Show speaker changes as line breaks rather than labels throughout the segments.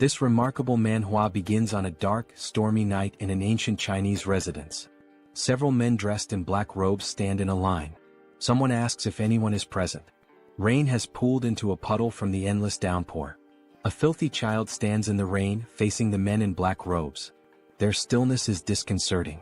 This remarkable manhwa begins on a dark, stormy night in an ancient Chinese residence. Several men dressed in black robes stand in a line. Someone asks if anyone is present. Rain has pooled into a puddle from the endless downpour. A filthy child stands in the rain, facing the men in black robes. Their stillness is disconcerting.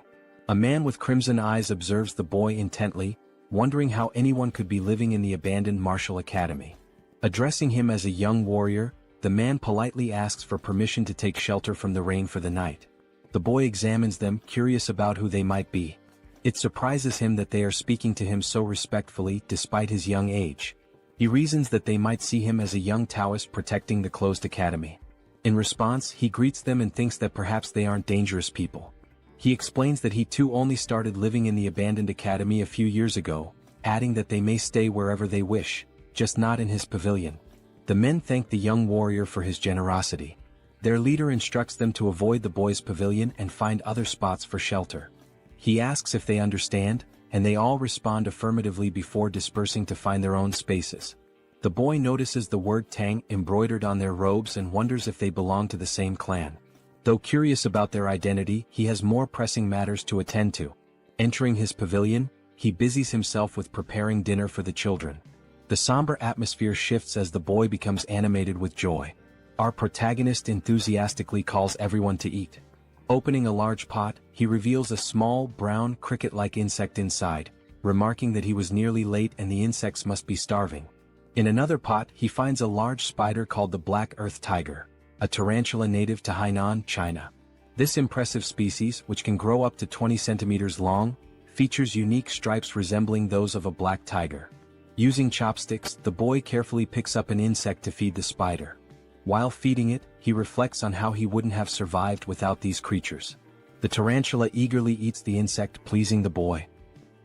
A man with crimson eyes observes the boy intently, wondering how anyone could be living in the abandoned martial academy. Addressing him as a young warrior, the man politely asks for permission to take shelter from the rain for the night. The boy examines them, curious about who they might be. It surprises him that they are speaking to him so respectfully despite his young age. He reasons that they might see him as a young Taoist protecting the closed academy. In response, he greets them and thinks that perhaps they aren't dangerous people. He explains that he too only started living in the abandoned academy a few years ago, adding that they may stay wherever they wish, just not in his pavilion. The men thank the young warrior for his generosity. Their leader instructs them to avoid the boy's pavilion and find other spots for shelter. He asks if they understand, and they all respond affirmatively before dispersing to find their own spaces. The boy notices the word Tang embroidered on their robes and wonders if they belong to the same clan. Though curious about their identity, he has more pressing matters to attend to. Entering his pavilion, he busies himself with preparing dinner for the children. The somber atmosphere shifts as the boy becomes animated with joy. Our protagonist enthusiastically calls everyone to eat. Opening a large pot, he reveals a small, brown, cricket-like insect inside, remarking that he was nearly late and the insects must be starving. In another pot, he finds a large spider called the black earth tiger, a tarantula native to Hainan, China. This impressive species, which can grow up to 20 centimeters long, features unique stripes resembling those of a black tiger. Using chopsticks, the boy carefully picks up an insect to feed the spider. While feeding it, he reflects on how he wouldn't have survived without these creatures. The tarantula eagerly eats the insect, pleasing the boy.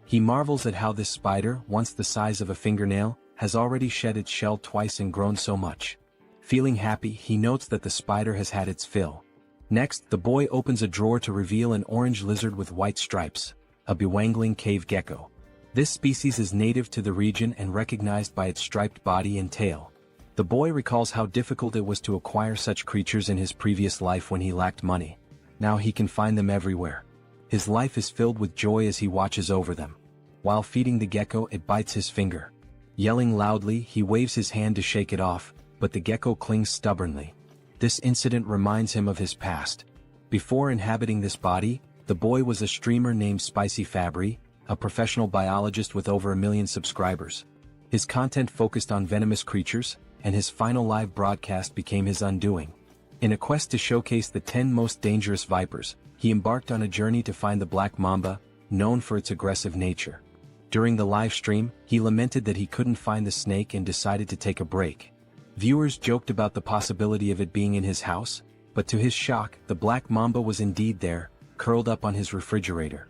He marvels at how this spider, once the size of a fingernail, has already shed its shell twice and grown so much. Feeling happy, he notes that the spider has had its fill. Next, the boy opens a drawer to reveal an orange lizard with white stripes, a bewangling cave gecko. This species is native to the region and recognized by its striped body and tail. The boy recalls how difficult it was to acquire such creatures in his previous life when he lacked money. Now he can find them everywhere. His life is filled with joy as he watches over them. While feeding the gecko, it bites his finger. Yelling loudly, he waves his hand to shake it off, but the gecko clings stubbornly. This incident reminds him of his past. Before inhabiting this body, the boy was a streamer named Spicy Fabry, a professional biologist with over 1 million subscribers. His content focused on venomous creatures, and his final live broadcast became his undoing. In a quest to showcase the 10 most dangerous vipers, he embarked on a journey to find the black mamba, known for its aggressive nature. During the live stream, he lamented that he couldn't find the snake and decided to take a break. Viewers joked about the possibility of it being in his house, but to his shock, the black mamba was indeed there, curled up on his refrigerator.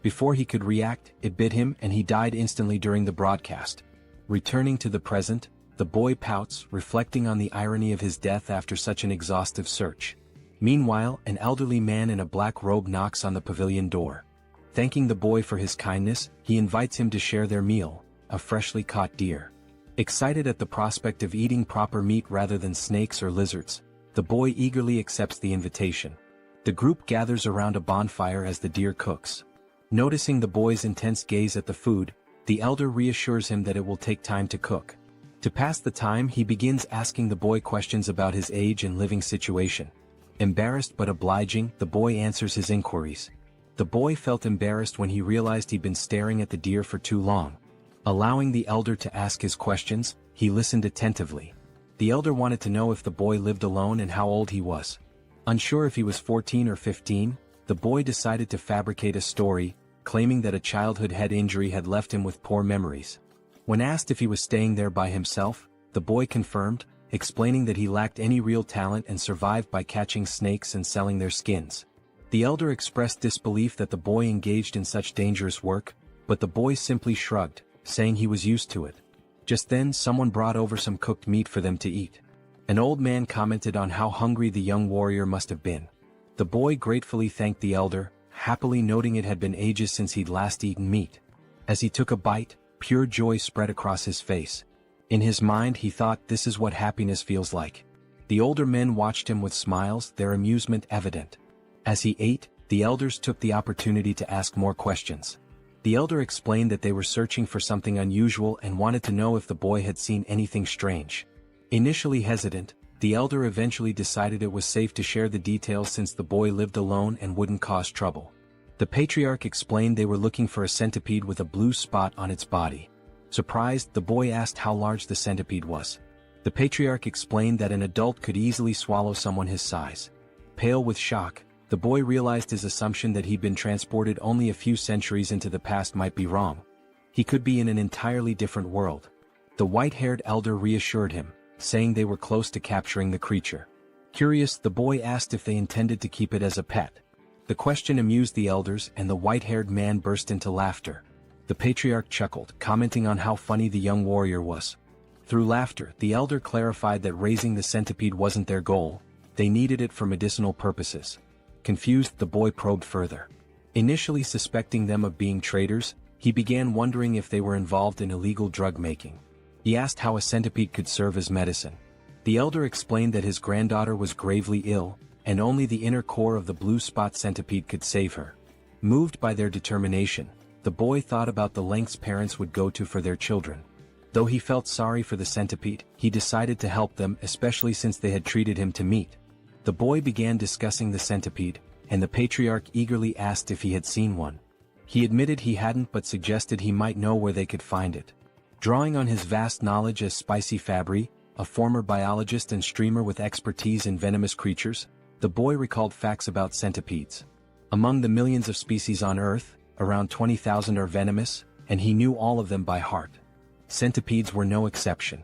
Before he could react, it bit him and he died instantly during the broadcast. Returning to the present, the boy pouts, reflecting on the irony of his death after such an exhaustive search. Meanwhile, an elderly man in a black robe knocks on the pavilion door. Thanking the boy for his kindness, he invites him to share their meal, a freshly caught deer. Excited at the prospect of eating proper meat rather than snakes or lizards, the boy eagerly accepts the invitation. The group gathers around a bonfire as the deer cooks. Noticing the boy's intense gaze at the food, the elder reassures him that it will take time to cook. To pass the time, he begins asking the boy questions about his age and living situation. Embarrassed but obliging, the boy answers his inquiries. The boy felt embarrassed when he realized he'd been staring at the deer for too long. Allowing the elder to ask his questions, he listened attentively. The elder wanted to know if the boy lived alone and how old he was. Unsure if he was 14 or 15, the boy decided to fabricate a story, claiming that a childhood head injury had left him with poor memories. When asked if he was staying there by himself, the boy confirmed, explaining that he lacked any real talent and survived by catching snakes and selling their skins. The elder expressed disbelief that the boy engaged in such dangerous work, but the boy simply shrugged, saying he was used to it. Just then, someone brought over some cooked meat for them to eat. An old man commented on how hungry the young warrior must have been. The boy gratefully thanked the elder, happily noting it had been ages since he'd last eaten meat. As he took a bite, pure joy spread across his face. In his mind, he thought, this is what happiness feels like. The older men watched him with smiles, their amusement evident. As he ate, the elders took the opportunity to ask more questions. The elder explained that they were searching for something unusual and wanted to know if the boy had seen anything strange. Initially hesitant, the elder eventually decided it was safe to share the details since the boy lived alone and wouldn't cause trouble. The patriarch explained they were looking for a centipede with a blue spot on its body. Surprised, the boy asked how large the centipede was. The patriarch explained that an adult could easily swallow someone his size. Pale with shock, the boy realized his assumption that he'd been transported only a few centuries into the past might be wrong. He could be in an entirely different world. The white-haired elder reassured him, saying they were close to capturing the creature. Curious, the boy asked if they intended to keep it as a pet. The question amused the elders and the white-haired man burst into laughter. The patriarch chuckled, commenting on how funny the young warrior was. Through laughter, the elder clarified that raising the centipede wasn't their goal, they needed it for medicinal purposes. Confused, the boy probed further. Initially suspecting them of being traitors, he began wondering if they were involved in illegal drug making. He asked how a centipede could serve as medicine. The elder explained that his granddaughter was gravely ill, and only the inner core of the blue spot centipede could save her. Moved by their determination, the boy thought about the lengths parents would go to for their children. Though he felt sorry for the centipede, he decided to help them, especially since they had treated him to meat. The boy began discussing the centipede, and the patriarch eagerly asked if he had seen one. He admitted he hadn't but suggested he might know where they could find it. Drawing on his vast knowledge as Spicy Fabry, a former biologist and streamer with expertise in venomous creatures, the boy recalled facts about centipedes. Among the millions of species on Earth, around 20,000 are venomous, and he knew all of them by heart. Centipedes were no exception.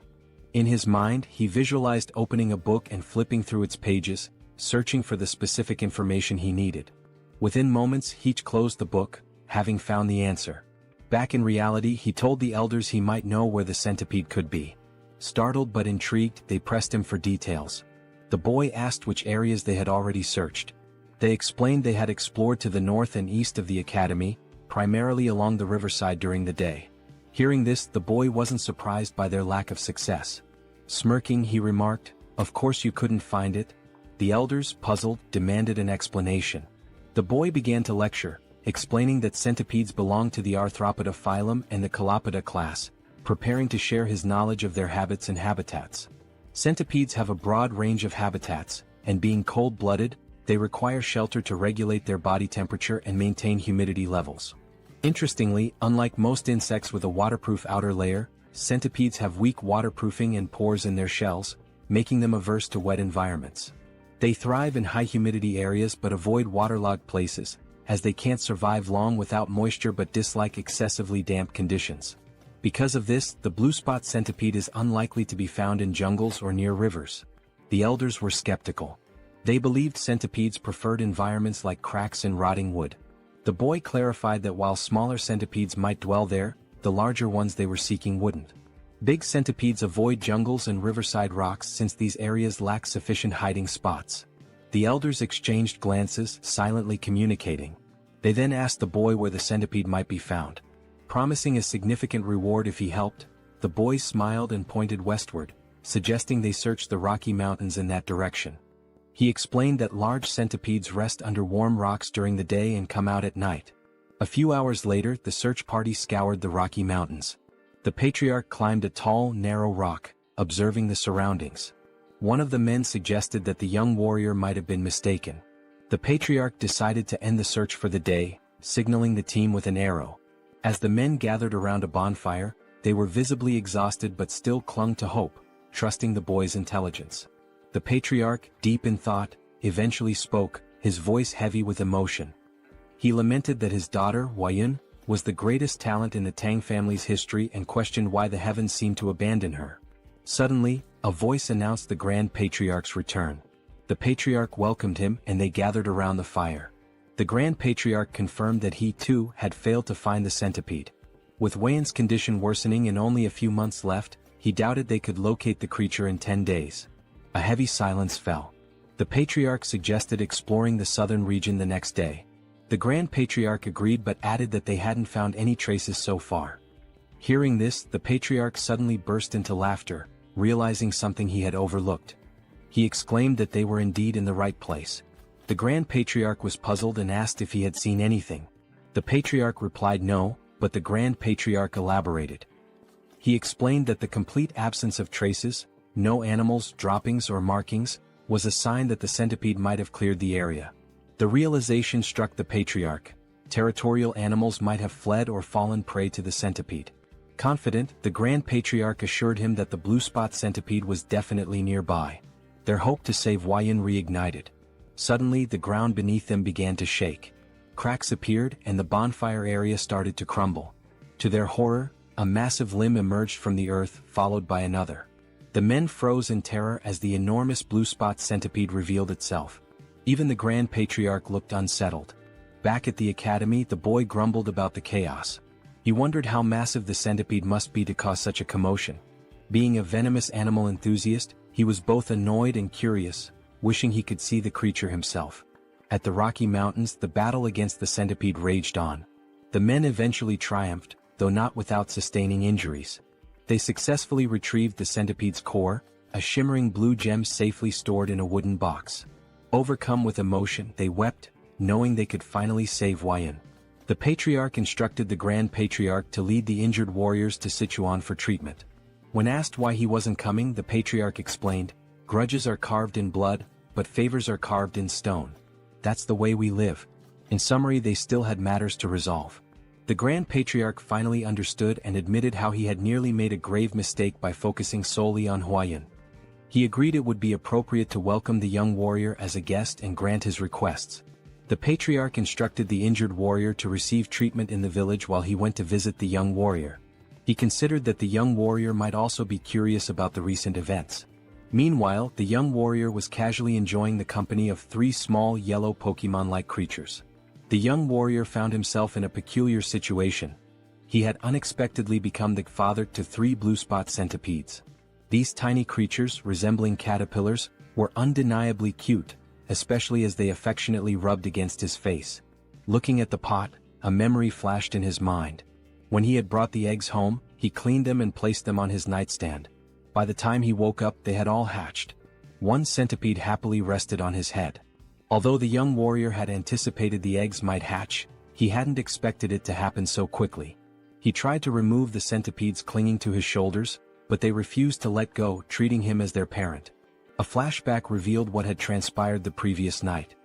In his mind, he visualized opening a book and flipping through its pages, searching for the specific information he needed. Within moments, he closed the book, having found the answer. Back in reality, he told the elders he might know where the centipede could be. Startled but intrigued, they pressed him for details. The boy asked which areas they had already searched. They explained they had explored to the north and east of the academy, primarily along the riverside during the day. Hearing this, the boy wasn't surprised by their lack of success. Smirking, he remarked, "Of course you couldn't find it." The elders, puzzled, demanded an explanation. The boy began to lecture, explaining that centipedes belong to the Arthropoda phylum and the Calopoda class, preparing to share his knowledge of their habits and habitats. Centipedes have a broad range of habitats, and being cold-blooded, they require shelter to regulate their body temperature and maintain humidity levels. Interestingly, unlike most insects with a waterproof outer layer, centipedes have weak waterproofing and pores in their shells, making them averse to wet environments. They thrive in high-humidity areas but avoid waterlogged places, as they can't survive long without moisture but dislike excessively damp conditions. Because of this, the blue spot centipede is unlikely to be found in jungles or near rivers. The elders were skeptical. They believed centipedes preferred environments like cracks and rotting wood. The boy clarified that while smaller centipedes might dwell there, the larger ones they were seeking wouldn't. Big centipedes avoid jungles and riverside rocks since these areas lack sufficient hiding spots. The elders exchanged glances, silently communicating. They then asked the boy where the centipede might be found. Promising a significant reward if he helped, the boy smiled and pointed westward, suggesting they search the Rocky Mountains in that direction. He explained that large centipedes rest under warm rocks during the day and come out at night. A few hours later, the search party scoured the Rocky Mountains. The patriarch climbed a tall, narrow rock, observing the surroundings. One of the men suggested that the young warrior might have been mistaken. The patriarch decided to end the search for the day, signaling the team with an arrow. As the men gathered around a bonfire, they were visibly exhausted but still clung to hope, trusting the boy's intelligence. The patriarch, deep in thought, eventually spoke, his voice heavy with emotion. He lamented that his daughter, Huayun, was the greatest talent in the Tang family's history and questioned why the heavens seemed to abandon her. Suddenly, a voice announced the Grand Patriarch's return. The patriarch welcomed him and they gathered around the fire. The Grand Patriarch confirmed that he too had failed to find the centipede. With Huayun's condition worsening and only a few months left, he doubted they could locate the creature in 10 days. A heavy silence fell. The patriarch suggested exploring the southern region the next day. The Grand Patriarch agreed but added that they hadn't found any traces so far. Hearing this, the patriarch suddenly burst into laughter, realizing something he had overlooked. He exclaimed that they were indeed in the right place. The Grand Patriarch was puzzled and asked if he had seen anything. The Patriarch replied no, but the Grand Patriarch elaborated. He explained that the complete absence of traces, no animals, droppings or markings, was a sign that the centipede might have cleared the area. The realization struck the Patriarch. Territorial animals might have fled or fallen prey to the centipede. Confident, the Grand Patriarch assured him that the blue spot centipede was definitely nearby. Their hope to save Huayan reignited. Suddenly the ground beneath them began to shake. Cracks appeared and the bonfire area started to crumble. To their horror, a massive limb emerged from the earth, followed by another. The men froze in terror as the enormous blue spot centipede revealed itself. Even the Grand Patriarch looked unsettled. Back at the academy, the boy grumbled about the chaos. He wondered how massive the centipede must be to cause such a commotion. Being a venomous animal enthusiast, he was both annoyed and curious, wishing he could see the creature himself. At the Rocky Mountains, the battle against the centipede raged on. The men eventually triumphed, though not without sustaining injuries. They successfully retrieved the centipede's core, a shimmering blue gem safely stored in a wooden box. Overcome with emotion, they wept, knowing they could finally save Huayan. The Patriarch instructed the Grand Patriarch to lead the injured warriors to Sichuan for treatment. When asked why he wasn't coming, the Patriarch explained, "Grudges are carved in blood, but favors are carved in stone. That's the way we live." In summary, they still had matters to resolve. The Grand Patriarch finally understood and admitted how he had nearly made a grave mistake by focusing solely on Huayan. He agreed it would be appropriate to welcome the young warrior as a guest and grant his requests. The Patriarch instructed the injured warrior to receive treatment in the village while he went to visit the young warrior. He considered that the young warrior might also be curious about the recent events. Meanwhile, the young warrior was casually enjoying the company of 3 small yellow Pokemon-like creatures. The young warrior found himself in a peculiar situation. He had unexpectedly become the father to 3 blue spot centipedes. These tiny creatures, resembling caterpillars, were undeniably cute, especially as they affectionately rubbed against his face. Looking at the pot, a memory flashed in his mind. When he had brought the eggs home, he cleaned them and placed them on his nightstand. By the time he woke up, they had all hatched. 1 centipede happily rested on his head. Although the young warrior had anticipated the eggs might hatch, he hadn't expected it to happen so quickly. He tried to remove the centipedes clinging to his shoulders, but they refused to let go, treating him as their parent. A flashback revealed what had transpired the previous night.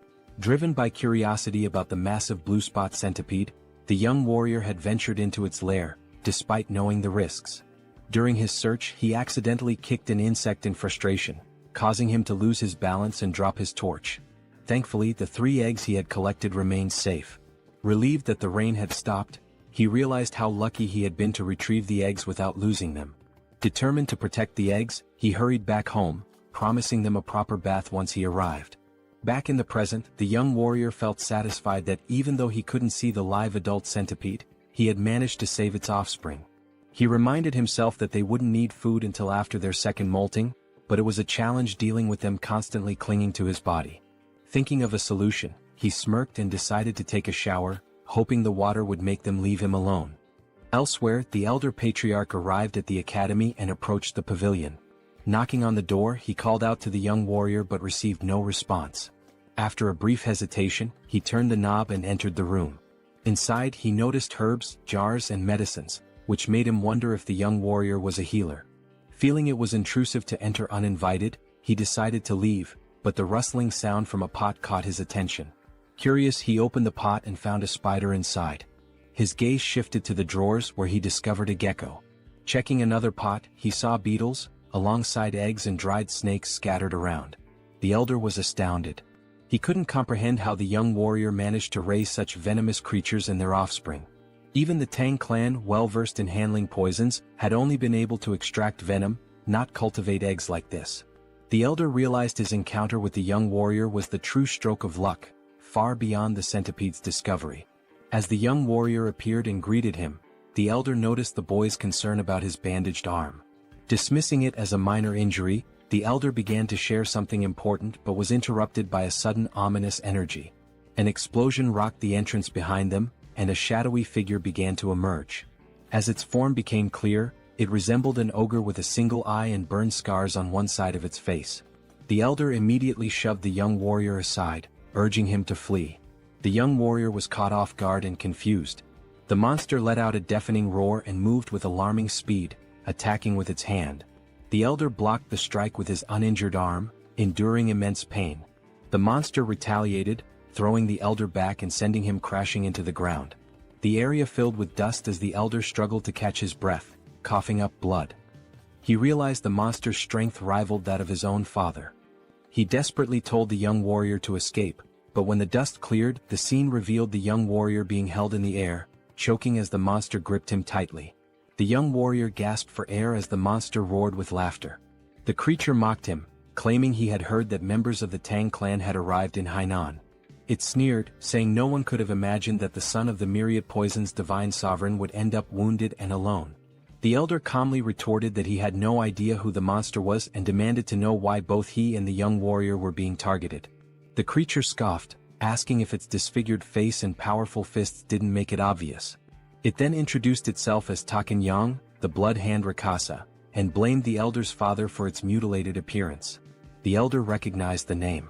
Driven by curiosity about the massive blue spot centipede, the young warrior had ventured into its lair, despite knowing the risks. During his search, he accidentally kicked an insect in frustration, causing him to lose his balance and drop his torch. Thankfully, the 3 eggs he had collected remained safe. Relieved that the rain had stopped, he realized how lucky he had been to retrieve the eggs without losing them. Determined to protect the eggs, he hurried back home, promising them a proper bath once he arrived. Back in the present, the young warrior felt satisfied that even though he couldn't see the live adult centipede, he had managed to save its offspring. He reminded himself that they wouldn't need food until after their second molting, but it was a challenge dealing with them constantly clinging to his body. Thinking of a solution, he smirked and decided to take a shower, hoping the water would make them leave him alone. Elsewhere, the elder patriarch arrived at the academy and approached the pavilion. Knocking on the door, he called out to the young warrior but received no response. After a brief hesitation, he turned the knob and entered the room. Inside, he noticed herbs, jars and medicines, which made him wonder if the young warrior was a healer. Feeling it was intrusive to enter uninvited, he decided to leave, but the rustling sound from a pot caught his attention. Curious, he opened the pot and found a spider inside. His gaze shifted to the drawers where he discovered a gecko. Checking another pot, he saw beetles, alongside eggs and dried snakes scattered around. The elder was astounded. He couldn't comprehend how the young warrior managed to raise such venomous creatures and their offspring. Even the Tang clan, well-versed in handling poisons, had only been able to extract venom, not cultivate eggs like this. The elder realized his encounter with the young warrior was the true stroke of luck, far beyond the centipede's discovery. As the young warrior appeared and greeted him, the elder noticed the boy's concern about his bandaged arm. Dismissing it as a minor injury, the elder began to share something important but was interrupted by a sudden ominous energy. An explosion rocked the entrance behind them, and a shadowy figure began to emerge. As its form became clear, it resembled an ogre with a single eye and burn scars on one side of its face. The elder immediately shoved the young warrior aside, urging him to flee. The young warrior was caught off guard and confused. The monster let out a deafening roar and moved with alarming speed, attacking with its hand. The elder blocked the strike with his uninjured arm, enduring immense pain. The monster retaliated, throwing the elder back and sending him crashing into the ground. The area filled with dust as the elder struggled to catch his breath, coughing up blood. He realized the monster's strength rivaled that of his own father. He desperately told the young warrior to escape, but when the dust cleared, the scene revealed the young warrior being held in the air, choking as the monster gripped him tightly. The young warrior gasped for air as the monster roared with laughter. The creature mocked him, claiming he had heard that members of the Tang clan had arrived in Hainan. It sneered, saying no one could have imagined that the son of the myriad poison's divine sovereign would end up wounded and alone. The elder calmly retorted that he had no idea who the monster was and demanded to know why both he and the young warrior were being targeted. The creature scoffed, asking if its disfigured face and powerful fists didn't make it obvious. It then introduced itself as Taken Yang, the blood hand Rakasa, and blamed the elder's father for its mutilated appearance. The elder recognized the name.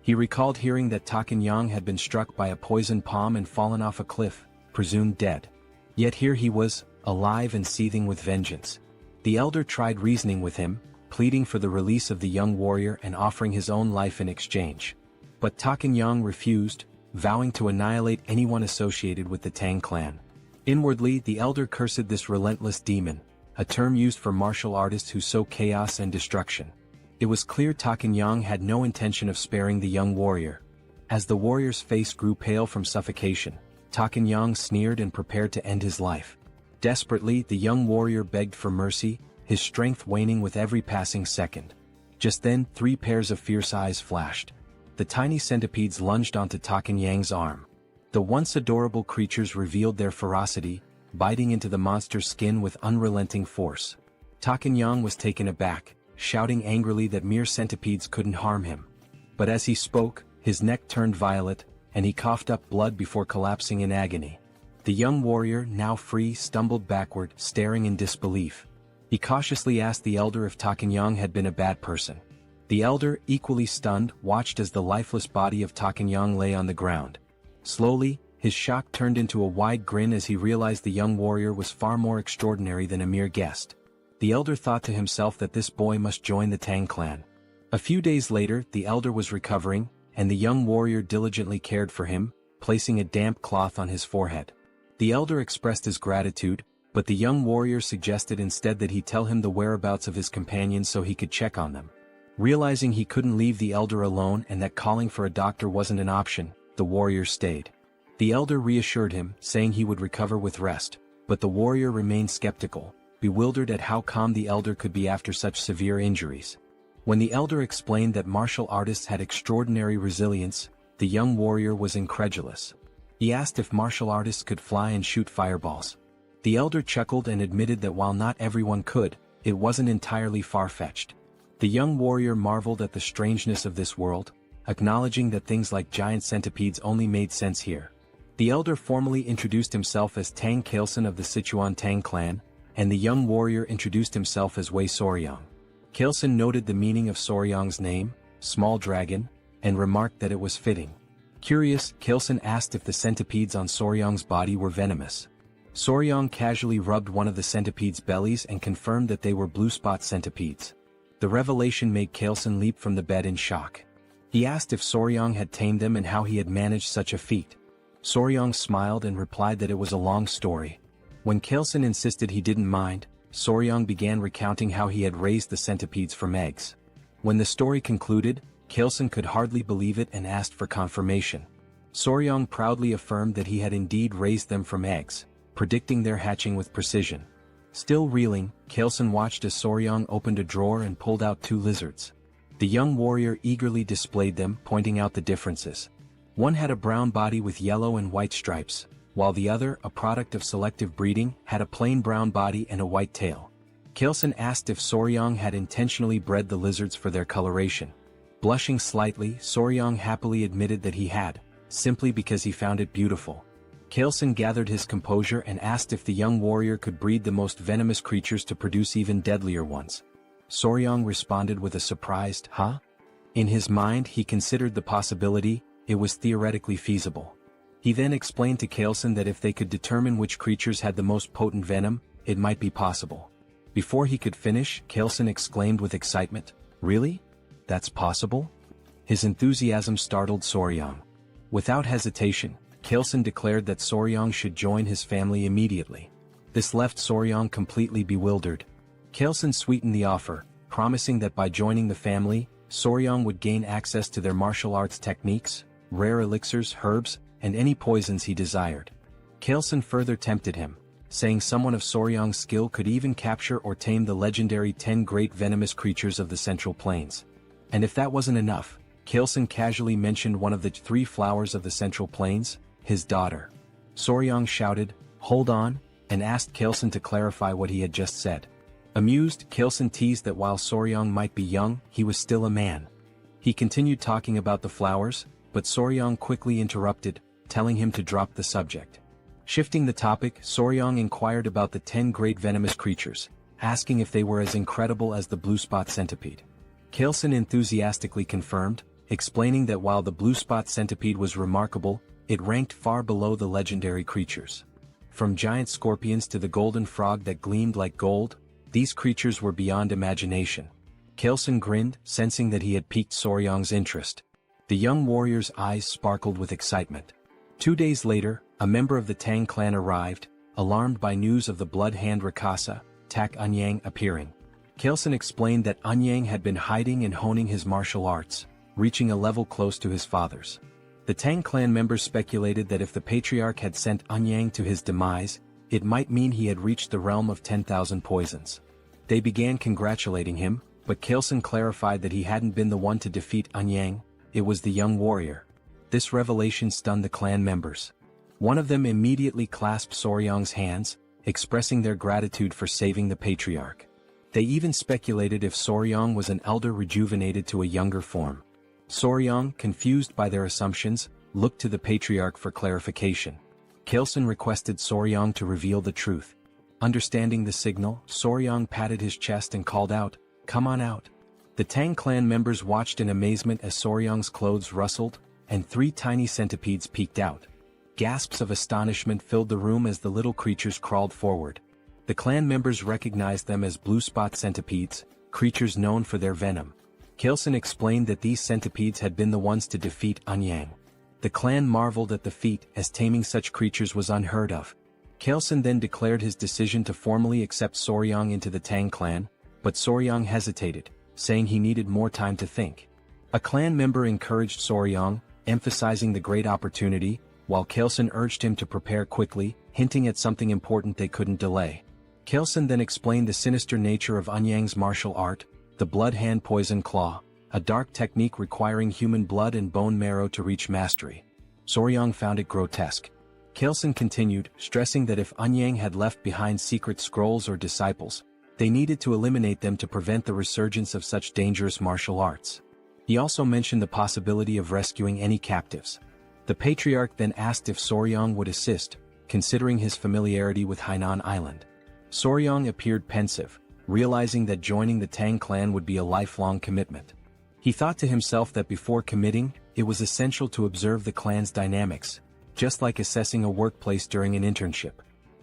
He recalled hearing that Taken Yang had been struck by a poisoned palm and fallen off a cliff, presumed dead. Yet here he was, alive and seething with vengeance. The elder tried reasoning with him, pleading for the release of the young warrior and offering his own life in exchange. But Taken Yang refused, vowing to annihilate anyone associated with the Tang clan. Inwardly, the elder cursed this relentless demon, a term used for martial artists who sow chaos and destruction. It was clear Taken Yang had no intention of sparing the young warrior. As the warrior's face grew pale from suffocation, Taken Yang sneered and prepared to end his life. Desperately, the young warrior begged for mercy, his strength waning with every passing second. Just then, 3 pairs of fierce eyes flashed. The tiny centipedes lunged onto Taken Yang's arm. The once adorable creatures revealed their ferocity, biting into the monster's skin with unrelenting force. Taken Yang was taken aback, shouting angrily that mere centipedes couldn't harm him. But as he spoke, his neck turned violet, and he coughed up blood before collapsing in agony. The young warrior, now free, stumbled backward, staring in disbelief. He cautiously asked the elder if Taken Yang had been a bad person. The elder, equally stunned, watched as the lifeless body of Taken Yang lay on the ground. Slowly, his shock turned into a wide grin as he realized the young warrior was far more extraordinary than a mere guest. The elder thought to himself that this boy must join the Tang clan. A few days later, the elder was recovering, and the young warrior diligently cared for him, placing a damp cloth on his forehead. The elder expressed his gratitude, but the young warrior suggested instead that he tell him the whereabouts of his companions so he could check on them. Realizing he couldn't leave the elder alone and that calling for a doctor wasn't an option, the warrior stayed. The elder reassured him, saying he would recover with rest, but the warrior remained skeptical, bewildered at how calm the elder could be after such severe injuries. When the elder explained that martial artists had extraordinary resilience, the young warrior was incredulous. He asked if martial artists could fly and shoot fireballs. The elder chuckled and admitted that while not everyone could, it wasn't entirely far-fetched. The young warrior marveled at the strangeness of this world, acknowledging that things like giant centipedes only made sense here. The elder formally introduced himself as Tang Kailson of the Sichuan Tang clan, and the young warrior introduced himself as Wei Soryang. Kailson noted the meaning of Soryang's name, small dragon, and remarked that it was fitting. Curious, Kailson asked if the centipedes on Soryang's body were venomous. Soryang casually rubbed one of the centipedes' bellies and confirmed that they were blue spot centipedes. The revelation made Kailson leap from the bed in shock. He asked if Soryang had tamed them and how he had managed such a feat. Soryang smiled and replied that it was a long story. When Kailson insisted he didn't mind, Soryang began recounting how he had raised the centipedes from eggs. When the story concluded, Kailson could hardly believe it and asked for confirmation. Soryang proudly affirmed that he had indeed raised them from eggs, predicting their hatching with precision. Still reeling, Kailson watched as Soryang opened a drawer and pulled out 2 lizards. The young warrior eagerly displayed them, pointing out the differences. One had a brown body with yellow and white stripes, while the other, a product of selective breeding, had a plain brown body and a white tail. Kailson asked if Soryang had intentionally bred the lizards for their coloration. Blushing slightly, Soryang happily admitted that he had, simply because he found it beautiful. Kailson gathered his composure and asked if the young warrior could breed the most venomous creatures to produce even deadlier ones. Soryang responded with a surprised, "Huh? In his mind he considered the possibility, it was theoretically feasible. He then explained to Kaleson that if they could determine which creatures had the most potent venom, it might be possible. Before he could finish, Kaleson exclaimed with excitement, "Really? That's possible?" His enthusiasm startled Soryang. Without hesitation, Kaleson declared that Soryang should join his family immediately. This left Soryang completely bewildered. Kaleson sweetened the offer, promising that by joining the family, Soryang would gain access to their martial arts techniques, rare elixirs, herbs, and any poisons he desired. Kaleson further tempted him, saying someone of Soryang's skill could even capture or tame the legendary 10 great venomous creatures of the Central Plains. And if that wasn't enough, Kaleson casually mentioned one of the 3 flowers of the Central Plains, his daughter. Soryang shouted, "Hold on," and asked Kaleson to clarify what he had just said. Amused, Kaleson teased that while Soryang might be young, he was still a man. He continued talking about the flowers, but Soryang quickly interrupted, telling him to drop the subject. Shifting the topic, Soryang inquired about the 10 great venomous creatures, asking if they were as incredible as the blue spot centipede. Kaleson enthusiastically confirmed, explaining that while the blue spot centipede was remarkable, it ranked far below the legendary creatures. From giant scorpions to the golden frog that gleamed like gold, these creatures were beyond imagination. Kaleson grinned, sensing that he had piqued Soryang's interest. The young warrior's eyes sparkled with excitement. 2 days later, a member of the Tang clan arrived, alarmed by news of the blood hand Rakasa, Tak Anyang appearing. Kaleson explained that Anyang had been hiding and honing his martial arts, reaching a level close to his father's. The Tang clan members speculated that if the patriarch had sent Anyang to his demise, it might mean he had reached the realm of 10,000 poisons. They began congratulating him, but Kaleson clarified that he hadn't been the one to defeat Anyang, it was the young warrior. This revelation stunned the clan members. One of them immediately clasped Soryang's hands, expressing their gratitude for saving the patriarch. They even speculated if Soryang was an elder rejuvenated to a younger form. Soryang, confused by their assumptions, looked to the patriarch for clarification. Kaleson requested Soryang to reveal the truth. Understanding the signal, Soryang patted his chest and called out, "Come on out." The Tang clan members watched in amazement as Soryang's clothes rustled, and 3 tiny centipedes peeked out. Gasps of astonishment filled the room as the little creatures crawled forward. The clan members recognized them as blue spot centipedes, creatures known for their venom. Kaleson explained that these centipedes had been the ones to defeat Anyang. The clan marveled at the feat, as taming such creatures was unheard of. Kaleson then declared his decision to formally accept Soryang into the Tang clan, but Soryang hesitated, saying he needed more time to think. A clan member encouraged Soryang, emphasizing the great opportunity, while Kaleson urged him to prepare quickly, hinting at something important they couldn't delay. Kaleson then explained the sinister nature of Anyang's martial art, the blood hand poison claw, a dark technique requiring human blood and bone marrow to reach mastery. Soryang found it grotesque. Kaleson continued, stressing that if Anyang had left behind secret scrolls or disciples, they needed to eliminate them to prevent the resurgence of such dangerous martial arts. He also mentioned the possibility of rescuing any captives. The patriarch then asked if Soryang would assist, considering his familiarity with Hainan Island. Soryang appeared pensive, realizing that joining the Tang clan would be a lifelong commitment. He thought to himself that before committing, it was essential to observe the clan's dynamics, just like assessing a workplace during an internship.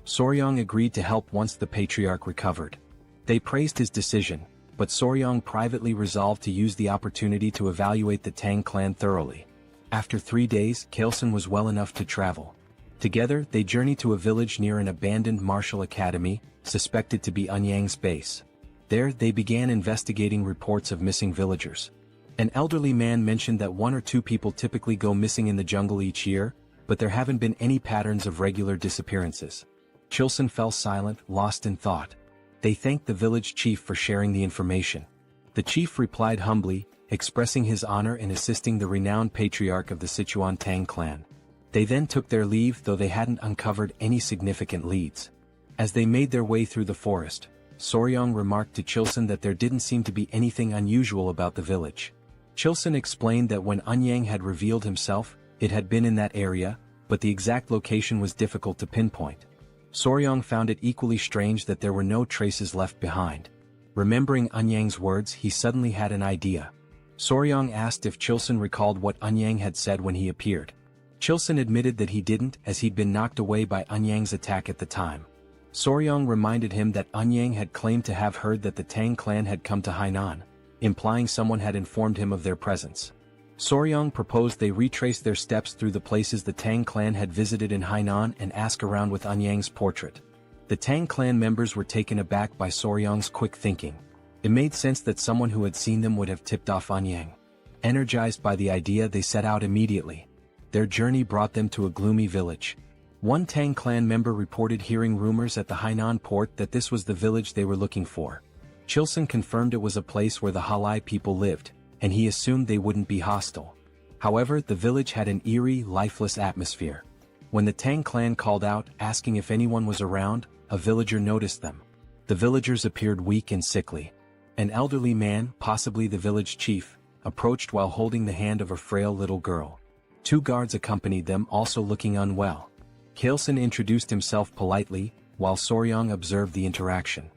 Soryang agreed to help once the patriarch recovered. They praised his decision, but Soryang privately resolved to use the opportunity to evaluate the Tang clan thoroughly. After 3 days, Kaleson was well enough to travel. Together, they journeyed to a village near an abandoned martial academy, suspected to be Anyang's base. There, they began investigating reports of missing villagers. An elderly man mentioned that 1 or 2 people typically go missing in the jungle each year, but there haven't been any patterns of regular disappearances. Chilson fell silent, lost in thought. They thanked the village chief for sharing the information. The chief replied humbly, expressing his honor in assisting the renowned patriarch of the Sichuan Tang clan. They then took their leave, though they hadn't uncovered any significant leads. As they made their way through the forest, Soryang remarked to Chilson that there didn't seem to be anything unusual about the village. Chilson explained that when Anyang had revealed himself, it had been in that area, but the exact location was difficult to pinpoint. Soryang found it equally strange that there were no traces left behind. Remembering Anyang's words, he suddenly had an idea. Soryong asked if Chilson recalled what Eunyoung had said when he appeared. Chilson admitted that he didn't, as he'd been knocked away by Eunyoung's attack at the time. Soryong reminded him that Eunyoung had claimed to have heard that the Tang clan had come to Hainan, implying someone had informed him of their presence. Soryong proposed they retrace their steps through the places the Tang clan had visited in Hainan and ask around with Eunyoung's portrait. The Tang clan members were taken aback by Soryong's quick thinking. It made sense that someone who had seen them would have tipped off Eunyoung. Energized by the idea, they set out immediately. Their journey brought them to a gloomy village. One Tang clan member reported hearing rumors at the Hainan port that this was the village they were looking for. Chilson confirmed it was a place where the Halai people lived, and he assumed they wouldn't be hostile. However, the village had an eerie, lifeless atmosphere. When the Tang clan called out, asking if anyone was around, a villager noticed them. The villagers appeared weak and sickly. An elderly man, possibly the village chief, approached while holding the hand of a frail little girl. 2 guards accompanied them, also looking unwell. Chilson introduced himself politely, while Soryong observed the interaction.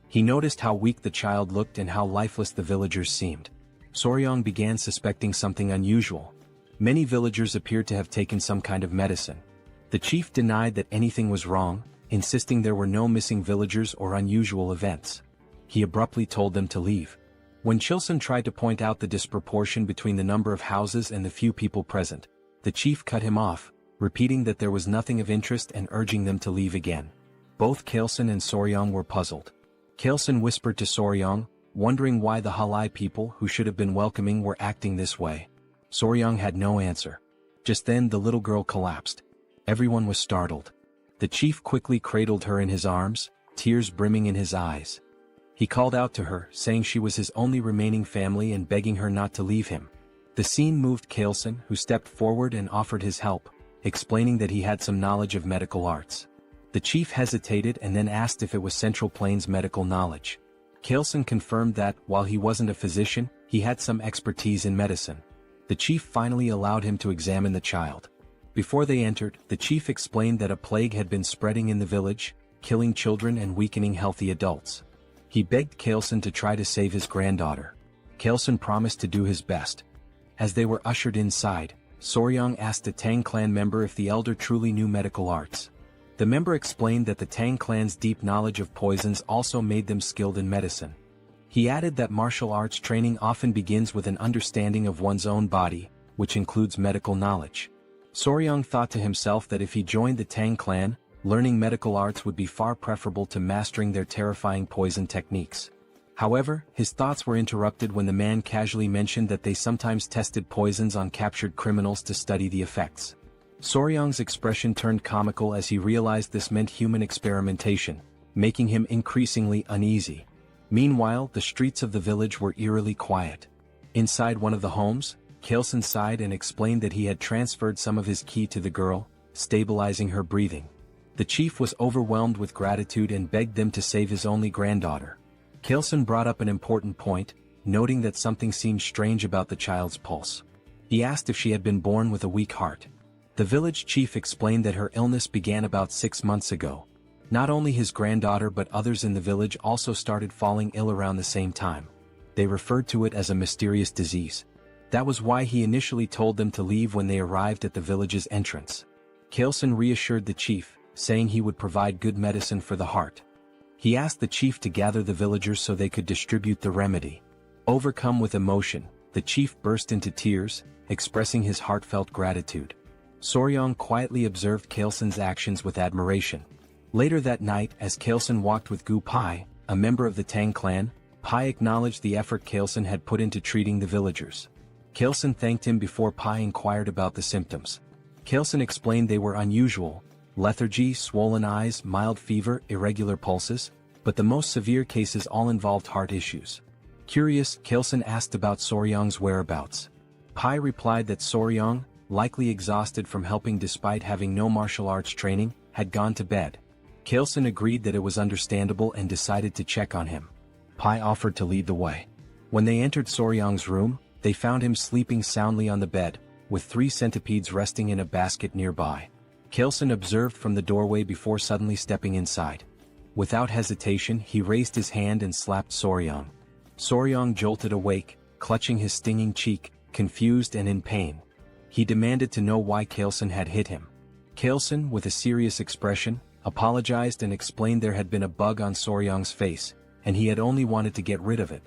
He noticed how weak the child looked and how lifeless the villagers seemed. Soryong began suspecting something unusual. Many villagers appeared to have taken some kind of medicine. The chief denied that anything was wrong, insisting there were no missing villagers or unusual events. He abruptly told them to leave. When Chilson tried to point out the disproportion between the number of houses and the few people present, the chief cut him off, repeating that there was nothing of interest and urging them to leave again. Both Chilson and Soryong were puzzled. Chilson whispered to Soryong, wondering why the Halai people who should have been welcoming were acting this way. Soryong had no answer. Just then the little girl collapsed. Everyone was startled. The chief quickly cradled her in his arms, tears brimming in his eyes. He called out to her, saying she was his only remaining family and begging her not to leave him. The scene moved Chilson, who stepped forward and offered his help, explaining that he had some knowledge of medical arts. The chief hesitated and then asked if it was Central Plains medical knowledge. Chilson confirmed that, while he wasn't a physician, he had some expertise in medicine. The chief finally allowed him to examine the child. Before they entered, the chief explained that a plague had been spreading in the village, killing children and weakening healthy adults. He begged Chilson to try to save his granddaughter. Chilson promised to do his best. As they were ushered inside, Soryong asked a Tang clan member if the elder truly knew medical arts. The member explained that the Tang clan's deep knowledge of poisons also made them skilled in medicine. He added that martial arts training often begins with an understanding of one's own body, which includes medical knowledge. Soryong thought to himself that if he joined the Tang clan, learning medical arts would be far preferable to mastering their terrifying poison techniques. However, his thoughts were interrupted when the man casually mentioned that they sometimes tested poisons on captured criminals to study the effects. Soryong's expression turned comical as he realized this meant human experimentation, making him increasingly uneasy. Meanwhile, the streets of the village were eerily quiet. Inside one of the homes, Chilson sighed and explained that he had transferred some of his ki to the girl, stabilizing her breathing. The chief was overwhelmed with gratitude and begged them to save his only granddaughter. Chilson brought up an important point, noting that something seemed strange about the child's pulse. He asked if she had been born with a weak heart. The village chief explained that her illness began about 6 months ago. Not only his granddaughter but others in the village also started falling ill around the same time. They referred to it as a mysterious disease. That was why he initially told them to leave when they arrived at the village's entrance. Chilson reassured the chief, saying he would provide good medicine for the heart. He asked the chief to gather the villagers so they could distribute the remedy. Overcome with emotion, the chief burst into tears, expressing his heartfelt gratitude. Soryong quietly observed Chilson's actions with admiration. Later that night, as Chilson walked with Gu Pai, a member of the Tang clan, Pai acknowledged the effort Chilson had put into treating the villagers. Chilson thanked him before Pai inquired about the symptoms. Chilson explained they were unusual: lethargy, swollen eyes, mild fever, irregular pulses, but the most severe cases all involved heart issues. Curious, Chilson asked about Soryong's whereabouts. Pai replied that Soryong, likely exhausted from helping despite having no martial arts training, had gone to bed. Chilson agreed that it was understandable and decided to check on him. Pai offered to lead the way. When they entered Soryong's room, they found him sleeping soundly on the bed, with 3 centipedes resting in a basket nearby. Chilson observed from the doorway before suddenly stepping inside. Without hesitation, he raised his hand and slapped Soryong. Soryong jolted awake, clutching his stinging cheek, confused and in pain. He demanded to know why Kailson had hit him. Kailson, with a serious expression, apologized and explained there had been a bug on Soryong's face, and he had only wanted to get rid of it.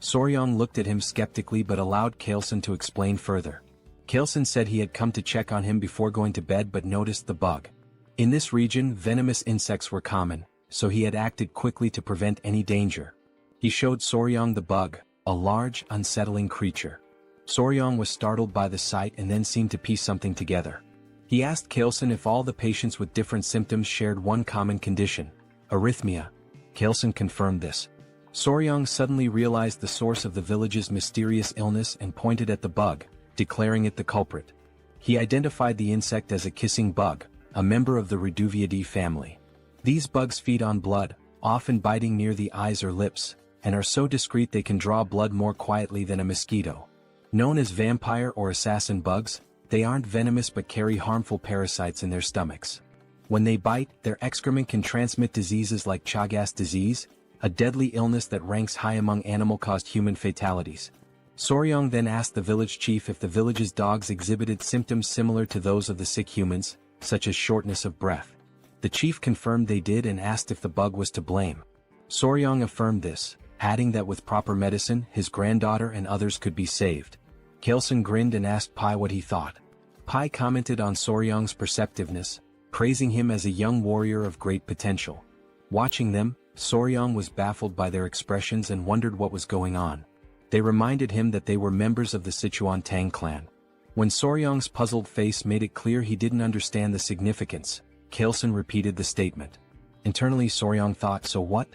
Soryong looked at him skeptically but allowed Kailson to explain further. Kailson said he had come to check on him before going to bed but noticed the bug. In this region, venomous insects were common, so he had acted quickly to prevent any danger. He showed Soryong the bug, a large, unsettling creature. Soryong was startled by the sight and then seemed to piece something together. He asked Kailson if all the patients with different symptoms shared one common condition: arrhythmia. Kailson confirmed this. Soryong suddenly realized the source of the village's mysterious illness and pointed at the bug, declaring it the culprit. He identified the insect as a kissing bug, a member of the Reduviidae family. These bugs feed on blood, often biting near the eyes or lips, and are so discreet they can draw blood more quietly than a mosquito. Known as vampire or assassin bugs, they aren't venomous but carry harmful parasites in their stomachs. When they bite, their excrement can transmit diseases like Chagas disease, a deadly illness that ranks high among animal-caused human fatalities. Soryong then asked the village chief if the village's dogs exhibited symptoms similar to those of the sick humans, such as shortness of breath. The chief confirmed they did and asked if the bug was to blame. Soryong affirmed this, adding that with proper medicine, his granddaughter and others could be saved. Kailson grinned and asked Pai what he thought. Pai commented on Soryong's perceptiveness, praising him as a young warrior of great potential. Watching them, Soryong was baffled by their expressions and wondered what was going on. They reminded him that they were members of the Sichuan Tang clan. When Soryong's puzzled face made it clear he didn't understand the significance, Kailson repeated the statement. Internally Soryong thought, so what?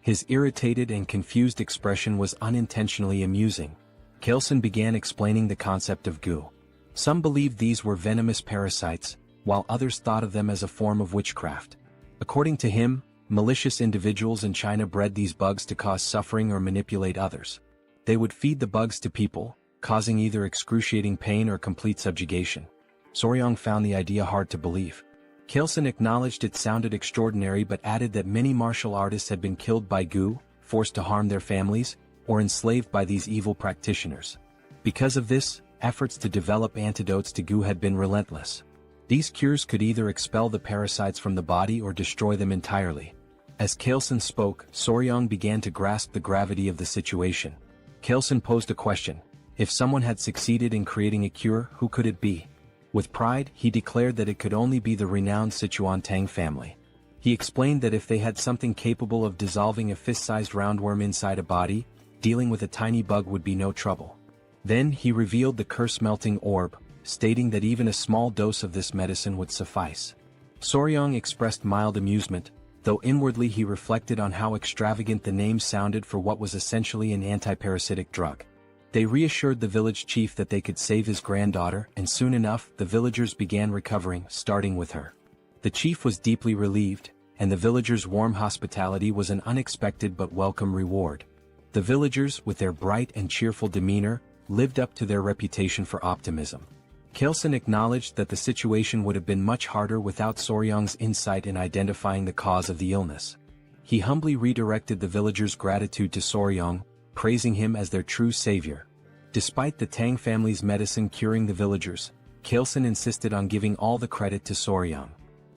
His irritated and confused expression was unintentionally amusing. Kailson began explaining the concept of gu. Some believed these were venomous parasites, while others thought of them as a form of witchcraft. According to him, malicious individuals in China bred these bugs to cause suffering or manipulate others. They would feed the bugs to people, causing either excruciating pain or complete subjugation. Soryong found the idea hard to believe. Kailson acknowledged it sounded extraordinary but added that many martial artists had been killed by gu, forced to harm their families, or enslaved by these evil practitioners. Because of this, efforts to develop antidotes to gu had been relentless. These cures could either expel the parasites from the body or destroy them entirely. As Kailson spoke, Soryong began to grasp the gravity of the situation. Kailson posed a question: if someone had succeeded in creating a cure, who could it be? With pride, he declared that it could only be the renowned Sichuan Tang family. He explained that if they had something capable of dissolving a fist-sized roundworm inside a body, dealing with a tiny bug would be no trouble. Then he revealed the curse-melting orb, stating that even a small dose of this medicine would suffice. Soryong expressed mild amusement, though inwardly he reflected on how extravagant the name sounded for what was essentially an antiparasitic drug. They reassured the village chief that they could save his granddaughter, and soon enough the villagers began recovering, starting with her. The chief was deeply relieved, and the villagers' warm hospitality was an unexpected but welcome reward. The villagers, with their bright and cheerful demeanor, lived up to their reputation for optimism. Kailson acknowledged that the situation would have been much harder without Soryong's insight in identifying the cause of the illness. He humbly redirected the villagers' gratitude to Soryong, praising him as their true savior. Despite the Tang family's medicine curing the villagers, Kailson insisted on giving all the credit to Soryong.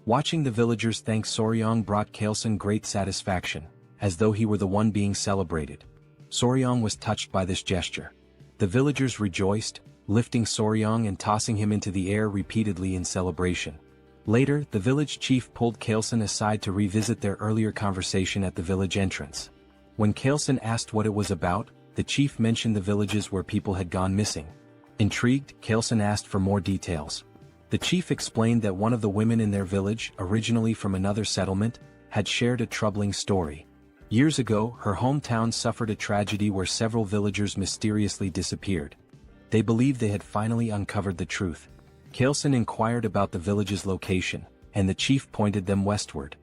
Watching the villagers thank Soryong brought Kailson great satisfaction, as though he were the one being celebrated. Soryong was touched by this gesture. The villagers rejoiced, lifting Soryong and tossing him into the air repeatedly in celebration. Later, the village chief pulled Kailson aside to revisit their earlier conversation at the village entrance. When Kailson asked what it was about, the chief mentioned the villages where people had gone missing. Intrigued, Kailson asked for more details. The chief explained that one of the women in their village, originally from another settlement, had shared a troubling story. Years ago, her hometown suffered a tragedy where several villagers mysteriously disappeared. They believed they had finally uncovered the truth. Kailson inquired about the village's location, and the chief pointed them westward.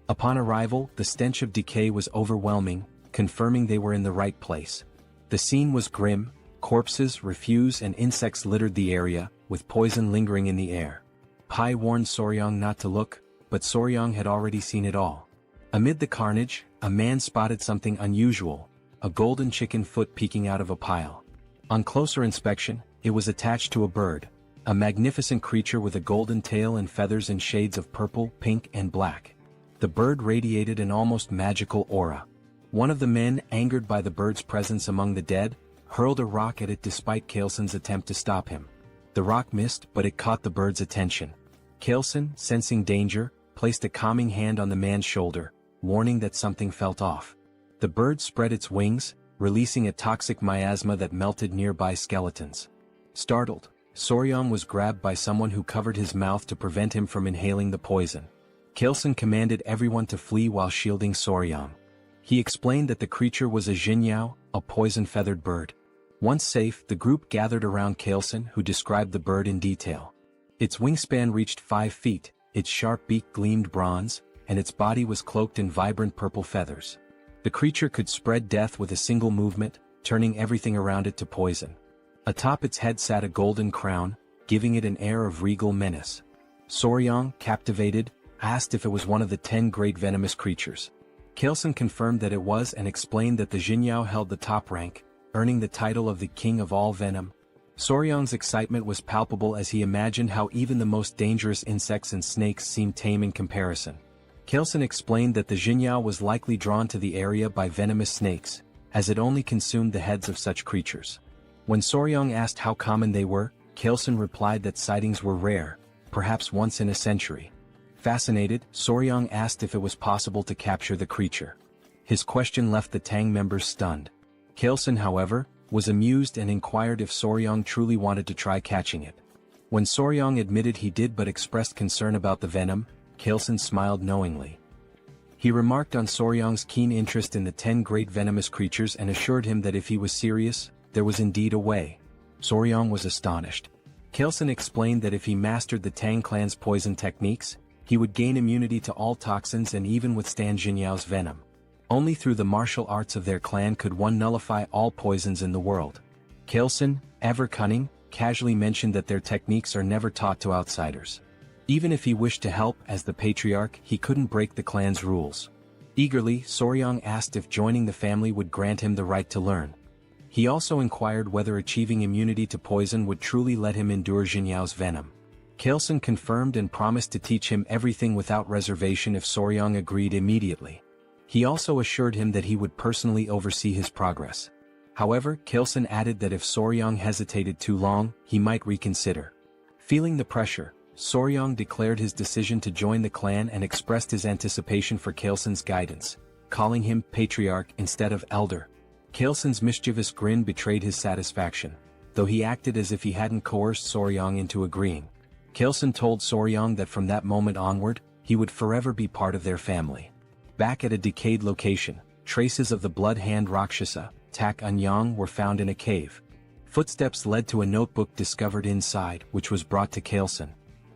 Upon arrival, the stench of decay was overwhelming, confirming they were in the right place. The scene was grim: corpses, refuse, and insects littered the area, with poison lingering in the air. Pai warned Soryong not to look, but Soryong had already seen it all. Amid the carnage, a man spotted something unusual: a golden chicken foot peeking out of a pile. On closer inspection, it was attached to a bird, a magnificent creature with a golden tail and feathers in shades of purple, pink, and black. The bird radiated an almost magical aura. One of the men, angered by the bird's presence among the dead, hurled a rock at it despite Kalesen's attempt to stop him. The rock missed, but it caught the bird's attention. Kalesen, sensing danger, placed a calming hand on the man's shoulder, warning that something felt off. The bird spread its wings, releasing a toxic miasma that melted nearby skeletons. Startled, Soryang was grabbed by someone who covered his mouth to prevent him from inhaling the poison. Kalesen commanded everyone to flee while shielding Soryang. He explained that the creature was a jinyao, a poison-feathered bird. Once safe, the group gathered around Kalesen, who described the bird in detail. Its wingspan reached 5 feet, its sharp beak gleamed bronze, and its body was cloaked in vibrant purple feathers. The creature could spread death with a single movement, turning everything around it to poison. Atop its head sat a golden crown, giving it an air of regal menace. Soryang, captivated, asked if it was one of the 10 great venomous creatures. Kalesen confirmed that it was and explained that the jinyao held the top rank, earning the title of the king of all venom. Soryang's excitement was palpable as he imagined how even the most dangerous insects and snakes seemed tame in comparison. Kalesen explained that the jinyao was likely drawn to the area by venomous snakes, as it only consumed the heads of such creatures. When Soryang asked how common they were, Kalesen replied that sightings were rare, perhaps once in a century. Fascinated, Soryang asked if it was possible to capture the creature. His question left the Tang members stunned. Kalesen, however, was amused and inquired if Soryang truly wanted to try catching it. When Soryang admitted he did but expressed concern about the venom, Kalesen smiled knowingly. He remarked on Soryang's keen interest in the 10 great venomous creatures and assured him that if he was serious, there was indeed a way. Soryang was astonished. Kalesen explained that if he mastered the Tang clan's poison techniques, he would gain immunity to all toxins and even withstand Jinyao's venom. Only through the martial arts of their clan could one nullify all poisons in the world. Kalesen, ever cunning, casually mentioned that their techniques are never taught to outsiders. Even if he wished to help as the patriarch, he couldn't break the clan's rules. Eagerly, Soryang asked if joining the family would grant him the right to learn. He also inquired whether achieving immunity to poison would truly let him endure Jinyao's venom. Kalesen confirmed and promised to teach him everything without reservation if Soryang agreed immediately. He also assured him that he would personally oversee his progress. However, Kalesen added that if Soryang hesitated too long, he might reconsider. Feeling the pressure, Soryang declared his decision to join the clan and expressed his anticipation for Kalesen's guidance, calling him patriarch instead of elder. Kalesen's mischievous grin betrayed his satisfaction, though he acted as if he hadn't coerced Soryang into agreeing. Kalesen told Soryang that from that moment onward, he would forever be part of their family. Back at a decayed location, traces of the blood hand Rakshasa, Tak Anyang, were found in a cave. Footsteps led to a notebook discovered inside, which was brought to Kalesen.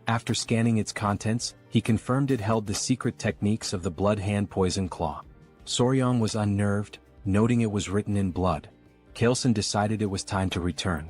After scanning its contents, he confirmed it held the secret techniques of the blood hand poison claw. Soryang was unnerved, noting it was written in blood. Kalesen decided it was time to return.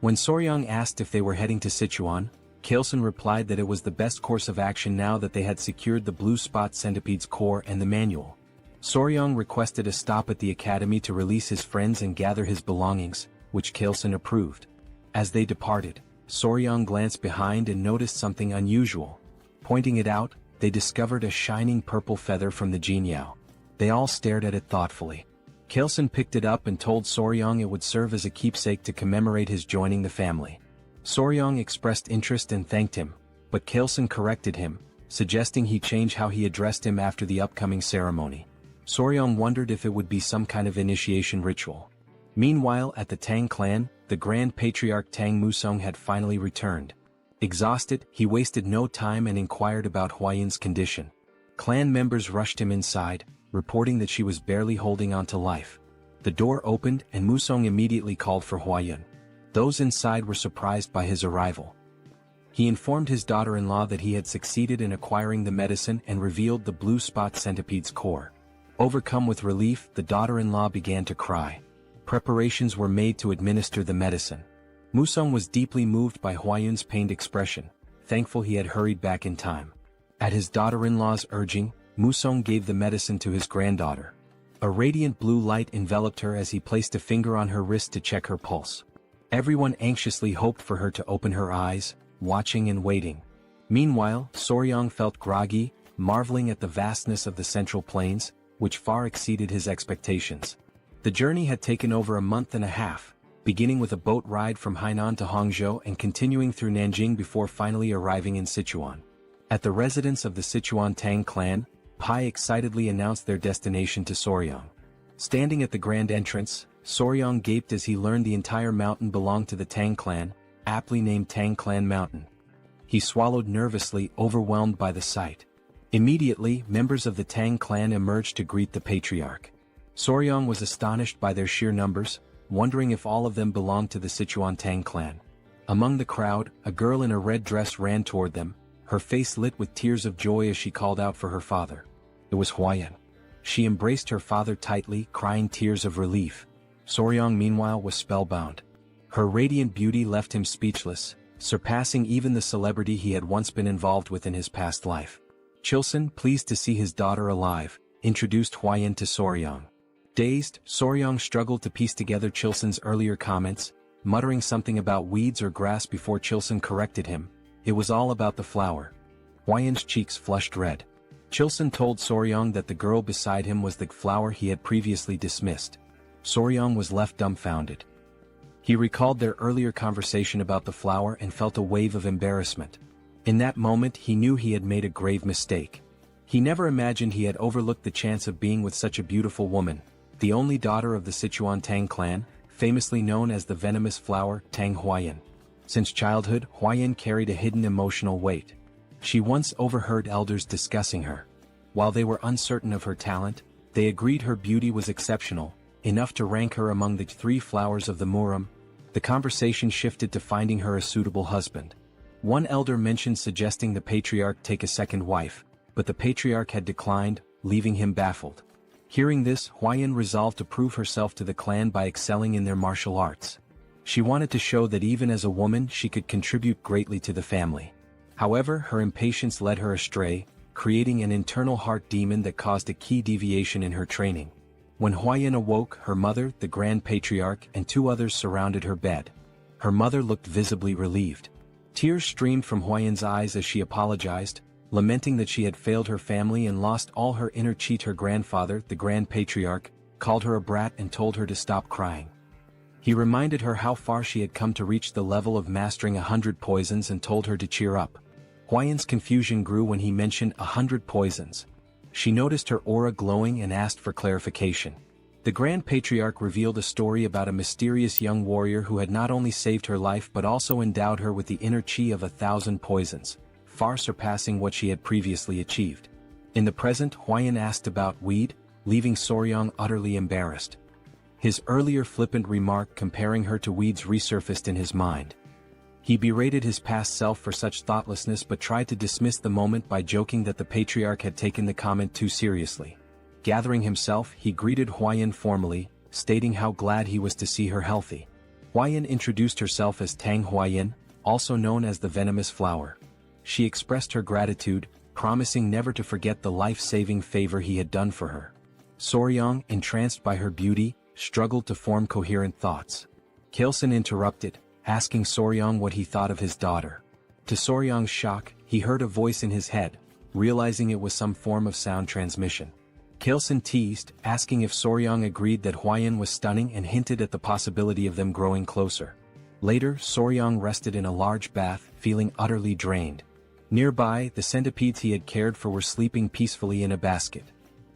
When Soryang asked if they were heading to Sichuan, Kalesen replied that it was the best course of action now that they had secured the blue spot centipede's core and the manual. Soryang requested a stop at the academy to release his friends and gather his belongings, which Kalesen approved. As they departed, Soryang glanced behind and noticed something unusual. Pointing it out, they discovered a shining purple feather from the jinyao. They all stared at it thoughtfully. Kalesen picked it up and told Soryang it would serve as a keepsake to commemorate his joining the family. Soryang expressed interest and thanked him, but Kalesen corrected him, suggesting he change how he addressed him after the upcoming ceremony. Soryang wondered if it would be some kind of initiation ritual. Meanwhile, at the Tang clan, the Grand Patriarch Tang Musong had finally returned. Exhausted, he wasted no time and inquired about Huayun's condition. Clan members rushed him inside, reporting that she was barely holding on to life. The door opened and Musong immediately called for Huayun. Those inside were surprised by his arrival. He informed his daughter-in-law that he had succeeded in acquiring the medicine and revealed the blue spot centipede's core. Overcome with relief, the daughter-in-law began to cry. Preparations were made to administer the medicine. Musong was deeply moved by Huayun's pained expression, thankful he had hurried back in time. At his daughter-in-law's urging, Musong gave the medicine to his granddaughter. A radiant blue light enveloped her as he placed a finger on her wrist to check her pulse. Everyone anxiously hoped for her to open her eyes, watching and waiting. Meanwhile, Soryang felt groggy, marveling at the vastness of the Central Plains, which far exceeded his expectations. The journey had taken over a month and a half, beginning with a boat ride from Hainan to Hangzhou and continuing through Nanjing before finally arriving in Sichuan. At the residence of the Sichuan Tang clan, Pai excitedly announced their destination to Soryang. Standing at the grand entrance, Soryang gaped as he learned the entire mountain belonged to the Tang clan, aptly named Tang Clan Mountain. He swallowed nervously, overwhelmed by the sight. Immediately, members of the Tang clan emerged to greet the patriarch. Soryang was astonished by their sheer numbers, wondering if all of them belonged to the Sichuan Tang clan. Among the crowd, a girl in a red dress ran toward them, her face lit with tears of joy as she called out for her father. It was Huayan. She embraced her father tightly, crying tears of relief. Soryang meanwhile was spellbound. Her radiant beauty left him speechless, surpassing even the celebrity he had once been involved with in his past life. Chilson, pleased to see his daughter alive, introduced Huayan to Soryang. Dazed, Soryang struggled to piece together Chilson's earlier comments, muttering something about weeds or grass before Chilson corrected him. It was all about the flower. Huayan's cheeks flushed red. Chilson told Soryang that the girl beside him was the flower he had previously dismissed. Soryang was left dumbfounded. He recalled their earlier conversation about the flower and felt a wave of embarrassment. In that moment he knew he had made a grave mistake. He never imagined he had overlooked the chance of being with such a beautiful woman, the only daughter of the Sichuan Tang clan, famously known as the venomous flower Tang Huayan. Since childhood, Huayan carried a hidden emotional weight. She once overheard elders discussing her. While they were uncertain of her talent, they agreed her beauty was exceptional, enough to rank her among the 3 flowers of the Muram. The conversation shifted to finding her a suitable husband. One elder mentioned suggesting the patriarch take a second wife, but the patriarch had declined, leaving him baffled. Hearing this, Huayan resolved to prove herself to the clan by excelling in their martial arts. She wanted to show that even as a woman she could contribute greatly to the family. However, her impatience led her astray, creating an internal heart demon that caused a key deviation in her training. When Huayan awoke, her mother, the Grand Patriarch, and 2 others surrounded her bed. Her mother looked visibly relieved. Tears streamed from Huayan's eyes as she apologized, lamenting that she had failed her family and lost all her inner cheat. Her grandfather, the Grand Patriarch, called her a brat and told her to stop crying. He reminded her how far she had come to reach the level of mastering 100 poisons and told her to cheer up. Huayan's confusion grew when he mentioned 100 poisons. She noticed her aura glowing and asked for clarification. The Grand Patriarch revealed a story about a mysterious young warrior who had not only saved her life but also endowed her with the inner chi of 1,000 poisons, far surpassing what she had previously achieved. In the present, Huayan asked about weed, leaving Soryang utterly embarrassed. His earlier flippant remark comparing her to weeds resurfaced in his mind. He berated his past self for such thoughtlessness but tried to dismiss the moment by joking that the patriarch had taken the comment too seriously. Gathering himself, he greeted Huayan formally, stating how glad he was to see her healthy. Huayan introduced herself as Tang Huayan, also known as the venomous flower. She expressed her gratitude, promising never to forget the life-saving favor he had done for her. Soryang, entranced by her beauty, struggled to form coherent thoughts. Kilson interrupted, asking Soryang what he thought of his daughter. To Soryang's shock, he heard a voice in his head, realizing it was some form of sound transmission. Kilson teased, asking if Soryang agreed that Huayan was stunning and hinted at the possibility of them growing closer. Later, Soryang rested in a large bath, feeling utterly drained. Nearby, the centipedes he had cared for were sleeping peacefully in a basket.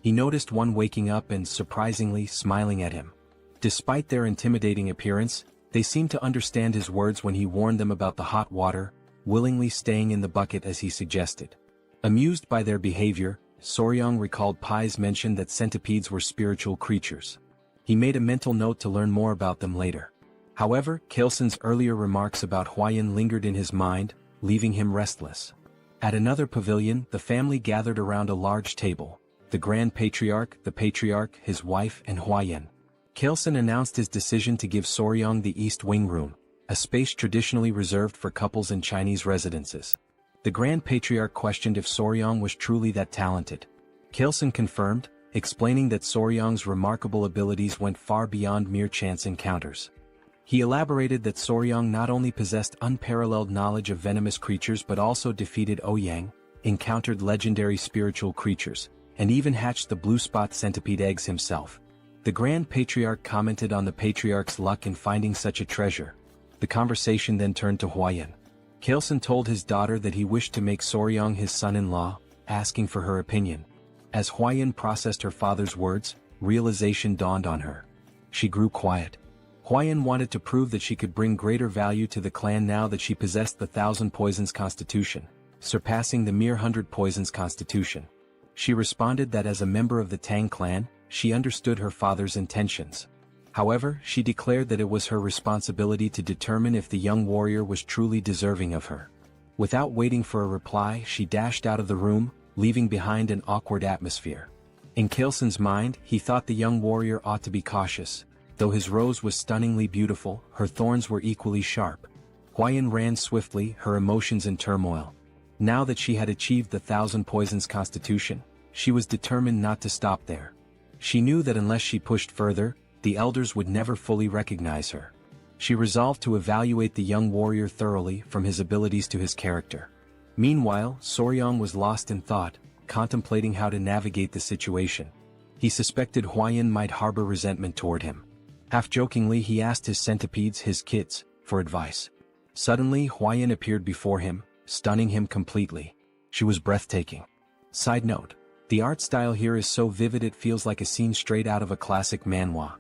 He noticed one waking up and, surprisingly, smiling at him. Despite their intimidating appearance, they seemed to understand his words when he warned them about the hot water, willingly staying in the bucket as he suggested. Amused by their behavior, Soryang recalled Pai's mention that centipedes were spiritual creatures. He made a mental note to learn more about them later. However, Kilson's earlier remarks about Huayan lingered in his mind, leaving him restless. At another pavilion, the family gathered around a large table. The Grand Patriarch, the Patriarch, his wife, and Huayan. Kilson announced his decision to give Soryang the East Wing Room, a space traditionally reserved for couples in Chinese residences. The Grand Patriarch questioned if Soryang was truly that talented. Kilson confirmed, explaining that Soryang's remarkable abilities went far beyond mere chance encounters. He elaborated that Soryang not only possessed unparalleled knowledge of venomous creatures but also defeated Ouyang, encountered legendary spiritual creatures, and even hatched the blue spot centipede eggs himself. The Grand Patriarch commented on the Patriarch's luck in finding such a treasure. The conversation then turned to Huayan. Kaleson told his daughter that he wished to make Soryang his son-in-law, asking for her opinion. As Huayan processed her father's words, realization dawned on her. She grew quiet. Huayan wanted to prove that she could bring greater value to the clan now that she possessed the 1,000 poisons constitution, surpassing the mere 100 poisons constitution. She responded that as a member of the Tang clan, she understood her father's intentions. However, she declared that it was her responsibility to determine if the young warrior was truly deserving of her. Without waiting for a reply, she dashed out of the room, leaving behind an awkward atmosphere. In Kaleson's mind, he thought the young warrior ought to be cautious. Though his rose was stunningly beautiful, her thorns were equally sharp. Huayan ran swiftly, her emotions in turmoil. Now that she had achieved the 1,000 poisons constitution, she was determined not to stop there. She knew that unless she pushed further, the elders would never fully recognize her. She resolved to evaluate the young warrior thoroughly, from his abilities to his character. Meanwhile, Soryang was lost in thought, contemplating how to navigate the situation. He suspected Huayan might harbor resentment toward him. Half-jokingly he asked his centipedes, his kids, for advice. Suddenly Huayan appeared before him, stunning him completely. She was breathtaking. Side note: the art style here is so vivid it feels like a scene straight out of a classic manhwa.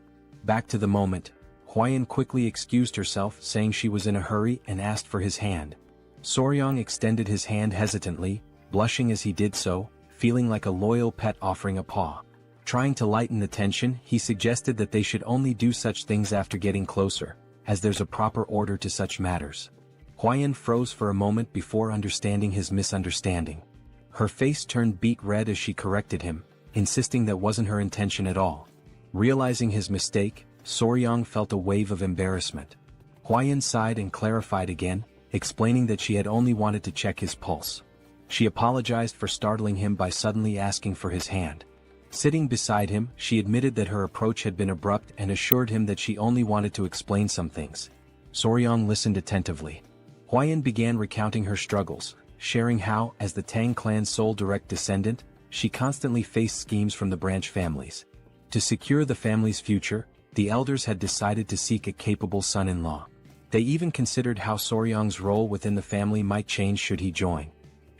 Back to the moment, Huayan quickly excused herself, saying she was in a hurry, and asked for his hand. Soryang extended his hand hesitantly, blushing as he did so, feeling like a loyal pet offering a paw. Trying to lighten the tension, he suggested that they should only do such things after getting closer, as there's a proper order to such matters. Huayan froze for a moment before understanding his misunderstanding. Her face turned beet red as she corrected him, insisting that wasn't her intention at all. Realizing his mistake, Soryang felt a wave of embarrassment. Huayan sighed and clarified again, explaining that she had only wanted to check his pulse. She apologized for startling him by suddenly asking for his hand. Sitting beside him, she admitted that her approach had been abrupt and assured him that she only wanted to explain some things. Soryang listened attentively. Huayan began recounting her struggles, sharing how, as the Tang clan's sole direct descendant, she constantly faced schemes from the branch families. To secure the family's future, the elders had decided to seek a capable son-in-law. They even considered how Soryang's role within the family might change should he join.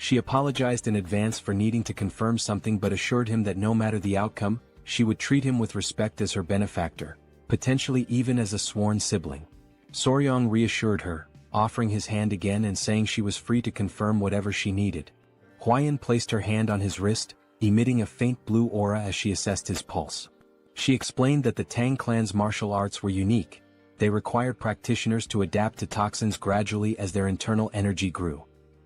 She apologized in advance for needing to confirm something but assured him that no matter the outcome, she would treat him with respect as her benefactor, potentially even as a sworn sibling. Soryang reassured her, offering his hand again and saying she was free to confirm whatever she needed. Huayan placed her hand on his wrist, emitting a faint blue aura as she assessed his pulse. She explained that the Tang clan's martial arts were unique. They required practitioners to adapt to toxins gradually as their internal energy grew.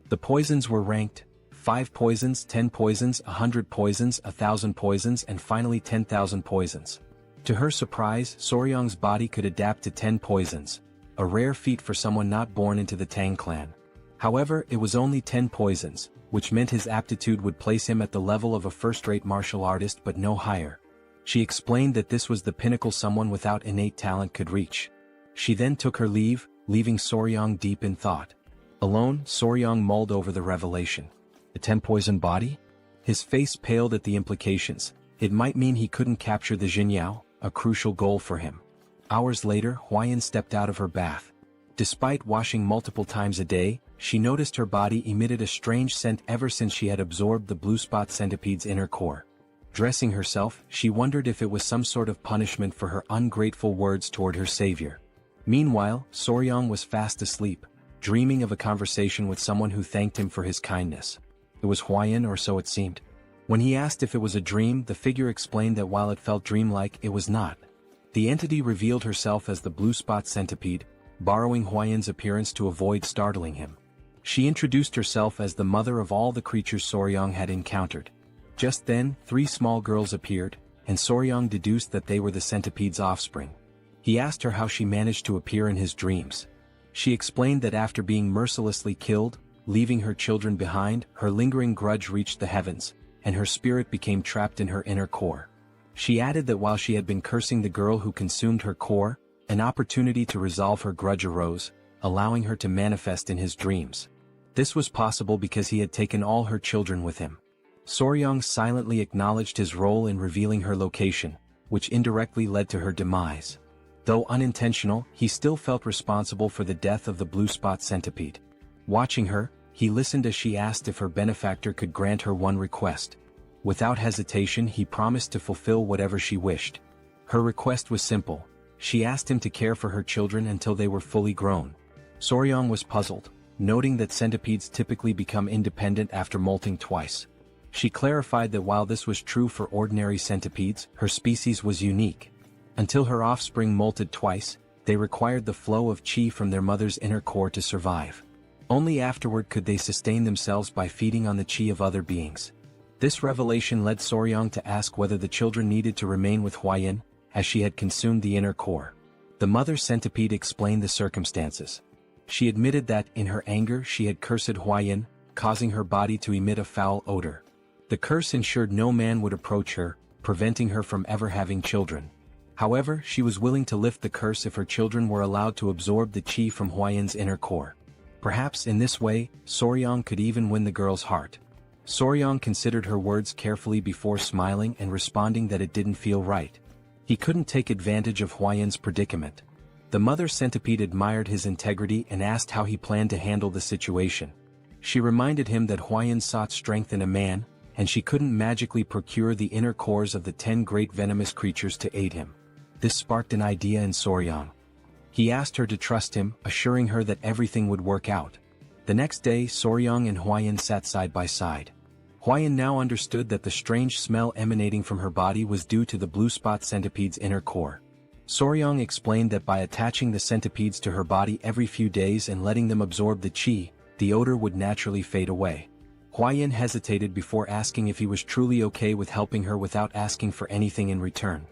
The poisons were ranked: 5 poisons, 10 poisons, 100 poisons, 1,000 poisons, and finally 10,000 poisons. To her surprise, Soryang's body could adapt to 10 poisons, a rare feat for someone not born into the Tang clan. However, it was only 10 poisons, which meant his aptitude would place him at the level of a first-rate martial artist but no higher. She explained that this was the pinnacle someone without innate talent could reach. She then took her leave, leaving Soryang deep in thought. Alone, Soryang mulled over the revelation. A 10-poison body? His face paled at the implications. It might mean he couldn't capture the Jinyao, a crucial goal for him. Hours later, Huayan stepped out of her bath. Despite washing multiple times a day, she noticed her body emitted a strange scent ever since she had absorbed the blue spot centipede's inner core. Dressing herself, she wondered if it was some sort of punishment for her ungrateful words toward her savior. Meanwhile, Soryang was fast asleep, dreaming of a conversation with someone who thanked him for his kindness. It was Huayan, or so it seemed. When he asked if it was a dream, the figure explained that while it felt dreamlike, it was not. The entity revealed herself as the blue spot centipede, borrowing Huayan's appearance to avoid startling him. She introduced herself as the mother of all the creatures Soryang had encountered. Just then, 3 small girls appeared, and Soryang deduced that they were the centipede's offspring. He asked her how she managed to appear in his dreams. She explained that after being mercilessly killed, leaving her children behind, her lingering grudge reached the heavens, and her spirit became trapped in her inner core. She added that while she had been cursing the girl who consumed her core, An opportunity to resolve her grudge arose, allowing her to manifest in his dreams. This was possible because he had taken all her children with him. Soryong silently acknowledged his role in revealing her location, which indirectly led to her demise. Though unintentional, he still felt responsible for the death of the blue spot centipede. Watching her, he listened as she asked if her benefactor could grant her one request. Without hesitation, he promised to fulfill whatever she wished. Her request was simple. She asked him to care for her children until they were fully grown. Soryong was puzzled, noting that centipedes typically become independent after molting twice. She clarified that while this was true for ordinary centipedes, her species was unique. Until her offspring molted twice, they required the flow of qi from their mother's inner core to survive. Only afterward could they sustain themselves by feeding on the qi of other beings. This revelation led Soryong to ask whether the children needed to remain with Hwayin, as she had consumed the inner core. The mother centipede explained the circumstances. She admitted that, in her anger, she had cursed Hwayin, causing her body to emit a foul odor. The curse ensured no man would approach her, preventing her from ever having children. However, she was willing to lift the curse if her children were allowed to absorb the qi from Hwayin's inner core. Perhaps in this way, Soryong could even win the girl's heart. Soryong considered her words carefully before smiling and responding that it didn't feel right. He couldn't take advantage of Hwayin's predicament. The mother centipede admired his integrity and asked how he planned to handle the situation. She reminded him that Hwayin sought strength in a man, and she couldn't magically procure the inner cores of the 10 great venomous creatures to aid him. This sparked an idea in Soryong. He asked her to trust him, assuring her that everything would work out. The next day, Soryong and Hwayin sat side by side. Hwayin now understood that the strange smell emanating from her body was due to the blue spot centipede's inner core. Soryong explained that by attaching the centipedes to her body every few days and letting them absorb the qi, the odor would naturally fade away. Hwayin hesitated before asking if he was truly okay with helping her without asking for anything in return.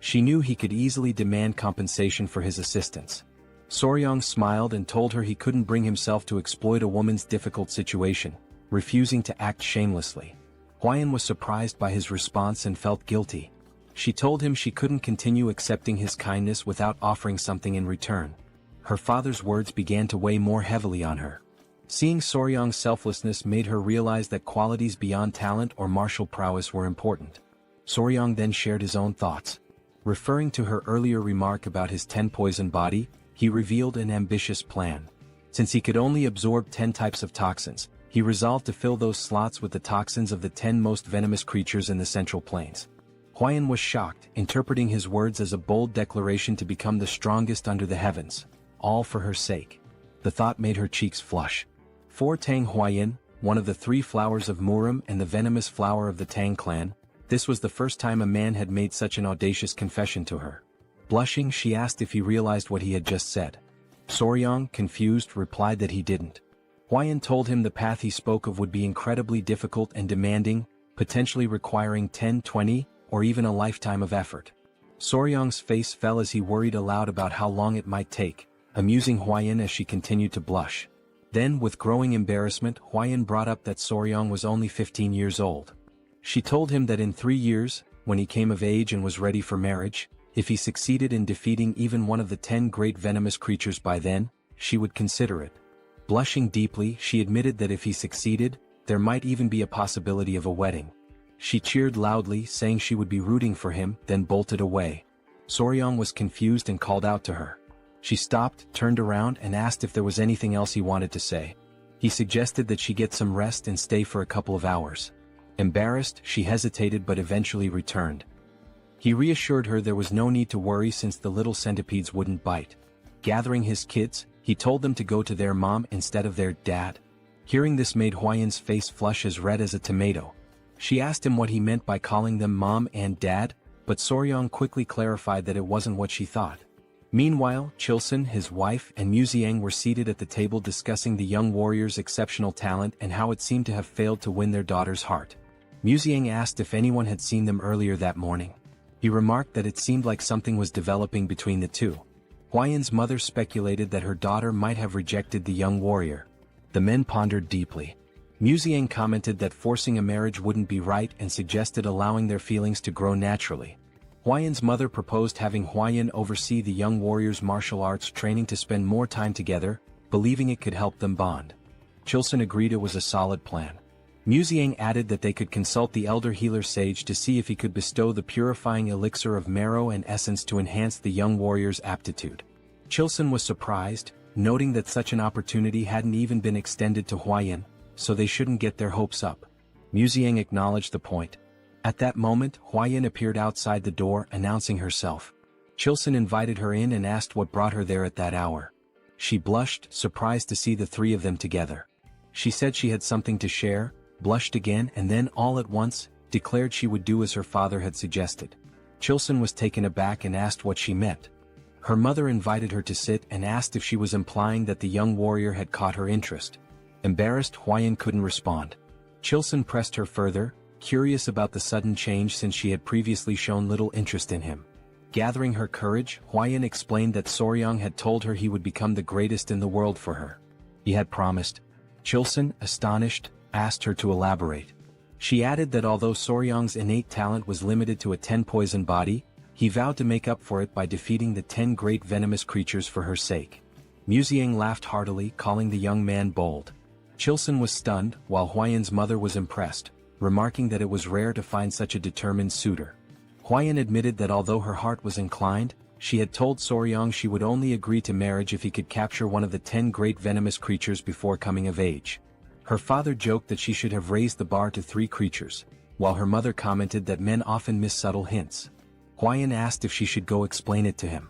She knew he could easily demand compensation for his assistance. Soryong smiled and told her he couldn't bring himself to exploit a woman's difficult situation, refusing to act shamelessly. Hwayin was surprised by his response and felt guilty. She told him she couldn't continue accepting his kindness without offering something in return. Her father's words began to weigh more heavily on her. Seeing Soryong's selflessness made her realize that qualities beyond talent or martial prowess were important. Soryong then shared his own thoughts. Referring to her earlier remark about his 10-poison body, he revealed an ambitious plan. Since he could only absorb 10 types of toxins, he resolved to fill those slots with the toxins of the 10 most venomous creatures in the Central Plains. Hwayin was shocked, interpreting his words as a bold declaration to become the strongest under the heavens, all for her sake. The thought made her cheeks flush. For Tang Hwayin, one of the 3 flowers of Murim and the venomous flower of the Tang clan, this was the first time a man had made such an audacious confession to her. Blushing, she asked if he realized what he had just said. Soryong, confused, replied that he didn't. Hwayin told him the path he spoke of would be incredibly difficult and demanding, potentially requiring 10, 20, or even a lifetime of effort. Soryong's face fell as he worried aloud about how long it might take, amusing Hwayin as she continued to blush. Then, with growing embarrassment, Hwayin brought up that Soryong was only 15 years old. She told him that in 3 years, when he came of age and was ready for marriage, if he succeeded in defeating even one of the 10 great venomous creatures by then, she would consider it. Blushing deeply, she admitted that if he succeeded, there might even be a possibility of a wedding. She cheered loudly, saying she would be rooting for him, then bolted away. Soryong was confused and called out to her. She stopped, turned around, and asked if there was anything else he wanted to say. He suggested that she get some rest and stay for a couple of hours. Embarrassed, she hesitated but eventually returned. He reassured her there was no need to worry since the little centipedes wouldn't bite. Gathering his kids, he told them to go to their mom instead of their dad. Hearing this made Hwayin's face flush as red as a tomato. She asked him what he meant by calling them mom and dad, but Soryong quickly clarified that it wasn't what she thought. Meanwhile, Chilson, his wife, and Muziang were seated at the table discussing the young warrior's exceptional talent and how it seemed to have failed to win their daughter's heart. Muziang asked if anyone had seen them earlier that morning. He remarked that it seemed like something was developing between the two. Hwayin's mother speculated that her daughter might have rejected the young warrior. The men pondered deeply. Muziang commented that forcing a marriage wouldn't be right and suggested allowing their feelings to grow naturally. Huayan's mother proposed having Huayan oversee the young warriors' martial arts training to spend more time together, believing it could help them bond. Chilson agreed it was a solid plan. Muziang added that they could consult the elder healer sage to see if he could bestow the purifying elixir of marrow and essence to enhance the young warrior's aptitude. Chilson was surprised, noting that such an opportunity hadn't even been extended to Huayan, so they shouldn't get their hopes up. Muziang acknowledged the point. At that moment, Huayan appeared outside the door, announcing herself. Chilson invited her in and asked what brought her there at that hour. She blushed, surprised to see the three of them together. She said she had something to share, blushed again, and then all at once, declared she would do as her father had suggested. Chilson was taken aback and asked what she meant. Her mother invited her to sit and asked if she was implying that the young warrior had caught her interest. Embarrassed, Huayan couldn't respond. Chilson pressed her further, curious about the sudden change since she had previously shown little interest in him. Gathering her courage, Huayan explained that Soryang had told her he would become the greatest in the world for her. He had promised. Chilson, astonished, asked her to elaborate. She added that although Soryang's innate talent was limited to a 10-poison body, he vowed to make up for it by defeating the 10 great venomous creatures for her sake. Muziang laughed heartily, calling the young man bold. Chilson was stunned, while Huayan's mother was impressed, remarking that it was rare to find such a determined suitor. Huayan admitted that although her heart was inclined, she had told Soryang she would only agree to marriage if he could capture one of the 10 great venomous creatures before coming of age. Her father joked that she should have raised the bar to 3 creatures, while her mother commented that men often miss subtle hints. Huayan asked if she should go explain it to him.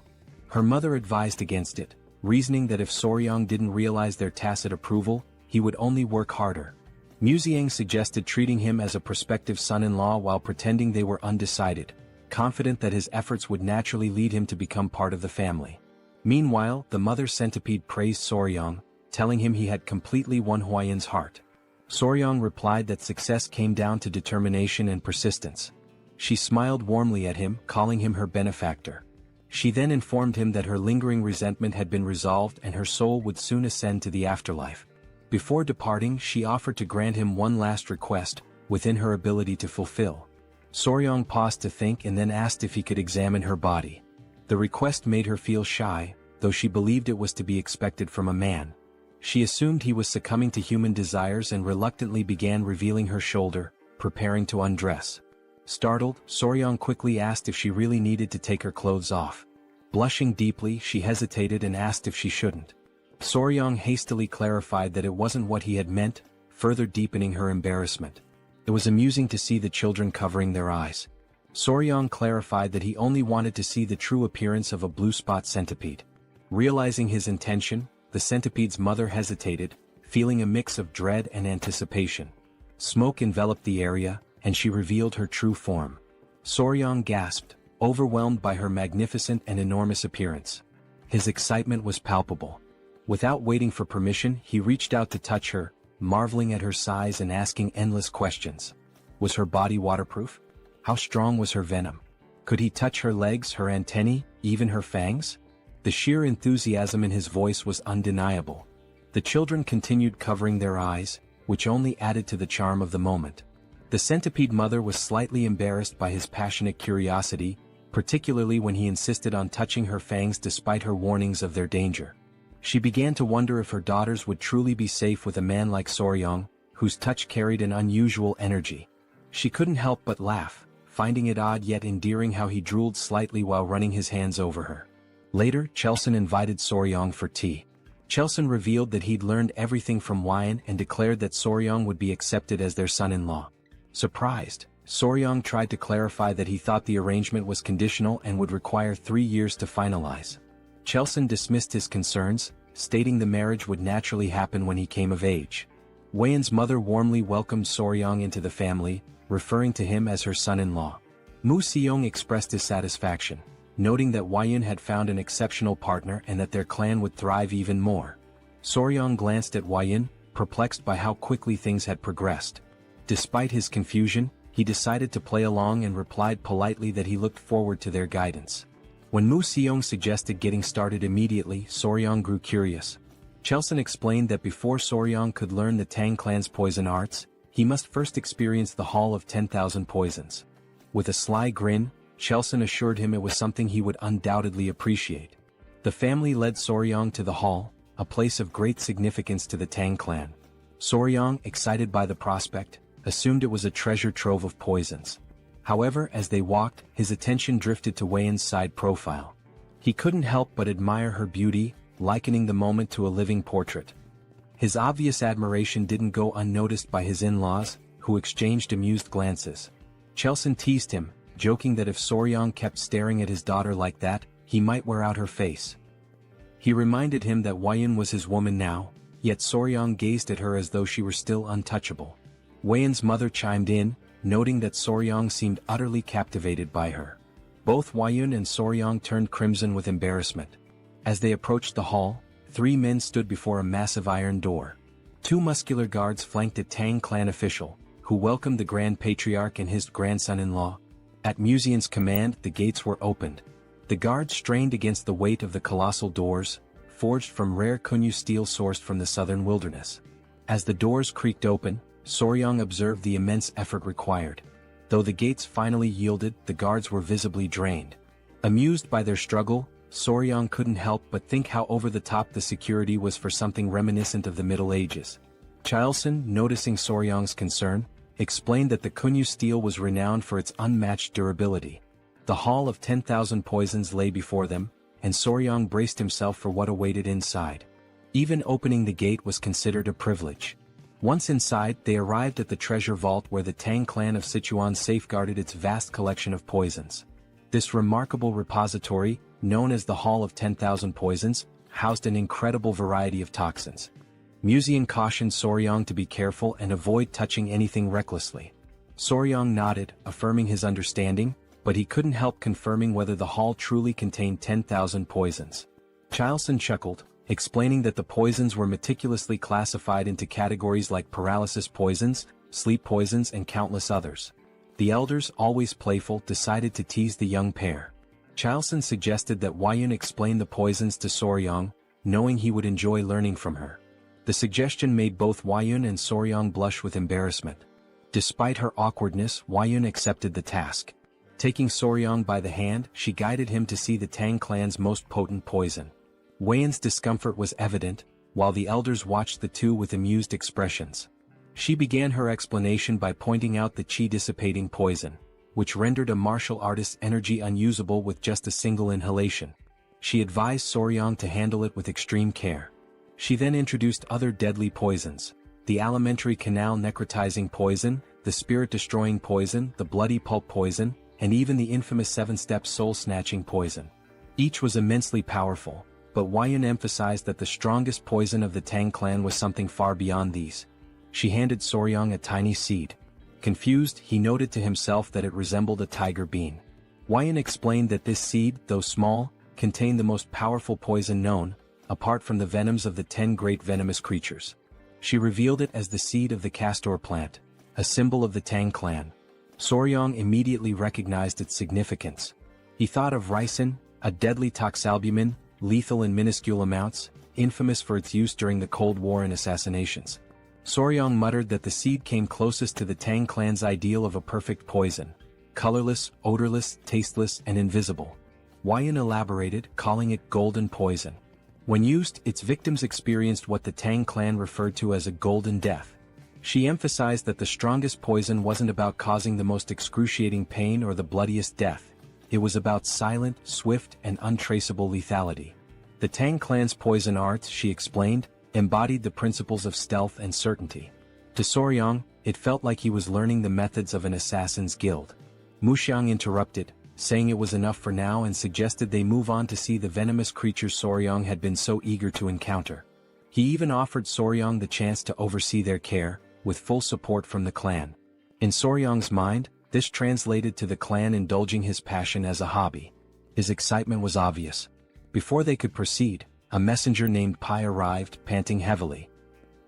Her mother advised against it, reasoning that if Soryang didn't realize their tacit approval, he would only work harder. Muziang suggested treating him as a prospective son-in-law while pretending they were undecided, confident that his efforts would naturally lead him to become part of the family. Meanwhile, the mother centipede praised Soryang, telling him he had completely won Huayan's heart. Soryang replied that success came down to determination and persistence. She smiled warmly at him, calling him her benefactor. She then informed him that her lingering resentment had been resolved and her soul would soon ascend to the afterlife. Before departing, she offered to grant him one last request, within her ability to fulfill. Soryang paused to think and then asked if he could examine her body. The request made her feel shy, though she believed it was to be expected from a man. She assumed he was succumbing to human desires and reluctantly began revealing her shoulder, preparing to undress. Startled, Soryang quickly asked if she really needed to take her clothes off. Blushing deeply, she hesitated and asked if she shouldn't. Soryang hastily clarified that it wasn't what he had meant, further deepening her embarrassment. It was amusing to see the children covering their eyes. Soryang clarified that he only wanted to see the true appearance of a blue spot centipede. Realizing his intention, the centipede's mother hesitated, feeling a mix of dread and anticipation. Smoke enveloped the area, and she revealed her true form. Soryang gasped, overwhelmed by her magnificent and enormous appearance. His excitement was palpable. Without waiting for permission, he reached out to touch her, marveling at her size and asking endless questions. Was her body waterproof? How strong was her venom? Could he touch her legs, her antennae, even her fangs? The sheer enthusiasm in his voice was undeniable. The children continued covering their eyes, which only added to the charm of the moment. The centipede mother was slightly embarrassed by his passionate curiosity, particularly when he insisted on touching her fangs despite her warnings of their danger. She began to wonder if her daughters would truly be safe with a man like Soryang, whose touch carried an unusual energy. She couldn't help but laugh, finding it odd yet endearing how he drooled slightly while running his hands over her. Later, Chilson invited Soryang for tea. Chilson revealed that he'd learned everything from Huayan and declared that Soryang would be accepted as their son-in-law. Surprised, Soryang tried to clarify that he thought the arrangement was conditional and would require 3 years to finalize. Chilson dismissed his concerns, stating the marriage would naturally happen when he came of age. Huayan's mother warmly welcomed Soryang into the family, referring to him as her son-in-law. Mu Seong expressed his satisfaction, noting that Huayan had found an exceptional partner and that their clan would thrive even more. Soryang glanced at Huayan, perplexed by how quickly things had progressed. Despite his confusion, he decided to play along and replied politely that he looked forward to their guidance. When Mu Seong suggested getting started immediately, Soryang grew curious. Chilson explained that before Soryang could learn the Tang clan's poison arts, he must first experience the Hall of 10,000 Poisons. With a sly grin, Chelson assured him it was something he would undoubtedly appreciate. The family led Soryang to the hall, a place of great significance to the Tang clan. Soryang, excited by the prospect, assumed it was a treasure trove of poisons. However, as they walked, his attention drifted to Weiyan's side profile. He couldn't help but admire her beauty, likening the moment to a living portrait. His obvious admiration didn't go unnoticed by his in-laws, who exchanged amused glances. Chelson teased him, joking that if Soryang kept staring at his daughter like that, he might wear out her face. He reminded him that Weiyan was his woman now, yet Soryang gazed at her as though she were still untouchable. Weiyan's mother chimed in, noting that Soryang seemed utterly captivated by her. Both Weiyan and Soryang turned crimson with embarrassment. As they approached the hall, 3 men stood before a massive iron door. 2 muscular guards flanked a Tang clan official, who welcomed the Grand Patriarch and his grandson-in-law. At Musian's command, the gates were opened. The guards strained against the weight of the colossal doors, forged from rare Kunyu steel sourced from the southern wilderness. As the doors creaked open, Soryang observed the immense effort required. Though the gates finally yielded, the guards were visibly drained. Amused by their struggle, Soryang couldn't help but think how over-the-top the security was for something reminiscent of the Middle Ages. Chelson, noticing Soryang's concern, explained that the Kunyu steel was renowned for its unmatched durability. The Hall of 10,000 Poisons lay before them, and Soryang braced himself for what awaited inside. Even opening the gate was considered a privilege. Once inside, they arrived at the treasure vault where the Tang clan of Sichuan safeguarded its vast collection of poisons. This remarkable repository, known as the Hall of 10,000 Poisons, housed an incredible variety of toxins. Musian cautioned Soryang to be careful and avoid touching anything recklessly. Soryang nodded, affirming his understanding, but he couldn't help confirming whether the hall truly contained 10,000 poisons. Chelson chuckled, explaining that the poisons were meticulously classified into categories like paralysis poisons, sleep poisons and countless others. The elders, always playful, decided to tease the young pair. Chelson suggested that Weiyan explain the poisons to Soryang, knowing he would enjoy learning from her. The suggestion made both Weiyan and Soryang blush with embarrassment. Despite her awkwardness, Weiyan accepted the task. Taking Soryang by the hand, she guided him to see the Tang clan's most potent poison. Weiyan's discomfort was evident, while the elders watched the two with amused expressions. She began her explanation by pointing out the chi-dissipating poison, which rendered a martial artist's energy unusable with just a single inhalation. She advised Soryang to handle it with extreme care. She then introduced other deadly poisons: the alimentary canal necrotizing poison, the spirit-destroying poison, the bloody pulp poison, and even the infamous 7-step soul-snatching poison. Each was immensely powerful, but Weiyan emphasized that the strongest poison of the Tang clan was something far beyond these. She handed Soryang a tiny seed. Confused, he noted to himself that it resembled a tiger bean. Weiyan explained that this seed, though small, contained the most powerful poison known, apart from the venoms of the 10 great venomous creatures. She revealed it as the seed of the castor plant, a symbol of the Tang clan. Soryang immediately recognized its significance. He thought of ricin, a deadly toxalbumin, lethal in minuscule amounts, infamous for its use during the Cold War and assassinations. Soryang muttered that the seed came closest to the Tang clan's ideal of a perfect poison: colorless, odorless, tasteless, and invisible. Weiyan elaborated, calling it golden poison. When used, its victims experienced what the Tang clan referred to as a golden death. She emphasized that the strongest poison wasn't about causing the most excruciating pain or the bloodiest death. It was about silent, swift, and untraceable lethality. The Tang clan's poison arts, she explained, embodied the principles of stealth and certainty. To Soryang, it felt like he was learning the methods of an assassin's guild. Muxiang interrupted, saying it was enough for now, and suggested they move on to see the venomous creatures Soryang had been so eager to encounter. He even offered Soryang the chance to oversee their care, with full support from the clan. In Soryang's mind, this translated to the clan indulging his passion as a hobby. His excitement was obvious. Before they could proceed, a messenger named Pai arrived, panting heavily.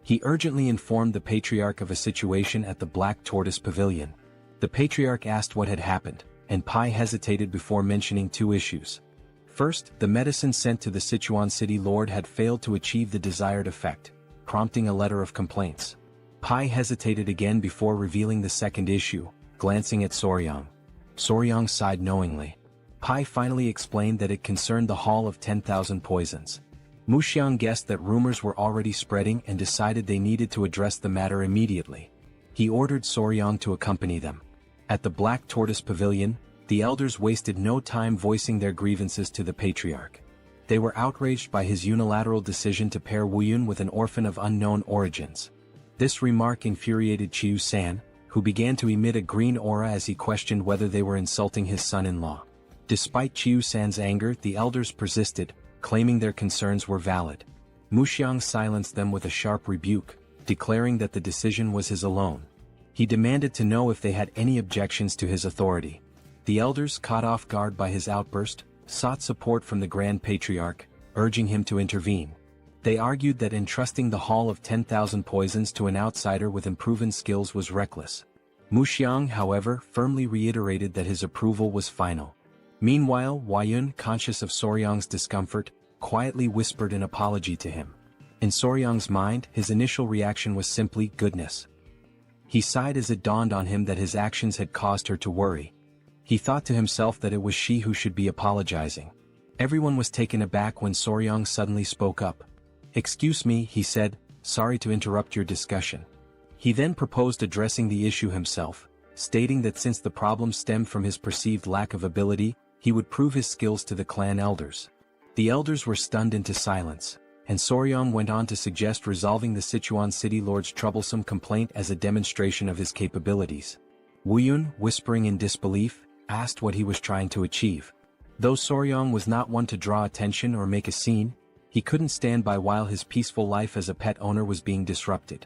He urgently informed the Patriarch of a situation at the Black Tortoise Pavilion. The Patriarch asked what had happened, and Pai hesitated before mentioning 2 issues. First, the medicine sent to the Sichuan city lord had failed to achieve the desired effect, prompting a letter of complaints. Pai hesitated again before revealing the second issue, glancing at Soryang. Soryang sighed knowingly. Pai finally explained that it concerned the Hall of 10,000 Poisons. Muxiang guessed that rumors were already spreading and decided they needed to address the matter immediately. He ordered Soryang to accompany them. At the Black Tortoise Pavilion, the elders wasted no time voicing their grievances to the patriarch. They were outraged by his unilateral decision to pair Wuyun with an orphan of unknown origins. This remark infuriated Chiu San, who began to emit a green aura as he questioned whether they were insulting his son-in-law. Despite Chiu San's anger, the elders persisted, claiming their concerns were valid. Muxiang silenced them with a sharp rebuke, declaring that the decision was his alone. He demanded to know if they had any objections to his authority. The elders, caught off guard by his outburst, sought support from the Grand Patriarch, urging him to intervene. They argued that entrusting the Hall of 10,000 Poisons to an outsider with unproven skills was reckless. Muxiang, however, firmly reiterated that his approval was final. Meanwhile, Wuyun, conscious of Soryang's discomfort, quietly whispered an apology to him. In Soryang's mind, his initial reaction was simply goodness. He sighed as it dawned on him that his actions had caused her to worry. He thought to himself that it was she who should be apologizing. Everyone was taken aback when Soryang suddenly spoke up. "Excuse me," he said, "sorry to interrupt your discussion." He then proposed addressing the issue himself, stating that since the problem stemmed from his perceived lack of ability, he would prove his skills to the clan elders. The elders were stunned into silence, and Soryang went on to suggest resolving the Sichuan city lord's troublesome complaint as a demonstration of his capabilities. Wuyun, whispering in disbelief, asked what he was trying to achieve. Though Soryang was not one to draw attention or make a scene, he couldn't stand by while his peaceful life as a pet owner was being disrupted.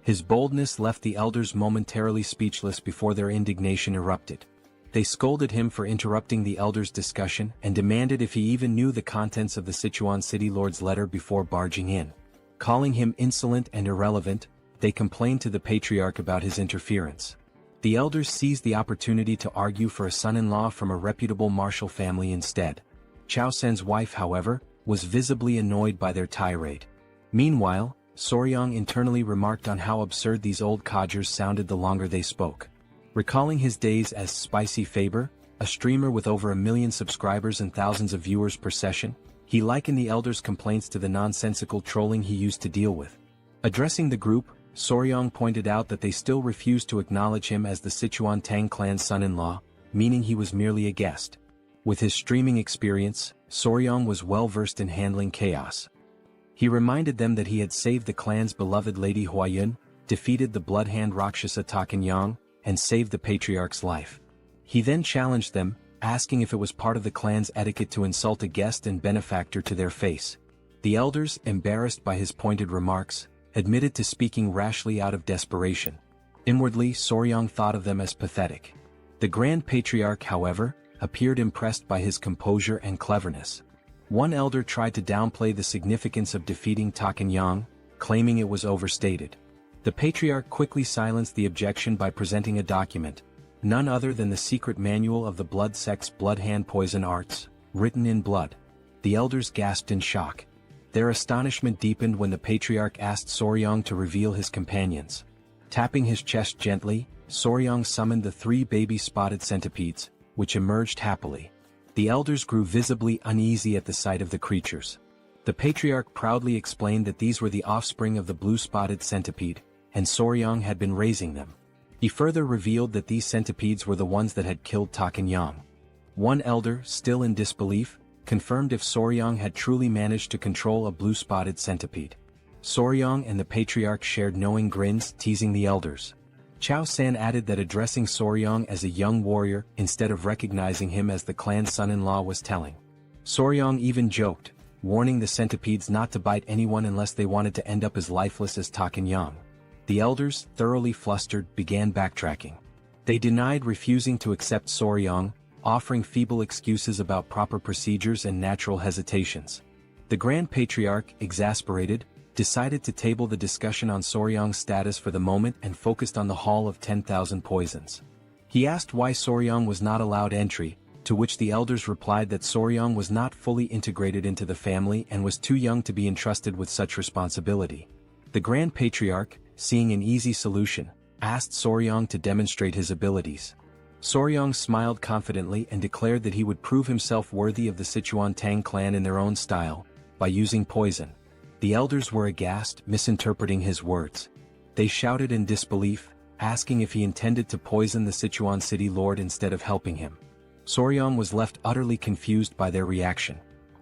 His boldness left the elders momentarily speechless before their indignation erupted. They scolded him for interrupting the elders' discussion and demanded if he even knew the contents of the Sichuan city lord's letter before barging in. Calling him insolent and irrelevant, they complained to the patriarch about his interference. The elders seized the opportunity to argue for a son-in-law from a reputable martial family instead. Chao Sen's wife, however, was visibly annoyed by their tirade. Meanwhile, Soryang internally remarked on how absurd these old codgers sounded the longer they spoke. Recalling his days as Spicy Faber, a streamer with over 1 million subscribers and thousands of viewers per session, he likened the elders' complaints to the nonsensical trolling he used to deal with. Addressing the group, Soryang pointed out that they still refused to acknowledge him as the Sichuan Tang clan's son-in-law, meaning he was merely a guest. With his streaming experience, Soryang was well versed in handling chaos. He reminded them that he had saved the clan's beloved Lady Huayun, defeated the bloodhand Rakshasa Takanyang, and saved the patriarch's life. He then challenged them, asking if it was part of the clan's etiquette to insult a guest and benefactor to their face. The elders, embarrassed by his pointed remarks, admitted to speaking rashly out of desperation. Inwardly, Soryang thought of them as pathetic. The Grand Patriarch, however, appeared impressed by his composure and cleverness. One elder tried to downplay the significance of defeating Takanyang, claiming it was overstated. The Patriarch quickly silenced the objection by presenting a document, none other than the secret manual of the blood sect's bloodhand poison arts, written in blood. The elders gasped in shock. Their astonishment deepened when the Patriarch asked Soryang to reveal his companions. Tapping his chest gently, Soryang summoned the 3 baby spotted centipedes, which emerged happily. The elders grew visibly uneasy at the sight of the creatures. The Patriarch proudly explained that these were the offspring of the blue-spotted centipede, and Soryang had been raising them. He further revealed that these centipedes were the ones that had killed Takanyang. One elder, still in disbelief, confirmed if Soryang had truly managed to control a blue-spotted centipede. Soryang and the Patriarch shared knowing grins, teasing the elders. Chao San added that addressing Soryang as a young warrior instead of recognizing him as the clan's son-in-law was telling. Soryang even joked, warning the centipedes not to bite anyone unless they wanted to end up as lifeless as Takanyang. The elders, thoroughly flustered, began backtracking. They denied refusing to accept Soryang, offering feeble excuses about proper procedures and natural hesitations. The Grand Patriarch, exasperated, decided to table the discussion on Soryang's status for the moment and focused on the Hall of 10,000 Poisons. He asked why Soryang was not allowed entry, to which the elders replied that Soryang was not fully integrated into the family and was too young to be entrusted with such responsibility. The Grand Patriarch, seeing an easy solution, asked Soryang to demonstrate his abilities. Soryong smiled confidently and declared that he would prove himself worthy of the Sichuan Tang clan in their own style, by using poison. The elders were aghast, misinterpreting his words. They shouted in disbelief, asking if he intended to poison the Sichuan city lord instead of helping him. Soryong was left utterly confused by their reaction.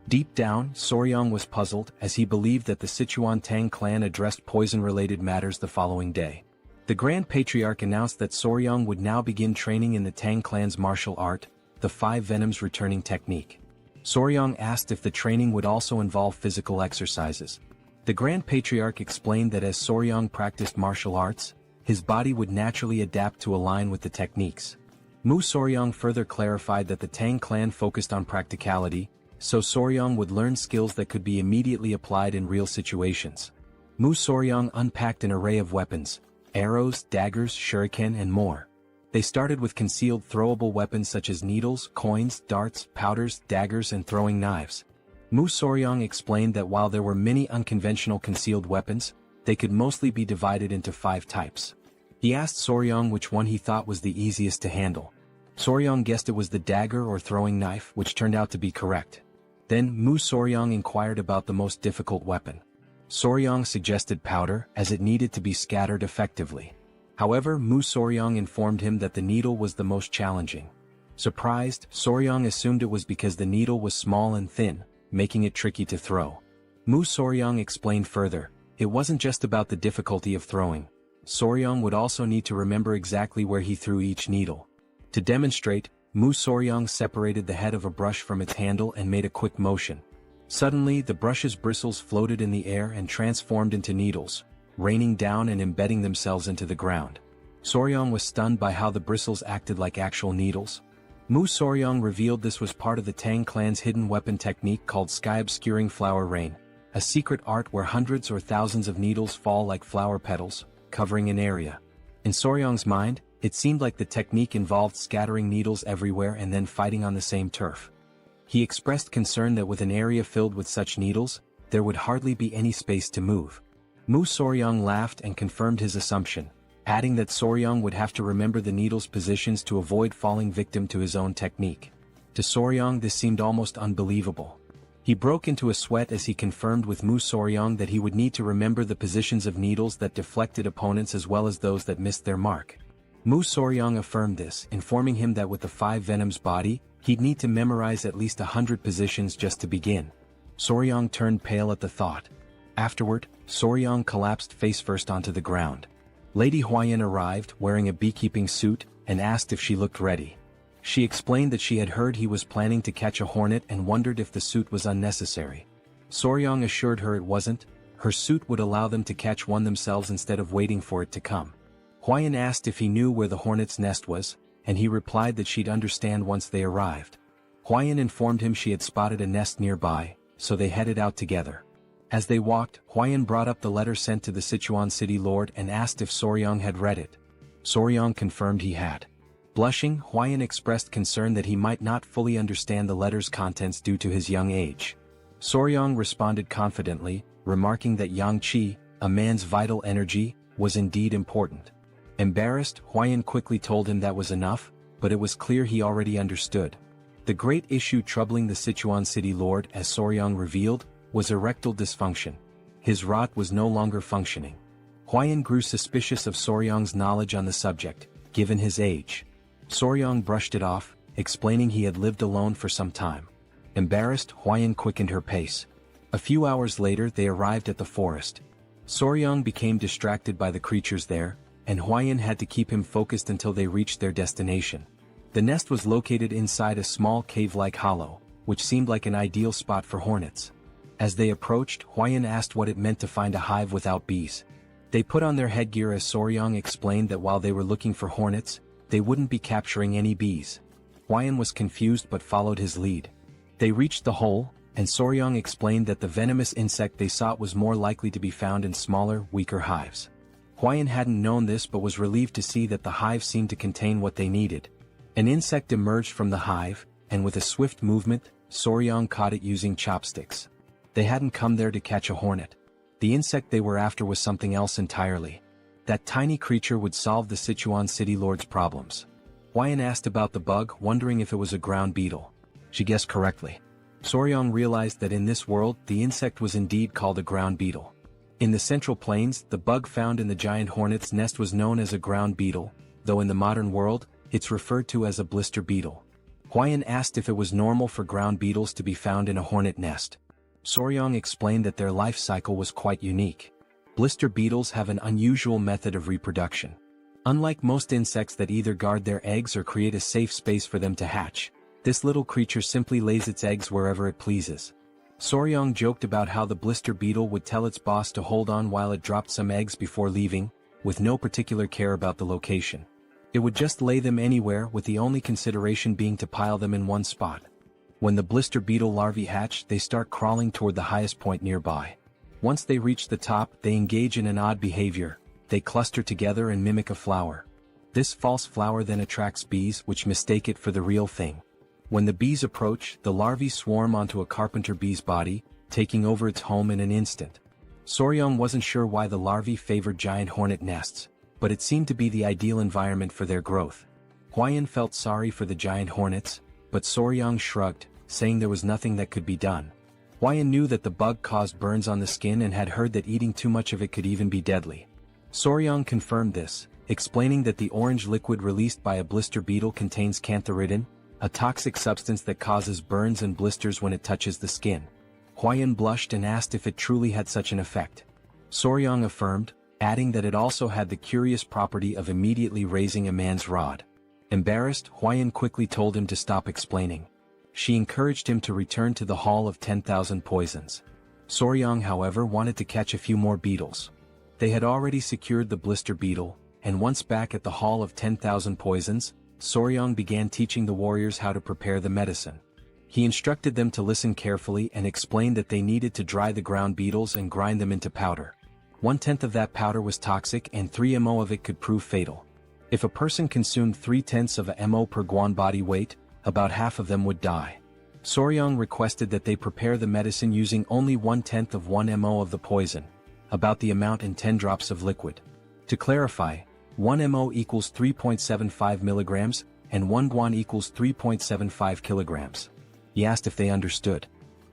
Deep down, Soryong was puzzled, as he believed that the Sichuan Tang clan addressed poison-related matters the following day. The Grand Patriarch announced that Soryong would now begin training in the Tang clan's martial art, the 5 Venoms returning technique. Soryong asked if the training would also involve physical exercises. The Grand Patriarch explained that as Soryong practiced martial arts, his body would naturally adapt to align with the techniques. Mu Soryong further clarified that the Tang clan focused on practicality, so Soryong would learn skills that could be immediately applied in real situations. Mu Soryong unpacked an array of weapons: arrows, daggers, shuriken and more. They started with concealed throwable weapons such as needles, coins, darts, powders, daggers and throwing knives. Mu Soryong explained that while there were many unconventional concealed weapons, they could mostly be divided into 5 types. He asked Soryong which one he thought was the easiest to handle. Soryong guessed it was the dagger or throwing knife, which turned out to be correct. Then Mu Soryong inquired about the most difficult weapon. Soryong suggested powder, as it needed to be scattered effectively. However, Mu Soryong informed him that the needle was the most challenging. Surprised, Soryong assumed it was because the needle was small and thin, making it tricky to throw. Mu Soryong explained further, it wasn't just about the difficulty of throwing. Soryong would also need to remember exactly where he threw each needle. To demonstrate, Mu Soryong separated the head of a brush from its handle and made a quick motion. Suddenly, the brush's bristles floated in the air and transformed into needles, raining down and embedding themselves into the ground. Soryong was stunned by how the bristles acted like actual needles. Mu Soryong revealed this was part of the Tang clan's hidden weapon technique called sky-obscuring flower rain, a secret art where hundreds or thousands of needles fall like flower petals, covering an area. In Soryong's mind, it seemed like the technique involved scattering needles everywhere and then fighting on the same turf. He expressed concern that with an area filled with such needles, there would hardly be any space to move. Mu Soryong laughed and confirmed his assumption, adding that Soryong would have to remember the needles' positions to avoid falling victim to his own technique. To Soryong this seemed almost unbelievable. He broke into a sweat as he confirmed with Mu Soryong that he would need to remember the positions of needles that deflected opponents as well as those that missed their mark. Mu Soryong affirmed this, informing him that with the 5 Venoms body, he'd need to memorize at least 100 positions just to begin. Soryong turned pale at the thought. Afterward, Soryong collapsed face-first onto the ground. Lady Huayan arrived, wearing a beekeeping suit, and asked if she looked ready. She explained that she had heard he was planning to catch a hornet and wondered if the suit was unnecessary. Soryong assured her it wasn't. Her suit would allow them to catch one themselves instead of waiting for it to come. Huayan asked if he knew where the hornet's nest was, and he replied that she'd understand once they arrived. Huayan informed him she had spotted a nest nearby, so they headed out together. As they walked, Huayan brought up the letter sent to the Sichuan city lord and asked if Soryong had read it. Soryong confirmed he had. Blushing, Huayan expressed concern that he might not fully understand the letter's contents due to his young age. Soryong responded confidently, remarking that yang qi, a man's vital energy, was indeed important. Embarrassed, Huayan quickly told him that was enough, but it was clear he already understood. The great issue troubling the Sichuan city lord, as Soryong revealed, was erectile dysfunction. His rod was no longer functioning. Huayan grew suspicious of Soryong's knowledge on the subject, given his age. Soryong brushed it off, explaining he had lived alone for some time. Embarrassed, Huayan quickened her pace. A few hours later they arrived at the forest. Soryong became distracted by the creatures there, and Huayan had to keep him focused until they reached their destination. The nest was located inside a small cave-like hollow, which seemed like an ideal spot for hornets. As they approached, Huayan asked what it meant to find a hive without bees. They put on their headgear as Soryong explained that while they were looking for hornets, they wouldn't be capturing any bees. Huayan was confused but followed his lead. They reached the hole, and Soryong explained that the venomous insect they sought was more likely to be found in smaller, weaker hives. Huayan hadn't known this but was relieved to see that the hive seemed to contain what they needed. An insect emerged from the hive, and with a swift movement, Soryong caught it using chopsticks. They hadn't come there to catch a hornet. The insect they were after was something else entirely. That tiny creature would solve the Sichuan city lord's problems. Hwayan asked about the bug, wondering if it was a ground beetle. She guessed correctly. Soryong realized that in this world, the insect was indeed called a ground beetle. In the Central Plains, the bug found in the giant hornet's nest was known as a ground beetle, though in the modern world, it's referred to as a blister beetle. Hwayan asked if it was normal for ground beetles to be found in a hornet nest. Soryong explained that their life cycle was quite unique. Blister beetles have an unusual method of reproduction. Unlike most insects that either guard their eggs or create a safe space for them to hatch, this little creature simply lays its eggs wherever it pleases. Soryong joked about how the blister beetle would tell its boss to hold on while it dropped some eggs before leaving, with no particular care about the location. It would just lay them anywhere, with the only consideration being to pile them in one spot. When the blister beetle larvae hatch, they start crawling toward the highest point nearby. Once they reach the top, they engage in an odd behavior. They cluster together and mimic a flower. This false flower then attracts bees, which mistake it for the real thing. When the bees approach, the larvae swarm onto a carpenter bee's body, taking over its home in an instant. Soryong wasn't sure why the larvae favored giant hornet nests, but it seemed to be the ideal environment for their growth. Hwayan felt sorry for the giant hornets, but Soryong shrugged, saying there was nothing that could be done. Hwayan knew that the bug caused burns on the skin and had heard that eating too much of it could even be deadly. Soryong confirmed this, explaining that the orange liquid released by a blister beetle contains cantharidin, a toxic substance that causes burns and blisters when it touches the skin. Hwayan blushed and asked if it truly had such an effect. Soryong affirmed, adding that it also had the curious property of immediately raising a man's rod. Embarrassed, Hwayan quickly told him to stop explaining. She encouraged him to return to the Hall of 10,000 Poisons. Soryong, however, wanted to catch a few more beetles. They had already secured the blister beetle, and once back at the Hall of 10,000 Poisons, Soryong began teaching the warriors how to prepare the medicine. He instructed them to listen carefully and explained that they needed to dry the ground beetles and grind them into powder. 1/10 of that powder was toxic and 3 ml of it could prove fatal. If a person consumed 3/10 of a ml per guan body weight, about half of them would die. Soryong requested that they prepare the medicine using only 1/10 of 1 ml of the poison, about the amount in 10 drops of liquid. To clarify, 1 ml equals 3.75 milligrams, and 1 guan equals 3.75 kilograms. He asked if they understood.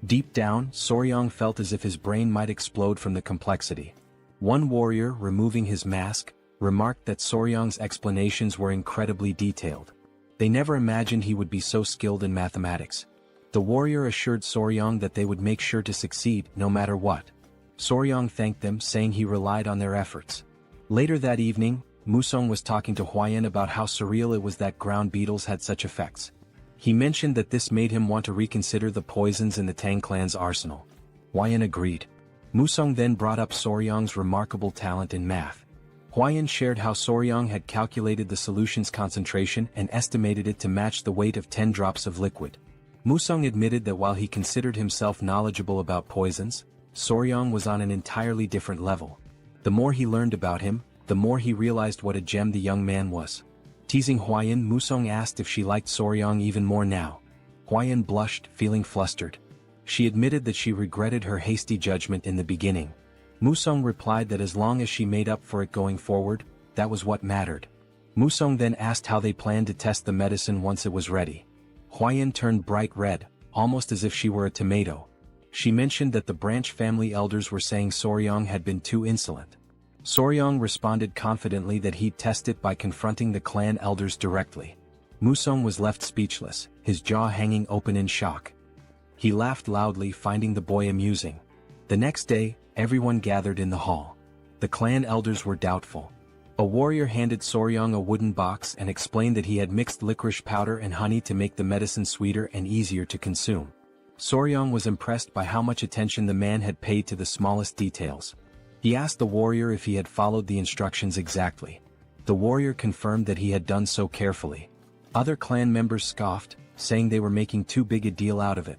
Deep down, Soryong felt as if his brain might explode from the complexity. One warrior, removing his mask, remarked that Soryong's explanations were incredibly detailed. They never imagined he would be so skilled in mathematics. The warrior assured Soryong that they would make sure to succeed, no matter what. Soryong thanked them, saying he relied on their efforts. Later that evening, Musong was talking to Hwayan about how surreal it was that ground beetles had such effects. He mentioned that this made him want to reconsider the poisons in the Tang clan's arsenal. Hwayan agreed. Musong then brought up Soryong's remarkable talent in math. Hwayan shared how Soryong had calculated the solution's concentration and estimated it to match the weight of 10 drops of liquid. Musong admitted that while he considered himself knowledgeable about poisons, Soryong was on an entirely different level. The more he learned about him, the more he realized what a gem the young man was. Teasing Hwayan, Musong asked if she liked Soryong even more now. Hwayan blushed, feeling flustered. She admitted that she regretted her hasty judgment in the beginning. Musong replied that as long as she made up for it going forward, that was what mattered. Musong then asked how they planned to test the medicine once it was ready. Hwayan turned bright red, almost as if she were a tomato. She mentioned that the branch family elders were saying Soryong had been too insolent. Soryong responded confidently that he'd test it by confronting the clan elders directly. Musong was left speechless, his jaw hanging open in shock. He laughed loudly, finding the boy amusing. The next day, everyone gathered in the hall. The clan elders were doubtful. A warrior handed Soryong a wooden box and explained that he had mixed licorice powder and honey to make the medicine sweeter and easier to consume. Soryong was impressed by how much attention the man had paid to the smallest details. He asked the warrior if he had followed the instructions exactly. The warrior confirmed that he had done so carefully. Other clan members scoffed, saying they were making too big a deal out of it.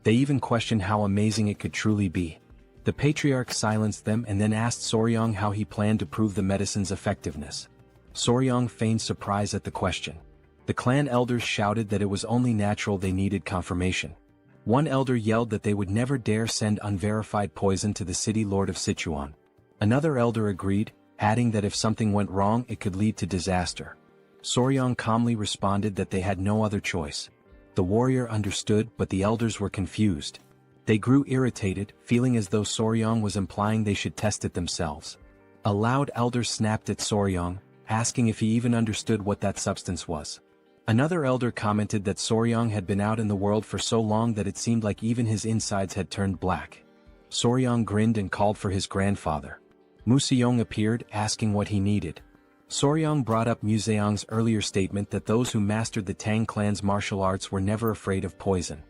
They even questioned how amazing it could truly be. The patriarch silenced them and then asked Soryong how he planned to prove the medicine's effectiveness. Soryong feigned surprise at the question. The clan elders shouted that it was only natural they needed confirmation. One elder yelled that they would never dare send unverified poison to the city lord of Sichuan. Another elder agreed, adding that if something went wrong it could lead to disaster. Soryang calmly responded that they had no other choice. The warrior understood, but the elders were confused. They grew irritated, feeling as though Soryang was implying they should test it themselves. A loud elder snapped at Soryang, asking if he even understood what that substance was. Another elder commented that Soryang had been out in the world for so long that it seemed like even his insides had turned black. Soryang grinned and called for his grandfather. Museong appeared, asking what he needed. Soryang brought up Museong's earlier statement that those who mastered the Tang clan's martial arts were never afraid of poison.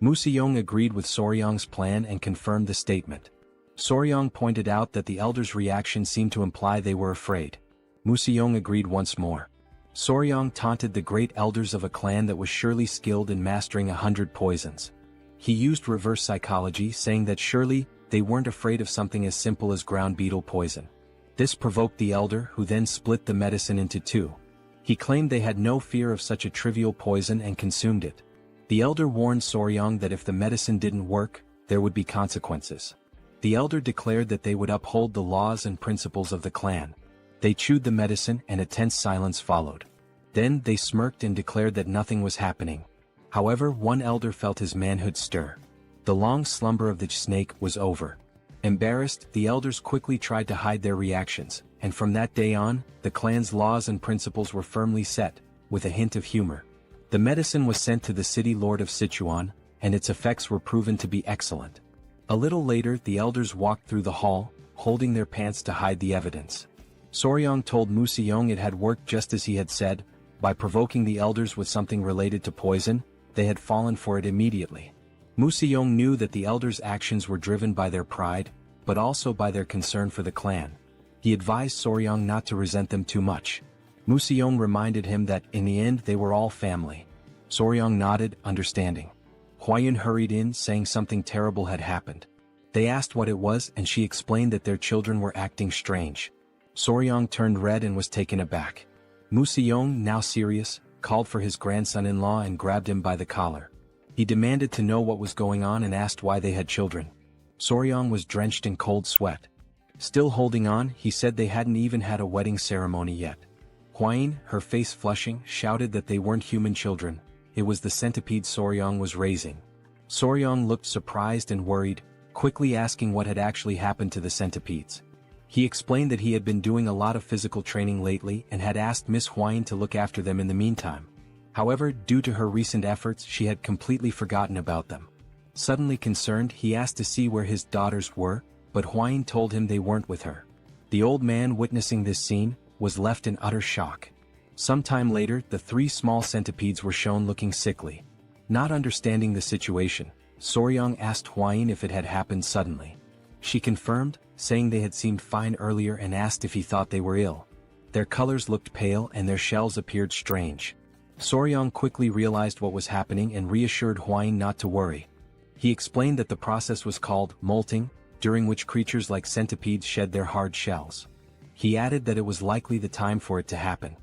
Museong agreed with Soryang's plan and confirmed the statement. Soryang pointed out that the elders' reaction seemed to imply they were afraid. Museong agreed once more. Soryang taunted the great elders of a clan that was surely skilled in mastering 100 poisons. He used reverse psychology, saying that surely they weren't afraid of something as simple as ground beetle poison. This provoked the elder, who then split the medicine into two. He claimed they had no fear of such a trivial poison and consumed it. The elder warned Soryang that if the medicine didn't work, there would be consequences. The elder declared that they would uphold the laws and principles of the clan. They chewed the medicine and a tense silence followed. Then they smirked and declared that nothing was happening. However, one elder felt his manhood stir. The long slumber of the snake was over. Embarrassed, the elders quickly tried to hide their reactions, and from that day on, the clan's laws and principles were firmly set, with a hint of humor. The medicine was sent to the city lord of Sichuan, and its effects were proven to be excellent. A little later, the elders walked through the hall, holding their pants to hide the evidence. Soryang told Museong it had worked just as he had said. By provoking the elders with something related to poison, they had fallen for it immediately. Museong knew that the elders' actions were driven by their pride, but also by their concern for the clan. He advised Soryang not to resent them too much. Museong reminded him that, in the end, they were all family. Soryang nodded, understanding. Huayun hurried in, saying something terrible had happened. They asked what it was, and she explained that their children were acting strange. Soryang turned red and was taken aback. Museong, now serious, called for his grandson-in-law and grabbed him by the collar. He demanded to know what was going on and asked why they had children. Soryang was drenched in cold sweat. Still holding on, he said they hadn't even had a wedding ceremony yet. Huayun, her face flushing, shouted that they weren't human children. It was the centipede Soryang was raising. Soryang looked surprised and worried, quickly asking what had actually happened to the centipedes. He explained that he had been doing a lot of physical training lately and had asked Miss Huayun to look after them in the meantime. However, due to her recent efforts, she had completely forgotten about them. Suddenly concerned, he asked to see where his daughters were, but Huayun told him they weren't with her. The old man, witnessing this scene, was left in utter shock. Sometime later, the three small centipedes were shown looking sickly. Not understanding the situation, Soryang asked Huayun if it had happened suddenly. She confirmed, saying they had seemed fine earlier, and asked if he thought they were ill. Their colors looked pale and their shells appeared strange. Soryang quickly realized what was happening and reassured Huayun not to worry. He explained that the process was called molting, during which creatures like centipedes shed their hard shells. He added that it was likely the time for it to happen.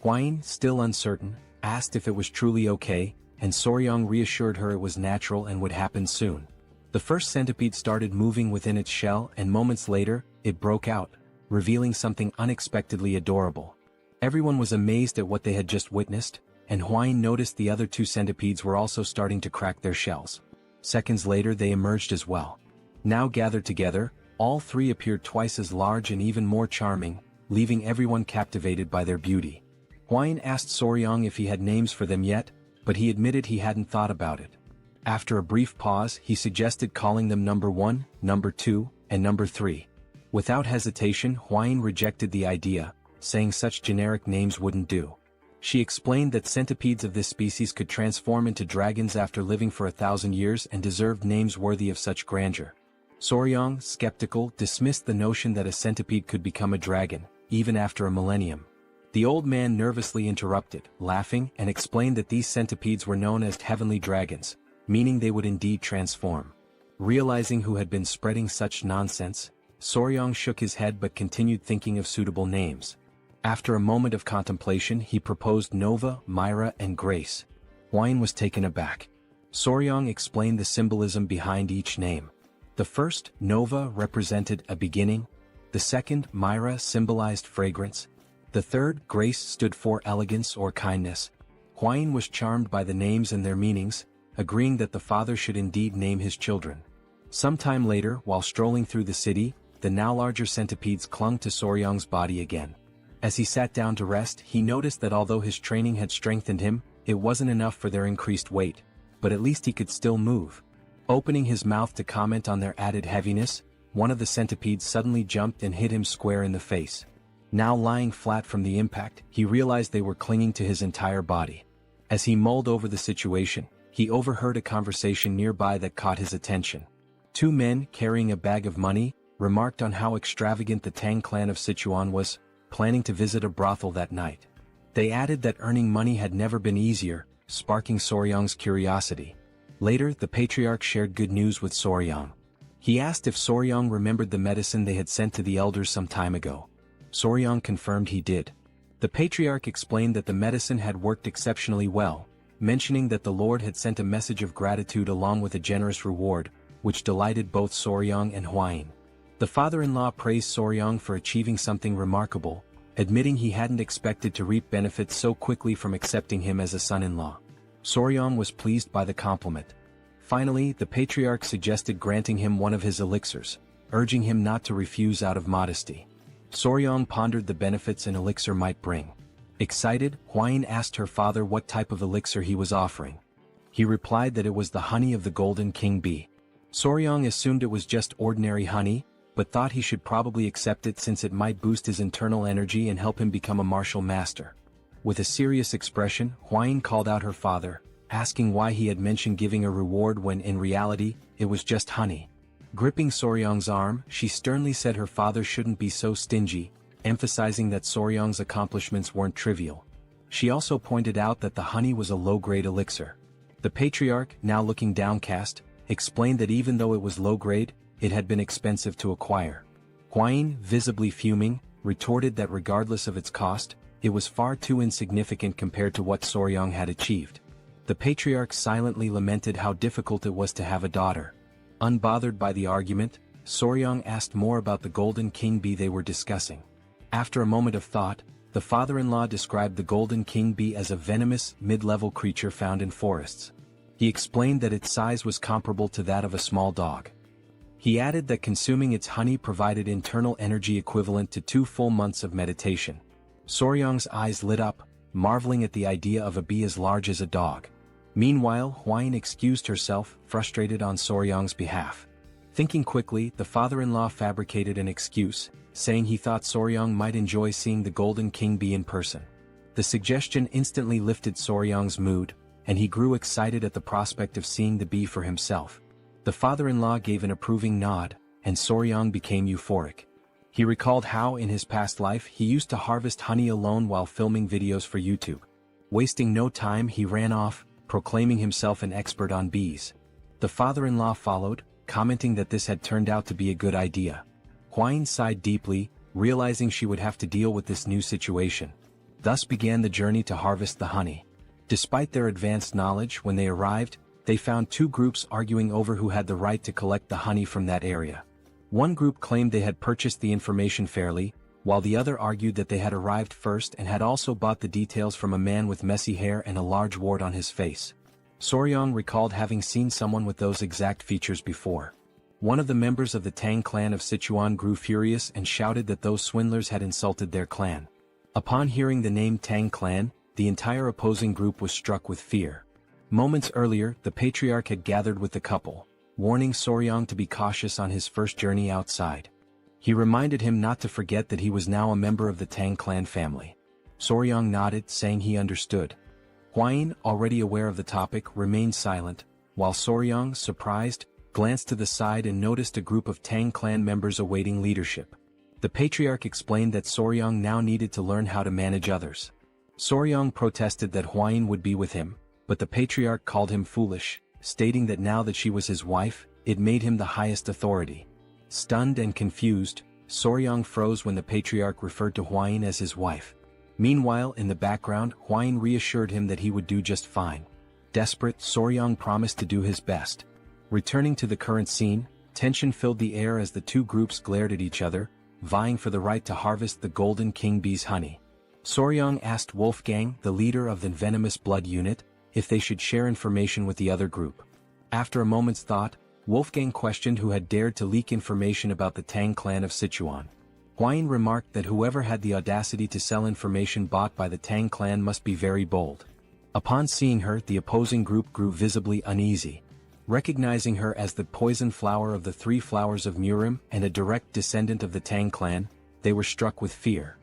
Huayun, still uncertain, asked if it was truly okay, and Soryang reassured her it was natural and would happen soon. The first centipede started moving within its shell, and moments later, it broke out, revealing something unexpectedly adorable. Everyone was amazed at what they had just witnessed, and Huayun noticed the other two centipedes were also starting to crack their shells. Seconds later they emerged as well. Now gathered together, all three appeared twice as large and even more charming, leaving everyone captivated by their beauty. Huayun asked Soryang if he had names for them yet, but he admitted he hadn't thought about it. After a brief pause, he suggested calling them number 1, number 2, and number 3. Without hesitation, Huayun rejected the idea, saying such generic names wouldn't do. She explained that centipedes of this species could transform into dragons after living for 1,000 years and deserved names worthy of such grandeur. Soryang, skeptical, dismissed the notion that a centipede could become a dragon, even after a millennium. The old man nervously interrupted, laughing, and explained that these centipedes were known as heavenly dragons, meaning they would indeed transform. Realizing who had been spreading such nonsense, Soryang shook his head but continued thinking of suitable names. After a moment of contemplation, he proposed Nova, Myra, and Grace. Huayun was taken aback. Soryang explained the symbolism behind each name. The first, Nova, represented a beginning. The second, Myra, symbolized fragrance. The third, Grace, stood for elegance or kindness. Huayin was charmed by the names and their meanings, agreeing that the father should indeed name his children. Sometime later, while strolling through the city, the now larger centipedes clung to Soryang's body again. As he sat down to rest, he noticed that although his training had strengthened him, it wasn't enough for their increased weight, but at least he could still move. Opening his mouth to comment on their added heaviness, one of the centipedes suddenly jumped and hit him square in the face. Now lying flat from the impact, he realized they were clinging to his entire body. As he mulled over the situation, he overheard a conversation nearby that caught his attention. Two men, carrying a bag of money, remarked on how extravagant the Tang clan of Sichuan was, planning to visit a brothel that night. They added that earning money had never been easier, sparking Soryang's curiosity. Later, the patriarch shared good news with Soryang. He asked if Soryang remembered the medicine they had sent to the elders some time ago. Soryang confirmed he did. The patriarch explained that the medicine had worked exceptionally well, mentioning that the Lord had sent a message of gratitude along with a generous reward, which delighted both Soryang and Huayin. The father-in-law praised Soryang for achieving something remarkable, admitting he hadn't expected to reap benefits so quickly from accepting him as a son-in-law. Soryang was pleased by the compliment. Finally, the patriarch suggested granting him one of his elixirs, urging him not to refuse out of modesty. Soryang pondered the benefits an elixir might bring. Excited, Huayin asked her father what type of elixir he was offering. He replied that it was the honey of the golden king bee. Soryang assumed it was just ordinary honey, but thought he should probably accept it since it might boost his internal energy and help him become a martial master. With a serious expression, Huayin called out her father, asking why he had mentioned giving a reward when in reality, it was just honey. Gripping Soryang's arm, she sternly said her father shouldn't be so stingy, emphasizing that Soryang's accomplishments weren't trivial. She also pointed out that the honey was a low-grade elixir. The patriarch, now looking downcast, explained that even though it was low-grade, it had been expensive to acquire. Huayin, visibly fuming, retorted that regardless of its cost, it was far too insignificant compared to what Soryang had achieved. The patriarch silently lamented how difficult it was to have a daughter. Unbothered by the argument, Soryang asked more about the golden king bee they were discussing. After a moment of thought, the father-in-law described the golden king bee as a venomous, mid-level creature found in forests. He explained that its size was comparable to that of a small dog. He added that consuming its honey provided internal energy equivalent to 2 full months of meditation. Soryang's eyes lit up, marveling at the idea of a bee as large as a dog. Meanwhile, Huayin excused herself, frustrated on Soryang's behalf. Thinking quickly, the father-in-law fabricated an excuse, saying he thought Soryang might enjoy seeing the golden king bee in person. The suggestion instantly lifted Soryang's mood, and he grew excited at the prospect of seeing the bee for himself. The father-in-law gave an approving nod, and Soryang became euphoric. He recalled how in his past life he used to harvest honey alone while filming videos for YouTube. Wasting no time, he ran off, proclaiming himself an expert on bees. The father-in-law followed, commenting that this had turned out to be a good idea. Huayin sighed deeply, realizing she would have to deal with this new situation. Thus began the journey to harvest the honey. Despite their advanced knowledge, when they arrived, they found two groups arguing over who had the right to collect the honey from that area. One group claimed they had purchased the information fairly, while the other argued that they had arrived first and had also bought the details from a man with messy hair and a large wart on his face. Soryang recalled having seen someone with those exact features before. One of the members of the Tang clan of Sichuan grew furious and shouted that those swindlers had insulted their clan. Upon hearing the name Tang clan, the entire opposing group was struck with fear. Moments earlier, the patriarch had gathered with the couple, warning Soryang to be cautious on his first journey outside. He reminded him not to forget that he was now a member of the Tang clan family. Soryang nodded, saying he understood. Huayin, already aware of the topic, remained silent, while Soryang, surprised, glanced to the side and noticed a group of Tang clan members awaiting leadership. The patriarch explained that Soryang now needed to learn how to manage others. Soryang protested that Huayin would be with him, but the patriarch called him foolish, stating that now that she was his wife, it made him the highest authority. Stunned and confused, Soryang froze when the patriarch referred to Huayin as his wife. Meanwhile, in the background, Huayin reassured him that he would do just fine. Desperate, Soryang promised to do his best. Returning to the current scene, tension filled the air as the two groups glared at each other, vying for the right to harvest the golden king bee's honey. Soryang asked Wolfgang, the leader of the venomous blood unit, if they should share information with the other group. After a moment's thought, Wolfgang questioned who had dared to leak information about the Tang clan of Sichuan. Huayin remarked that whoever had the audacity to sell information bought by the Tang clan must be very bold. Upon seeing her, the opposing group grew visibly uneasy. Recognizing her as the poison flower of the three flowers of Murim and a direct descendant of the Tang clan, they were struck with fear.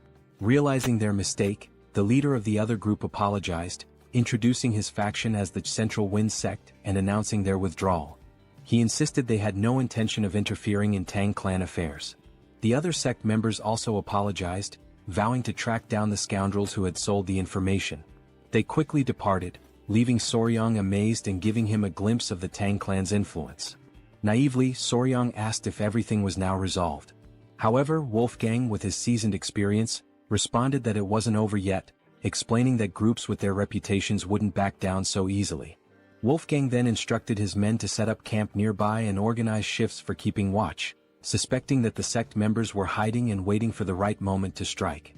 Realizing their mistake, the leader of the other group apologized, introducing his faction as the Central Wind sect and announcing their withdrawal. He insisted they had no intention of interfering in Tang clan affairs. The other sect members also apologized, vowing to track down the scoundrels who had sold the information. They quickly departed, leaving Soryang amazed and giving him a glimpse of the Tang clan's influence. Naively, Soryang asked if everything was now resolved. However, Wolfgang, with his seasoned experience, responded that it wasn't over yet, explaining that groups with their reputations wouldn't back down so easily. Wolfgang then instructed his men to set up camp nearby and organize shifts for keeping watch, suspecting that the sect members were hiding and waiting for the right moment to strike.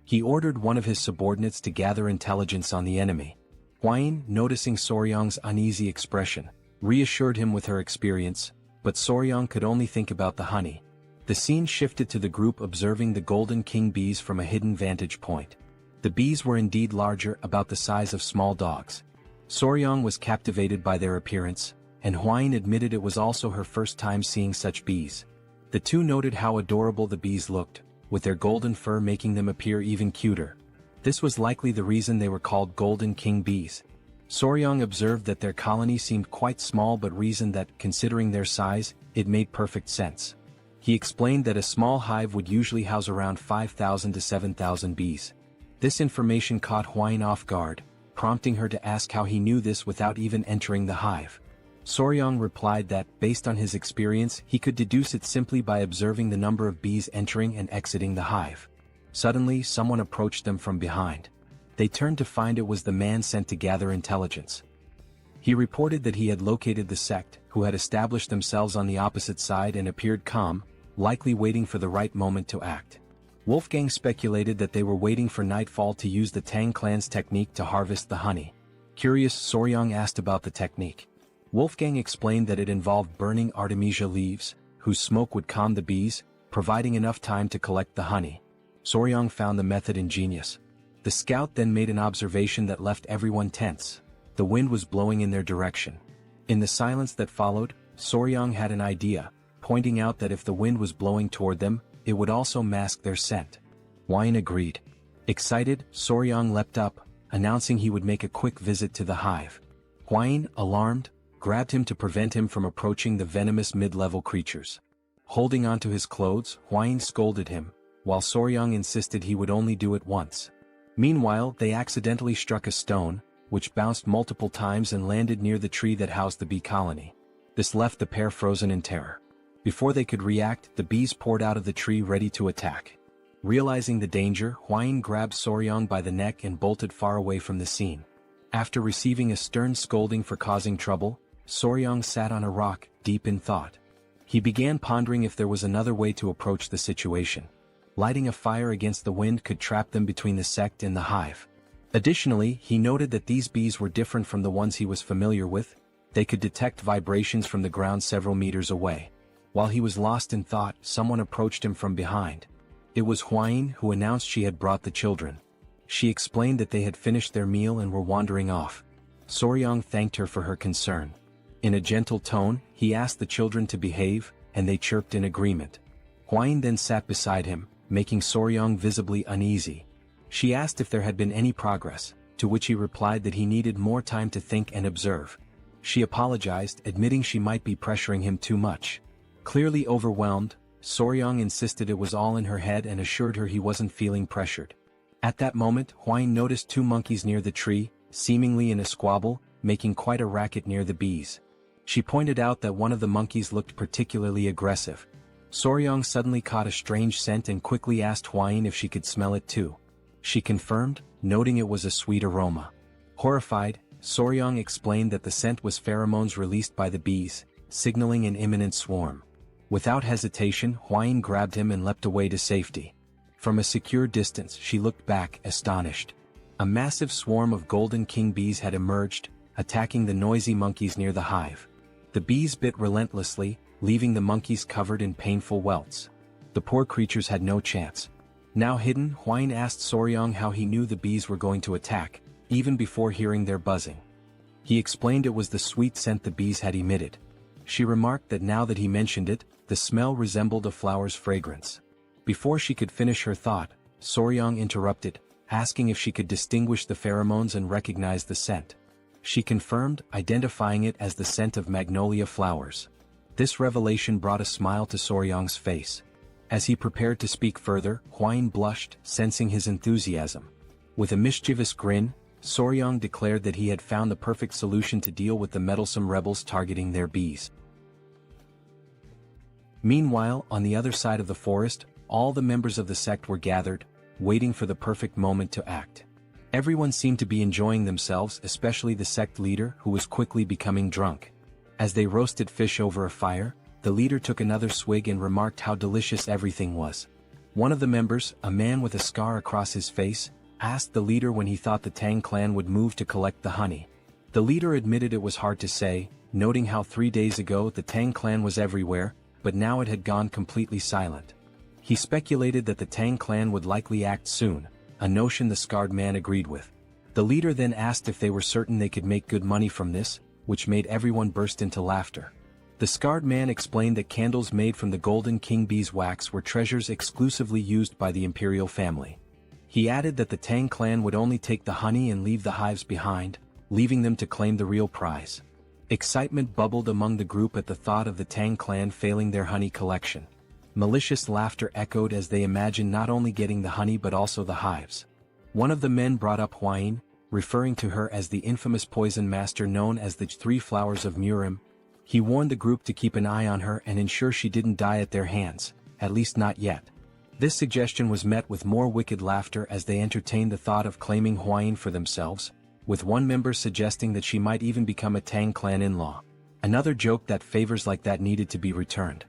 He ordered one of his subordinates to gather intelligence on the enemy. Huayin, noticing Soryang's uneasy expression, reassured him with her experience, but Soryang could only think about the honey. The scene shifted to the group observing the golden king bees from a hidden vantage point. The bees were indeed larger, about the size of small dogs. Soryang was captivated by their appearance, and Huayin admitted it was also her first time seeing such bees. The two noted how adorable the bees looked, with their golden fur making them appear even cuter. This was likely the reason they were called golden king bees. Soryang observed that their colony seemed quite small but reasoned that, considering their size, it made perfect sense. He explained that a small hive would usually house around 5,000 to 7,000 bees. This information caught Huayin off guard, prompting her to ask how he knew this without even entering the hive. Soryang replied that, based on his experience, he could deduce it simply by observing the number of bees entering and exiting the hive. Suddenly, someone approached them from behind. They turned to find it was the man sent to gather intelligence. He reported that he had located the sect, who had established themselves on the opposite side and appeared calm, likely waiting for the right moment to act. Wolfgang speculated that they were waiting for nightfall to use the Tang clan's technique to harvest the honey. Curious, Soryang asked about the technique. Wolfgang explained that it involved burning artemisia leaves, whose smoke would calm the bees, providing enough time to collect the honey. Soryang found the method ingenious. The scout then made an observation that left everyone tense. The wind was blowing in their direction. In the silence that followed, Soryang had an idea, pointing out that if the wind was blowing toward them, it would also mask their scent. Huayin agreed. Excited, Soryang leapt up, announcing he would make a quick visit to the hive. Huayin, alarmed, grabbed him to prevent him from approaching the venomous mid-level creatures. Holding onto his clothes, Huayin scolded him, while Soryang insisted he would only do it once. Meanwhile, they accidentally struck a stone, which bounced multiple times and landed near the tree that housed the bee colony. This left the pair frozen in terror. Before they could react, the bees poured out of the tree ready to attack. Realizing the danger, Huayin grabbed Soryang by the neck and bolted far away from the scene. After receiving a stern scolding for causing trouble, Soryang sat on a rock, deep in thought. He began pondering if there was another way to approach the situation. Lighting a fire against the wind could trap them between the sect and the hive. Additionally, he noted that these bees were different from the ones he was familiar with. They could detect vibrations from the ground several meters away. While he was lost in thought, someone approached him from behind. It was Huayin, who announced she had brought the children. She explained that they had finished their meal and were wandering off. Soryang thanked her for her concern. In a gentle tone, he asked the children to behave, and they chirped in agreement. Huayin then sat beside him, making Soryang visibly uneasy. She asked if there had been any progress, to which he replied that he needed more time to think and observe. She apologized, admitting she might be pressuring him too much. Clearly overwhelmed, Soryang insisted it was all in her head and assured her he wasn't feeling pressured. At that moment, Huayin noticed two monkeys near the tree, seemingly in a squabble, making quite a racket near the bees. She pointed out that one of the monkeys looked particularly aggressive. Soryang suddenly caught a strange scent and quickly asked Huayin if she could smell it too. She confirmed, noting it was a sweet aroma. Horrified, Soryang explained that the scent was pheromones released by the bees, signaling an imminent swarm. Without hesitation, Huayin grabbed him and leapt away to safety. From a secure distance she looked back, astonished. A massive swarm of golden king bees had emerged, attacking the noisy monkeys near the hive. The bees bit relentlessly, leaving the monkeys covered in painful welts. The poor creatures had no chance. Now hidden, Huayin asked Soryang how he knew the bees were going to attack, even before hearing their buzzing. He explained it was the sweet scent the bees had emitted. She remarked that now that he mentioned it, the smell resembled a flower's fragrance. Before she could finish her thought, Soryang interrupted, asking if she could distinguish the pheromones and recognize the scent. She confirmed, identifying it as the scent of magnolia flowers. This revelation brought a smile to Soryang's face. As he prepared to speak further, Huayin blushed, sensing his enthusiasm. With a mischievous grin, Soryang declared that he had found the perfect solution to deal with the meddlesome rebels targeting their bees. Meanwhile, on the other side of the forest, all the members of the sect were gathered, waiting for the perfect moment to act. Everyone seemed to be enjoying themselves, especially the sect leader, who was quickly becoming drunk. As they roasted fish over a fire, the leader took another swig and remarked how delicious everything was. One of the members, a man with a scar across his face, asked the leader when he thought the Tang clan would move to collect the honey. The leader admitted it was hard to say, noting how 3 days ago the Tang clan was everywhere, but now it had gone completely silent. He speculated that the Tang clan would likely act soon, a notion the scarred man agreed with. The leader then asked if they were certain they could make good money from this, which made everyone burst into laughter. The scarred man explained that candles made from the golden king bee's wax were treasures exclusively used by the imperial family. He added that the Tang clan would only take the honey and leave the hives behind, leaving them to claim the real prize. Excitement bubbled among the group at the thought of the Tang clan failing their honey collection. Malicious laughter echoed as they imagined not only getting the honey but also the hives. One of the men brought up Huayin, referring to her as the infamous poison master known as the 3 Flowers of Murim. He warned the group to keep an eye on her and ensure she didn't die at their hands, at least not yet. This suggestion was met with more wicked laughter as they entertained the thought of claiming Huayin for themselves, with one member suggesting that she might even become a Tang clan in-law. Another joked that favors like that needed to be returned.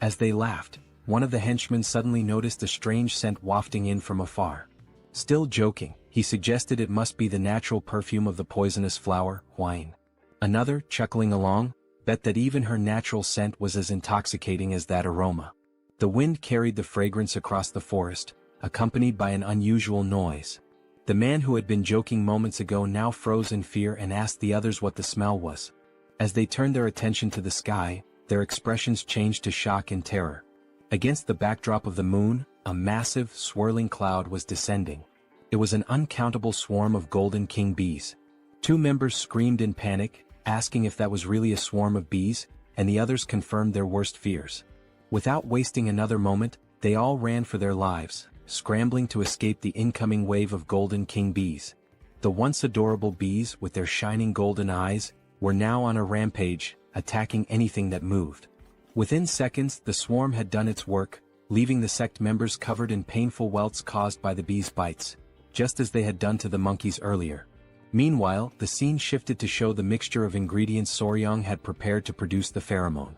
As they laughed, one of the henchmen suddenly noticed a strange scent wafting in from afar. Still joking, he suggested it must be the natural perfume of the poisonous flower, Huayin. Another, chuckling along, bet that even her natural scent was as intoxicating as that aroma. The wind carried the fragrance across the forest, accompanied by an unusual noise. The man who had been joking moments ago now froze in fear and asked the others what the smell was. As they turned their attention to the sky, their expressions changed to shock and terror. Against the backdrop of the moon, a massive, swirling cloud was descending. It was an uncountable swarm of golden king bees. 2 members screamed in panic, asking if that was really a swarm of bees, and the others confirmed their worst fears. Without wasting another moment, they all ran for their lives, scrambling to escape the incoming wave of golden king bees. The once adorable bees, with their shining golden eyes, were now on a rampage, attacking anything that moved. Within seconds, the swarm had done its work, leaving the sect members covered in painful welts caused by the bees' bites, just as they had done to the monkeys earlier. Meanwhile, the scene shifted to show the mixture of ingredients Soryang had prepared to produce the pheromone.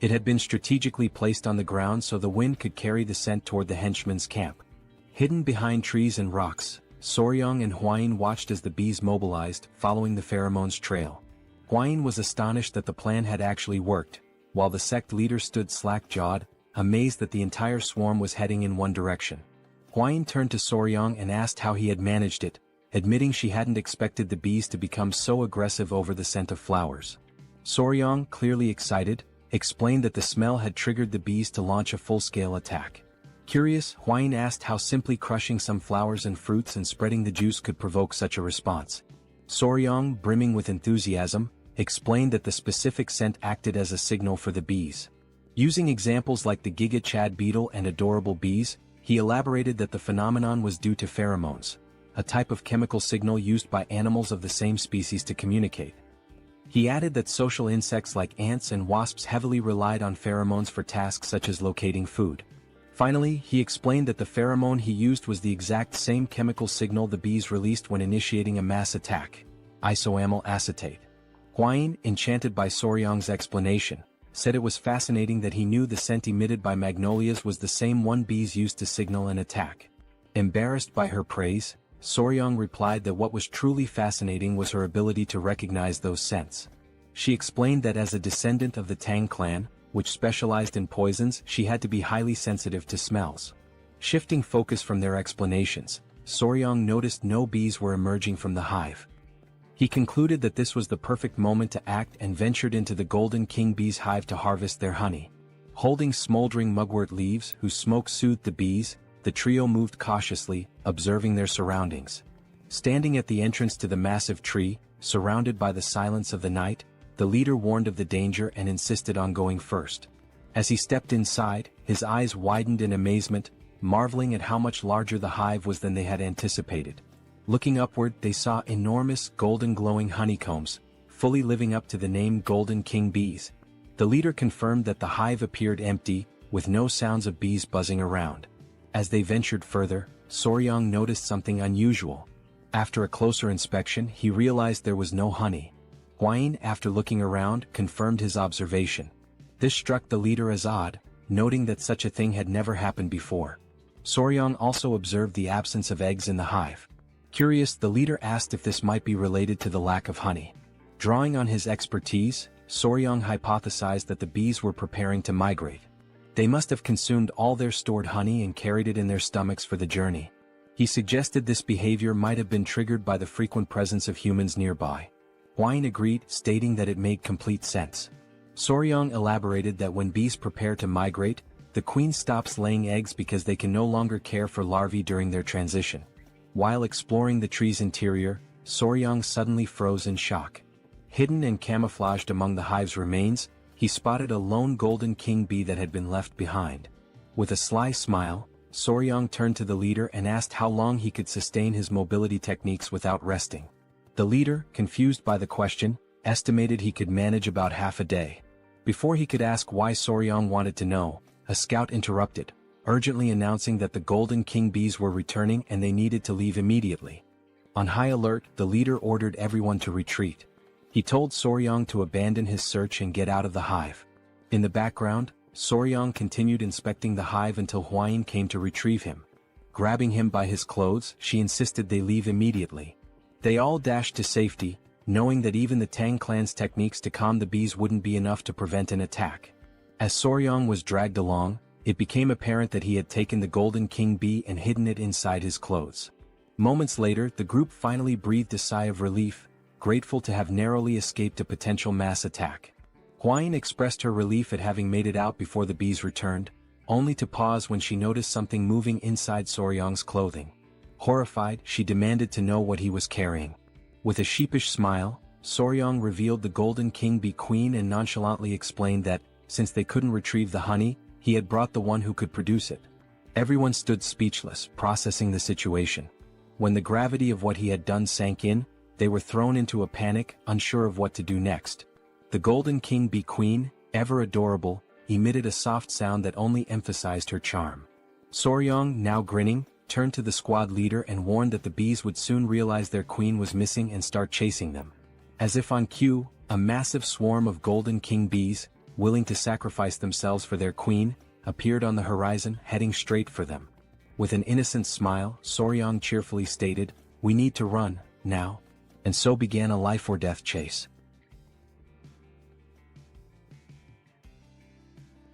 It had been strategically placed on the ground so the wind could carry the scent toward the henchman's camp. Hidden behind trees and rocks, Soryang and Huayin watched as the bees mobilized, following the pheromone's trail. Huayin was astonished that the plan had actually worked, while the sect leader stood slack-jawed, amazed that the entire swarm was heading in one direction. Huayin turned to Soryang and asked how he had managed it, admitting she hadn't expected the bees to become so aggressive over the scent of flowers. Soryang, clearly excited, explained that the smell had triggered the bees to launch a full-scale attack. Curious, Huayin asked how simply crushing some flowers and fruits and spreading the juice could provoke such a response. Soryang, brimming with enthusiasm, explained that the specific scent acted as a signal for the bees. Using examples like the Giga Chad beetle and adorable bees, he elaborated that the phenomenon was due to pheromones, a type of chemical signal used by animals of the same species to communicate. He added that social insects like ants and wasps heavily relied on pheromones for tasks such as locating food. Finally, he explained that the pheromone he used was the exact same chemical signal the bees released when initiating a mass attack: isoamyl acetate. Huayin, enchanted by Soryang's explanation, said it was fascinating that he knew the scent emitted by magnolias was the same one bees used to signal an attack. Embarrassed by her praise, Soryang replied that what was truly fascinating was her ability to recognize those scents. She explained that as a descendant of the Tang clan, which specialized in poisons, she had to be highly sensitive to smells. Shifting focus from their explanations, Soryang noticed no bees were emerging from the hive. He concluded that this was the perfect moment to act and ventured into the Golden King bee's hive to harvest their honey. Holding smoldering mugwort leaves whose smoke soothed the bees, the trio moved cautiously, observing their surroundings. Standing at the entrance to the massive tree, surrounded by the silence of the night, the leader warned of the danger and insisted on going first. As he stepped inside, his eyes widened in amazement, marveling at how much larger the hive was than they had anticipated. Looking upward, they saw enormous, golden glowing honeycombs, fully living up to the name Golden King bees. The leader confirmed that the hive appeared empty, with no sounds of bees buzzing around. As they ventured further, Soryang noticed something unusual. After a closer inspection, he realized there was no honey. Hwain, after looking around, confirmed his observation. This struck the leader as odd, noting that such a thing had never happened before. Soryang also observed the absence of eggs in the hive. Curious, the leader asked if this might be related to the lack of honey. Drawing on his expertise, Soryang hypothesized that the bees were preparing to migrate. They must have consumed all their stored honey and carried it in their stomachs for the journey. He suggested this behavior might have been triggered by the frequent presence of humans nearby. Hwain agreed, stating that it made complete sense. Soryang elaborated that when bees prepare to migrate, the queen stops laying eggs because they can no longer care for larvae during their transition. While exploring the tree's interior, Soryang suddenly froze in shock. Hidden and camouflaged among the hive's remains, he spotted a lone Golden King bee that had been left behind. With a sly smile, Soryang turned to the leader and asked how long he could sustain his mobility techniques without resting. The leader, confused by the question, estimated he could manage about half a day. Before he could ask why Soryang wanted to know, a scout interrupted, urgently announcing that the Golden King bees were returning and they needed to leave immediately. On high alert, the leader ordered everyone to retreat. He told Soryang to abandon his search and get out of the hive. In the background, Soryang continued inspecting the hive until Hwain came to retrieve him. Grabbing him by his clothes, she insisted they leave immediately. They all dashed to safety, knowing that even the Tang clan's techniques to calm the bees wouldn't be enough to prevent an attack. As Soryang was dragged along, it became apparent that he had taken the Golden King bee and hidden it inside his clothes. Moments later, the group finally breathed a sigh of relief, grateful to have narrowly escaped a potential mass attack. Hwain expressed her relief at having made it out before the bees returned, only to pause when she noticed something moving inside Soryang's clothing. Horrified, she demanded to know what he was carrying. With a sheepish smile, Soryang revealed the Golden King bee queen and nonchalantly explained that, since they couldn't retrieve the honey, he had brought the one who could produce it. Everyone stood speechless, processing the situation. When the gravity of what he had done sank in, they were thrown into a panic, unsure of what to do next. The Golden King bee queen, ever adorable, emitted a soft sound that only emphasized her charm. Soryang, now grinning, turned to the squad leader and warned that the bees would soon realize their queen was missing and start chasing them. As if on cue, a massive swarm of Golden King bees, willing to sacrifice themselves for their queen, appeared on the horizon, heading straight for them. With an innocent smile, Soryang cheerfully stated, "We need to run, now." And so began a life-or-death chase.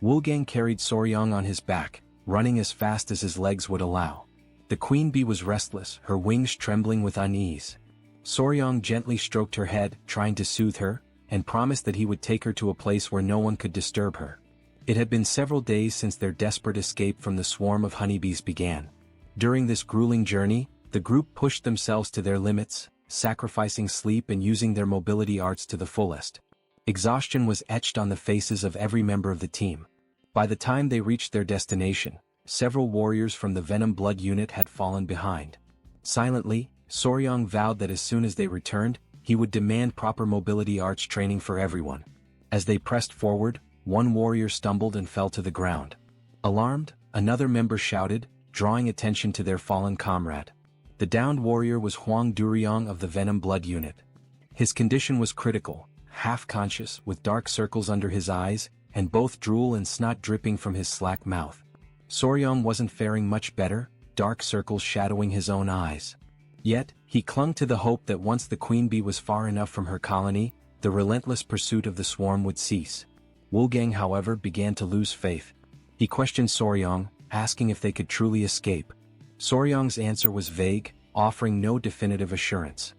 Woolgang carried Soryang on his back, running as fast as his legs would allow. The queen bee was restless, her wings trembling with unease. Soryang gently stroked her head, trying to soothe her, and promised that he would take her to a place where no one could disturb her. It had been several days since their desperate escape from the swarm of honeybees began. During this grueling journey, the group pushed themselves to their limits, sacrificing sleep and using their mobility arts to the fullest. Exhaustion was etched on the faces of every member of the team. By the time they reached their destination, several warriors from the Venom Blood unit had fallen behind. Silently, Soryang vowed that as soon as they returned, he would demand proper mobility arts training for everyone. As they pressed forward, one warrior stumbled and fell to the ground. Alarmed, another member shouted, drawing attention to their fallen comrade. The downed warrior was Hwang Duryong of the Venom Blood unit. His condition was critical, half-conscious, with dark circles under his eyes, and both drool and snot dripping from his slack mouth. Soryang wasn't faring much better, dark circles shadowing his own eyes. Yet, he clung to the hope that once the queen bee was far enough from her colony, the relentless pursuit of the swarm would cease. Wolfgang, however, began to lose faith. He questioned Soryang, asking if they could truly escape. Soryang's answer was vague, offering no definitive assurance.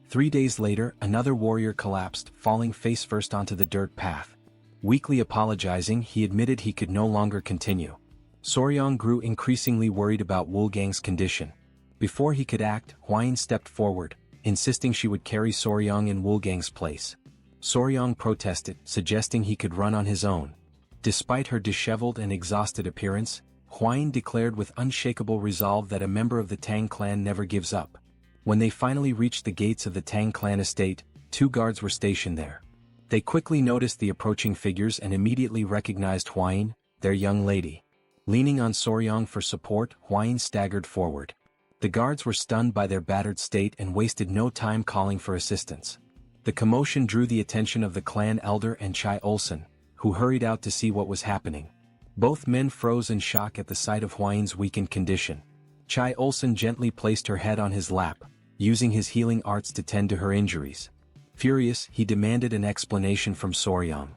3 days later, another warrior collapsed, falling face first onto the dirt path. Weakly apologizing, he admitted he could no longer continue. Soryang grew increasingly worried about Wolfgang's condition. Before he could act, Hwayne stepped forward, insisting she would carry Soryang in Wolfgang's place. Soryang protested, suggesting he could run on his own. Despite her disheveled and exhausted appearance, Hwayne declared with unshakable resolve that a member of the Tang clan never gives up. When they finally reached the gates of the Tang clan estate, 2 guards were stationed there. They quickly noticed the approaching figures and immediately recognized Hwayne, their young lady. Leaning on Soryang for support, Hwayne staggered forward. The guards were stunned by their battered state and wasted no time calling for assistance. The commotion drew the attention of the clan elder and Chai Olsen, who hurried out to see what was happening. Both men froze in shock at the sight of Hwayne's weakened condition. Chai Olsen gently placed her head on his lap, using his healing arts to tend to her injuries. Furious, he demanded an explanation from Soryang.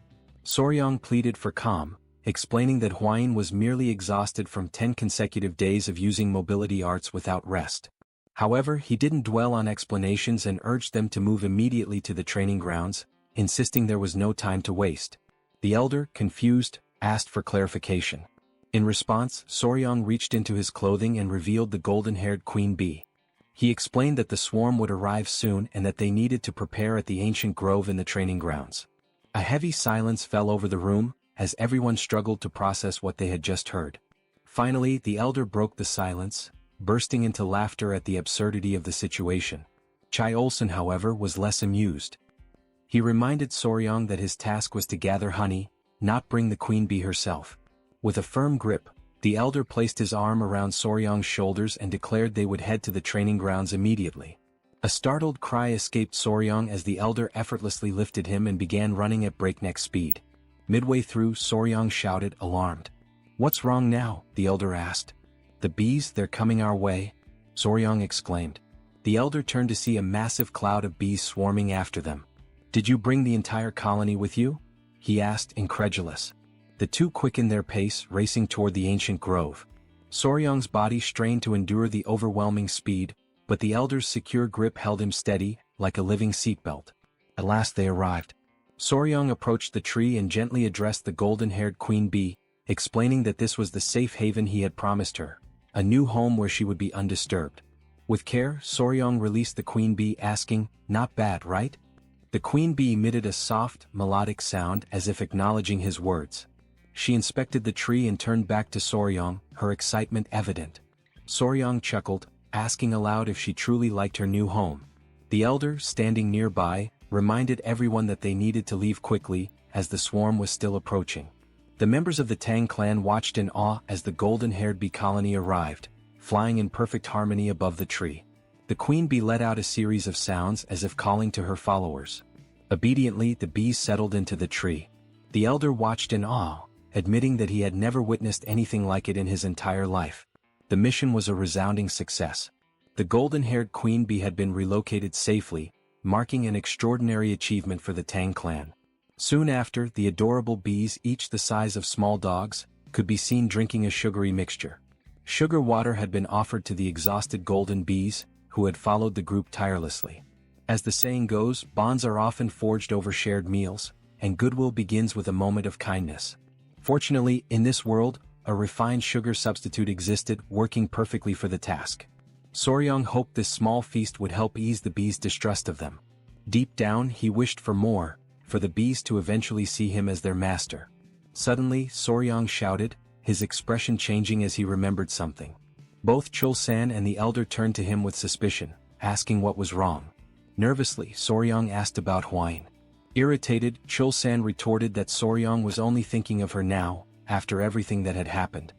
Soryang pleaded for calm, explaining that Hwayne was merely exhausted from 10 consecutive days of using mobility arts without rest. However, he didn't dwell on explanations and urged them to move immediately to the training grounds, insisting there was no time to waste. The elder, confused, asked for clarification. In response, Soryang reached into his clothing and revealed the golden-haired queen bee. He explained that the swarm would arrive soon and that they needed to prepare at the ancient grove in the training grounds. A heavy silence fell over the room, as everyone struggled to process what they had just heard. Finally, the elder broke the silence, bursting into laughter at the absurdity of the situation. Chai Olsen, however, was less amused. He reminded Soryang that his task was to gather honey, not bring the queen bee herself. With a firm grip, the elder placed his arm around Soryang's shoulders and declared they would head to the training grounds immediately. A startled cry escaped Soryang as the elder effortlessly lifted him and began running at breakneck speed. Midway through, Soryang shouted, alarmed. "What's wrong now?" the elder asked. "The bees, they're coming our way," Soryang exclaimed. The elder turned to see a massive cloud of bees swarming after them. "Did you bring the entire colony with you?" he asked, incredulous. The two quickened their pace, racing toward the ancient grove. Soryang's body strained to endure the overwhelming speed, but the elder's secure grip held him steady, like a living seatbelt. At last they arrived. Soryang approached the tree and gently addressed the golden-haired queen bee, explaining that this was the safe haven he had promised her, a new home where she would be undisturbed. With care, Soryang released the queen bee, asking, "Not bad, right?" The queen bee emitted a soft, melodic sound as if acknowledging his words. She inspected the tree and turned back to Soryang, her excitement evident. Soryang chuckled, asking aloud if she truly liked her new home. The elder, standing nearby, reminded everyone that they needed to leave quickly, as the swarm was still approaching. The members of the Tang clan watched in awe as the golden-haired bee colony arrived, flying in perfect harmony above the tree. The queen bee let out a series of sounds as if calling to her followers. Obediently, the bees settled into the tree. The elder watched in awe, admitting that he had never witnessed anything like it in his entire life. The mission was a resounding success. The golden-haired queen bee had been relocated safely, marking an extraordinary achievement for the Tang clan. Soon after, the adorable bees, each the size of small dogs, could be seen drinking a sugary mixture. Sugar water had been offered to the exhausted golden bees, who had followed the group tirelessly. As the saying goes, bonds are often forged over shared meals, and goodwill begins with a moment of kindness. Fortunately, in this world, a refined sugar substitute existed, working perfectly for the task. Soryang hoped this small feast would help ease the bees' distrust of them. Deep down, he wished for more, for the bees to eventually see him as their master. Suddenly, Soryang shouted, his expression changing as he remembered something. Both Chul-san and the elder turned to him with suspicion, asking what was wrong. Nervously, Soryang asked about Hwayne. Irritated, Chul-san retorted that Soryang was only thinking of her now, after everything that had happened.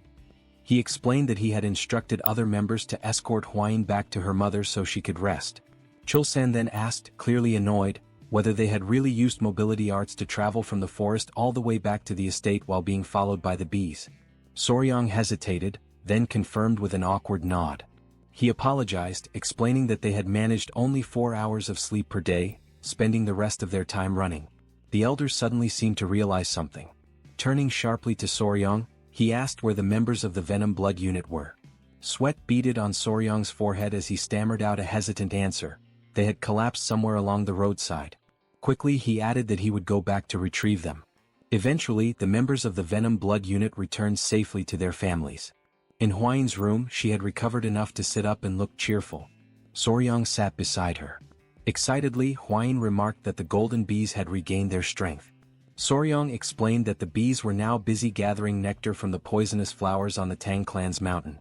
He explained that he had instructed other members to escort Hwayne back to her mother so she could rest. Chul-san then asked, clearly annoyed, whether they had really used mobility arts to travel from the forest all the way back to the estate while being followed by the bees. Soryang hesitated, then confirmed with an awkward nod. He apologized, explaining that they had managed only 4 hours of sleep per day, spending the rest of their time running. The elder suddenly seemed to realize something. Turning sharply to Soryang, he asked where the members of the Venom Blood Unit were. Sweat beaded on Soryang's forehead as he stammered out a hesitant answer. They had collapsed somewhere along the roadside. Quickly he added that he would go back to retrieve them. Eventually, the members of the Venom Blood Unit returned safely to their families. In Hwain's room, she had recovered enough to sit up and look cheerful. Soryang sat beside her. Excitedly, Hwain remarked that the golden bees had regained their strength. Soryang explained that the bees were now busy gathering nectar from the poisonous flowers on the Tang clan's mountain.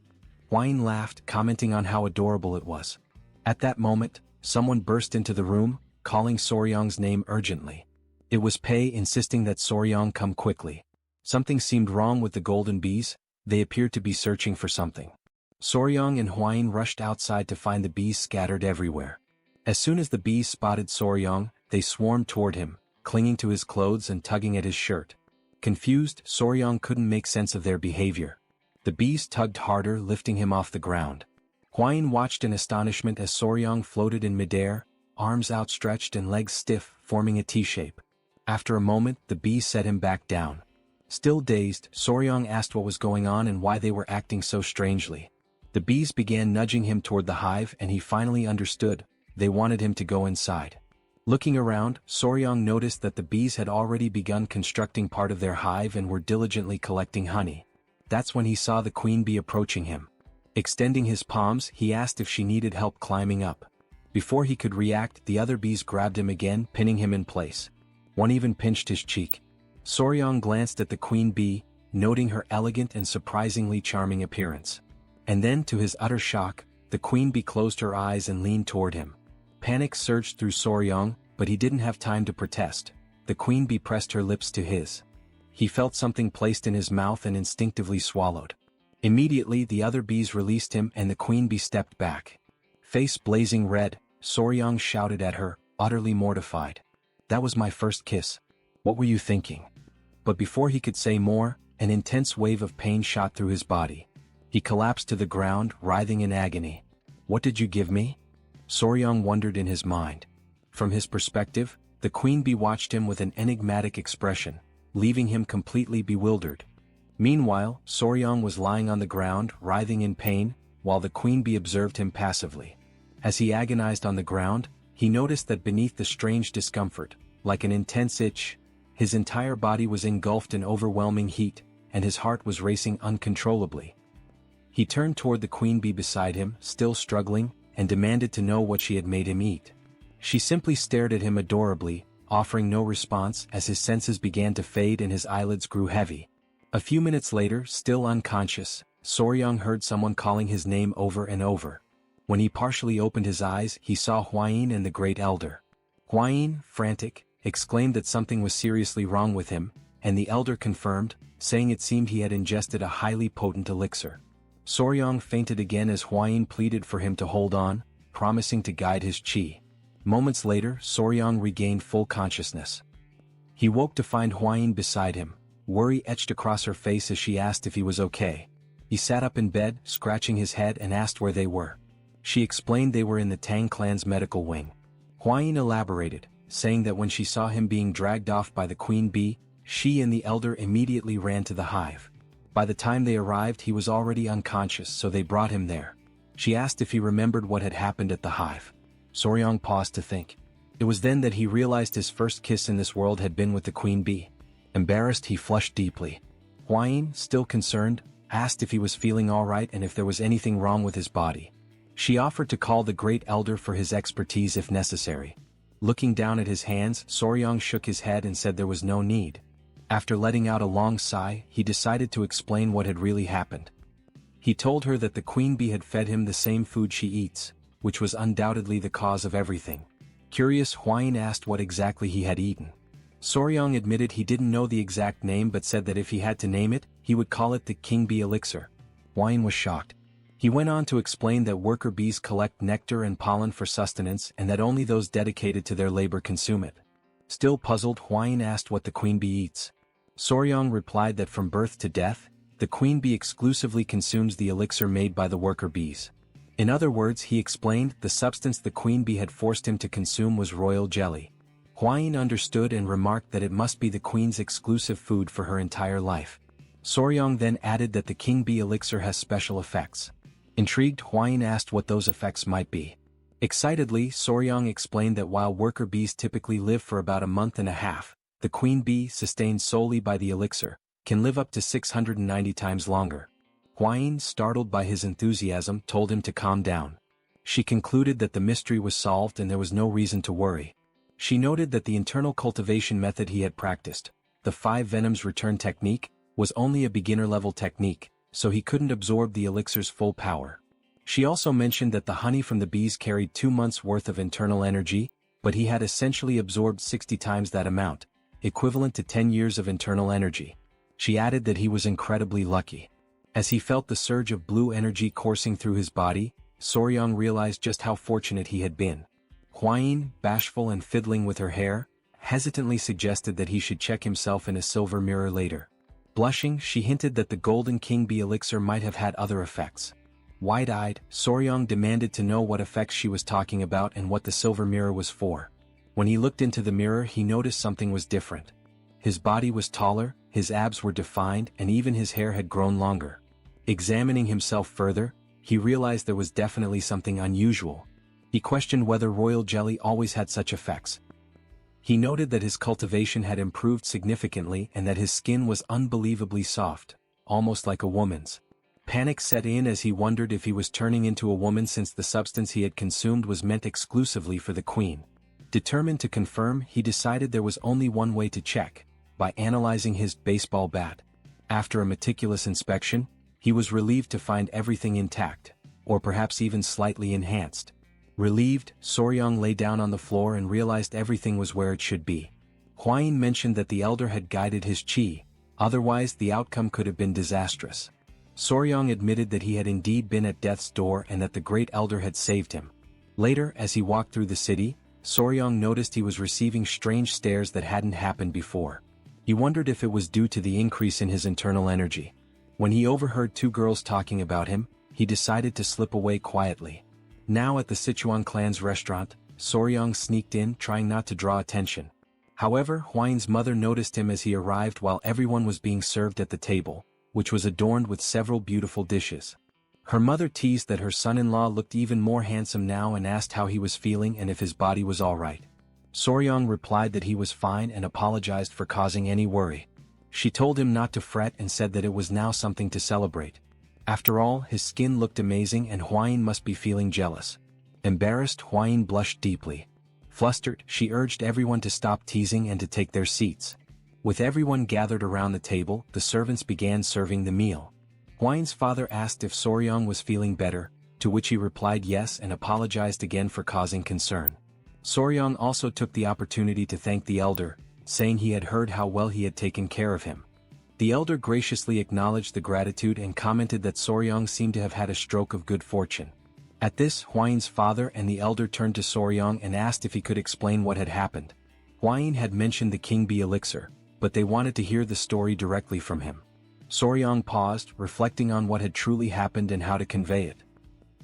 Hwain laughed, commenting on how adorable it was. At that moment, someone burst into the room, calling Soryang's name urgently. It was Pei, insisting that Soryang come quickly. Something seemed wrong with the golden bees. They appeared to be searching for something. Soryang and Hwain rushed outside to find the bees scattered everywhere. As soon as the bees spotted Soryang, they swarmed toward him, clinging to his clothes and tugging at his shirt. Confused, Soryang couldn't make sense of their behavior. The bees tugged harder, lifting him off the ground. Hwain watched in astonishment as Soryang floated in midair, arms outstretched and legs stiff, forming a T-shape. After a moment, the bees set him back down. Still dazed, Soryang asked what was going on and why they were acting so strangely. The bees began nudging him toward the hive and he finally understood. They wanted him to go inside. Looking around, Soryang noticed that the bees had already begun constructing part of their hive and were diligently collecting honey. That's when he saw the queen bee approaching him. Extending his palms, he asked if she needed help climbing up. Before he could react, the other bees grabbed him again, pinning him in place. One even pinched his cheek. Soryang glanced at the queen bee, noting her elegant and surprisingly charming appearance. And then, to his utter shock, the queen bee closed her eyes and leaned toward him. Panic surged through Soryang, but he didn't have time to protest. The queen bee pressed her lips to his. He felt something placed in his mouth and instinctively swallowed. Immediately, the other bees released him and the queen bee stepped back. Face blazing red, Soryang shouted at her, utterly mortified. "That was my first kiss. What were you thinking?" But before he could say more, an intense wave of pain shot through his body. He collapsed to the ground, writhing in agony. "What did you give me?" Soryang wondered in his mind. From his perspective, the queen bee watched him with an enigmatic expression, leaving him completely bewildered. Meanwhile, Soryang was lying on the ground, writhing in pain, while the queen bee observed him passively. As he agonized on the ground, he noticed that beneath the strange discomfort, like an intense itch, his entire body was engulfed in overwhelming heat, and his heart was racing uncontrollably. He turned toward the queen bee beside him, still struggling, and demanded to know what she had made him eat. She simply stared at him adorably, offering no response as his senses began to fade and his eyelids grew heavy. A few minutes later, still unconscious, Soryang heard someone calling his name over and over. When he partially opened his eyes, he saw Hwain and the Great Elder. Hwain, frantic, exclaimed that something was seriously wrong with him, and the Elder confirmed, saying it seemed he had ingested a highly potent elixir. Soryang fainted again as Hwain pleaded for him to hold on, promising to guide his chi. Moments later, Soryang regained full consciousness. He woke to find Hwain beside him, worry etched across her face as she asked if he was okay. He sat up in bed, scratching his head and asked where they were. She explained they were in the Tang clan's medical wing. Hwain elaborated, saying that when she saw him being dragged off by the queen bee, she and the Elder immediately ran to the hive. By the time they arrived, he was already unconscious, so they brought him there. She asked if he remembered what had happened at the hive. Soryang paused to think. It was then that he realized his first kiss in this world had been with the queen bee. Embarrassed, he flushed deeply. Hwain, still concerned, asked if he was feeling all right and if there was anything wrong with his body. She offered to call the Great Elder for his expertise if necessary. Looking down at his hands, Soryang shook his head and said there was no need. After letting out a long sigh, he decided to explain what had really happened. He told her that the queen bee had fed him the same food she eats, which was undoubtedly the cause of everything. Curious, Hwain asked what exactly he had eaten. Soryang admitted he didn't know the exact name but said that if he had to name it, he would call it the king bee elixir. Hwain was shocked. He went on to explain that worker bees collect nectar and pollen for sustenance and that only those dedicated to their labor consume it. Still puzzled, Hwain asked what the queen bee eats. Soryang replied that from birth to death, the the queen bee exclusively consumes the elixir made by the worker bees. In other words, he explained, the substance the queen bee had forced him to consume was royal jelly. Huayin understood and remarked that it must be the queen's exclusive food for her entire life. Soryong then added that the king bee elixir has special effects. Intrigued, Huayin asked what those effects might be. Excitedly, Soryong explained that while worker bees typically live for about a month and a half, the queen bee, sustained solely by the elixir, can live up to 690 times longer. Huayin, startled by his enthusiasm, told him to calm down. She concluded that the mystery was solved and there was no reason to worry. She noted that the internal cultivation method he had practiced, the 5 venoms return technique, was only a beginner-level technique, so he couldn't absorb the elixir's full power. She also mentioned that the honey from the bees carried 2 months' worth of internal energy, but he had essentially absorbed 60 times that amount, equivalent to 10 years of internal energy. She added that he was incredibly lucky. As he felt the surge of blue energy coursing through his body, Soryong realized just how fortunate he had been. Huayin, bashful and fiddling with her hair, hesitantly suggested that he should check himself in a silver mirror later. Blushing, she hinted that the golden king bee elixir might have had other effects. Wide-eyed, Soryong demanded to know what effects she was talking about and what the silver mirror was for. When he looked into the mirror, he noticed something was different. His body was taller, his abs were defined, and even his hair had grown longer. Examining himself further, he realized there was definitely something unusual. He questioned whether royal jelly always had such effects. He noted that his cultivation had improved significantly and that his skin was unbelievably soft, almost like a woman's. Panic set in as he wondered if he was turning into a woman since the substance he had consumed was meant exclusively for the queen. Determined to confirm, he decided there was only one way to check, by analyzing his baseball bat. After a meticulous inspection, he was relieved to find everything intact, or perhaps even slightly enhanced. Relieved, Soryong lay down on the floor and realized everything was where it should be. Huayin mentioned that the elder had guided his qi, otherwise the outcome could have been disastrous. Soryong admitted that he had indeed been at death's door and that the great elder had saved him. Later, as he walked through the city, Soryong noticed he was receiving strange stares that hadn't happened before. He wondered if it was due to the increase in his internal energy. When he overheard 2 girls talking about him, he decided to slip away quietly. Now at the Sichuan clan's restaurant, Soryong sneaked in, trying not to draw attention. However, Huayin's mother noticed him as he arrived while everyone was being served at the table, which was adorned with several beautiful dishes. Her mother teased that her son-in-law looked even more handsome now and asked how he was feeling and if his body was all right. Soryong replied that he was fine and apologized for causing any worry. She told him not to fret and said that it was now something to celebrate. After all, his skin looked amazing and Huayin must be feeling jealous. Embarrassed, Huayin blushed deeply. Flustered, she urged everyone to stop teasing and to take their seats. With everyone gathered around the table, the servants began serving the meal. Huayin's father asked if Soryong was feeling better, to which he replied yes and apologized again for causing concern. Soryong also took the opportunity to thank the elder, saying he had heard how well he had taken care of him. The elder graciously acknowledged the gratitude and commented that Soryong seemed to have had a stroke of good fortune. At this, Huayin's father and the elder turned to Soryong and asked if he could explain what had happened. Huayin had mentioned the king bee elixir, but they wanted to hear the story directly from him. Soryong paused, reflecting on what had truly happened and how to convey it.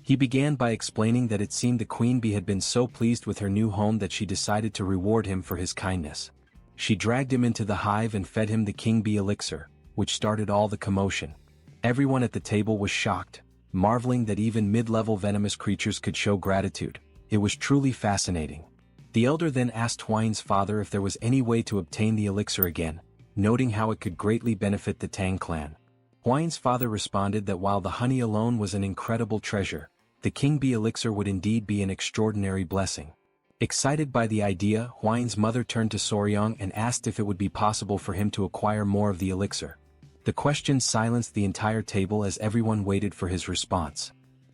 He began by explaining that it seemed the queen bee had been so pleased with her new home that she decided to reward him for his kindness. She dragged him into the hive and fed him the king bee elixir, which started all the commotion. Everyone at the table was shocked, marveling that even mid-level venomous creatures could show gratitude. It was truly fascinating. The elder then asked Huayin's father if there was any way to obtain the elixir again, noting how it could greatly benefit the Tang clan. Huayin's father responded that while the honey alone was an incredible treasure, the king bee elixir would indeed be an extraordinary blessing. Excited by the idea, Huayin's mother turned to Soryong and asked if it would be possible for him to acquire more of the elixir. The question silenced the entire table as everyone waited for his response.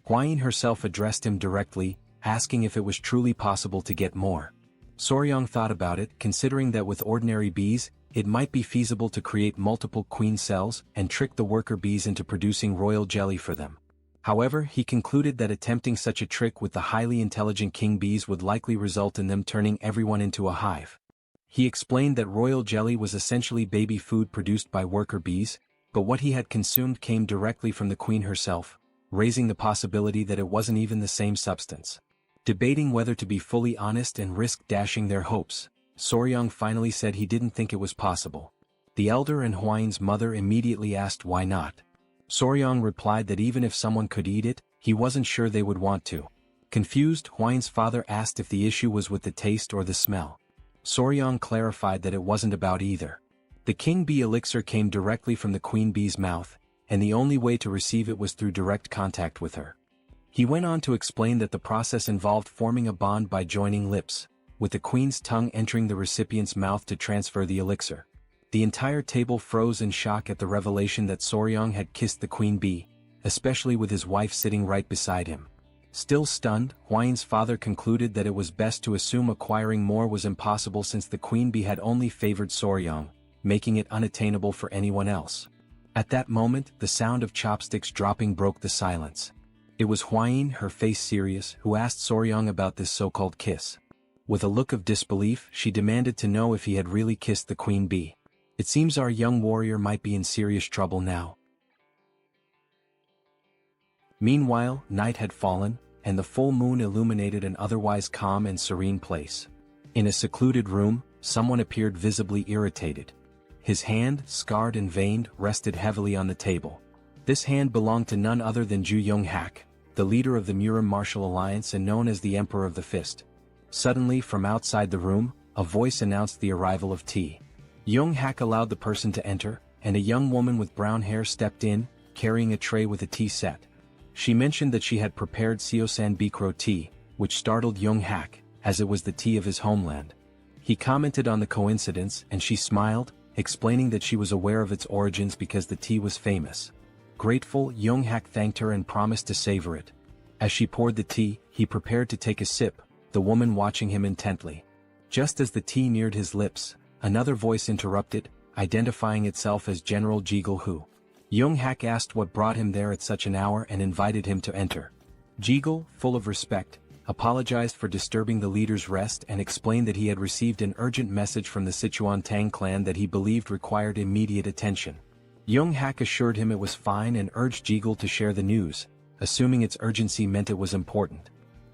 Huayin herself addressed him directly, asking if it was truly possible to get more. Soryong thought about it, considering that with ordinary bees, it might be feasible to create multiple queen cells and trick the worker bees into producing royal jelly for them. However, he concluded that attempting such a trick with the highly intelligent king bees would likely result in them turning everyone into a hive. He explained that royal jelly was essentially baby food produced by worker bees, but what he had consumed came directly from the queen herself, raising the possibility that it wasn't even the same substance. Debating whether to be fully honest and risk dashing their hopes, Soryang finally said he didn't think it was possible. The elder and Hwain's mother immediately asked why not. Soryang replied that even if someone could eat it, he wasn't sure they would want to. Confused, Hwain's father asked if the issue was with the taste or the smell. Soryang clarified that it wasn't about either. The king bee elixir came directly from the queen bee's mouth, and the only way to receive it was through direct contact with her. He went on to explain that the process involved forming a bond by joining lips, with the queen's tongue entering the recipient's mouth to transfer the elixir. The entire table froze in shock at the revelation that Soryang had kissed the queen bee, especially with his wife sitting right beside him. Still stunned, Hwain's father concluded that it was best to assume acquiring more was impossible since the queen bee had only favored Soryang, making it unattainable for anyone else. At that moment, the sound of chopsticks dropping broke the silence. It was Hwain, her face serious, who asked Soryang about this so-called kiss. With a look of disbelief, she demanded to know if he had really kissed the queen bee. It seems our young warrior might be in serious trouble now. Meanwhile, night had fallen, and the full moon illuminated an otherwise calm and serene place. In a secluded room, someone appeared visibly irritated. His hand, scarred and veined, rested heavily on the table. This hand belonged to none other than Ju Young-hak, the leader of the Murim Martial Alliance and known as the Emperor of the Fist. Suddenly, from outside the room, a voice announced the arrival of tea. Young-hak allowed the person to enter, and a young woman with brown hair stepped in, carrying a tray with a tea set. She mentioned that she had prepared Seosan Bikro tea, which startled Young-hak, as it was the tea of his homeland. He commented on the coincidence and she smiled, explaining that she was aware of its origins because the tea was famous. Grateful, Young-hak thanked her and promised to savor it. As she poured the tea, he prepared to take a sip, the woman watching him intently. Just as the tea neared his lips, another voice interrupted, identifying itself as General Jigul Hu. Young-hak asked what brought him there at such an hour and invited him to enter. Jigul, full of respect, apologized for disturbing the leader's rest and explained that he had received an urgent message from the Sichuan Tang clan that he believed required immediate attention. Young-hak assured him it was fine and urged Jigul to share the news, assuming its urgency meant it was important.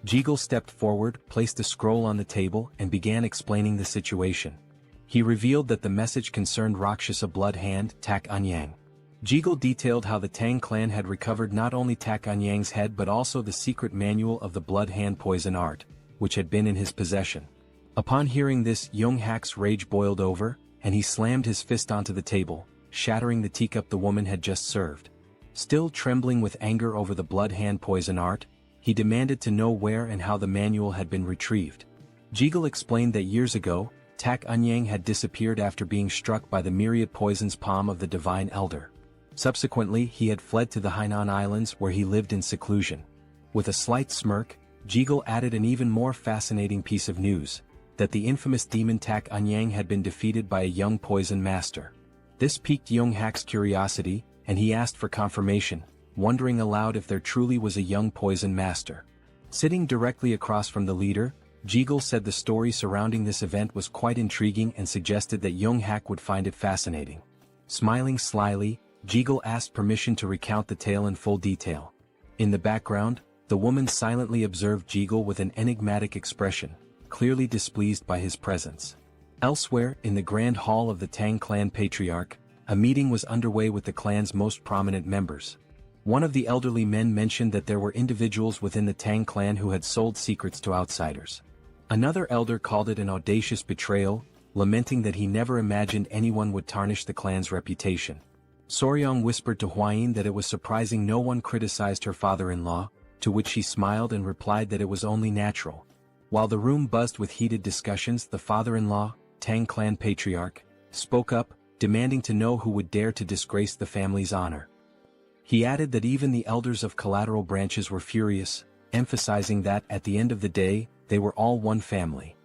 Jigul stepped forward, placed a scroll on the table and began explaining the situation. He revealed that the message concerned Rakshasa blood hand Tak Anyang. Jigul detailed how the Tang clan had recovered not only Tak Anyang's head but also the secret manual of the blood hand poison art, which had been in his possession. Upon hearing this, Young-hak's rage boiled over, and he slammed his fist onto the table, shattering the teacup the woman had just served. Still trembling with anger over the blood hand poison art, he demanded to know where and how the manual had been retrieved. Jigul explained that years ago, Tak Anyang had disappeared after being struck by the myriad poison's palm of the divine elder. Subsequently, he had fled to the Hainan Islands where he lived in seclusion. With a slight smirk, Jigul added an even more fascinating piece of news, that the infamous demon Tak Anyang had been defeated by a young poison master. This piqued Young-hak's curiosity, and he asked for confirmation, wondering aloud if there truly was a young poison master. Sitting directly across from the leader, Jigul said the story surrounding this event was quite intriguing and suggested that Young-hak would find it fascinating. Smiling slyly, Jigul asked permission to recount the tale in full detail. In the background, the woman silently observed Jigul with an enigmatic expression, clearly displeased by his presence. Elsewhere, in the grand hall of the Tang clan patriarch, a meeting was underway with the clan's most prominent members. One of the elderly men mentioned that there were individuals within the Tang clan who had sold secrets to outsiders. Another elder called it an audacious betrayal, lamenting that he never imagined anyone would tarnish the clan's reputation. Soryang whispered to Hwain that it was surprising no one criticized her father-in-law, to which she smiled and replied that it was only natural. While the room buzzed with heated discussions, the father-in-law, Tang clan patriarch, spoke up, demanding to know who would dare to disgrace the family's honor. He added that even the elders of collateral branches were furious, emphasizing that, at the end of the day, they were all one family.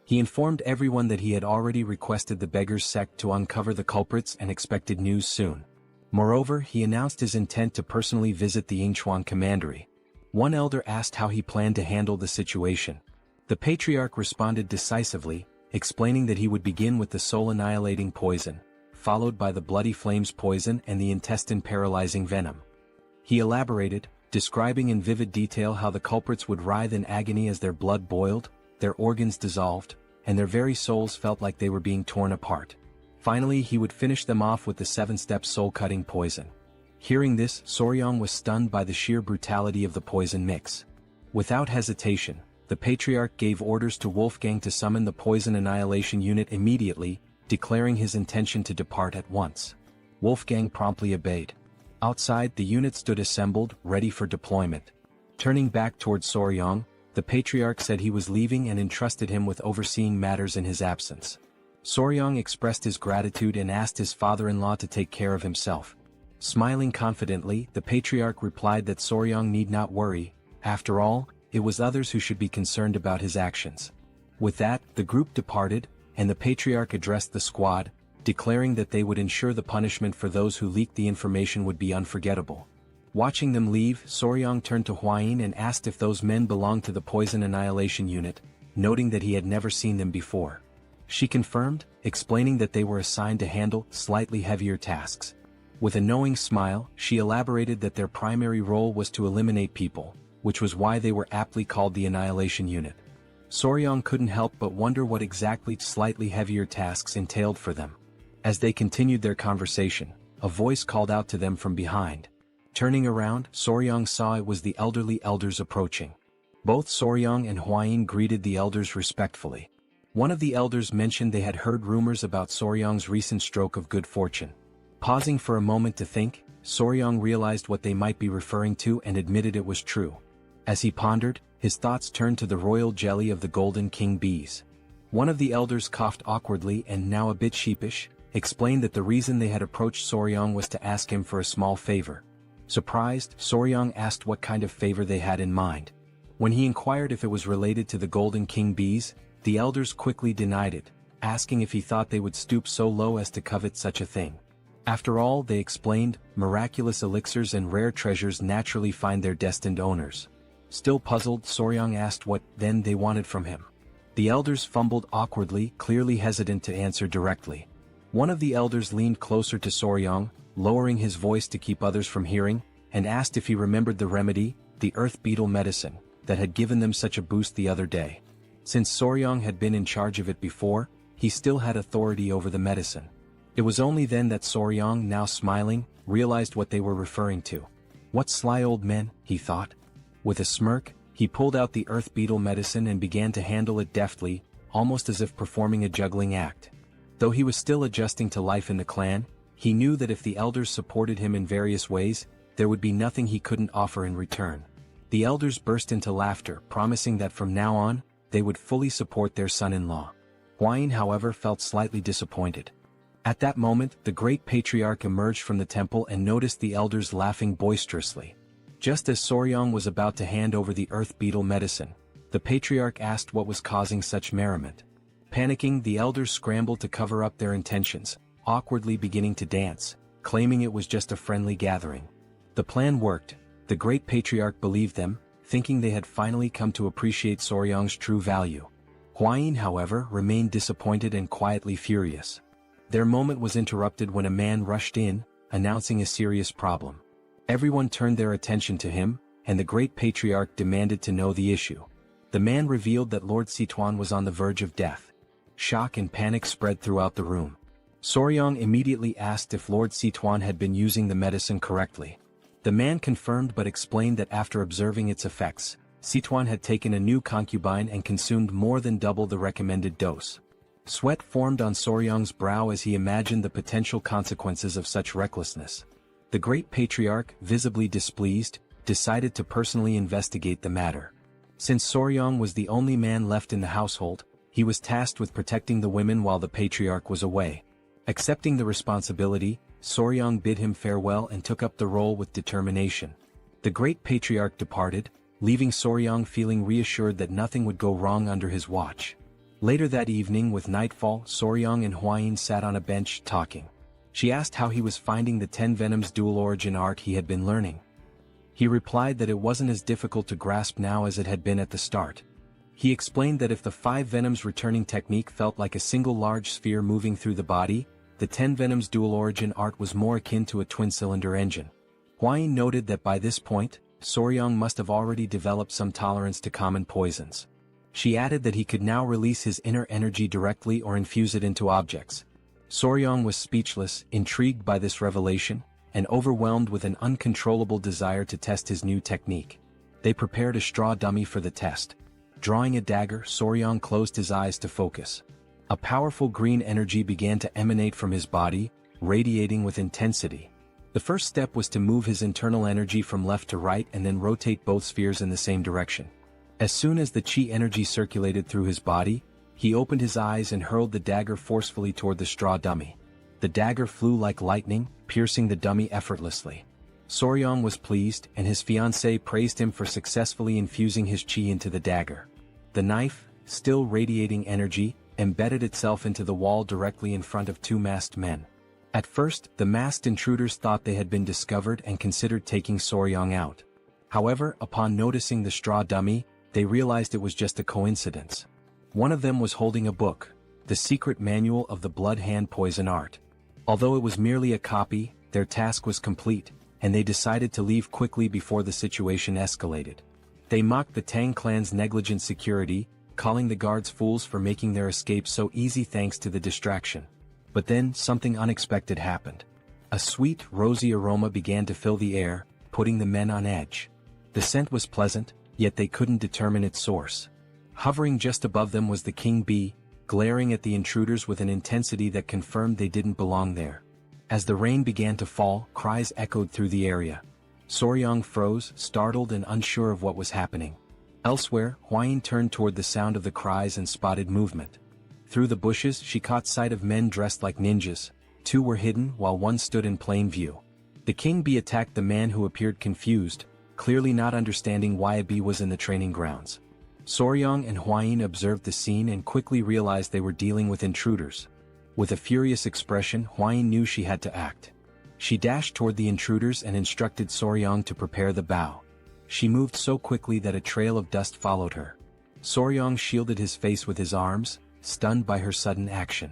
He informed everyone that he had already requested the Beggars sect to uncover the culprits and expected news soon. Moreover, he announced his intent to personally visit the Yingchuan commandery. One elder asked how he planned to handle the situation. The patriarch responded decisively, explaining that he would begin with the soul-annihilating poison, followed by the bloody flames poison and the intestine-paralyzing venom. He elaborated, describing in vivid detail how the culprits would writhe in agony as their blood boiled, their organs dissolved, and their very souls felt like they were being torn apart. Finally he would finish them off with the 7-step soul-cutting poison. Hearing this, Soryang was stunned by the sheer brutality of the poison mix. Without hesitation, the Patriarch gave orders to Wolfgang to summon the Poison Annihilation Unit immediately, declaring his intention to depart at once. Wolfgang promptly obeyed. Outside, the unit stood assembled, ready for deployment. Turning back towards Soryang, the Patriarch said he was leaving and entrusted him with overseeing matters in his absence. Soryang expressed his gratitude and asked his father-in-law to take care of himself. Smiling confidently, the Patriarch replied that Soryang need not worry. After all, it was others who should be concerned about his actions. With that, the group departed, and the Patriarch addressed the squad, declaring that they would ensure the punishment for those who leaked the information would be unforgettable. Watching them leave, Soryang turned to Hwayin and asked if those men belonged to the Poison Annihilation Unit, noting that he had never seen them before. She confirmed, explaining that they were assigned to handle slightly heavier tasks. With a knowing smile, she elaborated that their primary role was to eliminate people, which was why they were aptly called the Annihilation Unit. Soryang couldn't help but wonder what exactly slightly heavier tasks entailed for them. As they continued their conversation, a voice called out to them from behind. Turning around, Soryang saw it was the elderly elders approaching. Both Soryang and Hwayin greeted the elders respectfully. One of the elders mentioned they had heard rumors about Soryang's recent stroke of good fortune. Pausing for a moment to think, Soryang realized what they might be referring to and admitted it was true. As he pondered, his thoughts turned to the royal jelly of the Golden King bees. One of the elders coughed awkwardly and, now a bit sheepish, explained that the reason they had approached Soryang was to ask him for a small favor. Surprised, Soryang asked what kind of favor they had in mind. When he inquired if it was related to the Golden King bees, the elders quickly denied it, asking if he thought they would stoop so low as to covet such a thing. After all, they explained, miraculous elixirs and rare treasures naturally find their destined owners. Still puzzled, Soryang asked what, then, they wanted from him. The elders fumbled awkwardly, clearly hesitant to answer directly. One of the elders leaned closer to Soryang, lowering his voice to keep others from hearing, and asked if he remembered the remedy, the earth beetle medicine, that had given them such a boost the other day. Since Soryang had been in charge of it before, he still had authority over the medicine. It was only then that Soryang, now smiling, realized what they were referring to. What sly old men, he thought. With a smirk, he pulled out the earth beetle medicine and began to handle it deftly, almost as if performing a juggling act. Though he was still adjusting to life in the clan, he knew that if the elders supported him in various ways, there would be nothing he couldn't offer in return. The elders burst into laughter, promising that from now on, they would fully support their son-in-law. Hwayin, however, felt slightly disappointed. At that moment, the great patriarch emerged from the temple and noticed the elders laughing boisterously. Just as Soryang was about to hand over the earth beetle medicine, the patriarch asked what was causing such merriment. Panicking, the elders scrambled to cover up their intentions, awkwardly beginning to dance, claiming it was just a friendly gathering. The plan worked. The great patriarch believed them, thinking they had finally come to appreciate Soryang's true value. Hwayin, however, remained disappointed and quietly furious. Their moment was interrupted when a man rushed in, announcing a serious problem. Everyone turned their attention to him, and the great patriarch demanded to know the issue. The man revealed that Lord Situan was on the verge of death. Shock and panic spread throughout the room. Soryang immediately asked if Lord Situan had been using the medicine correctly. The man confirmed but explained that after observing its effects, Situan had taken a new concubine and consumed more than double the recommended dose. Sweat formed on Soryang's brow as he imagined the potential consequences of such recklessness. The great patriarch, visibly displeased, decided to personally investigate the matter. Since Soryang was the only man left in the household, he was tasked with protecting the women while the patriarch was away. Accepting the responsibility, Soryang bid him farewell and took up the role with determination. The great patriarch departed, leaving Soryang feeling reassured that nothing would go wrong under his watch. Later that evening, with nightfall, Soryang and Hwayin sat on a bench talking. She asked how he was finding the 10 Venoms dual origin art he had been learning. He replied that it wasn't as difficult to grasp now as it had been at the start. He explained that if the 5 Venoms returning technique felt like a single large sphere moving through the body, the 10 Venoms dual origin art was more akin to a twin-cylinder engine. Hua-yin noted that by this point, Soryong must have already developed some tolerance to common poisons. She added that he could now release his inner energy directly or infuse it into objects. Soryong was speechless, intrigued by this revelation, and overwhelmed with an uncontrollable desire to test his new technique. They prepared a straw dummy for the test. Drawing a dagger, Soryong closed his eyes to focus. A powerful green energy began to emanate from his body, radiating with intensity. The first step was to move his internal energy from left to right and then rotate both spheres in the same direction. As soon as the chi energy circulated through his body, he opened his eyes and hurled the dagger forcefully toward the straw dummy. The dagger flew like lightning, piercing the dummy effortlessly. Soryong was pleased, and his fiancée praised him for successfully infusing his chi into the dagger. The knife, still radiating energy, embedded itself into the wall directly in front of two masked men. At first, the masked intruders thought they had been discovered and considered taking Soryong out. However, upon noticing the straw dummy, they realized it was just a coincidence. One of them was holding a book, the secret manual of the blood hand poison art. Although it was merely a copy, their task was complete, and they decided to leave quickly before the situation escalated. They mocked the Tang clan's negligent security, calling the guards fools for making their escape so easy thanks to the distraction. But then, something unexpected happened. A sweet, rosy aroma began to fill the air, putting the men on edge. The scent was pleasant, yet they couldn't determine its source. Hovering just above them was the king bee, glaring at the intruders with an intensity that confirmed they didn't belong there. As the rain began to fall, cries echoed through the area. Soryong froze, startled and unsure of what was happening. Elsewhere, Hua-yin turned toward the sound of the cries and spotted movement. Through the bushes she caught sight of men dressed like ninjas. Two were hidden while one stood in plain view. The king bee attacked the man who appeared confused, clearly not understanding why a bee was in the training grounds. Soryong and Hua-yin observed the scene and quickly realized they were dealing with intruders. With a furious expression, Hua-yin knew she had to act. She dashed toward the intruders and instructed Soryong to prepare the bow. She moved so quickly that a trail of dust followed her. Soryong shielded his face with his arms, stunned by her sudden action.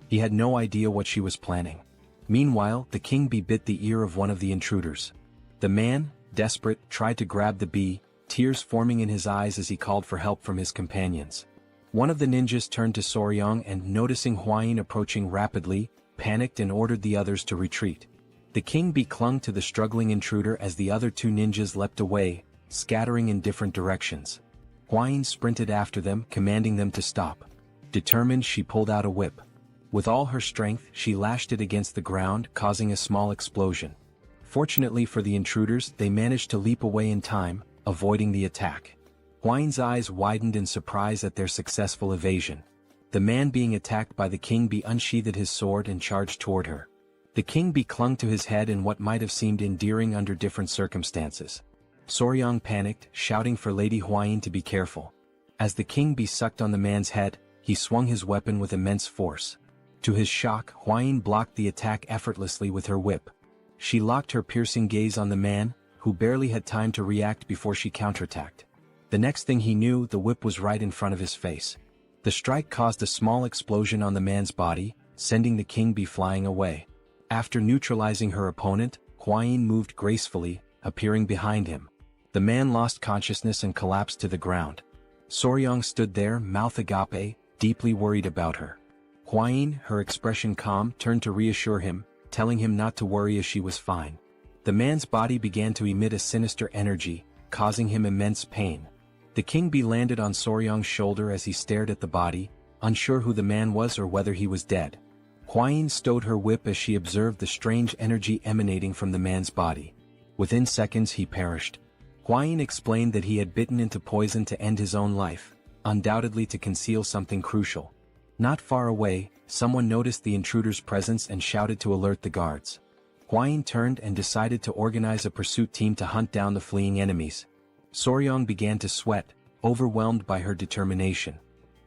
He had no idea what she was planning. Meanwhile, the king bee bit the ear of one of the intruders. The man, desperate, tried to grab the bee, tears forming in his eyes as he called for help from his companions. One of the ninjas turned to Soryong and, noticing Hua-yin approaching rapidly, panicked and ordered the others to retreat. The king bee clung to the struggling intruder as the other two ninjas leapt away, scattering in different directions. Hua-yin sprinted after them, commanding them to stop. Determined, she pulled out a whip. With all her strength, she lashed it against the ground, causing a small explosion. Fortunately for the intruders, they managed to leap away in time, avoiding the attack. Hua-yin's eyes widened in surprise at their successful evasion. The man being attacked by the king bee unsheathed his sword and charged toward her. The king bee clung to his head in what might have seemed endearing under different circumstances. Soryong panicked, shouting for Lady Hua-yin to be careful. As the king bee sucked on the man's head, he swung his weapon with immense force. To his shock, Hua-yin blocked the attack effortlessly with her whip. She locked her piercing gaze on the man, who barely had time to react before she counterattacked. The next thing he knew, the whip was right in front of his face. The strike caused a small explosion on the man's body, sending the king bee flying away. After neutralizing her opponent, Hua-yin moved gracefully, appearing behind him. The man lost consciousness and collapsed to the ground. Soryong stood there, mouth agape, deeply worried about her. Hua-yin, her expression calm, turned to reassure him, telling him not to worry as she was fine. The man's body began to emit a sinister energy, causing him immense pain. The king bee landed on Soryong's shoulder as he stared at the body, unsure who the man was or whether he was dead. Hua-yin stowed her whip as she observed the strange energy emanating from the man's body. Within seconds he perished. Hua-yin explained that he had bitten into poison to end his own life, undoubtedly to conceal something crucial. Not far away, someone noticed the intruder's presence and shouted to alert the guards. Hua-yin turned and decided to organize a pursuit team to hunt down the fleeing enemies. Soryong began to sweat, overwhelmed by her determination.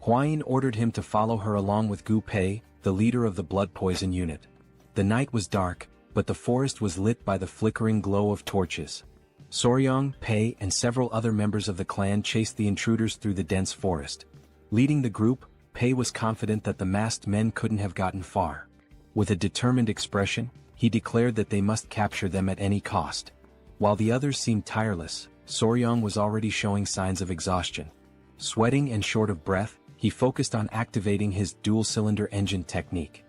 Hua-yin ordered him to follow her along with Gu Pei, the leader of the blood poison unit. The night was dark, but the forest was lit by the flickering glow of torches. Soryong, Pei and several other members of the clan chased the intruders through the dense forest. Leading the group, Pei was confident that the masked men couldn't have gotten far. With a determined expression, he declared that they must capture them at any cost. While the others seemed tireless, Soryong was already showing signs of exhaustion. Sweating and short of breath, he focused on activating his dual-cylinder engine technique.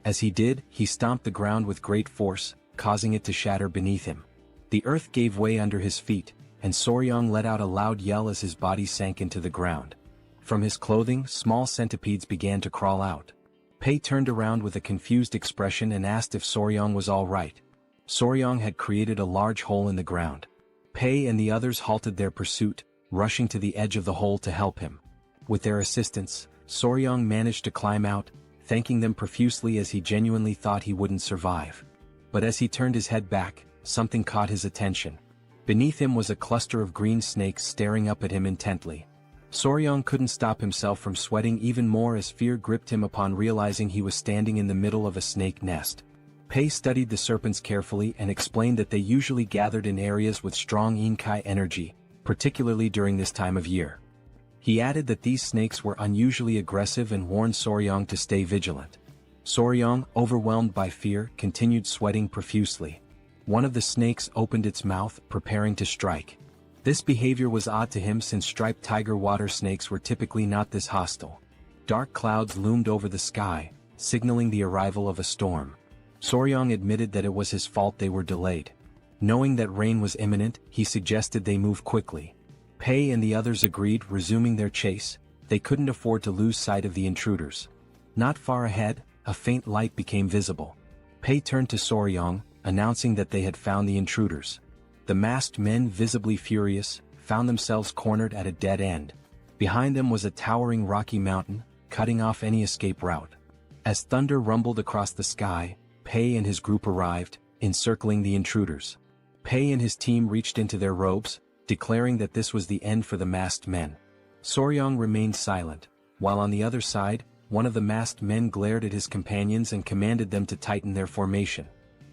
As he did, he stomped the ground with great force, causing it to shatter beneath him. The earth gave way under his feet, and Soryong let out a loud yell as his body sank into the ground. From his clothing, small centipedes began to crawl out. Pei turned around with a confused expression and asked if Soryong was all right. Soryong had created a large hole in the ground. Pei and the others halted their pursuit, rushing to the edge of the hole to help him. With their assistance, Soryong managed to climb out, thanking them profusely as he genuinely thought he wouldn't survive. But as he turned his head back, something caught his attention. Beneath him was a cluster of green snakes staring up at him intently. Soryong couldn't stop himself from sweating even more as fear gripped him upon realizing he was standing in the middle of a snake nest. Pei studied the serpents carefully and explained that they usually gathered in areas with strong Inkai energy, particularly during this time of year. He added that these snakes were unusually aggressive and warned Soryong to stay vigilant. Soryong, overwhelmed by fear, continued sweating profusely. One of the snakes opened its mouth, preparing to strike. This behavior was odd to him since striped tiger water snakes were typically not this hostile. Dark clouds loomed over the sky, signaling the arrival of a storm. Soryong admitted that it was his fault they were delayed. Knowing that rain was imminent, he suggested they move quickly. Pei and the others agreed, resuming their chase. They couldn't afford to lose sight of the intruders. Not far ahead, a faint light became visible. Pei turned to Soryong, announcing that they had found the intruders. The masked men, visibly furious, found themselves cornered at a dead end. Behind them was a towering rocky mountain, cutting off any escape route. As thunder rumbled across the sky, Pei and his group arrived, encircling the intruders. Pei and his team reached into their robes, declaring that this was the end for the masked men. Soryong remained silent, while on the other side, one of the masked men glared at his companions and commanded them to tighten their formation.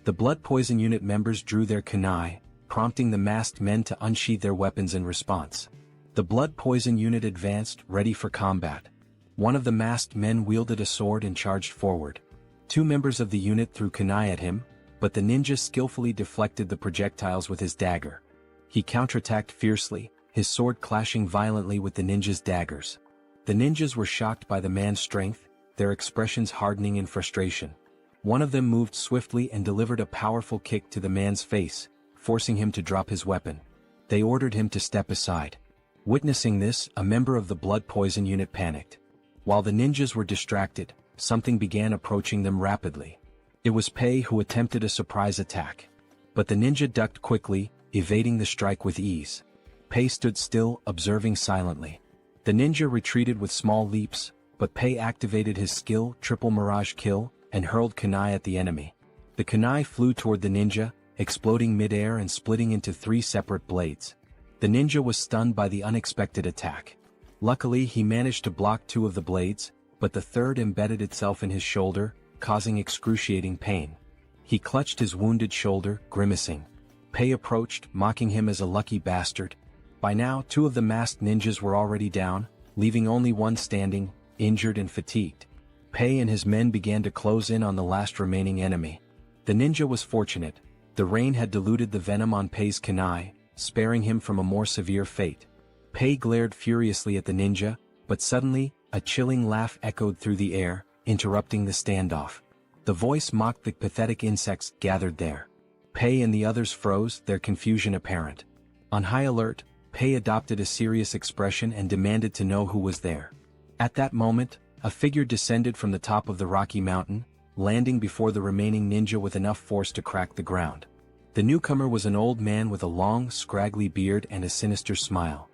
The blood poison unit members drew their kunai, prompting the masked men to unsheath their weapons in response. The blood poison unit advanced, ready for combat. One of the masked men wielded a sword and charged forward. Two members of the unit threw kunai at him, but the ninja skillfully deflected the projectiles with his dagger. He counterattacked fiercely, his sword clashing violently with the ninja's daggers. The ninjas were shocked by the man's strength, their expressions hardening in frustration. One of them moved swiftly and delivered a powerful kick to the man's face, forcing him to drop his weapon. They ordered him to step aside. Witnessing this, a member of the blood poison unit panicked. While the ninjas were distracted, something began approaching them rapidly. It was Pei who attempted a surprise attack. But the ninja ducked quickly, evading the strike with ease. Pei stood still, observing silently. The ninja retreated with small leaps, but Pei activated his skill, Triple Mirage Kill, and hurled kunai at the enemy. The kunai flew toward the ninja, exploding mid-air and splitting into 3 separate blades. The ninja was stunned by the unexpected attack. Luckily, he managed to block 2 of the blades, but the third embedded itself in his shoulder, causing excruciating pain. He clutched his wounded shoulder, grimacing. Pei approached, mocking him as a lucky bastard. By now, 2 of the masked ninjas were already down, leaving only one standing, injured and fatigued. Pei and his men began to close in on the last remaining enemy. The ninja was fortunate. The rain had diluted the venom on Pei's kunai, sparing him from a more severe fate. Pei glared furiously at the ninja, but suddenly, a chilling laugh echoed through the air, interrupting the standoff. The voice mocked the pathetic insects gathered there. Pei and the others froze, their confusion apparent. On high alert, Pei adopted a serious expression and demanded to know who was there. At that moment, a figure descended from the top of the rocky mountain, landing before the remaining ninja with enough force to crack the ground. The newcomer was an old man with a long, scraggly beard and a sinister smile.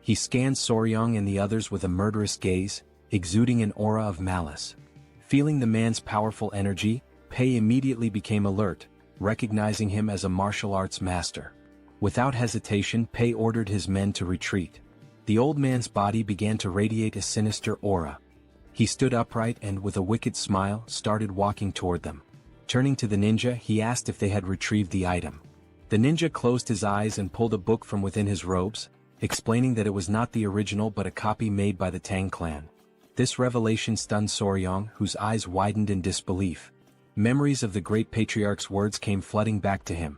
He scanned Soryong and the others with a murderous gaze, exuding an aura of malice. Feeling the man's powerful energy, Pei immediately became alert, recognizing him as a martial arts master. Without hesitation, Pei ordered his men to retreat. The old man's body began to radiate a sinister aura. He stood upright and, with a wicked smile, started walking toward them. Turning to the ninja, he asked if they had retrieved the item. The ninja closed his eyes and pulled a book from within his robes, explaining that it was not the original but a copy made by the Tang clan. This revelation stunned Soryong, whose eyes widened in disbelief. Memories of the great patriarch's words came flooding back to him.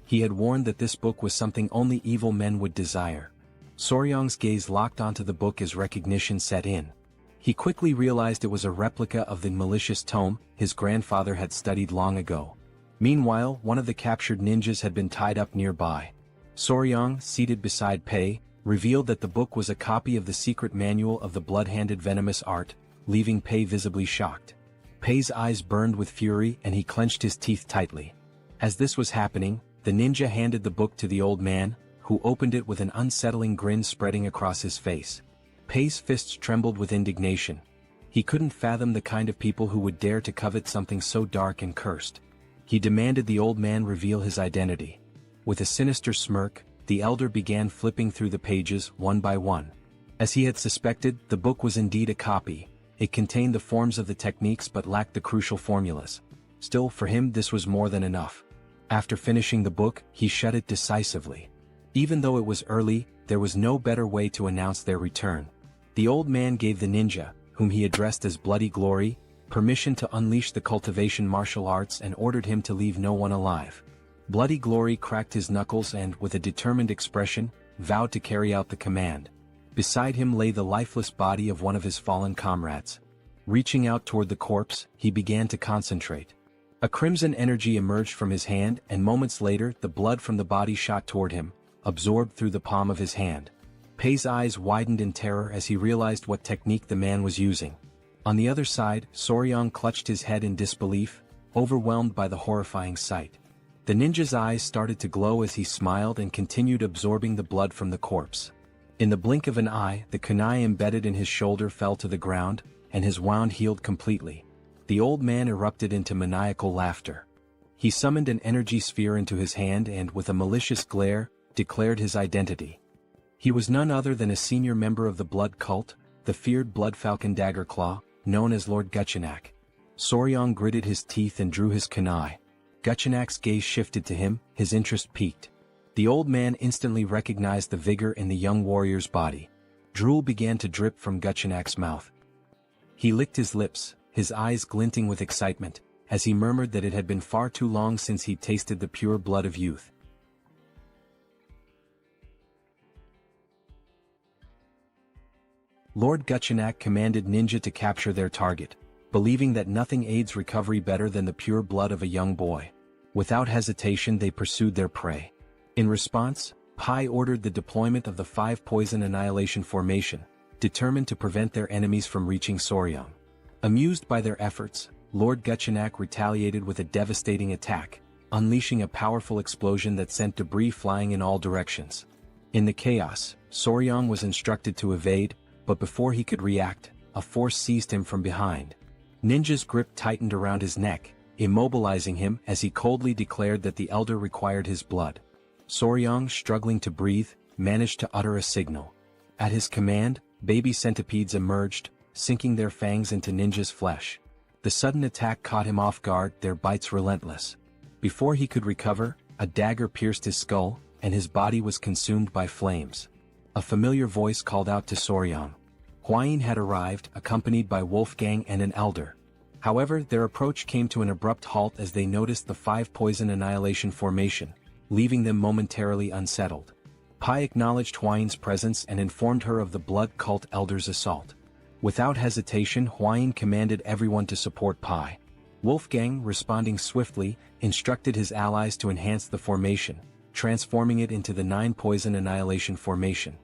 He had warned that this book was something only evil men would desire. Soryang's gaze locked onto the book as recognition set in. He quickly realized it was a replica of the malicious tome his grandfather had studied long ago. Meanwhile, one of the captured ninjas had been tied up nearby. Soryang, seated beside Pei, revealed that the book was a copy of the secret manual of the blood-handed venomous art, leaving Pei visibly shocked. Pei's eyes burned with fury and he clenched his teeth tightly. As this was happening, the ninja handed the book to the old man, who opened it with an unsettling grin spreading across his face. Pei's fists trembled with indignation. He couldn't fathom the kind of people who would dare to covet something so dark and cursed. He demanded the old man reveal his identity. With a sinister smirk, the elder began flipping through the pages one by one. As he had suspected, the book was indeed a copy. It contained the forms of the techniques but lacked the crucial formulas. Still, for him this was more than enough. After finishing the book, he shut it decisively. Even though it was early, there was no better way to announce their return. The old man gave the ninja, whom he addressed as Bloody Glory, permission to unleash the cultivation martial arts and ordered him to leave no one alive. Bloody Glory cracked his knuckles and, with a determined expression, vowed to carry out the command. Beside him lay the lifeless body of one of his fallen comrades. Reaching out toward the corpse, he began to concentrate. A crimson energy emerged from his hand and moments later the blood from the body shot toward him, absorbed through the palm of his hand. Pei's eyes widened in terror as he realized what technique the man was using. On the other side, Soryang clutched his head in disbelief, overwhelmed by the horrifying sight. The ninja's eyes started to glow as he smiled and continued absorbing the blood from the corpse. In the blink of an eye, the kunai embedded in his shoulder fell to the ground, and his wound healed completely. The old man erupted into maniacal laughter. He summoned an energy sphere into his hand and, with a malicious glare, declared his identity. He was none other than a senior member of the blood cult, the feared Blood Falcon Daggerclaw, known as Lord Guchenak. Soryang gritted his teeth and drew his kunai. Guchenak's gaze shifted to him, his interest piqued. The old man instantly recognized the vigor in the young warrior's body. Drool began to drip from Guchenak's mouth. He licked his lips, his eyes glinting with excitement, as he murmured that it had been far too long since he'd tasted the pure blood of youth. Lord Guchenak commanded Ninja to capture their target, believing that nothing aids recovery better than the pure blood of a young boy. Without hesitation they pursued their prey. In response, Pai ordered the deployment of the 5 Poison Annihilation Formation, determined to prevent their enemies from reaching Soryang. Amused by their efforts, Lord Guchenak retaliated with a devastating attack, unleashing a powerful explosion that sent debris flying in all directions. In the chaos, Soryang was instructed to evade, but before he could react, a force seized him from behind. Ninja's grip tightened around his neck, immobilizing him as he coldly declared that the elder required his blood. Soryang, struggling to breathe, managed to utter a signal. At his command, baby centipedes emerged, sinking their fangs into Ninja's flesh. The sudden attack caught him off guard, their bites relentless. Before he could recover, a dagger pierced his skull, and his body was consumed by flames. A familiar voice called out to Soryang. Hwayin had arrived, accompanied by Wolfgang and an elder. However, their approach came to an abrupt halt as they noticed the 5 Poison Annihilation Formation, leaving them momentarily unsettled. Pai acknowledged Hwayin's presence and informed her of the Blood Cult Elder's assault. Without hesitation, Hwayin commanded everyone to support Pai. Wolfgang, responding swiftly, instructed his allies to enhance the formation, transforming it into the 9 Poison Annihilation Formation.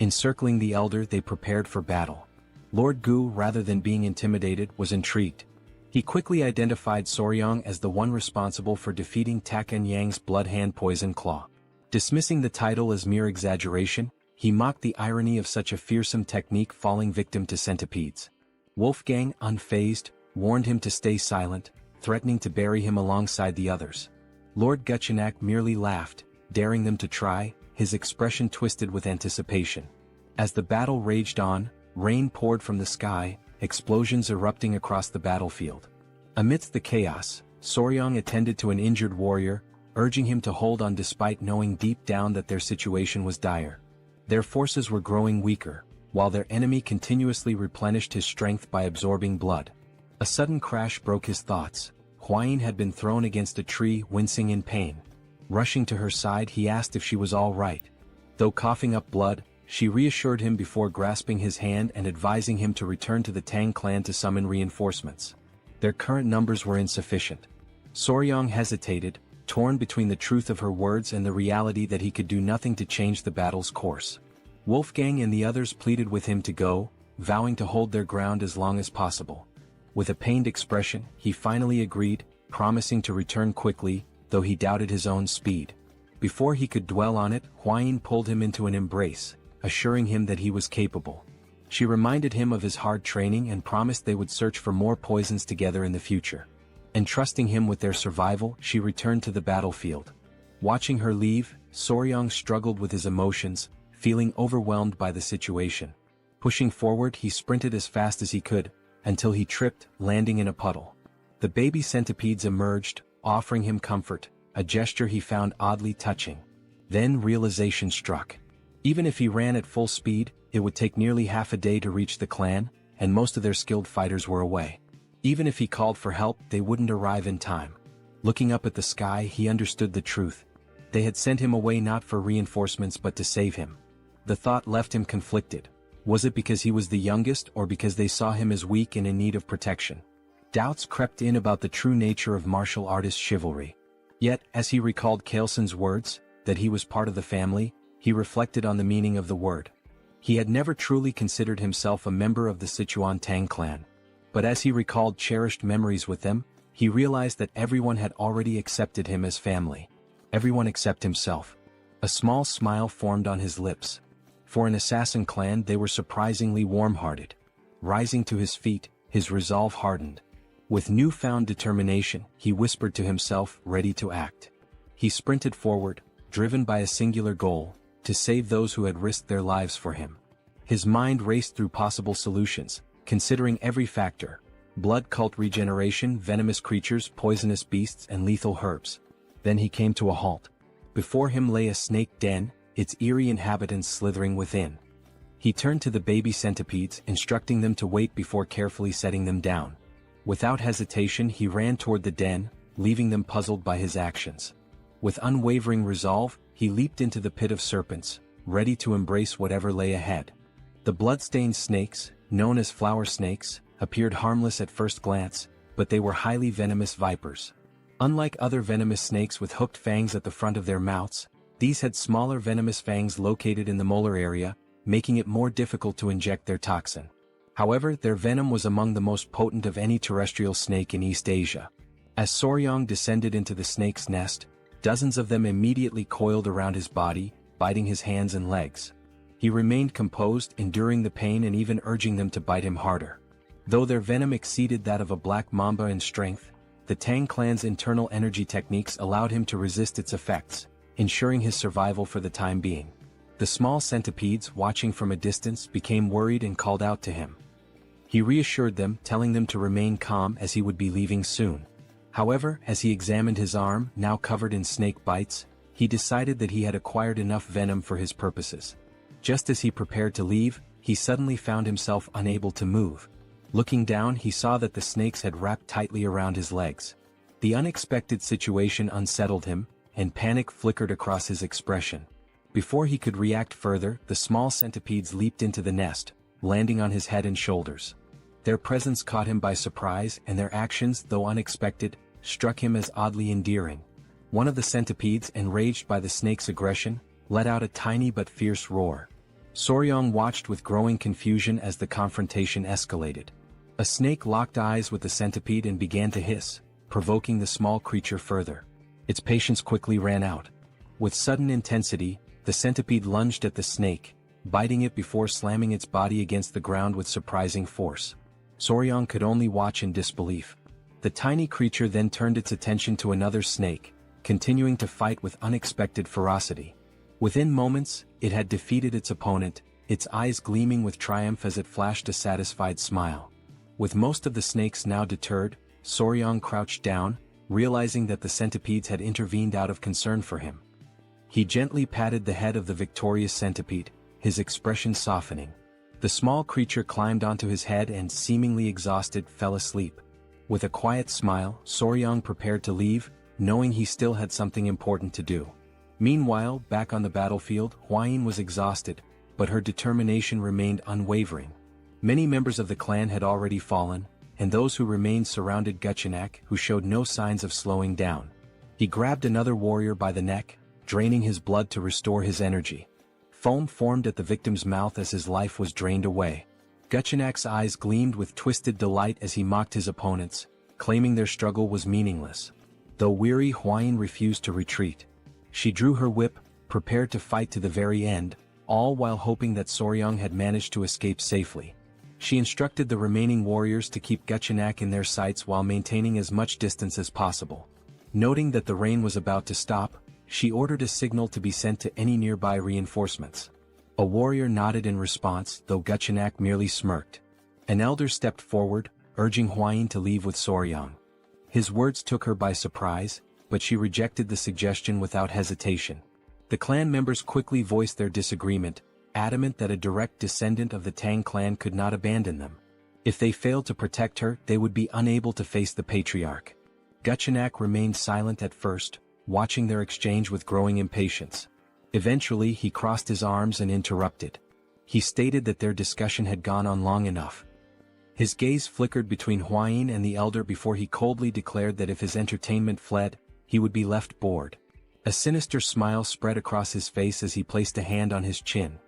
Encircling the elder, they prepared for battle. Lord Gu, rather than being intimidated, was intrigued. He quickly identified Soryang as the one responsible for defeating Takan Yang's Bloodhand Poison Claw. Dismissing the title as mere exaggeration, he mocked the irony of such a fearsome technique falling victim to centipedes. Wolfgang, unfazed, warned him to stay silent, threatening to bury him alongside the others. Lord Guchenak merely laughed, daring them to try, his expression twisted with anticipation. As the battle raged on, rain poured from the sky, explosions erupting across the battlefield. Amidst the chaos, Soryang attended to an injured warrior, urging him to hold on despite knowing deep down that their situation was dire. Their forces were growing weaker, while their enemy continuously replenished his strength by absorbing blood. A sudden crash broke his thoughts. Huayin had been thrown against a tree, wincing in pain. Rushing to her side, he asked if she was all right. Though coughing up blood, she reassured him before grasping his hand and advising him to return to the Tang clan to summon reinforcements. Their current numbers were insufficient. Soryang hesitated, torn between the truth of her words and the reality that he could do nothing to change the battle's course. Wolfgang and the others pleaded with him to go, vowing to hold their ground as long as possible. With a pained expression, he finally agreed, promising to return quickly, though he doubted his own speed. Before he could dwell on it, Huayin pulled him into an embrace, assuring him that he was capable. She reminded him of his hard training and promised they would search for more poisons together in the future. Entrusting him with their survival, she returned to the battlefield. Watching her leave, Soryang struggled with his emotions, feeling overwhelmed by the situation. Pushing forward, he sprinted as fast as he could, until he tripped, landing in a puddle. The baby centipedes emerged, offering him comfort, a gesture he found oddly touching. Then realization struck. Even if he ran at full speed, it would take nearly half a day to reach the clan, and most of their skilled fighters were away. Even if he called for help, they wouldn't arrive in time. Looking up at the sky, he understood the truth. They had sent him away not for reinforcements but to save him. The thought left him conflicted. Was it because he was the youngest or because they saw him as weak and in need of protection? Doubts crept in about the true nature of martial artist chivalry. Yet, as he recalled Kailson's words, that he was part of the family, he reflected on the meaning of the word. He had never truly considered himself a member of the Sichuan Tang clan. But as he recalled cherished memories with them, he realized that everyone had already accepted him as family. Everyone except himself. A small smile formed on his lips. For an assassin clan, they were surprisingly warm-hearted. Rising to his feet, his resolve hardened. With newfound determination, he whispered to himself, ready to act. He sprinted forward, driven by a singular goal, to save those who had risked their lives for him. His mind raced through possible solutions, considering every factor: blood cult regeneration, venomous creatures, poisonous beasts, and lethal herbs. Then he came to a halt. Before him lay a snake den, its eerie inhabitants slithering within. He turned to the baby centipedes, instructing them to wait before carefully setting them down. Without hesitation, he ran toward the den, leaving them puzzled by his actions. With unwavering resolve, he leaped into the pit of serpents, ready to embrace whatever lay ahead. The blood-stained snakes, known as flower snakes, appeared harmless at first glance, but they were highly venomous vipers. Unlike other venomous snakes with hooked fangs at the front of their mouths, these had smaller venomous fangs located in the molar area, making it more difficult to inject their toxin. However, their venom was among the most potent of any terrestrial snake in East Asia. As Soryang descended into the snake's nest, dozens of them immediately coiled around his body, biting his hands and legs. He remained composed, enduring the pain and even urging them to bite him harder. Though their venom exceeded that of a black mamba in strength, the Tang clan's internal energy techniques allowed him to resist its effects, ensuring his survival for the time being. The small centipedes, watching from a distance, became worried and called out to him. He reassured them, telling them to remain calm as he would be leaving soon. However, as he examined his arm, now covered in snake bites, he decided that he had acquired enough venom for his purposes. Just as he prepared to leave, he suddenly found himself unable to move. Looking down, he saw that the snakes had wrapped tightly around his legs. The unexpected situation unsettled him, and panic flickered across his expression. Before he could react further, the small centipedes leaped into the nest, landing on his head and shoulders. Their presence caught him by surprise, and their actions, though unexpected, struck him as oddly endearing. One of the centipedes, enraged by the snake's aggression, let out a tiny but fierce roar. Soryang watched with growing confusion as the confrontation escalated. A snake locked eyes with the centipede and began to hiss, provoking the small creature further. Its patience quickly ran out. With sudden intensity, the centipede lunged at the snake, biting it before slamming its body against the ground with surprising force. Soryang could only watch in disbelief. The tiny creature then turned its attention to another snake, continuing to fight with unexpected ferocity. Within moments, it had defeated its opponent, its eyes gleaming with triumph as it flashed a satisfied smile. With most of the snakes now deterred, Soryang crouched down, realizing that the centipedes had intervened out of concern for him. He gently patted the head of the victorious centipede, his expression softening. The small creature climbed onto his head and, seemingly exhausted, fell asleep. With a quiet smile, Soryang prepared to leave, knowing he still had something important to do. Meanwhile, back on the battlefield, Hwayin was exhausted, but her determination remained unwavering. Many members of the clan had already fallen, and those who remained surrounded Gutchinak, who showed no signs of slowing down. He grabbed another warrior by the neck, draining his blood to restore his energy. Foam formed at the victim's mouth as his life was drained away. Gutchinak's eyes gleamed with twisted delight as he mocked his opponents, claiming their struggle was meaningless. Though weary, Hwayin refused to retreat. She drew her whip, prepared to fight to the very end, all while hoping that Soryang had managed to escape safely. She instructed the remaining warriors to keep Gutchinak in their sights while maintaining as much distance as possible. Noting that the rain was about to stop, she ordered a signal to be sent to any nearby reinforcements. A warrior nodded in response, though Gutchinak merely smirked. An elder stepped forward, urging Hwayin to leave with Soryang. His words took her by surprise, but she rejected the suggestion without hesitation. The clan members quickly voiced their disagreement, adamant that a direct descendant of the Tang clan could not abandon them. If they failed to protect her, they would be unable to face the patriarch. Gutchinak remained silent at first, watching their exchange with growing impatience. Eventually he crossed his arms and interrupted. He stated that their discussion had gone on long enough. His gaze flickered between Hwayin and the elder before he coldly declared that if his entertainment fled, he would be left bored. A sinister smile spread across his face as he placed a hand on his chin.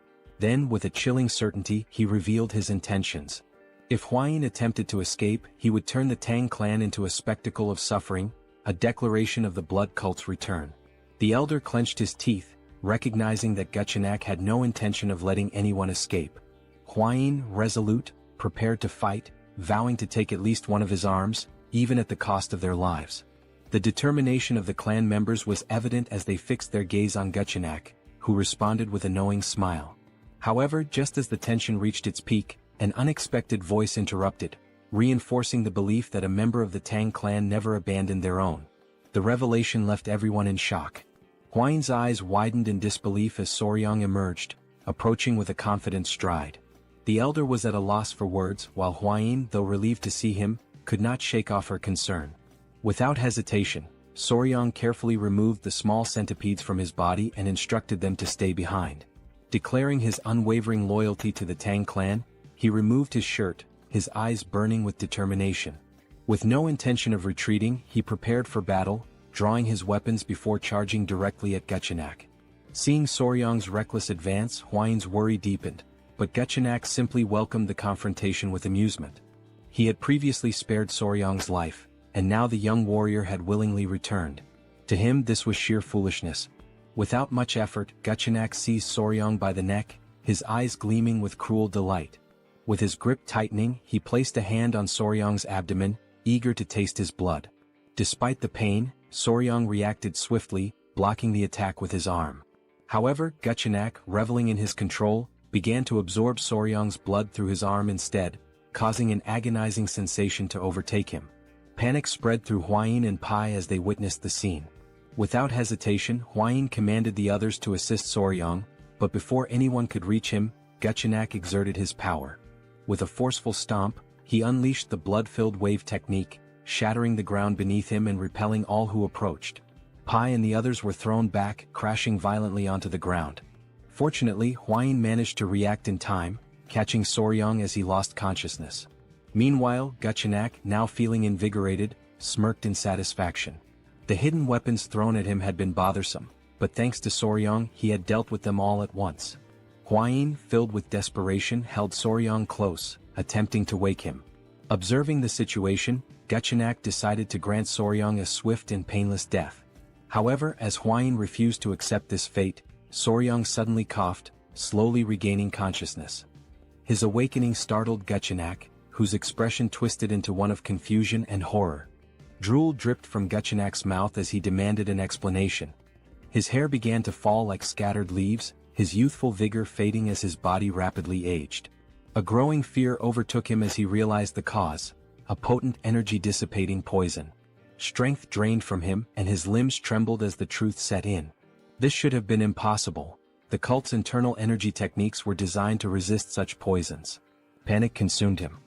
Then, with a chilling certainty, he revealed his intentions. If Hwayin attempted to escape, he would turn the Tang clan into a spectacle of suffering, a declaration of the blood cult's return. The elder clenched his teeth, recognizing that Gutchinak had no intention of letting anyone escape. Hwayin, resolute, prepared to fight, vowing to take at least one of his arms, even at the cost of their lives. The determination of the clan members was evident as they fixed their gaze on Gutchinak, who responded with a knowing smile. However, just as the tension reached its peak, an unexpected voice interrupted, reinforcing the belief that a member of the Tang clan never abandoned their own. The revelation left everyone in shock. Hwayin's eyes widened in disbelief as Soryang emerged, approaching with a confident stride. The elder was at a loss for words, while Hwayin, though relieved to see him, could not shake off her concern. Without hesitation, Soryang carefully removed the small centipedes from his body and instructed them to stay behind. Declaring his unwavering loyalty to the Tang clan, he removed his shirt, his eyes burning with determination. With no intention of retreating, he prepared for battle, drawing his weapons before charging directly at Gutchinak. Seeing Soryang's reckless advance, Hwayin's worry deepened, but Gutchinak simply welcomed the confrontation with amusement. He had previously spared Soryang's life, and now the young warrior had willingly returned. To him this was sheer foolishness. Without much effort, Gutchinak seized Soryang by the neck, his eyes gleaming with cruel delight. With his grip tightening, he placed a hand on Soryang's abdomen, eager to taste his blood. Despite the pain, Soryang reacted swiftly, blocking the attack with his arm. However, Gutchinak, reveling in his control, began to absorb Soryang's blood through his arm instead, causing an agonizing sensation to overtake him. Panic spread through Hwayin and Pai as they witnessed the scene. Without hesitation, Hwayin commanded the others to assist Soryang, but before anyone could reach him, Gutchinak exerted his power. With a forceful stomp, he unleashed the blood-filled wave technique, shattering the ground beneath him and repelling all who approached. Pai and the others were thrown back, crashing violently onto the ground. Fortunately, Hwayin managed to react in time, catching Soryang as he lost consciousness. Meanwhile, Gutchinak, now feeling invigorated, smirked in satisfaction. The hidden weapons thrown at him had been bothersome, but thanks to Soryang, he had dealt with them all at once. Hwayin, filled with desperation, held Soryang close, attempting to wake him. Observing the situation, Gutchinak decided to grant Soryang a swift and painless death. However, as Hwayin refused to accept this fate, Soryang suddenly coughed, slowly regaining consciousness. His awakening startled Gutchinak, whose expression twisted into one of confusion and horror. Drool dripped from Gutchinak's mouth as he demanded an explanation. His hair began to fall like scattered leaves, his youthful vigor fading as his body rapidly aged. A growing fear overtook him as he realized the cause, a potent energy-dissipating poison. Strength drained from him, and his limbs trembled as the truth set in. This should have been impossible. The cult's internal energy techniques were designed to resist such poisons. Panic consumed him.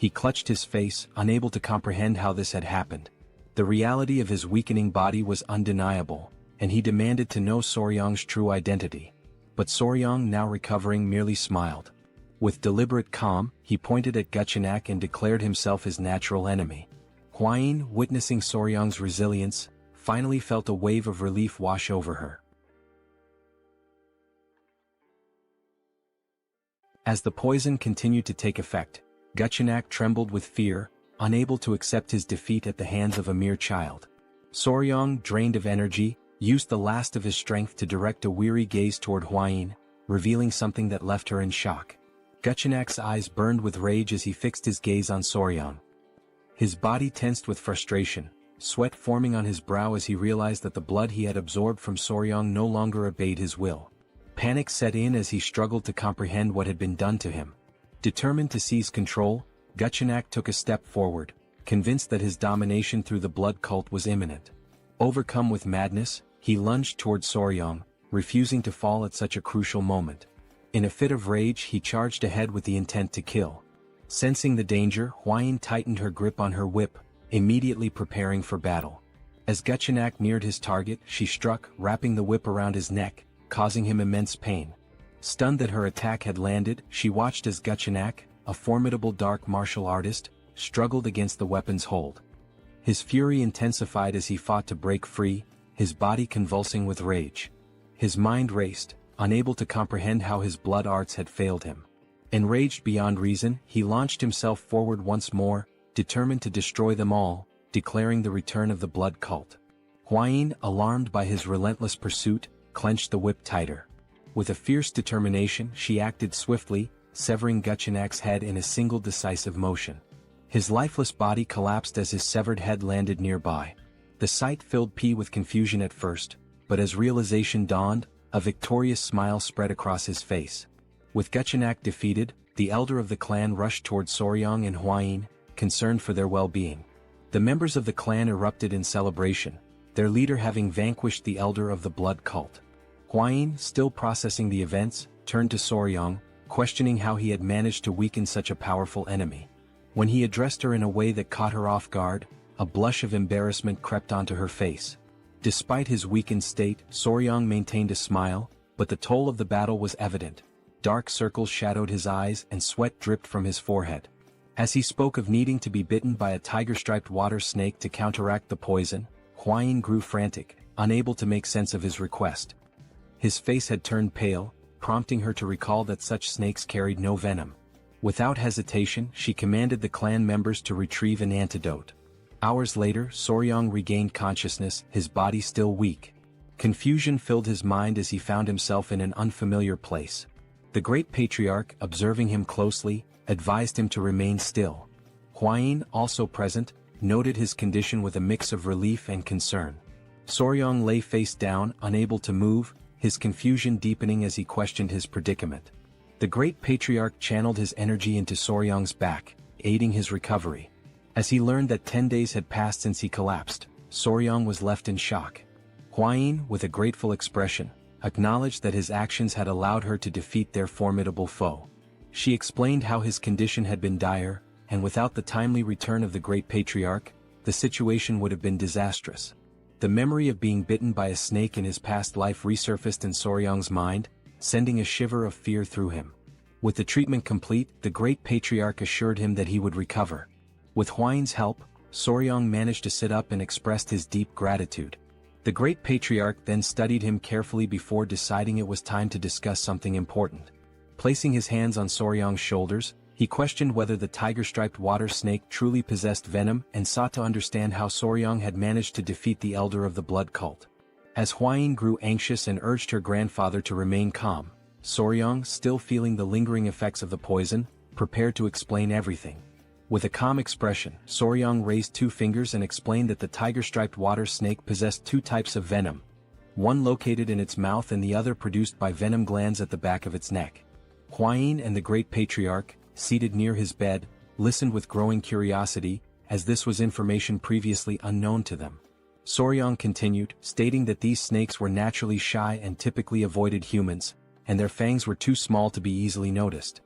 He clutched his face, unable to comprehend how this had happened. The reality of his weakening body was undeniable, and he demanded to know Soryang's true identity. But Soryang, now recovering, merely smiled. With deliberate calm, he pointed at Guchenak and declared himself his natural enemy. Hwayin, witnessing Soryang's resilience, finally felt a wave of relief wash over her. As the poison continued to take effect, Guchenak trembled with fear, unable to accept his defeat at the hands of a mere child. Soryang, drained of energy, used the last of his strength to direct a weary gaze toward Hwayin, revealing something that left her in shock. Guchenak's eyes burned with rage as he fixed his gaze on Soryang. His body tensed with frustration, sweat forming on his brow as he realized that the blood he had absorbed from Soryang no longer obeyed his will. Panic set in as he struggled to comprehend what had been done to him. Determined to seize control, Guchenak took a step forward, convinced that his domination through the blood cult was imminent. Overcome with madness, he lunged toward Soryang, refusing to fall at such a crucial moment. In a fit of rage, he charged ahead with the intent to kill. Sensing the danger, Hwayin tightened her grip on her whip, immediately preparing for battle. As Guchenak neared his target, she struck, wrapping the whip around his neck, causing him immense pain. Stunned that her attack had landed, she watched as Guchenak, a formidable dark martial artist, struggled against the weapon's hold. His fury intensified as he fought to break free, his body convulsing with rage. His mind raced, unable to comprehend how his blood arts had failed him. Enraged beyond reason, he launched himself forward once more, determined to destroy them all, declaring the return of the blood cult. Hwayin, alarmed by his relentless pursuit, clenched the whip tighter. With a fierce determination, she acted swiftly, severing Guchenak's head in a single decisive motion. His lifeless body collapsed as his severed head landed nearby. The sight filled P with confusion at first, but as realization dawned, a victorious smile spread across his face. With Guchenak defeated, the elder of the clan rushed toward Soryang and Hwayin, concerned for their well-being. The members of the clan erupted in celebration, their leader having vanquished the elder of the blood cult. Hwayin, still processing the events, turned to Soryang, questioning how he had managed to weaken such a powerful enemy. When he addressed her in a way that caught her off guard, a blush of embarrassment crept onto her face. Despite his weakened state, Soryang maintained a smile, but the toll of the battle was evident. Dark circles shadowed his eyes and sweat dripped from his forehead. As he spoke of needing to be bitten by a tiger-striped water snake to counteract the poison, Hwayin grew frantic, unable to make sense of his request. His face had turned pale, prompting her to recall that such snakes carried no venom. Without hesitation, she commanded the clan members to retrieve an antidote. Hours later, Soryang regained consciousness, his body still weak. Confusion filled his mind as he found himself in an unfamiliar place. The great patriarch, observing him closely, advised him to remain still. Hwayin, also present, noted his condition with a mix of relief and concern. Soryang lay face down, unable to move, his confusion deepening as he questioned his predicament. The great patriarch channeled his energy into Soryang's back, aiding his recovery. As he learned that 10 days had passed since he collapsed, Soryang was left in shock. Hwayin, with a grateful expression, acknowledged that his actions had allowed her to defeat their formidable foe. She explained how his condition had been dire, and without the timely return of the great patriarch, the situation would have been disastrous. The memory of being bitten by a snake in his past life resurfaced in Soryang's mind, sending a shiver of fear through him. With the treatment complete, the great patriarch assured him that he would recover. With Hwayin's help, Soryang managed to sit up and expressed his deep gratitude. The great patriarch then studied him carefully before deciding it was time to discuss something important. Placing his hands on Soryang's shoulders, he questioned whether the tiger-striped water snake truly possessed venom and sought to understand how Soryang had managed to defeat the elder of the blood cult. As Hwayin grew anxious and urged her grandfather to remain calm, Soryang, still feeling the lingering effects of the poison, prepared to explain everything. With a calm expression, Soryang raised 2 fingers and explained that the tiger-striped water snake possessed 2 types of venom, one located in its mouth and the other produced by venom glands at the back of its neck. Hwayin and the great patriarch, seated near his bed, listened with growing curiosity, as this was information previously unknown to them. Soryang continued, stating that these snakes were naturally shy and typically avoided humans, and their fangs were too small to be easily noticed.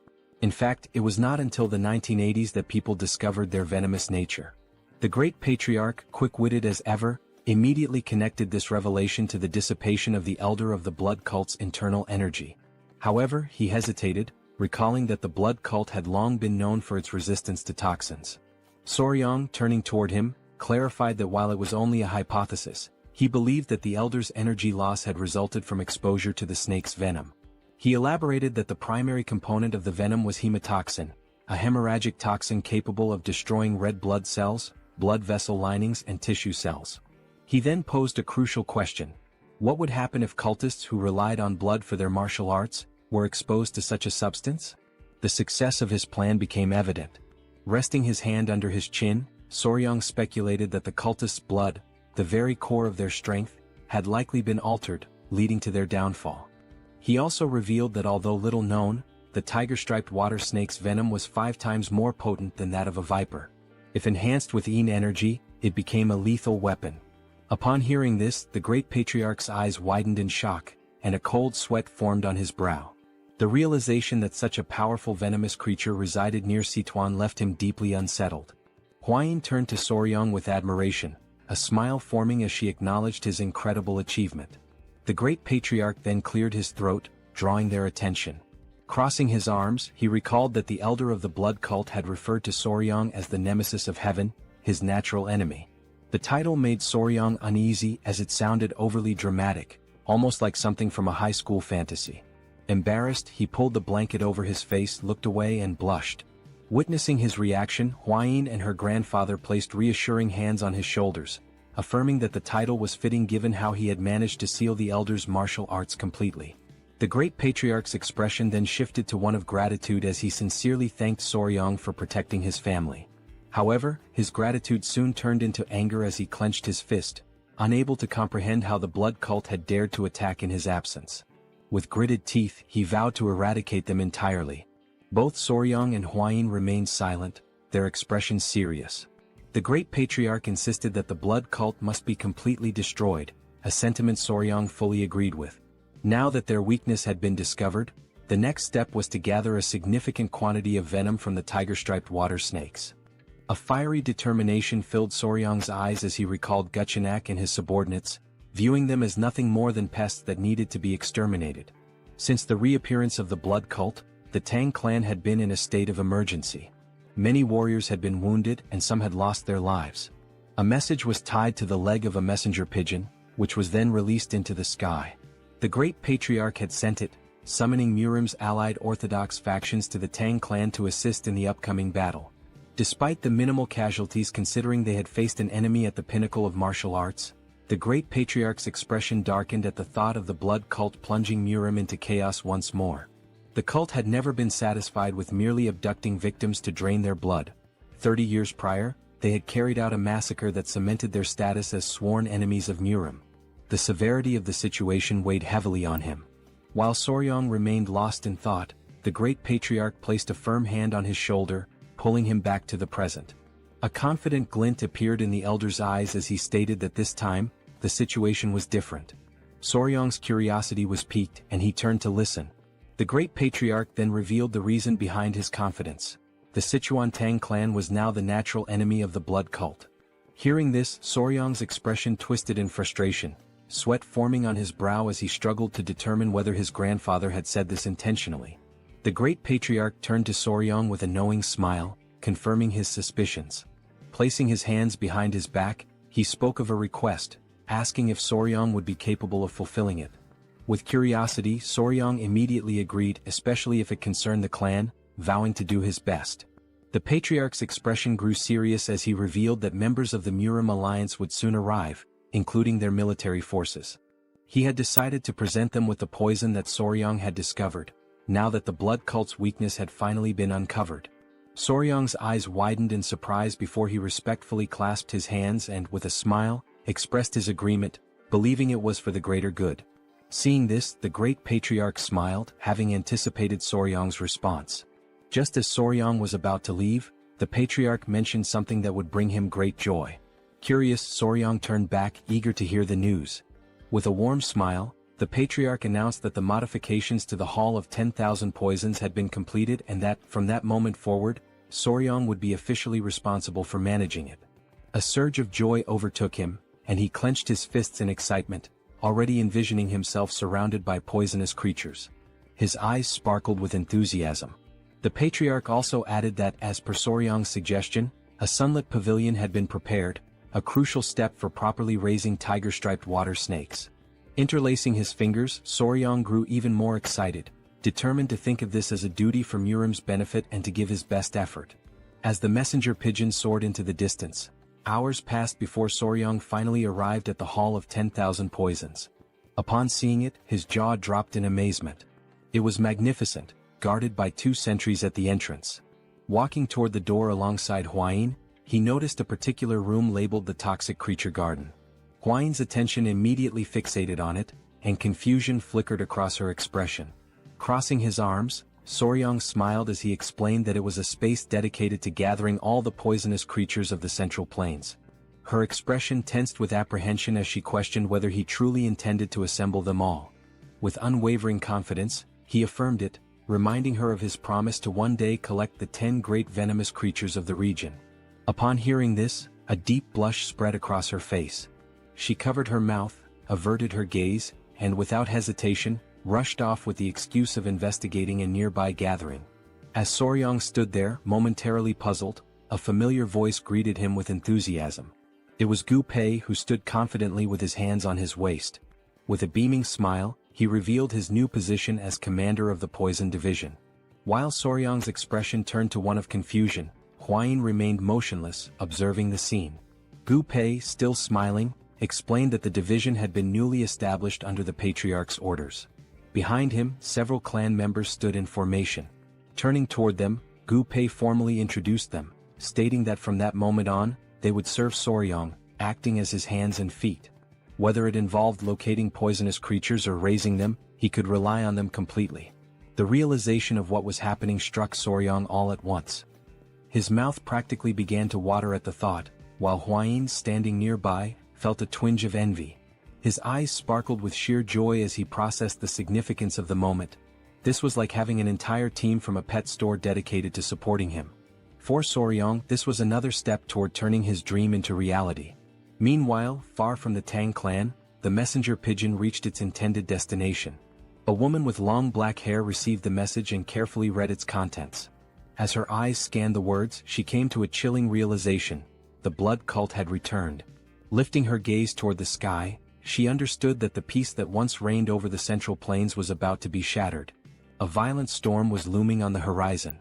In fact, it was not until the 1980s that people discovered their venomous nature. The great patriarch, quick-witted as ever, immediately connected this revelation to the dissipation of the elder of the blood cult's internal energy. However, he hesitated, recalling that the blood cult had long been known for its resistance to toxins. Soryong, turning toward him, clarified that while it was only a hypothesis, he believed that the elder's energy loss had resulted from exposure to the snake's venom. He elaborated that the primary component of the venom was hemotoxin, a hemorrhagic toxin capable of destroying red blood cells, blood vessel linings and tissue cells. He then posed a crucial question. What would happen if cultists who relied on blood for their martial arts were exposed to such a substance? The success of his plan became evident. Resting his hand under his chin, Soryong speculated that the cultists' blood, the very core of their strength, had likely been altered, leading to their downfall. He also revealed that although little known, the tiger-striped water snake's venom was 5 times more potent than that of a viper. If enhanced with yin energy, it became a lethal weapon. Upon hearing this, the great patriarch's eyes widened in shock, and a cold sweat formed on his brow. The realization that such a powerful venomous creature resided near Sichuan left him deeply unsettled. Huayin turned to Soryong with admiration, a smile forming as she acknowledged his incredible achievement. The great patriarch then cleared his throat, drawing their attention. Crossing his arms, he recalled that the elder of the blood cult had referred to Soryong as the nemesis of heaven, his natural enemy. The title made Soryong uneasy as it sounded overly dramatic, almost like something from a high school fantasy. Embarrassed, he pulled the blanket over his face, looked away and blushed. Witnessing his reaction, Huayin and her grandfather placed reassuring hands on his shoulders, affirming that the title was fitting given how he had managed to seal the elder's martial arts completely. The great patriarch's expression then shifted to one of gratitude as he sincerely thanked Soryong for protecting his family. However, his gratitude soon turned into anger as he clenched his fist, unable to comprehend how the blood cult had dared to attack in his absence. With gritted teeth, he vowed to eradicate them entirely. Both Soryong and Huayin remained silent, their expressions serious. The great patriarch insisted that the blood cult must be completely destroyed, a sentiment Soryong fully agreed with. Now that their weakness had been discovered, the next step was to gather a significant quantity of venom from the tiger-striped water snakes. A fiery determination filled Soryong's eyes as he recalled Guchenak and his subordinates, viewing them as nothing more than pests that needed to be exterminated. Since the reappearance of the blood cult, the Tang clan had been in a state of emergency. Many warriors had been wounded and some had lost their lives. A message was tied to the leg of a messenger pigeon, which was then released into the sky. The great patriarch had sent it, summoning Murim's allied orthodox factions to the Tang clan to assist in the upcoming battle. Despite the minimal casualties considering they had faced an enemy at the pinnacle of martial arts, the great patriarch's expression darkened at the thought of the blood cult plunging Murim into chaos once more. The cult had never been satisfied with merely abducting victims to drain their blood. 30 years prior, they had carried out a massacre that cemented their status as sworn enemies of Murim. The severity of the situation weighed heavily on him. While Soryong remained lost in thought, the great patriarch placed a firm hand on his shoulder, pulling him back to the present. A confident glint appeared in the elder's eyes as he stated that this time, the situation was different. Soryong's curiosity was piqued and he turned to listen. The great patriarch then revealed the reason behind his confidence. The Sichuan Tang clan was now the natural enemy of the blood cult. Hearing this, Soryong's expression twisted in frustration, sweat forming on his brow as he struggled to determine whether his grandfather had said this intentionally. The great patriarch turned to Soryong with a knowing smile, confirming his suspicions. Placing his hands behind his back, he spoke of a request, asking if Soryong would be capable of fulfilling it. With curiosity, Soryong immediately agreed, especially if it concerned the clan, vowing to do his best. The patriarch's expression grew serious as he revealed that members of the Murim alliance would soon arrive, including their military forces. He had decided to present them with the poison that Soryong had discovered, now that the blood cult's weakness had finally been uncovered. Soryong's eyes widened in surprise before he respectfully clasped his hands and, with a smile, expressed his agreement, believing it was for the greater good. Seeing this, the great patriarch smiled, having anticipated Soryong's response. Just as Soryong was about to leave, the patriarch mentioned something that would bring him great joy. Curious, Soryong turned back, eager to hear the news. With a warm smile, The patriarch announced that the modifications to the Hall of 10,000 Poisons had been completed and that, from that moment forward, Soryong would be officially responsible for managing it. A surge of joy overtook him, and he clenched his fists in excitement, already envisioning himself surrounded by poisonous creatures. His eyes sparkled with enthusiasm. The patriarch also added that, as per Soryong's suggestion, a sunlit pavilion had been prepared, a crucial step for properly raising tiger-striped water snakes. Interlacing his fingers, Soryong grew even more excited, determined to think of this as a duty for Murim's benefit and to give his best effort. As the messenger pigeon soared into the distance, hours passed before Soryong finally arrived at the Hall of 10,000 Poisons. Upon seeing it, his jaw dropped in amazement. It was magnificent, guarded by 2 sentries at the entrance. Walking toward the door alongside Hwayin, he noticed a particular room labeled the Toxic Creature Garden. Hwayin's attention immediately fixated on it, and confusion flickered across her expression. Crossing his arms, Soryong smiled as he explained that it was a space dedicated to gathering all the poisonous creatures of the Central Plains. Her expression tensed with apprehension as she questioned whether he truly intended to assemble them all. With unwavering confidence, he affirmed it, reminding her of his promise to one day collect the 10 great venomous creatures of the region. Upon hearing this, a deep blush spread across her face. She covered her mouth, averted her gaze, and without hesitation, rushed off with the excuse of investigating a nearby gathering. As Soryong stood there, momentarily puzzled, a familiar voice greeted him with enthusiasm. It was Gu Pei, who stood confidently with his hands on his waist. With a beaming smile, he revealed his new position as commander of the Poison Division. While Soryong's expression turned to one of confusion, Hwayin remained motionless, observing the scene. Gu Pei, still smiling, explained that the division had been newly established under the patriarch's orders. Behind him, several clan members stood in formation. Turning toward them, Gu Pei formally introduced them, stating that from that moment on, they would serve Soryong, acting as his hands and feet. Whether it involved locating poisonous creatures or raising them, he could rely on them completely. The realization of what was happening struck Soryong all at once. His mouth practically began to water at the thought, while Hwayin, standing nearby, felt a twinge of envy. His eyes sparkled with sheer joy as he processed the significance of the moment. This was like having an entire team from a pet store dedicated to supporting him. For Soryong, this was another step toward turning his dream into reality. Meanwhile, far from the Tang clan, the messenger pigeon reached its intended destination. A woman with long black hair received the message and carefully read its contents. As her eyes scanned the words, she came to a chilling realization: the blood cult had returned. Lifting her gaze toward the sky, she understood that the peace that once reigned over the Central Plains was about to be shattered. A violent storm was looming on the horizon.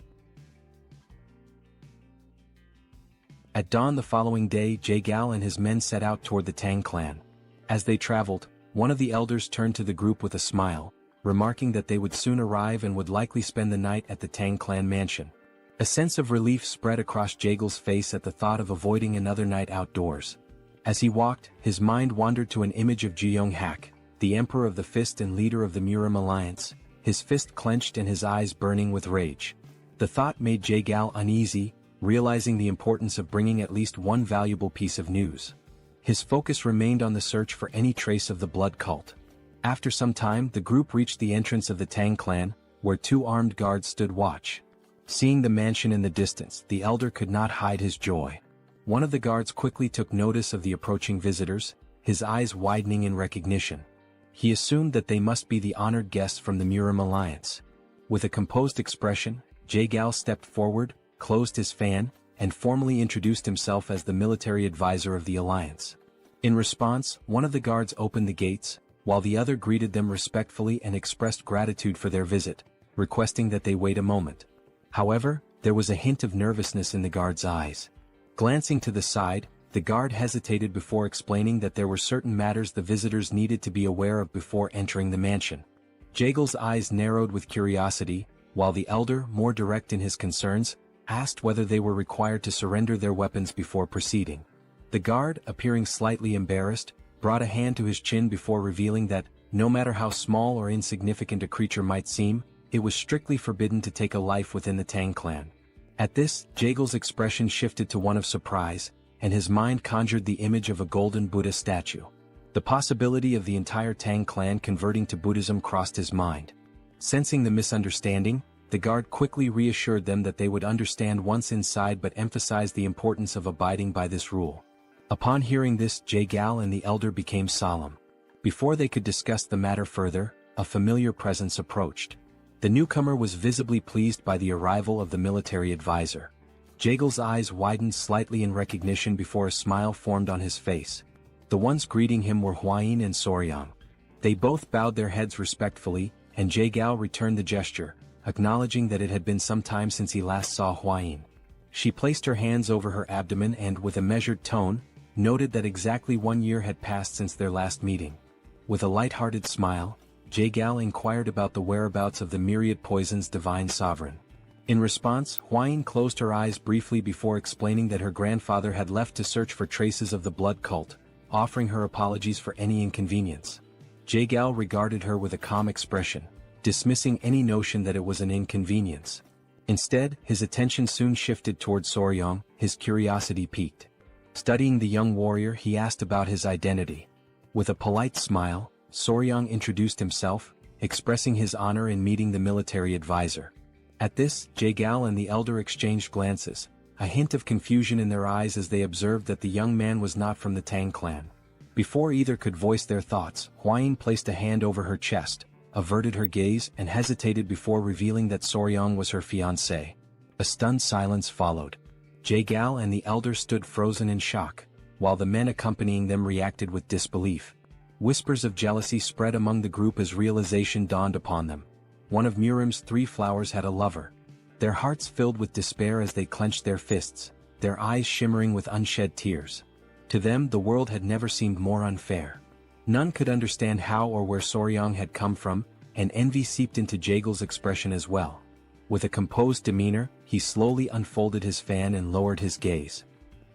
At dawn the following day, Jaegal and his men set out toward the Tang clan. As they traveled, one of the elders turned to the group with a smile, remarking that they would soon arrive and would likely spend the night at the Tang clan mansion. A sense of relief spread across Jaegal's face at the thought of avoiding another night outdoors. As he walked, his mind wandered to an image of Jeong-hak, the Emperor of the Fist and leader of the Murim Alliance, his fist clenched and his eyes burning with rage. The thought made Jaegal uneasy, realizing the importance of bringing at least one valuable piece of news. His focus remained on the search for any trace of the blood cult. After some time, the group reached the entrance of the Tang clan, where 2 armed guards stood watch. Seeing the mansion in the distance, the elder could not hide his joy. One of the guards quickly took notice of the approaching visitors, his eyes widening in recognition. He assumed that they must be the honored guests from the Murim Alliance. With a composed expression, Jaegal stepped forward, closed his fan, and formally introduced himself as the military advisor of the alliance. In response, one of the guards opened the gates, while the other greeted them respectfully and expressed gratitude for their visit, requesting that they wait a moment. However, there was a hint of nervousness in the guard's eyes. Glancing to the side, the guard hesitated before explaining that there were certain matters the visitors needed to be aware of before entering the mansion. Jaegal's eyes narrowed with curiosity, while the elder, more direct in his concerns, asked whether they were required to surrender their weapons before proceeding. The guard, appearing slightly embarrassed, brought a hand to his chin before revealing that, no matter how small or insignificant a creature might seem, it was strictly forbidden to take a life within the Tang clan. At this, Jaegal's expression shifted to one of surprise, and his mind conjured the image of a golden Buddha statue. The possibility of the entire Tang clan converting to Buddhism crossed his mind. Sensing the misunderstanding, the guard quickly reassured them that they would understand once inside but emphasized the importance of abiding by this rule. Upon hearing this, Jae-gal and the elder became solemn. Before they could discuss the matter further, a familiar presence approached. The newcomer was visibly pleased by the arrival of the military advisor. Jae-gal's eyes widened slightly in recognition before a smile formed on his face. The ones greeting him were Hua-yin and Soryang. They both bowed their heads respectfully, and Jae-gal returned the gesture, acknowledging that it had been some time since he last saw Hua-yin. She placed her hands over her abdomen and, with a measured tone, noted that exactly 1 year had passed since their last meeting. With a light-hearted smile, Jae-gal inquired about the whereabouts of the myriad poison's divine sovereign. In response, Hua-yin closed her eyes briefly before explaining that her grandfather had left to search for traces of the blood cult, offering her apologies for any inconvenience. Jae-gal regarded her with a calm expression, dismissing any notion that it was an inconvenience. Instead, his attention soon shifted toward Soryang, his curiosity piqued. Studying the young warrior, he asked about his identity. With a polite smile, Soryang introduced himself, expressing his honor in meeting the military advisor. At this, Jae-gal and the elder exchanged glances, a hint of confusion in their eyes as they observed that the young man was not from the Tang clan. Before either could voice their thoughts, Hua-yin placed a hand over her chest, averted her gaze and hesitated before revealing that Soryang was her fiancé. A stunned silence followed. Jae-gal and the elder stood frozen in shock, while the men accompanying them reacted with disbelief. Whispers of jealousy spread among the group as realization dawned upon them. One of Murim's 3 flowers had a lover. Their hearts filled with despair as they clenched their fists, their eyes shimmering with unshed tears. To them, the world had never seemed more unfair. None could understand how or where Soryang had come from, and envy seeped into Jae-gal's expression as well. With a composed demeanor, he slowly unfolded his fan and lowered his gaze.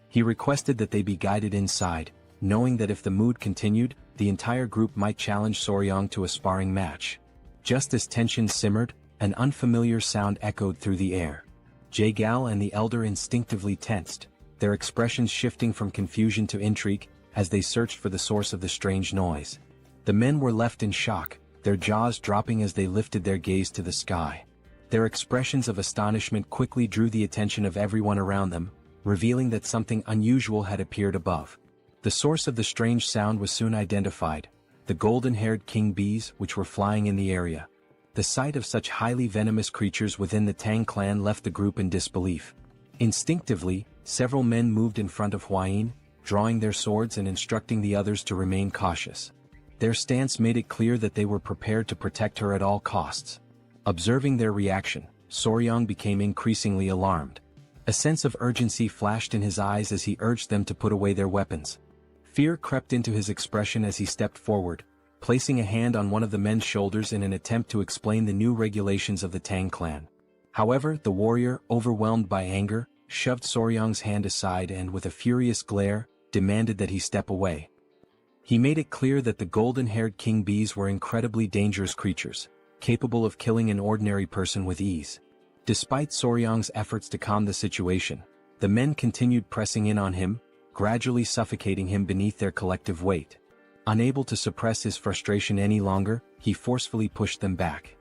He requested that they be guided inside, knowing that if the mood continued, the entire group might challenge Soryang to a sparring match. Just as tension simmered, an unfamiliar sound echoed through the air. Jae-gal and the elder instinctively tensed, their expressions shifting from confusion to intrigue, as they searched for the source of the strange noise. The men were left in shock, their jaws dropping as they lifted their gaze to the sky. Their expressions of astonishment quickly drew the attention of everyone around them, revealing that something unusual had appeared above. The source of the strange sound was soon identified, the golden-haired king bees which were flying in the area. The sight of such highly venomous creatures within the Tang clan left the group in disbelief. Instinctively, several men moved in front of Hua-yin, drawing their swords and instructing the others to remain cautious. Their stance made it clear that they were prepared to protect her at all costs. Observing their reaction, Soryang became increasingly alarmed. A sense of urgency flashed in his eyes as he urged them to put away their weapons. Fear crept into his expression as he stepped forward, placing a hand on one of the men's shoulders in an attempt to explain the new regulations of the Tang clan. However, the warrior, overwhelmed by anger, shoved Soryang's hand aside and, with a furious glare, demanded that he step away. He made it clear that the golden-haired king bees were incredibly dangerous creatures, capable of killing an ordinary person with ease. Despite Soryang's efforts to calm the situation, the men continued pressing in on him, gradually suffocating him beneath their collective weight. Unable to suppress his frustration any longer, he forcefully pushed them back.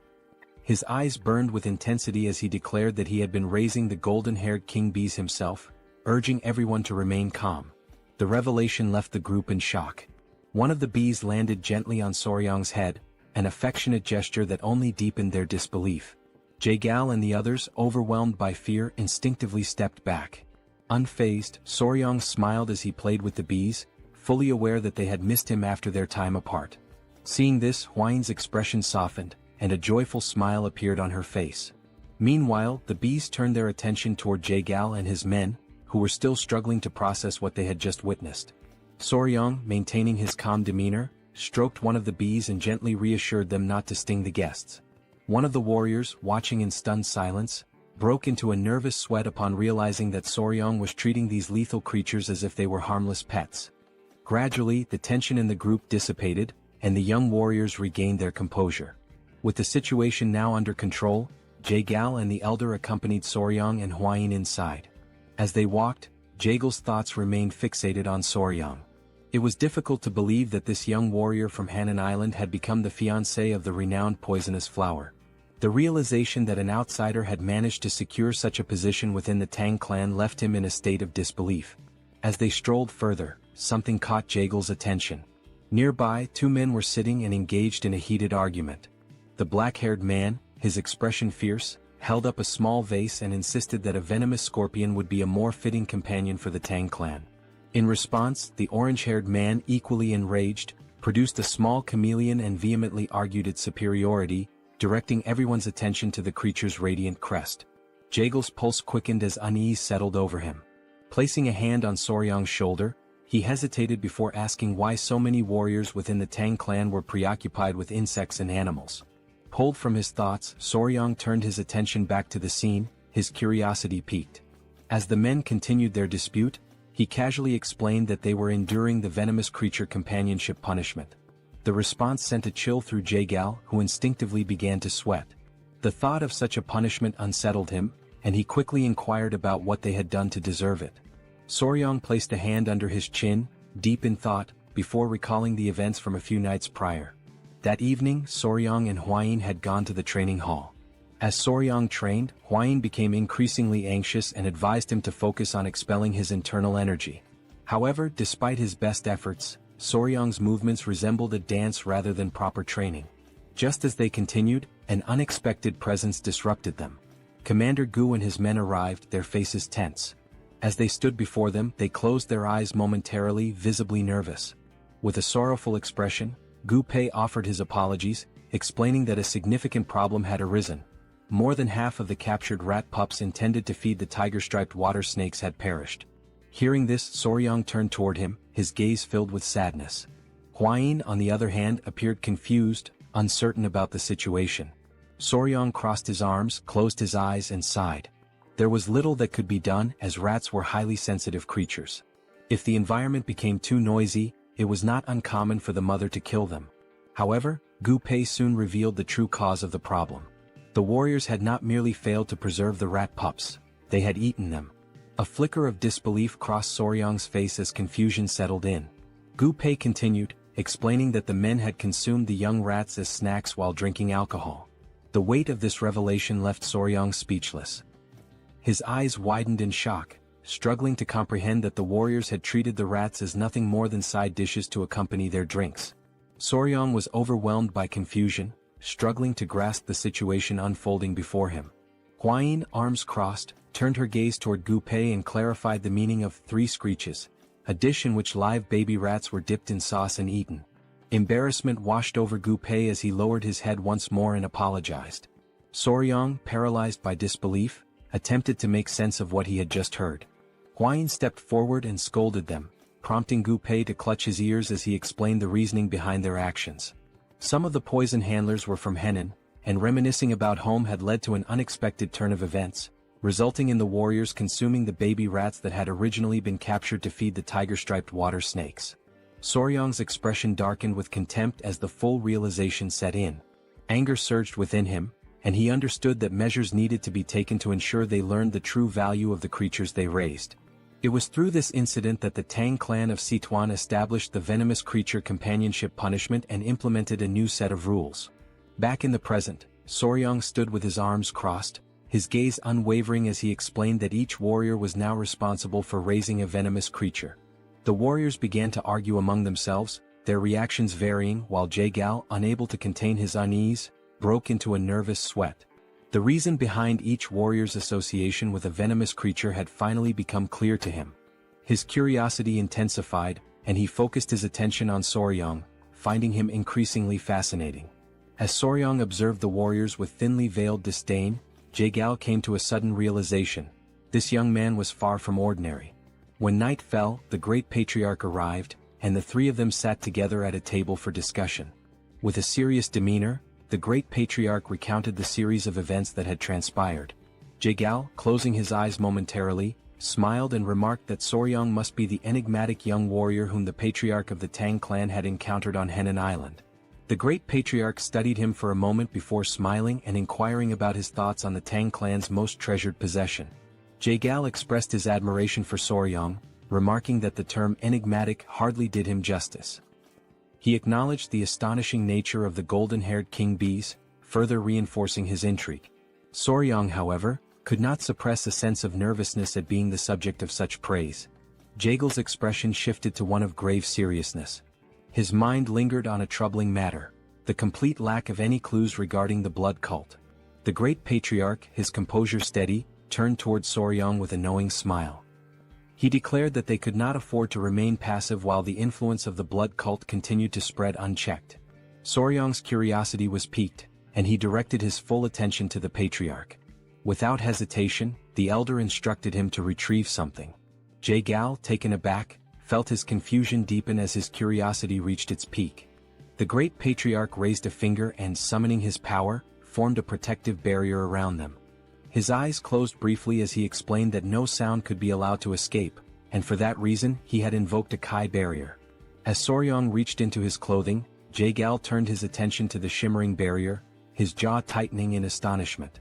His eyes burned with intensity as he declared that he had been raising the golden-haired king bees himself, urging everyone to remain calm. The revelation left the group in shock. One of the bees landed gently on Soryang's head, an affectionate gesture that only deepened their disbelief. Jae-gal and the others, overwhelmed by fear, instinctively stepped back. Unfazed, Soryang smiled as he played with the bees, fully aware that they had missed him after their time apart. Seeing this, Hua-yin's expression softened, and a joyful smile appeared on her face. Meanwhile, the bees turned their attention toward Jae-gal and his men, who were still struggling to process what they had just witnessed. Soryang, maintaining his calm demeanor, stroked one of the bees and gently reassured them not to sting the guests. One of the warriors, watching in stunned silence, broke into a nervous sweat upon realizing that Soryang was treating these lethal creatures as if they were harmless pets. Gradually, the tension in the group dissipated, and the young warriors regained their composure. With the situation now under control, Jae-gal and the elder accompanied Soryang and Hua-yin inside. As they walked, Jae-gal's thoughts remained fixated on Soryang. It was difficult to believe that this young warrior from Hainan Island had become the fiancé of the renowned poisonous flower. The realization that an outsider had managed to secure such a position within the Tang clan left him in a state of disbelief. As they strolled further, something caught Jaegal's attention. Nearby, two men were sitting and engaged in a heated argument. The black-haired man, his expression fierce, held up a small vase and insisted that a venomous scorpion would be a more fitting companion for the Tang clan. In response, the orange-haired man, equally enraged, produced a small chameleon and vehemently argued its superiority, directing everyone's attention to the creature's radiant crest. Jaegal's pulse quickened as unease settled over him. Placing a hand on Soryang's shoulder, he hesitated before asking why so many warriors within the Tang clan were preoccupied with insects and animals. Pulled from his thoughts, Soryang turned his attention back to the scene, his curiosity piqued. As the men continued their dispute, he casually explained that they were enduring the venomous creature companionship punishment. The response sent a chill through Jaegal, who instinctively began to sweat. The thought of such a punishment unsettled him, and he quickly inquired about what they had done to deserve it. Soryang placed a hand under his chin, deep in thought, before recalling the events from a few nights prior. That evening, Soryang and Hwayin had gone to the training hall. As Soryang trained, Hwayin became increasingly anxious and advised him to focus on expelling his internal energy. However, despite his best efforts, Soryang's movements resembled a dance rather than proper training. Just as they continued, an unexpected presence disrupted them. Commander Gu and his men arrived, their faces tense. As they stood before them, they closed their eyes momentarily, visibly nervous. With a sorrowful expression, Gu Pei offered his apologies, explaining that a significant problem had arisen. More than half of the captured rat pups intended to feed the tiger-striped water snakes had perished. Hearing this, Soryang turned toward him, his gaze filled with sadness. Hwayin, on the other hand, appeared confused, uncertain about the situation. Soryang crossed his arms, closed his eyes and sighed. There was little that could be done, as rats were highly sensitive creatures. If the environment became too noisy, it was not uncommon for the mother to kill them. However, Gu Pei soon revealed the true cause of the problem. The warriors had not merely failed to preserve the rat pups, they had eaten them. A flicker of disbelief crossed Soryang's face as confusion settled in. Gu Pei continued, explaining that the men had consumed the young rats as snacks while drinking alcohol. The weight of this revelation left Soryang speechless. His eyes widened in shock, struggling to comprehend that the warriors had treated the rats as nothing more than side dishes to accompany their drinks. Soryang was overwhelmed by confusion, struggling to grasp the situation unfolding before him. Hwayin, arms crossed, turned her gaze toward Gu Pei and clarified the meaning of 3 screeches, a dish in which live baby rats were dipped in sauce and eaten. Embarrassment washed over Gu Pei as he lowered his head once more and apologized. Soryang, paralyzed by disbelief, attempted to make sense of what he had just heard. Hwayin stepped forward and scolded them, prompting Gu Pei to clutch his ears as he explained the reasoning behind their actions. Some of the poison handlers were from Henan, and reminiscing about home had led to an unexpected turn of events, resulting in the warriors consuming the baby rats that had originally been captured to feed the tiger-striped water snakes. Soryang's expression darkened with contempt as the full realization set in. Anger surged within him, and he understood that measures needed to be taken to ensure they learned the true value of the creatures they raised. It was through this incident that the Tang clan of Sichuan established the venomous creature companionship punishment and implemented a new set of rules. Back in the present, Soryang stood with his arms crossed, his gaze unwavering as he explained that each warrior was now responsible for raising a venomous creature. The warriors began to argue among themselves, their reactions varying, while Jaegal, unable to contain his unease, broke into a nervous sweat. The reason behind each warrior's association with a venomous creature had finally become clear to him. His curiosity intensified, and he focused his attention on Soryang, finding him increasingly fascinating. As Soryang observed the warriors with thinly veiled disdain, Jaegal came to a sudden realization. This young man was far from ordinary. When night fell, the great patriarch arrived, and the 3 of them sat together at a table for discussion. With a serious demeanor, the great patriarch recounted the series of events that had transpired. Jaegal, closing his eyes momentarily, smiled and remarked that Soryang must be the enigmatic young warrior whom the patriarch of the Tang clan had encountered on Henan Island. The great patriarch studied him for a moment before smiling and inquiring about his thoughts on the Tang clan's most treasured possession. Jaegal expressed his admiration for Soryang, remarking that the term enigmatic hardly did him justice. He acknowledged the astonishing nature of the golden-haired king bees, further reinforcing his intrigue. Soryang, however, could not suppress a sense of nervousness at being the subject of such praise. Jaegel's expression shifted to one of grave seriousness. His mind lingered on a troubling matter: the complete lack of any clues regarding the blood cult. The great patriarch, his composure steady, turned towards Soryang with a knowing smile. He declared that they could not afford to remain passive while the influence of the blood cult continued to spread unchecked. Soryang's curiosity was piqued, and he directed his full attention to the patriarch. Without hesitation, the elder instructed him to retrieve something. Jaegal, taken aback, felt his confusion deepen as his curiosity reached its peak. The great patriarch raised a finger and, summoning his power, formed a protective barrier around them. His eyes closed briefly as he explained that no sound could be allowed to escape, and for that reason he had invoked a Kai barrier. As Soryang reached into his clothing, Jaegal turned his attention to the shimmering barrier, his jaw tightening in astonishment.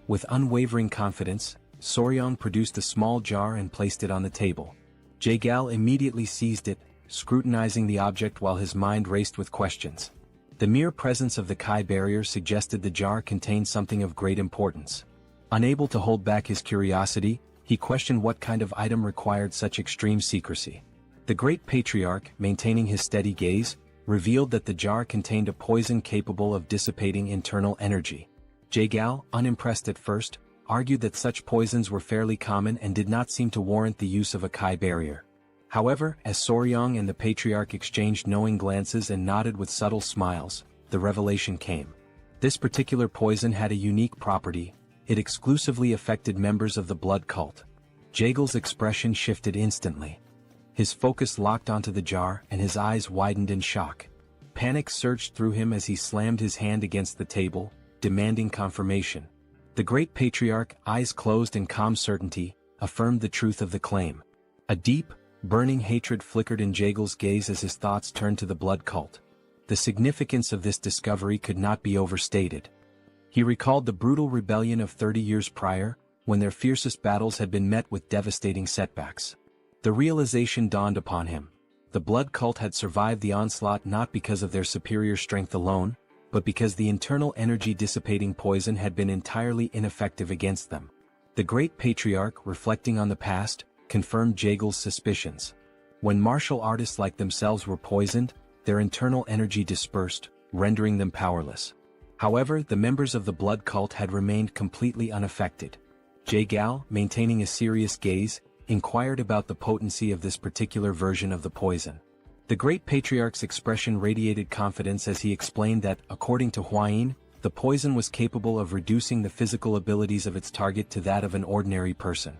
With unwavering confidence, Soryang produced a small jar and placed it on the table. Jaegal immediately seized it, scrutinizing the object while his mind raced with questions. The mere presence of the Kai barrier suggested the jar contained something of great importance. Unable to hold back his curiosity, he questioned what kind of item required such extreme secrecy. The great patriarch, maintaining his steady gaze, revealed that the jar contained a poison capable of dissipating internal energy. Jaegal, unimpressed at first, argued that such poisons were fairly common and did not seem to warrant the use of a Kai barrier. However, as Soryang and the patriarch exchanged knowing glances and nodded with subtle smiles, the revelation came. This particular poison had a unique property: it exclusively affected members of the blood cult. Jaegel's expression shifted instantly. His focus locked onto the jar and his eyes widened in shock. Panic surged through him as he slammed his hand against the table, demanding confirmation. The great patriarch, eyes closed in calm certainty, affirmed the truth of the claim. A deep, burning hatred flickered in Jaegel's gaze as his thoughts turned to the blood cult. The significance of this discovery could not be overstated. He recalled the brutal rebellion of 30 years prior, when their fiercest battles had been met with devastating setbacks. The realization dawned upon him: the blood cult had survived the onslaught not because of their superior strength alone, but because the internal energy-dissipating poison had been entirely ineffective against them. The great patriarch, reflecting on the past, confirmed Jaegel's suspicions. When martial artists like themselves were poisoned, their internal energy dispersed, rendering them powerless. However, the members of the blood cult had remained completely unaffected. Jaegal, maintaining a serious gaze, inquired about the potency of this particular version of the poison. The great patriarch's expression radiated confidence as he explained that, according to Huayin, the poison was capable of reducing the physical abilities of its target to that of an ordinary person.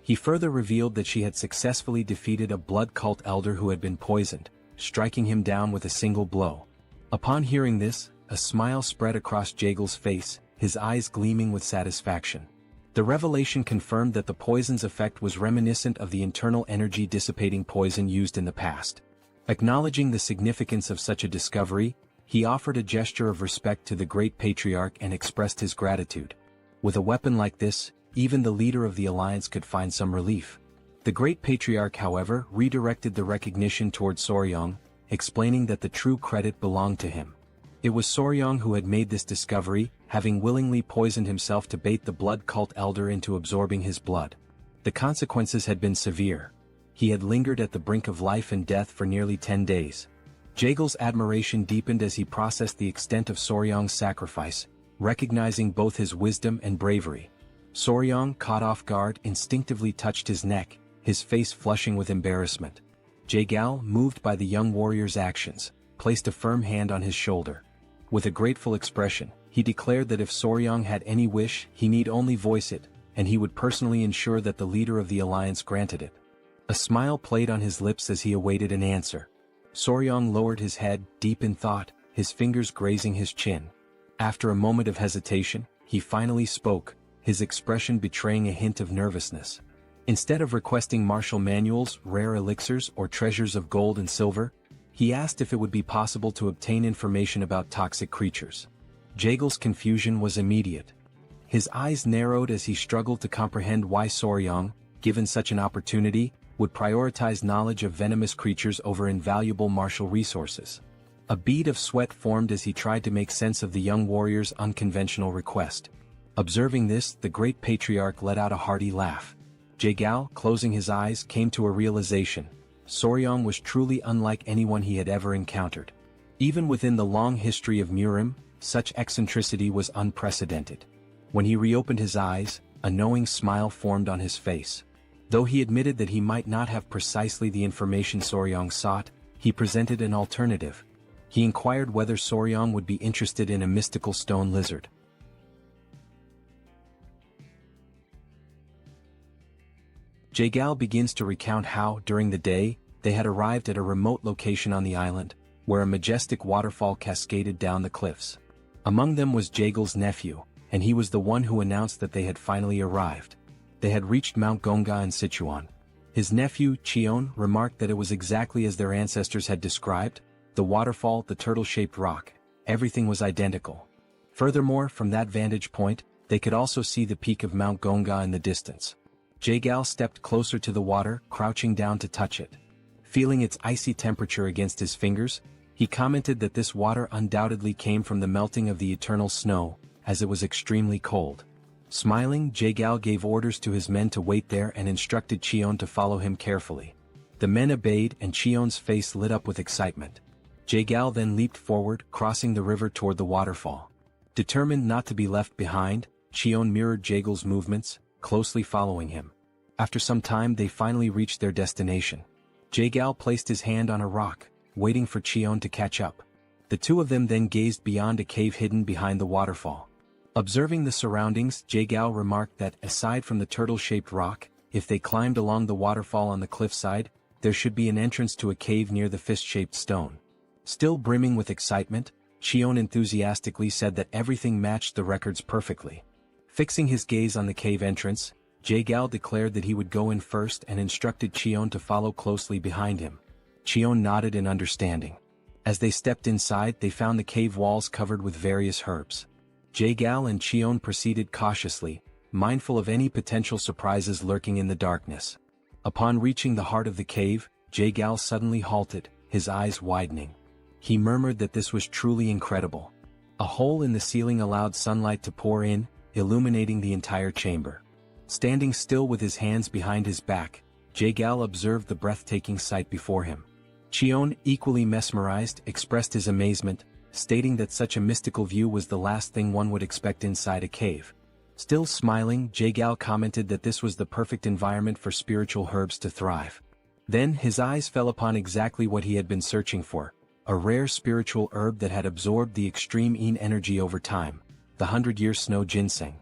He further revealed that she had successfully defeated a blood cult elder who had been poisoned, striking him down with a single blow. Upon hearing this, a smile spread across Jaegel's face, his eyes gleaming with satisfaction. The revelation confirmed that the poison's effect was reminiscent of the internal energy-dissipating poison used in the past. Acknowledging the significance of such a discovery, he offered a gesture of respect to the great patriarch and expressed his gratitude. With a weapon like this, even the leader of the alliance could find some relief. The great patriarch, however, redirected the recognition toward Soryang, explaining that the true credit belonged to him. It was Soryang who had made this discovery, having willingly poisoned himself to bait the blood cult elder into absorbing his blood. The consequences had been severe. He had lingered at the brink of life and death for nearly 10 days. Jaegel's admiration deepened as he processed the extent of Soryang's sacrifice, recognizing both his wisdom and bravery. Soryang, caught off guard, instinctively touched his neck, his face flushing with embarrassment. Jaegal, moved by the young warrior's actions, placed a firm hand on his shoulder. With a grateful expression, he declared that if Soryang had any wish, he need only voice it, and he would personally ensure that the leader of the alliance granted it. A smile played on his lips as he awaited an answer. Soryang lowered his head, deep in thought, his fingers grazing his chin. After a moment of hesitation, he finally spoke, his expression betraying a hint of nervousness. Instead of requesting martial manuals, rare elixirs, or treasures of gold and silver, he asked if it would be possible to obtain information about toxic creatures. Jaegel's confusion was immediate. His eyes narrowed as he struggled to comprehend why Soryang, given such an opportunity, would prioritize knowledge of venomous creatures over invaluable martial resources. A bead of sweat formed as he tried to make sense of the young warrior's unconventional request. Observing this, the great patriarch let out a hearty laugh. Jae-gal, closing his eyes, came to a realization. Soryong was truly unlike anyone he had ever encountered. Even within the long history of Murim, such eccentricity was unprecedented. When he reopened his eyes, a knowing smile formed on his face. Though he admitted that he might not have precisely the information Soryong sought, he presented an alternative. He inquired whether Soryong would be interested in a mystical stone lizard. Jae-gal begins to recount how, during the day, they had arrived at a remote location on the island, where a majestic waterfall cascaded down the cliffs. Among them was Jae-gal's nephew, and he was the one who announced that they had finally arrived. They had reached Mount Gonga in Sichuan. His nephew, Cheon, remarked that it was exactly as their ancestors had described: the waterfall, the turtle-shaped rock, everything was identical. Furthermore, from that vantage point, they could also see the peak of Mount Gonga in the distance. Jae-gal stepped closer to the water, crouching down to touch it. Feeling its icy temperature against his fingers, he commented that this water undoubtedly came from the melting of the eternal snow, as it was extremely cold. Smiling, Jae-gal gave orders to his men to wait there and instructed Cheon to follow him carefully. The men obeyed, and Cheon's face lit up with excitement. Jae-gal then leaped forward, crossing the river toward the waterfall. Determined not to be left behind, Cheon mirrored Jae-gal's movements, closely following him. After some time they finally reached their destination. Jae-gal placed his hand on a rock, waiting for Cheon to catch up. The two of them then gazed beyond a cave hidden behind the waterfall. Observing the surroundings, Jae-gal remarked that, aside from the turtle-shaped rock, if they climbed along the waterfall on the cliffside, there should be an entrance to a cave near the fist-shaped stone. Still brimming with excitement, Cheon enthusiastically said that everything matched the records perfectly. Fixing his gaze on the cave entrance, Jae-gal declared that he would go in first and instructed Cheon to follow closely behind him. Cheon nodded in understanding. As they stepped inside, they found the cave walls covered with various herbs. Jae-gal and Cheon proceeded cautiously, mindful of any potential surprises lurking in the darkness. Upon reaching the heart of the cave, Jae-gal suddenly halted, his eyes widening. He murmured that this was truly incredible. A hole in the ceiling allowed sunlight to pour in, illuminating the entire chamber. Standing still with his hands behind his back, Jae-gal observed the breathtaking sight before him. Cheon, equally mesmerized, expressed his amazement, stating that such a mystical view was the last thing one would expect inside a cave. Still smiling, Jae-gal commented that this was the perfect environment for spiritual herbs to thrive. Then his eyes fell upon exactly what he had been searching for, a rare spiritual herb that had absorbed the extreme yin energy over time, the 100-year snow ginseng.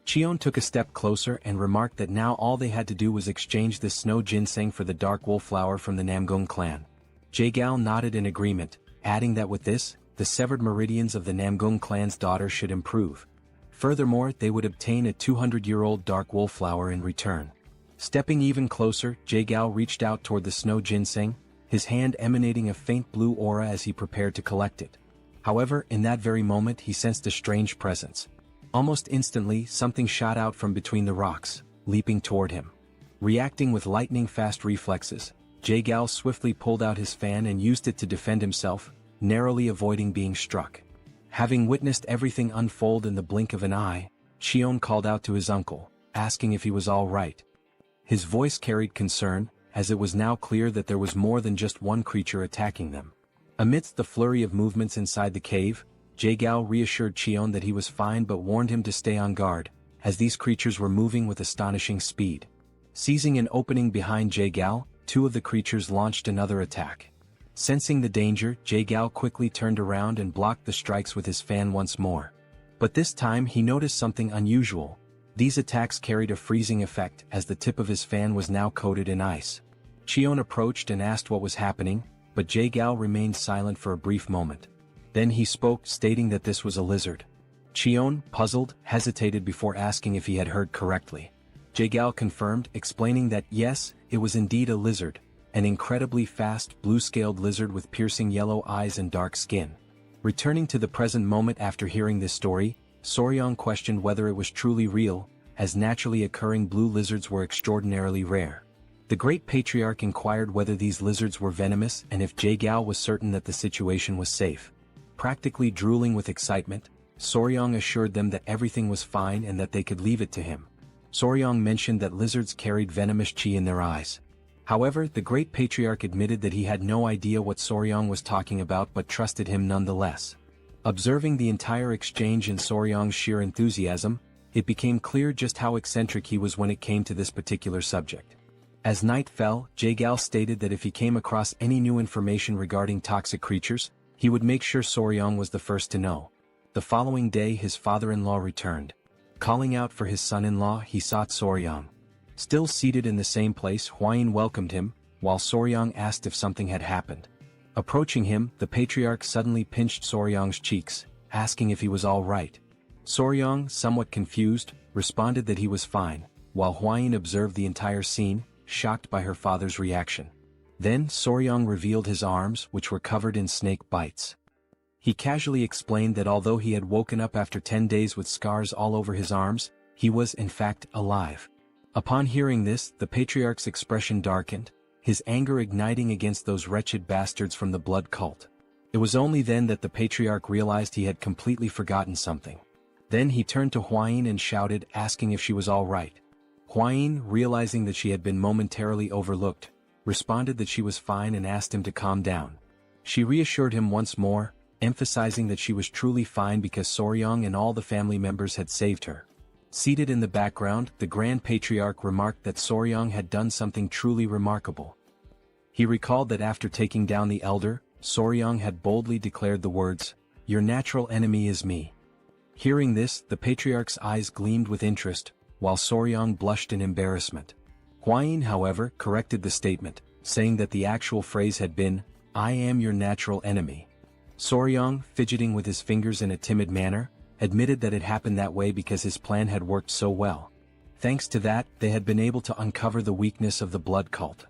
Cheon took a step closer and remarked that now all they had to do was exchange this snow ginseng for the dark wolf flower from the Namgung clan. Jae-gal nodded in agreement, adding that with this, the severed meridians of the Namgung clan's daughter should improve. Furthermore, they would obtain a 200-year-old dark wolf flower in return. Stepping even closer, Jae-gal reached out toward the snow ginseng, his hand emanating a faint blue aura as he prepared to collect it. However, in that very moment he sensed a strange presence. Almost instantly, something shot out from between the rocks, leaping toward him. Reacting with lightning-fast reflexes, Jae-gal swiftly pulled out his fan and used it to defend himself, narrowly avoiding being struck. Having witnessed everything unfold in the blink of an eye, Cheon called out to his uncle, asking if he was all right. His voice carried concern, as it was now clear that there was more than just one creature attacking them. Amidst the flurry of movements inside the cave, Jae-gal reassured Cheon that he was fine but warned him to stay on guard, as these creatures were moving with astonishing speed. Seizing an opening behind Jae-gal, two of the creatures launched another attack. Sensing the danger, Jae-gal quickly turned around and blocked the strikes with his fan once more. But this time he noticed something unusual. These attacks carried a freezing effect as the tip of his fan was now coated in ice. Cheon approached and asked what was happening, but Jae-gal remained silent for a brief moment. Then he spoke, stating that this was a lizard. Cheon, puzzled, hesitated before asking if he had heard correctly. Jae-gal confirmed, explaining that yes, it was indeed a lizard, an incredibly fast, blue-scaled lizard with piercing yellow eyes and dark skin. Returning to the present moment after hearing this story, Soryong questioned whether it was truly real, as naturally occurring blue lizards were extraordinarily rare. The great patriarch inquired whether these lizards were venomous and if Jae-gyal was certain that the situation was safe. Practically drooling with excitement, Soryong assured them that everything was fine and that they could leave it to him. Soryong mentioned that lizards carried venomous chi in their eyes. However, the great patriarch admitted that he had no idea what Soryong was talking about but trusted him nonetheless. Observing the entire exchange and Soryong's sheer enthusiasm, it became clear just how eccentric he was when it came to this particular subject. As night fell, Jae-gyal stated that if he came across any new information regarding toxic creatures, he would make sure Soryong was the first to know. The following day his father-in-law returned. Calling out for his son-in-law, he sought Soryong. Still seated in the same place, Hwayin welcomed him, while Soryong asked if something had happened. Approaching him, the patriarch suddenly pinched Soryong's cheeks, asking if he was all right. Soryong, somewhat confused, responded that he was fine, while Hwayin observed the entire scene, shocked by her father's reaction. Then Soryong revealed his arms, which were covered in snake bites. He casually explained that although he had woken up after 10 days with scars all over his arms, he was in fact alive. Upon hearing this, the patriarch's expression darkened, his anger igniting against those wretched bastards from the blood cult. It was only then that the patriarch realized he had completely forgotten something. Then he turned to Hwayin and shouted, asking if she was all right. Hwayin, realizing that she had been momentarily overlooked, responded that she was fine and asked him to calm down. She reassured him once more, emphasizing that she was truly fine because Soryong and all the family members had saved her. Seated in the background, the Grand Patriarch remarked that Soryong had done something truly remarkable. He recalled that after taking down the elder, Soryong had boldly declared the words, "Your natural enemy is me." Hearing this, the Patriarch's eyes gleamed with interest, while Soryong blushed in embarrassment. Hwayin, however, corrected the statement, saying that the actual phrase had been, "I am your natural enemy." Soryong, fidgeting with his fingers in a timid manner, admitted that it happened that way because his plan had worked so well. Thanks to that, they had been able to uncover the weakness of the blood cult.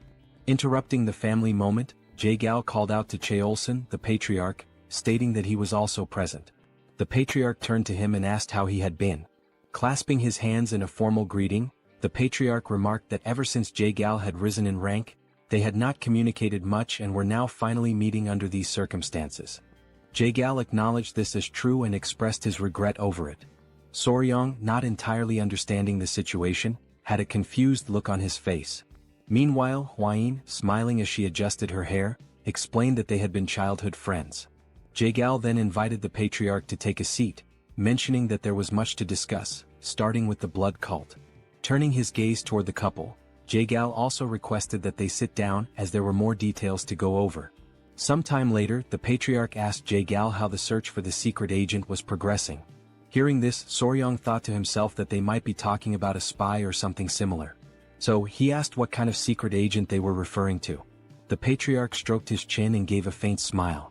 Interrupting the family moment, Jae-gyal called out to Cheolsun, the patriarch, stating that he was also present. The patriarch turned to him and asked how he had been. Clasping his hands in a formal greeting, the patriarch remarked that ever since Jae-gyal had risen in rank, they had not communicated much and were now finally meeting under these circumstances. Jae-gyal acknowledged this as true and expressed his regret over it. Soryong, not entirely understanding the situation, had a confused look on his face. Meanwhile, Hwayin, smiling as she adjusted her hair, explained that they had been childhood friends. Jae-gyal then invited the patriarch to take a seat, mentioning that there was much to discuss, starting with the blood cult. Turning his gaze toward the couple, Jae-gyal also requested that they sit down as there were more details to go over. Sometime later, the patriarch asked Jae-gyal how the search for the secret agent was progressing. Hearing this, Soryong thought to himself that they might be talking about a spy or something similar. So, he asked what kind of secret agent they were referring to. The patriarch stroked his chin and gave a faint smile.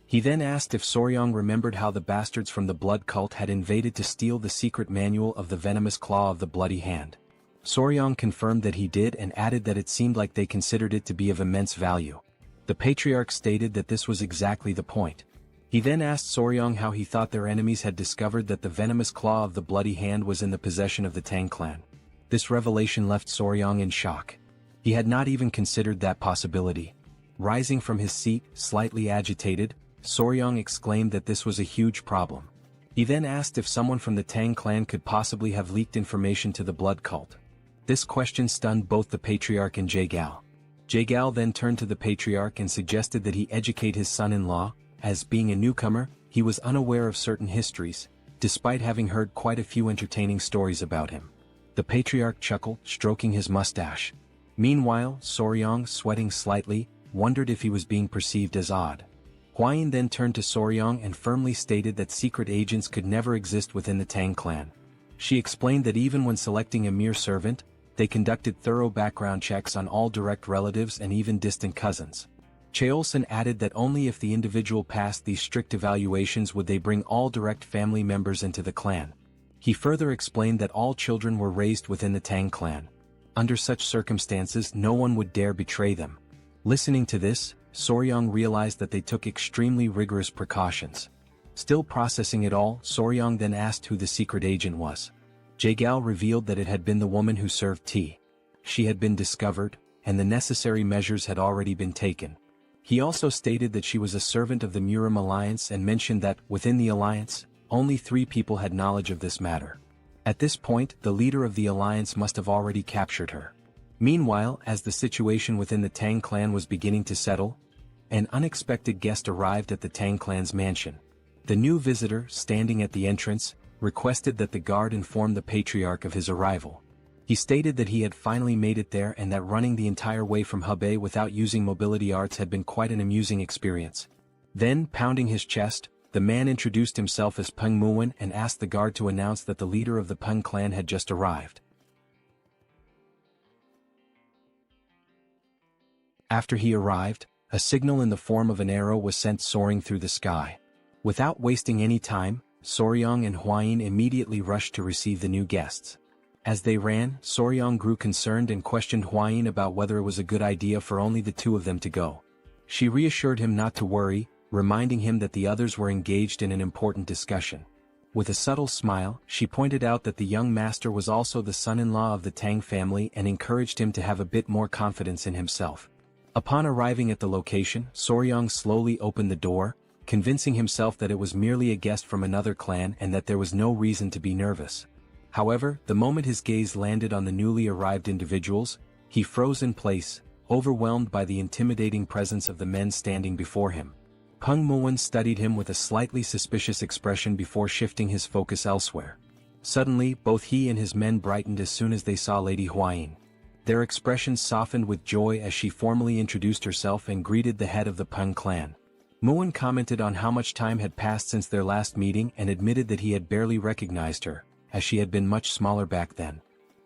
He then asked if Soryong remembered how the bastards from the blood cult had invaded to steal the secret manual of the venomous claw of the bloody hand. Soryong confirmed that he did and added that it seemed like they considered it to be of immense value. The patriarch stated that this was exactly the point. He then asked Soryong how he thought their enemies had discovered that the venomous claw of the bloody hand was in the possession of the Tang clan. This revelation left Soryong in shock. He had not even considered that possibility. Rising from his seat, slightly agitated, Soryong exclaimed that this was a huge problem. He then asked if someone from the Tang clan could possibly have leaked information to the blood cult. This question stunned both the patriarch and Jae-gyal. Jae-gyal then turned to the patriarch and suggested that he educate his son-in-law, as being a newcomer, he was unaware of certain histories, despite having heard quite a few entertaining stories about him. The patriarch chuckled, stroking his mustache. Meanwhile, Soryong, sweating slightly, wondered if he was being perceived as odd. Hwayin then turned to Soryong and firmly stated that secret agents could never exist within the Tang clan. She explained that even when selecting a mere servant, they conducted thorough background checks on all direct relatives and even distant cousins. Cheolsun added that only if the individual passed these strict evaluations would they bring all direct family members into the clan. He further explained that all children were raised within the Tang clan. Under such circumstances, no one would dare betray them. Listening to this, Soryong realized that they took extremely rigorous precautions. Still processing it all, Soryong then asked who the secret agent was. Jae-gyal revealed that it had been the woman who served tea. She had been discovered, and the necessary measures had already been taken. He also stated that she was a servant of the Murim alliance and mentioned that, within the alliance, only 3 people had knowledge of this matter. At this point, the leader of the alliance must have already captured her. Meanwhile, as the situation within the Tang clan was beginning to settle, an unexpected guest arrived at the Tang clan's mansion. The new visitor, standing at the entrance, requested that the guard inform the patriarch of his arrival. He stated that he had finally made it there and that running the entire way from Hebei without using mobility arts had been quite an amusing experience. Then, pounding his chest, the man introduced himself as Peng Muwen and asked the guard to announce that the leader of the Peng clan had just arrived. After he arrived, a signal in the form of an arrow was sent soaring through the sky. Without wasting any time, Soryong and Hwayin immediately rushed to receive the new guests. As they ran, Soryong grew concerned and questioned Hwayin about whether it was a good idea for only the 2 of them to go. She reassured him not to worry, reminding him that the others were engaged in an important discussion. With a subtle smile, she pointed out that the young master was also the son-in-law of the Tang family and encouraged him to have a bit more confidence in himself. Upon arriving at the location, Soryong slowly opened the door, convincing himself that it was merely a guest from another clan and that there was no reason to be nervous. However, the moment his gaze landed on the newly arrived individuals, he froze in place, overwhelmed by the intimidating presence of the men standing before him. Peng Muwen studied him with a slightly suspicious expression before shifting his focus elsewhere. Suddenly, both he and his men brightened as soon as they saw Lady Hwayin. Their expressions softened with joy as she formally introduced herself and greeted the head of the Peng clan. Muwen commented on how much time had passed since their last meeting and admitted that he had barely recognized her, as she had been much smaller back then.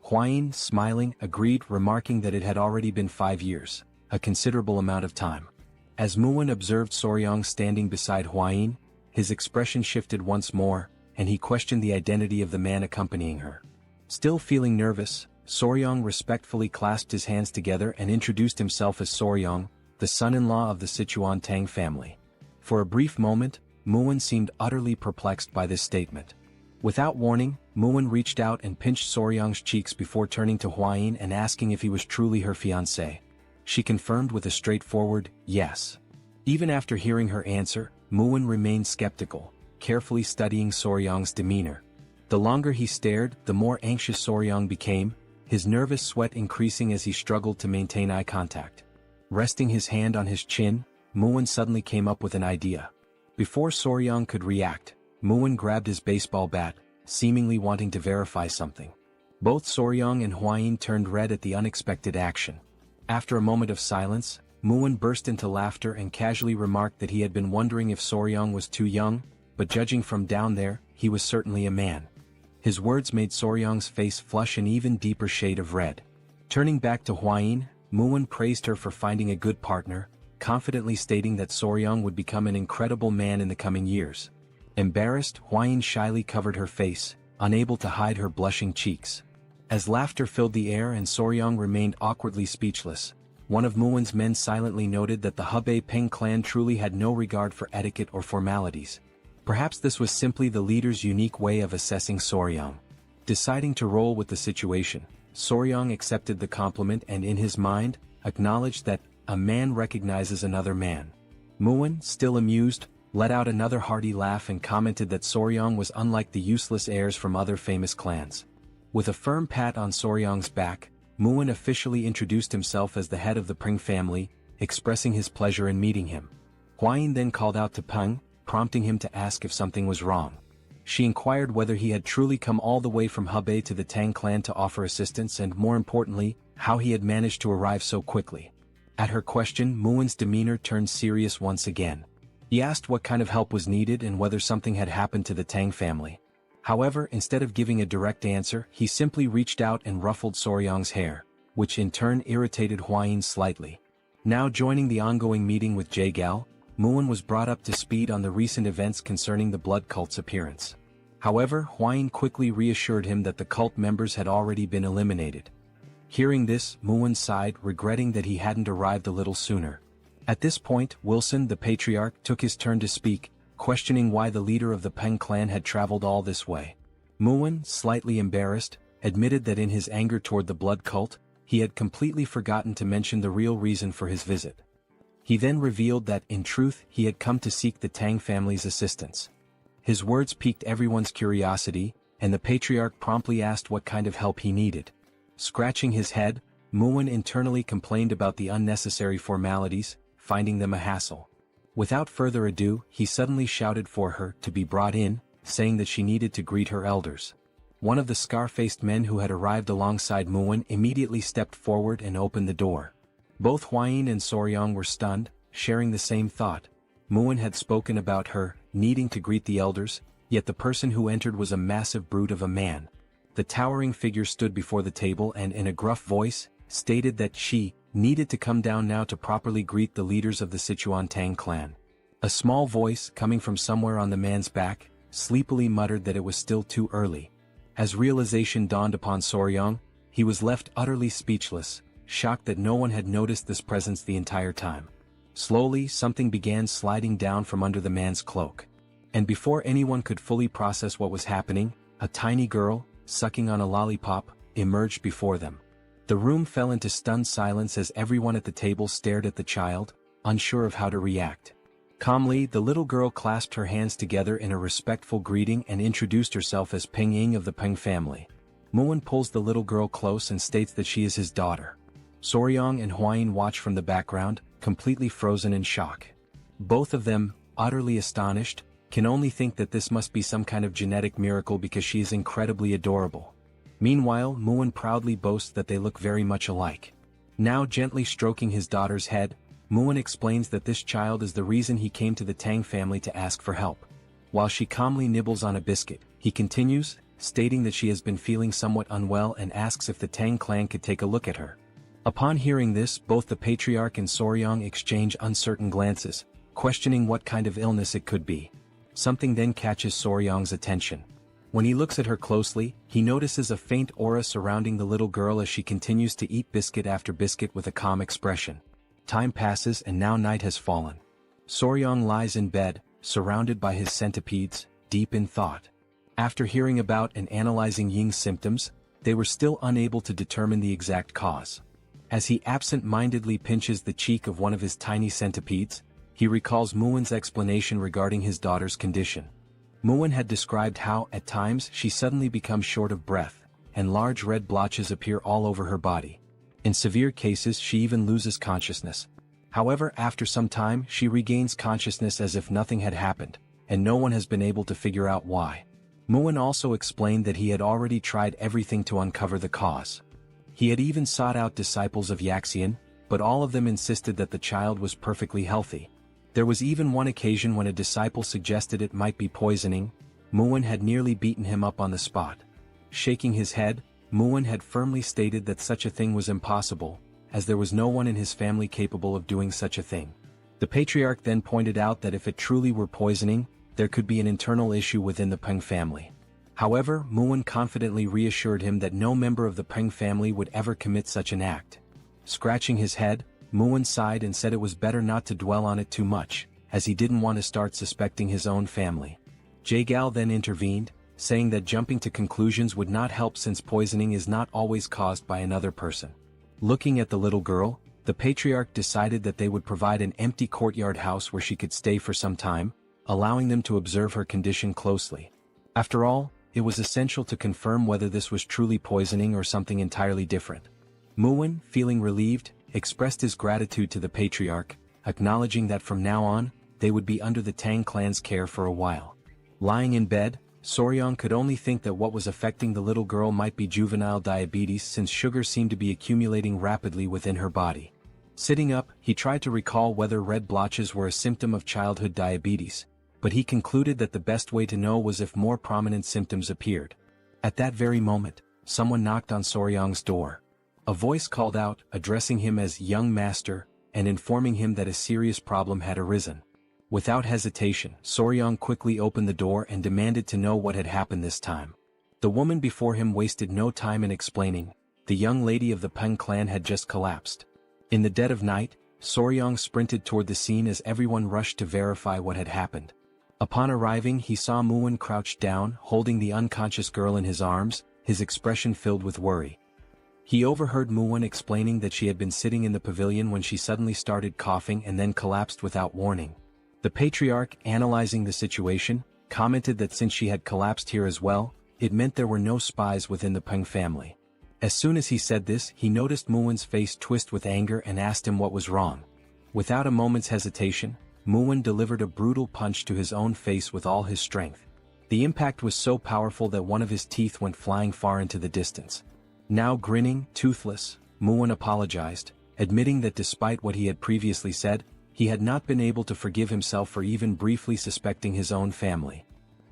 Hwayin, smiling, agreed, remarking that it had already been 5 years, a considerable amount of time. As Muwen observed Soryong standing beside Hwayin, his expression shifted once more, and he questioned the identity of the man accompanying her. Still feeling nervous, Soryong respectfully clasped his hands together and introduced himself as Soryong, the son-in-law of the Sichuan Tang family. For a brief moment, Muwen seemed utterly perplexed by this statement. Without warning, Muwen reached out and pinched Soryong's cheeks before turning to Hwayin and asking if he was truly her fiancé. She confirmed with a straightforward, yes. Even after hearing her answer, Muwen remained skeptical, carefully studying Soryong's demeanor. The longer he stared, the more anxious Soryong became, his nervous sweat increasing as he struggled to maintain eye contact. Resting his hand on his chin, Muwen suddenly came up with an idea. Before Soryong could react, Muwen grabbed his baseball bat, seemingly wanting to verify something. Both Soryong and Hwayin turned red at the unexpected action. After a moment of silence, Muwen burst into laughter and casually remarked that he had been wondering if Soryong was too young, but judging from down there, he was certainly a man. His words made Soryong's face flush an even deeper shade of red. Turning back to Hwayin, Muwen praised her for finding a good partner, confidently stating that Soryong would become an incredible man in the coming years. Embarrassed, Hwayin shyly covered her face, unable to hide her blushing cheeks. As laughter filled the air and Soryong remained awkwardly speechless, one of Muwen's men silently noted that the Hebei Peng clan truly had no regard for etiquette or formalities. Perhaps this was simply the leader's unique way of assessing Soryong. Deciding to roll with the situation, Soryong accepted the compliment and in his mind, acknowledged that a man recognizes another man. Muwen, still amused, let out another hearty laugh and commented that Soryong was unlike the useless heirs from other famous clans. With a firm pat on Soryong's back, Muwen officially introduced himself as the head of the Peng family, expressing his pleasure in meeting him. Hwayin then called out to Peng, prompting him to ask if something was wrong. She inquired whether he had truly come all the way from Hebei to the Tang clan to offer assistance and, more importantly, how he had managed to arrive so quickly. At her question, Muwen's demeanor turned serious once again. He asked what kind of help was needed and whether something had happened to the Tang family. However, instead of giving a direct answer, he simply reached out and ruffled Soryong's hair, which in turn irritated Hwayin slightly. Now joining the ongoing meeting with Jaegal, Muwen was brought up to speed on the recent events concerning the blood cult's appearance. However, Hwayin quickly reassured him that the cult members had already been eliminated. Hearing this, Muwen sighed, regretting that he hadn't arrived a little sooner. At this point, Wilson, the patriarch, took his turn to speak, questioning why the leader of the Peng clan had traveled all this way. Muwen, slightly embarrassed, admitted that in his anger toward the blood cult, he had completely forgotten to mention the real reason for his visit. He then revealed that, in truth, he had come to seek the Tang family's assistance. His words piqued everyone's curiosity, and the patriarch promptly asked what kind of help he needed. Scratching his head, Muwen internally complained about the unnecessary formalities, finding them a hassle. Without further ado, he suddenly shouted for her to be brought in, saying that she needed to greet her elders. One of the scar-faced men who had arrived alongside Muwen immediately stepped forward and opened the door. Both Huayin and Soryang were stunned, sharing the same thought. Muwen had spoken about her needing to greet the elders, yet the person who entered was a massive brute of a man. The towering figure stood before the table and in a gruff voice, stated that she needed to come down now to properly greet the leaders of the Sichuan Tang clan. A small voice, coming from somewhere on the man's back, sleepily muttered that it was still too early. As realization dawned upon Soryang, he was left utterly speechless, shocked that no one had noticed this presence the entire time. Slowly, something began sliding down from under the man's cloak. And before anyone could fully process what was happening, a tiny girl, sucking on a lollipop, emerged before them. The room fell into stunned silence as everyone at the table stared at the child, unsure of how to react. Calmly, the little girl clasped her hands together in a respectful greeting and introduced herself as Peng Ying of the Peng family. Muwen pulls the little girl close and states that she is his daughter. Soryang and Huayin watch from the background, completely frozen in shock. Both of them, utterly astonished, can only think that this must be some kind of genetic miracle because she is incredibly adorable. Meanwhile, Muwen proudly boasts that they look very much alike. Now gently stroking his daughter's head, Muwen explains that this child is the reason he came to the Tang family to ask for help. While she calmly nibbles on a biscuit, he continues, stating that she has been feeling somewhat unwell and asks if the Tang clan could take a look at her. Upon hearing this, both the patriarch and Soryang exchange uncertain glances, questioning what kind of illness it could be. Something then catches Soryang's attention. When he looks at her closely, he notices a faint aura surrounding the little girl as she continues to eat biscuit after biscuit with a calm expression. Time passes and now night has fallen. Soryang lies in bed, surrounded by his centipedes, deep in thought. After hearing about and analyzing Ying's symptoms, they were still unable to determine the exact cause. As he absent-mindedly pinches the cheek of one of his tiny centipedes, he recalls Muwen's explanation regarding his daughter's condition. Muwen had described how, at times, she suddenly becomes short of breath, and large red blotches appear all over her body. In severe cases she even loses consciousness. However, after some time she regains consciousness as if nothing had happened, and no one has been able to figure out why. Muwen also explained that he had already tried everything to uncover the cause. He had even sought out disciples of Yaxian, but all of them insisted that the child was perfectly healthy. There was even one occasion when a disciple suggested it might be poisoning. Muwen had nearly beaten him up on the spot. Shaking his head, Muwen had firmly stated that such a thing was impossible, as there was no one in his family capable of doing such a thing. The patriarch then pointed out that if it truly were poisoning, there could be an internal issue within the Peng family. However, Muwen confidently reassured him that no member of the Peng family would ever commit such an act. Scratching his head, Muwen sighed and said it was better not to dwell on it too much, as he didn't want to start suspecting his own family. Jagal then intervened, saying that jumping to conclusions would not help since poisoning is not always caused by another person. Looking at the little girl, the patriarch decided that they would provide an empty courtyard house where she could stay for some time, allowing them to observe her condition closely. After all, it was essential to confirm whether this was truly poisoning or something entirely different. Muwen, feeling relieved, expressed his gratitude to the patriarch, acknowledging that from now on, they would be under the Tang clan's care for a while. Lying in bed, Soryang could only think that what was affecting the little girl might be juvenile diabetes since sugar seemed to be accumulating rapidly within her body. Sitting up, he tried to recall whether red blotches were a symptom of childhood diabetes, but he concluded that the best way to know was if more prominent symptoms appeared. At that very moment, someone knocked on Soryang's door. A voice called out, addressing him as young master, and informing him that a serious problem had arisen. Without hesitation, Soryang quickly opened the door and demanded to know what had happened this time. The woman before him wasted no time in explaining. The young lady of the Peng clan had just collapsed. In the dead of night, Soryang sprinted toward the scene as everyone rushed to verify what had happened. Upon arriving, he saw Muwen crouched down, holding the unconscious girl in his arms, his expression filled with worry. He overheard Muwen explaining that she had been sitting in the pavilion when she suddenly started coughing and then collapsed without warning. The patriarch, analyzing the situation, commented that since she had collapsed here as well, it meant there were no spies within the Peng family. As soon as he said this, he noticed Muwen's face twist with anger and asked him what was wrong. Without a moment's hesitation, Muwen delivered a brutal punch to his own face with all his strength. The impact was so powerful that one of his teeth went flying far into the distance. Now grinning, toothless, Muwen apologized, admitting that despite what he had previously said, he had not been able to forgive himself for even briefly suspecting his own family.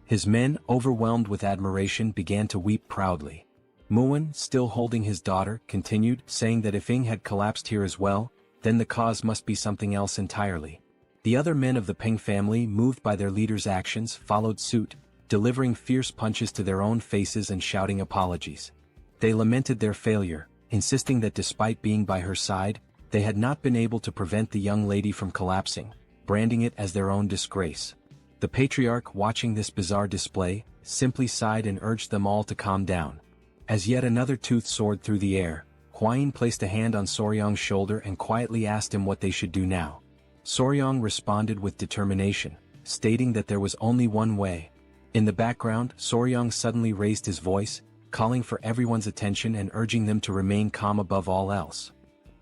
His men, overwhelmed with admiration, began to weep proudly. Muwen, still holding his daughter, continued, saying that if Ying had collapsed here as well, then the cause must be something else entirely. The other men of the Peng family, moved by their leader's actions, followed suit, delivering fierce punches to their own faces and shouting apologies. They lamented their failure, insisting that despite being by her side, they had not been able to prevent the young lady from collapsing, branding it as their own disgrace. The patriarch, watching this bizarre display, simply sighed and urged them all to calm down. As yet another tooth soared through the air, Huayin placed a hand on Soryong's shoulder and quietly asked him what they should do now. Soryong responded with determination, stating that there was only one way. In the background, Soryong suddenly raised his voice, calling for everyone's attention and urging them to remain calm above all else.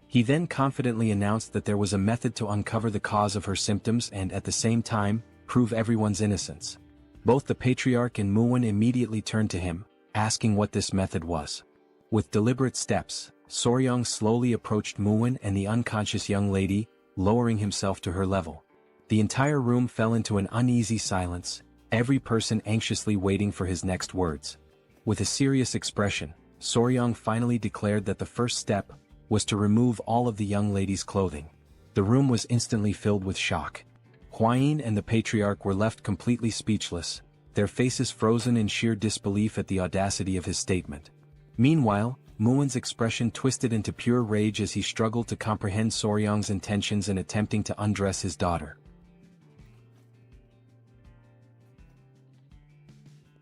He then confidently announced that there was a method to uncover the cause of her symptoms and at the same time, prove everyone's innocence. Both the patriarch and Muwen immediately turned to him, asking what this method was. With deliberate steps, Soryong slowly approached Muwen and the unconscious young lady, lowering himself to her level. The entire room fell into an uneasy silence, every person anxiously waiting for his next words. With a serious expression, Soryong finally declared that the first step was to remove all of the young lady's clothing. The room was instantly filled with shock. Huayin and the patriarch were left completely speechless, their faces frozen in sheer disbelief at the audacity of his statement. Meanwhile, Muwen's expression twisted into pure rage as he struggled to comprehend Soryong's intentions in attempting to undress his daughter.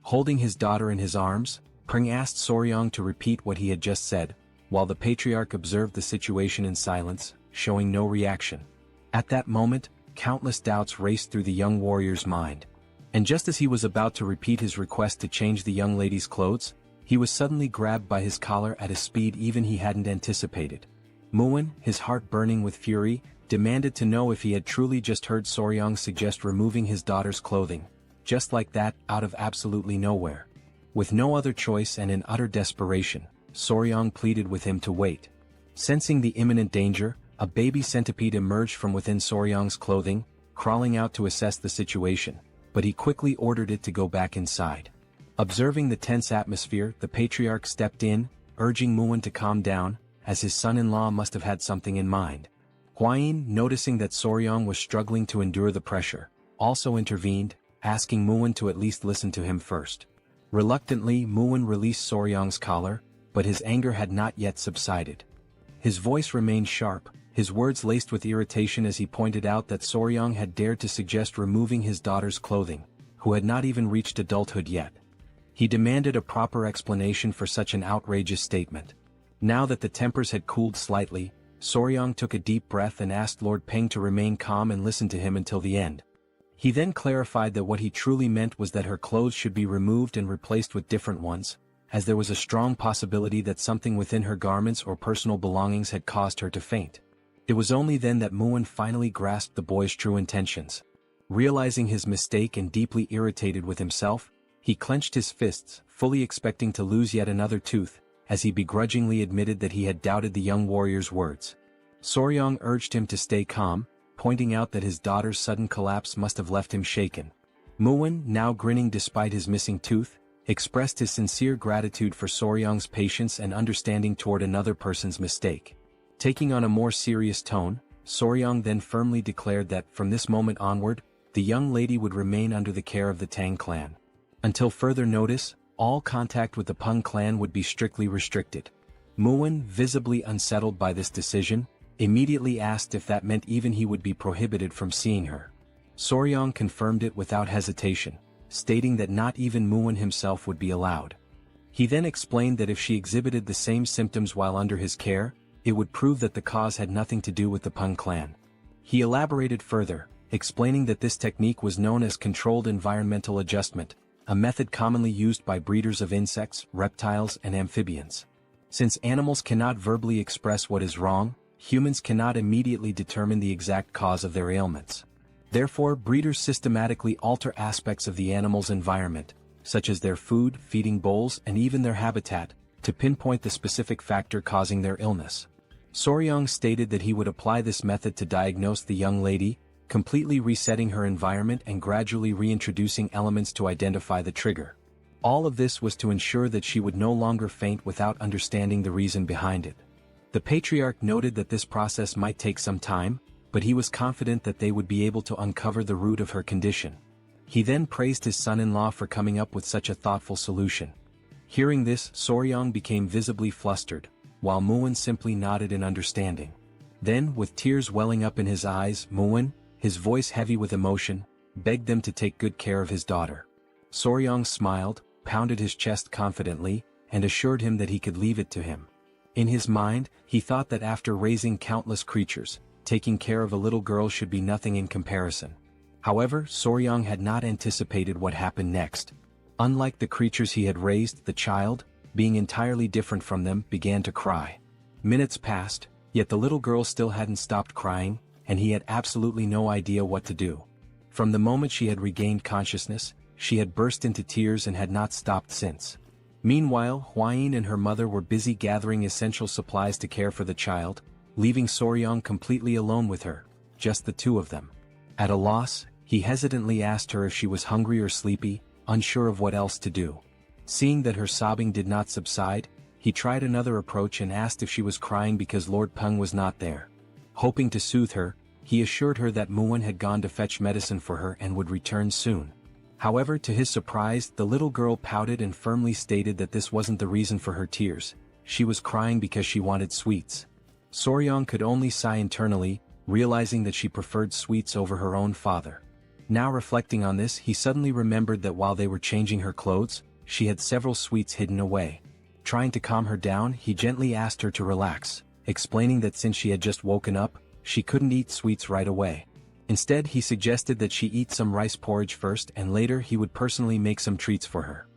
Holding his daughter in his arms, Peng asked Soryong to repeat what he had just said, while the patriarch observed the situation in silence, showing no reaction. At that moment, countless doubts raced through the young warrior's mind. And just as he was about to repeat his request to change the young lady's clothes, he was suddenly grabbed by his collar at a speed even he hadn't anticipated. Muwen, his heart burning with fury, demanded to know if he had truly just heard Soryong suggest removing his daughter's clothing, just like that, out of absolutely nowhere. With no other choice and in utter desperation, Soryong pleaded with him to wait. Sensing the imminent danger, a baby centipede emerged from within Soryong's clothing, crawling out to assess the situation, but he quickly ordered it to go back inside. Observing the tense atmosphere, the patriarch stepped in, urging Muwen to calm down, as his son-in-law must have had something in mind. Huayin, noticing that Soryong was struggling to endure the pressure, also intervened, asking Muwen to at least listen to him first. Reluctantly, Muwen released Soryong's collar, but his anger had not yet subsided. His voice remained sharp, his words laced with irritation as he pointed out that Soryong had dared to suggest removing his daughter's clothing, who had not even reached adulthood yet. He demanded a proper explanation for such an outrageous statement. Now that the tempers had cooled slightly, Soryong took a deep breath and asked Lord Peng to remain calm and listen to him until the end. He then clarified that what he truly meant was that her clothes should be removed and replaced with different ones, as there was a strong possibility that something within her garments or personal belongings had caused her to faint. It was only then that Muwen finally grasped the boy's true intentions. Realizing his mistake and deeply irritated with himself, he clenched his fists, fully expecting to lose yet another tooth, as he begrudgingly admitted that he had doubted the young warrior's words. Soryong urged him to stay calm, pointing out that his daughter's sudden collapse must have left him shaken. Muwen, now grinning despite his missing tooth, expressed his sincere gratitude for Soryong's patience and understanding toward another person's mistake. Taking on a more serious tone, Soryong then firmly declared that, from this moment onward, the young lady would remain under the care of the Tang clan. Until further notice, all contact with the Peng clan would be strictly restricted. Muwen, visibly unsettled by this decision, immediately asked if that meant even he would be prohibited from seeing her. Soryong confirmed it without hesitation, stating that not even Muwen himself would be allowed. He then explained that if she exhibited the same symptoms while under his care, it would prove that the cause had nothing to do with the Peng clan. He elaborated further, explaining that this technique was known as controlled environmental adjustment, a method commonly used by breeders of insects, reptiles, and amphibians. Since animals cannot verbally express what is wrong, humans cannot immediately determine the exact cause of their ailments. Therefore, breeders systematically alter aspects of the animal's environment, such as their food, feeding bowls, and even their habitat, to pinpoint the specific factor causing their illness. Soryong stated that he would apply this method to diagnose the young lady, completely resetting her environment and gradually reintroducing elements to identify the trigger. All of this was to ensure that she would no longer faint without understanding the reason behind it. The patriarch noted that this process might take some time, but he was confident that they would be able to uncover the root of her condition. He then praised his son-in-law for coming up with such a thoughtful solution. Hearing this, Soryong became visibly flustered, while Muin simply nodded in understanding. Then, with tears welling up in his eyes, Muin, his voice heavy with emotion, begged them to take good care of his daughter. Soryong smiled, pounded his chest confidently, and assured him that he could leave it to him. In his mind, he thought that after raising countless creatures, taking care of a little girl should be nothing in comparison. However, Soryong had not anticipated what happened next. Unlike the creatures he had raised, the child, being entirely different from them, began to cry. Minutes passed, yet the little girl still hadn't stopped crying, and he had absolutely no idea what to do. From the moment she had regained consciousness, she had burst into tears and had not stopped since. Meanwhile, Hwayin and her mother were busy gathering essential supplies to care for the child, leaving Soryong completely alone with her, just the two of them. At a loss, he hesitantly asked her if she was hungry or sleepy, unsure of what else to do. Seeing that her sobbing did not subside, he tried another approach and asked if she was crying because Lord Peng was not there. Hoping to soothe her, he assured her that Muin had gone to fetch medicine for her and would return soon. However, to his surprise, the little girl pouted and firmly stated that this wasn't the reason for her tears. She was crying because she wanted sweets. Soryong could only sigh internally, realizing that she preferred sweets over her own father. Now reflecting on this, he suddenly remembered that while they were changing her clothes, she had several sweets hidden away. Trying to calm her down, he gently asked her to relax, explaining that since she had just woken up, she couldn't eat sweets right away. Instead, he suggested that she eat some rice porridge first and later he would personally make some treats for her.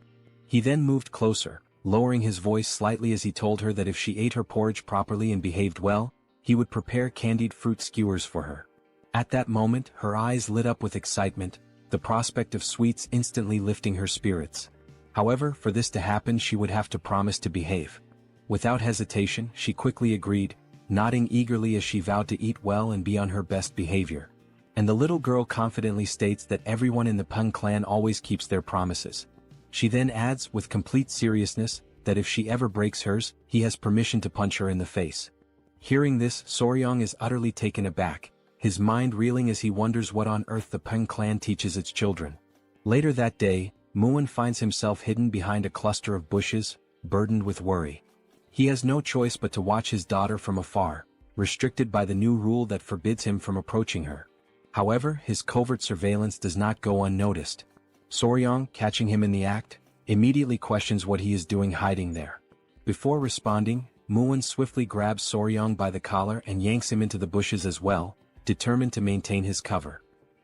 He then moved closer, lowering his voice slightly as he told her that if she ate her porridge properly and behaved well, he would prepare candied fruit skewers for her. At that moment, her eyes lit up with excitement, the prospect of sweets instantly lifting her spirits. However, for this to happen she would have to promise to behave. Without hesitation, she quickly agreed, nodding eagerly as she vowed to eat well and be on her best behavior. And the little girl confidently states that everyone in the Peng clan always keeps their promises. She then adds, with complete seriousness, that if she ever breaks hers, he has permission to punch her in the face. Hearing this, Soryong is utterly taken aback, his mind reeling as he wonders what on earth the Peng clan teaches its children. Later that day, Muin finds himself hidden behind a cluster of bushes, burdened with worry. He has no choice but to watch his daughter from afar, restricted by the new rule that forbids him from approaching her. However, his covert surveillance does not go unnoticed. Soryong, catching him in the act, immediately questions what he is doing hiding there. Before responding, Muin swiftly grabs Soryong by the collar and yanks him into the bushes as well, determined to maintain his cover.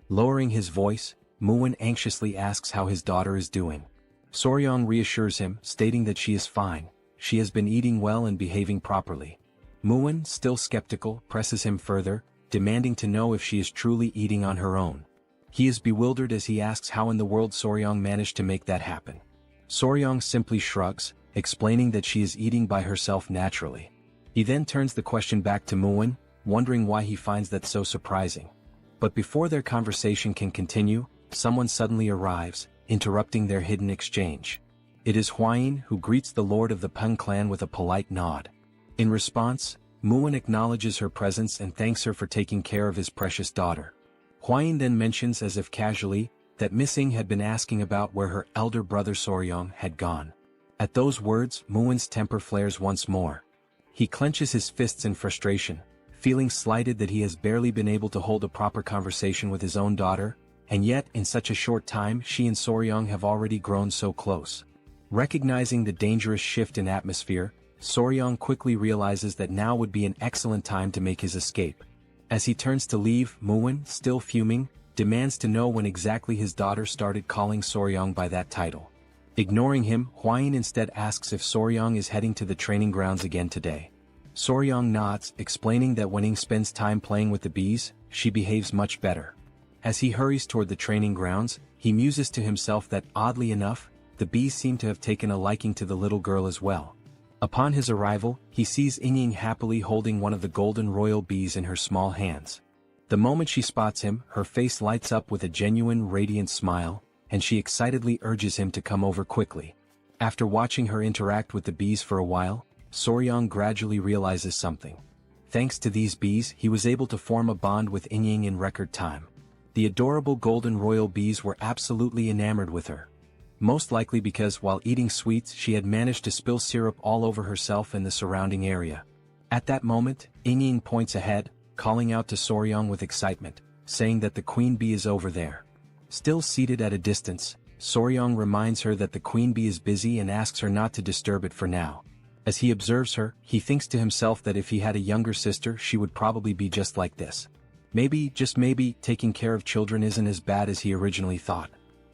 Lowering his voice, Muin anxiously asks how his daughter is doing. Soryong reassures him, stating that she is fine, she has been eating well and behaving properly. Muin, still skeptical, presses him further, demanding to know if she is truly eating on her own. He is bewildered as he asks how in the world Soryong managed to make that happen. Soryong simply shrugs, explaining that she is eating by herself naturally. He then turns the question back to Muin, wondering why he finds that so surprising. But before their conversation can continue, someone suddenly arrives, interrupting their hidden exchange. It is Hwayin, who greets the lord of the Peng clan with a polite nod. In response, Muin acknowledges her presence and thanks her for taking care of his precious daughter. Hwayin then mentions as if casually, that Missing had been asking about where her elder brother Soryong had gone. At those words, Muin's temper flares once more. He clenches his fists in frustration, feeling slighted that he has barely been able to hold a proper conversation with his own daughter, and yet in such a short time she and Soryong have already grown so close. Recognizing the dangerous shift in atmosphere, Soryong quickly realizes that now would be an excellent time to make his escape. As he turns to leave, Moon, still fuming, demands to know when exactly his daughter started calling Soryong by that title. Ignoring him, Hwain instead asks if Soryong is heading to the training grounds again today. Soryong nods, explaining that when Ing spends time playing with the bees, she behaves much better. As he hurries toward the training grounds, he muses to himself that, oddly enough, the bees seem to have taken a liking to the little girl as well. Upon his arrival, he sees Ying happily holding one of the golden royal bees in her small hands. The moment she spots him, her face lights up with a genuine radiant smile, and she excitedly urges him to come over quickly. After watching her interact with the bees for a while, Soryong gradually realizes something. Thanks to these bees, he was able to form a bond with Ying in record time. The adorable golden royal bees were absolutely enamored with her. Most likely because while eating sweets she had managed to spill syrup all over herself and the surrounding area. At that moment, Ying points ahead, calling out to Soryong with excitement, saying that the queen bee is over there. Still seated at a distance, Soryong reminds her that the queen bee is busy and asks her not to disturb it for now. As he observes her, he thinks to himself that if he had a younger sister she would probably be just like this. Maybe, just maybe, taking care of children isn't as bad as he originally thought.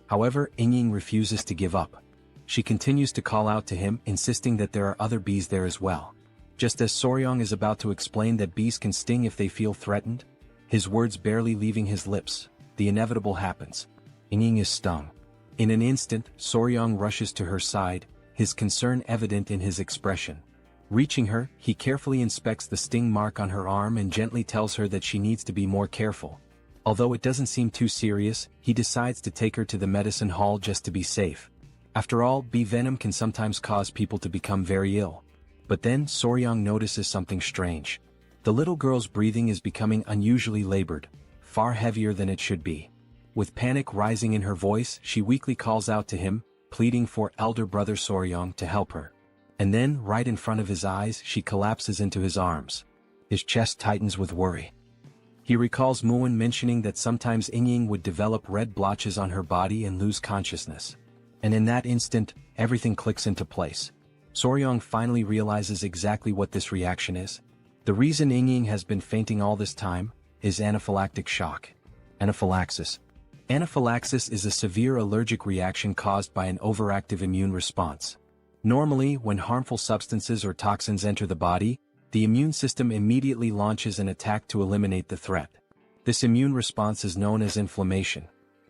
However, Ying refuses to give up. She continues to call out to him, insisting that there are other bees there as well. Just as Soryong is about to explain that bees can sting if they feel threatened, his words barely leaving his lips, the inevitable happens. Ying is stung. In an instant, Soryong rushes to her side, his concern evident in his expression. Reaching her, he carefully inspects the sting mark on her arm and gently tells her that she needs to be more careful. Although it doesn't seem too serious, he decides to take her to the medicine hall just to be safe. After all, bee venom can sometimes cause people to become very ill. But then Soryong notices something strange. The little girl's breathing is becoming unusually labored, far heavier than it should be. With panic rising in her voice, she weakly calls out to him, pleading for elder brother Soryong to help her. And then, right in front of his eyes, she collapses into his arms. His chest tightens with worry. He recalls Moon mentioning that sometimes Ying would develop red blotches on her body and lose consciousness. And in that instant, everything clicks into place. Soryong finally realizes exactly what this reaction is. The reason Ying has been fainting all this time is anaphylactic shock. Anaphylaxis. Anaphylaxis is a severe allergic reaction caused by an overactive immune response. Normally, when harmful substances or toxins enter the body, the immune system immediately launches an attack to eliminate the threat. This immune response is known as inflammation.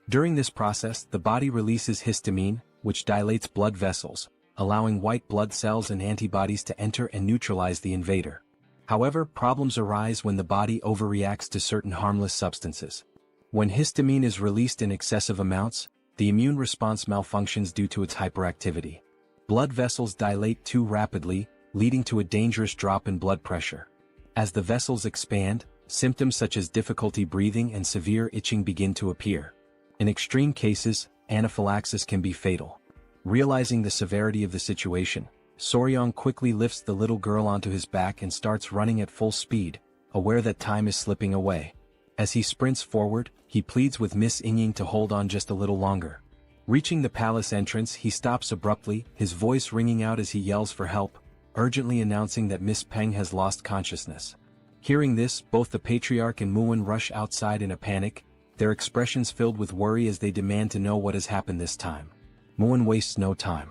During this process, the body releases histamine, which dilates blood vessels, allowing white blood cells and antibodies to enter and neutralize the invader. However, problems arise when the body overreacts to certain harmless substances. When histamine is released in excessive amounts, the immune response malfunctions due to its hyperactivity. Blood vessels dilate too rapidly, leading to a dangerous drop in blood pressure. As the vessels expand, symptoms such as difficulty breathing and severe itching begin to appear. In extreme cases, anaphylaxis can be fatal. Realizing the severity of the situation, Soryong quickly lifts the little girl onto his back and starts running at full speed, aware that time is slipping away. As he sprints forward, he pleads with Miss Ying to hold on just a little longer. Reaching the palace entrance, he stops abruptly, his voice ringing out as he yells for help, urgently announcing that Miss Peng has lost consciousness. Hearing this, both the patriarch and Moon rush outside in a panic, their expressions filled with worry as they demand to know what has happened this time. Moon wastes no time.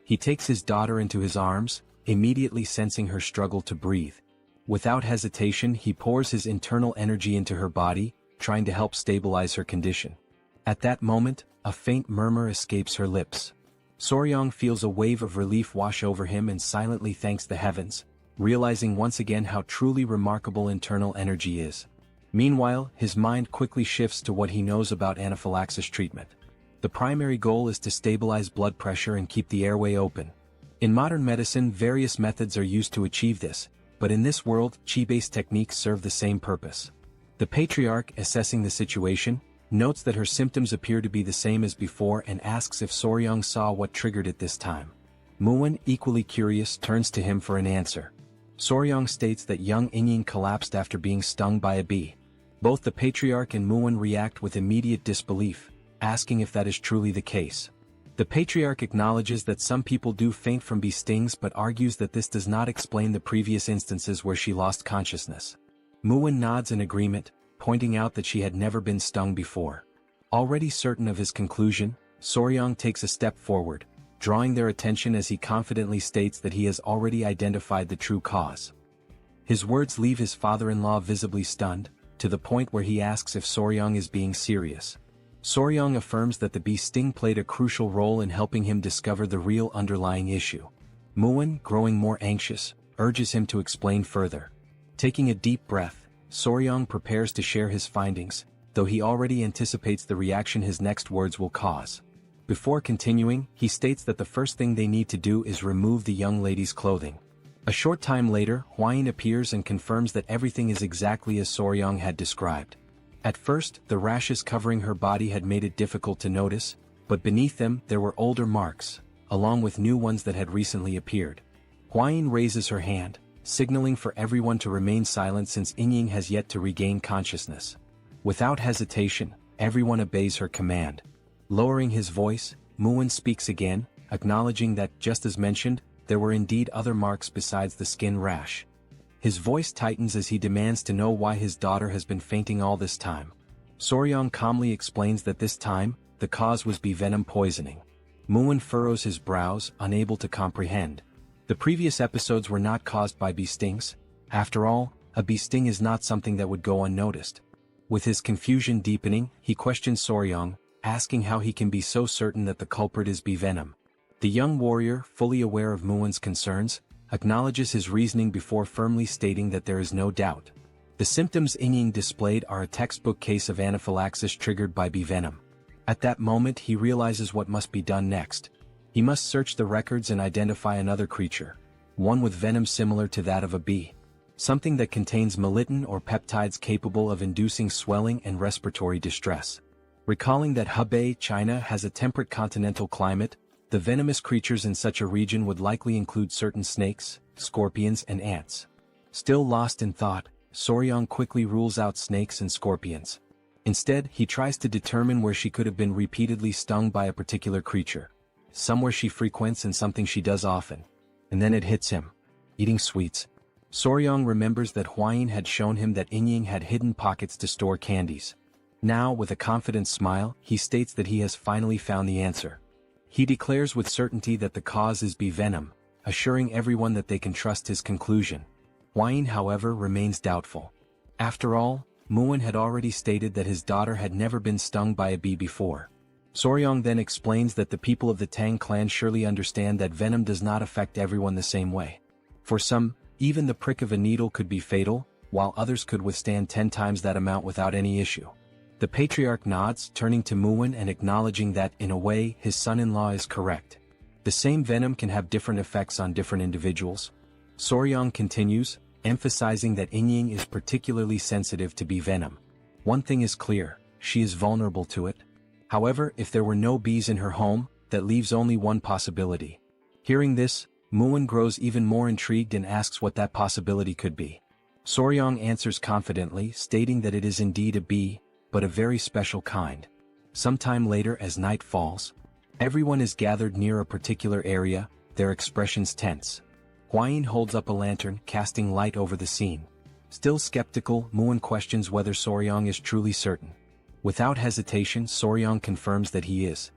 He takes his daughter into his arms, immediately sensing her struggle to breathe. Without hesitation, he pours his internal energy into her body, trying to help stabilize her condition. At that moment, a faint murmur escapes her lips. Soryong feels a wave of relief wash over him and silently thanks the heavens, realizing once again how truly remarkable internal energy is. Meanwhile, his mind quickly shifts to what he knows about anaphylaxis treatment. The primary goal is to stabilize blood pressure and keep the airway open. In modern medicine, various methods are used to achieve this, but in this world, Qi-based techniques serve the same purpose. The patriarch, assessing the situation, notes that her symptoms appear to be the same as before and asks if Soryong saw what triggered it this time. Moon, equally curious, turns to him for an answer. Soryong states that young Ying collapsed after being stung by a bee. Both the patriarch and Moon react with immediate disbelief, asking if that is truly the case. The patriarch acknowledges that some people do faint from bee stings but argues that this does not explain the previous instances where she lost consciousness. Muin nods in agreement, pointing out that she had never been stung before. Already certain of his conclusion, Soryong takes a step forward, drawing their attention as he confidently states that he has already identified the true cause. His words leave his father-in-law visibly stunned, to the point where he asks if Soryong is being serious. Soryong affirms that the bee sting played a crucial role in helping him discover the real underlying issue. Muin, growing more anxious, urges him to explain further. Taking a deep breath, Soryong prepares to share his findings, though he already anticipates the reaction his next words will cause. Before continuing, he states that the first thing they need to do is remove the young lady's clothing. A short time later, Hwain appears and confirms that everything is exactly as Soryong had described. At first, the rashes covering her body had made it difficult to notice, but beneath them there were older marks, along with new ones that had recently appeared. Hwain raises her hand, signaling for everyone to remain silent since Ying has yet to regain consciousness. Without hesitation, everyone obeys her command. Lowering his voice, Muin speaks again, acknowledging that, just as mentioned, there were indeed other marks besides the skin rash. His voice tightens as he demands to know why his daughter has been fainting all this time. Soryong calmly explains that this time, the cause was bee venom poisoning. Muin furrows his brows, unable to comprehend. The previous episodes were not caused by bee stings. After all, a bee sting is not something that would go unnoticed. With his confusion deepening, he questions Soryong, asking how he can be so certain that the culprit is bee venom. The young warrior, fully aware of Muin's concerns, acknowledges his reasoning before firmly stating that there is no doubt. The symptoms Ying displayed are a textbook case of anaphylaxis triggered by bee venom. At that moment he realizes what must be done next. He must search the records and identify another creature, one with venom similar to that of a bee. Something that contains melittin or peptides capable of inducing swelling and respiratory distress. Recalling that Hebei, China has a temperate continental climate, the venomous creatures in such a region would likely include certain snakes, scorpions and ants. Still lost in thought, Soryong quickly rules out snakes and scorpions. Instead, he tries to determine where she could have been repeatedly stung by a particular creature. Somewhere she frequents and something she does often. And then it hits him. Eating sweets. Soryong remembers that Hwain had shown him that Ying had hidden pockets to store candies. Now, with a confident smile, he states that he has finally found the answer. He declares with certainty that the cause is bee venom, assuring everyone that they can trust his conclusion. Hwain, however, remains doubtful. After all, Muin had already stated that his daughter had never been stung by a bee before. Soryong then explains that the people of the Tang clan surely understand that venom does not affect everyone the same way. For some, even the prick of a needle could be fatal, while others could withstand 10 times that amount without any issue. The patriarch nods, turning to Muin and acknowledging that, in a way, his son-in-law is correct. The same venom can have different effects on different individuals. Soryong continues, emphasizing that Ying is particularly sensitive to bee venom. One thing is clear, she is vulnerable to it. However, if there were no bees in her home, that leaves only one possibility. Hearing this, Muin grows even more intrigued and asks what that possibility could be. Soryong answers confidently, stating that it is indeed a bee, but a very special kind. Sometime later, as night falls, everyone is gathered near a particular area, their expressions tense. Hwain holds up a lantern, casting light over the scene. Still skeptical, Muin questions whether Soryong is truly certain. Without hesitation, Soryong confirms that he is.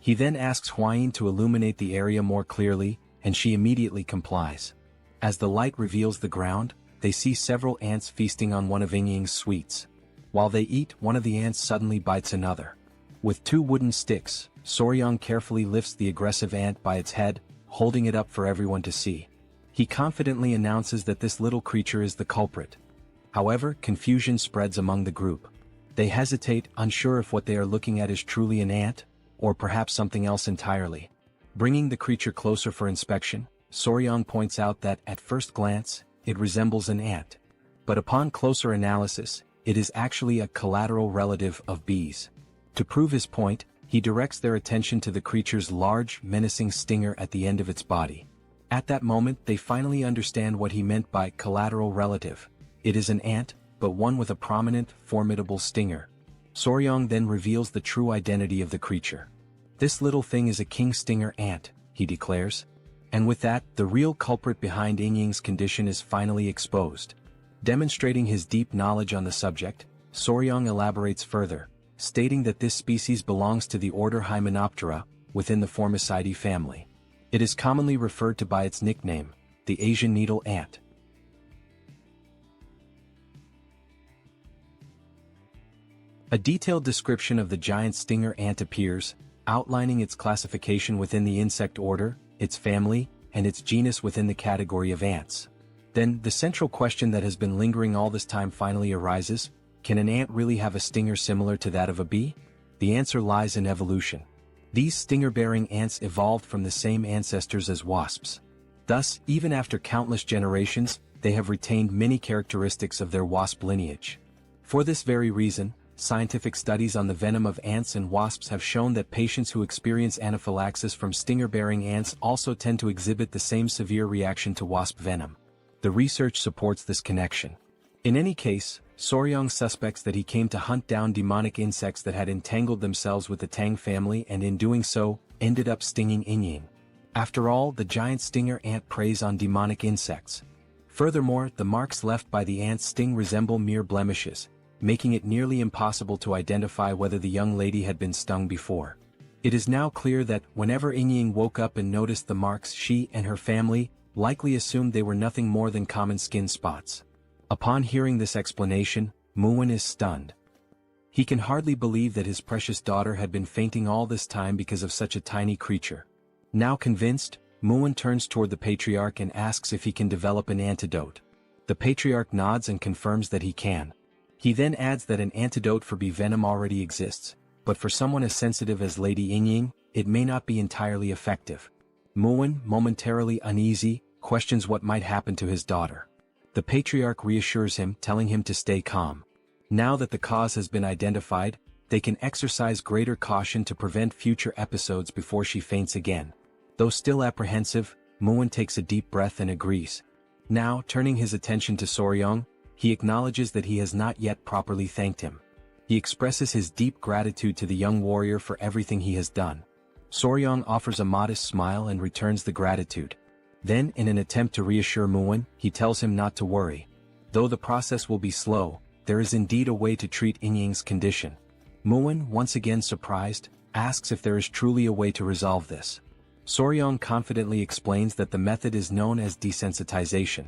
He then asks Hwain to illuminate the area more clearly, and she immediately complies. As the light reveals the ground, they see several ants feasting on one of Ying's sweets. While they eat, one of the ants suddenly bites another. With 2 wooden sticks, Soryong carefully lifts the aggressive ant by its head, holding it up for everyone to see. He confidently announces that this little creature is the culprit. However, confusion spreads among the group. They hesitate, unsure if what they are looking at is truly an ant, or perhaps something else entirely. Bringing the creature closer for inspection, Soryong points out that, at first glance, it resembles an ant. But upon closer analysis, it is actually a collateral relative of bees. To prove his point, he directs their attention to the creature's large, menacing stinger at the end of its body. At that moment, they finally understand what he meant by collateral relative. It is an ant, but one with a prominent, formidable stinger. Soryong then reveals the true identity of the creature. "This little thing is a king stinger ant," he declares. And with that, the real culprit behind Yingying's condition is finally exposed. Demonstrating his deep knowledge on the subject, Soryang elaborates further, stating that this species belongs to the order Hymenoptera, within the Formicidae family. It is commonly referred to by its nickname, the Asian needle ant. A detailed description of the giant stinger ant appears, outlining its classification within the insect order, its family, and its genus within the category of ants. Then, the central question that has been lingering all this time finally arises: can an ant really have a stinger similar to that of a bee? The answer lies in evolution. These stinger-bearing ants evolved from the same ancestors as wasps. Thus, even after countless generations, they have retained many characteristics of their wasp lineage. For this very reason, scientific studies on the venom of ants and wasps have shown that patients who experience anaphylaxis from stinger-bearing ants also tend to exhibit the same severe reaction to wasp venom. The research supports this connection. In any case, Soryang suspects that he came to hunt down demonic insects that had entangled themselves with the Tang family and in doing so, ended up stinging Yingying. After all, the giant stinger ant preys on demonic insects. Furthermore, the marks left by the ant's sting resemble mere blemishes, making it nearly impossible to identify whether the young lady had been stung before. It is now clear that, whenever Yingying woke up and noticed the marks, she and her family likely assumed they were nothing more than common skin spots. Upon hearing this explanation, Muwen is stunned. He can hardly believe that his precious daughter had been fainting all this time because of such a tiny creature. Now convinced, Muwen turns toward the patriarch and asks if he can develop an antidote. The patriarch nods and confirms that he can. He then adds that an antidote for bee venom already exists, but for someone as sensitive as Lady Yingying, it may not be entirely effective. Muwen, momentarily uneasy, questions what might happen to his daughter. The patriarch reassures him, telling him to stay calm. Now that the cause has been identified, they can exercise greater caution to prevent future episodes before she faints again. Though still apprehensive, Muwen takes a deep breath and agrees. Now, turning his attention to Soryang, he acknowledges that he has not yet properly thanked him. He expresses his deep gratitude to the young warrior for everything he has done. Soryang offers a modest smile and returns the gratitude. Then, in an attempt to reassure Muwen, he tells him not to worry. Though the process will be slow, there is indeed a way to treat Yingying's condition. Muwen, once again surprised, asks if there is truly a way to resolve this. Soryang confidently explains that the method is known as desensitization.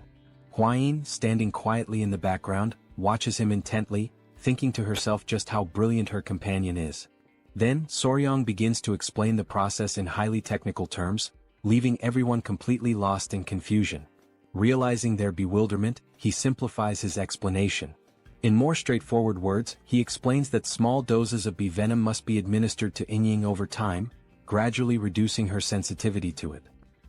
Huayin, standing quietly in the background, watches him intently, thinking to herself just how brilliant her companion is. Then, Soryang begins to explain the process in highly technical terms, leaving everyone completely lost in confusion. Realizing their bewilderment, he simplifies his explanation. In more straightforward words, he explains that small doses of bee venom must be administered to Yingying over time, gradually reducing her sensitivity to it.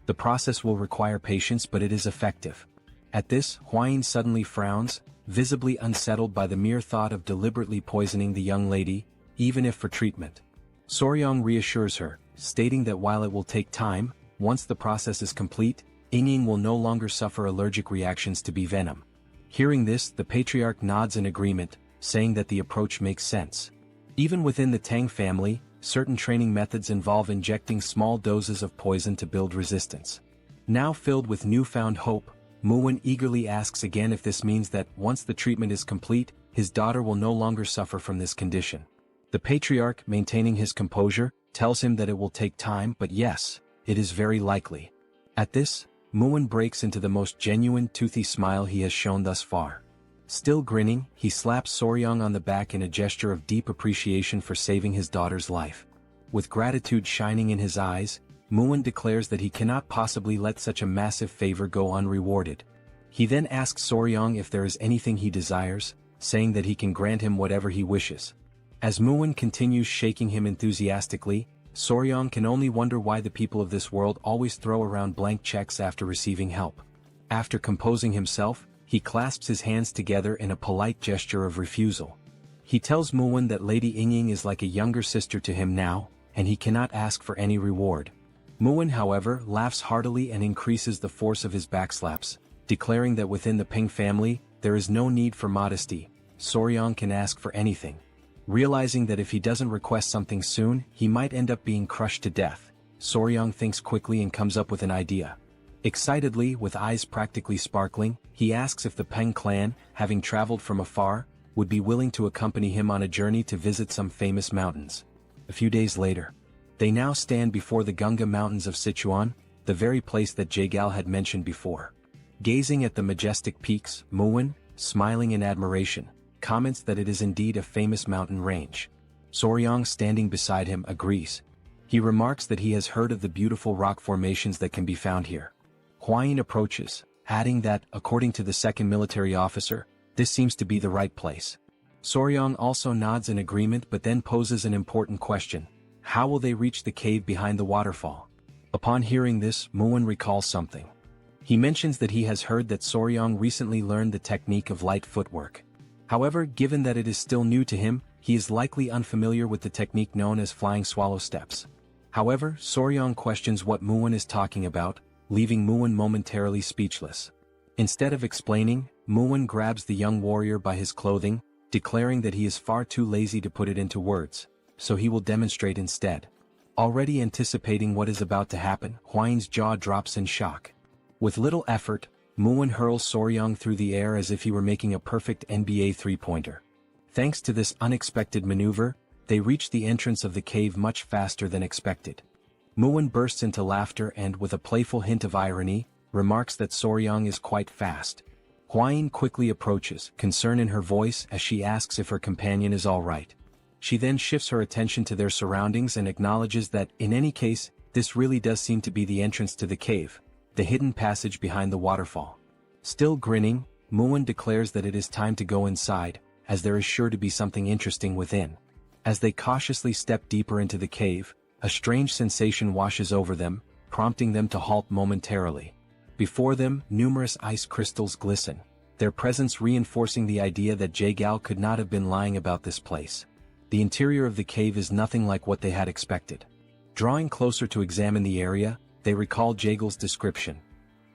The process will require patience, but it is effective. At this, Huayin suddenly frowns, visibly unsettled by the mere thought of deliberately poisoning the young lady, even if for treatment. Soryang reassures her, stating that while it will take time, once the process is complete, Yingying will no longer suffer allergic reactions to bee venom. Hearing this, the patriarch nods in agreement, saying that the approach makes sense. Even within the Tang family, certain training methods involve injecting small doses of poison to build resistance. Now filled with newfound hope, Muwen eagerly asks again if this means that, once the treatment is complete, his daughter will no longer suffer from this condition. The patriarch, maintaining his composure, tells him that it will take time, but yes, it is very likely. At this, Muwen breaks into the most genuine toothy smile he has shown thus far. Still grinning, he slaps Soryang on the back in a gesture of deep appreciation for saving his daughter's life. With gratitude shining in his eyes, Muwen declares that he cannot possibly let such a massive favor go unrewarded. He then asks Soryang if there is anything he desires, saying that he can grant him whatever he wishes. As Muwen continues shaking him enthusiastically, Soryang can only wonder why the people of this world always throw around blank checks after receiving help. After composing himself, he clasps his hands together in a polite gesture of refusal. He tells Muwen that Lady Yingying is like a younger sister to him now, and he cannot ask for any reward. Muwen, however, laughs heartily and increases the force of his backslaps, declaring that within the Ping family, there is no need for modesty. Soryang can ask for anything. Realizing that if he doesn't request something soon, he might end up being crushed to death, Soryong thinks quickly and comes up with an idea. Excitedly, with eyes practically sparkling, he asks if the Peng clan, having traveled from afar, would be willing to accompany him on a journey to visit some famous mountains. A few days later, they now stand before the Gunga Mountains of Sichuan, the very place that Jaegal had mentioned before. Gazing at the majestic peaks, Muwen, smiling in admiration, comments that it is indeed a famous mountain range. Soryong, standing beside him, agrees. He remarks that he has heard of the beautiful rock formations that can be found here. Hwayin approaches, adding that, according to the second military officer, this seems to be the right place. Soryong also nods in agreement but then poses an important question. How will they reach the cave behind the waterfall? Upon hearing this, Muwen recalls something. He mentions that he has heard that Soryong recently learned the technique of light footwork. However, given that it is still new to him, he is likely unfamiliar with the technique known as flying swallow steps. However, Soryong questions what Muwen is talking about, leaving Muwen momentarily speechless. Instead of explaining, Muwen grabs the young warrior by his clothing, declaring that he is far too lazy to put it into words, so he will demonstrate instead. Already anticipating what is about to happen, Hwayin's jaw drops in shock. With little effort, Muwen hurls Soryong through the air as if he were making a perfect NBA three-pointer. Thanks to this unexpected maneuver, they reach the entrance of the cave much faster than expected. Muwen bursts into laughter and, with a playful hint of irony, remarks that Soryong is quite fast. Hwayin quickly approaches, concern in her voice as she asks if her companion is all right. She then shifts her attention to their surroundings and acknowledges that, in any case, this really does seem to be the entrance to the cave, the hidden passage behind the waterfall. Still grinning, Muwen declares that it is time to go inside, as there is sure to be something interesting within. As they cautiously step deeper into the cave, a strange sensation washes over them, prompting them to halt momentarily. Before them, numerous ice crystals glisten, their presence reinforcing the idea that Jaegal could not have been lying about this place. The interior of the cave is nothing like what they had expected. Drawing closer to examine the area, they recall Jaegal's description.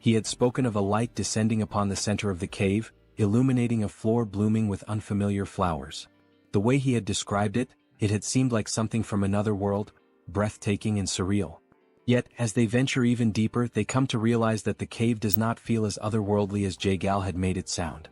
He had spoken of a light descending upon the center of the cave, illuminating a floor blooming with unfamiliar flowers. The way he had described it, it had seemed like something from another world, breathtaking and surreal. Yet, as they venture even deeper, they come to realize that the cave does not feel as otherworldly as Jaegal had made it sound.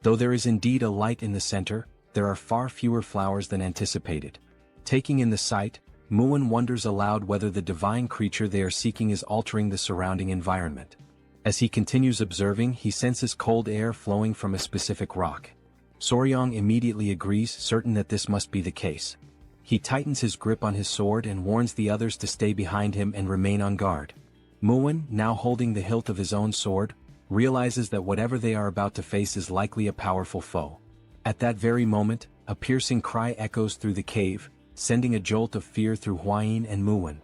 Though there is indeed a light in the center, there are far fewer flowers than anticipated. Taking in the sight, Muwen wonders aloud whether the divine creature they are seeking is altering the surrounding environment. As he continues observing, he senses cold air flowing from a specific rock. Soryong immediately agrees, certain that this must be the case. He tightens his grip on his sword and warns the others to stay behind him and remain on guard. Muwen, now holding the hilt of his own sword, realizes that whatever they are about to face is likely a powerful foe. At that very moment, a piercing cry echoes through the cave, sending a jolt of fear through Hwayin and Muwen.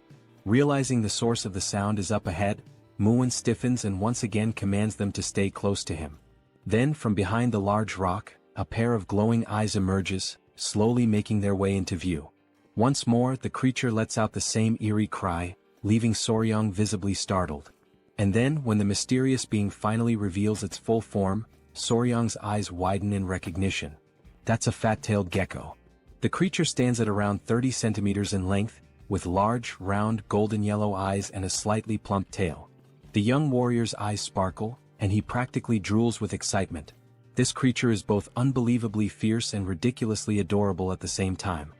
Realizing the source of the sound is up ahead, Muwen stiffens and once again commands them to stay close to him. Then, from behind the large rock, a pair of glowing eyes emerges, slowly making their way into view. Once more, the creature lets out the same eerie cry, leaving Soryong visibly startled. And then, when the mysterious being finally reveals its full form, Soryong's eyes widen in recognition. That's a fat-tailed gecko. The creature stands at around 30 centimeters in length, with large, round, golden-yellow eyes and a slightly plump tail. The young warrior's eyes sparkle, and he practically drools with excitement. This creature is both unbelievably fierce and ridiculously adorable at the same time.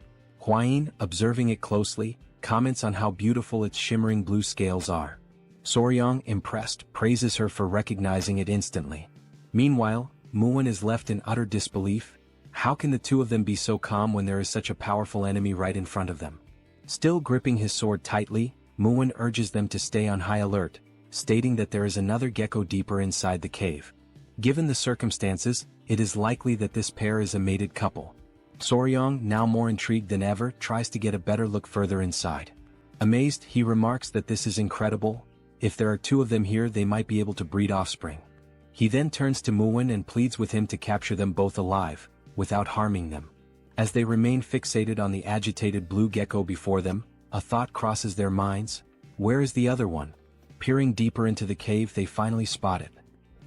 Hwayin, observing it closely, comments on how beautiful its shimmering blue scales are. Soryong, impressed, praises her for recognizing it instantly. Meanwhile, Muwen is left in utter disbelief. How can the two of them be so calm when there is such a powerful enemy right in front of them? Still gripping his sword tightly, Muwen urges them to stay on high alert, stating that there is another gecko deeper inside the cave. Given the circumstances, it is likely that this pair is a mated couple. Soryong, now more intrigued than ever, tries to get a better look further inside. Amazed, he remarks that this is incredible. If there are two of them here, they might be able to breed offspring. He then turns to Muwen and pleads with him to capture them both alive, without harming them. As they remain fixated on the agitated blue gecko before them, a thought crosses their minds. Where is the other one? Peering deeper into the cave, they finally spot it.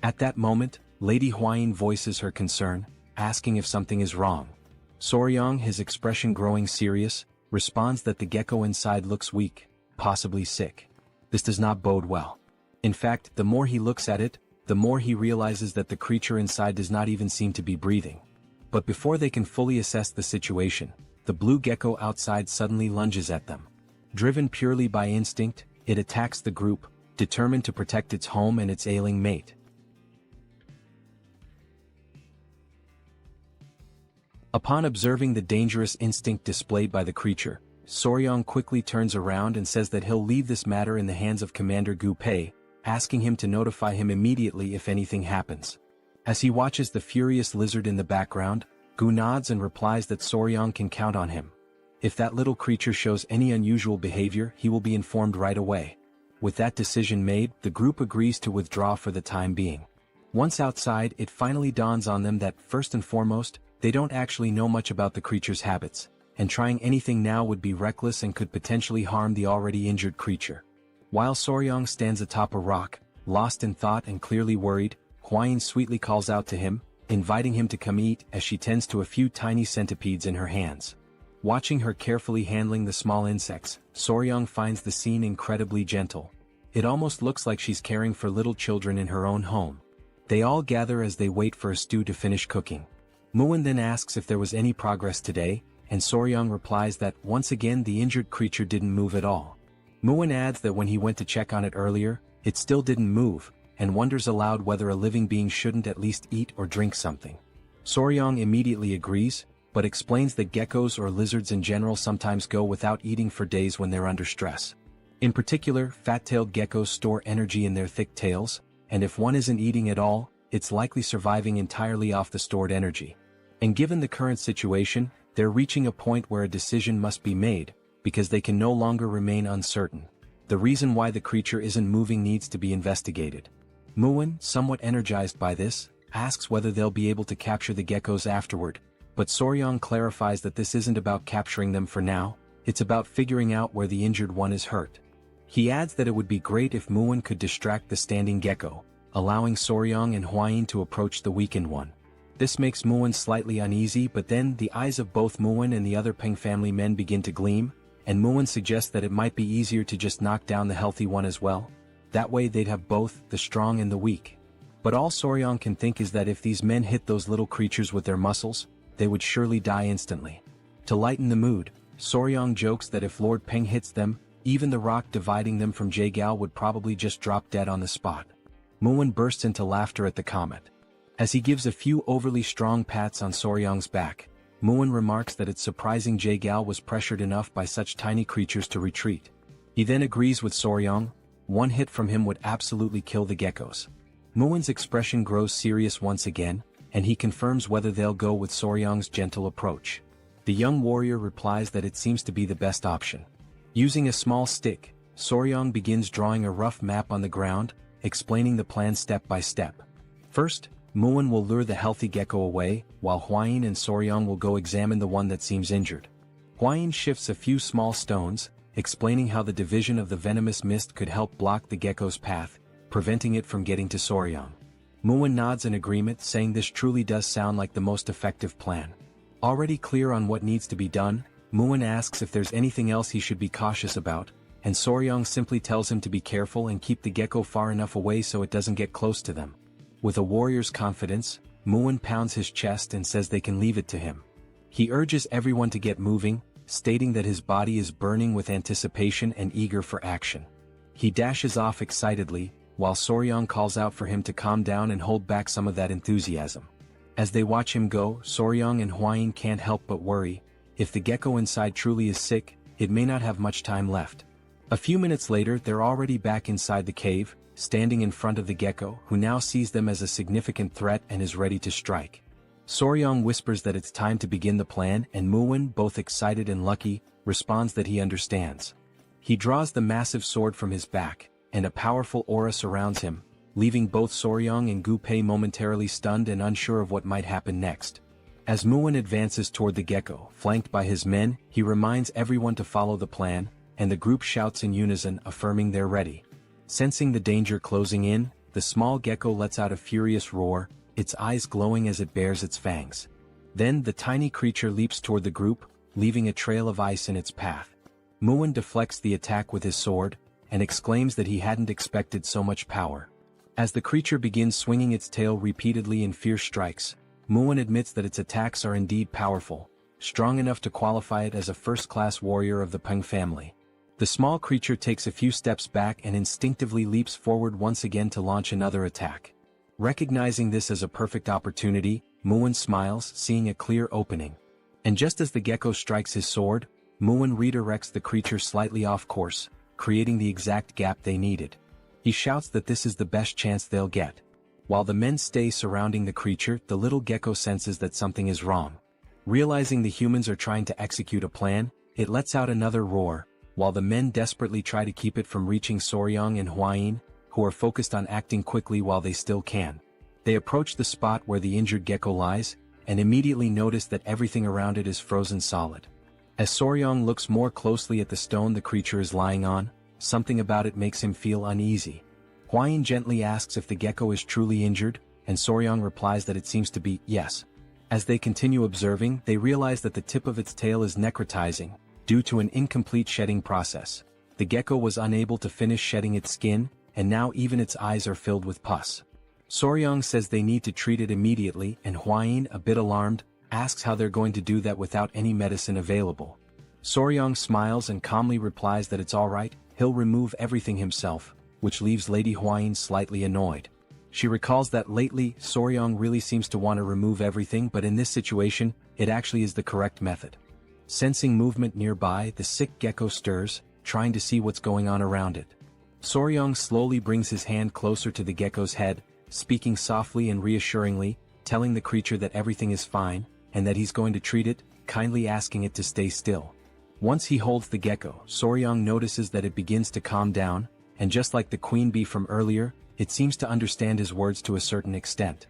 At that moment, Lady Hwayin voices her concern, asking if something is wrong. Soryang, his expression growing serious, responds that the gecko inside looks weak, possibly sick. This does not bode well. In fact, the more he looks at it, the more he realizes that the creature inside does not even seem to be breathing. But before they can fully assess the situation, the blue gecko outside suddenly lunges at them. Driven purely by instinct, it attacks the group, determined to protect its home and its ailing mate. Upon observing the dangerous instinct displayed by the creature, Soryang quickly turns around and says that he'll leave this matter in the hands of Commander Gu Pei, asking him to notify him immediately if anything happens. As he watches the furious lizard in the background, Gu nods and replies that Soryang can count on him. If that little creature shows any unusual behavior, he will be informed right away. With that decision made, the group agrees to withdraw for the time being. Once outside, it finally dawns on them that, first and foremost, they don't actually know much about the creature's habits, and trying anything now would be reckless and could potentially harm the already injured creature. While Soryang stands atop a rock, lost in thought and clearly worried, Hwayin sweetly calls out to him, inviting him to come eat as she tends to a few tiny centipedes in her hands. Watching her carefully handling the small insects, Soryang finds the scene incredibly gentle. It almost looks like she's caring for little children in her own home. They all gather as they wait for a stew to finish cooking. Muin then asks if there was any progress today, and Soryang replies that once again the injured creature didn't move at all. Muin adds that when he went to check on it earlier, it still didn't move, and wonders aloud whether a living being shouldn't at least eat or drink something. Soryang immediately agrees, but explains that geckos or lizards in general sometimes go without eating for days when they're under stress. In particular, fat-tailed geckos store energy in their thick tails, and if one isn't eating at all, it's likely surviving entirely off the stored energy. And given the current situation, they're reaching a point where a decision must be made, because they can no longer remain uncertain. The reason why the creature isn't moving needs to be investigated. Muin, somewhat energized by this, asks whether they'll be able to capture the geckos afterward, but Soryang clarifies that this isn't about capturing them for now, it's about figuring out where the injured one is hurt. He adds that it would be great if Muin could distract the standing gecko, allowing Soryang and Hwayin to approach the weakened one. This makes Muin slightly uneasy, but then the eyes of both Muin and the other Peng family men begin to gleam, and Muin suggests that it might be easier to just knock down the healthy one as well. That way they'd have both, the strong and the weak. But all Soryang can think is that if these men hit those little creatures with their muscles, they would surely die instantly. To lighten the mood, Soryang jokes that if Lord Peng hits them, even the rock dividing them from Jaegal would probably just drop dead on the spot. Muin bursts into laughter at the comment. As he gives a few overly strong pats on Soryang's back, Muin remarks that it's surprising Jaegal was pressured enough by such tiny creatures to retreat. He then agrees with Soryang, one hit from him would absolutely kill the geckos. Muin's expression grows serious once again, and he confirms whether they'll go with Soryang's gentle approach. The young warrior replies that it seems to be the best option. Using a small stick, Soryang begins drawing a rough map on the ground, explaining the plan step by step. First, Muin will lure the healthy gecko away, while Hwayin and Soryang will go examine the one that seems injured. Hwayin shifts a few small stones, explaining how the division of the venomous mist could help block the gecko's path, preventing it from getting to Soryang. Muin nods in agreement, saying this truly does sound like the most effective plan. Already clear on what needs to be done, Muin asks if there's anything else he should be cautious about, and Soryang simply tells him to be careful and keep the gecko far enough away so it doesn't get close to them. With a warrior's confidence, Muin pounds his chest and says they can leave it to him. He urges everyone to get moving, stating that his body is burning with anticipation and eager for action. He dashes off excitedly, while Soryang calls out for him to calm down and hold back some of that enthusiasm. As they watch him go, Soryang and Hwayin can't help but worry. If the gecko inside truly is sick, it may not have much time left. A few minutes later, they're already back inside the cave, standing in front of the gecko, who now sees them as a significant threat and is ready to strike. Soryang whispers that it's time to begin the plan, and Muin, both excited and lucky, responds that he understands. He draws the massive sword from his back, and a powerful aura surrounds him, leaving both Soryang and Gu Pei momentarily stunned and unsure of what might happen next. As Muin advances toward the gecko, flanked by his men, he reminds everyone to follow the plan, and the group shouts in unison, affirming they're ready. Sensing the danger closing in, the small gecko lets out a furious roar, its eyes glowing as it bares its fangs. Then the tiny creature leaps toward the group, leaving a trail of ice in its path. Muin deflects the attack with his sword, and exclaims that he hadn't expected so much power. As the creature begins swinging its tail repeatedly in fierce strikes, Muin admits that its attacks are indeed powerful, strong enough to qualify it as a first-class warrior of the Peng family. The small creature takes a few steps back and instinctively leaps forward once again to launch another attack. Recognizing this as a perfect opportunity, Muin smiles, seeing a clear opening. And just as the gecko strikes his sword, Muin redirects the creature slightly off course, creating the exact gap they needed. He shouts that this is the best chance they'll get. While the men stay surrounding the creature, the little gecko senses that something is wrong. Realizing the humans are trying to execute a plan, it lets out another roar, while the men desperately try to keep it from reaching Soryang and Hwayin, who are focused on acting quickly while they still can. They approach the spot where the injured gecko lies, and immediately notice that everything around it is frozen solid. As Soryang looks more closely at the stone the creature is lying on, something about it makes him feel uneasy. Hwayin gently asks if the gecko is truly injured, and Soryang replies that it seems to be, yes. As they continue observing, they realize that the tip of its tail is necrotizing, due to an incomplete shedding process. The gecko was unable to finish shedding its skin, and now even its eyes are filled with pus. Soryang says they need to treat it immediately, and Hwayin, a bit alarmed, asks how they're going to do that without any medicine available. Soryang smiles and calmly replies that it's alright, he'll remove everything himself, which leaves Lady Hwayin slightly annoyed. She recalls that lately, Soryang really seems to want to remove everything, but in this situation, it actually is the correct method. Sensing movement nearby, the sick gecko stirs, trying to see what's going on around it. Soryang slowly brings his hand closer to the gecko's head, speaking softly and reassuringly, telling the creature that everything is fine, and that he's going to treat it, kindly asking it to stay still. Once he holds the gecko, Soryang notices that it begins to calm down, and just like the queen bee from earlier, it seems to understand his words to a certain extent.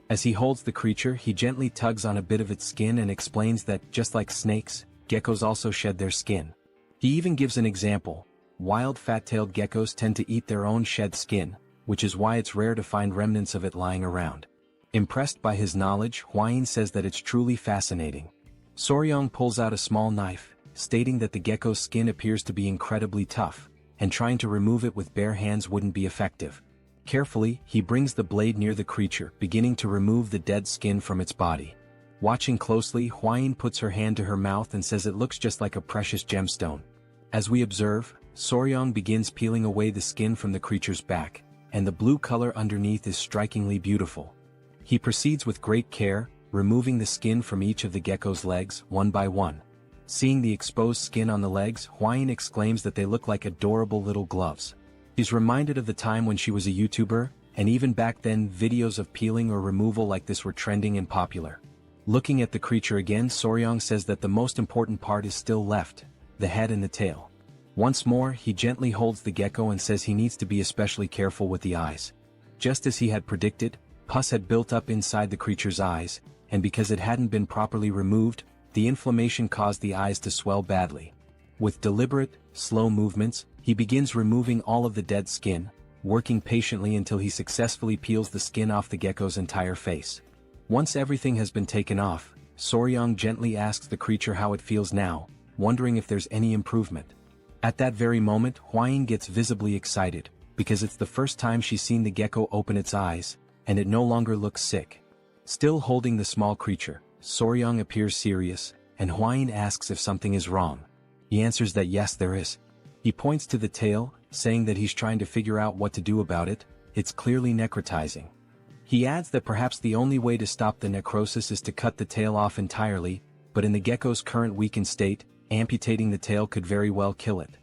As he holds the creature, he gently tugs on a bit of its skin and explains that, just like snakes, geckos also shed their skin. He even gives an example. Wild fat-tailed geckos tend to eat their own shed skin, which is why it's rare to find remnants of it lying around. Impressed by his knowledge, Hwayin says that it's truly fascinating. Soryang pulls out a small knife, stating that the gecko's skin appears to be incredibly tough, and trying to remove it with bare hands wouldn't be effective. Carefully, he brings the blade near the creature, beginning to remove the dead skin from its body. Watching closely, Hwayin puts her hand to her mouth and says it looks just like a precious gemstone. As we observe, Soryang begins peeling away the skin from the creature's back, and the blue color underneath is strikingly beautiful. He proceeds with great care, removing the skin from each of the gecko's legs, one by one. Seeing the exposed skin on the legs, Hwayin exclaims that they look like adorable little gloves. She's reminded of the time when she was a YouTuber, and even back then videos of peeling or removal like this were trending and popular. Looking at the creature again, Soryang says that the most important part is still left, the head and the tail. Once more, he gently holds the gecko and says he needs to be especially careful with the eyes. Just as he had predicted, pus had built up inside the creature's eyes, and because it hadn't been properly removed, the inflammation caused the eyes to swell badly. With deliberate, slow movements, he begins removing all of the dead skin, working patiently until he successfully peels the skin off the gecko's entire face. Once everything has been taken off, Soryang gently asks the creature how it feels now, wondering if there's any improvement. At that very moment, Hwayin gets visibly excited, because it's the first time she's seen the gecko open its eyes, and it no longer looks sick. Still holding the small creature, Soryang appears serious, and Hwayin asks if something is wrong. He answers that yes there is. He points to the tail, saying that he's trying to figure out what to do about it. It's clearly necrotizing. He adds that perhaps the only way to stop the necrosis is to cut the tail off entirely, but in the gecko's current weakened state, amputating the tail could very well kill it.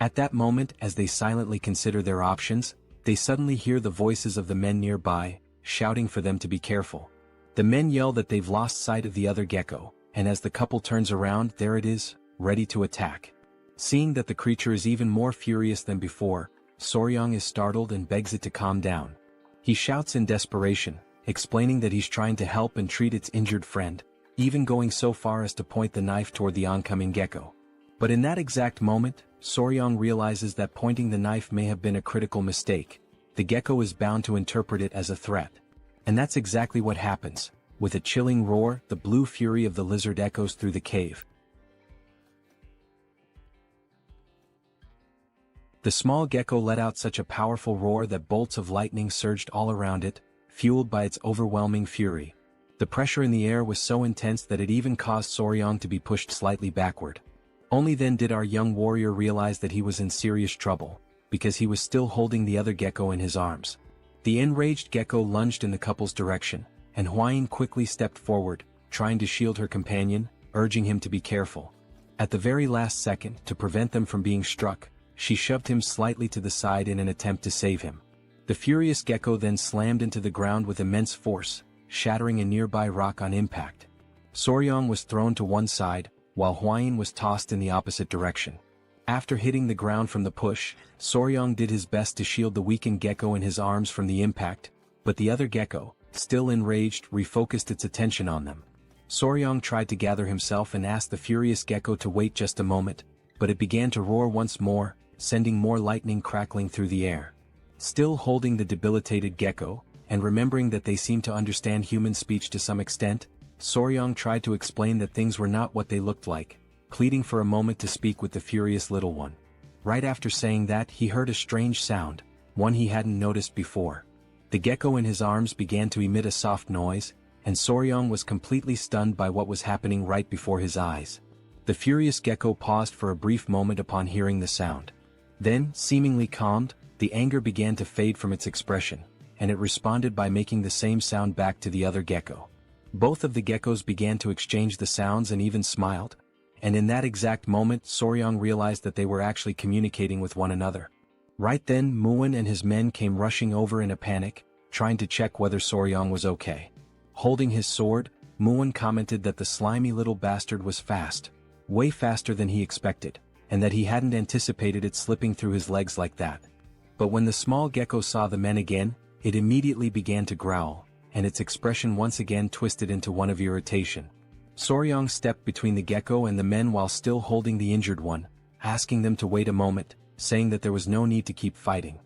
At that moment, as they silently consider their options, they suddenly hear the voices of the men nearby, shouting for them to be careful. The men yell that they've lost sight of the other gecko, and as the couple turns around, there it is, ready to attack. Seeing that the creature is even more furious than before, Soryang is startled and begs it to calm down. He shouts in desperation, explaining that he's trying to help and treat its injured friend, even going so far as to point the knife toward the oncoming gecko. But in that exact moment, Soryang realizes that pointing the knife may have been a critical mistake. The gecko is bound to interpret it as a threat. And that's exactly what happens. With a chilling roar, the blue fury of the lizard echoes through the cave. The small gecko let out such a powerful roar that bolts of lightning surged all around it, fueled by its overwhelming fury. The pressure in the air was so intense that it even caused Soryang to be pushed slightly backward. Only then did our young warrior realize that he was in serious trouble, because he was still holding the other gecko in his arms. The enraged gecko lunged in the couple's direction, and Hwayin quickly stepped forward, trying to shield her companion, urging him to be careful. At the very last second, to prevent them from being struck, she shoved him slightly to the side in an attempt to save him. The furious gecko then slammed into the ground with immense force, shattering a nearby rock on impact. Soryang was thrown to one side, while Hwayin was tossed in the opposite direction. After hitting the ground from the push, Soryang did his best to shield the weakened gecko in his arms from the impact, but the other gecko, still enraged, refocused its attention on them. Soryang tried to gather himself and asked the furious gecko to wait just a moment, but it began to roar once more, sending more lightning crackling through the air. Still holding the debilitated gecko, and remembering that they seemed to understand human speech to some extent, Soryang tried to explain that things were not what they looked like, pleading for a moment to speak with the furious little one. Right after saying that, he heard a strange sound, one he hadn't noticed before. The gecko in his arms began to emit a soft noise, and Soryang was completely stunned by what was happening right before his eyes. The furious gecko paused for a brief moment upon hearing the sound. Then, seemingly calmed, the anger began to fade from its expression, and it responded by making the same sound back to the other gecko. Both of the geckos began to exchange the sounds and even smiled, and in that exact moment Soryang realized that they were actually communicating with one another. Right then Muin and his men came rushing over in a panic, trying to check whether Soryang was okay. Holding his sword, Muin commented that the slimy little bastard was fast, way faster than he expected, and that he hadn't anticipated it slipping through his legs like that. But when the small gecko saw the men again, it immediately began to growl, and its expression once again twisted into one of irritation. Soryang stepped between the gecko and the men while still holding the injured one, asking them to wait a moment, saying that there was no need to keep fighting.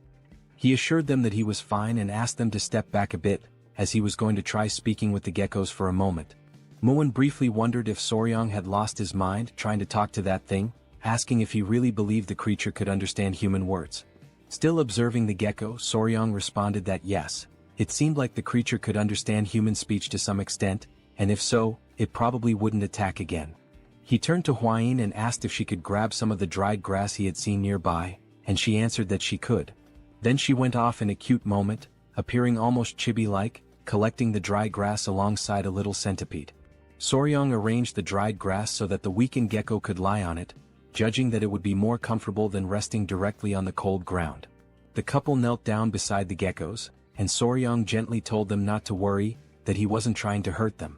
He assured them that he was fine and asked them to step back a bit, as he was going to try speaking with the geckos for a moment. Muin briefly wondered if Soryang had lost his mind trying to talk to that thing, asking if he really believed the creature could understand human words. Still observing the gecko, Soryang responded that yes, it seemed like the creature could understand human speech to some extent, and if so, it probably wouldn't attack again. He turned to Hwayin and asked if she could grab some of the dried grass he had seen nearby, and she answered that she could. Then she went off in a cute moment, appearing almost chibi-like, collecting the dry grass alongside a little centipede. Soryang arranged the dried grass so that the weakened gecko could lie on it, judging that it would be more comfortable than resting directly on the cold ground. The couple knelt down beside the geckos, and Soryang gently told them not to worry, that he wasn't trying to hurt them.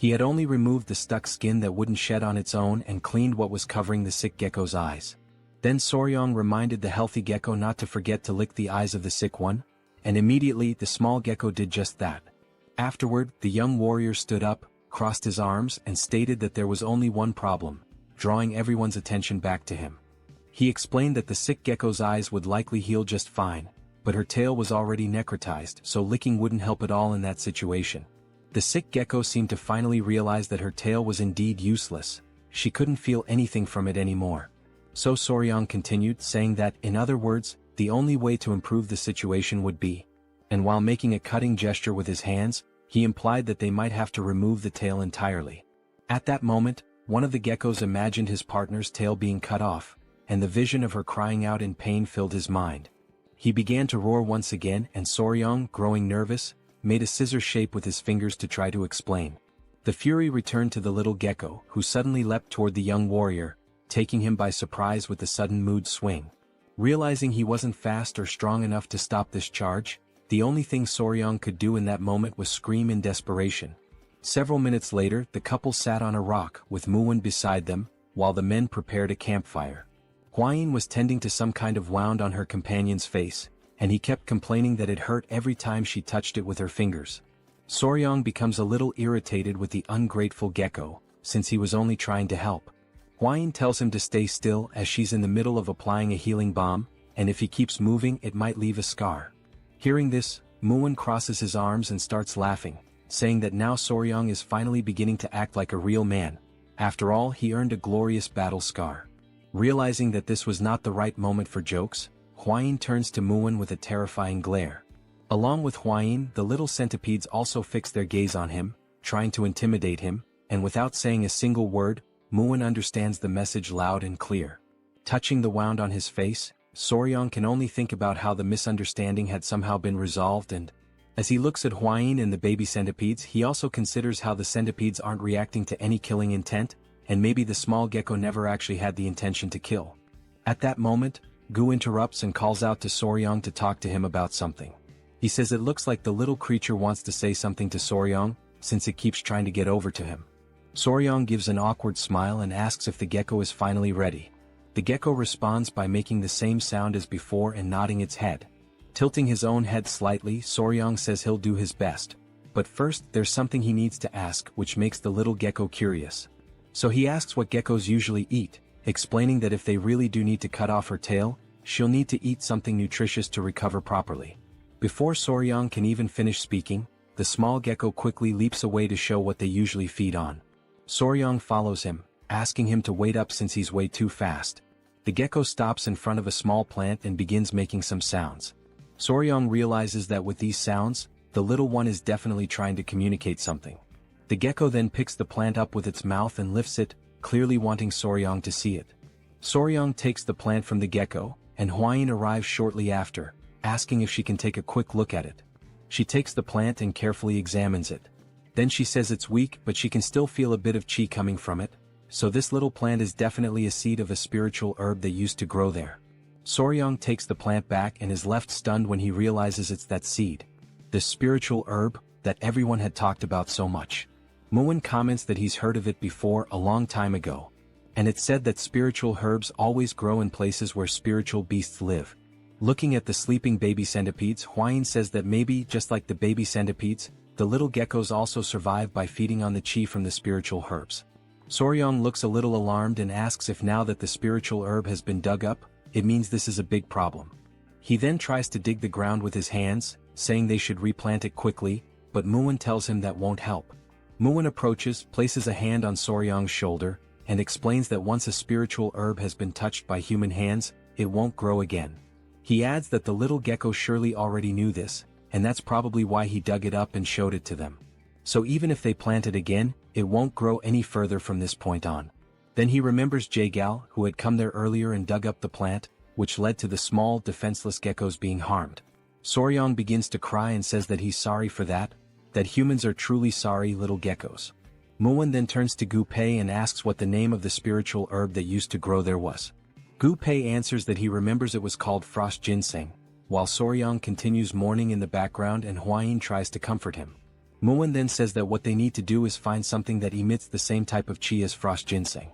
He had only removed the stuck skin that wouldn't shed on its own and cleaned what was covering the sick gecko's eyes. Then Soryang reminded the healthy gecko not to forget to lick the eyes of the sick one, and immediately the small gecko did just that. Afterward, the young warrior stood up, crossed his arms and stated that there was only one problem, drawing everyone's attention back to him. He explained that the sick gecko's eyes would likely heal just fine, but her tail was already necrotized, so licking wouldn't help at all in that situation. The sick gecko seemed to finally realize that her tail was indeed useless. She couldn't feel anything from it anymore. So Soryang continued, saying that, in other words, the only way to improve the situation would be, and while making a cutting gesture with his hands, he implied that they might have to remove the tail entirely. At that moment, one of the geckos imagined his partner's tail being cut off, and the vision of her crying out in pain filled his mind. He began to roar once again, and Soryang, growing nervous, made a scissor shape with his fingers to try to explain. The fury returned to the little gecko, who suddenly leapt toward the young warrior, taking him by surprise with the sudden mood swing. Realizing he wasn't fast or strong enough to stop this charge, the only thing Soryang could do in that moment was scream in desperation. Several minutes later, the couple sat on a rock with Muin beside them, while the men prepared a campfire. Hwayin was tending to some kind of wound on her companion's face, and he kept complaining that it hurt every time she touched it with her fingers. Soryang becomes a little irritated with the ungrateful gecko, since he was only trying to help. Hwayin tells him to stay still as she's in the middle of applying a healing balm, and if he keeps moving it might leave a scar. Hearing this, Muin crosses his arms and starts laughing, saying that now Soryong is finally beginning to act like a real man. After all, he earned a glorious battle scar. Realizing that this was not the right moment for jokes, Hwain turns to Muin with a terrifying glare. Along with Hwain, the little centipedes also fix their gaze on him, trying to intimidate him, and without saying a single word, Muin understands the message loud and clear. Touching the wound on his face, Soryong can only think about how the misunderstanding had somehow been resolved, and as he looks at Hwain and the baby centipedes, he also considers how the centipedes aren't reacting to any killing intent, and maybe the small gecko never actually had the intention to kill. At that moment, Gu interrupts and calls out to Soryong to talk to him about something. He says it looks like the little creature wants to say something to Soryong, since it keeps trying to get over to him. Soryong gives an awkward smile and asks if the gecko is finally ready. The gecko responds by making the same sound as before and nodding its head. Tilting his own head slightly, Soryong says he'll do his best. But first, there's something he needs to ask, which makes the little gecko curious. So he asks what geckos usually eat, explaining that if they really do need to cut off her tail, she'll need to eat something nutritious to recover properly. Before Soryong can even finish speaking, the small gecko quickly leaps away to show what they usually feed on. Soryong follows him, asking him to wait up since he's way too fast. The gecko stops in front of a small plant and begins making some sounds. Soryong realizes that with these sounds, the little one is definitely trying to communicate something. The gecko then picks the plant up with its mouth and lifts it, clearly wanting Soryong to see it. Soryong takes the plant from the gecko, and Hwain arrives shortly after, asking if she can take a quick look at it. She takes the plant and carefully examines it. Then she says it's weak, but she can still feel a bit of chi coming from it, so this little plant is definitely a seed of a spiritual herb that used to grow there. Soryong takes the plant back and is left stunned when he realizes it's that seed. This spiritual herb that everyone had talked about so much. Muin comments that he's heard of it before a long time ago. And it's said that spiritual herbs always grow in places where spiritual beasts live. Looking at the sleeping baby centipedes, Hwain says that maybe, just like the baby centipedes, the little geckos also survive by feeding on the chi from the spiritual herbs. Soryong looks a little alarmed and asks if now that the spiritual herb has been dug up, it means this is a big problem. He then tries to dig the ground with his hands, saying they should replant it quickly, but Muin tells him that won't help. Muin approaches, places a hand on Soryong's shoulder, and explains that once a spiritual herb has been touched by human hands, it won't grow again. He adds that the little gecko surely already knew this, and that's probably why he dug it up and showed it to them. So even if they plant it again, it won't grow any further from this point on. Then he remembers Jaegal, who had come there earlier and dug up the plant, which led to the small, defenseless geckos being harmed. Soryong begins to cry and says that he's sorry for that humans are truly sorry little geckos. Muin then turns to Gu Pei and asks what the name of the spiritual herb that used to grow there was. Gu Pei answers that he remembers it was called frost ginseng, while Soryong continues mourning in the background and Hwain tries to comfort him. Muin then says that what they need to do is find something that emits the same type of chi as frost ginseng.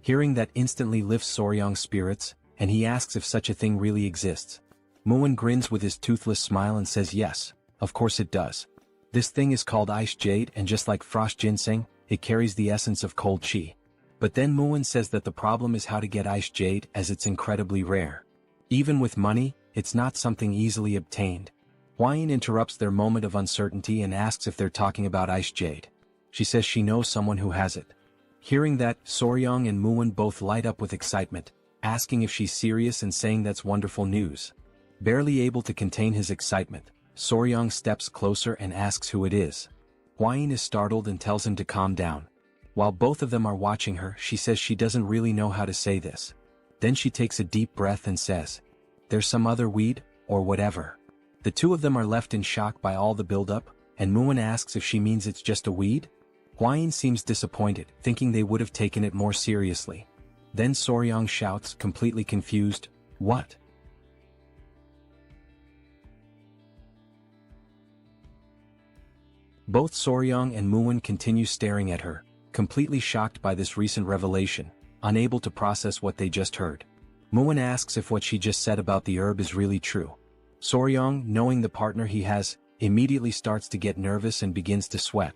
Hearing that instantly lifts Soryong's spirits, and he asks if such a thing really exists. Muin grins with his toothless smile and says yes, of course it does. This thing is called ice jade, and just like frost ginseng, it carries the essence of cold chi. But then Muin says that the problem is how to get ice jade, as it's incredibly rare. Even with money, it's not something easily obtained. Hwain interrupts their moment of uncertainty and asks if they're talking about ice jade. She says she knows someone who has it. Hearing that, Soryong and Muin both light up with excitement, asking if she's serious and saying that's wonderful news. Barely able to contain his excitement, Soryong steps closer and asks who it is. Hwain is startled and tells him to calm down. While both of them are watching her, she says she doesn't really know how to say this. Then she takes a deep breath and says, "There's some other weed, or whatever." The two of them are left in shock by all the buildup, and Muin asks if she means it's just a weed. Hwain seems disappointed, thinking they would have taken it more seriously. Then Soryong shouts, completely confused, "What?" Both Soryong and Muin continue staring at her, completely shocked by this recent revelation, unable to process what they just heard. Muin asks if what she just said about the herb is really true. Soryong, knowing the partner he has, immediately starts to get nervous and begins to sweat.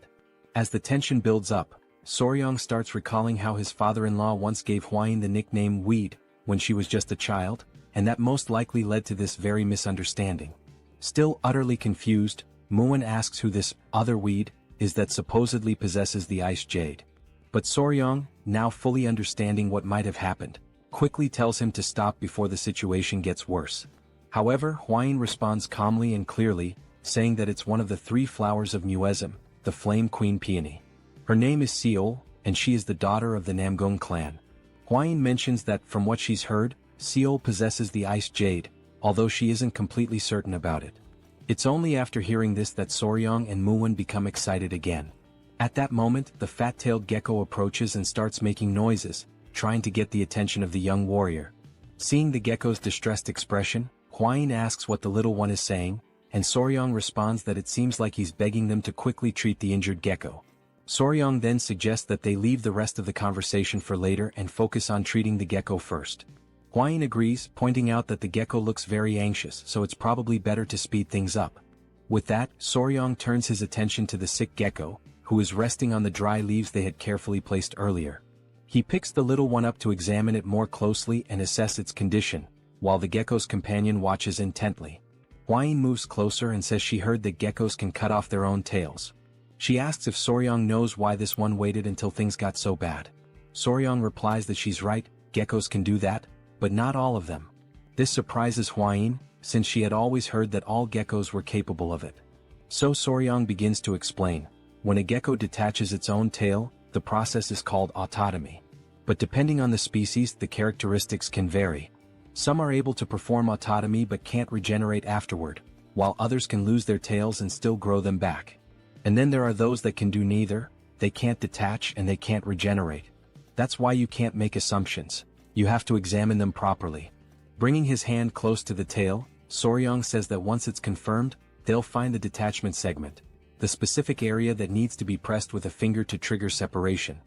As the tension builds up, Soryong starts recalling how his father-in-law once gave Hwain the nickname Weed when she was just a child, and that most likely led to this very misunderstanding. Still utterly confused, Muin asks who this other weed is that supposedly possesses the ice jade. But Soryong, now fully understanding what might have happened, quickly tells him to stop before the situation gets worse. However, Hwain responds calmly and clearly, saying that it's one of the 3 flowers of Muezzim, the Flame Queen Peony. Her name is Seol, and she is the daughter of the Namgung clan. Hwain mentions that from what she's heard, Seol possesses the ice jade, although she isn't completely certain about it. It's only after hearing this that Soryong and Muwon become excited again. At that moment, the fat-tailed gecko approaches and starts making noises, trying to get the attention of the young warrior. Seeing the gecko's distressed expression, Hwain asks what the little one is saying, and Soryong responds that it seems like he's begging them to quickly treat the injured gecko. Soryong then suggests that they leave the rest of the conversation for later and focus on treating the gecko first. Hwain agrees, pointing out that the gecko looks very anxious, so it's probably better to speed things up. With that, Soryong turns his attention to the sick gecko, who is resting on the dry leaves they had carefully placed earlier. He picks the little one up to examine it more closely and assess its condition, while the gecko's companion watches intently. Hwain moves closer and says she heard that geckos can cut off their own tails. She asks if Soryong knows why this one waited until things got so bad. Soryong replies that she's right, geckos can do that, but not all of them. This surprises Hwain, since she had always heard that all geckos were capable of it. So Soryong begins to explain. When a gecko detaches its own tail, the process is called autotomy. But depending on the species, the characteristics can vary. Some are able to perform autotomy but can't regenerate afterward, while others can lose their tails and still grow them back. And then there are those that can do neither, they can't detach and they can't regenerate. That's why you can't make assumptions. You have to examine them properly. Bringing his hand close to the tail, Soryong says that once it's confirmed, they'll find the detachment segment, the specific area that needs to be pressed with a finger to trigger separation.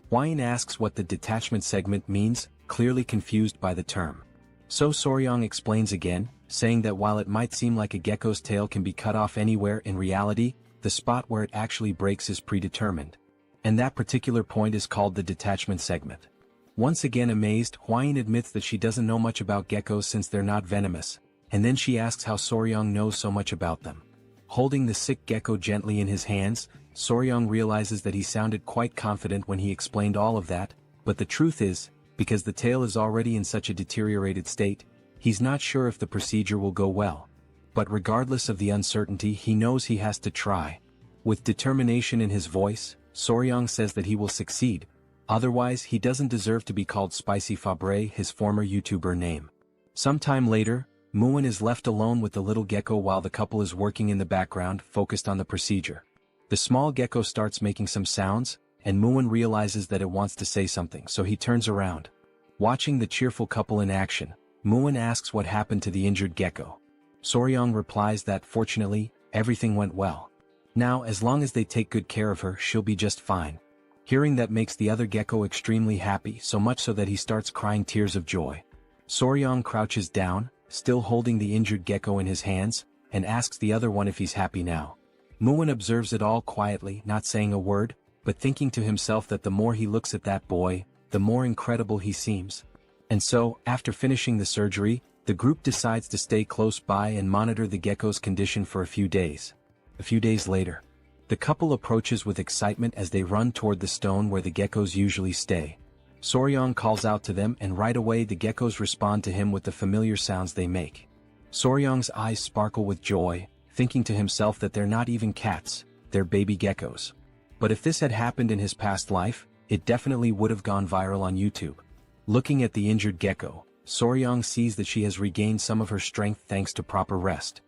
Hwain asks what the detachment segment means, clearly confused by the term. So Soryong explains again, saying that while it might seem like a gecko's tail can be cut off anywhere, in reality, the spot where it actually breaks is predetermined. And that particular point is called the detachment segment. Once again amazed, Hwain admits that she doesn't know much about geckos since they're not venomous, and then she asks how Soryong knows so much about them. Holding the sick gecko gently in his hands, Soryong realizes that he sounded quite confident when he explained all of that, but the truth is, because the tail is already in such a deteriorated state, he's not sure if the procedure will go well. But regardless of the uncertainty, he knows he has to try. With determination in his voice, Soryong says that he will succeed, otherwise he doesn't deserve to be called Spicy Fabre, his former YouTuber name. Sometime later, Muwon is left alone with the little gecko while the couple is working in the background, focused on the procedure. The small gecko starts making some sounds, and Muwon realizes that it wants to say something, so he turns around. Watching the cheerful couple in action, Muwon asks what happened to the injured gecko. Soryong replies that fortunately, everything went well. Now, as long as they take good care of her, she'll be just fine. Hearing that makes the other gecko extremely happy, so much so that he starts crying tears of joy. Soryong crouches down, still holding the injured gecko in his hands, and asks the other one if he's happy now. Muwon observes it all quietly, not saying a word, but thinking to himself that the more he looks at that boy, the more incredible he seems. And so, after finishing the surgery, the group decides to stay close by and monitor the gecko's condition for a few days. A few days later, the couple approaches with excitement as they run toward the stone where the geckos usually stay. Soryong calls out to them, and right away the geckos respond to him with the familiar sounds they make. Soryong's eyes sparkle with joy, thinking to himself that they're not even cats, they're baby geckos. But if this had happened in his past life, it definitely would have gone viral on YouTube. Looking at the injured gecko, Soryong sees that she has regained some of her strength thanks to proper rest.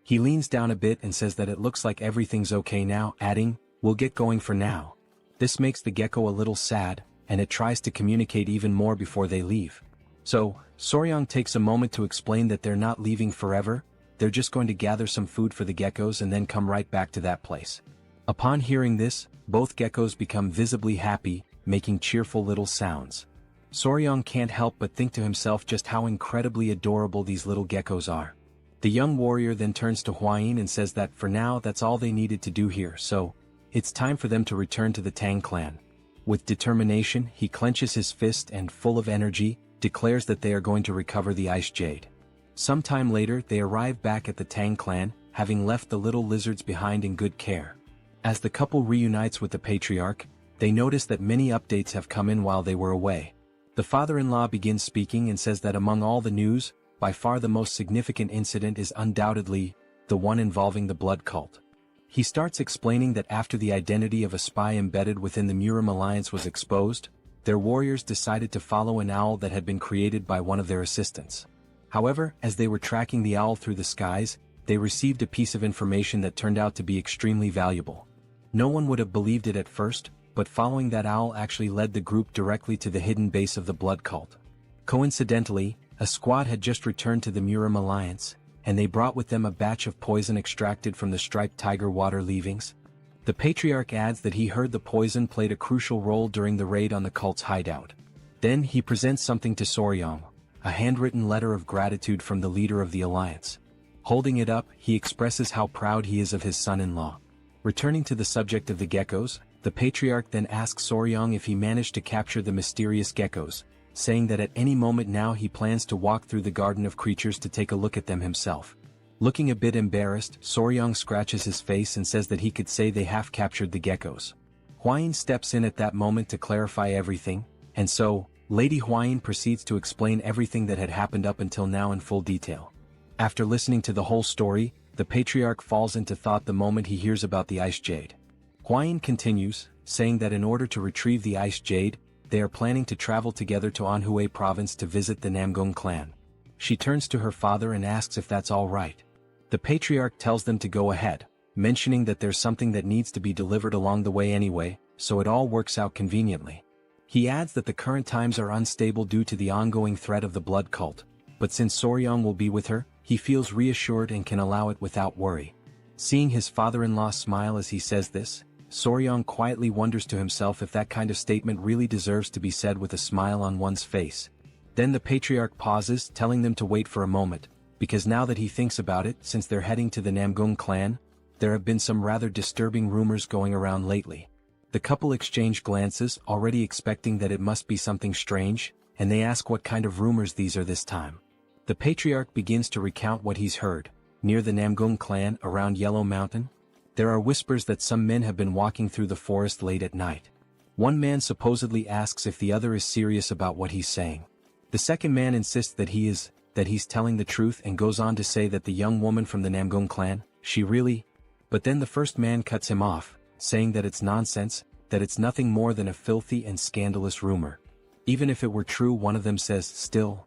He leans down a bit and says that it looks like everything's okay now, adding, "We'll get going for now." This makes the gecko a little sad, and it tries to communicate even more before they leave. So, Soryong takes a moment to explain that they're not leaving forever, they're just going to gather some food for the geckos and then come right back to that place. Upon hearing this, both geckos become visibly happy, making cheerful little sounds. Soryong can't help but think to himself just how incredibly adorable these little geckos are. The young warrior then turns to Hwain and says that for now that's all they needed to do here, so it's time for them to return to the Tang clan. With determination, he clenches his fist and, full of energy, declares that they are going to recover the ice jade. Sometime later they arrive back at the Tang clan, having left the little lizards behind in good care. As the couple reunites with the patriarch, they notice that many updates have come in while they were away. The father-in-law begins speaking and says that among all the news, by far the most significant incident is undoubtedly the one involving the blood cult. He starts explaining that after the identity of a spy embedded within the Murim alliance was exposed, their warriors decided to follow an owl that had been created by one of their assistants. However, as they were tracking the owl through the skies, they received a piece of information that turned out to be extremely valuable. No one would have believed it at first, but following that owl actually led the group directly to the hidden base of the blood cult. Coincidentally, a squad had just returned to the Murim alliance, and they brought with them a batch of poison extracted from the striped tiger water leavings. The patriarch adds that he heard the poison played a crucial role during the raid on the cult's hideout. Then he presents something to Soryong, a handwritten letter of gratitude from the leader of the alliance. Holding it up, he expresses how proud he is of his son-in-law. Returning to the subject of the geckos, the patriarch then asks Soryong if he managed to capture the mysterious geckos, saying that at any moment now he plans to walk through the garden of creatures to take a look at them himself. Looking a bit embarrassed, Soryong scratches his face and says that he could say they half captured the geckos. Hwain steps in at that moment to clarify everything, and so, Lady Hwain proceeds to explain everything that had happened up until now in full detail. After listening to the whole story, the patriarch falls into thought the moment he hears about the ice jade. Hwain continues, saying that in order to retrieve the ice jade, they are planning to travel together to Anhui province to visit the Namgung clan. She turns to her father and asks if that's all right. The patriarch tells them to go ahead, mentioning that there's something that needs to be delivered along the way anyway, so it all works out conveniently. He adds that the current times are unstable due to the ongoing threat of the blood cult, but since Soryong will be with her, he feels reassured and can allow it without worry. Seeing his father-in-law smile as he says this, Soryong quietly wonders to himself if that kind of statement really deserves to be said with a smile on one's face. Then the patriarch pauses, telling them to wait for a moment, because now that he thinks about it, since they're heading to the Namgung clan, there have been some rather disturbing rumors going around lately. The couple exchange glances, already expecting that it must be something strange, and they ask what kind of rumors these are this time. The patriarch begins to recount what he's heard. Near the Namgung clan, around Yellow Mountain, there are whispers that some men have been walking through the forest late at night. One man supposedly asks if the other is serious about what he's saying. The second man insists that he's telling the truth and goes on to say that the young woman from the Namgung clan, she really... But then the first man cuts him off, saying that it's nonsense, that it's nothing more than a filthy and scandalous rumor. Even if it were true, one of them says, still.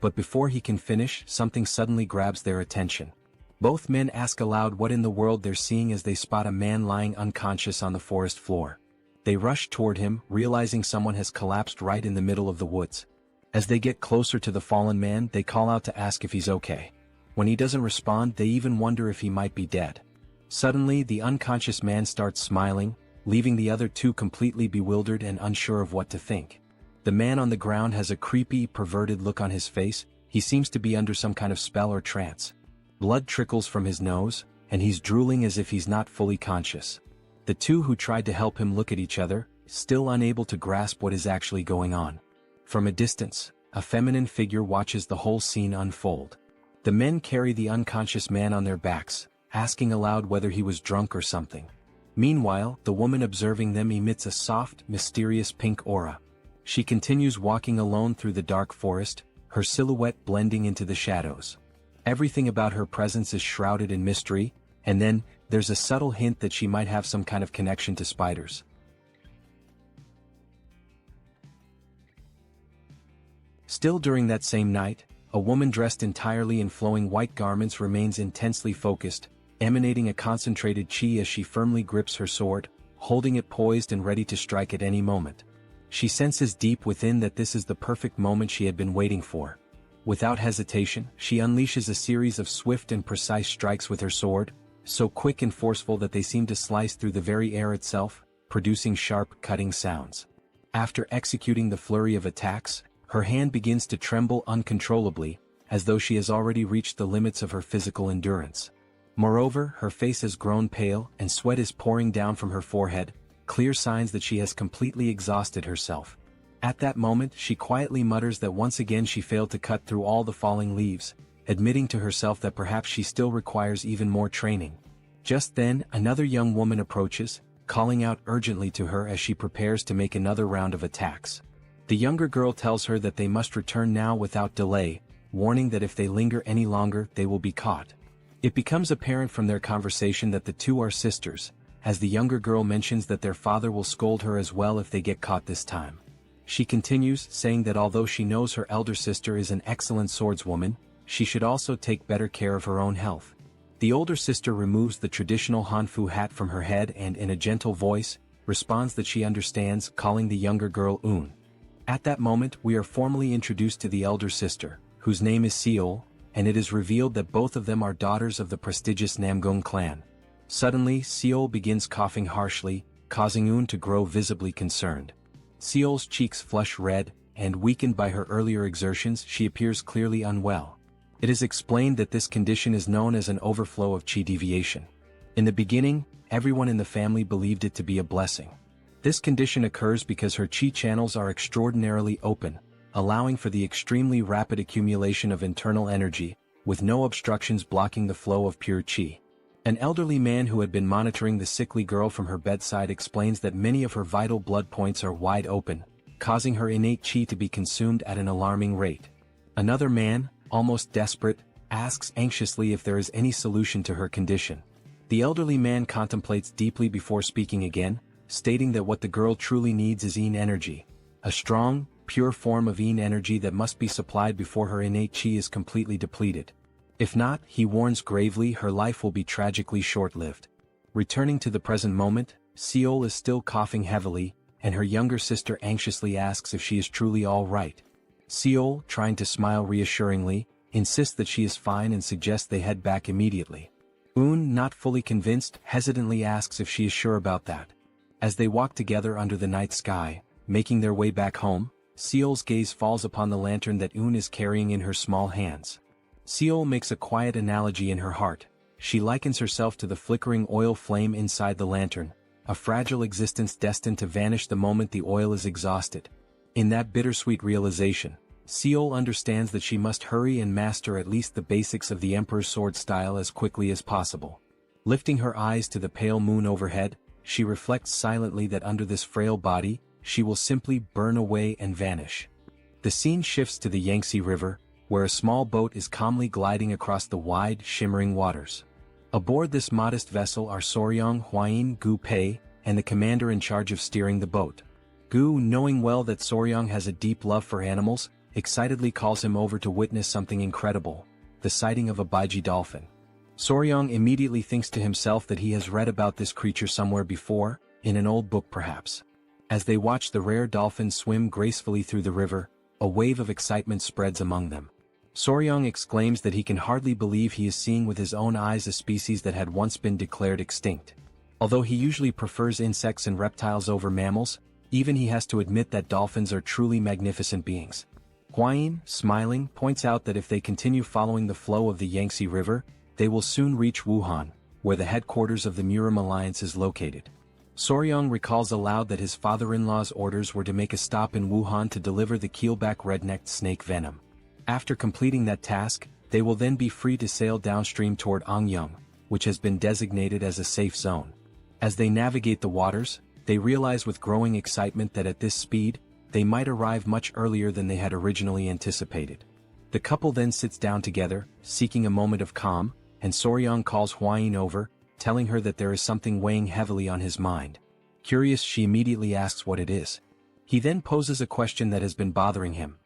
But before he can finish, something suddenly grabs their attention. Both men ask aloud what in the world they're seeing as they spot a man lying unconscious on the forest floor. They rush toward him, realizing someone has collapsed right in the middle of the woods. As they get closer to the fallen man, they call out to ask if he's okay. When he doesn't respond, they even wonder if he might be dead. Suddenly, the unconscious man starts smiling, leaving the other two completely bewildered and unsure of what to think. The man on the ground has a creepy, perverted look on his face. He seems to be under some kind of spell or trance. Blood trickles from his nose, and he's drooling as if he's not fully conscious. The two who tried to help him look at each other, still unable to grasp what is actually going on. From a distance, a feminine figure watches the whole scene unfold. The men carry the unconscious man on their backs, asking aloud whether he was drunk or something. Meanwhile, the woman observing them emits a soft, mysterious pink aura. She continues walking alone through the dark forest, her silhouette blending into the shadows. Everything about her presence is shrouded in mystery, and then, there's a subtle hint that she might have some kind of connection to spiders. Still during that same night, a woman dressed entirely in flowing white garments remains intensely focused, emanating a concentrated chi as she firmly grips her sword, holding it poised and ready to strike at any moment. She senses deep within that this is the perfect moment she had been waiting for. Without hesitation, she unleashes a series of swift and precise strikes with her sword, so quick and forceful that they seem to slice through the very air itself, producing sharp, cutting sounds. After executing the flurry of attacks, her hand begins to tremble uncontrollably, as though she has already reached the limits of her physical endurance. Moreover, her face has grown pale and sweat is pouring down from her forehead, clear signs that she has completely exhausted herself. At that moment, she quietly mutters that once again she failed to cut through all the falling leaves, admitting to herself that perhaps she still requires even more training. Just then, another young woman approaches, calling out urgently to her as she prepares to make another round of attacks. The younger girl tells her that they must return now without delay, warning that if they linger any longer they will be caught. It becomes apparent from their conversation that the two are sisters, as the younger girl mentions that their father will scold her as well if they get caught this time. She continues, saying that although she knows her elder sister is an excellent swordswoman, she should also take better care of her own health. The older sister removes the traditional Hanfu hat from her head and in a gentle voice, responds that she understands, calling the younger girl Un. At that moment we are formally introduced to the elder sister, whose name is Seol, and it is revealed that both of them are daughters of the prestigious Namgung clan. Suddenly, Seol begins coughing harshly, causing Un to grow visibly concerned. Seol's cheeks flush red, and weakened by her earlier exertions, she appears clearly unwell. It is explained that this condition is known as an overflow of qi deviation. In the beginning, everyone in the family believed it to be a blessing. This condition occurs because her qi channels are extraordinarily open, allowing for the extremely rapid accumulation of internal energy, with no obstructions blocking the flow of pure qi. An elderly man who had been monitoring the sickly girl from her bedside explains that many of her vital blood points are wide open, causing her innate qi to be consumed at an alarming rate. Another man, almost desperate, asks anxiously if there is any solution to her condition. The elderly man contemplates deeply before speaking again, stating that what the girl truly needs is yin energy, a strong, pure form of yin energy that must be supplied before her innate qi is completely depleted. If not, he warns gravely, her life will be tragically short-lived. Returning to the present moment, Seol is still coughing heavily, and her younger sister anxiously asks if she is truly all right. Seol, trying to smile reassuringly, insists that she is fine and suggests they head back immediately. Un, not fully convinced, hesitantly asks if she is sure about that. As they walk together under the night sky, making their way back home, Seol's gaze falls upon the lantern that Un is carrying in her small hands. Seol makes a quiet analogy in her heart. She likens herself to the flickering oil flame inside the lantern, a fragile existence destined to vanish the moment the oil is exhausted. In that bittersweet realization, Seol understands that she must hurry and master at least the basics of the Emperor's sword style as quickly as possible. Lifting her eyes to the pale moon overhead, she reflects silently that under this frail body, she will simply burn away and vanish. The scene shifts to the Yangtze River, where a small boat is calmly gliding across the wide, shimmering waters. Aboard this modest vessel are Soryong, Hwayin, Gu Pei, and the commander in charge of steering the boat. Gu, knowing well that Soryong has a deep love for animals, excitedly calls him over to witness something incredible, the sighting of a baiji dolphin. Soryong immediately thinks to himself that he has read about this creature somewhere before, in an old book perhaps. As they watch the rare dolphin swim gracefully through the river, a wave of excitement spreads among them. Soryong exclaims that he can hardly believe he is seeing with his own eyes a species that had once been declared extinct. Although he usually prefers insects and reptiles over mammals, even he has to admit that dolphins are truly magnificent beings. Hwayin, smiling, points out that if they continue following the flow of the Yangtze River, they will soon reach Wuhan, where the headquarters of the Murim Alliance is located. Soryong recalls aloud that his father-in-law's orders were to make a stop in Wuhan to deliver the keelback red-necked snake venom. After completing that task, they will then be free to sail downstream toward Angyang, which has been designated as a safe zone. As they navigate the waters, they realize with growing excitement that at this speed, they might arrive much earlier than they had originally anticipated. The couple then sits down together, seeking a moment of calm, and Soryong calls Hwayin over, telling her that there is something weighing heavily on his mind. Curious, she immediately asks what it is. He then poses a question that has been bothering him.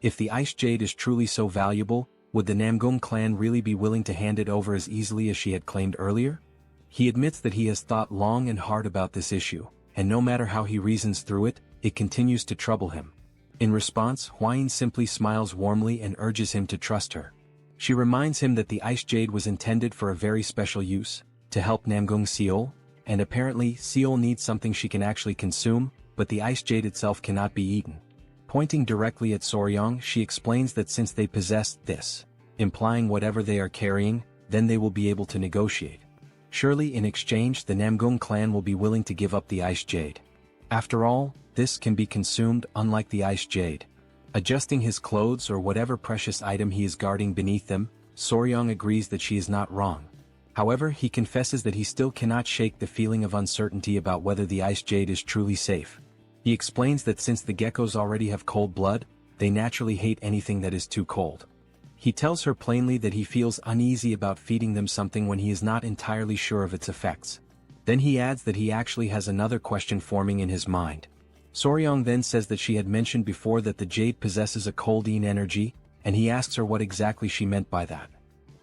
If the ice jade is truly so valuable, would the Namgung clan really be willing to hand it over as easily as she had claimed earlier? He admits that he has thought long and hard about this issue, and no matter how he reasons through it, it continues to trouble him. In response, Hwayin simply smiles warmly and urges him to trust her. She reminds him that the ice jade was intended for a very special use, to help Namgung Seol, and apparently Seol needs something she can actually consume, but the ice jade itself cannot be eaten. Pointing directly at Soryong, she explains that since they possess this, implying whatever they are carrying, then they will be able to negotiate. Surely in exchange the Namgung clan will be willing to give up the ice jade. After all, this can be consumed unlike the ice jade. Adjusting his clothes or whatever precious item he is guarding beneath them, Soryong agrees that she is not wrong. However, he confesses that he still cannot shake the feeling of uncertainty about whether the ice jade is truly safe. He explains that since the geckos already have cold blood, they naturally hate anything that is too cold. He tells her plainly that he feels uneasy about feeding them something when he is not entirely sure of its effects. Then he adds that he actually has another question forming in his mind. Soryong then says that she had mentioned before that the jade possesses a cold yin energy, and he asks her what exactly she meant by that.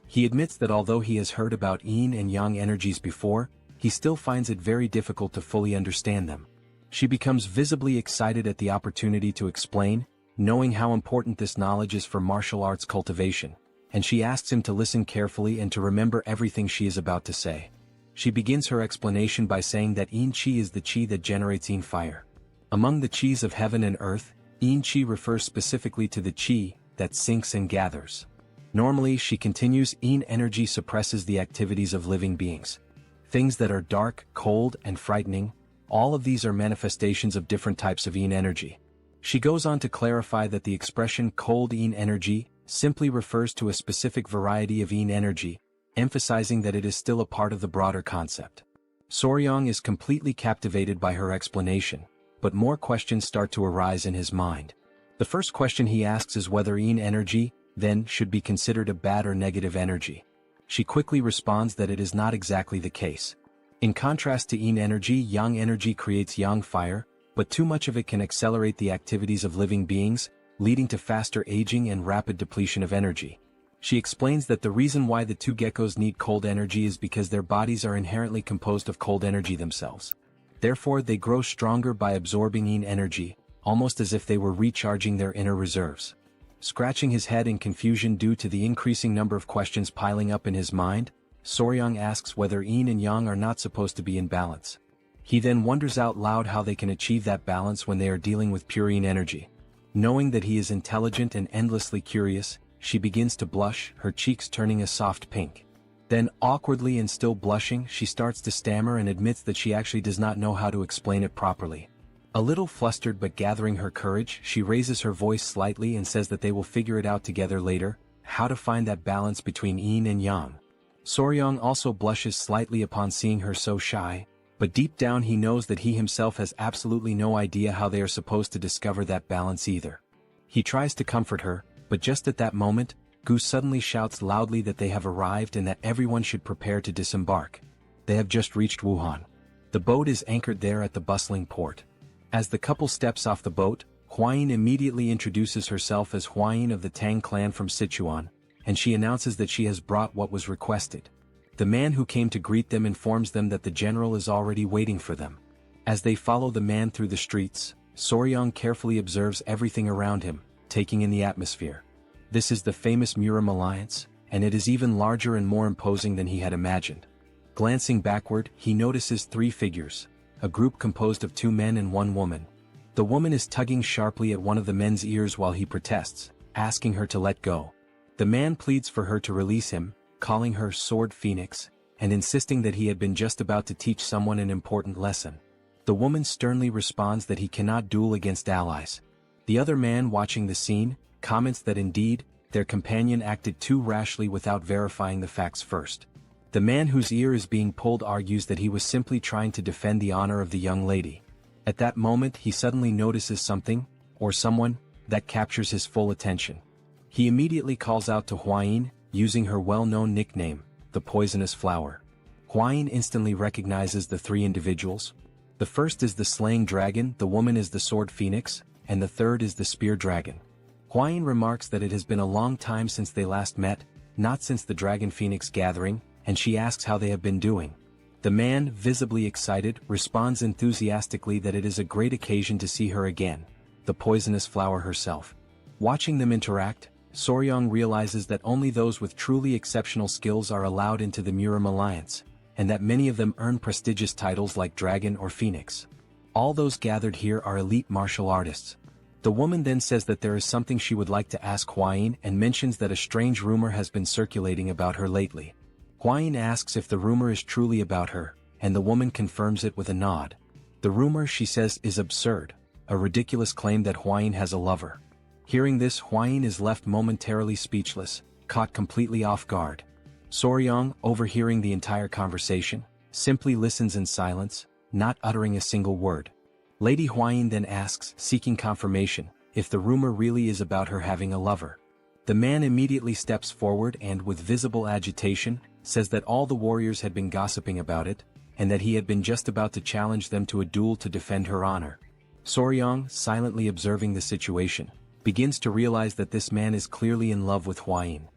He admits that although he has heard about yin and yang energies before, he still finds it very difficult to fully understand them. She becomes visibly excited at the opportunity to explain, knowing how important this knowledge is for martial arts cultivation, and she asks him to listen carefully and to remember everything she is about to say. She begins her explanation by saying that yin qi is the qi that generates yin fire. Among the qis of heaven and earth, yin qi refers specifically to the qi that sinks and gathers. Normally, she continues, yin energy suppresses the activities of living beings. Things that are dark, cold, and frightening, all of these are manifestations of different types of yin energy. She goes on to clarify that the expression cold yin energy simply refers to a specific variety of yin energy, emphasizing that it is still a part of the broader concept. Soryong is completely captivated by her explanation, but more questions start to arise in his mind. The first question he asks is whether yin energy, then, should be considered a bad or negative energy. She quickly responds that it is not exactly the case. In contrast to yin energy, yang energy creates yang fire, but too much of it can accelerate the activities of living beings, leading to faster aging and rapid depletion of energy. She explains that the reason why the two geckos need cold energy is because their bodies are inherently composed of cold energy themselves. Therefore, they grow stronger by absorbing yin energy, almost as if they were recharging their inner reserves. Scratching his head in confusion due to the increasing number of questions piling up in his mind, Soryong asks whether yin and yang are not supposed to be in balance. He then wonders out loud how they can achieve that balance when they are dealing with pure yin energy. Knowing that he is intelligent and endlessly curious, she begins to blush, her cheeks turning a soft pink. Then, awkwardly and still blushing, she starts to stammer and admits that she actually does not know how to explain it properly. A little flustered but gathering her courage, she raises her voice slightly and says that they will figure it out together later, how to find that balance between yin and yang. Soryong also blushes slightly upon seeing her so shy, but deep down he knows that he himself has absolutely no idea how they are supposed to discover that balance either. He tries to comfort her, but just at that moment, Gu suddenly shouts loudly that they have arrived and that everyone should prepare to disembark. They have just reached Wuhan. The boat is anchored there at the bustling port. As the couple steps off the boat, Huayin immediately introduces herself as Huayin of the Tang clan from Sichuan, and she announces that she has brought what was requested. The man who came to greet them informs them that the general is already waiting for them. As they follow the man through the streets, Soryong carefully observes everything around him, taking in the atmosphere. This is the famous Murim Alliance, and it is even larger and more imposing than he had imagined. Glancing backward, he notices three figures, a group composed of 2 men and 1 woman. The woman is tugging sharply at one of the men's ears while he protests, asking her to let go. The man pleads for her to release him, calling her Sword Phoenix, and insisting that he had been just about to teach someone an important lesson. The woman sternly responds that he cannot duel against allies. The other man watching the scene, comments that indeed, their companion acted too rashly without verifying the facts first. The man whose ear is being pulled argues that he was simply trying to defend the honor of the young lady. At that moment he suddenly notices something, or someone, that captures his full attention. He immediately calls out to Huayin, using her well-known nickname, the Poisonous Flower. Huayin instantly recognizes the 3 individuals. The first is the Slaying Dragon, the woman is the Sword Phoenix, and the third is the Spear Dragon. Huayin remarks that it has been a long time since they last met, not since the Dragon Phoenix gathering, and she asks how they have been doing. The man, visibly excited, responds enthusiastically that it is a great occasion to see her again, the Poisonous Flower herself. Watching them interact, Soryong realizes that only those with truly exceptional skills are allowed into the Murim Alliance, and that many of them earn prestigious titles like Dragon or Phoenix. All those gathered here are elite martial artists. The woman then says that there is something she would like to ask Huayin and mentions that a strange rumor has been circulating about her lately. Huayin asks if the rumor is truly about her, and the woman confirms it with a nod. The rumor, she says, is absurd, a ridiculous claim that Huayin has a lover. Hearing this, Huayin is left momentarily speechless, caught completely off guard. Soryang, overhearing the entire conversation, simply listens in silence, not uttering a single word. Lady Huayin then asks, seeking confirmation, if the rumor really is about her having a lover. The man immediately steps forward and, with visible agitation, says that all the warriors had been gossiping about it, and that he had been just about to challenge them to a duel to defend her honor. Soryang, silently observing the situation, begins to realize that this man is clearly in love with Huayin.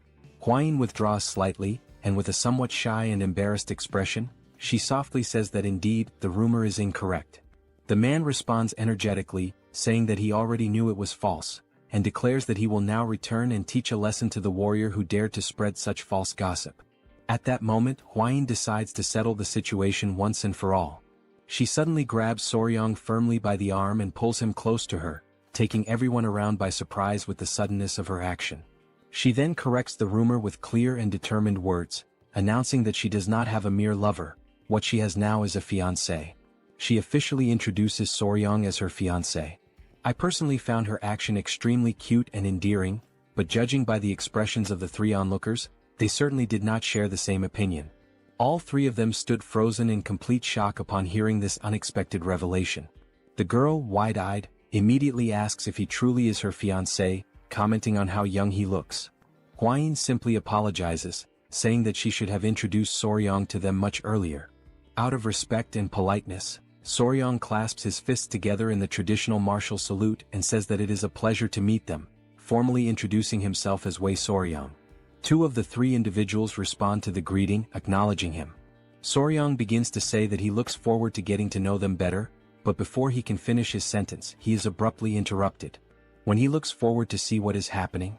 Huayin withdraws slightly, and with a somewhat shy and embarrassed expression, she softly says that indeed, the rumor is incorrect. The man responds energetically, saying that he already knew it was false, and declares that he will now return and teach a lesson to the warrior who dared to spread such false gossip. At that moment, Huayin decides to settle the situation once and for all. She suddenly grabs Soryang firmly by the arm and pulls him close to her, taking everyone around by surprise with the suddenness of her action. She then corrects the rumor with clear and determined words, announcing that she does not have a mere lover, what she has now is a fiancé. She officially introduces Soryang as her fiancé. I personally found her action extremely cute and endearing, but judging by the expressions of the three onlookers, they certainly did not share the same opinion. All three of them stood frozen in complete shock upon hearing this unexpected revelation. The girl, wide-eyed, immediately asks if he truly is her fiancé, commenting on how young he looks. Huayin simply apologizes, saying that she should have introduced Soryang to them much earlier. Out of respect and politeness, Soryang clasps his fists together in the traditional martial salute and says that it is a pleasure to meet them, formally introducing himself as Wei Soryang. Two of the three individuals respond to the greeting, acknowledging him. Soryang begins to say that he looks forward to getting to know them better, but before he can finish his sentence, he is abruptly interrupted. When he looks forward to see what is happening,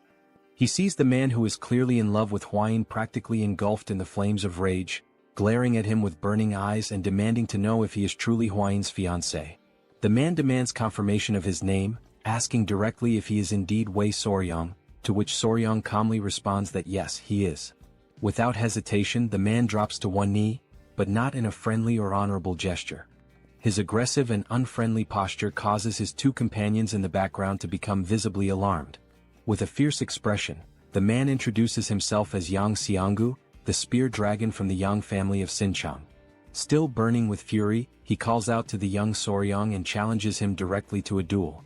he sees the man who is clearly in love with Huayin practically engulfed in the flames of rage, glaring at him with burning eyes and demanding to know if he is truly Huayin's fiancé. The man demands confirmation of his name, asking directly if he is indeed Wei Soryang, to which Soryang calmly responds that yes, he is. Without hesitation, the man drops to one knee, but not in a friendly or honorable gesture. His aggressive and unfriendly posture causes his two companions in the background to become visibly alarmed. With a fierce expression, the man introduces himself as Yang Xianggu, the spear dragon from the Yang family of Xinjiang. Still burning with fury, he calls out to the young Soryang and challenges him directly to a duel.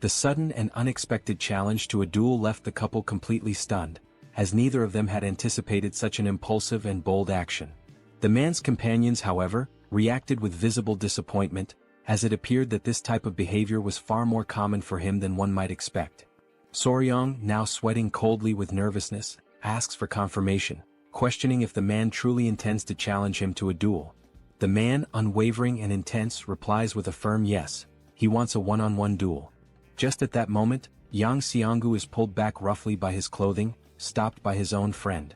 The sudden and unexpected challenge to a duel left the couple completely stunned, as neither of them had anticipated such an impulsive and bold action. The man's companions, however, reacted with visible disappointment, as it appeared that this type of behavior was far more common for him than one might expect. Soryang, now sweating coldly with nervousness, asks for confirmation, questioning if the man truly intends to challenge him to a duel. The man, unwavering and intense, replies with a firm yes, he wants a one-on-one duel. Just at that moment, Yang Xianggu is pulled back roughly by his clothing, stopped by his own friend.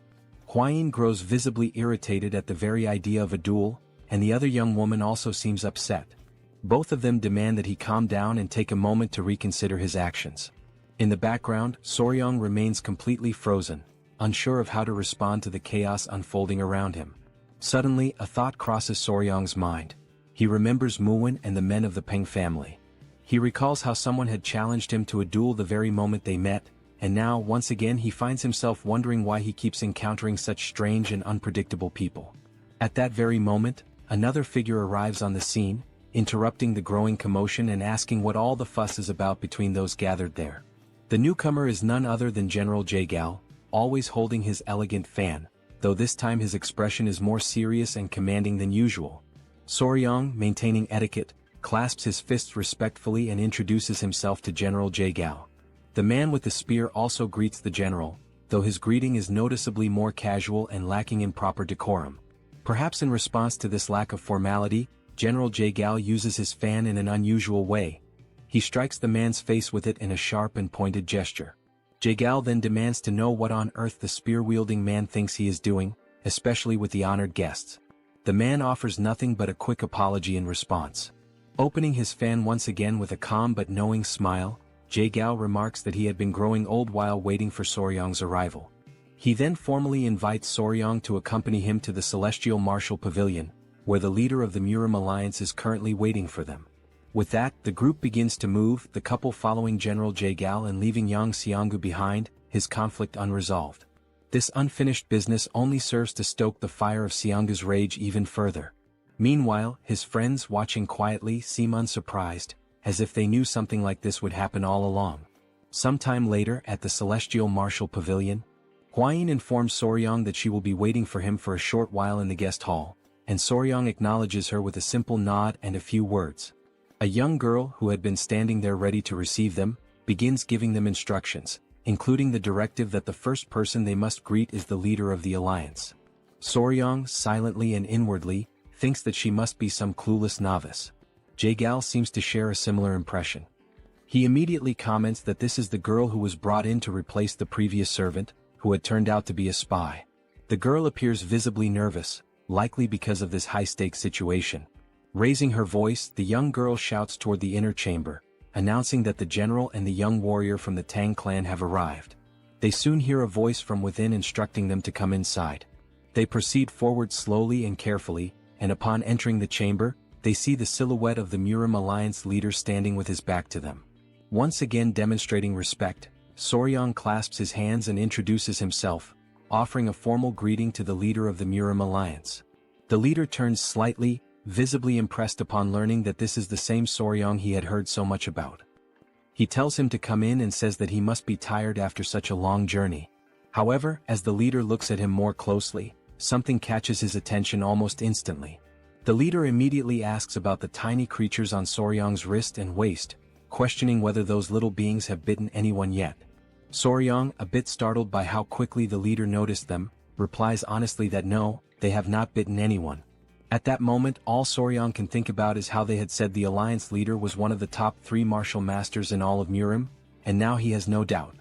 Huayin grows visibly irritated at the very idea of a duel, and the other young woman also seems upset. Both of them demand that he calm down and take a moment to reconsider his actions. In the background, Soryang remains completely frozen, unsure of how to respond to the chaos unfolding around him. Suddenly, a thought crosses Soryang's mind. He remembers Muwen and the men of the Peng family. He recalls how someone had challenged him to a duel the very moment they met, and now, once again, he finds himself wondering why he keeps encountering such strange and unpredictable people. At that very moment, another figure arrives on the scene, interrupting the growing commotion and asking what all the fuss is about between those gathered there. The newcomer is none other than General Jaegal, always holding his elegant fan, though this time his expression is more serious and commanding than usual. Soryang, maintaining etiquette, clasps his fists respectfully and introduces himself to General Jaegal. The man with the spear also greets the general, though his greeting is noticeably more casual and lacking in proper decorum. Perhaps in response to this lack of formality, General Jaegal uses his fan in an unusual way. He strikes the man's face with it in a sharp and pointed gesture. Jaegal then demands to know what on earth the spear-wielding man thinks he is doing, especially with the honored guests. The man offers nothing but a quick apology in response. Opening his fan once again with a calm but knowing smile, Jaegal remarks that he had been growing old while waiting for Soryang's arrival. He then formally invites Soryang to accompany him to the Celestial Martial Pavilion, where the leader of the Murim Alliance is currently waiting for them. With that, the group begins to move, the couple following General Jae-gal and leaving Yang Xianggu behind, his conflict unresolved. This unfinished business only serves to stoke the fire of Xianggu's rage even further. Meanwhile, his friends watching quietly seem unsurprised, as if they knew something like this would happen all along. Sometime later, at the Celestial Martial Pavilion, Hwayin informs Soryang that she will be waiting for him for a short while in the guest hall, and Soryang acknowledges her with a simple nod and a few words. A young girl who had been standing there ready to receive them, begins giving them instructions, including the directive that the first person they must greet is the leader of the alliance. Soryang, silently and inwardly, thinks that she must be some clueless novice. Jae-gal seems to share a similar impression. He immediately comments that this is the girl who was brought in to replace the previous servant, who had turned out to be a spy. The girl appears visibly nervous, likely because of this high-stakes situation. Raising her voice, the young girl shouts toward the inner chamber, announcing that the general and the young warrior from the Tang clan have arrived. They soon hear a voice from within instructing them to come inside. They proceed forward slowly and carefully, and upon entering the chamber, they see the silhouette of the Murim Alliance leader standing with his back to them. Once again demonstrating respect, Soryang clasps his hands and introduces himself, offering a formal greeting to the leader of the Murim Alliance. The leader turns slightly, visibly impressed upon learning that this is the same Soryang he had heard so much about. He tells him to come in and says that he must be tired after such a long journey. However, as the leader looks at him more closely, something catches his attention almost instantly. The leader immediately asks about the tiny creatures on Soryang's wrist and waist, questioning whether those little beings have bitten anyone yet. Soryang, a bit startled by how quickly the leader noticed them, replies honestly that no, they have not bitten anyone. At that moment, all Soryang can think about is how they had said the alliance leader was one of the top 3 martial masters in all of Murim, and now he has no doubt.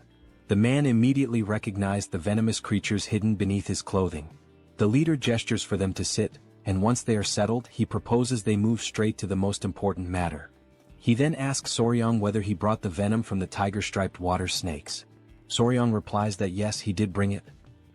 The man immediately recognized the venomous creatures hidden beneath his clothing. The leader gestures for them to sit, and once they are settled, he proposes they move straight to the most important matter. He then asks Soryang whether he brought the venom from the tiger-striped water snakes. Soryang replies that yes, he did bring it.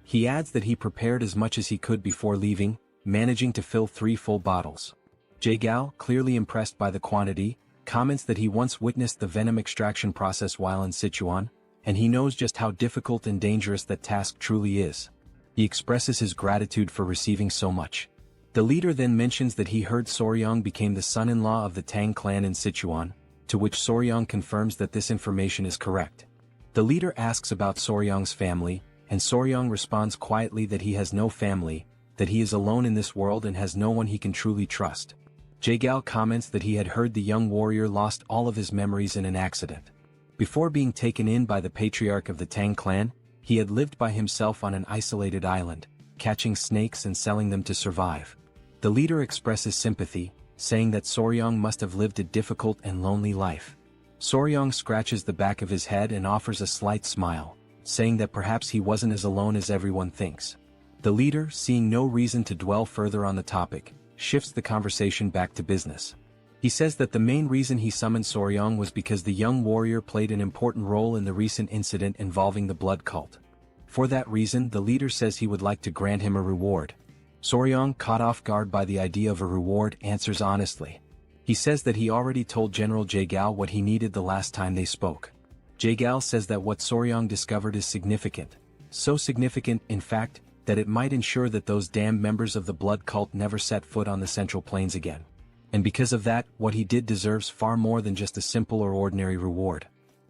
He adds that he prepared as much as he could before leaving, managing to fill 3 full bottles. Jae-gal, clearly impressed by the quantity, comments that he once witnessed the venom extraction process while in Sichuan, and he knows just how difficult and dangerous that task truly is. He expresses his gratitude for receiving so much. The leader then mentions that he heard Soryang became the son-in-law of the Tang clan in Sichuan, to which Soryang confirms that this information is correct. The leader asks about Soryang's family, and Soryang responds quietly that he has no family, that he is alone in this world and has no one he can truly trust. Jae-gal comments that he had heard the young warrior lost all of his memories in an accident. Before being taken in by the patriarch of the Tang clan, he had lived by himself on an isolated island, catching snakes and selling them to survive. The leader expresses sympathy, saying that Soryang must have lived a difficult and lonely life. Soryang scratches the back of his head and offers a slight smile, saying that perhaps he wasn't as alone as everyone thinks. The leader, seeing no reason to dwell further on the topic, shifts the conversation back to business. He says that the main reason he summoned Soryang was because the young warrior played an important role in the recent incident involving the blood cult. For that reason, the leader says he would like to grant him a reward. Soryang, caught off guard by the idea of a reward, answers honestly. He says that he already told General Jae-gal what he needed the last time they spoke. Jae-gal says that what Soryang discovered is significant. So significant, in fact, that it might ensure that those damned members of the blood cult never set foot on the Central Plains again. And because of that, what he did deserves far more than just a simple or ordinary reward.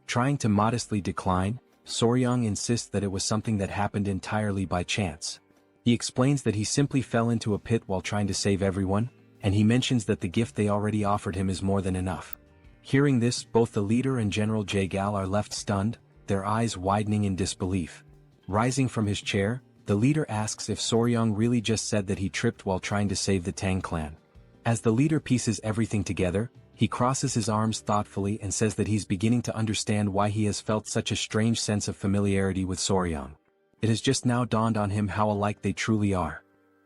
Trying to modestly decline, Soryang insists that it was something that happened entirely by chance. He explains that he simply fell into a pit while trying to save everyone, and he mentions that the gift they already offered him is more than enough. Hearing this, both the leader and General Jae-gal are left stunned, their eyes widening in disbelief. Rising from his chair, the leader asks if Soryang really just said that he tripped while trying to save the Tang clan. As the leader pieces everything together, he crosses his arms thoughtfully and says that he's beginning to understand why he has felt such a strange sense of familiarity with Soryang. It has just now dawned on him how alike they truly are.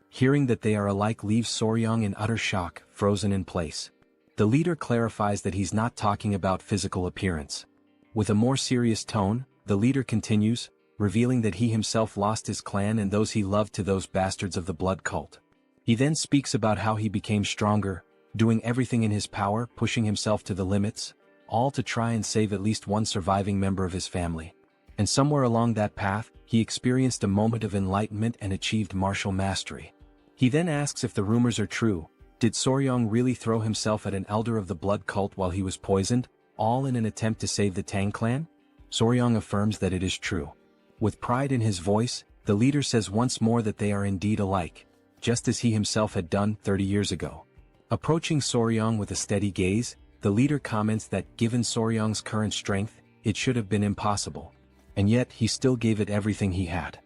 Hearing that they are alike leaves Soryang in utter shock, frozen in place. The leader clarifies that he's not talking about physical appearance. With a more serious tone, the leader continues, revealing that he himself lost his clan and those he loved to those bastards of the blood cult. He then speaks about how he became stronger, doing everything in his power, pushing himself to the limits, all to try and save at least one surviving member of his family. And somewhere along that path, he experienced a moment of enlightenment and achieved martial mastery. He then asks if the rumors are true. Did Soryong really throw himself at an elder of the blood cult while he was poisoned, all in an attempt to save the Tang clan? Soryong affirms that it is true. With pride in his voice, the leader says once more that they are indeed alike, just as he himself had done 30 years ago. Approaching Soryong with a steady gaze, the leader comments that given Soryong's current strength, it should have been impossible. And yet he still gave it everything he had.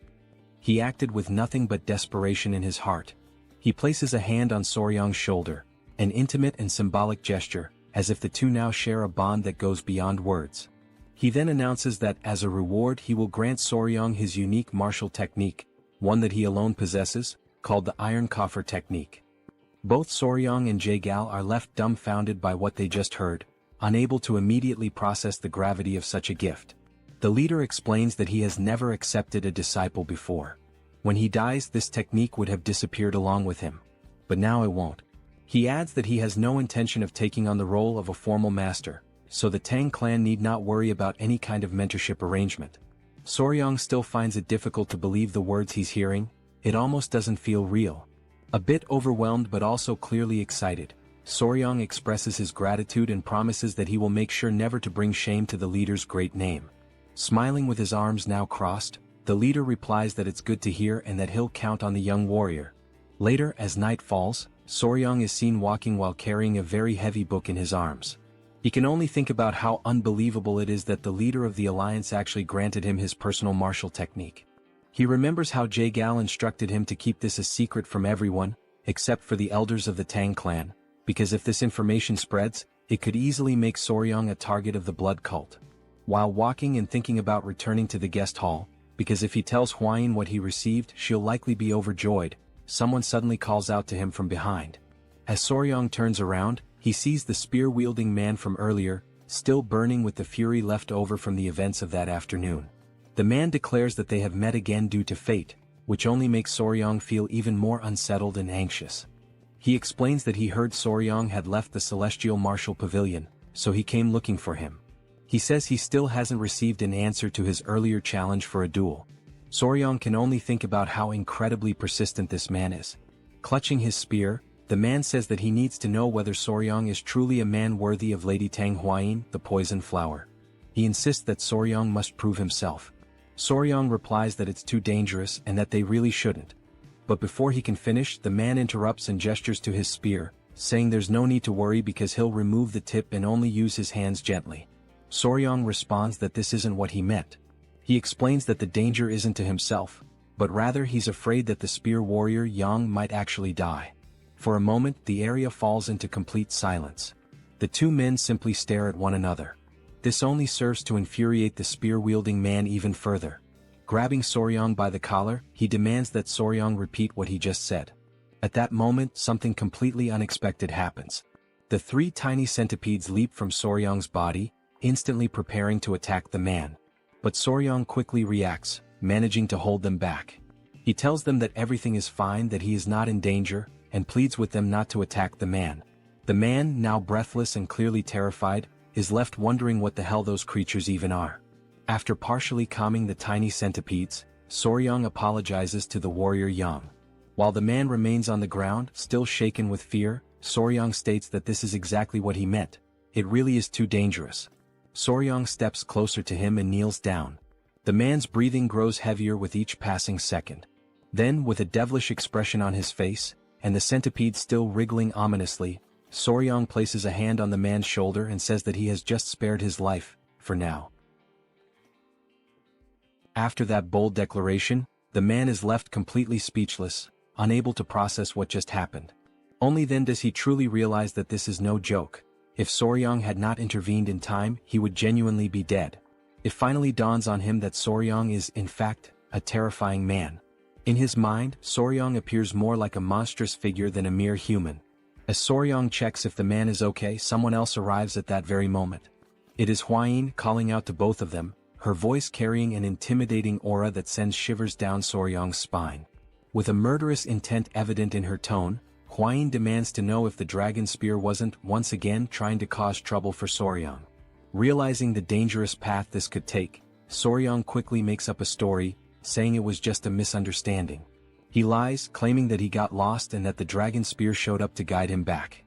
He acted with nothing but desperation in his heart. He places a hand on Soryong's shoulder, an intimate and symbolic gesture, as if the two now share a bond that goes beyond words. He then announces that as a reward he will grant Soryong his unique martial technique, one that he alone possesses, called the Iron Coffer technique. Both Soryong and Jae-gal are left dumbfounded by what they just heard, unable to immediately process the gravity of such a gift. The leader explains that he has never accepted a disciple before. When he dies, this technique would have disappeared along with him. But now it won't. He adds that he has no intention of taking on the role of a formal master, so the Tang clan need not worry about any kind of mentorship arrangement. Soryong still finds it difficult to believe the words he's hearing. It almost doesn't feel real. A bit overwhelmed but also clearly excited, Soryong expresses his gratitude and promises that he will make sure never to bring shame to the leader's great name. Smiling with his arms now crossed, the leader replies that it's good to hear and that he'll count on the young warrior. Later, as night falls, Soryong is seen walking while carrying a very heavy book in his arms. He can only think about how unbelievable it is that the leader of the alliance actually granted him his personal martial technique. He remembers how Jae-gal instructed him to keep this a secret from everyone, except for the elders of the Tang clan, because if this information spreads, it could easily make Soryong a target of the blood cult. While walking and thinking about returning to the guest hall, because if he tells Hwayin what he received, she'll likely be overjoyed, someone suddenly calls out to him from behind. As Soryong turns around, he sees the spear-wielding man from earlier, still burning with the fury left over from the events of that afternoon. The man declares that they have met again due to fate, which only makes Soryong feel even more unsettled and anxious. He explains that he heard Soryong had left the Celestial Martial Pavilion, so he came looking for him. He says he still hasn't received an answer to his earlier challenge for a duel. Soryong can only think about how incredibly persistent this man is. Clutching his spear, the man says that he needs to know whether Soryong is truly a man worthy of Lady Tang Hwayin, the poison flower. He insists that Soryong must prove himself. Soryong replies that it's too dangerous and that they really shouldn't. But before he can finish, the man interrupts and gestures to his spear, saying there's no need to worry because he'll remove the tip and only use his hands gently. Soryong responds that this isn't what he meant. He explains that the danger isn't to himself, but rather he's afraid that the spear warrior Yang might actually die. For a moment, the area falls into complete silence. The two men simply stare at one another. This only serves to infuriate the spear-wielding man even further. Grabbing Soryong by the collar, he demands that Soryong repeat what he just said. At that moment, something completely unexpected happens. The three tiny centipedes leap from Soryong's body, instantly preparing to attack the man. But Soryong quickly reacts, managing to hold them back. He tells them that everything is fine, that he is not in danger, and pleads with them not to attack the man. The man, now breathless and clearly terrified, is left wondering what the hell those creatures even are. After partially calming the tiny centipedes, Soryong apologizes to the warrior Yang. While the man remains on the ground, still shaken with fear, Soryong states that this is exactly what he meant. It really is too dangerous. Soryong steps closer to him and kneels down. The man's breathing grows heavier with each passing second. Then, with a devilish expression on his face, and the centipede still wriggling ominously, Soryong places a hand on the man's shoulder and says that he has just spared his life, for now. After that bold declaration, the man is left completely speechless, unable to process what just happened. Only then does he truly realize that this is no joke. If Soryong had not intervened in time, he would genuinely be dead. It finally dawns on him that Soryong is, in fact, a terrifying man. In his mind, Soryong appears more like a monstrous figure than a mere human. As Soryong checks if the man is okay, someone else arrives at that very moment. It is Hwayin calling out to both of them, her voice carrying an intimidating aura that sends shivers down Soryong's spine. With a murderous intent evident in her tone, Huayin demands to know if the dragon spear wasn't once again trying to cause trouble for Soryang. Realizing the dangerous path this could take, Soryang quickly makes up a story, saying it was just a misunderstanding. He lies, claiming that he got lost and that the dragon spear showed up to guide him back.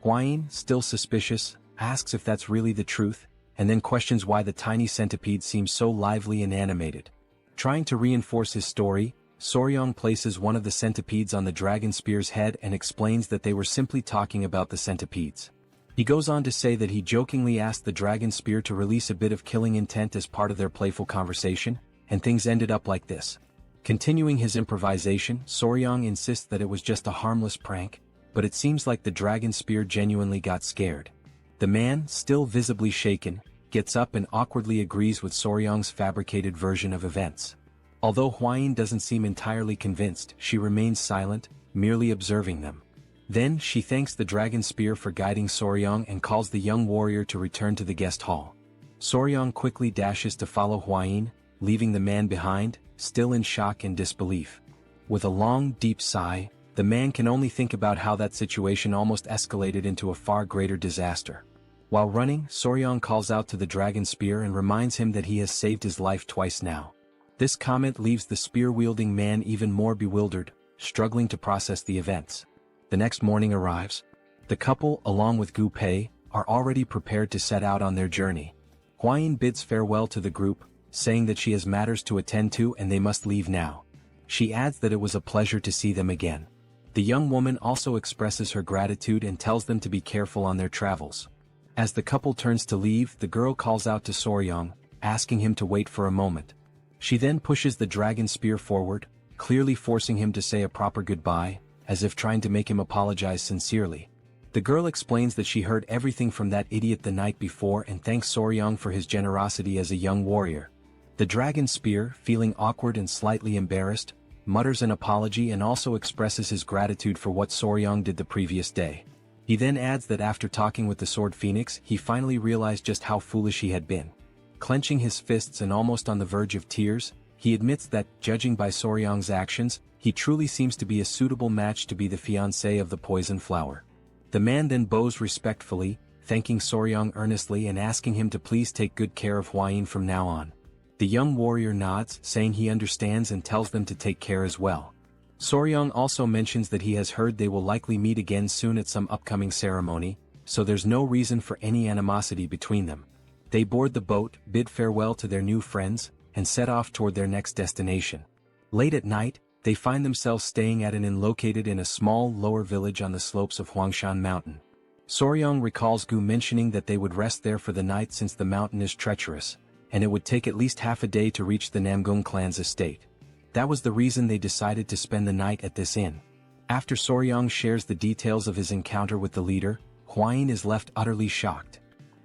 Huayin, still suspicious, asks if that's really the truth, and then questions why the tiny centipede seems so lively and animated. Trying to reinforce his story, Soryang places one of the centipedes on the dragon spear's head and explains that they were simply talking about the centipedes. He goes on to say that he jokingly asked the dragon spear to release a bit of killing intent as part of their playful conversation, and things ended up like this. Continuing his improvisation, Soryang insists that it was just a harmless prank, but it seems like the dragon spear genuinely got scared. The man, still visibly shaken, gets up and awkwardly agrees with Soryang's fabricated version of events. Although Huayin doesn't seem entirely convinced, she remains silent, merely observing them. Then she thanks the dragon spear for guiding Soryang and calls the young warrior to return to the guest hall. Soryang quickly dashes to follow Huayin, leaving the man behind, still in shock and disbelief. With a long, deep sigh, the man can only think about how that situation almost escalated into a far greater disaster. While running, Soryang calls out to the dragon spear and reminds him that he has saved his life twice now. This comment leaves the spear-wielding man even more bewildered, struggling to process the events. The next morning arrives. The couple, along with Gu Pei, are already prepared to set out on their journey. Huayin bids farewell to the group, saying that she has matters to attend to and they must leave now. She adds that it was a pleasure to see them again. The young woman also expresses her gratitude and tells them to be careful on their travels. As the couple turns to leave, the girl calls out to Soryang, asking him to wait for a moment. She then pushes the dragon spear forward, clearly forcing him to say a proper goodbye, as if trying to make him apologize sincerely. The girl explains that she heard everything from that idiot the night before and thanks Soryang for his generosity as a young warrior. The dragon spear, feeling awkward and slightly embarrassed, mutters an apology and also expresses his gratitude for what Soryang did the previous day. He then adds that after talking with the Sword Phoenix, he finally realized just how foolish he had been. Clenching his fists and almost on the verge of tears, he admits that, judging by Soryang's actions, he truly seems to be a suitable match to be the fiancé of the poison flower. The man then bows respectfully, thanking Soryang earnestly and asking him to please take good care of Huayin from now on. The young warrior nods, saying he understands and tells them to take care as well. Soryang also mentions that he has heard they will likely meet again soon at some upcoming ceremony, so there's no reason for any animosity between them. They board the boat, bid farewell to their new friends, and set off toward their next destination. Late at night, they find themselves staying at an inn located in a small lower village on the slopes of Huangshan Mountain. Soryang recalls Gu mentioning that they would rest there for the night since the mountain is treacherous, and it would take at least half a day to reach the Namgung clan's estate. That was the reason they decided to spend the night at this inn. After Soryang shares the details of his encounter with the leader, Huayin is left utterly shocked.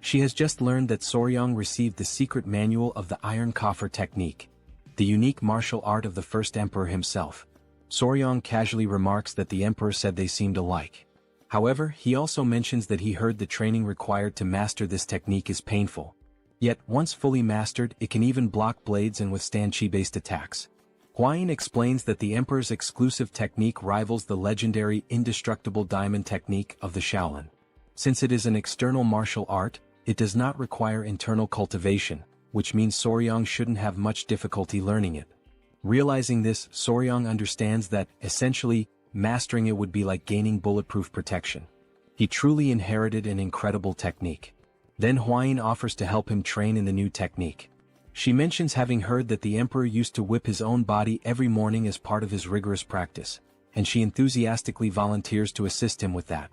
She has just learned that Soryang received the secret manual of the Iron Coffer technique, the unique martial art of the first emperor himself. Soryang casually remarks that the emperor said they seemed alike. However, he also mentions that he heard the training required to master this technique is painful. Yet, once fully mastered, it can even block blades and withstand chi-based attacks. Huayin explains that the emperor's exclusive technique rivals the legendary indestructible diamond technique of the Shaolin. Since it is an external martial art, it does not require internal cultivation, which means Soryang shouldn't have much difficulty learning it. Realizing this, Soryang understands that, essentially, mastering it would be like gaining bulletproof protection. He truly inherited an incredible technique. Then Huayin offers to help him train in the new technique. She mentions having heard that the emperor used to whip his own body every morning as part of his rigorous practice, and she enthusiastically volunteers to assist him with that.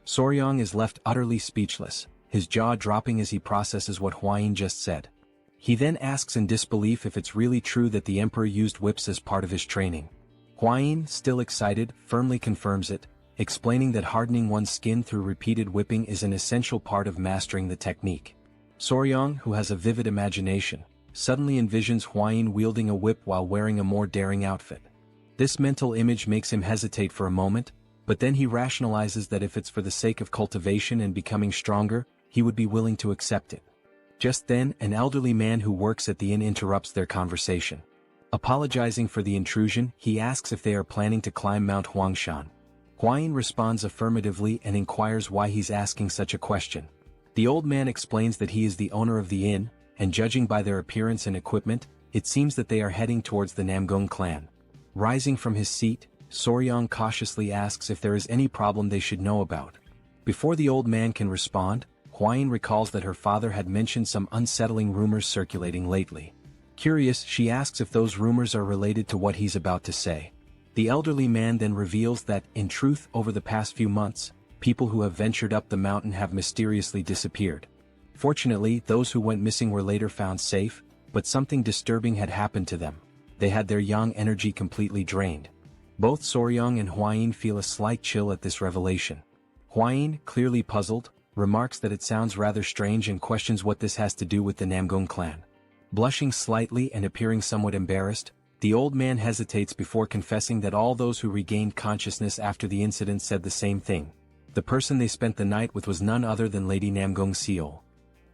Soryang is left utterly speechless, his jaw dropping as he processes what Huayin just said. He then asks in disbelief if it's really true that the emperor used whips as part of his training. Huayin, still excited, firmly confirms it, explaining that hardening one's skin through repeated whipping is an essential part of mastering the technique. Soryang, who has a vivid imagination, suddenly envisions Huayin wielding a whip while wearing a more daring outfit. This mental image makes him hesitate for a moment, but then he rationalizes that if it's for the sake of cultivation and becoming stronger, he would be willing to accept it. Just then, an elderly man who works at the inn interrupts their conversation. Apologizing for the intrusion, he asks if they are planning to climb Mount Huangshan. Huayin responds affirmatively and inquires why he's asking such a question. The old man explains that he is the owner of the inn, and judging by their appearance and equipment, it seems that they are heading towards the Namgung clan. Rising from his seat, Soryong cautiously asks if there is any problem they should know about. Before the old man can respond, Huayin recalls that her father had mentioned some unsettling rumors circulating lately. Curious, she asks if those rumors are related to what he's about to say. The elderly man then reveals that, in truth, over the past few months, people who have ventured up the mountain have mysteriously disappeared. Fortunately, those who went missing were later found safe, but something disturbing had happened to them. They had their yang energy completely drained. Both Soryong and Huayin feel a slight chill at this revelation. Huayin, clearly puzzled, remarks that it sounds rather strange and questions what this has to do with the Namgung clan. Blushing slightly and appearing somewhat embarrassed, the old man hesitates before confessing that all those who regained consciousness after the incident said the same thing. The person they spent the night with was none other than Lady Namgung Seol.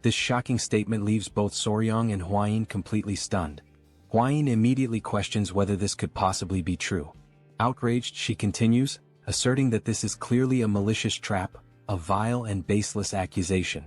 This shocking statement leaves both Soryong and Huayin completely stunned. Huayin immediately questions whether this could possibly be true. Outraged, she continues, asserting that this is clearly a malicious trap, a vile and baseless accusation.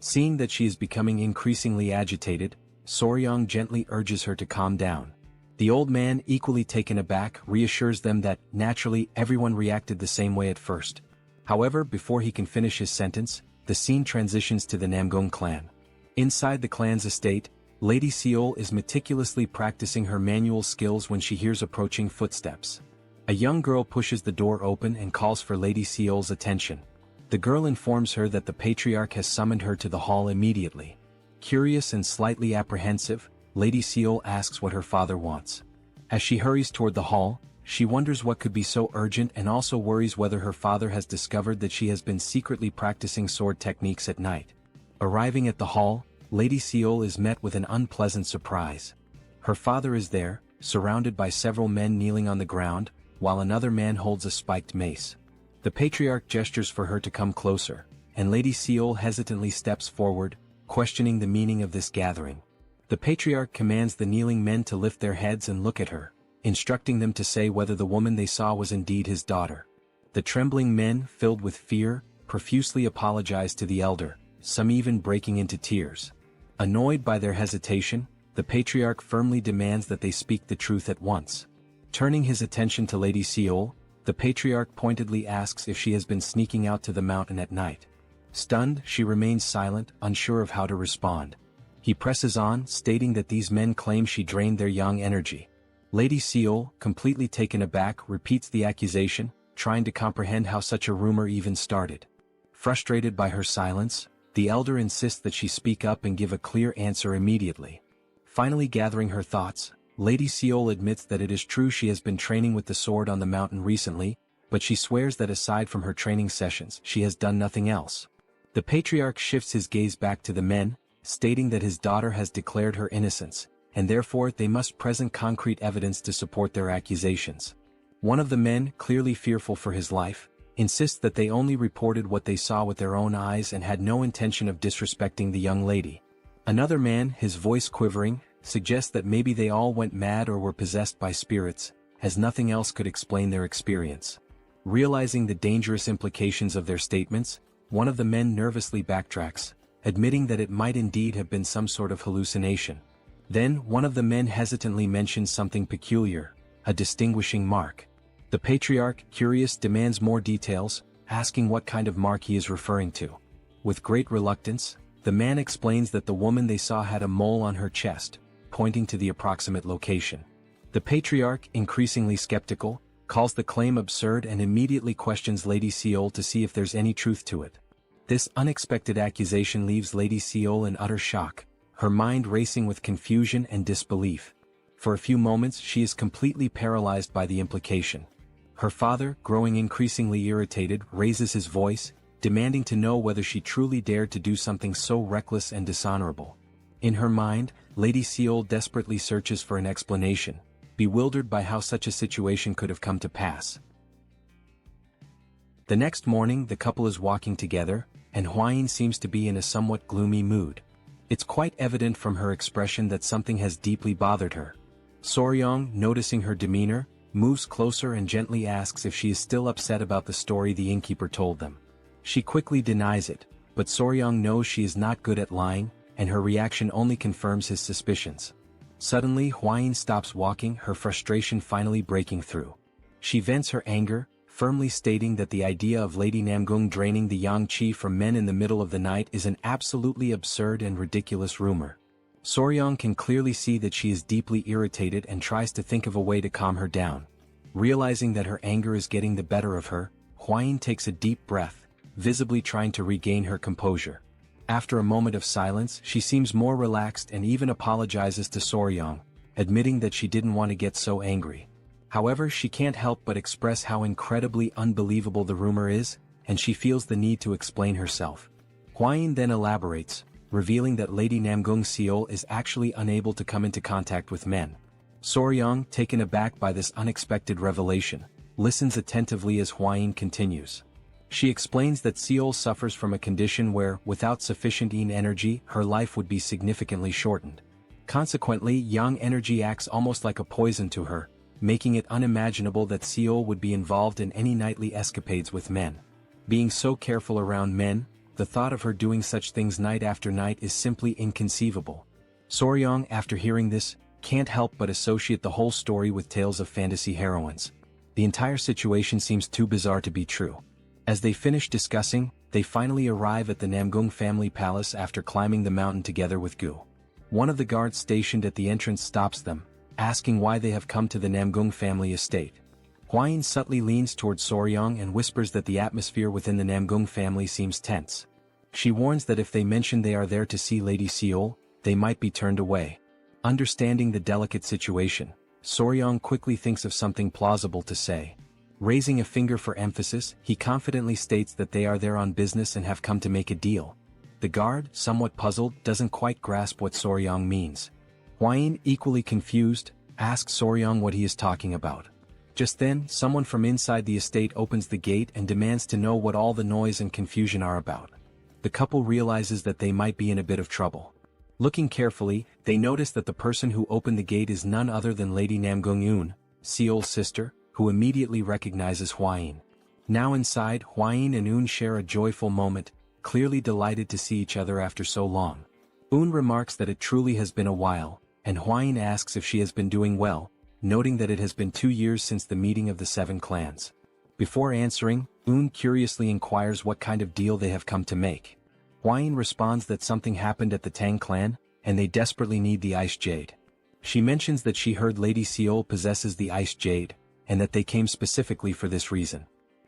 Seeing that she is becoming increasingly agitated, Soryong gently urges her to calm down. The old man, equally taken aback, reassures them that, naturally, everyone reacted the same way at first. However, before he can finish his sentence, the scene transitions to the Namgung clan. Inside the clan's estate, Lady Seol is meticulously practicing her manual skills when she hears approaching footsteps. A young girl pushes the door open and calls for Lady Seol's attention. The girl informs her that the patriarch has summoned her to the hall immediately. Curious and slightly apprehensive, Lady Seol asks what her father wants. As she hurries toward the hall, she wonders what could be so urgent and also worries whether her father has discovered that she has been secretly practicing sword techniques at night. Arriving at the hall, Lady Seol is met with an unpleasant surprise. Her father is there, surrounded by several men kneeling on the ground, while another man holds a spiked mace. The patriarch gestures for her to come closer, and Lady Seol hesitantly steps forward, questioning the meaning of this gathering. The patriarch commands the kneeling men to lift their heads and look at her, instructing them to say whether the woman they saw was indeed his daughter. The trembling men, filled with fear, profusely apologize to the elder, some even breaking into tears. Annoyed by their hesitation, the patriarch firmly demands that they speak the truth at once. Turning his attention to Lady Seol, the patriarch pointedly asks if she has been sneaking out to the mountain at night. Stunned, she remains silent, unsure of how to respond. He presses on, stating that these men claim she drained their yang energy. Lady Seol, completely taken aback, repeats the accusation, trying to comprehend how such a rumor even started. Frustrated by her silence, the elder insists that she speak up and give a clear answer immediately. Finally gathering her thoughts, Lady Seol admits that it is true she has been training with the sword on the mountain recently, but she swears that aside from her training sessions, she has done nothing else. The patriarch shifts his gaze back to the men, stating that his daughter has declared her innocence, and therefore they must present concrete evidence to support their accusations. One of the men, clearly fearful for his life, insists that they only reported what they saw with their own eyes and had no intention of disrespecting the young lady. Another man, his voice quivering, suggests that maybe they all went mad or were possessed by spirits, as nothing else could explain their experience. Realizing the dangerous implications of their statements, one of the men nervously backtracks, admitting that it might indeed have been some sort of hallucination. Then, one of the men hesitantly mentions something peculiar, a distinguishing mark. The patriarch, curious, demands more details, asking what kind of mark he is referring to. With great reluctance, the man explains that the woman they saw had a mole on her chest, pointing to the approximate location. The patriarch, increasingly skeptical, calls the claim absurd and immediately questions Lady Seol to see if there's any truth to it. This unexpected accusation leaves Lady Seol in utter shock, her mind racing with confusion and disbelief. For a few moments she is completely paralyzed by the implication. Her father, growing increasingly irritated, raises his voice, demanding to know whether she truly dared to do something so reckless and dishonorable. In her mind, Lady Seol desperately searches for an explanation, bewildered by how such a situation could have come to pass. The next morning the couple is walking together, and Huayin seems to be in a somewhat gloomy mood. It's quite evident from her expression that something has deeply bothered her. Soryong, noticing her demeanor, moves closer and gently asks if she is still upset about the story the innkeeper told them. She quickly denies it, but Soryong knows she is not good at lying, and her reaction only confirms his suspicions. Suddenly Hwayin stops walking, her frustration finally breaking through. She vents her anger, firmly stating that the idea of Lady Namgung draining the yang qi from men in the middle of the night is an absolutely absurd and ridiculous rumor. Soryong can clearly see that she is deeply irritated and tries to think of a way to calm her down. Realizing that her anger is getting the better of her, Hwayin takes a deep breath, visibly trying to regain her composure. After a moment of silence, she seems more relaxed and even apologizes to Soryong, admitting that she didn't want to get so angry. However, she can't help but express how incredibly unbelievable the rumor is, and she feels the need to explain herself. Hwayin then elaborates, revealing that Lady Namgung's Seol is actually unable to come into contact with men. Soryong, taken aback by this unexpected revelation, listens attentively as Hwayin continues. She explains that Seol suffers from a condition where, without sufficient yin energy, her life would be significantly shortened. Consequently, yang energy acts almost like a poison to her, making it unimaginable that Seol would be involved in any nightly escapades with men. Being so careful around men, the thought of her doing such things night after night is simply inconceivable. Soryong, after hearing this, can't help but associate the whole story with tales of fantasy heroines. The entire situation seems too bizarre to be true. As they finish discussing, they finally arrive at the Namgung family palace after climbing the mountain together with Gu. One of the guards stationed at the entrance stops them, asking why they have come to the Namgung family estate. Hwayin subtly leans towards Soryong and whispers that the atmosphere within the Namgung family seems tense. She warns that if they mention they are there to see Lady Seol, they might be turned away. Understanding the delicate situation, Soryong quickly thinks of something plausible to say. Raising a finger for emphasis, he confidently states that they are there on business and have come to make a deal. The guard, somewhat puzzled, doesn't quite grasp what Soryong means. Hwayin, equally confused, asks Soryong what he is talking about. Just then, someone from inside the estate opens the gate and demands to know what all the noise and confusion are about. The couple realizes that they might be in a bit of trouble. Looking carefully, they notice that the person who opened the gate is none other than Lady Namgung Yoon, Seol's sister, who immediately recognizes Hwayin. Now inside, Hwayin and Yoon share a joyful moment, clearly delighted to see each other after so long. Yoon remarks that it truly has been a while, and Hwayin asks if she has been doing well, noting that it has been 2 years since the meeting of the 7 clans. Before answering, Yoon curiously inquires what kind of deal they have come to make. Hwayin responds that something happened at the Tang clan, and they desperately need the Ice Jade. She mentions that she heard Lady Seol possesses the Ice Jade, and that they came specifically for this reason.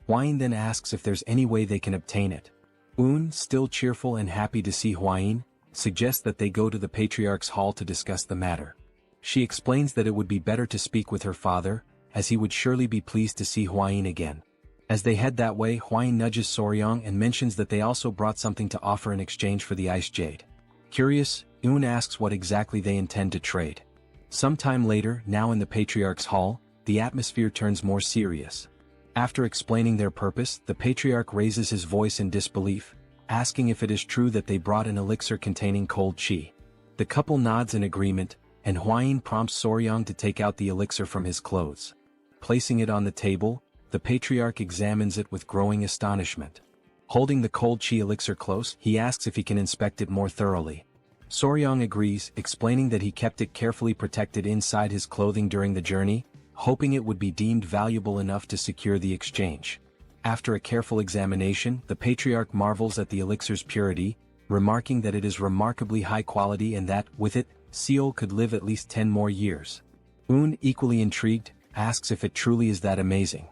Hwayin then asks if there's any way they can obtain it. Yoon, still cheerful and happy to see Hwayin, suggests that they go to the Patriarch's hall to discuss the matter. She explains that it would be better to speak with her father, as he would surely be pleased to see Hwayin again. As they head that way, Hwayin nudges Soryong and mentions that they also brought something to offer in exchange for the Ice Jade. Curious, Yoon asks what exactly they intend to trade. Sometime later, now in the Patriarch's hall, the atmosphere turns more serious. After explaining their purpose, the Patriarch raises his voice in disbelief, asking if it is true that they brought an elixir containing cold qi. The couple nods in agreement, and Hwayin prompts Soryong to take out the elixir from his clothes. Placing it on the table, the Patriarch examines it with growing astonishment. Holding the cold qi elixir close, he asks if he can inspect it more thoroughly. Soryong agrees, explaining that he kept it carefully protected inside his clothing during the journey, hoping it would be deemed valuable enough to secure the exchange. After a careful examination, the Patriarch marvels at the elixir's purity, remarking that it is remarkably high quality and that, with it, Seol could live at least 10 more years. Yoon, equally intrigued, asks if it truly is that amazing.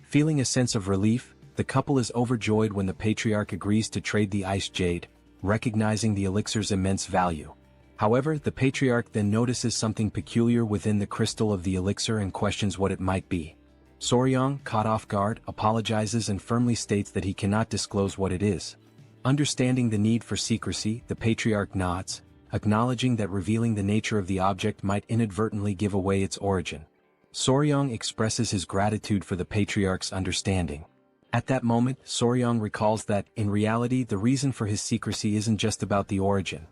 Feeling a sense of relief, the couple is overjoyed when the Patriarch agrees to trade the Ice Jade, recognizing the elixir's immense value. However, the Patriarch then notices something peculiar within the crystal of the elixir and questions what it might be. Soryong, caught off guard, apologizes and firmly states that he cannot disclose what it is. Understanding the need for secrecy, the Patriarch nods, acknowledging that revealing the nature of the object might inadvertently give away its origin. Soryong expresses his gratitude for the Patriarch's understanding. At that moment, Soryong recalls that, in reality, the reason for his secrecy isn't just about the origin.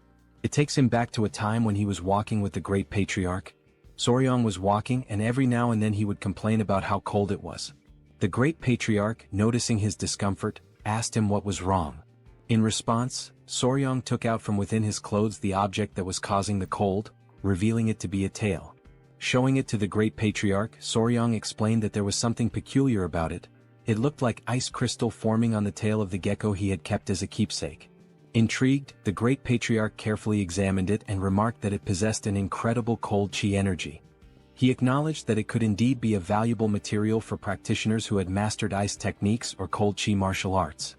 It takes him back to a time when he was walking with the great Patriarch. Soryong was walking and every now and then he would complain about how cold it was. The great patriarch, noticing his discomfort, asked him what was wrong. In response, Soryong took out from within his clothes the object that was causing the cold, revealing it to be a tail. Showing it to the great patriarch, Soryong explained that there was something peculiar about it. It looked like ice crystal forming on the tail of the gecko he had kept as a keepsake. Intrigued, the great patriarch carefully examined it and remarked that it possessed an incredible cold chi energy. He acknowledged that it could indeed be a valuable material for practitioners who had mastered ice techniques or cold chi martial arts.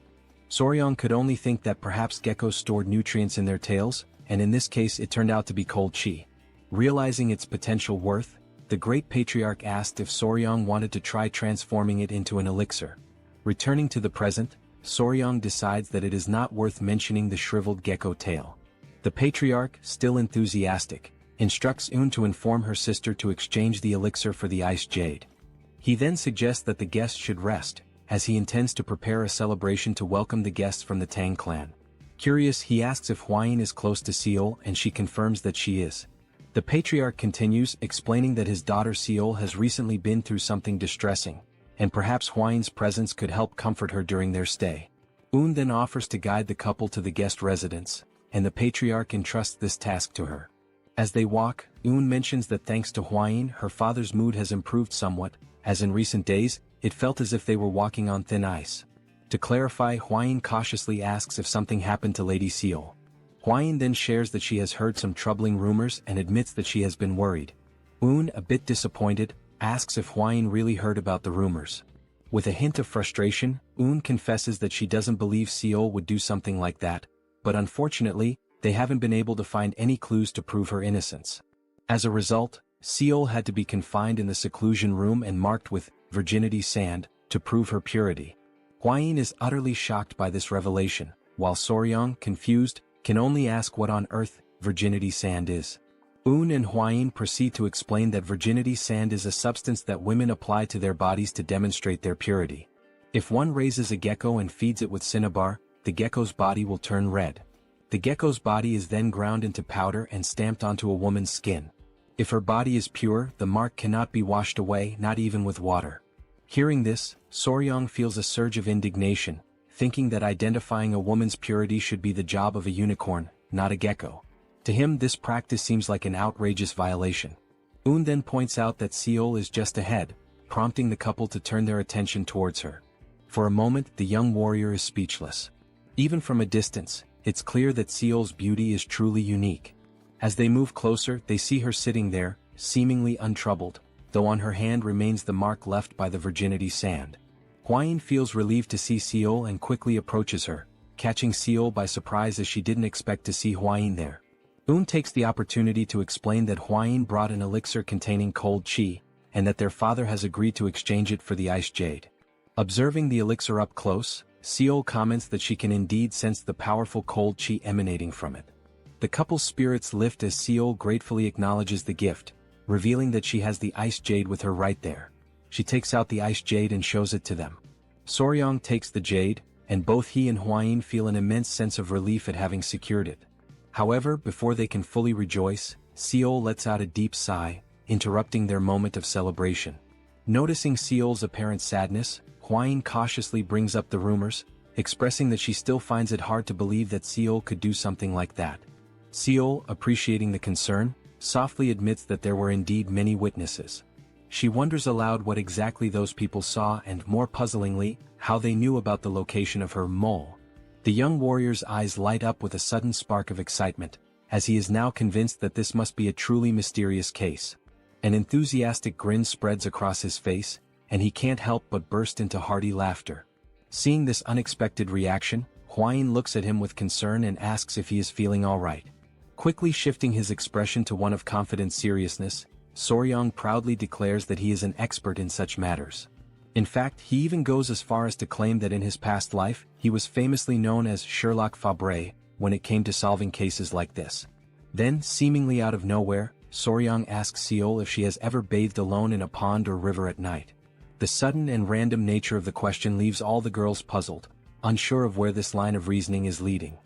Soryong could only think that perhaps geckos stored nutrients in their tails, and in this case it turned out to be cold chi. Realizing its potential worth, the great patriarch asked if Soryong wanted to try transforming it into an elixir. Returning to the present, Soryong decides that it is not worth mentioning the shriveled gecko tail. The patriarch, still enthusiastic, instructs Un to inform her sister to exchange the elixir for the ice jade. He then suggests that the guests should rest, as he intends to prepare a celebration to welcome the guests from the Tang clan. Curious, he asks if Hwayin is close to Seol and she confirms that she is. The patriarch continues, explaining that his daughter Seol has recently been through something distressing, and perhaps Hwayin's presence could help comfort her during their stay. Un then offers to guide the couple to the guest residence, and the patriarch entrusts this task to her. As they walk, Un mentions that thanks to Hwayin, her father's mood has improved somewhat, as in recent days, it felt as if they were walking on thin ice. To clarify, Hwayin cautiously asks if something happened to Lady Seol. Hwayin then shares that she has heard some troubling rumors and admits that she has been worried. Un, a bit disappointed, asks if Hwayin really heard about the rumors. With a hint of frustration, Un confesses that she doesn't believe Seol would do something like that, but unfortunately, they haven't been able to find any clues to prove her innocence. As a result, Seol had to be confined in the seclusion room and marked with virginity sand to prove her purity. Hwayin is utterly shocked by this revelation, while Soryong, confused, can only ask what on earth virginity sand is. Un and Hwayin proceed to explain that virginity sand is a substance that women apply to their bodies to demonstrate their purity. If one raises a gecko and feeds it with cinnabar, the gecko's body will turn red. The gecko's body is then ground into powder and stamped onto a woman's skin. If her body is pure, the mark cannot be washed away, not even with water. Hearing this, Soryong feels a surge of indignation, thinking that identifying a woman's purity should be the job of a unicorn, not a gecko. To him, this practice seems like an outrageous violation. Un then points out that Seol is just ahead, prompting the couple to turn their attention towards her. For a moment, the young warrior is speechless. Even from a distance, it's clear that Seol's beauty is truly unique. As they move closer, they see her sitting there, seemingly untroubled, though on her hand remains the mark left by the virginity sand. Hwayin feels relieved to see Seol and quickly approaches her, catching Seol by surprise as she didn't expect to see Hwayin there. Un takes the opportunity to explain that Hwayin brought an elixir containing cold chi, and that their father has agreed to exchange it for the ice jade. Observing the elixir up close, Seol comments that she can indeed sense the powerful cold chi emanating from it. The couple's spirits lift as Seol gratefully acknowledges the gift, revealing that she has the ice jade with her right there. She takes out the ice jade and shows it to them. Soryong takes the jade, and both he and Hwayin feel an immense sense of relief at having secured it. However, before they can fully rejoice, Seol lets out a deep sigh, interrupting their moment of celebration. Noticing Seol's apparent sadness, Hwayin cautiously brings up the rumors, expressing that she still finds it hard to believe that Seol could do something like that. Seol, appreciating the concern, softly admits that there were indeed many witnesses. She wonders aloud what exactly those people saw and, more puzzlingly, how they knew about the location of her mole. The young warrior's eyes light up with a sudden spark of excitement, as he is now convinced that this must be a truly mysterious case. An enthusiastic grin spreads across his face, and he can't help but burst into hearty laughter. Seeing this unexpected reaction, Hwayin looks at him with concern and asks if he is feeling all right. Quickly shifting his expression to one of confident seriousness, Soryong proudly declares that he is an expert in such matters. In fact, he even goes as far as to claim that in his past life, he was famously known as Sherlock Fabre when it came to solving cases like this. Then, seemingly out of nowhere, Soryong asks Seol if she has ever bathed alone in a pond or river at night. The sudden and random nature of the question leaves all the girls puzzled, unsure of where this line of reasoning is leading.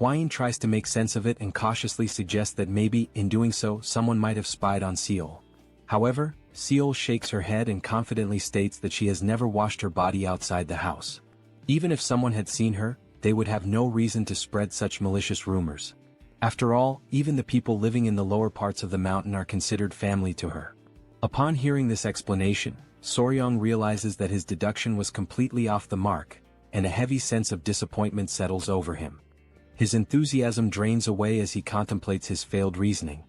Hwayin tries to make sense of it and cautiously suggests that maybe, in doing so, someone might have spied on Seol. However, Seol shakes her head and confidently states that she has never washed her body outside the house. Even if someone had seen her, they would have no reason to spread such malicious rumors. After all, even the people living in the lower parts of the mountain are considered family to her. Upon hearing this explanation, Soryong realizes that his deduction was completely off the mark, and a heavy sense of disappointment settles over him. His enthusiasm drains away as he contemplates his failed reasoning.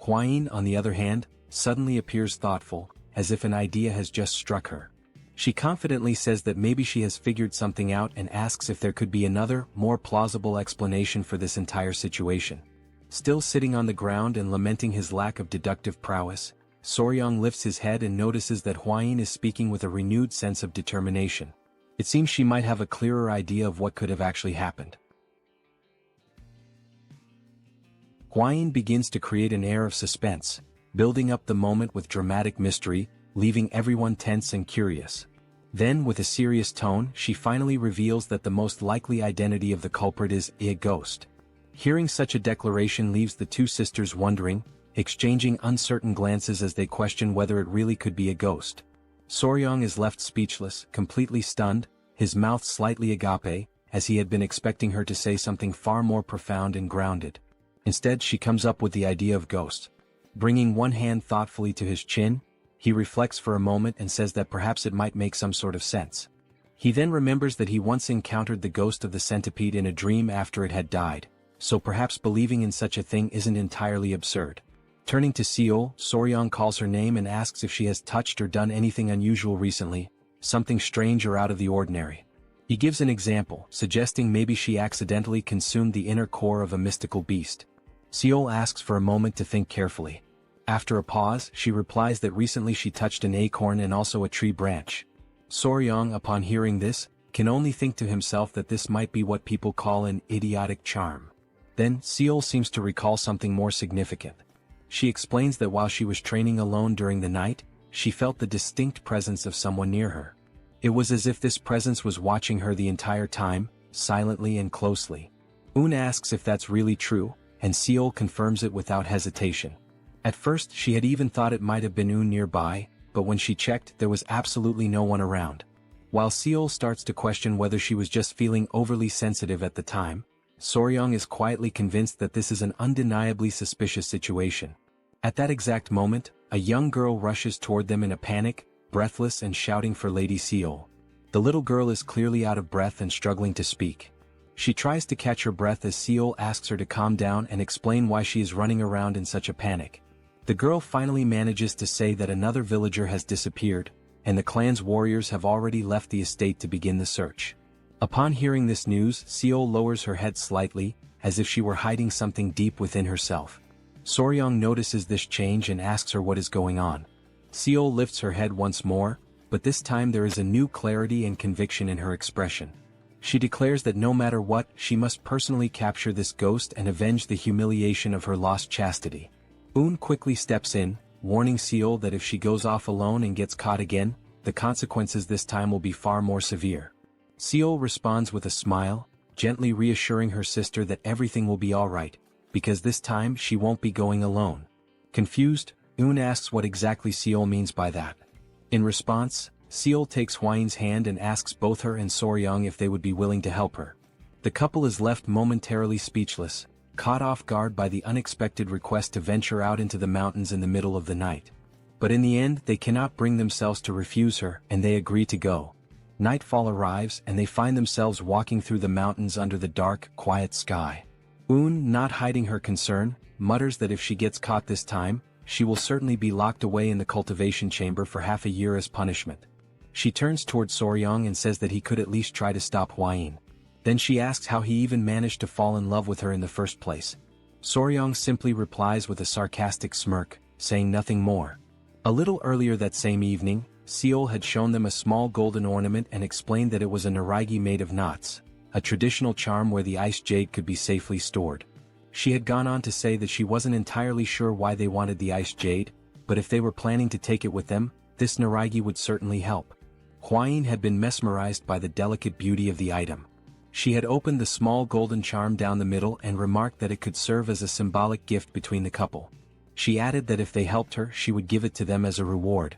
Hwayin, on the other hand, suddenly appears thoughtful, as if an idea has just struck her. She confidently says that maybe she has figured something out and asks if there could be another, more plausible explanation for this entire situation. Still sitting on the ground and lamenting his lack of deductive prowess, Soryong lifts his head and notices that Hwayin is speaking with a renewed sense of determination. It seems she might have a clearer idea of what could have actually happened. Hwayin begins to create an air of suspense, building up the moment with dramatic mystery, leaving everyone tense and curious. Then, with a serious tone, she finally reveals that the most likely identity of the culprit is a ghost. Hearing such a declaration leaves the two sisters wondering, exchanging uncertain glances as they question whether it really could be a ghost. Soryong is left speechless, completely stunned, his mouth slightly agape, as he had been expecting her to say something far more profound and grounded. Instead, she comes up with the idea of ghost. Bringing one hand thoughtfully to his chin, he reflects for a moment and says that perhaps it might make some sort of sense. He then remembers that he once encountered the ghost of the centipede in a dream after it had died, so perhaps believing in such a thing isn't entirely absurd. Turning to Seol, Soryong calls her name and asks if she has touched or done anything unusual recently, something strange or out of the ordinary. He gives an example, suggesting maybe she accidentally consumed the inner core of a mystical beast. Seol asks for a moment to think carefully. After a pause, she replies that recently she touched an acorn and also a tree branch. Soryong, upon hearing this, can only think to himself that this might be what people call an idiotic charm. Then, Seol seems to recall something more significant. She explains that while she was training alone during the night, she felt the distinct presence of someone near her. It was as if this presence was watching her the entire time, silently and closely. Un asks if that's really true, and Seol confirms it without hesitation. At first she had even thought it might have been Un nearby, but when she checked there was absolutely no one around. While Seol starts to question whether she was just feeling overly sensitive at the time, Soryong is quietly convinced that this is an undeniably suspicious situation. At that exact moment, a young girl rushes toward them in a panic, breathless and shouting for Lady Seol. The little girl is clearly out of breath and struggling to speak. She tries to catch her breath as Seol asks her to calm down and explain why she is running around in such a panic. The girl finally manages to say that another villager has disappeared, and the clan's warriors have already left the estate to begin the search. Upon hearing this news, Seol lowers her head slightly, as if she were hiding something deep within herself. Soryong notices this change and asks her what is going on. Seol lifts her head once more, but this time there is a new clarity and conviction in her expression. She declares that no matter what, she must personally capture this ghost and avenge the humiliation of her lost chastity. Un quickly steps in, warning Seol that if she goes off alone and gets caught again, the consequences this time will be far more severe. Seol responds with a smile, gently reassuring her sister that everything will be alright, because this time she won't be going alone. Confused, Un asks what exactly Seol means by that. In response, Seol takes Hwayin's hand and asks both her and Soryong if they would be willing to help her. The couple is left momentarily speechless, caught off guard by the unexpected request to venture out into the mountains in the middle of the night. But in the end they cannot bring themselves to refuse her and they agree to go. Nightfall arrives and they find themselves walking through the mountains under the dark, quiet sky. Un, not hiding her concern, mutters that if she gets caught this time, she will certainly be locked away in the cultivation chamber for half a year as punishment. She turns toward Soryong and says that he could at least try to stop Hwayin. Then she asks how he even managed to fall in love with her in the first place. Soryong simply replies with a sarcastic smirk, saying nothing more. A little earlier that same evening, Seol had shown them a small golden ornament and explained that it was a naragi made of knots, a traditional charm where the ice jade could be safely stored. She had gone on to say that she wasn't entirely sure why they wanted the ice jade, but if they were planning to take it with them, this naragi would certainly help. Hwayin had been mesmerized by the delicate beauty of the item. She had opened the small golden charm down the middle and remarked that it could serve as a symbolic gift between the couple. She added that if they helped her she would give it to them as a reward.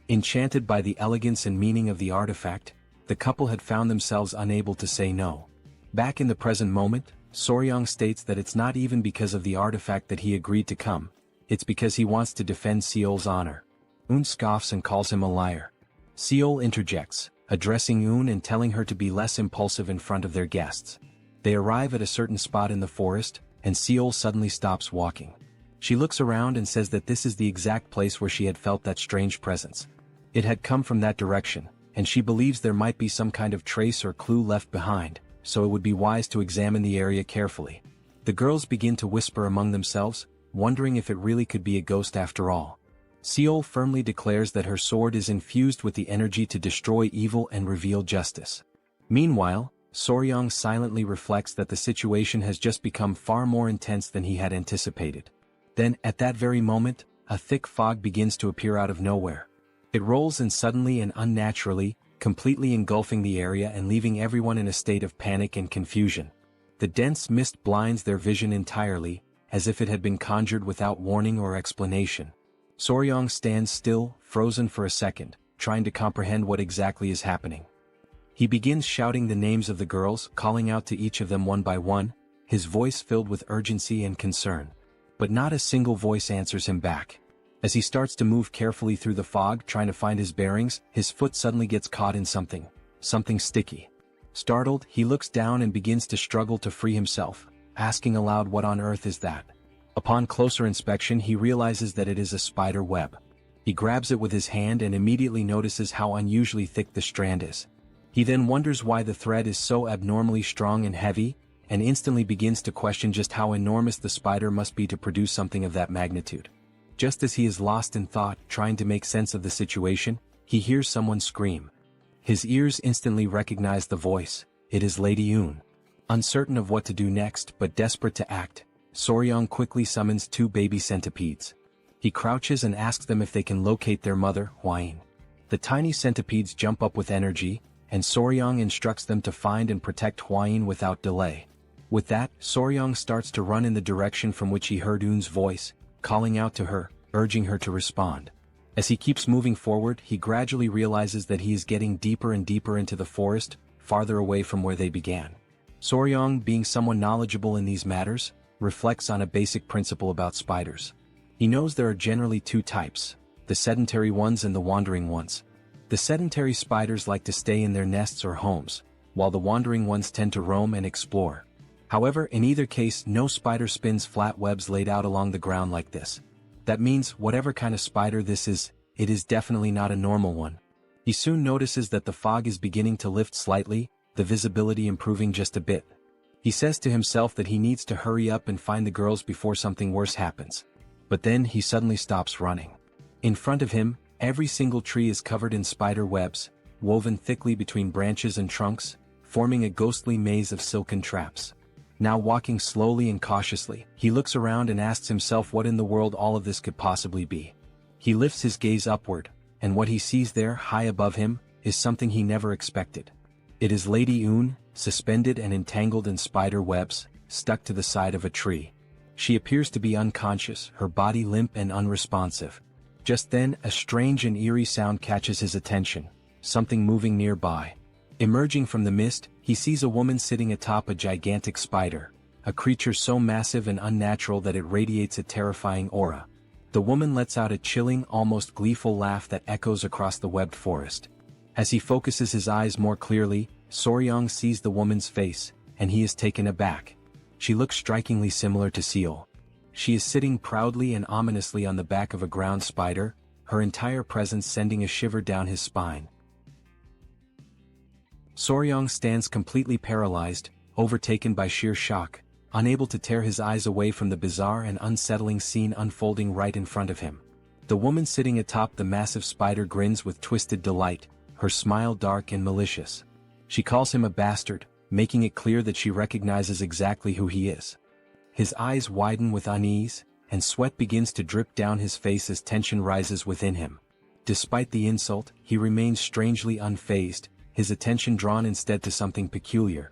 Enchanted by the elegance and meaning of the artifact, the couple had found themselves unable to say no. Back in the present moment, Soryang states that it's not even because of the artifact that he agreed to come, it's because he wants to defend Seol's honor. Eun scoffs and calls him a liar. Seol interjects, addressing Eun and telling her to be less impulsive in front of their guests. They arrive at a certain spot in the forest, and Seol suddenly stops walking. She looks around and says that this is the exact place where she had felt that strange presence. It had come from that direction, and she believes there might be some kind of trace or clue left behind, so it would be wise to examine the area carefully. The girls begin to whisper among themselves, wondering if it really could be a ghost after all. Seol firmly declares that her sword is infused with the energy to destroy evil and reveal justice. Meanwhile, Soryang silently reflects that the situation has just become far more intense than he had anticipated. Then, at that very moment, a thick fog begins to appear out of nowhere. It rolls in suddenly and unnaturally, completely engulfing the area and leaving everyone in a state of panic and confusion. The dense mist blinds their vision entirely, as if it had been conjured without warning or explanation. Soryang stands still, frozen for a second, trying to comprehend what exactly is happening. He begins shouting the names of the girls, calling out to each of them one by one, his voice filled with urgency and concern. But not a single voice answers him back. As he starts to move carefully through the fog trying to find his bearings, his foot suddenly gets caught in something sticky. Startled, he looks down and begins to struggle to free himself, asking aloud what on earth is that. Upon closer inspection he realizes that it is a spider web. He grabs it with his hand and immediately notices how unusually thick the strand is. He then wonders why the thread is so abnormally strong and heavy, and instantly begins to question just how enormous the spider must be to produce something of that magnitude. Just as he is lost in thought, trying to make sense of the situation, he hears someone scream. His ears instantly recognize the voice. It is Lady Eun. Uncertain of what to do next but desperate to act, Soryang quickly summons 2 baby centipedes. He crouches and asks them if they can locate their mother, Hwain. The tiny centipedes jump up with energy, and Soryang instructs them to find and protect Hwain without delay. With that, Soryang starts to run in the direction from which he heard Eun's voice, calling out to her, urging her to respond. As he keeps moving forward, he gradually realizes that he is getting deeper and deeper into the forest, farther away from where they began. Soryang, being someone knowledgeable in these matters, reflects on a basic principle about spiders. He knows there are generally 2 types, the sedentary ones and the wandering ones. The sedentary spiders like to stay in their nests or homes, while the wandering ones tend to roam and explore. However, in either case, no spider spins flat webs laid out along the ground like this. That means, whatever kind of spider this is, it is definitely not a normal one. He soon notices that the fog is beginning to lift slightly, the visibility improving just a bit. He says to himself that he needs to hurry up and find the girls before something worse happens. But then he suddenly stops running. In front of him, every single tree is covered in spider webs, woven thickly between branches and trunks, forming a ghostly maze of silken traps. Now walking slowly and cautiously, he looks around and asks himself what in the world all of this could possibly be. He lifts his gaze upward, and what he sees there, high above him, is something he never expected. It is Lady Eun, suspended and entangled in spider webs, stuck to the side of a tree. She appears to be unconscious, her body limp and unresponsive. Just then, a strange and eerie sound catches his attention, something moving nearby. Emerging from the mist, he sees a woman sitting atop a gigantic spider, a creature so massive and unnatural that it radiates a terrifying aura. The woman lets out a chilling, almost gleeful laugh that echoes across the webbed forest. As he focuses his eyes more clearly, Soryang sees the woman's face, and he is taken aback. She looks strikingly similar to Seol. She is sitting proudly and ominously on the back of a ground spider, her entire presence sending a shiver down his spine. Soryang stands completely paralyzed, overtaken by sheer shock, unable to tear his eyes away from the bizarre and unsettling scene unfolding right in front of him. The woman sitting atop the massive spider grins with twisted delight, her smile dark and malicious. She calls him a bastard, making it clear that she recognizes exactly who he is. His eyes widen with unease, and sweat begins to drip down his face as tension rises within him. Despite the insult, he remains strangely unfazed, his attention drawn instead to something peculiar.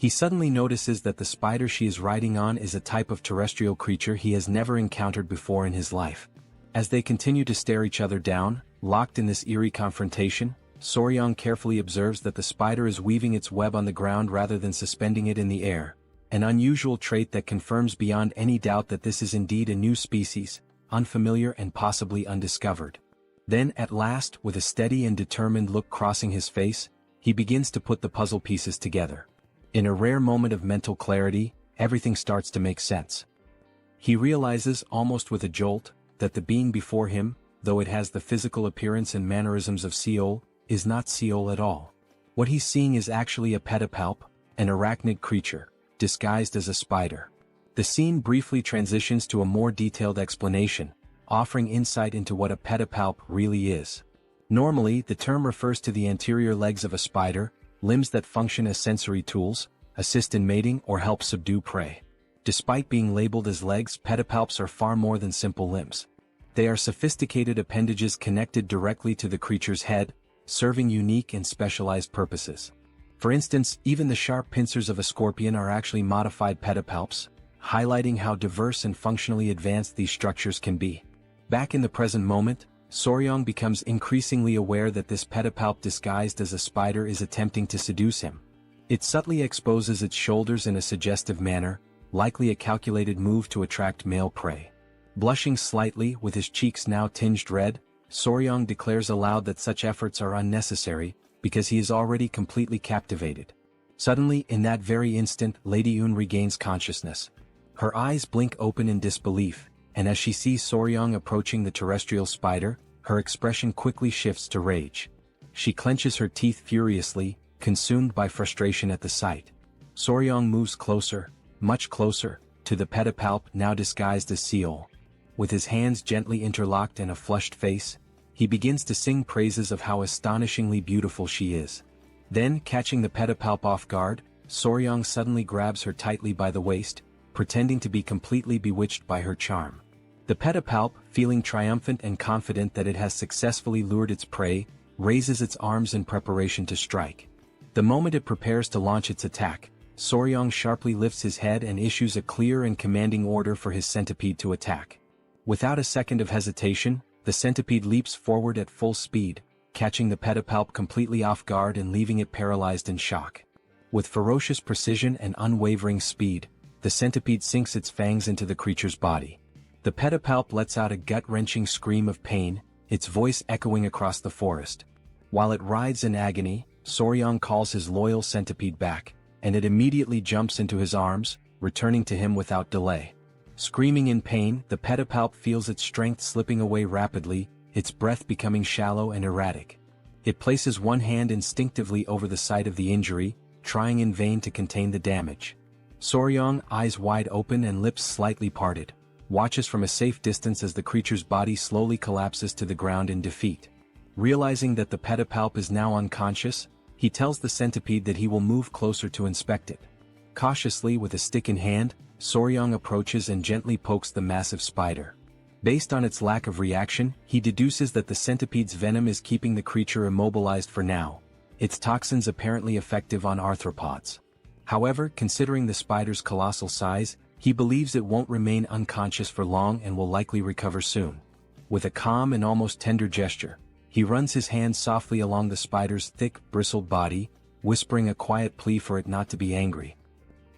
He suddenly notices that the spider she is riding on is a type of terrestrial creature he has never encountered before in his life. As they continue to stare each other down, locked in this eerie confrontation, Soryang carefully observes that the spider is weaving its web on the ground rather than suspending it in the air, an unusual trait that confirms beyond any doubt that this is indeed a new species, unfamiliar and possibly undiscovered. Then at last, with a steady and determined look crossing his face, he begins to put the puzzle pieces together. In a rare moment of mental clarity, everything starts to make sense. He realizes, almost with a jolt, that the being before him, though it has the physical appearance and mannerisms of Seol, is not Seol at all. What he's seeing is actually a pedipalp, an arachnid creature, disguised as a spider. The scene briefly transitions to a more detailed explanation, offering insight into what a pedipalp really is. Normally, the term refers to the anterior legs of a spider, limbs that function as sensory tools, assist in mating or help subdue prey. Despite being labeled as legs, pedipalps are far more than simple limbs. They are sophisticated appendages connected directly to the creature's head, serving unique and specialized purposes. For instance, even the sharp pincers of a scorpion are actually modified pedipalps, highlighting how diverse and functionally advanced these structures can be. Back in the present moment, Soryang becomes increasingly aware that this pedipalp disguised as a spider is attempting to seduce him. It subtly exposes its shoulders in a suggestive manner, likely a calculated move to attract male prey. Blushing slightly, with his cheeks now tinged red, Soryang declares aloud that such efforts are unnecessary, because he is already completely captivated. Suddenly, in that very instant, Lady Yoon regains consciousness. Her eyes blink open in disbelief, and as she sees Soryang approaching the terrestrial spider, her expression quickly shifts to rage. She clenches her teeth furiously, consumed by frustration at the sight. Soryang moves closer, much closer, to the pedipalp now disguised as Seol. With his hands gently interlocked and a flushed face, he begins to sing praises of how astonishingly beautiful she is. Then, catching the pedipalp off guard, Soryang suddenly grabs her tightly by the waist, pretending to be completely bewitched by her charm. The pedipalp, feeling triumphant and confident that it has successfully lured its prey, raises its arms in preparation to strike. The moment it prepares to launch its attack, Soryang sharply lifts his head and issues a clear and commanding order for his centipede to attack. Without a second of hesitation, the centipede leaps forward at full speed, catching the pedipalp completely off guard and leaving it paralyzed in shock. With ferocious precision and unwavering speed, the centipede sinks its fangs into the creature's body. The pedipalp lets out a gut-wrenching scream of pain, its voice echoing across the forest. While it writhes in agony, Soryang calls his loyal centipede back, and it immediately jumps into his arms, returning to him without delay. Screaming in pain, the pedipalp feels its strength slipping away rapidly, its breath becoming shallow and erratic. It places one hand instinctively over the site of the injury, trying in vain to contain the damage. Soryang, eyes wide open and lips slightly parted, watches from a safe distance as the creature's body slowly collapses to the ground in defeat. Realizing that the pedipalp is now unconscious, he tells the centipede that he will move closer to inspect it. Cautiously, with a stick in hand, Soryang approaches and gently pokes the massive spider. Based on its lack of reaction, he deduces that the centipede's venom is keeping the creature immobilized for now, its toxins apparently effective on arthropods. However, considering the spider's colossal size, he believes it won't remain unconscious for long and will likely recover soon. With a calm and almost tender gesture, he runs his hand softly along the spider's thick, bristled body, whispering a quiet plea for it not to be angry.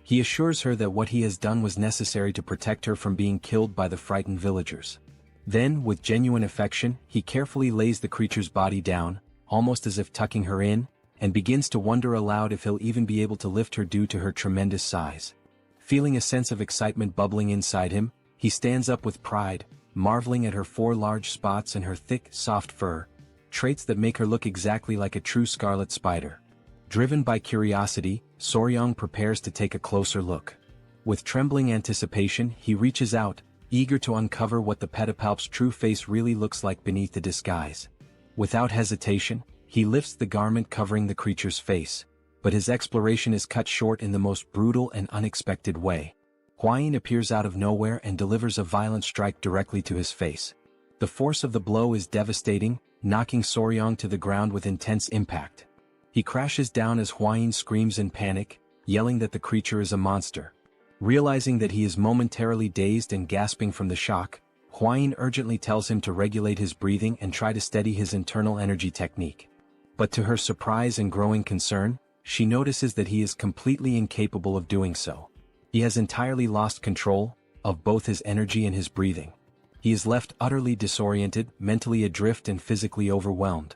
He assures her that what he has done was necessary to protect her from being killed by the frightened villagers. Then, with genuine affection, he carefully lays the creature's body down, almost as if tucking her in, and begins to wonder aloud if he'll even be able to lift her due to her tremendous size. Feeling a sense of excitement bubbling inside him, he stands up with pride, marveling at her 4 large spots and her thick, soft fur, traits that make her look exactly like a true scarlet spider. Driven by curiosity, Soryang prepares to take a closer look. With trembling anticipation, he reaches out, eager to uncover what the pedipalp's true face really looks like beneath the disguise. Without hesitation, he lifts the garment covering the creature's face, but his exploration is cut short in the most brutal and unexpected way. Hwayin appears out of nowhere and delivers a violent strike directly to his face. The force of the blow is devastating, knocking Soryang to the ground with intense impact. He crashes down as Hwayin screams in panic, yelling that the creature is a monster. Realizing that he is momentarily dazed and gasping from the shock, Huayin urgently tells him to regulate his breathing and try to steady his internal energy technique. But to her surprise and growing concern, she notices that he is completely incapable of doing so. He has entirely lost control of both his energy and his breathing. He is left utterly disoriented, mentally adrift and physically overwhelmed.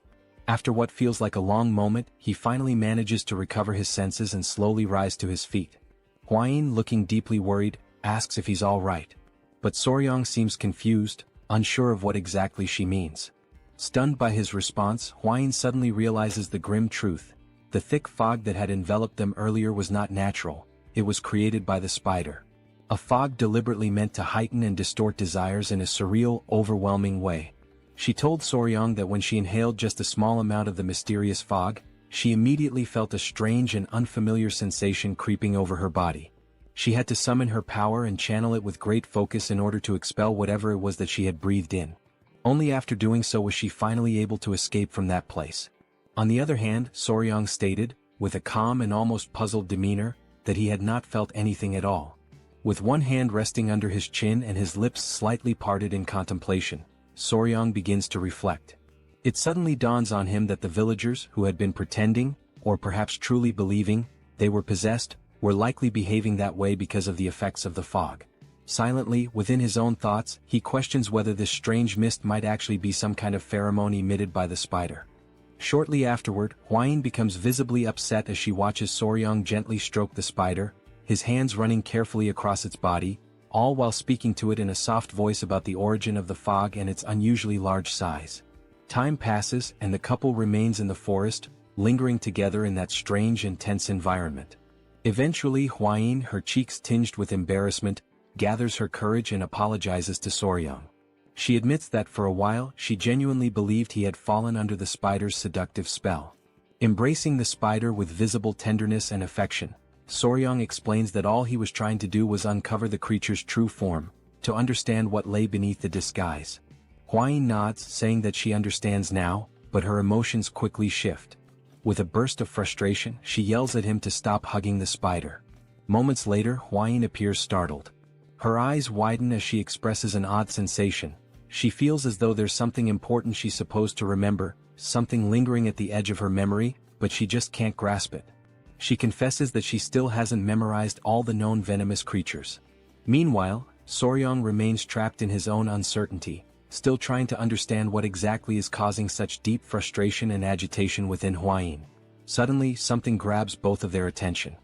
After what feels like a long moment, he finally manages to recover his senses and slowly rise to his feet. Huayin, looking deeply worried, asks if he's all right. But Soryang seems confused, unsure of what exactly she means. Stunned by his response, Huayin suddenly realizes the grim truth. The thick fog that had enveloped them earlier was not natural, it was created by the spider. A fog deliberately meant to heighten and distort desires in a surreal, overwhelming way. She told Soryang that when she inhaled just a small amount of the mysterious fog, she immediately felt a strange and unfamiliar sensation creeping over her body. She had to summon her power and channel it with great focus in order to expel whatever it was that she had breathed in. Only after doing so was she finally able to escape from that place. On the other hand, Soryang stated, with a calm and almost puzzled demeanor, that he had not felt anything at all. With one hand resting under his chin and his lips slightly parted in contemplation, Soryang begins to reflect. It suddenly dawns on him that the villagers who had been pretending, or perhaps truly believing, they were possessed, were likely behaving that way because of the effects of the fog. Silently, within his own thoughts, he questions whether this strange mist might actually be some kind of pheromone emitted by the spider. Shortly afterward, Huayin becomes visibly upset as she watches Soryang gently stroke the spider, his hands running carefully across its body, all while speaking to it in a soft voice about the origin of the fog and its unusually large size. Time passes and the couple remains in the forest, lingering together in that strange and tense environment. Eventually Huayin, her cheeks tinged with embarrassment, gathers her courage and apologizes to Soryang. She admits that for a while she genuinely believed he had fallen under the spider's seductive spell. Embracing the spider with visible tenderness and affection, Soryang explains that all he was trying to do was uncover the creature's true form, to understand what lay beneath the disguise. Huayin nods, saying that she understands now, but her emotions quickly shift. With a burst of frustration, she yells at him to stop hugging the spider. Moments later, Huayin appears startled. Her eyes widen as she expresses an odd sensation. She feels as though there's something important she's supposed to remember, something lingering at the edge of her memory, but she just can't grasp it. She confesses that she still hasn't memorized all the known venomous creatures. Meanwhile, Soryang remains trapped in his own uncertainty, still trying to understand what exactly is causing such deep frustration and agitation within Huayin. Suddenly, something grabs both of their attention.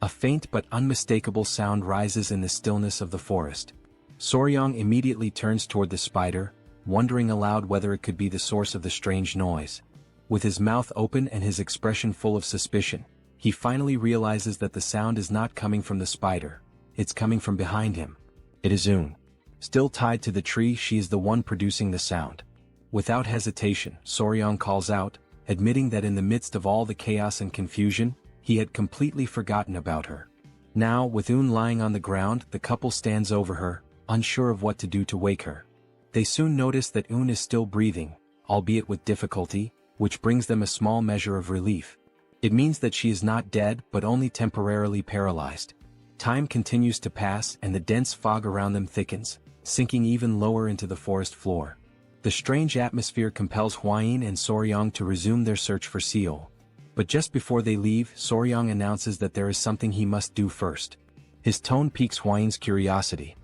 A faint but unmistakable sound rises in the stillness of the forest. Soryang immediately turns toward the spider, wondering aloud whether it could be the source of the strange noise. With his mouth open and his expression full of suspicion, he finally realizes that the sound is not coming from the spider, it's coming from behind him. It is Eun. Still tied to the tree, she is the one producing the sound. Without hesitation, Soryang calls out, admitting that in the midst of all the chaos and confusion, he had completely forgotten about her. Now, with Eun lying on the ground, the couple stands over her, unsure of what to do to wake her. They soon notice that Eun is still breathing, albeit with difficulty, which brings them a small measure of relief. It means that she is not dead but only temporarily paralyzed. Time continues to pass and the dense fog around them thickens, sinking even lower into the forest floor. The strange atmosphere compels Huayin and Soryang to resume their search for Seol. But just before they leave, Soryang announces that there is something he must do first. His tone piques Huayin's curiosity.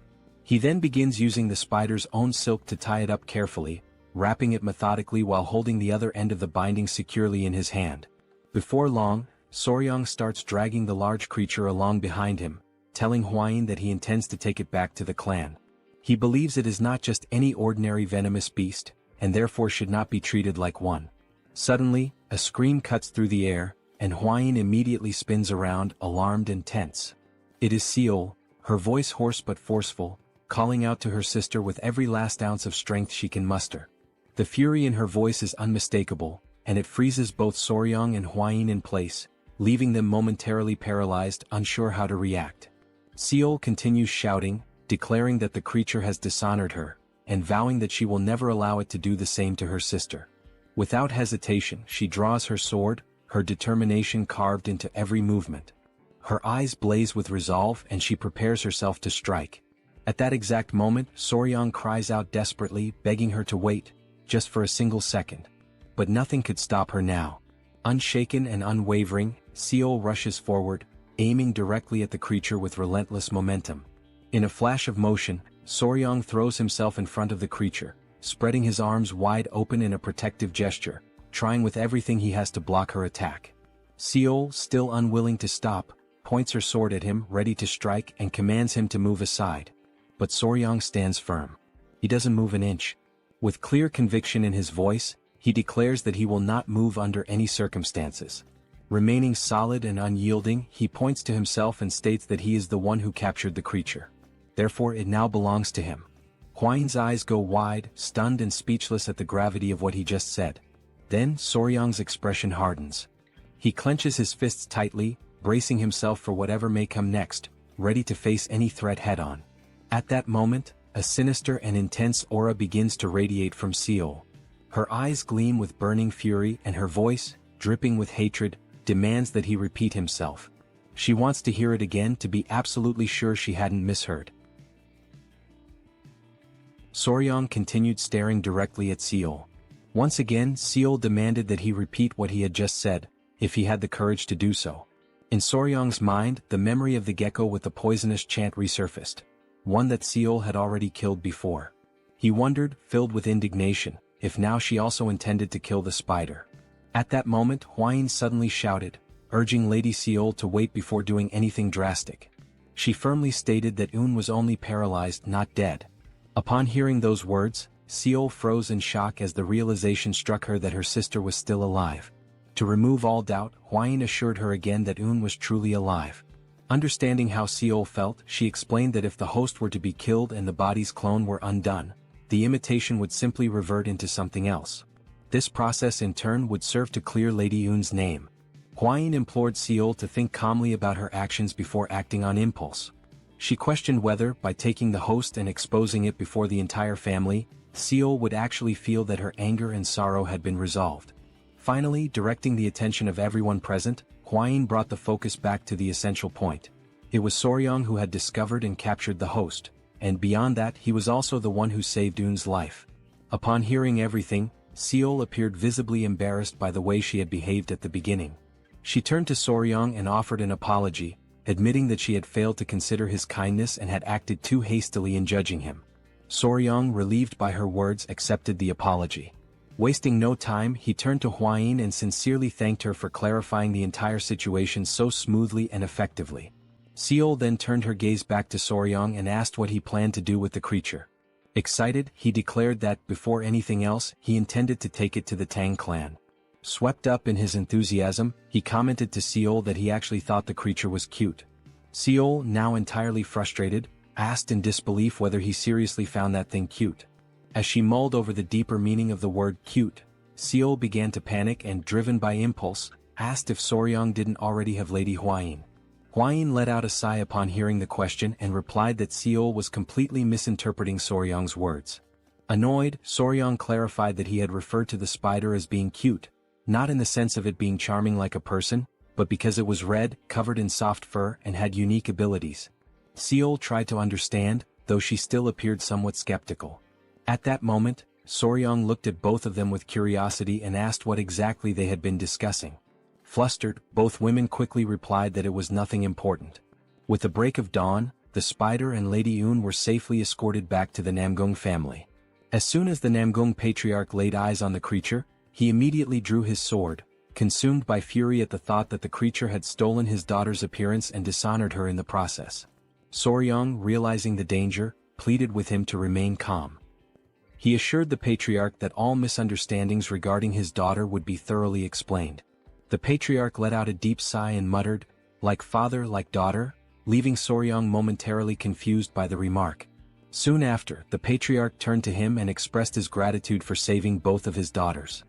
He then begins using the spider's own silk to tie it up carefully, wrapping it methodically while holding the other end of the binding securely in his hand. Before long, Soryang starts dragging the large creature along behind him, telling Huayin that he intends to take it back to the clan. He believes it is not just any ordinary venomous beast, and therefore should not be treated like one. Suddenly, a scream cuts through the air, and Huayin immediately spins around, alarmed and tense. It is Seol, her voice hoarse but forceful, calling out to her sister with every last ounce of strength she can muster. The fury in her voice is unmistakable, and it freezes both Soryang and Huayin in place, leaving them momentarily paralyzed, unsure how to react. Seol continues shouting, declaring that the creature has dishonored her, and vowing that she will never allow it to do the same to her sister. Without hesitation, she draws her sword, her determination carved into every movement. Her eyes blaze with resolve and she prepares herself to strike. At that exact moment, Soryang cries out desperately, begging her to wait, just for a single second. But nothing could stop her now. Unshaken and unwavering, Seol rushes forward, aiming directly at the creature with relentless momentum. In a flash of motion, Soryang throws himself in front of the creature, spreading his arms wide open in a protective gesture, trying with everything he has to block her attack. Seol, still unwilling to stop, points her sword at him, ready to strike, and commands him to move aside. But Soryang stands firm. He doesn't move an inch. With clear conviction in his voice, he declares that he will not move under any circumstances. Remaining solid and unyielding, he points to himself and states that he is the one who captured the creature. Therefore it now belongs to him. Hwain's eyes go wide, stunned and speechless at the gravity of what he just said. Then Soryang's expression hardens. He clenches his fists tightly, bracing himself for whatever may come next, ready to face any threat head-on. At that moment, a sinister and intense aura begins to radiate from Seol. Her eyes gleam with burning fury and her voice, dripping with hatred, demands that he repeat himself. She wants to hear it again to be absolutely sure she hadn't misheard. Soryang continued staring directly at Seol. Once again, Seol demanded that he repeat what he had just said, if he had the courage to do so. In Soryang's mind, the memory of the gecko with the poisonous chant resurfaced, one that Seol had already killed before. He wondered, filled with indignation, if now she also intended to kill the spider. At that moment, Hwain suddenly shouted, urging Lady Seol to wait before doing anything drastic. She firmly stated that Eun was only paralyzed, not dead. Upon hearing those words, Seol froze in shock as the realization struck her that her sister was still alive. To remove all doubt, Hwain assured her again that Eun was truly alive. Understanding how Seol felt, she explained that if the host were to be killed and the body's clone were undone, the imitation would simply revert into something else. This process in turn would serve to clear Lady Eun's name. Hwain implored Seol to think calmly about her actions before acting on impulse. She questioned whether, by taking the host and exposing it before the entire family, Seol would actually feel that her anger and sorrow had been resolved. Finally, directing the attention of everyone present, Hwain brought the focus back to the essential point. It was Soryang who had discovered and captured the host, and beyond that he was also the one who saved Eun's life. Upon hearing everything, Seol appeared visibly embarrassed by the way she had behaved at the beginning. She turned to Soryang and offered an apology, admitting that she had failed to consider his kindness and had acted too hastily in judging him. Soryang, relieved by her words, accepted the apology. Wasting no time, he turned to Hwain and sincerely thanked her for clarifying the entire situation so smoothly and effectively. Seol then turned her gaze back to Soryang and asked what he planned to do with the creature. Excited, he declared that, before anything else, he intended to take it to the Tang clan. Swept up in his enthusiasm, he commented to Seol that he actually thought the creature was cute. Seol, now entirely frustrated, asked in disbelief whether he seriously found that thing cute. As she mulled over the deeper meaning of the word cute, Seol began to panic and, driven by impulse, asked if Soryang didn't already have Lady Hwain. Hwain let out a sigh upon hearing the question and replied that Seol was completely misinterpreting Soryang's words. Annoyed, Soryang clarified that he had referred to the spider as being cute, not in the sense of it being charming like a person, but because it was red, covered in soft fur, and had unique abilities. Seol tried to understand, though she still appeared somewhat skeptical. At that moment, Soryang looked at both of them with curiosity and asked what exactly they had been discussing. Flustered, both women quickly replied that it was nothing important. With the break of dawn, the spider and Lady Eun were safely escorted back to the Namgung family. As soon as the Namgung patriarch laid eyes on the creature, he immediately drew his sword, consumed by fury at the thought that the creature had stolen his daughter's appearance and dishonored her in the process. Soryang, realizing the danger, pleaded with him to remain calm. He assured the patriarch that all misunderstandings regarding his daughter would be thoroughly explained. The patriarch let out a deep sigh and muttered, "Like father, like daughter," leaving Soryang momentarily confused by the remark. Soon after, the patriarch turned to him and expressed his gratitude for saving both of his daughters.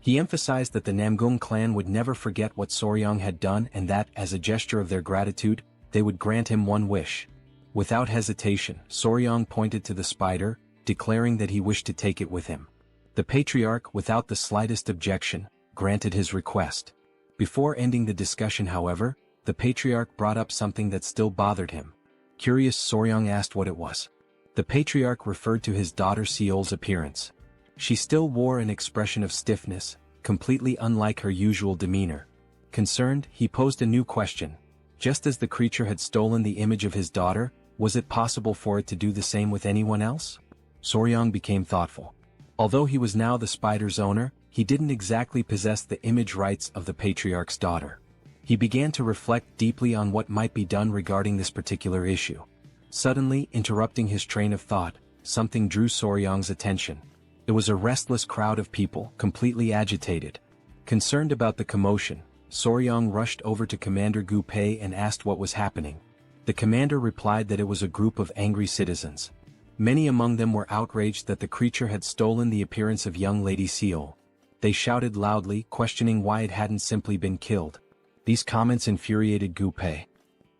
He emphasized that the Namgung clan would never forget what Soryang had done and that, as a gesture of their gratitude, they would grant him one wish. Without hesitation, Soryang pointed to the spider, declaring that he wished to take it with him. The patriarch, without the slightest objection, granted his request. Before ending the discussion, however, the patriarch brought up something that still bothered him. Curious, Soryang asked what it was. The patriarch referred to his daughter Seol's appearance. She still wore an expression of stiffness, completely unlike her usual demeanor. Concerned, he posed a new question. Just as the creature had stolen the image of his daughter, was it possible for it to do the same with anyone else? Soryang became thoughtful. Although he was now the spider's owner, he didn't exactly possess the image rights of the patriarch's daughter. He began to reflect deeply on what might be done regarding this particular issue. Suddenly, interrupting his train of thought, something drew Soryang's attention. It was a restless crowd of people, completely agitated. Concerned about the commotion, Soryang rushed over to Commander Gu Pei and asked what was happening. The commander replied that it was a group of angry citizens. Many among them were outraged that the creature had stolen the appearance of young Lady Seol. They shouted loudly, questioning why it hadn't simply been killed. These comments infuriated Gu Pei.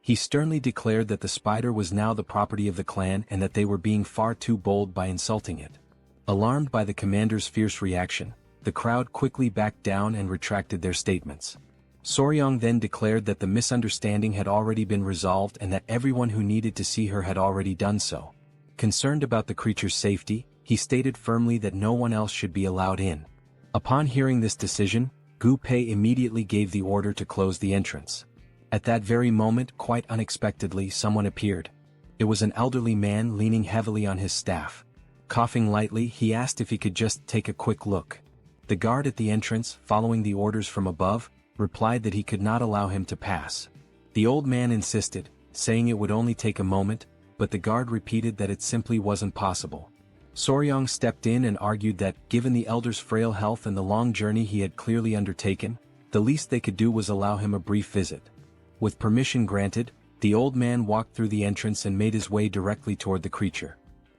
He sternly declared that the spider was now the property of the clan and that they were being far too bold by insulting it. Alarmed by the commander's fierce reaction, the crowd quickly backed down and retracted their statements. Soryang then declared that the misunderstanding had already been resolved and that everyone who needed to see her had already done so. Concerned about the creature's safety, he stated firmly that no one else should be allowed in. Upon hearing this decision, Gu Pei immediately gave the order to close the entrance. At that very moment, quite unexpectedly, someone appeared. It was an elderly man leaning heavily on his staff. Coughing lightly, he asked if he could just take a quick look. The guard at the entrance, following the orders from above, replied that he could not allow him to pass. The old man insisted, saying it would only take a moment, but the guard repeated that it simply wasn't possible. Soryang stepped in and argued that, given the elder's frail health and the long journey he had clearly undertaken, the least they could do was allow him a brief visit. With permission granted, the old man walked through the entrance and made his way directly toward the creature.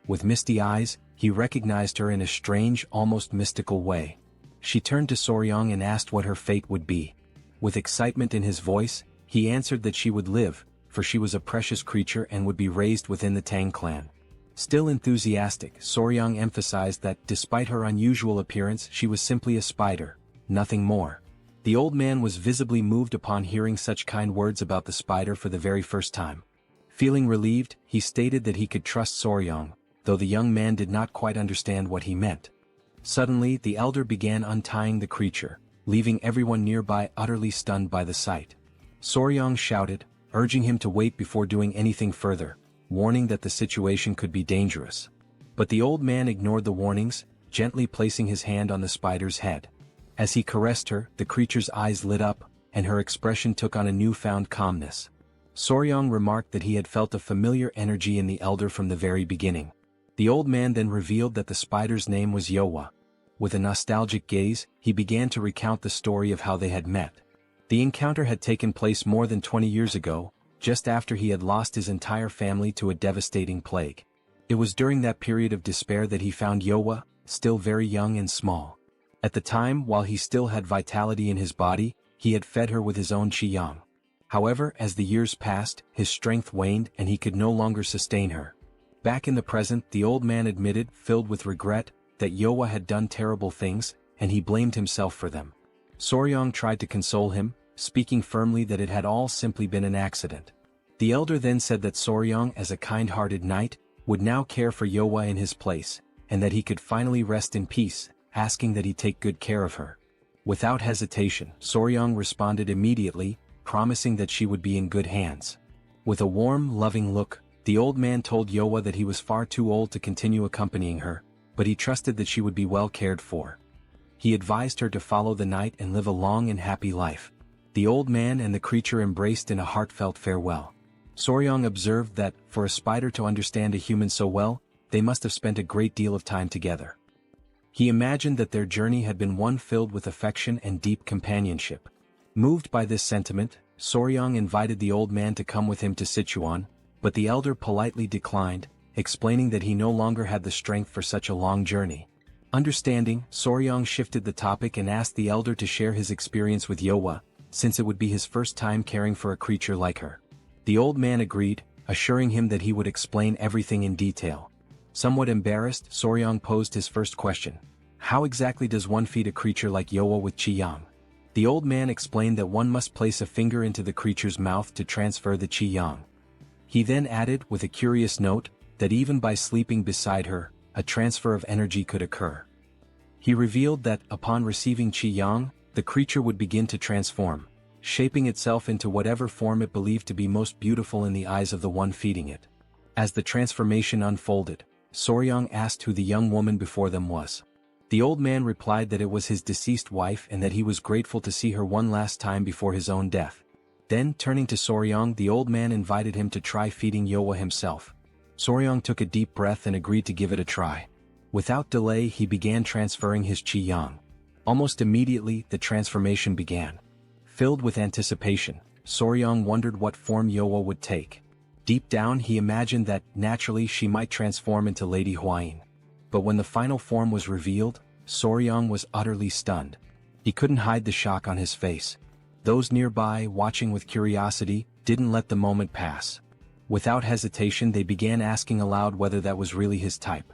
With misty eyes, he recognized her in a strange, almost mystical way. She turned to Soryang and asked what her fate would be. With excitement in his voice, he answered that she would live, for she was a precious creature and would be raised within the Tang clan. Still enthusiastic, Soryang emphasized that, despite her unusual appearance, she was simply a spider, nothing more. The old man was visibly moved upon hearing such kind words about the spider for the very first time. Feeling relieved, he stated that he could trust Soryang, though the young man did not quite understand what he meant. Suddenly, the elder began untying the creature, leaving everyone nearby utterly stunned by the sight. Soryang shouted, urging him to wait before doing anything further, warning that the situation could be dangerous. But the old man ignored the warnings, gently placing his hand on the spider's head. As he caressed her, the creature's eyes lit up, and her expression took on a newfound calmness. Soryang remarked that he had felt a familiar energy in the elder from the very beginning. The old man then revealed that the spider's name was Yowa. With a nostalgic gaze, he began to recount the story of how they had met. The encounter had taken place more than 20 years ago, just after he had lost his entire family to a devastating plague. It was during that period of despair that he found Yowa, still very young and small. At the time, while he still had vitality in his body, he had fed her with his own qiyang. However, as the years passed, his strength waned and he could no longer sustain her. Back in the present, the old man admitted, filled with regret, that Yowa had done terrible things, and he blamed himself for them. Soryang tried to console him, speaking firmly that it had all simply been an accident. The elder then said that Soryang, as a kind-hearted knight, would now care for Yowa in his place, and that he could finally rest in peace, asking that he take good care of her. Without hesitation, Soryang responded immediately, promising that she would be in good hands. With a warm, loving look, the old man told Yowa that he was far too old to continue accompanying her, but he trusted that she would be well cared for. He advised her to follow the knight and live a long and happy life. The old man and the creature embraced in a heartfelt farewell. Soryang observed that, for a spider to understand a human so well, they must have spent a great deal of time together. He imagined that their journey had been one filled with affection and deep companionship. Moved by this sentiment, Soryang invited the old man to come with him to Sichuan, but the elder politely declined, explaining that he no longer had the strength for such a long journey. Understanding, Soryang shifted the topic and asked the elder to share his experience with Yowa, since it would be his first time caring for a creature like her. The old man agreed, assuring him that he would explain everything in detail. Somewhat embarrassed, Soryang posed his first question. How exactly does one feed a creature like Yowa with qiyang? The old man explained that one must place a finger into the creature's mouth to transfer the qi-yang. He then added, with a curious note, that even by sleeping beside her, a transfer of energy could occur. He revealed that, upon receiving qi-yang, the creature would begin to transform, shaping itself into whatever form it believed to be most beautiful in the eyes of the one feeding it. As the transformation unfolded, Soryang asked who the young woman before them was. The old man replied that it was his deceased wife and that he was grateful to see her one last time before his own death. Then, turning to Soryang, the old man invited him to try feeding Yowa himself. Soryang took a deep breath and agreed to give it a try. Without delay, he began transferring his qi-yang. Almost immediately, the transformation began. Filled with anticipation, Soryang wondered what form Yowa would take. Deep down, he imagined that, naturally, she might transform into Lady Huayin. But when the final form was revealed, Soryang was utterly stunned. He couldn't hide the shock on his face. Those nearby, watching with curiosity, didn't let the moment pass. Without hesitation, they began asking aloud whether that was really his type.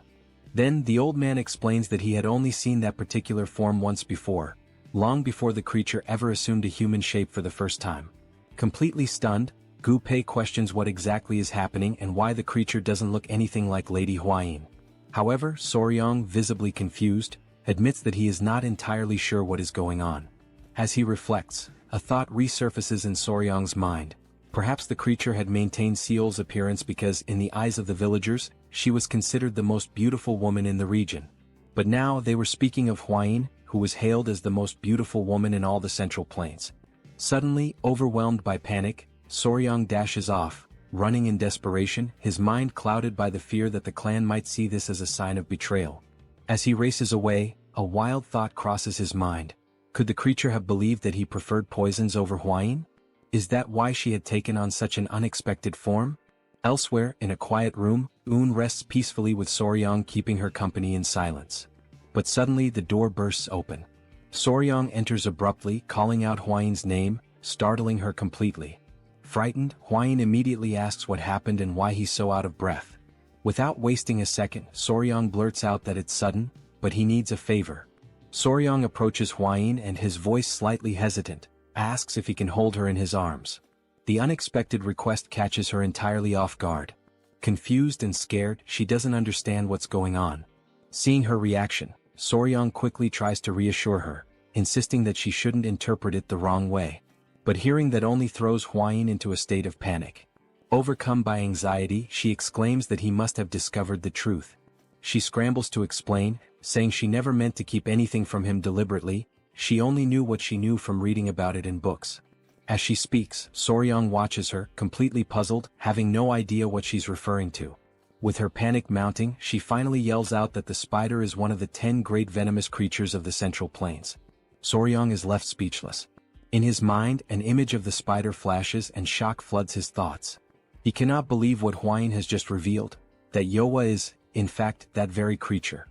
Then, the old man explains that he had only seen that particular form once before, long before the creature ever assumed a human shape for the first time. Completely stunned, Gu Pei questions what exactly is happening and why the creature doesn't look anything like Lady Huayin. However, Soryang, visibly confused, admits that he is not entirely sure what is going on. As he reflects, a thought resurfaces in Soryang's mind. Perhaps the creature had maintained Seol's appearance because, in the eyes of the villagers, she was considered the most beautiful woman in the region. But now they were speaking of Huayin, who was hailed as the most beautiful woman in all the Central Plains. Suddenly, overwhelmed by panic, Soryang dashes off, running in desperation, his mind clouded by the fear that the clan might see this as a sign of betrayal. As he races away, a wild thought crosses his mind. Could the creature have believed that he preferred poisons over Huayin? Is that why she had taken on such an unexpected form? Elsewhere, in a quiet room, Un rests peacefully with Soryang keeping her company in silence. But suddenly the door bursts open. Soryang enters abruptly, calling out Huayin's name, startling her completely. Frightened, Huayin immediately asks what happened and why he's so out of breath. Without wasting a second, Soryang blurts out that it's sudden, but he needs a favor. Soryang approaches Huayin and, his voice slightly hesitant, asks if he can hold her in his arms. The unexpected request catches her entirely off guard. Confused and scared, she doesn't understand what's going on. Seeing her reaction, Soryang quickly tries to reassure her, insisting that she shouldn't interpret it the wrong way. But hearing that only throws Huayin into a state of panic. Overcome by anxiety, she exclaims that he must have discovered the truth. She scrambles to explain, saying she never meant to keep anything from him deliberately, she only knew what she knew from reading about it in books. As she speaks, Soryang watches her, completely puzzled, having no idea what she's referring to. With her panic mounting, she finally yells out that the spider is one of the 10 great venomous creatures of the Central Plains. Soryang is left speechless. In his mind, an image of the spider flashes and shock floods his thoughts. He cannot believe what Huayin has just revealed, that Yowa is, in fact, that very creature.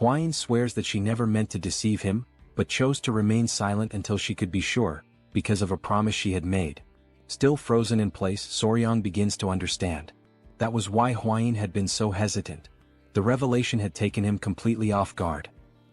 Huayin swears that she never meant to deceive him, but chose to remain silent until she could be sure, because of a promise she had made. Still frozen in place, Soryang begins to understand. That was why Huayin had been so hesitant. The revelation had taken him completely off guard.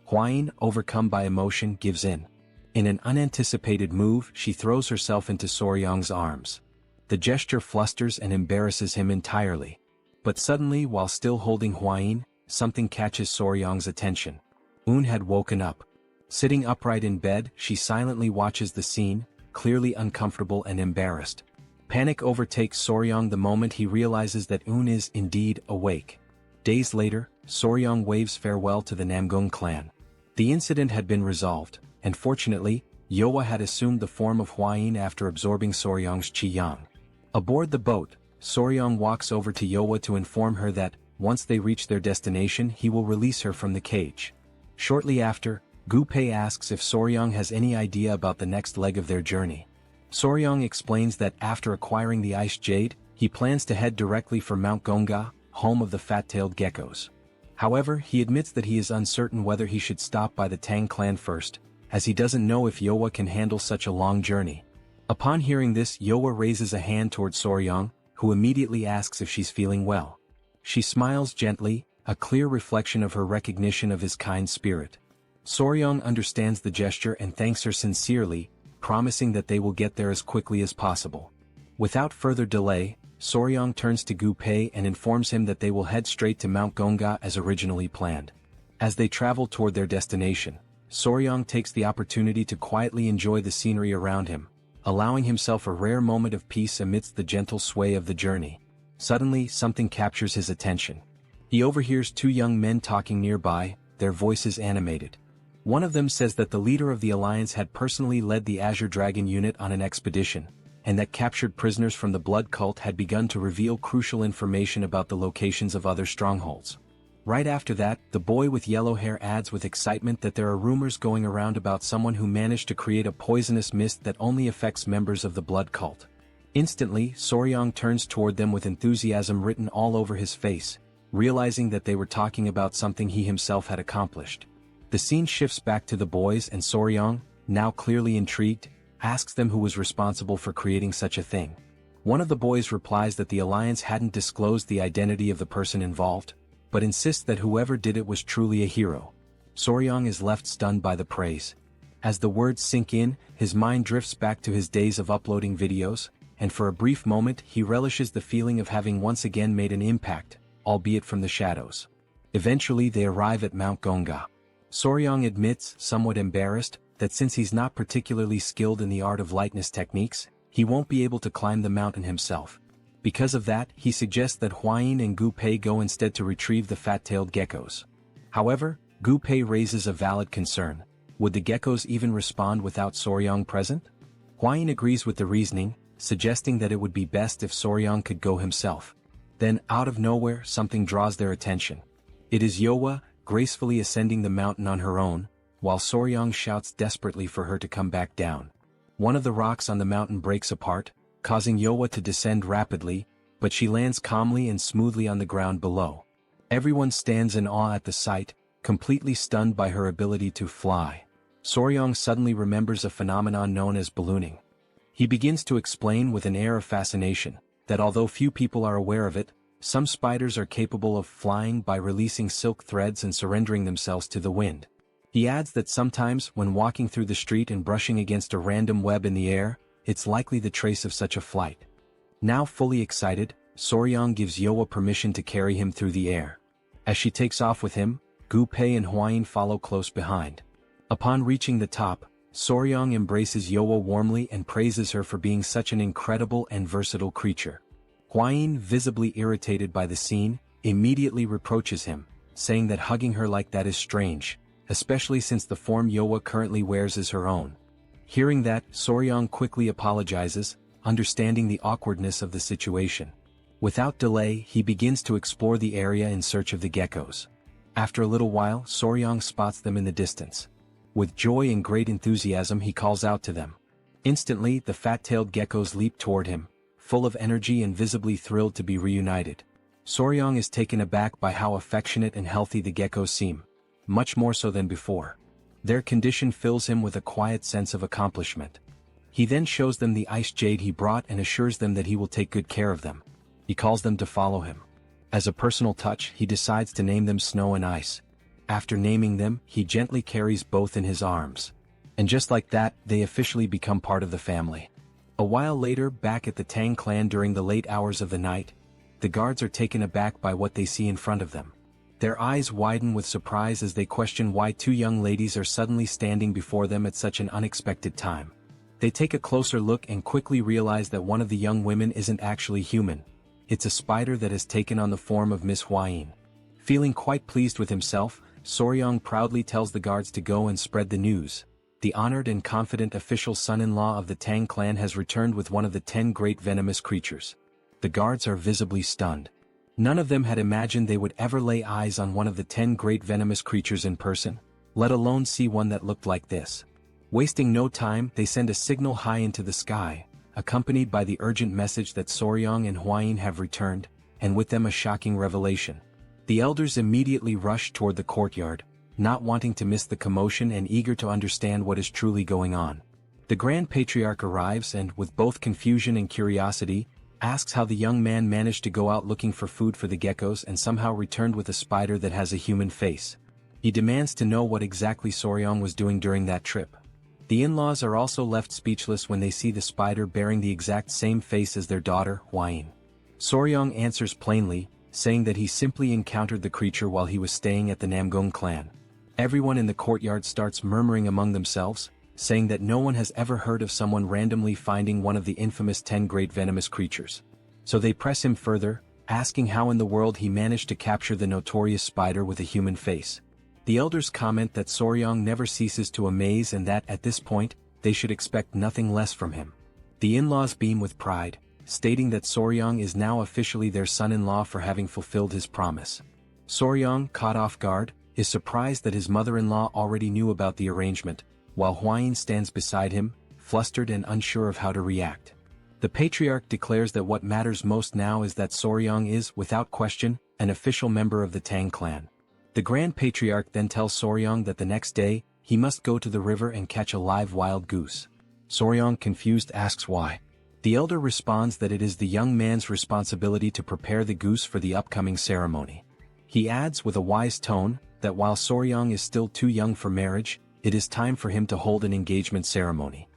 Huayin, overcome by emotion, gives in. In an unanticipated move, she throws herself into Soryang's arms. The gesture flusters and embarrasses him entirely. But suddenly, while still holding Huayin, something catches Soryang's attention. Un had woken up. Sitting upright in bed, she silently watches the scene, clearly uncomfortable and embarrassed. Panic overtakes Soryang the moment he realizes that Un is, indeed, awake. Days later, Soryang waves farewell to the Namgung clan. The incident had been resolved, and fortunately, Yowa had assumed the form of Huayin after absorbing Soryang's qi-yang. Aboard the boat, Soryang walks over to Yowa to inform her that, once they reach their destination, he will release her from the cage. Shortly after, Gu Pei asks if Soryang has any idea about the next leg of their journey. Soryang explains that after acquiring the ice jade, he plans to head directly for Mount Gonga, home of the fat-tailed geckos. However, he admits that he is uncertain whether he should stop by the Tang clan first, as he doesn't know if Yowa can handle such a long journey. Upon hearing this, Yowa raises a hand towards Soryang, who immediately asks if she's feeling well. She smiles gently, a clear reflection of her recognition of his kind spirit. Soryang understands the gesture and thanks her sincerely, promising that they will get there as quickly as possible. Without further delay, Soryang turns to Gu Pei and informs him that they will head straight to Mount Gonga as originally planned. As they travel toward their destination, Soryang takes the opportunity to quietly enjoy the scenery around him, allowing himself a rare moment of peace amidst the gentle sway of the journey. Suddenly, something captures his attention. He overhears two young men talking nearby, their voices animated. One of them says that the leader of the alliance had personally led the Azure Dragon unit on an expedition, and that captured prisoners from the Blood Cult had begun to reveal crucial information about the locations of other strongholds. Right after that, the boy with yellow hair adds with excitement that there are rumors going around about someone who managed to create a poisonous mist that only affects members of the Blood Cult. Instantly, Soryang turns toward them with enthusiasm written all over his face, realizing that they were talking about something he himself had accomplished. The scene shifts back to the boys and Soryang, now clearly intrigued, asks them who was responsible for creating such a thing. One of the boys replies that the alliance hadn't disclosed the identity of the person involved, but insists that whoever did it was truly a hero. Soryang is left stunned by the praise. As the words sink in, his mind drifts back to his days of uploading videos, and for a brief moment he relishes the feeling of having once again made an impact, albeit from the shadows. Eventually they arrive at Mount Gonga. Soryang admits, somewhat embarrassed, that since he's not particularly skilled in the art of lightness techniques, he won't be able to climb the mountain himself. Because of that, he suggests that Huayin and Gu Pei go instead to retrieve the fat-tailed geckos. However, Gu Pei raises a valid concern. Would the geckos even respond without Soryang present? Huayin agrees with the reasoning, suggesting that it would be best if Soryang could go himself. Then, out of nowhere, something draws their attention. It is Yowa, gracefully ascending the mountain on her own, while Soryang shouts desperately for her to come back down. One of the rocks on the mountain breaks apart, causing Yowa to descend rapidly, but she lands calmly and smoothly on the ground below. Everyone stands in awe at the sight, completely stunned by her ability to fly. Soryang suddenly remembers a phenomenon known as ballooning. He begins to explain with an air of fascination that although few people are aware of it, some spiders are capable of flying by releasing silk threads and surrendering themselves to the wind. He adds that sometimes when walking through the street and brushing against a random web in the air, it's likely the trace of such a flight. Now fully excited, Soryang gives Yowa permission to carry him through the air. As she takes off with him, Gu Pei and Huayin follow close behind. Upon reaching the top, Soryang embraces Yowa warmly and praises her for being such an incredible and versatile creature. Huayin, visibly irritated by the scene, immediately reproaches him, saying that hugging her like that is strange, especially since the form Yowa currently wears is her own. Hearing that, Soryang quickly apologizes, understanding the awkwardness of the situation. Without delay, he begins to explore the area in search of the geckos. After a little while, Soryang spots them in the distance. With joy and great enthusiasm he calls out to them. Instantly, the fat-tailed geckos leap toward him, full of energy and visibly thrilled to be reunited. Soryang is taken aback by how affectionate and healthy the geckos seem, much more so than before. Their condition fills him with a quiet sense of accomplishment. He then shows them the ice jade he brought and assures them that he will take good care of them. He calls them to follow him. As a personal touch, he decides to name them Snow and Ice. After naming them, he gently carries both in his arms. And just like that, they officially become part of the family. A while later, back at the Tang clan during the late hours of the night, the guards are taken aback by what they see in front of them. Their eyes widen with surprise as they question why two young ladies are suddenly standing before them at such an unexpected time. They take a closer look and quickly realize that one of the young women isn't actually human. It's a spider that has taken on the form of Miss Huayin. Feeling quite pleased with himself, Soryang proudly tells the guards to go and spread the news. The honored and confident official son-in-law of the Tang clan has returned with one of the 10 great venomous creatures. The guards are visibly stunned. None of them had imagined they would ever lay eyes on one of the 10 great venomous creatures in person, let alone see one that looked like this. Wasting no time, they send a signal high into the sky, accompanied by the urgent message that Soryang and Huayin have returned, and with them a shocking revelation. The elders immediately rush toward the courtyard, not wanting to miss the commotion and eager to understand what is truly going on. The Grand Patriarch arrives and, with both confusion and curiosity, asks how the young man managed to go out looking for food for the geckos and somehow returned with a spider that has a human face. He demands to know what exactly Soryang was doing during that trip. The in-laws are also left speechless when they see the spider bearing the exact same face as their daughter, Hwain. Soryong answers plainly, saying that he simply encountered the creature while he was staying at the Namgung clan. Everyone in the courtyard starts murmuring among themselves, saying that no one has ever heard of someone randomly finding one of the infamous 10 great venomous creatures. So they press him further, asking how in the world he managed to capture the notorious spider with a human face. The elders comment that Soryong never ceases to amaze and that at this point, they should expect nothing less from him. The in-laws beam with pride, stating that Soryong is now officially their son-in-law for having fulfilled his promise. Soryong, caught off guard, is surprised that his mother-in-law already knew about the arrangement, while Hwain stands beside him, flustered and unsure of how to react. The patriarch declares that what matters most now is that Soryong is, without question, an official member of the Tang clan. The Grand Patriarch then tells Soryong that the next day, he must go to the river and catch a live wild goose. Soryong, confused, asks why. The elder responds that it is the young man's responsibility to prepare the goose for the upcoming ceremony. He adds with a wise tone, that while Soryong is still too young for marriage, it is time for him to hold an engagement ceremony.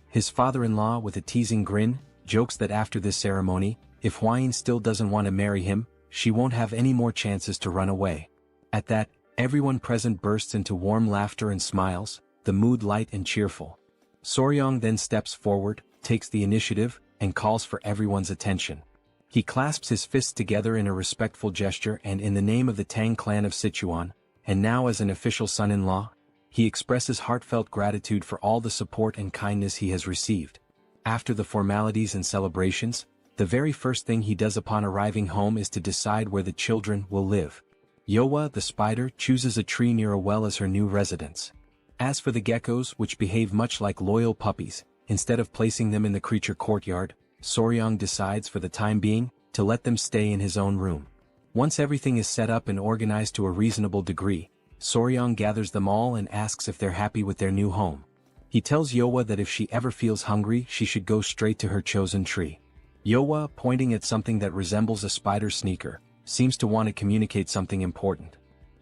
His father-in-law, with a teasing grin, jokes that after this ceremony, if Hwain still doesn't want to marry him, she won't have any more chances to run away. At that, everyone present bursts into warm laughter and smiles, the mood light and cheerful. Soryong then steps forward, takes the initiative, and calls for everyone's attention. He clasps his fists together in a respectful gesture and in the name of the Tang clan of Sichuan, and now as an official son-in-law, he expresses heartfelt gratitude for all the support and kindness he has received. After the formalities and celebrations, the very first thing he does upon arriving home is to decide where the children will live. Yowa, the spider, chooses a tree near a well as her new residence. As for the geckos, which behave much like loyal puppies, instead of placing them in the creature courtyard, Soryong decides for the time being, to let them stay in his own room. Once everything is set up and organized to a reasonable degree, Soryong gathers them all and asks if they're happy with their new home. He tells Yowa that if she ever feels hungry, she should go straight to her chosen tree. Yowa, pointing at something that resembles a spider sneaker, seems to want to communicate something important.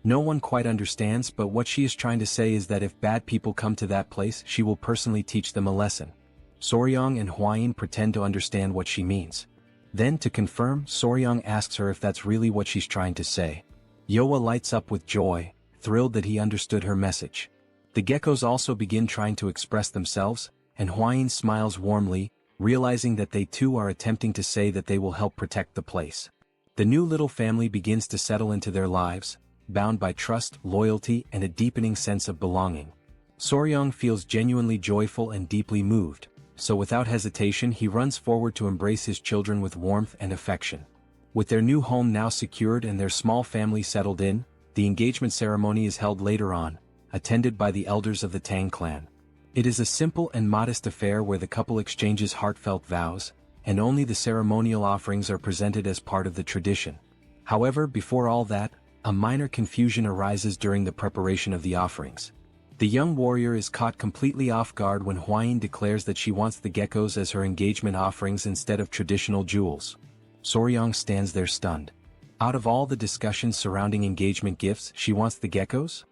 No one quite understands, but what she is trying to say is that if bad people come to that place, she will personally teach them a lesson. Soryong and Hwain pretend to understand what she means. Then, to confirm, Soryong asks her if that's really what she's trying to say. Yowa lights up with joy, thrilled that he understood her message. The geckos also begin trying to express themselves, and Hwain smiles warmly, realizing that they too are attempting to say that they will help protect the place. The new little family begins to settle into their lives, bound by trust, loyalty, and a deepening sense of belonging. Soryong feels genuinely joyful and deeply moved, so without hesitation he runs forward to embrace his children with warmth and affection. With their new home now secured and their small family settled in, the engagement ceremony is held later on, attended by the elders of the Tang clan. It is a simple and modest affair where the couple exchanges heartfelt vows, and only the ceremonial offerings are presented as part of the tradition. However, before all that, a minor confusion arises during the preparation of the offerings. The young warrior is caught completely off guard when Hwain declares that she wants the geckos as her engagement offerings instead of traditional jewels. Soryong stands there stunned. Out of all the discussions surrounding engagement gifts, she wants the geckos?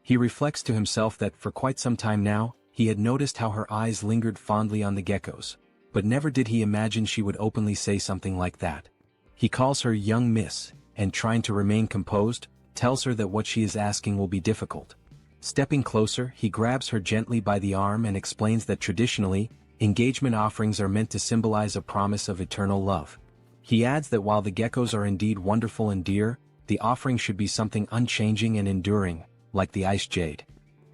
He reflects to himself that for quite some time now, he had noticed how her eyes lingered fondly on the geckos, but never did he imagine she would openly say something like that. He calls her young miss, and trying to remain composed, tells her that what she is asking will be difficult. Stepping closer, he grabs her gently by the arm and explains that traditionally, engagement offerings are meant to symbolize a promise of eternal love. He adds that while the geckos are indeed wonderful and dear, the offering should be something unchanging and enduring, like the ice jade.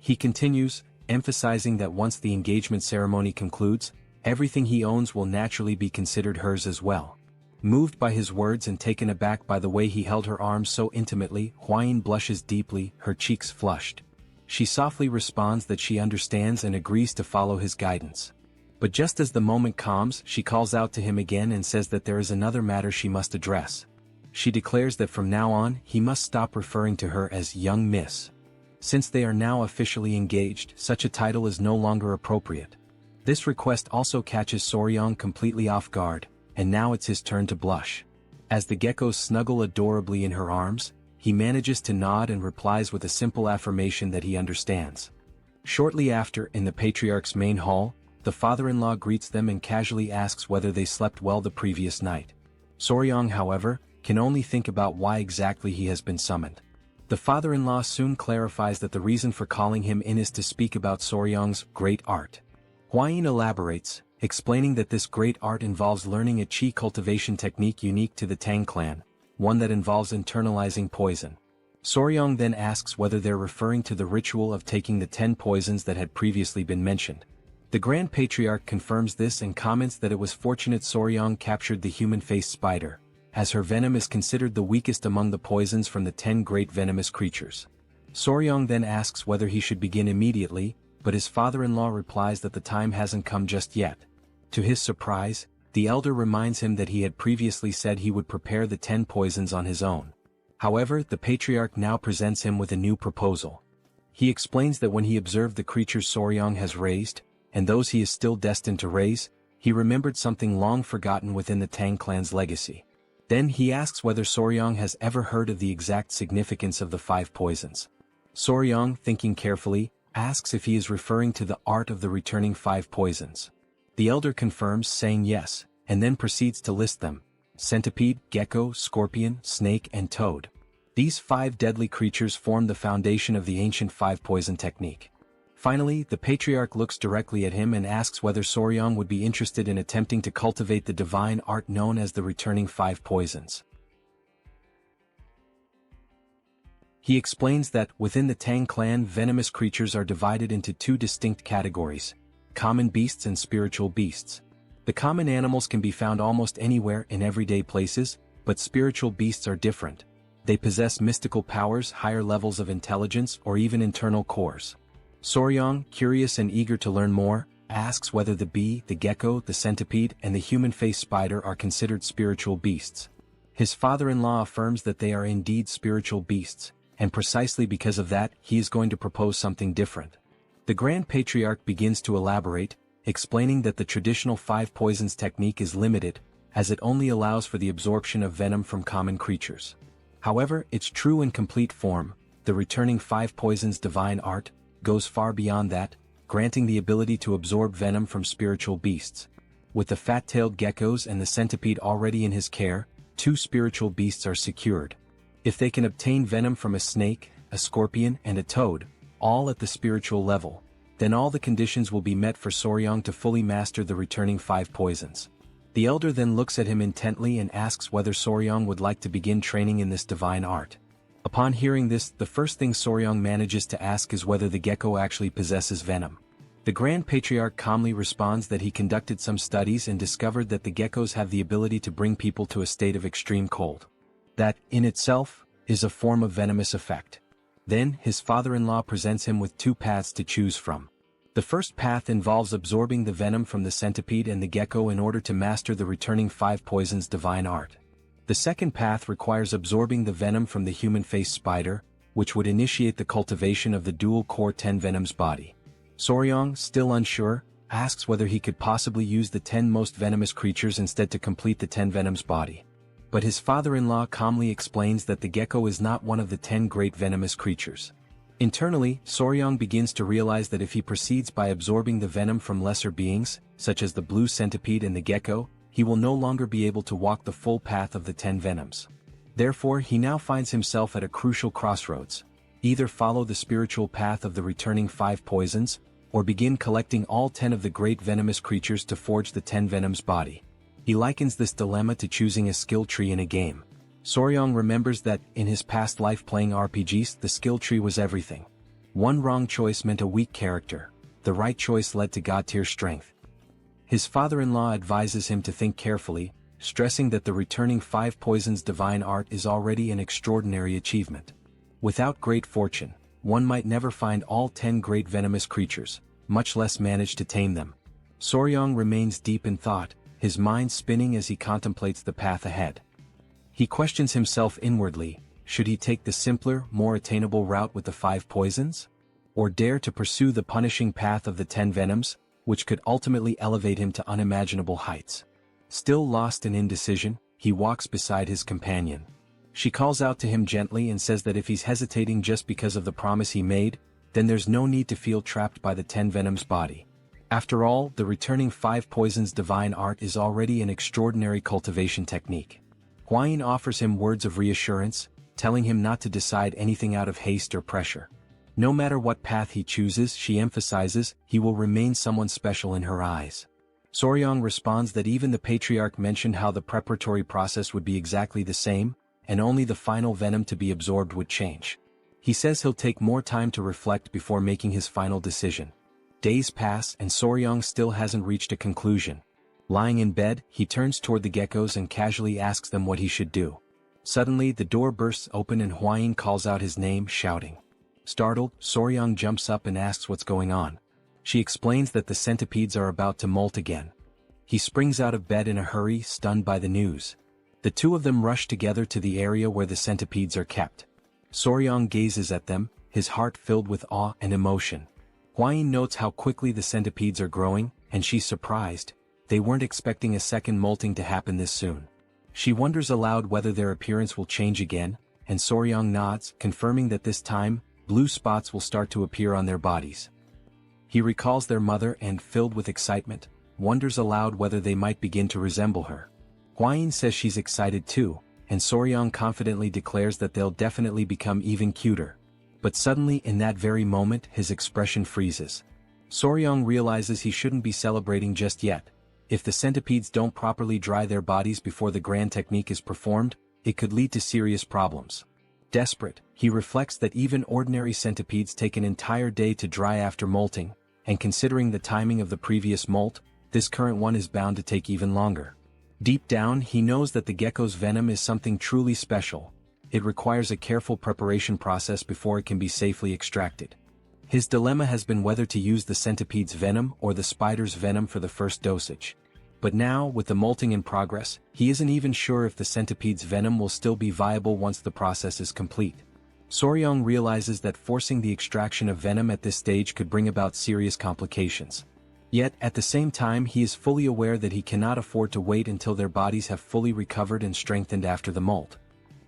He continues, emphasizing that once the engagement ceremony concludes, everything he owns will naturally be considered hers as well. Moved by his words and taken aback by the way he held her arms so intimately, Hwain blushes deeply, her cheeks flushed. She softly responds that she understands and agrees to follow his guidance. But just as the moment calms, she calls out to him again and says that there is another matter she must address. She declares that from now on, he must stop referring to her as young miss. Since they are now officially engaged, such a title is no longer appropriate. This request also catches Soryong completely off guard, and now it's his turn to blush. As the geckos snuggle adorably in her arms, he manages to nod and replies with a simple affirmation that he understands. Shortly after, in the patriarch's main hall, the father-in-law greets them and casually asks whether they slept well the previous night. Soryong, however, can only think about why exactly he has been summoned. The father-in-law soon clarifies that the reason for calling him in is to speak about Soryong's great art. Hwayin elaborates, explaining that this great art involves learning a qi cultivation technique unique to the Tang clan, one that involves internalizing poison. Soryong then asks whether they're referring to the ritual of taking the 10 poisons that had previously been mentioned. The Grand Patriarch confirms this and comments that it was fortunate Soryong captured the human-faced spider, as her venom is considered the weakest among the poisons from the 10 great venomous creatures. Soryong then asks whether he should begin immediately, but his father-in-law replies that the time hasn't come just yet. To his surprise, the elder reminds him that he had previously said he would prepare the 10 poisons on his own. However, the patriarch now presents him with a new proposal. He explains that when he observed the creatures Soryong has raised, and those he is still destined to raise, he remembered something long forgotten within the Tang clan's legacy. Then he asks whether Soryong has ever heard of the exact significance of the 5 poisons. Soryong, thinking carefully, asks if he is referring to the art of the returning 5 poisons. The elder confirms, saying yes, and then proceeds to list them: centipede, gecko, scorpion, snake and toad. These 5 deadly creatures form the foundation of the ancient 5 poison technique. Finally, the patriarch looks directly at him and asks whether Soryong would be interested in attempting to cultivate the divine art known as the returning 5 poisons. He explains that, within the Tang clan, venomous creatures are divided into 2 distinct categories: common beasts and spiritual beasts. The common animals can be found almost anywhere in everyday places, but spiritual beasts are different. They possess mystical powers, higher levels of intelligence, or even internal cores. Soryong, curious and eager to learn more, asks whether the bee, the gecko, the centipede, and the human-faced spider are considered spiritual beasts. His father-in-law affirms that they are indeed spiritual beasts, and precisely because of that, he is going to propose something different. The Grand Patriarch begins to elaborate, explaining that the traditional 5 poisons technique is limited, as it only allows for the absorption of venom from common creatures. However, its true and complete form, the returning 5 poisons divine art, goes far beyond that, granting the ability to absorb venom from spiritual beasts. With the fat-tailed geckos and the centipede already in his care, 2 spiritual beasts are secured. If they can obtain venom from a snake, a scorpion, and a toad, all at the spiritual level, then all the conditions will be met for Soryong to fully master the returning 5 poisons. The elder then looks at him intently and asks whether Soryong would like to begin training in this divine art. Upon hearing this, the first thing Soryong manages to ask is whether the gecko actually possesses venom. The Grand Patriarch calmly responds that he conducted some studies and discovered that the geckos have the ability to bring people to a state of extreme cold. That, in itself, is a form of venomous effect. Then, his father-in-law presents him with 2 paths to choose from. The first path involves absorbing the venom from the centipede and the gecko in order to master the returning 5 poisons divine art. The second path requires absorbing the venom from the human-faced spider, which would initiate the cultivation of the dual-core 10 venoms body. Soryong, still unsure, asks whether he could possibly use the 10 most venomous creatures instead to complete the 10 venoms body. But his father-in-law calmly explains that the gecko is not one of the 10 great venomous creatures. Internally, Soryong begins to realize that if he proceeds by absorbing the venom from lesser beings, such as the blue centipede and the gecko, he will no longer be able to walk the full path of the 10 venoms. Therefore, he now finds himself at a crucial crossroads: either follow the spiritual path of the returning 5 poisons, or begin collecting all 10 of the great venomous creatures to forge the 10 venoms body. He likens this dilemma to choosing a skill tree in a game. Soryong remembers that, in his past life playing RPGs, the skill tree was everything. One wrong choice meant a weak character, the right choice led to god-tier strength. His father-in-law advises him to think carefully, stressing that the returning 5 poisons divine art is already an extraordinary achievement. Without great fortune, one might never find all 10 great venomous creatures, much less manage to tame them. Soryong remains deep in thought, his mind spinning as he contemplates the path ahead. He questions himself inwardly: should he take the simpler, more attainable route with the 5 poisons? Or dare to pursue the punishing path of the 10 venoms, which could ultimately elevate him to unimaginable heights? Still lost in indecision, he walks beside his companion. She calls out to him gently and says that if he's hesitating just because of the promise he made, then there's no need to feel trapped by the 10 venoms body. After all, the returning 5 poisons divine art is already an extraordinary cultivation technique. Huayin offers him words of reassurance, telling him not to decide anything out of haste or pressure. No matter what path he chooses, she emphasizes, he will remain someone special in her eyes. Soryang responds that even the patriarch mentioned how the preparatory process would be exactly the same, and only the final venom to be absorbed would change. He says he'll take more time to reflect before making his final decision. Days pass and Soryang still hasn't reached a conclusion. Lying in bed, he turns toward the geckos and casually asks them what he should do. Suddenly, the door bursts open and Huayin calls out his name, shouting. Startled, Soryang jumps up and asks what's going on. She explains that the centipedes are about to molt again. He springs out of bed in a hurry, stunned by the news. The two of them rush together to the area where the centipedes are kept. Soryang gazes at them, his heart filled with awe and emotion. Huayin notes how quickly the centipedes are growing, and she's surprised. They weren't expecting a second molting to happen this soon. She wonders aloud whether their appearance will change again, and Soryang nods, confirming that this time, blue spots will start to appear on their bodies. He recalls their mother and, filled with excitement, wonders aloud whether they might begin to resemble her. Huayin says she's excited too, and Soryang confidently declares that they'll definitely become even cuter. But suddenly in that very moment his expression freezes. Soryang realizes he shouldn't be celebrating just yet. If the centipedes don't properly dry their bodies before the grand technique is performed, it could lead to serious problems. Desperate, he reflects that even ordinary centipedes take an entire day to dry after molting, and considering the timing of the previous molt, this current one is bound to take even longer. Deep down he knows that the gecko's venom is something truly special. It requires a careful preparation process before it can be safely extracted. His dilemma has been whether to use the centipede's venom or the spider's venom for the first dosage. But now, with the molting in progress, he isn't even sure if the centipede's venom will still be viable once the process is complete. Soryang realizes that forcing the extraction of venom at this stage could bring about serious complications. Yet, at the same time he is fully aware that he cannot afford to wait until their bodies have fully recovered and strengthened after the molt.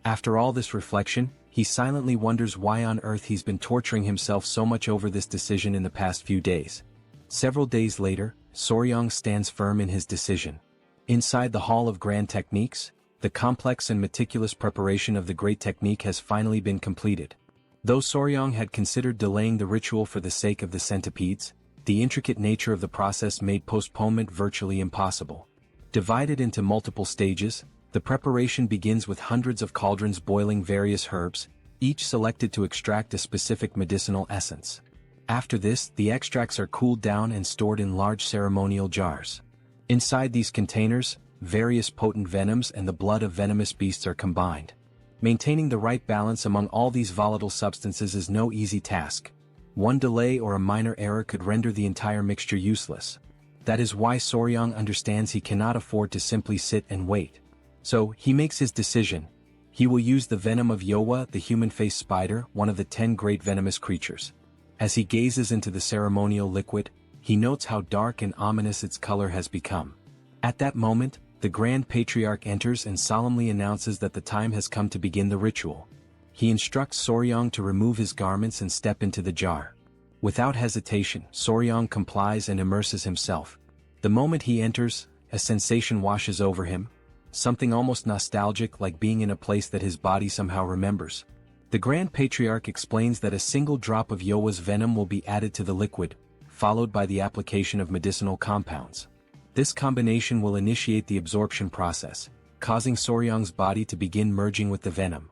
After all this reflection, he silently wonders why on earth he's been torturing himself so much over this decision in the past few days. Several days later, Soryang stands firm in his decision. Inside the Hall of Grand Techniques, the complex and meticulous preparation of the great technique has finally been completed. Though Soryang had considered delaying the ritual for the sake of the centipedes, the intricate nature of the process made postponement virtually impossible. Divided into multiple stages, the preparation begins with hundreds of cauldrons boiling various herbs, each selected to extract a specific medicinal essence. After this, the extracts are cooled down and stored in large ceremonial jars. Inside these containers, various potent venoms and the blood of venomous beasts are combined. Maintaining the right balance among all these volatile substances is no easy task. One delay or a minor error could render the entire mixture useless. That is why Soryang understands he cannot afford to simply sit and wait. So, he makes his decision. He will use the venom of Yowa, the human-faced spider, one of the 10 great venomous creatures. As he gazes into the ceremonial liquid, he notes how dark and ominous its color has become. At that moment, the Grand Patriarch enters and solemnly announces that the time has come to begin the ritual. He instructs Soryang to remove his garments and step into the jar. Without hesitation, Soryang complies and immerses himself. The moment he enters, a sensation washes over him, something almost nostalgic like being in a place that his body somehow remembers. The Grand Patriarch explains that a single drop of Yowa's venom will be added to the liquid, followed by the application of medicinal compounds. This combination will initiate the absorption process, causing Soryang's body to begin merging with the venom.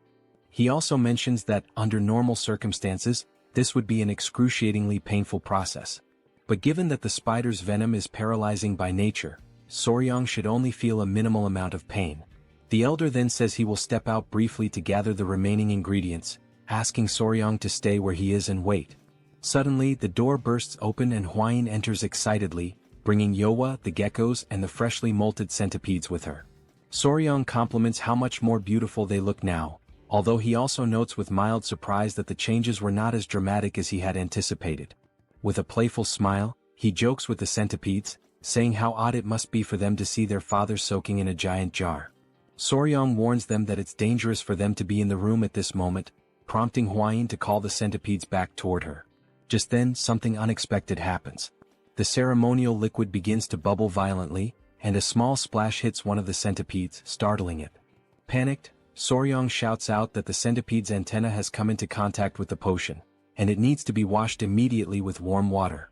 He also mentions that, under normal circumstances, this would be an excruciatingly painful process. But given that the spider's venom is paralyzing by nature, Soryang should only feel a minimal amount of pain. The elder then says he will step out briefly to gather the remaining ingredients, asking Soryang to stay where he is and wait. Suddenly, the door bursts open and Huayin enters excitedly, bringing Yowa, the geckos, and the freshly molted centipedes with her. Soryang compliments how much more beautiful they look now, although he also notes with mild surprise that the changes were not as dramatic as he had anticipated. With a playful smile, he jokes with the centipedes, saying how odd it must be for them to see their father soaking in a giant jar. Soryang warns them that it's dangerous for them to be in the room at this moment, prompting Huayin to call the centipedes back toward her. Just then, something unexpected happens. The ceremonial liquid begins to bubble violently, and a small splash hits one of the centipedes, startling it. Panicked, Soryang shouts out that the centipede's antenna has come into contact with the potion, and it needs to be washed immediately with warm water.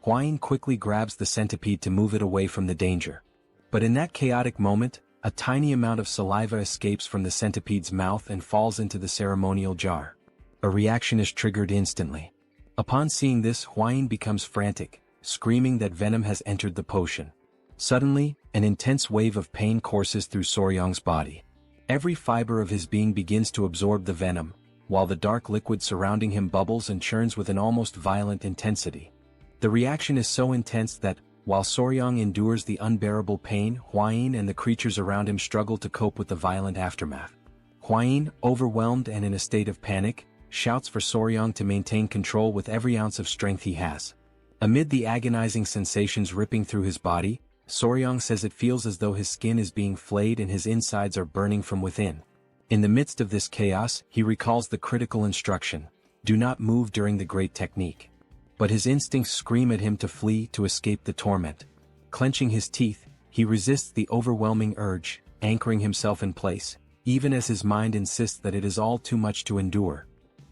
Hwayin quickly grabs the centipede to move it away from the danger. But in that chaotic moment, a tiny amount of saliva escapes from the centipede's mouth and falls into the ceremonial jar. A reaction is triggered instantly. Upon seeing this, Hwayin becomes frantic, screaming that venom has entered the potion. Suddenly, an intense wave of pain courses through Soryang's body. Every fiber of his being begins to absorb the venom, while the dark liquid surrounding him bubbles and churns with an almost violent intensity. The reaction is so intense that, while Soryang endures the unbearable pain, Hwayin and the creatures around him struggle to cope with the violent aftermath. Hwayin, overwhelmed and in a state of panic, shouts for Soryang to maintain control with every ounce of strength he has. Amid the agonizing sensations ripping through his body, Soryang says it feels as though his skin is being flayed and his insides are burning from within. In the midst of this chaos, he recalls the critical instruction: do not move during the great technique. But his instincts scream at him to flee to escape the torment. Clenching his teeth, he resists the overwhelming urge, anchoring himself in place, even as his mind insists that it is all too much to endure.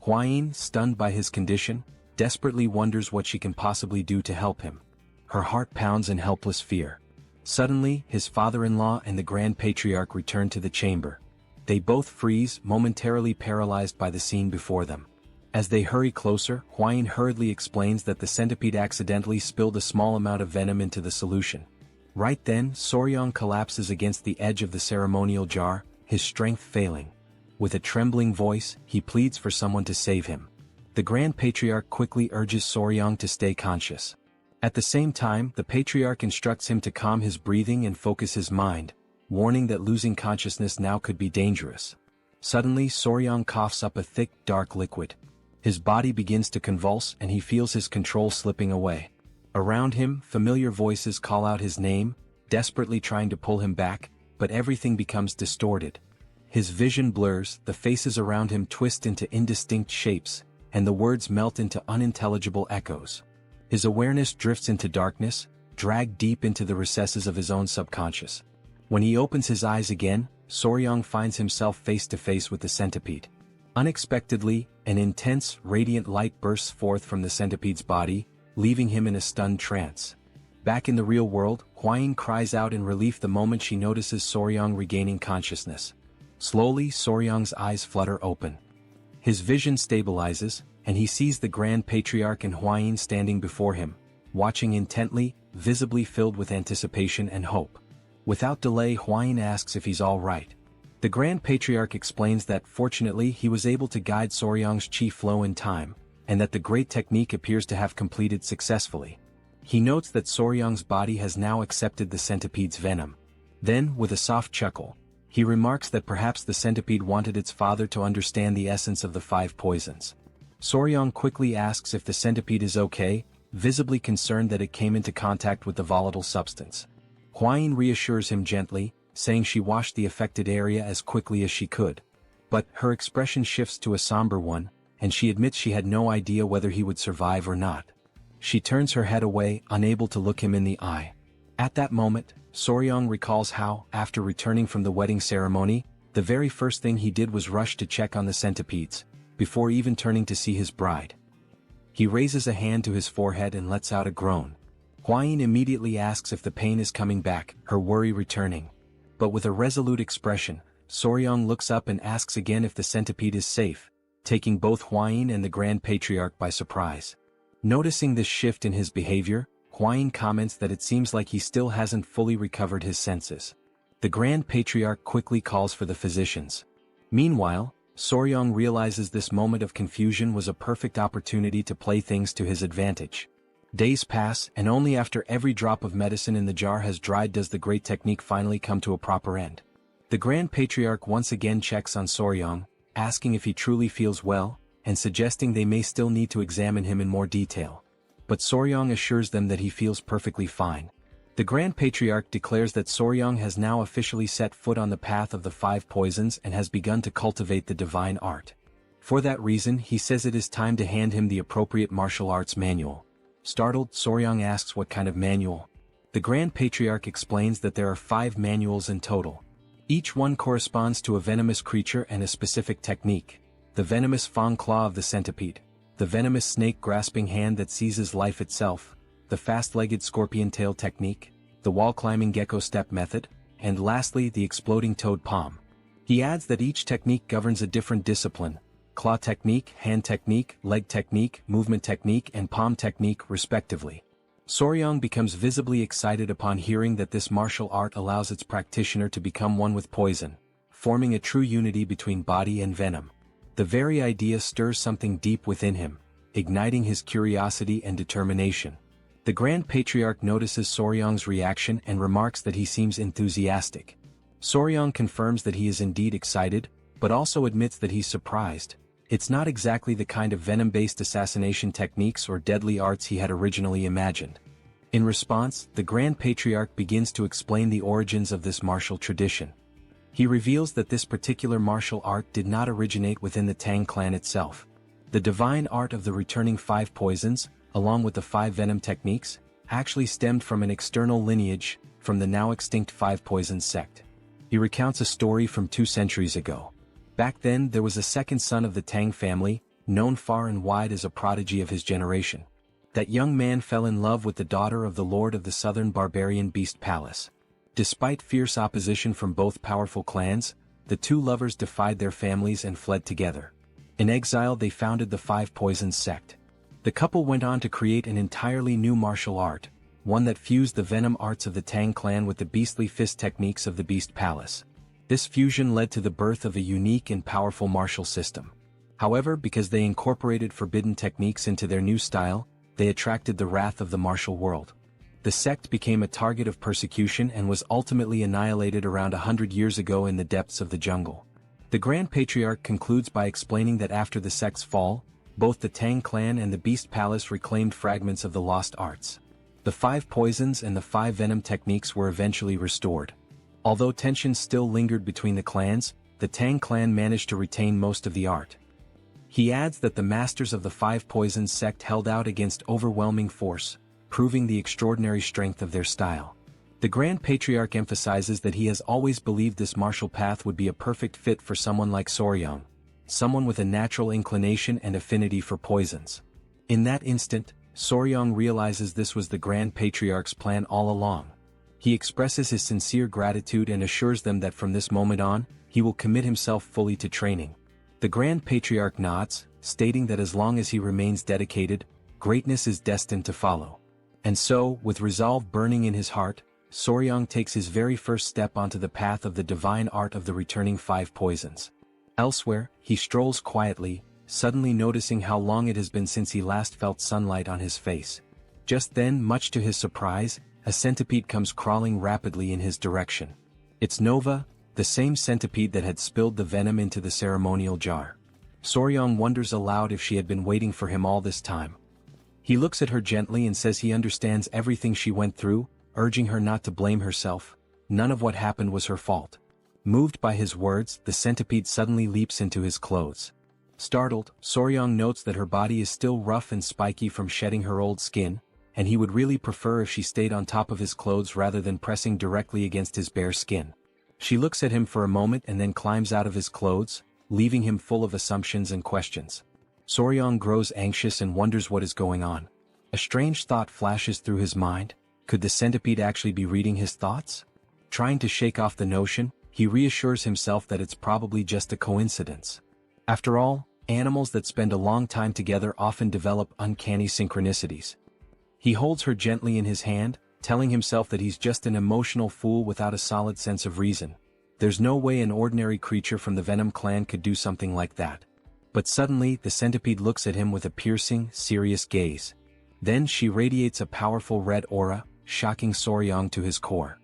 Hwayin, stunned by his condition, desperately wonders what she can possibly do to help him. Her heart pounds in helpless fear. Suddenly, his father-in-law and the Grand Patriarch return to the chamber. They both freeze, momentarily paralyzed by the scene before them. As they hurry closer, Hwayin hurriedly explains that the centipede accidentally spilled a small amount of venom into the solution. Right then, Soryang collapses against the edge of the ceremonial jar, his strength failing. With a trembling voice, he pleads for someone to save him. The Grand Patriarch quickly urges Soryang to stay conscious. At the same time, the Patriarch instructs him to calm his breathing and focus his mind, warning that losing consciousness now could be dangerous. Suddenly, Soryang coughs up a thick, dark liquid. His body begins to convulse and he feels his control slipping away. Around him, familiar voices call out his name, desperately trying to pull him back, but everything becomes distorted. His vision blurs, the faces around him twist into indistinct shapes, and the words melt into unintelligible echoes. His awareness drifts into darkness, dragged deep into the recesses of his own subconscious. When he opens his eyes again, Soryang finds himself face to face with the centipede. Unexpectedly, an intense, radiant light bursts forth from the centipede's body, leaving him in a stunned trance. Back in the real world, Hwayin cries out in relief the moment she notices Soryang regaining consciousness. Slowly, Soryang's eyes flutter open. His vision stabilizes, and he sees the Grand Patriarch and Hwayin standing before him, watching intently, visibly filled with anticipation and hope. Without delay, Hwayin asks if he's all right. The Grand Patriarch explains that fortunately he was able to guide Soryang's chi flow in time, and that the great technique appears to have completed successfully. He notes that Soryang's body has now accepted the centipede's venom. Then, with a soft chuckle, he remarks that perhaps the centipede wanted its father to understand the essence of the 5 poisons. Soryang quickly asks if the centipede is okay, visibly concerned that it came into contact with the volatile substance. Hwayin reassures him gently, saying she washed the affected area as quickly as she could. But her expression shifts to a somber one, and she admits she had no idea whether he would survive or not. She turns her head away, unable to look him in the eye. At that moment, Soryang recalls how, after returning from the wedding ceremony, the very first thing he did was rush to check on the centipedes, before even turning to see his bride. He raises a hand to his forehead and lets out a groan. Hwayin immediately asks if the pain is coming back, her worry returning. But with a resolute expression, Soryang looks up and asks again if the centipede is safe, taking both Hwayin and the Grand Patriarch by surprise. Noticing this shift in his behavior, Hwayin comments that it seems like he still hasn't fully recovered his senses. The Grand Patriarch quickly calls for the physicians. Meanwhile, Soryang realizes this moment of confusion was a perfect opportunity to play things to his advantage. Days pass, and only after every drop of medicine in the jar has dried does the great technique finally come to a proper end. The Grand Patriarch once again checks on Soryang, asking if he truly feels well, and suggesting they may still need to examine him in more detail. But Soryang assures them that he feels perfectly fine. The Grand Patriarch declares that Soryang has now officially set foot on the path of the 5 poisons and has begun to cultivate the divine art. For that reason, he says it is time to hand him the appropriate martial arts manual. Startled, Soryang asks what kind of manual. The Grand Patriarch explains that there are 5 manuals in total. Each one corresponds to a venomous creature and a specific technique. The venomous fang claw of the centipede, the venomous snake grasping hand that seizes life itself, the fast-legged scorpion tail technique, the wall-climbing gecko step method, and lastly the exploding toad palm. He adds that each technique governs a different discipline: claw technique, hand technique, leg technique, movement technique, and palm technique respectively. Soryang becomes visibly excited upon hearing that this martial art allows its practitioner to become one with poison, forming a true unity between body and venom. The very idea stirs something deep within him, igniting his curiosity and determination. The Grand Patriarch notices Soryang's reaction and remarks that he seems enthusiastic. Soryang confirms that he is indeed excited, but also admits that he's surprised. It's not exactly the kind of venom-based assassination techniques or deadly arts he had originally imagined. In response, the Grand Patriarch begins to explain the origins of this martial tradition. He reveals that this particular martial art did not originate within the Tang clan itself. The divine art of the returning 5 poisons, along with the 5 venom techniques, actually stemmed from an external lineage, from the now extinct 5 Poisons sect. He recounts a story from 2 centuries ago. Back then there was a second son of the Tang family, known far and wide as a prodigy of his generation. That young man fell in love with the daughter of the lord of the southern barbarian Beast Palace. Despite fierce opposition from both powerful clans, the 2 lovers defied their families and fled together. In exile they founded the 5 Poisons sect. The couple went on to create an entirely new martial art, one that fused the venom arts of the Tang clan with the beastly fist techniques of the Beast Palace. This fusion led to the birth of a unique and powerful martial system. However, because they incorporated forbidden techniques into their new style, they attracted the wrath of the martial world. The sect became a target of persecution and was ultimately annihilated around 100 years ago in the depths of the jungle. The Grand Patriarch concludes by explaining that after the sect's fall, both the Tang clan and the Beast Palace reclaimed fragments of the lost arts. The 5 poisons and the 5 venom techniques were eventually restored. Although tensions still lingered between the clans, the Tang clan managed to retain most of the art. He adds that the masters of the 5 Poisons sect held out against overwhelming force, proving the extraordinary strength of their style. The Grand Patriarch emphasizes that he has always believed this martial path would be a perfect fit for someone like Soryang, someone with a natural inclination and affinity for poisons. In that instant, Soryang realizes this was the Grand Patriarch's plan all along. He expresses his sincere gratitude and assures them that from this moment on, he will commit himself fully to training. The Grand Patriarch nods, stating that as long as he remains dedicated, greatness is destined to follow. And so, with resolve burning in his heart, Soryang takes his very first step onto the path of the divine art of the returning 5 poisons. Elsewhere, he strolls quietly, suddenly noticing how long it has been since he last felt sunlight on his face. Just then, much to his surprise, a centipede comes crawling rapidly in his direction. It's Nova, the same centipede that had spilled the venom into the ceremonial jar. Soryang wonders aloud if she had been waiting for him all this time. He looks at her gently and says he understands everything she went through, urging her not to blame herself. None of what happened was her fault. Moved by his words, the centipede suddenly leaps into his clothes. Startled, Soryang notes that her body is still rough and spiky from shedding her old skin, and he would really prefer if she stayed on top of his clothes rather than pressing directly against his bare skin. She looks at him for a moment and then climbs out of his clothes, leaving him full of assumptions and questions. Soryang grows anxious and wonders what is going on. A strange thought flashes through his mind. Could the centipede actually be reading his thoughts? Trying to shake off the notion, he reassures himself that it's probably just a coincidence. After all, animals that spend a long time together often develop uncanny synchronicities. He holds her gently in his hand, telling himself that he's just an emotional fool without a solid sense of reason. There's no way an ordinary creature from the Venom clan could do something like that. But suddenly, the centipede looks at him with a piercing, serious gaze. Then she radiates a powerful red aura, shocking Soryang to his core.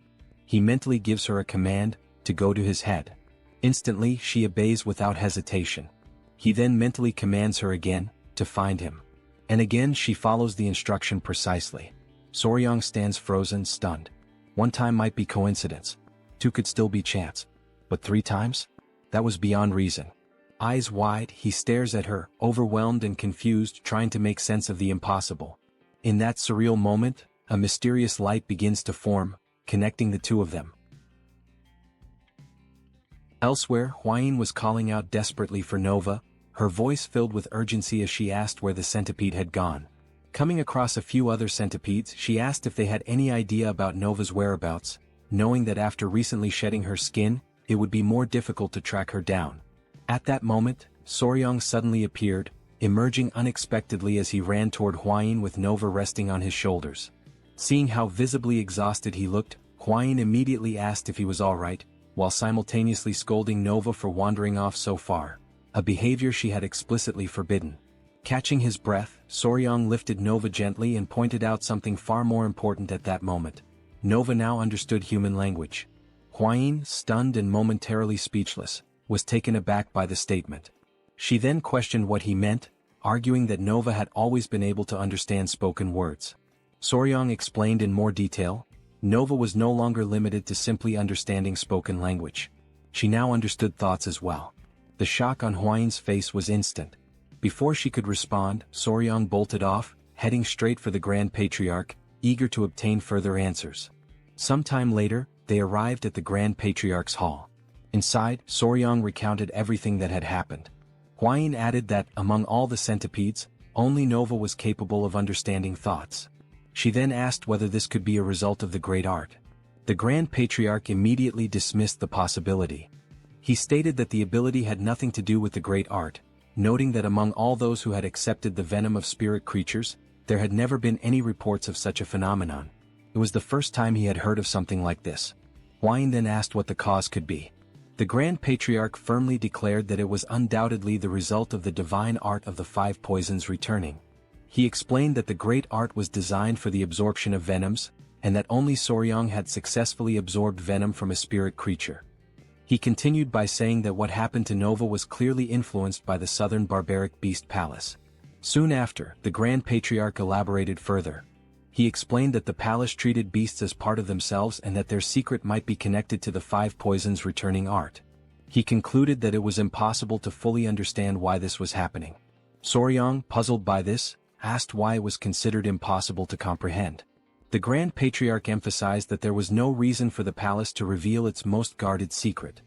He mentally gives her a command, to go to his head. Instantly, she obeys without hesitation. He then mentally commands her again, to find him. And again she follows the instruction precisely. Soryang stands frozen, stunned. 1 time might be coincidence. 2 could still be chance. But 3 times? That was beyond reason. Eyes wide, he stares at her, overwhelmed and confused, trying to make sense of the impossible. In that surreal moment, a mysterious light begins to form, connecting the two of them. Elsewhere, Hwayin was calling out desperately for Nova, her voice filled with urgency as she asked where the centipede had gone. Coming across a few other centipedes, she asked if they had any idea about Nova's whereabouts, knowing that after recently shedding her skin, it would be more difficult to track her down. At that moment, Soryong suddenly appeared, emerging unexpectedly as he ran toward Hwayin with Nova resting on his shoulders. Seeing how visibly exhausted he looked, Hwayin immediately asked if he was alright, while simultaneously scolding Nova for wandering off so far, a behavior she had explicitly forbidden. Catching his breath, Soryong lifted Nova gently and pointed out something far more important at that moment. Nova now understood human language. Hwayin, stunned and momentarily speechless, was taken aback by the statement. She then questioned what he meant, arguing that Nova had always been able to understand spoken words. Soryong explained in more detail, Nova was no longer limited to simply understanding spoken language. She now understood thoughts as well. The shock on Hwayin's face was instant. Before she could respond, Soryong bolted off, heading straight for the Grand Patriarch, eager to obtain further answers. Sometime later, they arrived at the Grand Patriarch's hall. Inside, Soryong recounted everything that had happened. Hwayin added that, among all the centipedes, only Nova was capable of understanding thoughts. She then asked whether this could be a result of the Great Art. The Grand Patriarch immediately dismissed the possibility. He stated that the ability had nothing to do with the Great Art, noting that among all those who had accepted the venom of spirit creatures, there had never been any reports of such a phenomenon. It was the first time he had heard of something like this. Hwayin then asked what the cause could be. The Grand Patriarch firmly declared that it was undoubtedly the result of the divine art of the five poisons returning. He explained that the Great Art was designed for the absorption of venoms, and that only Soryong had successfully absorbed venom from a spirit creature. He continued by saying that what happened to Nova was clearly influenced by the southern barbaric beast palace. Soon after, the Grand Patriarch elaborated further. He explained that the palace treated beasts as part of themselves and that their secret might be connected to the five poisons returning art. He concluded that it was impossible to fully understand why this was happening. Soryong, puzzled by this, asked why it was considered impossible to comprehend. The Grand Patriarch emphasized that there was no reason for the palace to reveal its most guarded secret.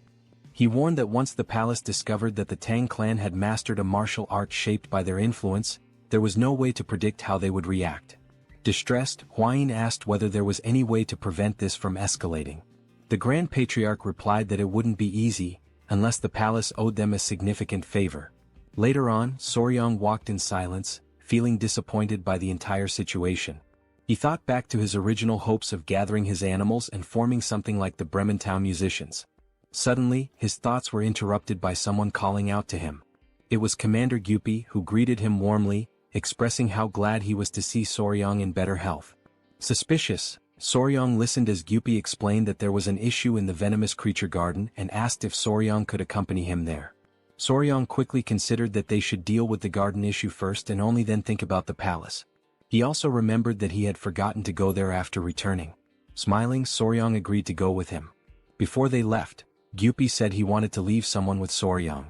He warned that once the palace discovered that the Tang clan had mastered a martial art shaped by their influence, there was no way to predict how they would react. Distressed, Hwayin asked whether there was any way to prevent this from escalating. The Grand Patriarch replied that it wouldn't be easy, unless the palace owed them a significant favor. Later on, Soryong walked in silence, feeling disappointed by the entire situation. He thought back to his original hopes of gathering his animals and forming something like the Brementown musicians. Suddenly, his thoughts were interrupted by someone calling out to him. It was Commander Gyupi, who greeted him warmly, expressing how glad he was to see Soryong in better health. Suspicious, Soryong listened as Gyupi explained that there was an issue in the venomous creature garden and asked if Soryong could accompany him there. Soryong quickly considered that they should deal with the garden issue first and only then think about the palace. He also remembered that he had forgotten to go there after returning. Smiling, Soryong agreed to go with him. Before they left, Gyupi said he wanted to leave someone with Soryong.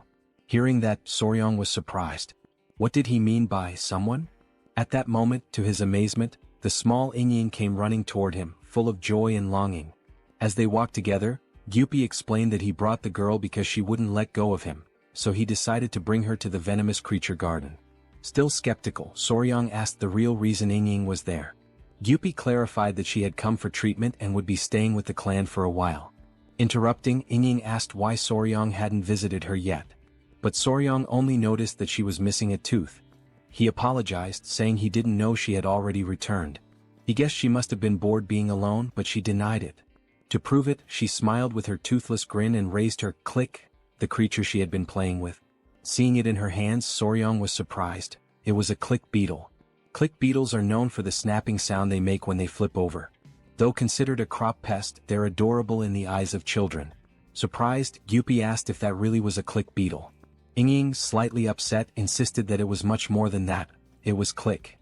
Hearing that, Soryong was surprised. What did he mean by someone? At that moment, to his amazement, the small Inying came running toward him, full of joy and longing. As they walked together, Gyupi explained that he brought the girl because she wouldn't let go of him, so he decided to bring her to the venomous creature garden. Still skeptical, Soryong asked the real reason Inying was there. Gyupi clarified that she had come for treatment and would be staying with the clan for a while. Interrupting, Inying asked why Soryong hadn't visited her yet. But Soryong only noticed that she was missing a tooth. He apologized, saying he didn't know she had already returned. He guessed she must have been bored being alone, but she denied it. To prove it, she smiled with her toothless grin and raised her click, the creature she had been playing with. Seeing it in her hands, Soryong was surprised. It was a click beetle. Click beetles are known for the snapping sound they make when they flip over. Though considered a crop pest, they're adorable in the eyes of children. Surprised, Gyupi asked if that really was a click beetle. Inying, slightly upset, insisted that it was much more than that. It was click.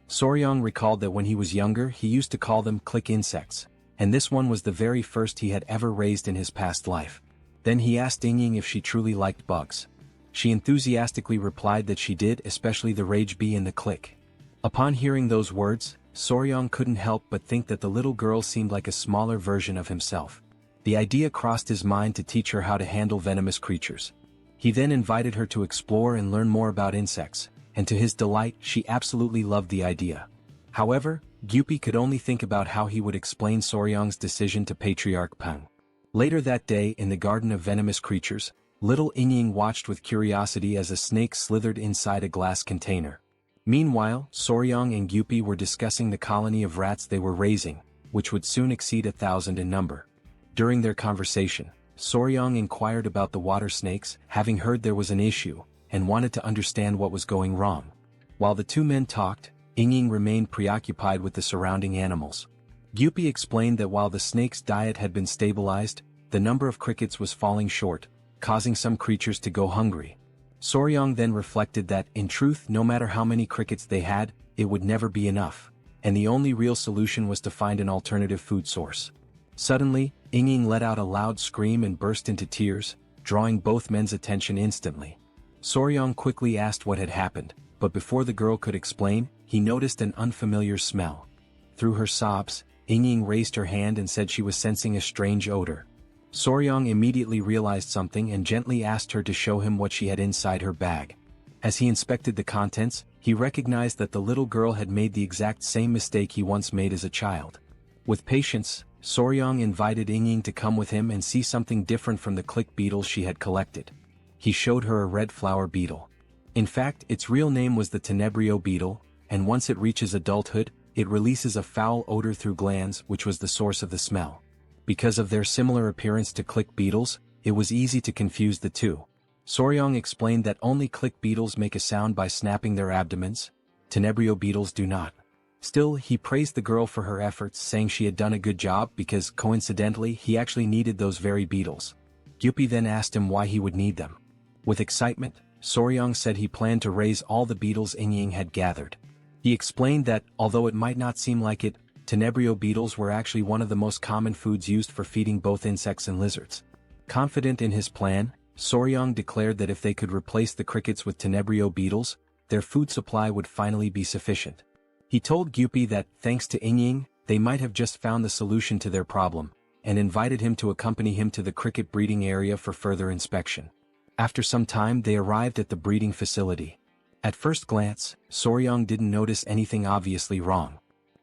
Soryong recalled that when he was younger he used to call them click insects, and this one was the very first he had ever raised in his past life. Then he asked Inying if she truly liked bugs. she enthusiastically replied that she did, especially the rage bee in the clique. Upon hearing those words, Soryong couldn't help but think that the little girl seemed like a smaller version of himself. The idea crossed his mind to teach her how to handle venomous creatures. He then invited her to explore and learn more about insects, and to his delight she absolutely loved the idea. However, Gyupi could only think about how he would explain Soryong's decision to Patriarch Peng. Later that day in the Garden of Venomous Creatures, little Inying watched with curiosity as a snake slithered inside a glass container. Meanwhile, Soryong and Gyupi were discussing the colony of rats they were raising, which would soon exceed 1,000 in number. During their conversation, Soryong inquired about the water snakes, having heard there was an issue, and wanted to understand what was going wrong. While the two men talked, Inying remained preoccupied with the surrounding animals. Gyupi explained that while the snake's diet had been stabilized, the number of crickets was falling short, causing some creatures to go hungry. Soryong then reflected that, in truth, no matter how many crickets they had, it would never be enough, and the only real solution was to find an alternative food source. Suddenly, Inying let out a loud scream and burst into tears, drawing both men's attention instantly. Soryong quickly asked what had happened, but before the girl could explain, he noticed an unfamiliar smell. Through her sobs, Inying raised her hand and said she was sensing a strange odor. Soryong immediately realized something and gently asked her to show him what she had inside her bag. As he inspected the contents, he recognized that the little girl had made the exact same mistake he once made as a child. With patience, Soryong invited Inying to come with him and see something different from the click beetles she had collected. He showed her a red flower beetle. In fact, its real name was the tenebrio beetle, and once it reaches adulthood, it releases a foul odor through glands, which was the source of the smell. Because of their similar appearance to click beetles, it was easy to confuse the two. Soryong explained that only click beetles make a sound by snapping their abdomens. Tenebrio beetles do not. Still, he praised the girl for her efforts, saying she had done a good job because, coincidentally, he actually needed those very beetles. Gyupi then asked him why he would need them. With excitement, Soryong said he planned to raise all the beetles Inying had gathered. He explained that, although it might not seem like it, tenebrio beetles were actually one of the most common foods used for feeding both insects and lizards. Confident in his plan, Soryong declared that if they could replace the crickets with tenebrio beetles, their food supply would finally be sufficient. He told Gyupi that, thanks to Inying, they might have just found the solution to their problem, and invited him to accompany him to the cricket breeding area for further inspection. After some time they arrived at the breeding facility. At first glance, Soryong didn't notice anything obviously wrong.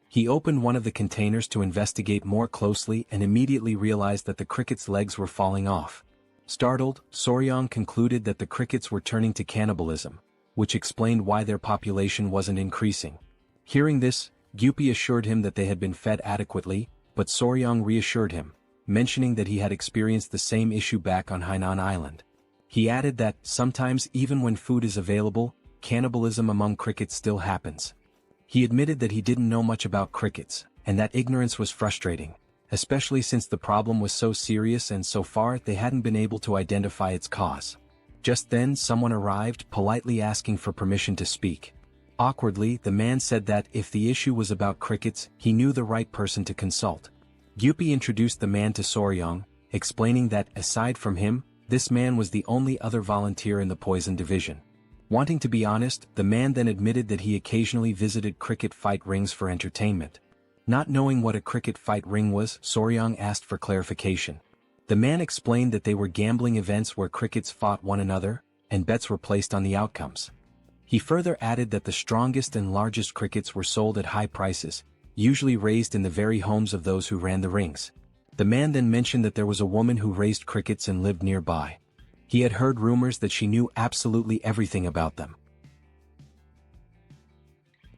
He opened one of the containers to investigate more closely and immediately realized that the crickets' legs were falling off. Startled, Soryong concluded that the crickets were turning to cannibalism, which explained why their population wasn't increasing. Hearing this, Gyupi assured him that they had been fed adequately, but Soryong reassured him, mentioning that he had experienced the same issue back on Hainan Island. He added that, sometimes even when food is available, cannibalism among crickets still happens. He admitted that he didn't know much about crickets, and that ignorance was frustrating, especially since the problem was so serious and so far they hadn't been able to identify its cause. Just then someone arrived, politely asking for permission to speak. Awkwardly, the man said that if the issue was about crickets, he knew the right person to consult. Gyupi introduced the man to Soryong, explaining that, aside from him, this man was the only other volunteer in the poison division. Wanting to be honest, the man then admitted that he occasionally visited cricket fight rings for entertainment. Not knowing what a cricket fight ring was, Soryong asked for clarification. The man explained that they were gambling events where crickets fought one another, and bets were placed on the outcomes. He further added that the strongest and largest crickets were sold at high prices, usually raised in the very homes of those who ran the rings. The man then mentioned that there was a woman who raised crickets and lived nearby. He had heard rumors that she knew absolutely everything about them.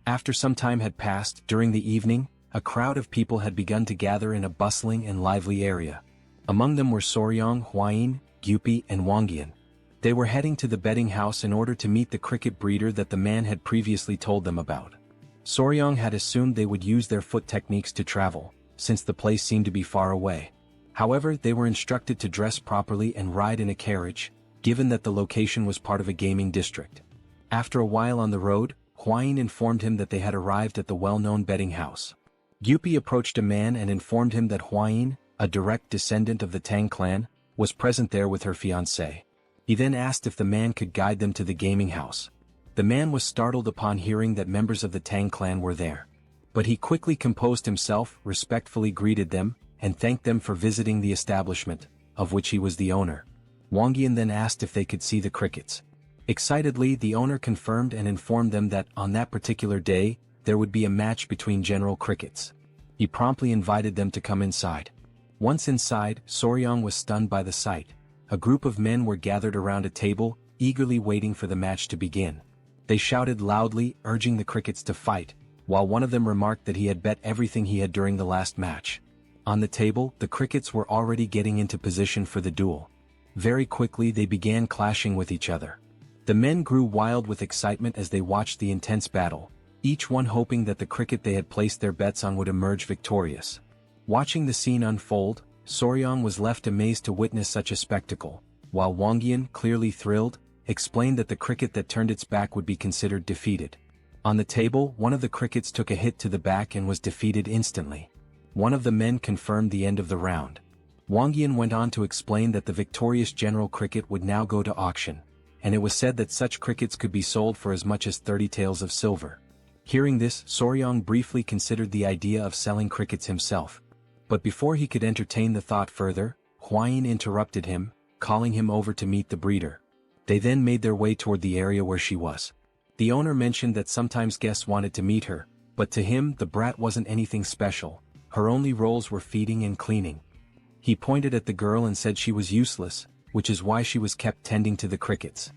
After some time had passed, during the evening, a crowd of people had begun to gather in a bustling and lively area. Among them were Soryong, Hwayin, Gyupi, and Wangyan. They were heading to the betting house in order to meet the cricket breeder that the man had previously told them about. Soryong had assumed they would use their foot techniques to travel, since the place seemed to be far away. However, they were instructed to dress properly and ride in a carriage, given that the location was part of a gaming district. After a while on the road, Hwayin informed him that they had arrived at the well-known betting house. Gyupi approached a man and informed him that Hwayin, a direct descendant of the Tang clan, was present there with her fiancé. He then asked if the man could guide them to the gaming house. The man was startled upon hearing that members of the Tang clan were there. But he quickly composed himself, respectfully greeted them, and thanked them for visiting the establishment, of which he was the owner. Wang Yan then asked if they could see the crickets. Excitedly, the owner confirmed and informed them that on that particular day, there would be a match between General Crickets. He promptly invited them to come inside. Once inside, Soryang was stunned by the sight. A group of men were gathered around a table, eagerly waiting for the match to begin. They shouted loudly, urging the crickets to fight, while one of them remarked that he had bet everything he had during the last match. On the table, the crickets were already getting into position for the duel. Very quickly they began clashing with each other. The men grew wild with excitement as they watched the intense battle, each one hoping that the cricket they had placed their bets on would emerge victorious. Watching the scene unfold, Soryang was left amazed to witness such a spectacle, while Wang Yan, clearly thrilled, explained that the cricket that turned its back would be considered defeated. On the table, one of the crickets took a hit to the back and was defeated instantly. One of the men confirmed the end of the round. Wang Yan went on to explain that the victorious General Cricket would now go to auction, and it was said that such crickets could be sold for as much as 30 taels of silver. Hearing this, Soryang briefly considered the idea of selling crickets himself. But before he could entertain the thought further, Huayin interrupted him, calling him over to meet the breeder. They then made their way toward the area where she was. The owner mentioned that sometimes guests wanted to meet her, but to him the brat wasn't anything special. Her only roles were feeding and cleaning. He pointed at the girl and said she was useless, which is why she was kept tending to the crickets.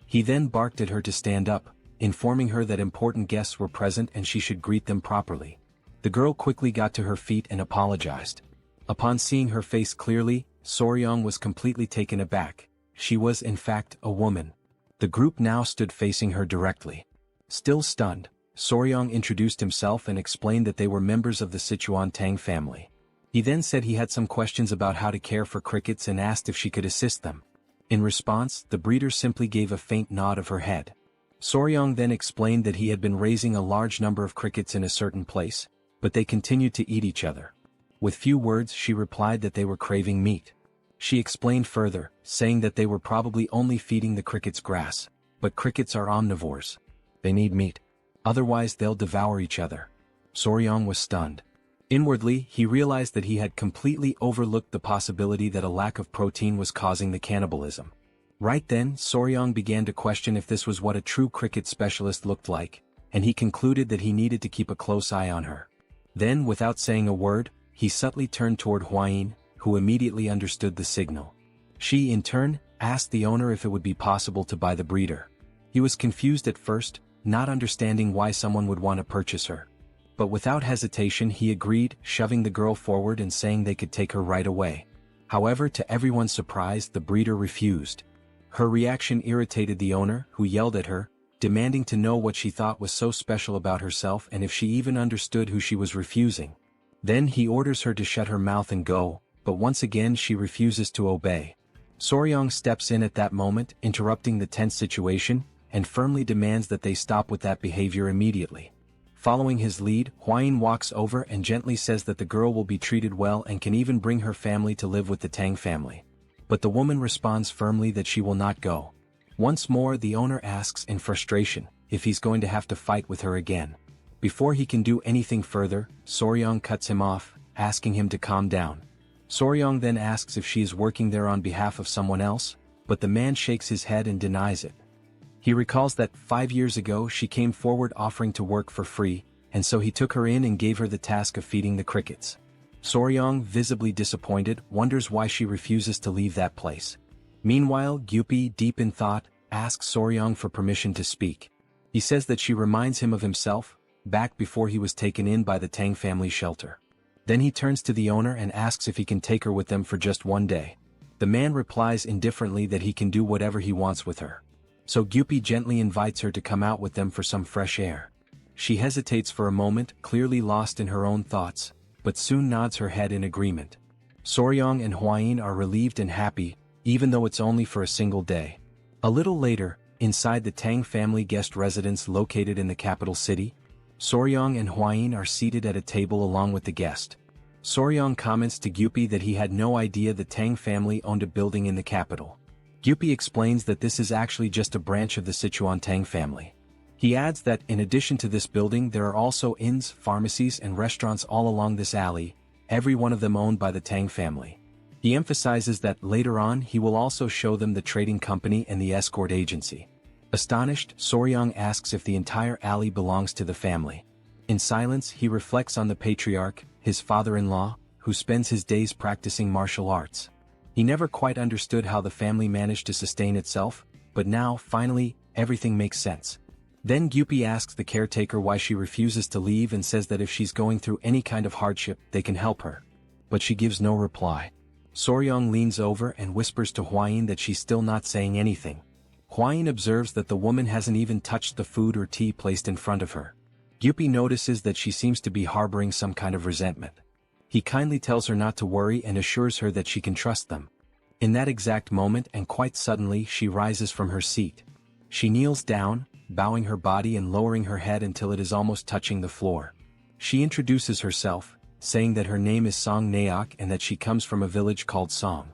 He then barked at her to stand up, informing her that important guests were present and she should greet them properly. The girl quickly got to her feet and apologized. Upon seeing her face clearly, Soryang was completely taken aback. She was in fact a woman. The group now stood facing her directly. Still stunned, Soryang introduced himself and explained that they were members of the Sichuan Tang family. He then said he had some questions about how to care for crickets and asked if she could assist them. In response, the breeder simply gave a faint nod of her head. Soryang then explained that he had been raising a large number of crickets in a certain place, but they continued to eat each other. With few words she replied that they were craving meat. She explained further, saying that they were probably only feeding the crickets grass, but crickets are omnivores. They need meat. Otherwise they'll devour each other. Soryang was stunned. Inwardly, he realized that he had completely overlooked the possibility that a lack of protein was causing the cannibalism. Right then, Soryang began to question if this was what a true cricket specialist looked like, and he concluded that he needed to keep a close eye on her. Then, without saying a word, he subtly turned toward Huayin, who immediately understood the signal. She, in turn, asked the owner if it would be possible to buy the breeder. He was confused at first, not understanding why someone would want to purchase her. But without hesitation he agreed, shoving the girl forward and saying they could take her right away. However, to everyone's surprise, the breeder refused. Her reaction irritated the owner, who yelled at her, demanding to know what she thought was so special about herself and if she even understood who she was refusing. Then he orders her to shut her mouth and go, but once again she refuses to obey. Soryang steps in at that moment, interrupting the tense situation, and firmly demands that they stop with that behavior immediately. Following his lead, Huayin walks over and gently says that the girl will be treated well and can even bring her family to live with the Tang family. But the woman responds firmly that she will not go. Once more the owner asks in frustration if he's going to have to fight with her again. Before he can do anything further, Soryang cuts him off, asking him to calm down. Soryang then asks if she is working there on behalf of someone else, but the man shakes his head and denies it. He recalls that 5 years ago she came forward offering to work for free, and so he took her in and gave her the task of feeding the crickets. Soryang, visibly disappointed, wonders why she refuses to leave that place. Meanwhile, Gyupi, deep in thought, asks Soryang for permission to speak. He says that she reminds him of himself, back before he was taken in by the Tang family shelter. Then he turns to the owner and asks if he can take her with them for just one day. The man replies indifferently that he can do whatever he wants with her. So Gyupi gently invites her to come out with them for some fresh air. She hesitates for a moment, clearly lost in her own thoughts, but soon nods her head in agreement. Soryang and Huayin are relieved and happy, even though it's only for a single day. A little later, inside the Tang family guest residence located in the capital city, Soryang and Huayin are seated at a table along with the guest. Soryang comments to Gyupi that he had no idea the Tang family owned a building in the capital. Gyupi explains that this is actually just a branch of the Sichuan Tang family. He adds that in addition to this building there are also inns, pharmacies and restaurants all along this alley, every one of them owned by the Tang family. He emphasizes that later on he will also show them the trading company and the escort agency. Astonished, Soryang asks if the entire alley belongs to the family. In silence he reflects on the patriarch, his father-in-law, who spends his days practicing martial arts. He never quite understood how the family managed to sustain itself, but now, finally, everything makes sense. Then Gyupi asks the caretaker why she refuses to leave and says that if she's going through any kind of hardship, they can help her. But she gives no reply. Soryang leans over and whispers to Hwayin that she's still not saying anything. Hwayin observes that the woman hasn't even touched the food or tea placed in front of her. Gyupi notices that she seems to be harboring some kind of resentment. He kindly tells her not to worry and assures her that she can trust them. In that exact moment and quite suddenly she rises from her seat. She kneels down, bowing her body and lowering her head until it is almost touching the floor. She introduces herself, saying that her name is Song Naok and that she comes from a village called Song.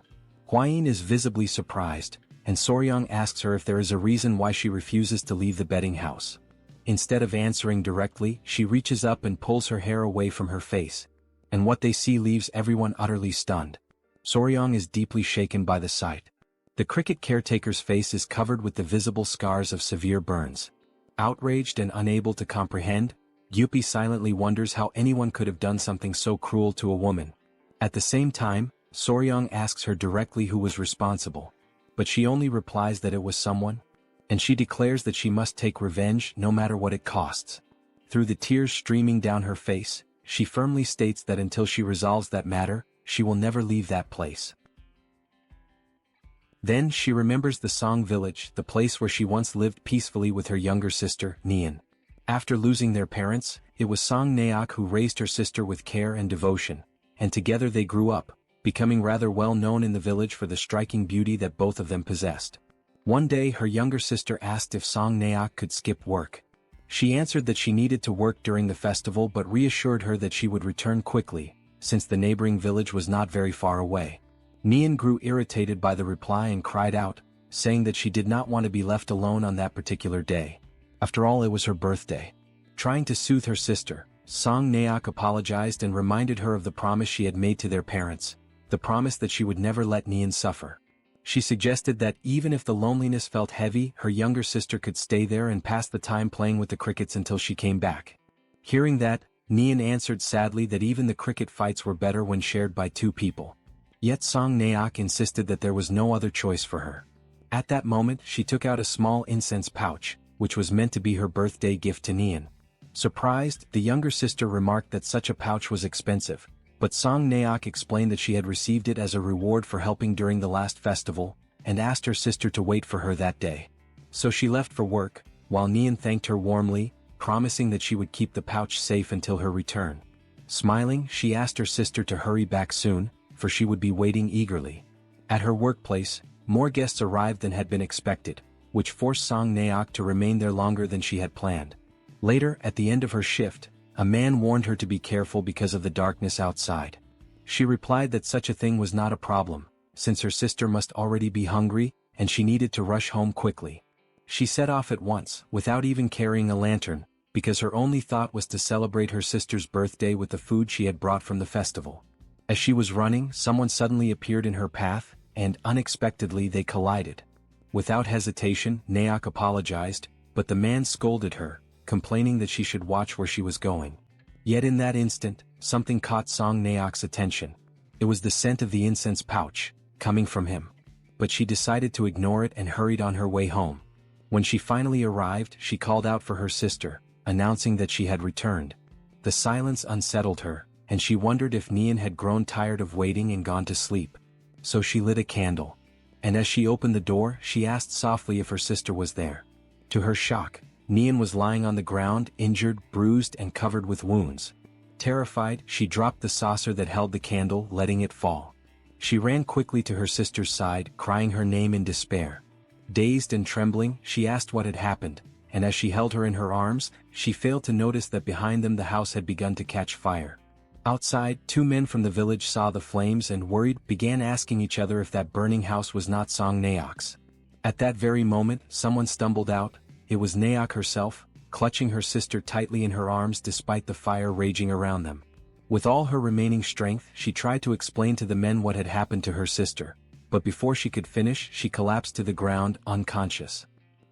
Hwayin is visibly surprised, and Soryang asks her if there is a reason why she refuses to leave the betting house. Instead of answering directly, she reaches up and pulls her hair away from her face. And what they see leaves everyone utterly stunned. Soryang is deeply shaken by the sight. The cricket caretaker's face is covered with the visible scars of severe burns. Outraged and unable to comprehend, Gyupi silently wonders how anyone could have done something so cruel to a woman. At the same time, Soryang asks her directly who was responsible. But she only replies that it was someone, and she declares that she must take revenge no matter what it costs. Through the tears streaming down her face, she firmly states that until she resolves that matter, she will never leave that place. Then she remembers the Song village, the place where she once lived peacefully with her younger sister, Nian. After losing their parents, it was Song Naok who raised her sister with care and devotion, and together they grew up, becoming rather well known in the village for the striking beauty that both of them possessed. One day her younger sister asked if Song Naok could skip work. She answered that she needed to work during the festival but reassured her that she would return quickly, since the neighboring village was not very far away. Nian grew irritated by the reply and cried out, saying that she did not want to be left alone on that particular day. After all, it was her birthday. Trying to soothe her sister, Song Naok apologized and reminded her of the promise she had made to their parents, the promise that she would never let Nian suffer. She suggested that even if the loneliness felt heavy, her younger sister could stay there and pass the time playing with the crickets until she came back. Hearing that, Nian answered sadly that even the cricket fights were better when shared by two people. Yet Song Naok insisted that there was no other choice for her. At that moment she took out a small incense pouch, which was meant to be her birthday gift to Nian. Surprised, the younger sister remarked that such a pouch was expensive, but Song Naok explained that she had received it as a reward for helping during the last festival, and asked her sister to wait for her that day. So she left for work, while Nian thanked her warmly, promising that she would keep the pouch safe until her return. Smiling, she asked her sister to hurry back soon, for she would be waiting eagerly. At her workplace, more guests arrived than had been expected, which forced Song Naok to remain there longer than she had planned. Later, at the end of her shift, a man warned her to be careful because of the darkness outside. She replied that such a thing was not a problem, since her sister must already be hungry, and she needed to rush home quickly. She set off at once, without even carrying a lantern, because her only thought was to celebrate her sister's birthday with the food she had brought from the festival. As she was running, someone suddenly appeared in her path, and unexpectedly they collided. Without hesitation, Naok apologized, but the man scolded her, complaining that she should watch where she was going. Yet in that instant, something caught Song Naok's attention. It was the scent of the incense pouch, coming from him. But she decided to ignore it and hurried on her way home. When she finally arrived, she called out for her sister, announcing that she had returned. The silence unsettled her, and she wondered if Nian had grown tired of waiting and gone to sleep. So she lit a candle. And as she opened the door, she asked softly if her sister was there. To her shock, Nian was lying on the ground, injured, bruised, and covered with wounds. Terrified, she dropped the saucer that held the candle, letting it fall. She ran quickly to her sister's side, crying her name in despair. Dazed and trembling, she asked what had happened, and as she held her in her arms, she failed to notice that behind them the house had begun to catch fire. Outside, two men from the village saw the flames and, worried, began asking each other if that burning house was not Song Naok's. At that very moment, someone stumbled out. It was Naok herself, clutching her sister tightly in her arms despite the fire raging around them. With all her remaining strength, she tried to explain to the men what had happened to her sister, but before she could finish, she collapsed to the ground, unconscious.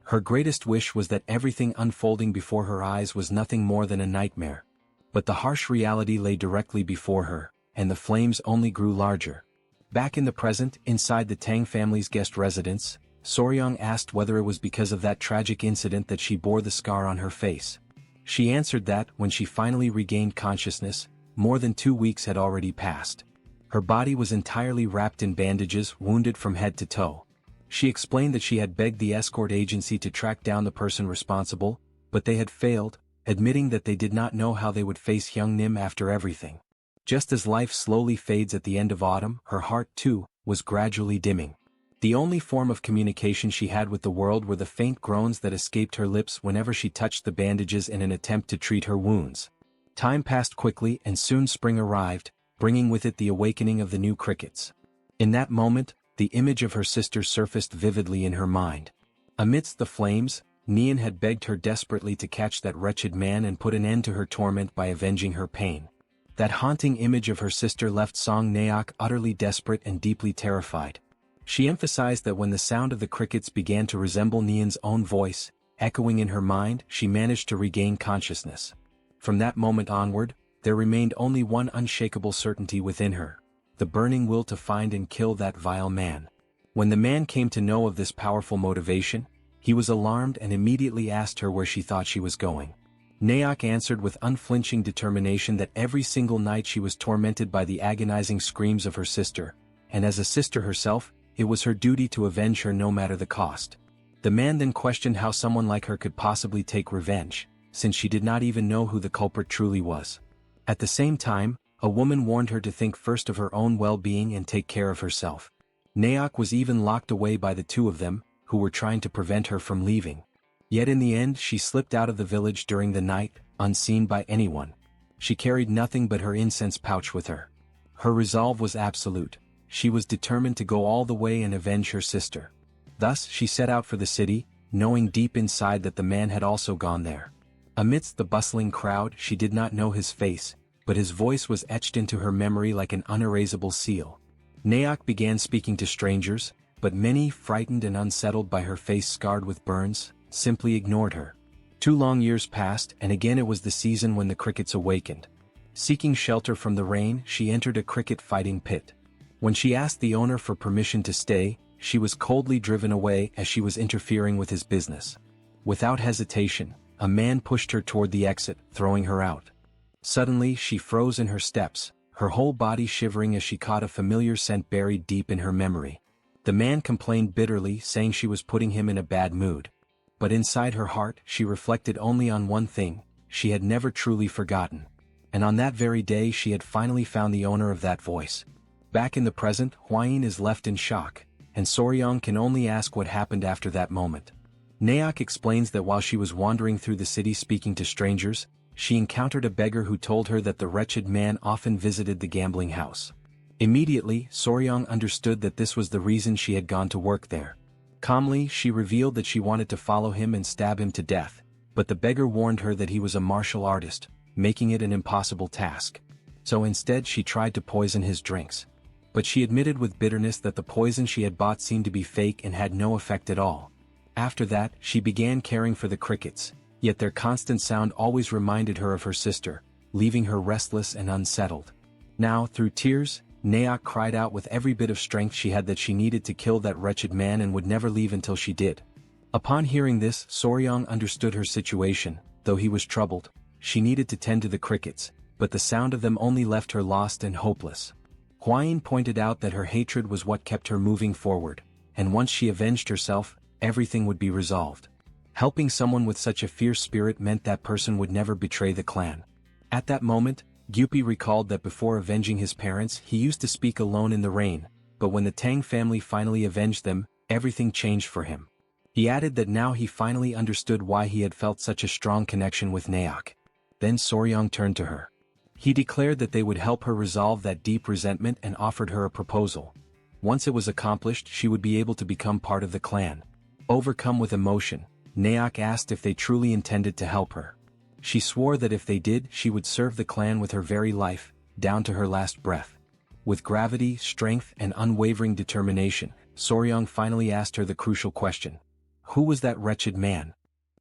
Her greatest wish was that everything unfolding before her eyes was nothing more than a nightmare. But the harsh reality lay directly before her, and the flames only grew larger. Back in the present, inside the Tang family's guest residence, Soryang asked whether it was because of that tragic incident that she bore the scar on her face. She answered that, when she finally regained consciousness, more than 2 weeks had already passed. Her body was entirely wrapped in bandages, wounded from head to toe. She explained that she had begged the escort agency to track down the person responsible, but they had failed, admitting that they did not know how they would face young Nim after everything. Just as life slowly fades at the end of autumn, her heart, too, was gradually dimming. The only form of communication she had with the world were the faint groans that escaped her lips whenever she touched the bandages in an attempt to treat her wounds. Time passed quickly and soon spring arrived, bringing with it the awakening of the new crickets. In that moment, the image of her sister surfaced vividly in her mind. Amidst the flames, Nian had begged her desperately to catch that wretched man and put an end to her torment by avenging her pain. That haunting image of her sister left Song Naok utterly desperate and deeply terrified. She emphasized that when the sound of the crickets began to resemble Nian's own voice, echoing in her mind, she managed to regain consciousness. From that moment onward, there remained only one unshakable certainty within her: the burning will to find and kill that vile man. When the man came to know of this powerful motivation, he was alarmed and immediately asked her where she thought she was going. Naok answered with unflinching determination that every single night she was tormented by the agonizing screams of her sister, and as a sister herself, it was her duty to avenge her no matter the cost. The man then questioned how someone like her could possibly take revenge, since she did not even know who the culprit truly was. At the same time, a woman warned her to think first of her own well-being and take care of herself. Naok was even locked away by the two of them, who were trying to prevent her from leaving. Yet in the end she slipped out of the village during the night, unseen by anyone. She carried nothing but her incense pouch with her. Her resolve was absolute. She was determined to go all the way and avenge her sister. Thus she set out for the city, knowing deep inside that the man had also gone there. Amidst the bustling crowd, she did not know his face, but his voice was etched into her memory like an unerasable seal. Naok began speaking to strangers, but many, frightened and unsettled by her face scarred with burns, simply ignored her. 2 long years passed, and again it was the season when the crickets awakened. Seeking shelter from the rain, she entered a cricket fighting pit. When she asked the owner for permission to stay, she was coldly driven away as she was interfering with his business. Without hesitation, a man pushed her toward the exit, throwing her out. Suddenly she froze in her steps, her whole body shivering as she caught a familiar scent buried deep in her memory. The man complained bitterly, saying she was putting him in a bad mood. But inside her heart, she reflected only on one thing: she had never truly forgotten. And on that very day she had finally found the owner of that voice. Back in the present, Huayin is left in shock, and Soryang can only ask what happened after that moment. Naok explains that while she was wandering through the city speaking to strangers, she encountered a beggar who told her that the wretched man often visited the gambling house. Immediately, Soryang understood that this was the reason she had gone to work there. Calmly, she revealed that she wanted to follow him and stab him to death, but the beggar warned her that he was a martial artist, making it an impossible task. So instead she tried to poison his drinks. But she admitted with bitterness that the poison she had bought seemed to be fake and had no effect at all. After that, she began caring for the crickets, yet their constant sound always reminded her of her sister, leaving her restless and unsettled. Now, through tears, Naok cried out with every bit of strength she had that she needed to kill that wretched man and would never leave until she did. Upon hearing this, Soryang understood her situation. Though he was troubled, she needed to tend to the crickets, but the sound of them only left her lost and hopeless. Huayin pointed out that her hatred was what kept her moving forward, and once she avenged herself, everything would be resolved. Helping someone with such a fierce spirit meant that person would never betray the clan. At that moment, Gyupi recalled that before avenging his parents he used to speak alone in the rain, but when the Tang family finally avenged them, everything changed for him. He added that now he finally understood why he had felt such a strong connection with Naok. Then Soryang turned to her. He declared that they would help her resolve that deep resentment and offered her a proposal. Once it was accomplished, she would be able to become part of the clan. Overcome with emotion, Naok asked if they truly intended to help her. She swore that if they did, she would serve the clan with her very life, down to her last breath. With gravity, strength, and unwavering determination, Soryang finally asked her the crucial question. Who was that wretched man?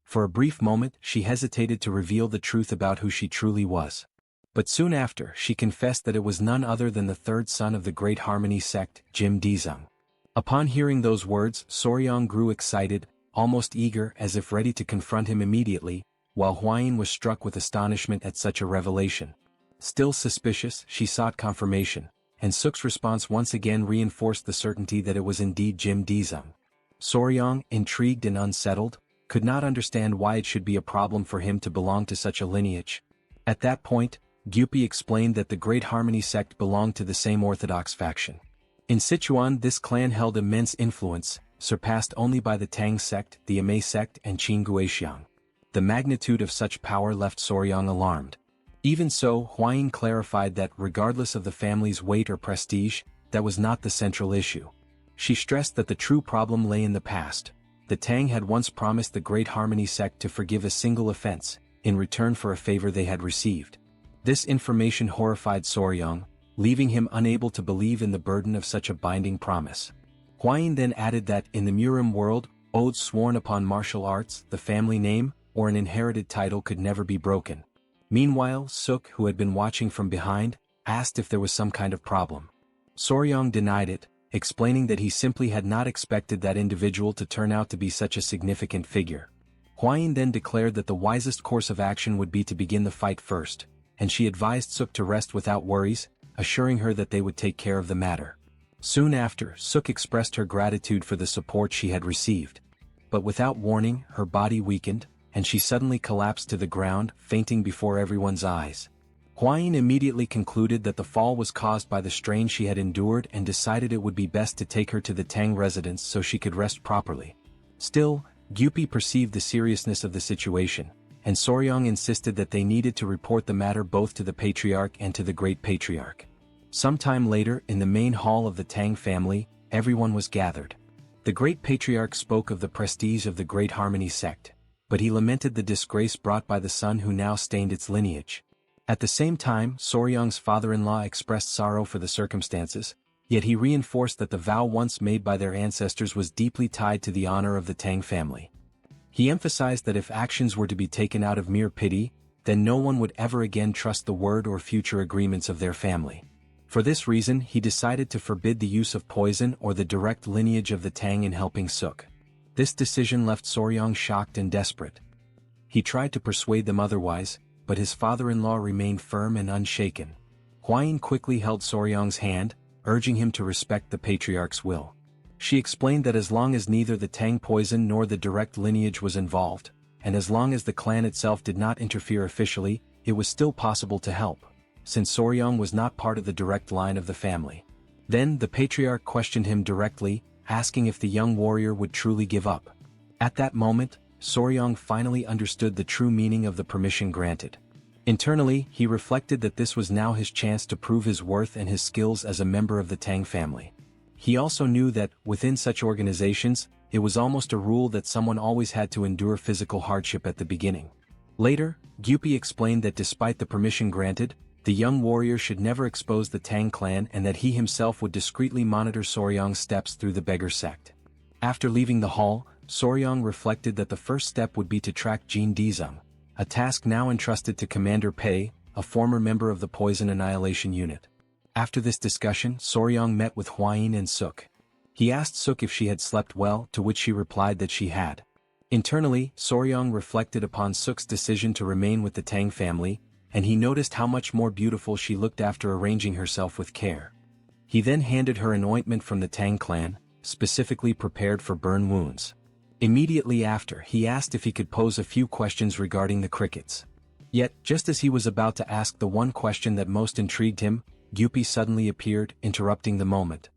For a brief moment, she hesitated to reveal the truth about who she truly was. But soon after, she confessed that it was none other than the third son of the Great Harmony sect, Jim Dizung. Upon hearing those words, Soryang grew excited, almost eager, as if ready to confront him immediately, while Hwayin was struck with astonishment at such a revelation. Still suspicious, she sought confirmation, and Suk's response once again reinforced the certainty that it was indeed Jim Dizung. Soryang, intrigued and unsettled, could not understand why it should be a problem for him to belong to such a lineage. At that point, Gyupi explained that the Great Harmony sect belonged to the same orthodox faction. In Sichuan, this clan held immense influence, surpassed only by the Tang sect, the Amei sect, and Qingguixiang. The magnitude of such power left Soryang alarmed. Even so, Hwayin clarified that, regardless of the family's weight or prestige, that was not the central issue. She stressed that the true problem lay in the past. The Tang had once promised the Great Harmony sect to forgive a single offense, in return for a favor they had received. This information horrified Soryang, leaving him unable to believe in the burden of such a binding promise. Hwayin then added that, in the Murim world, oaths sworn upon martial arts, the family name, or an inherited title could never be broken. Meanwhile, Suk, who had been watching from behind, asked if there was some kind of problem. Soryang denied it, explaining that he simply had not expected that individual to turn out to be such a significant figure. Hwayin then declared that the wisest course of action would be to begin the fight first, and she advised Suk to rest without worries, assuring her that they would take care of the matter. Soon after, Suk expressed her gratitude for the support she had received. But without warning, her body weakened, and she suddenly collapsed to the ground, fainting before everyone's eyes. Hwayin immediately concluded that the fall was caused by the strain she had endured and decided it would be best to take her to the Tang residence so she could rest properly. Still, Gyupi perceived the seriousness of the situation, and Soryang insisted that they needed to report the matter both to the Patriarch and to the Great Patriarch. Sometime later, in the main hall of the Tang family, everyone was gathered. The Great Patriarch spoke of the prestige of the Great Harmony sect, but he lamented the disgrace brought by the son who now stained its lineage. At the same time, Soryang's father-in-law expressed sorrow for the circumstances, yet he reinforced that the vow once made by their ancestors was deeply tied to the honor of the Tang family. He emphasized that if actions were to be taken out of mere pity, then no one would ever again trust the word or future agreements of their family. For this reason, he decided to forbid the use of poison or the direct lineage of the Tang in helping Suk. This decision left Soryang shocked and desperate. He tried to persuade them otherwise, but his father-in-law remained firm and unshaken. Hwayin quickly held Soryang's hand, urging him to respect the patriarch's will. She explained that as long as neither the Tang poison nor the direct lineage was involved, and as long as the clan itself did not interfere officially, it was still possible to help, since Soryang was not part of the direct line of the family. Then the patriarch questioned him directly, asking if the young warrior would truly give up. At that moment, Soryang finally understood the true meaning of the permission granted. Internally, he reflected that this was now his chance to prove his worth and his skills as a member of the Tang family. He also knew that, within such organizations, it was almost a rule that someone always had to endure physical hardship at the beginning. Later, Gyupi explained that despite the permission granted, the young warrior should never expose the Tang clan and that he himself would discreetly monitor Soryang's steps through the beggar sect. After leaving the hall, Soryang reflected that the first step would be to track Jin Dizung, a task now entrusted to Commander Pei, a former member of the Poison Annihilation Unit. After this discussion, Soryang met with Hwayin and Suk. He asked Suk if she had slept well, to which she replied that she had. Internally, Soryang reflected upon Suk's decision to remain with the Tang family, and he noticed how much more beautiful she looked after arranging herself with care. He then handed her an ointment from the Tang clan, specifically prepared for burn wounds. Immediately after, he asked if he could pose a few questions regarding the crickets. Yet, just as he was about to ask the one question that most intrigued him, Gyupi suddenly appeared, interrupting the moment.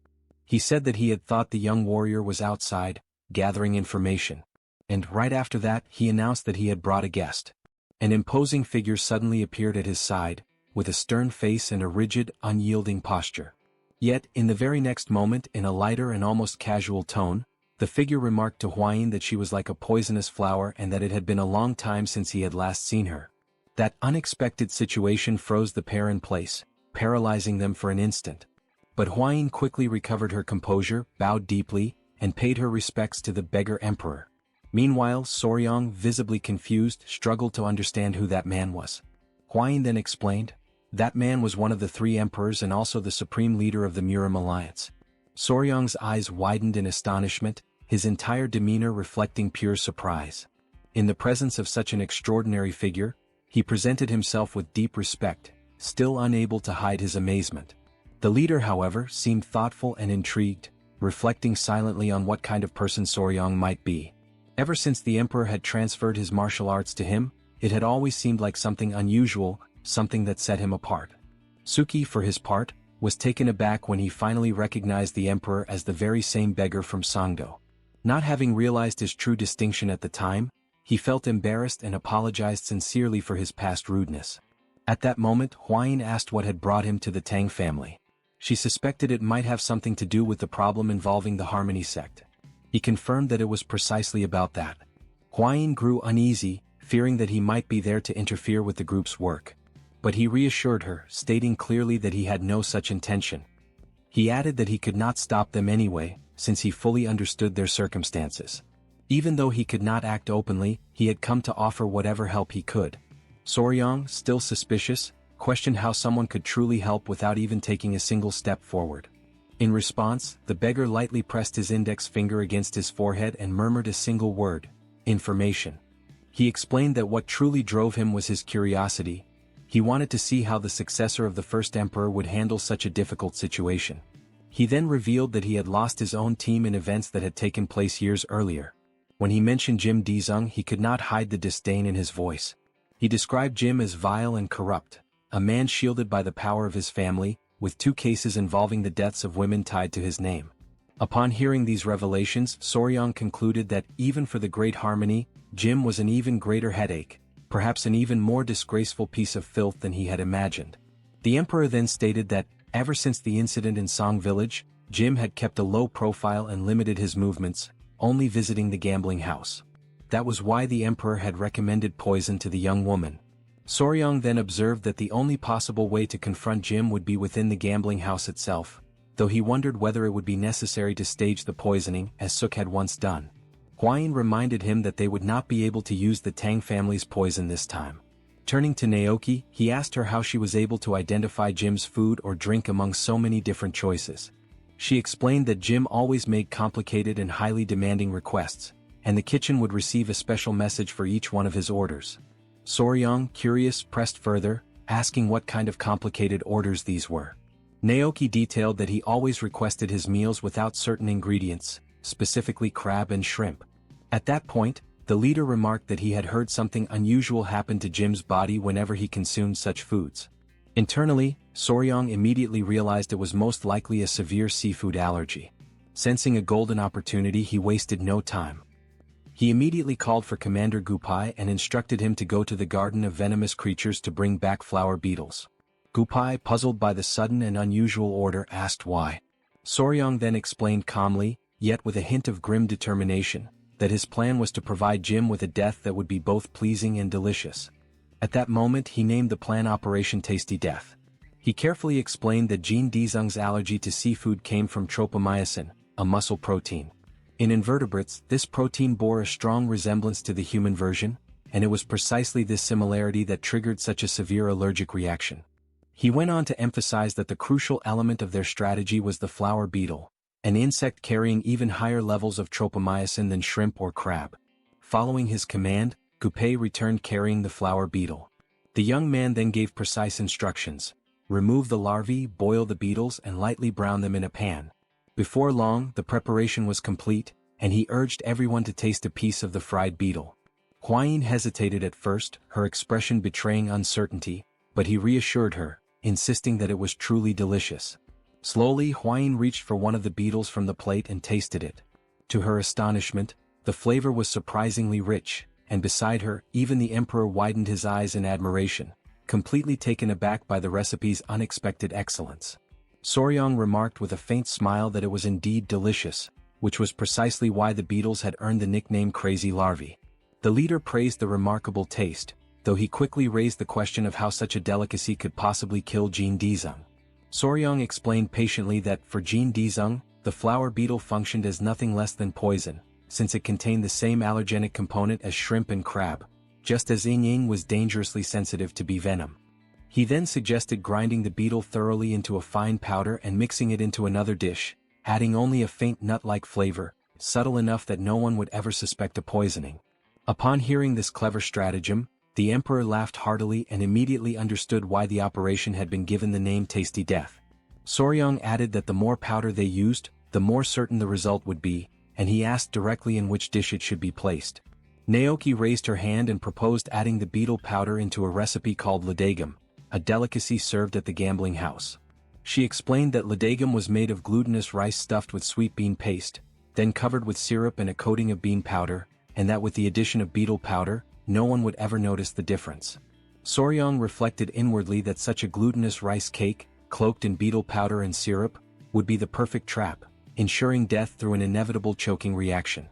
He said that he had thought the young warrior was outside, gathering information. And right after that, he announced that he had brought a guest. An imposing figure suddenly appeared at his side, with a stern face and a rigid, unyielding posture. Yet, in the very next moment, in a lighter and almost casual tone, the figure remarked to Huayin that she was like a poisonous flower and that it had been a long time since he had last seen her. That unexpected situation froze the pair in place, paralyzing them for an instant. But Huayin quickly recovered her composure, bowed deeply, and paid her respects to the beggar emperor. Meanwhile, Soryang, visibly confused, struggled to understand who that man was. Huayin then explained, that man was one of the three emperors and also the supreme leader of the Murim alliance. Soryang's eyes widened in astonishment, his entire demeanor reflecting pure surprise. In the presence of such an extraordinary figure, he presented himself with deep respect, still unable to hide his amazement. The leader, however, seemed thoughtful and intrigued, reflecting silently on what kind of person Soryang might be. Ever since the emperor had transferred his martial arts to him, it had always seemed like something unusual, something that set him apart. Suki, for his part, was taken aback when he finally recognized the emperor as the very same beggar from Songdo. Not having realized his true distinction at the time, he felt embarrassed and apologized sincerely for his past rudeness. At that moment, Huayin asked what had brought him to the Tang family. She suspected it might have something to do with the problem involving the Harmony sect. He confirmed that it was precisely about that. Huayin grew uneasy, fearing that he might be there to interfere with the group's work. But he reassured her, stating clearly that he had no such intention. He added that he could not stop them anyway, since he fully understood their circumstances. Even though he could not act openly, he had come to offer whatever help he could. Soryang, still suspicious, questioned how someone could truly help without even taking a single step forward. In response, the beggar lightly pressed his index finger against his forehead and murmured a single word: information. He explained that what truly drove him was his curiosity. He wanted to see how the successor of the first emperor would handle such a difficult situation. He then revealed that he had lost his own team in events that had taken place years earlier. When he mentioned Jim Dizung, he could not hide the disdain in his voice. He described Jim as vile and corrupt, a man shielded by the power of his family, with 2 cases involving the deaths of women tied to his name. Upon hearing these revelations, Soryang concluded that, even for the Great Harmony, Jim was an even greater headache, perhaps an even more disgraceful piece of filth than he had imagined. The emperor then stated that, ever since the incident in Song Village, Jim had kept a low profile and limited his movements, only visiting the gambling house. That was why the emperor had recommended poison to the young woman. Soryang then observed that the only possible way to confront Jim would be within the gambling house itself, though he wondered whether it would be necessary to stage the poisoning, as Suk had once done. Huayin reminded him that they would not be able to use the Tang family's poison this time. Turning to Naoki, he asked her how she was able to identify Jim's food or drink among so many different choices. She explained that Jim always made complicated and highly demanding requests, and the kitchen would receive a special message for each one of his orders. Soryang, curious, pressed further, asking what kind of complicated orders these were. Naoki detailed that he always requested his meals without certain ingredients, specifically crab and shrimp. At that point, the leader remarked that he had heard something unusual happen to Jim's body whenever he consumed such foods. Internally, Soryang immediately realized it was most likely a severe seafood allergy. Sensing a golden opportunity, he wasted no time. He immediately called for Commander Gupai and instructed him to go to the Garden of Venomous Creatures to bring back flower beetles. Gupai, puzzled by the sudden and unusual order, asked why. Soryang then explained calmly, yet with a hint of grim determination, that his plan was to provide Jim with a death that would be both pleasing and delicious. At that moment he named the plan Operation Tasty Death. He carefully explained that Jean Dizung's allergy to seafood came from tropomyosin, a muscle protein. In invertebrates, this protein bore a strong resemblance to the human version, and it was precisely this similarity that triggered such a severe allergic reaction. He went on to emphasize that the crucial element of their strategy was the flower beetle, an insect carrying even higher levels of tropomyosin than shrimp or crab. Following his command, Gupai returned carrying the flower beetle. The young man then gave precise instructions: remove the larvae, boil the beetles, and lightly brown them in a pan. Before long, the preparation was complete, and he urged everyone to taste a piece of the fried beetle. Huayin hesitated at first, her expression betraying uncertainty, but he reassured her, insisting that it was truly delicious. Slowly, Huayin reached for one of the beetles from the plate and tasted it. To her astonishment, the flavor was surprisingly rich, and beside her, even the emperor widened his eyes in admiration. completely taken aback by the recipe's unexpected excellence. Soryong remarked with a faint smile that it was indeed delicious, which was precisely why the beetles had earned the nickname Crazy Larvae. The leader praised the remarkable taste, though he quickly raised the question of how such a delicacy could possibly kill Jin Dizung. Soryong explained patiently that for Jin Dizung, the flower beetle functioned as nothing less than poison, since it contained the same allergenic component as shrimp and crab, just as Ying Ying was dangerously sensitive to bee venom. He then suggested grinding the beetle thoroughly into a fine powder and mixing it into another dish, adding only a faint nut-like flavor, subtle enough that no one would ever suspect a poisoning. Upon hearing this clever stratagem, the emperor laughed heartily and immediately understood why the operation had been given the name Tasty Death. Soryong added that the more powder they used, the more certain the result would be, and he asked directly in which dish it should be placed. Naoki raised her hand and proposed adding the beetle powder into a recipe called ladagum, a delicacy served at the gambling house. She explained that ladagum was made of glutinous rice stuffed with sweet bean paste, then covered with syrup and a coating of bean powder, and that with the addition of beetle powder, no one would ever notice the difference. Soryong reflected inwardly that such a glutinous rice cake, cloaked in beetle powder and syrup, would be the perfect trap, ensuring death through an inevitable choking reaction.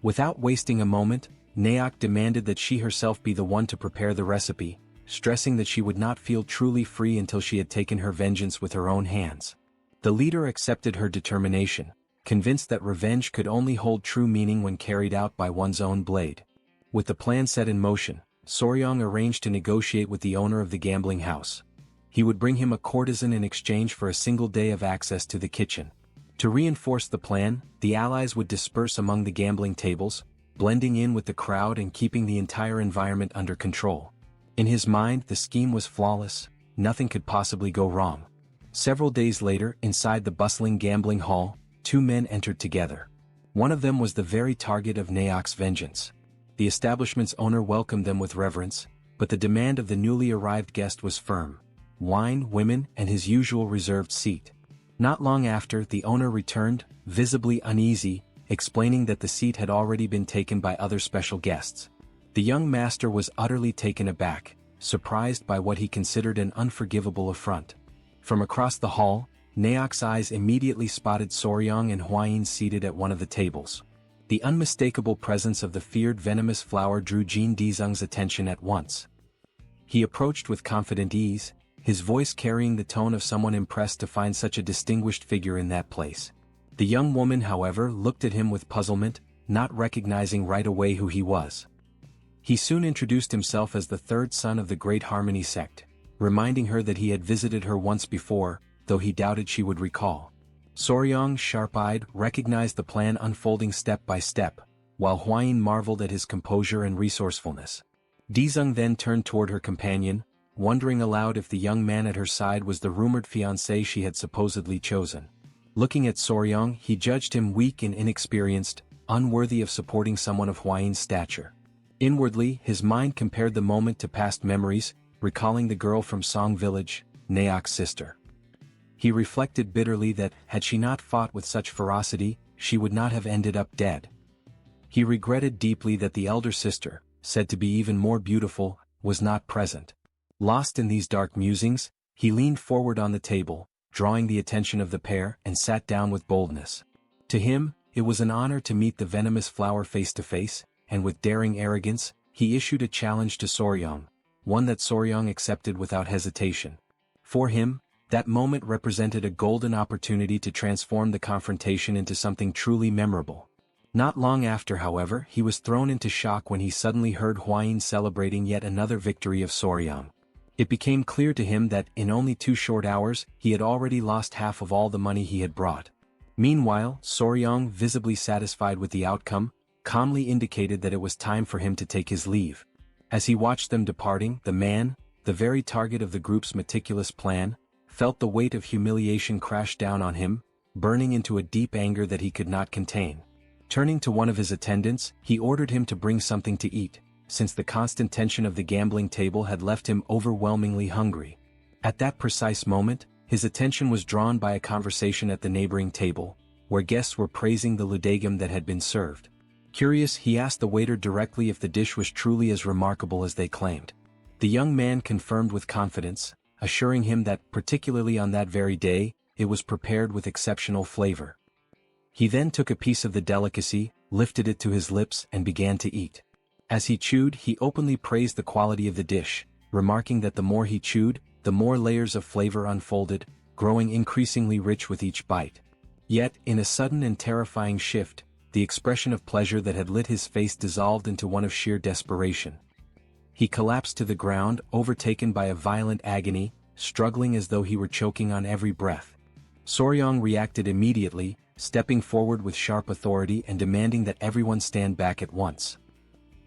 Without wasting a moment, Naok demanded that she herself be the one to prepare the recipe, stressing that she would not feel truly free until she had taken her vengeance with her own hands. The leader accepted her determination, convinced that revenge could only hold true meaning when carried out by one's own blade. With the plan set in motion, Soryong arranged to negotiate with the owner of the gambling house. He would bring him a courtesan in exchange for a single day of access to the kitchen. To reinforce the plan, the allies would disperse among the gambling tables, blending in with the crowd and keeping the entire environment under control. In his mind, the scheme was flawless, nothing could possibly go wrong. Several days later, inside the bustling gambling hall, two men entered together. One of them was the very target of Naok's vengeance. The establishment's owner welcomed them with reverence, but the demand of the newly arrived guest was firm: wine, women, and his usual reserved seat. Not long after, the owner returned, visibly uneasy, explaining that the seat had already been taken by other special guests. The young master was utterly taken aback, surprised by what he considered an unforgivable affront. From across the hall, Naok's eyes immediately spotted Soryong and Hwayin seated at one of the tables. The unmistakable presence of the feared venomous flower drew Jin Dizung's attention at once. He approached with confident ease, his voice carrying the tone of someone impressed to find such a distinguished figure in that place. The young woman, however, looked at him with puzzlement, not recognizing right away who he was. He soon introduced himself as the third son of the Great Harmony sect, reminding her that he had visited her once before, though he doubted she would recall. Soryong, sharp-eyed, recognized the plan unfolding step by step, while Hwayin marveled at his composure and resourcefulness. Dizung then turned toward her companion, wondering aloud if the young man at her side was the rumored fiancé she had supposedly chosen. Looking at Soryong, he judged him weak and inexperienced, unworthy of supporting someone of Hwayin's stature. Inwardly, his mind compared the moment to past memories, recalling the girl from Song Village, Naok's sister. He reflected bitterly that, had she not fought with such ferocity, she would not have ended up dead. He regretted deeply that the elder sister, said to be even more beautiful, was not present. Lost in these dark musings, he leaned forward on the table, drawing the attention of the pair, and sat down with boldness. To him, it was an honor to meet the venomous flower face to face, and with daring arrogance, he issued a challenge to Soryong, one that Soryong accepted without hesitation. For him, that moment represented a golden opportunity to transform the confrontation into something truly memorable. Not long after, however, he was thrown into shock when he suddenly heard Hwayin celebrating yet another victory of Soryong. It became clear to him that, in only 2 short hours, he had already lost half of all the money he had brought. Meanwhile, Soryong, visibly satisfied with the outcome, calmly indicated that it was time for him to take his leave. As he watched them departing, the man, the very target of the group's meticulous plan, felt the weight of humiliation crash down on him, burning into a deep anger that he could not contain. Turning to one of his attendants, he ordered him to bring something to eat, since the constant tension of the gambling table had left him overwhelmingly hungry. At that precise moment, his attention was drawn by a conversation at the neighboring table, where guests were praising the ludagam that had been served. Curious, he asked the waiter directly if the dish was truly as remarkable as they claimed. The young man confirmed with confidence, assuring him that, particularly on that very day, it was prepared with exceptional flavor. He then took a piece of the delicacy, lifted it to his lips and began to eat. As he chewed, he openly praised the quality of the dish, remarking that the more he chewed, the more layers of flavor unfolded, growing increasingly rich with each bite. Yet, in a sudden and terrifying shift, the expression of pleasure that had lit his face dissolved into one of sheer desperation. He collapsed to the ground, overtaken by a violent agony, struggling as though he were choking on every breath. Soryong reacted immediately, stepping forward with sharp authority and demanding that everyone stand back at once.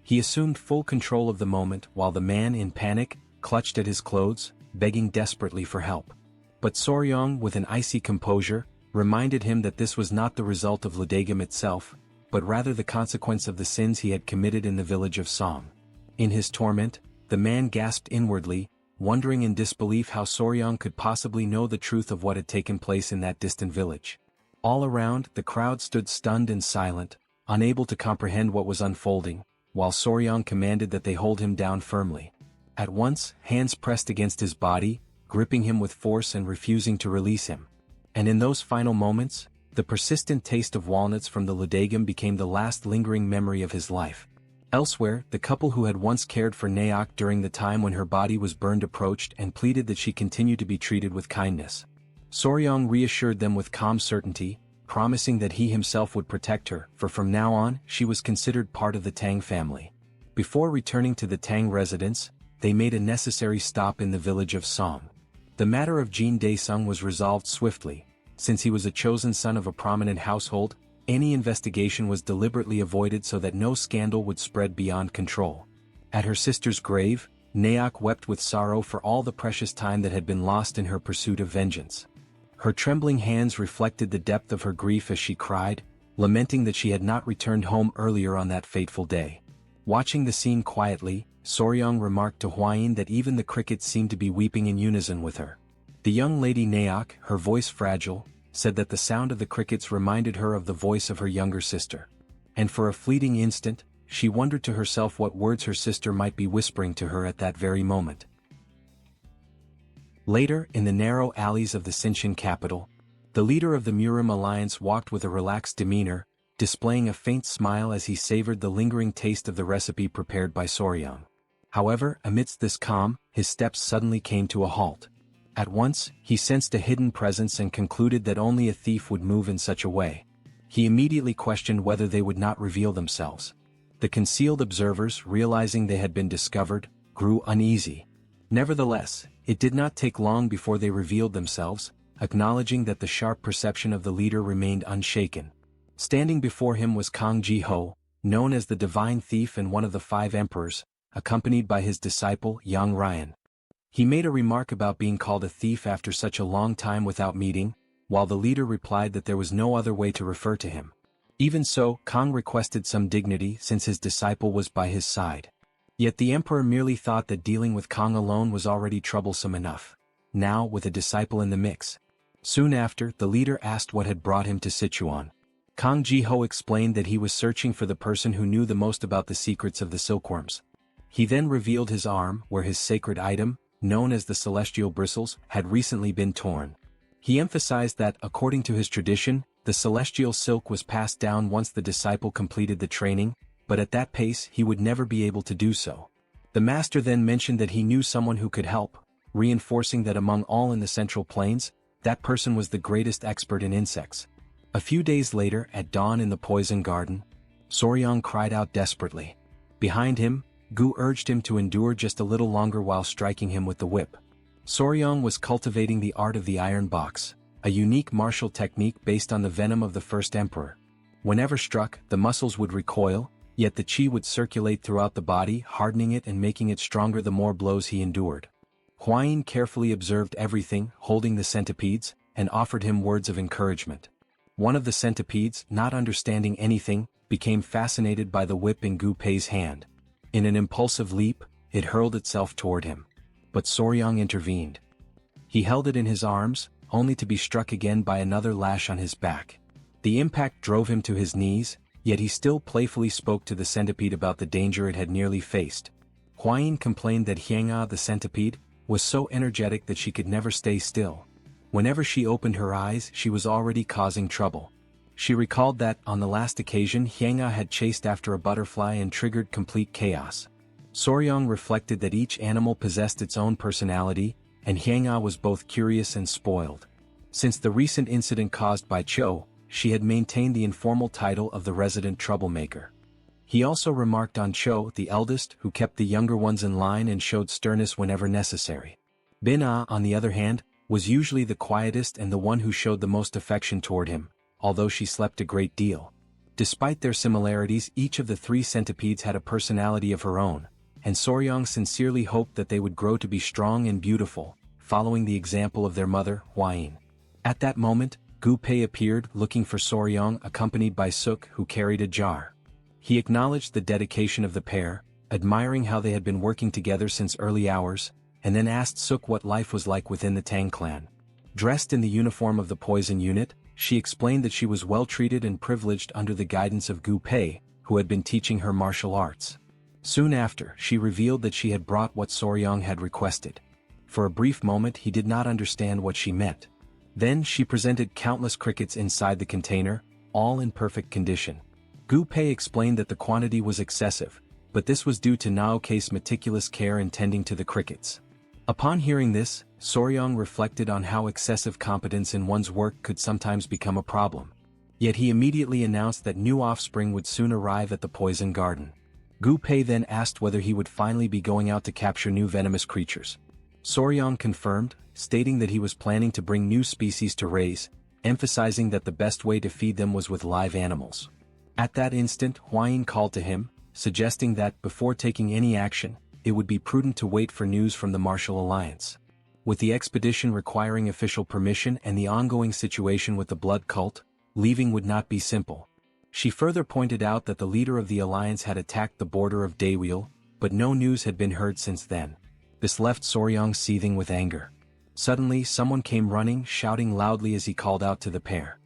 He assumed full control of the moment while the man, in panic, clutched at his clothes, begging desperately for help. But Soryong, with an icy composure, reminded him that this was not the result of Ladagam itself, but rather the consequence of the sins he had committed in the village of Song. In his torment, the man gasped inwardly, wondering in disbelief how Soryong could possibly know the truth of what had taken place in that distant village. All around, the crowd stood stunned and silent, unable to comprehend what was unfolding, while Soryong commanded that they hold him down firmly. At once, hands pressed against his body, gripping him with force and refusing to release him. And in those final moments, the persistent taste of walnuts from the Ladagam became the last lingering memory of his life. Elsewhere, the couple who had once cared for Naok during the time when her body was burned approached and pleaded that she continue to be treated with kindness. Soryong reassured them with calm certainty, promising that he himself would protect her, for from now on, she was considered part of the Tang family. Before returning to the Tang residence, they made a necessary stop in the village of Song. The matter of Jin Daesung was resolved swiftly. Since he was a chosen son of a prominent household, any investigation was deliberately avoided so that no scandal would spread beyond control. At her sister's grave, Naok wept with sorrow for all the precious time that had been lost in her pursuit of vengeance. Her trembling hands reflected the depth of her grief as she cried, lamenting that she had not returned home earlier on that fateful day. Watching the scene quietly, Soryong remarked to Hwayin that even the crickets seemed to be weeping in unison with her. The young lady Naok, her voice fragile, said that the sound of the crickets reminded her of the voice of her younger sister. And for a fleeting instant, she wondered to herself what words her sister might be whispering to her at that very moment. Later, in the narrow alleys of the Sintian capital, the leader of the Murim alliance walked with a relaxed demeanor, displaying a faint smile as he savored the lingering taste of the recipe prepared by Soryong. However, amidst this calm, his steps suddenly came to a halt. At once, he sensed a hidden presence and concluded that only a thief would move in such a way. He immediately questioned whether they would not reveal themselves. The concealed observers, realizing they had been discovered, grew uneasy. Nevertheless, it did not take long before they revealed themselves, acknowledging that the sharp perception of the leader remained unshaken. Standing before him was Kang Ji-ho, known as the Divine Thief and one of the 5 emperors, accompanied by his disciple Yang Ryan. He made a remark about being called a thief after such a long time without meeting, while the leader replied that there was no other way to refer to him. Even so, Kang requested some dignity since his disciple was by his side. Yet the emperor merely thought that dealing with Kang alone was already troublesome enough. Now, with a disciple in the mix. Soon after, the leader asked what had brought him to Sichuan. Kang Ji-ho explained that he was searching for the person who knew the most about the secrets of the silkworms. He then revealed his arm, where his sacred item, known as the celestial bristles, had recently been torn. He emphasized that, according to his tradition, the celestial silk was passed down once the disciple completed the training, but at that pace he would never be able to do so. The master then mentioned that he knew someone who could help, reinforcing that among all in the Central Plains, that person was the greatest expert in insects. A few days later, at dawn in the poison garden, Soryong cried out desperately. Behind him, Gu urged him to endure just a little longer while striking him with the whip. Soryong was cultivating the art of the iron box, a unique martial technique based on the venom of the first emperor. Whenever struck, the muscles would recoil, yet the chi would circulate throughout the body, hardening it and making it stronger the more blows he endured. Hwayin carefully observed everything, holding the centipedes, and offered him words of encouragement. One of the centipedes, not understanding anything, became fascinated by the whip in Gu Pei's hand. In an impulsive leap, it hurled itself toward him. But Soryong intervened. He held it in his arms, only to be struck again by another lash on his back. The impact drove him to his knees, yet he still playfully spoke to the centipede about the danger it had nearly faced. Huayin complained that Hyang'a the centipede was so energetic that she could never stay still. Whenever she opened her eyes, she was already causing trouble. She recalled that, on the last occasion, Hyang'a had chased after a butterfly and triggered complete chaos. Soryong reflected that each animal possessed its own personality, and Hyang'a was both curious and spoiled. Since the recent incident caused by Cho, she had maintained the informal title of the resident troublemaker. He also remarked on Cho, the eldest, who kept the younger ones in line and showed sternness whenever necessary. Bin-ah, on the other hand, was usually the quietest and the one who showed the most affection toward him, although she slept a great deal. Despite their similarities, each of the three centipedes had a personality of her own, and Soryong sincerely hoped that they would grow to be strong and beautiful, following the example of their mother, Huayin. At that moment, Gu Pei appeared, looking for Soryong, accompanied by Suk, who carried a jar. He acknowledged the dedication of the pair, admiring how they had been working together since early hours, and then asked Suk what life was like within the Tang clan. Dressed in the uniform of the poison unit, she explained that she was well treated and privileged under the guidance of Gu Pei, who had been teaching her martial arts. Soon after, she revealed that she had brought what Soryong had requested. For a brief moment he did not understand what she meant. Then she presented countless crickets inside the container, all in perfect condition. Gu Pei explained that the quantity was excessive, but this was due to Naoke's meticulous care in tending to the crickets. Upon hearing this, Soryong reflected on how excessive competence in one's work could sometimes become a problem. Yet he immediately announced that new offspring would soon arrive at the poison garden. Gu Pei then asked whether he would finally be going out to capture new venomous creatures. Soryong confirmed, stating that he was planning to bring new species to raise, emphasizing that the best way to feed them was with live animals. At that instant, Huayin called to him, suggesting that, before taking any action, it would be prudent to wait for news from the Martial Alliance. With the expedition requiring official permission and the ongoing situation with the blood cult, leaving would not be simple. She further pointed out that the leader of the alliance had attacked the border of Daewil, but no news had been heard since then. This left Soryong seething with anger. Suddenly someone came running, shouting loudly as he called out to the pair.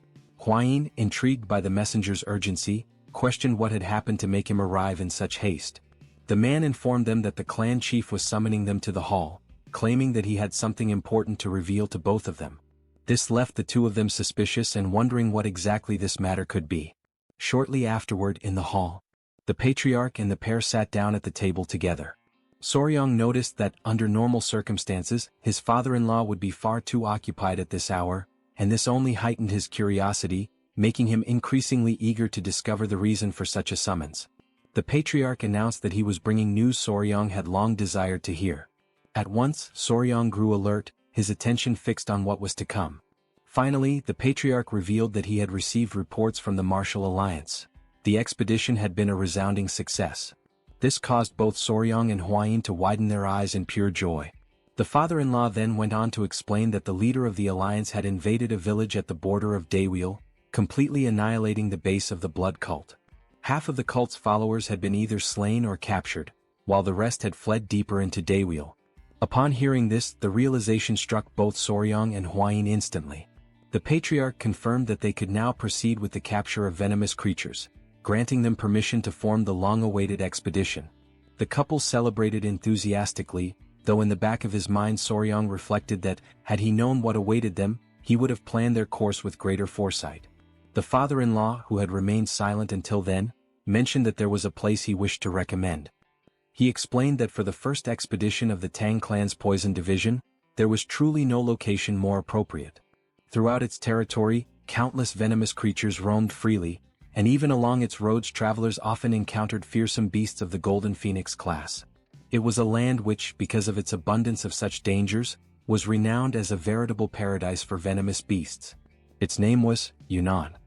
Huayin, intrigued by the messenger's urgency, questioned what had happened to make him arrive in such haste. The man informed them that the clan chief was summoning them to the hall, claiming that he had something important to reveal to both of them. This left the two of them suspicious and wondering what exactly this matter could be. Shortly afterward, in the hall, the patriarch and the pair sat down at the table together. Soryong noticed that, under normal circumstances, his father-in-law would be far too occupied at this hour, and this only heightened his curiosity, making him increasingly eager to discover the reason for such a summons. The patriarch announced that he was bringing news Soryong had long desired to hear. At once, Soryong grew alert, his attention fixed on what was to come. Finally, the patriarch revealed that he had received reports from the Martial Alliance. The expedition had been a resounding success. This caused both Soryong and Huayin to widen their eyes in pure joy. The father-in-law then went on to explain that the leader of the alliance had invaded a village at the border of Daewil, completely annihilating the base of the blood cult. Half of the cult's followers had been either slain or captured, while the rest had fled deeper into Daewil. Upon hearing this, the realization struck both Soryong and Huayin instantly. The patriarch confirmed that they could now proceed with the capture of venomous creatures, granting them permission to form the long-awaited expedition. The couple celebrated enthusiastically, though in the back of his mind Soryong reflected that, had he known what awaited them, he would have planned their course with greater foresight. The father-in-law, who had remained silent until then, mentioned that there was a place he wished to recommend. He explained that for the first expedition of the Tang clan's poison division, there was truly no location more appropriate. Throughout its territory, countless venomous creatures roamed freely, and even along its roads travelers often encountered fearsome beasts of the Golden Phoenix class. It was a land which, because of its abundance of such dangers, was renowned as a veritable paradise for venomous beasts. Its name was Yunnan.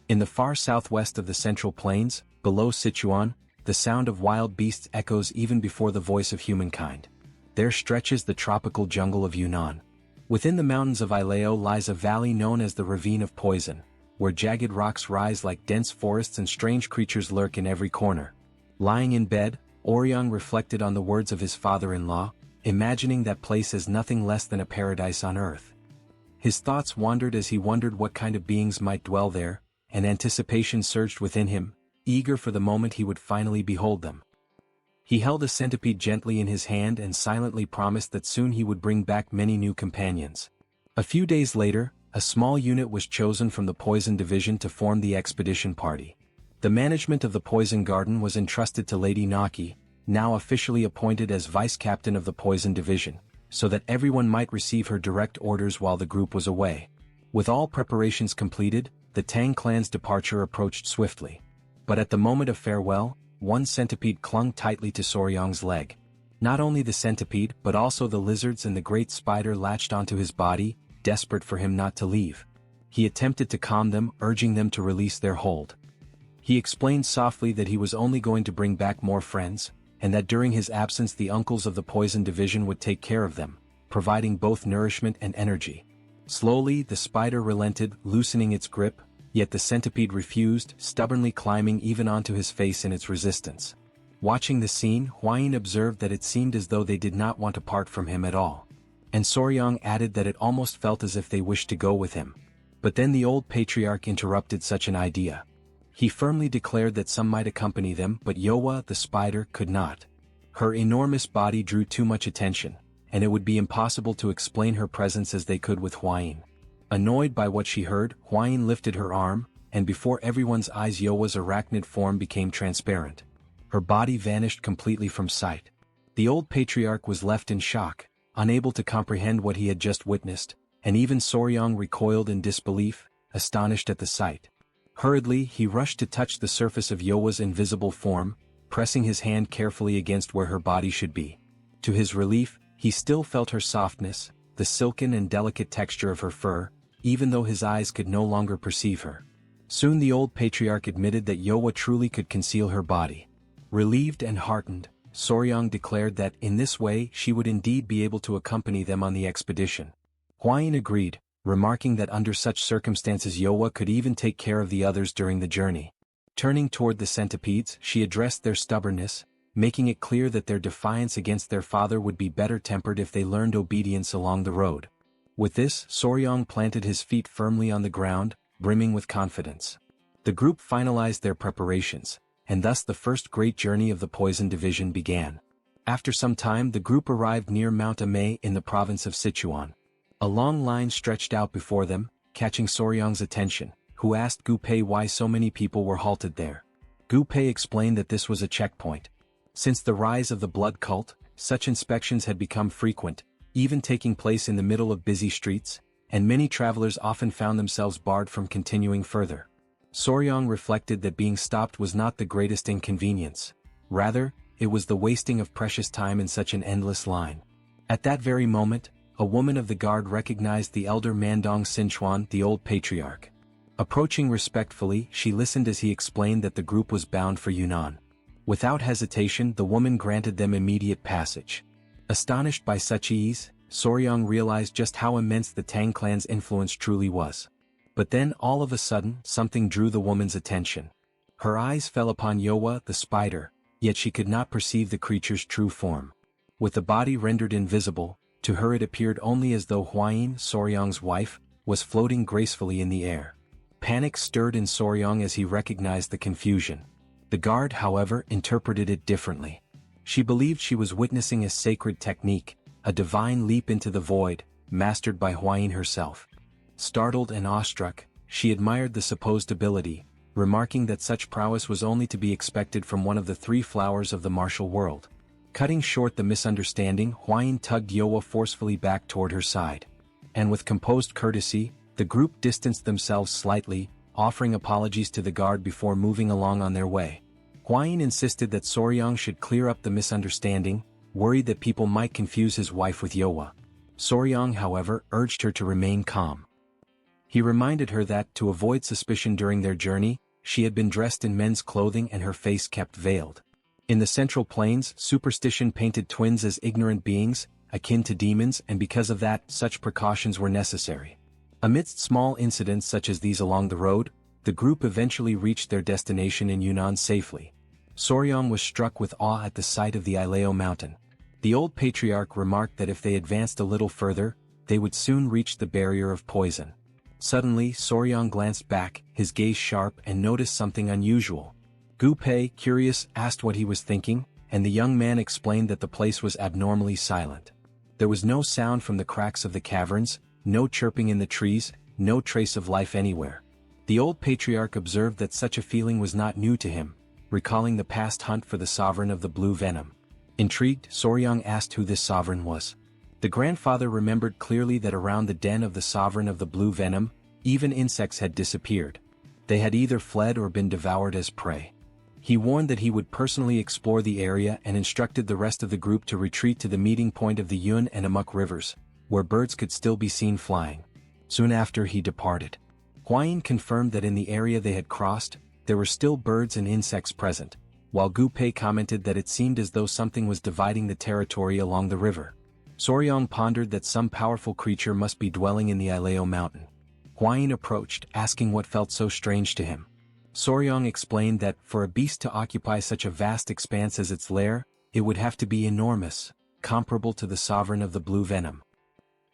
In the far southwest of the Central Plains, below Sichuan, the sound of wild beasts echoes even before the voice of humankind. There stretches the tropical jungle of Yunnan. Within the mountains of Ileo lies a valley known as the Ravine of Poison, where jagged rocks rise like dense forests and strange creatures lurk in every corner. Lying in bed, Oryang reflected on the words of his father-in-law, imagining that place as nothing less than a paradise on earth. His thoughts wandered as he wondered what kind of beings might dwell there, and anticipation surged within him, eager for the moment he would finally behold them. He held a centipede gently in his hand and silently promised that soon he would bring back many new companions. A few days later, a small unit was chosen from the Poison Division to form the expedition party. The management of the Poison Garden was entrusted to Lady Naki, now officially appointed as vice-captain of the Poison Division, so that everyone might receive her direct orders while the group was away. With all preparations completed, the Tang clan's departure approached swiftly. But at the moment of farewell, one centipede clung tightly to Soryang's leg. Not only the centipede but also the lizards and the great spider latched onto his body, desperate for him not to leave. He attempted to calm them, urging them to release their hold. He explained softly that he was only going to bring back more friends, and that during his absence the uncles of the Poison Division would take care of them, providing both nourishment and energy. Slowly the spider relented, loosening its grip, yet the centipede refused, stubbornly climbing even onto his face in its resistance. Watching the scene, Hwayin observed that it seemed as though they did not want to part from him at all. And Soryang added that it almost felt as if they wished to go with him. But then the old patriarch interrupted such an idea. He firmly declared that some might accompany them, but Yowa, the spider, could not. Her enormous body drew too much attention, and it would be impossible to explain her presence as they could with Hwayin. Annoyed by what she heard, Hwayin lifted her arm, and before everyone's eyes Yowa's arachnid form became transparent. Her body vanished completely from sight. The old patriarch was left in shock, unable to comprehend what he had just witnessed, and even Soryang recoiled in disbelief, astonished at the sight. Hurriedly he rushed to touch the surface of Yowa's invisible form, pressing his hand carefully against where her body should be. To his relief, he still felt her softness, the silken and delicate texture of her fur, even though his eyes could no longer perceive her. Soon the old patriarch admitted that Yowa truly could conceal her body. Relieved and heartened, Soryang declared that in this way she would indeed be able to accompany them on the expedition. Hwayin agreed, remarking that under such circumstances Yowa could even take care of the others during the journey. Turning toward the centipedes, she addressed their stubbornness, making it clear that their defiance against their father would be better tempered if they learned obedience along the road. With this, Soryang planted his feet firmly on the ground, brimming with confidence. The group finalized their preparations, and thus the first great journey of the Poison Division began. After some time the group arrived near Mount Amei in the province of Sichuan. A long line stretched out before them, catching Soryang's attention, who asked Gu Pei why so many people were halted there. Gu Pei explained that this was a checkpoint. Since the rise of the blood cult, such inspections had become frequent, even taking place in the middle of busy streets, and many travelers often found themselves barred from continuing further. Soryang reflected that being stopped was not the greatest inconvenience. Rather, it was the wasting of precious time in such an endless line. At that very moment, a woman of the guard recognized the elder Mandong Sinchuan, the old patriarch. Approaching respectfully, she listened as he explained that the group was bound for Yunnan. Without hesitation, the woman granted them immediate passage. Astonished by such ease, Soryang realized just how immense the Tang clan's influence truly was. But then, all of a sudden, something drew the woman's attention. Her eyes fell upon Yowa, the spider, yet she could not perceive the creature's true form. With the body rendered invisible, to her it appeared only as though Hwayin, Soryang's wife, was floating gracefully in the air. Panic stirred in Soryang as he recognized the confusion. The guard, however, interpreted it differently. She believed she was witnessing a sacred technique, a divine leap into the void, mastered by Hwayin herself. Startled and awestruck, she admired the supposed ability, remarking that such prowess was only to be expected from one of the three flowers of the martial world. Cutting short the misunderstanding, Hwayin tugged Yowa forcefully back toward her side. And with composed courtesy, the group distanced themselves slightly, offering apologies to the guard before moving along on their way. Hwayin insisted that Soryang should clear up the misunderstanding, worried that people might confuse his wife with Yowa. Soryang, however, urged her to remain calm. He reminded her that, to avoid suspicion during their journey, she had been dressed in men's clothing and her face kept veiled. In the Central Plains, superstition painted twins as ignorant beings, akin to demons, and because of that, such precautions were necessary. Amidst small incidents such as these along the road, the group eventually reached their destination in Yunnan safely. Soryang was struck with awe at the sight of the Ileo mountain. The old patriarch remarked that if they advanced a little further, they would soon reach the barrier of poison. Suddenly, Soryang glanced back, his gaze sharp, and noticed something unusual. Gu Pei, curious, asked what he was thinking, and the young man explained that the place was abnormally silent. There was no sound from the cracks of the caverns, no chirping in the trees, no trace of life anywhere. The old patriarch observed that such a feeling was not new to him, recalling the past hunt for the sovereign of the blue venom. Intrigued, Soryang asked who this sovereign was. The grandfather remembered clearly that around the den of the sovereign of the blue venom, even insects had disappeared. They had either fled or been devoured as prey. He warned that he would personally explore the area and instructed the rest of the group to retreat to the meeting point of the Yun and Amuk rivers, where birds could still be seen flying. Soon after he departed. Hwayin confirmed that in the area they had crossed, there were still birds and insects present, while Gu Pei commented that it seemed as though something was dividing the territory along the river. Soryang pondered that some powerful creature must be dwelling in the Ileo mountain. Hwayin approached, asking what felt so strange to him. Soryang explained that, for a beast to occupy such a vast expanse as its lair, it would have to be enormous, comparable to the sovereign of the blue venom.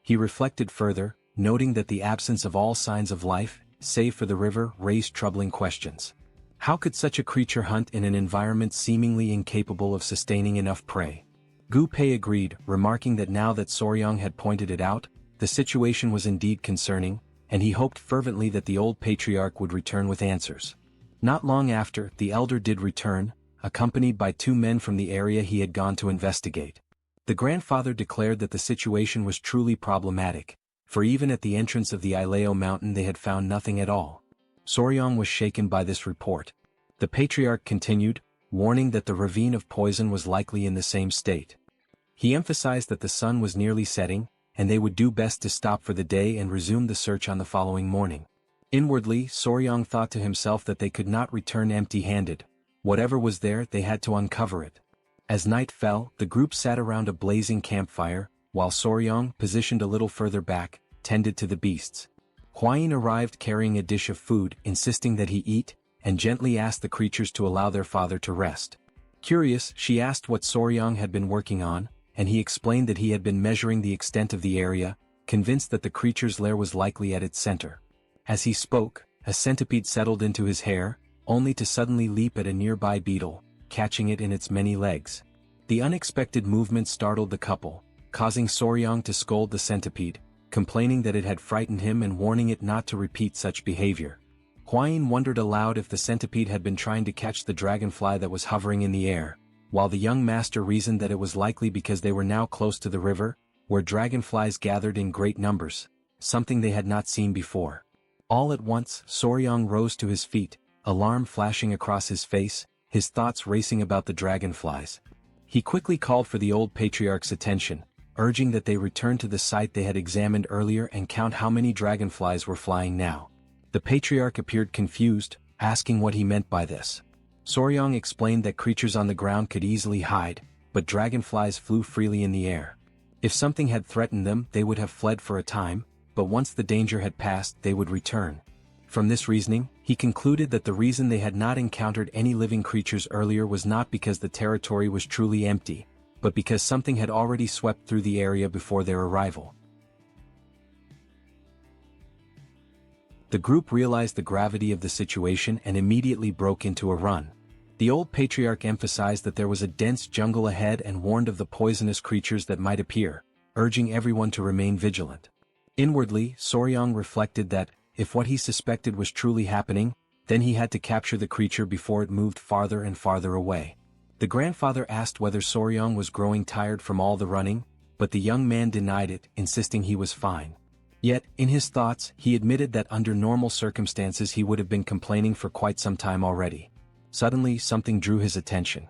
He reflected further, noting that the absence of all signs of life, save for the river, raised troubling questions. How could such a creature hunt in an environment seemingly incapable of sustaining enough prey? Gu Pei agreed, remarking that now that Soryang had pointed it out, the situation was indeed concerning, and he hoped fervently that the old patriarch would return with answers. Not long after, the elder did return, accompanied by 2 men from the area he had gone to investigate. The grandfather declared that the situation was truly problematic, for even at the entrance of the Ileo mountain they had found nothing at all. Soryang was shaken by this report. The patriarch continued, warning that the ravine of poison was likely in the same state. He emphasized that the sun was nearly setting, and they would do best to stop for the day and resume the search on the following morning. Inwardly, Soryang thought to himself that they could not return empty-handed. Whatever was there, they had to uncover it. As night fell, the group sat around a blazing campfire, while Soryang, positioned a little further back, tended to the beasts. Hwayin arrived carrying a dish of food, insisting that he eat, and gently asked the creatures to allow their father to rest. Curious, she asked what Soryang had been working on, and he explained that he had been measuring the extent of the area, convinced that the creature's lair was likely at its center. As he spoke, a centipede settled into his hair, only to suddenly leap at a nearby beetle, catching it in its many legs. The unexpected movement startled the couple, causing Soryang to scold the centipede, complaining that it had frightened him and warning it not to repeat such behavior. Hwayin wondered aloud if the centipede had been trying to catch the dragonfly that was hovering in the air, while the young master reasoned that it was likely because they were now close to the river, where dragonflies gathered in great numbers, something they had not seen before. All at once, Soryang rose to his feet, alarm flashing across his face, his thoughts racing about the dragonflies. He quickly called for the old patriarch's attention, urging that they return to the site they had examined earlier and count how many dragonflies were flying now. The patriarch appeared confused, asking what he meant by this. Soryang explained that creatures on the ground could easily hide, but dragonflies flew freely in the air. If something had threatened them, they would have fled for a time, but once the danger had passed, they would return. From this reasoning, he concluded that the reason they had not encountered any living creatures earlier was not because the territory was truly empty, but because something had already swept through the area before their arrival. The group realized the gravity of the situation and immediately broke into a run. The old patriarch emphasized that there was a dense jungle ahead and warned of the poisonous creatures that might appear, urging everyone to remain vigilant. Inwardly, Soryang reflected that, if what he suspected was truly happening, then he had to capture the creature before it moved farther and farther away. The grandfather asked whether Soryang was growing tired from all the running, but the young man denied it, insisting he was fine. Yet, in his thoughts, he admitted that under normal circumstances he would have been complaining for quite some time already. Suddenly, something drew his attention.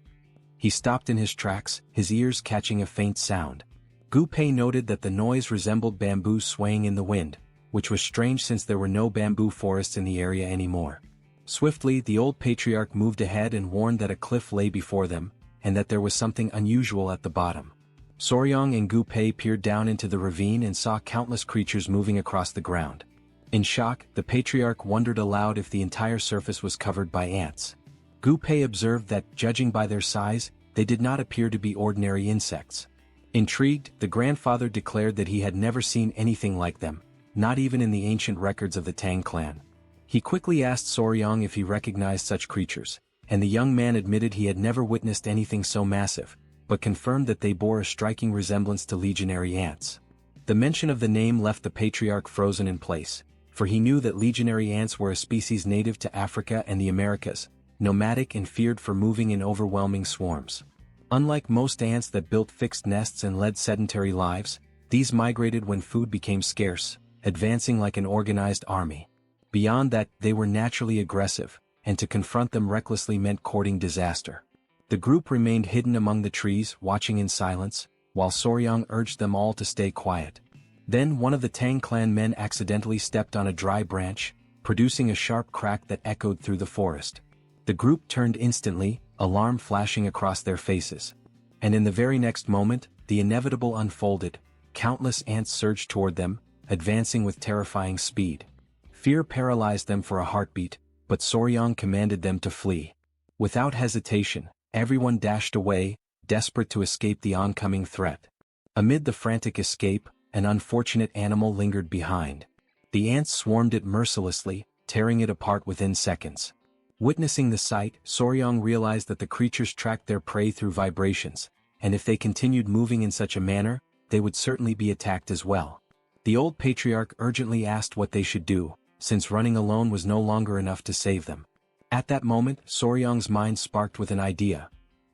He stopped in his tracks, his ears catching a faint sound. Gu Pei noted that the noise resembled bamboo swaying in the wind, which was strange since there were no bamboo forests in the area anymore. Swiftly, the old patriarch moved ahead and warned that a cliff lay before them, and that there was something unusual at the bottom. Soryang and Gu Pei peered down into the ravine and saw countless creatures moving across the ground. In shock, the patriarch wondered aloud if the entire surface was covered by ants. Gu Pei observed that, judging by their size, they did not appear to be ordinary insects. Intrigued, the grandfather declared that he had never seen anything like them, not even in the ancient records of the Tang clan. He quickly asked Soryang if he recognized such creatures, and the young man admitted he had never witnessed anything so massive, but confirmed that they bore a striking resemblance to legionary ants. The mention of the name left the patriarch frozen in place, for he knew that legionary ants were a species native to Africa and the Americas, nomadic and feared for moving in overwhelming swarms. Unlike most ants that built fixed nests and led sedentary lives, these migrated when food became scarce, advancing like an organized army. Beyond that, they were naturally aggressive, and to confront them recklessly meant courting disaster. The group remained hidden among the trees, watching in silence, while Soryang urged them all to stay quiet. Then one of the Tang clan men accidentally stepped on a dry branch, producing a sharp crack that echoed through the forest. The group turned instantly, alarm flashing across their faces. And in the very next moment, the inevitable unfolded. Countless ants surged toward them, advancing with terrifying speed. Fear paralyzed them for a heartbeat, but Soryang commanded them to flee. Without hesitation, everyone dashed away, desperate to escape the oncoming threat. Amid the frantic escape, an unfortunate animal lingered behind. The ants swarmed it mercilessly, tearing it apart within seconds. Witnessing the sight, Soryang realized that the creatures tracked their prey through vibrations, and if they continued moving in such a manner, they would certainly be attacked as well. The old patriarch urgently asked what they should do, since running alone was no longer enough to save them. At that moment, Soryang's mind sparked with an idea.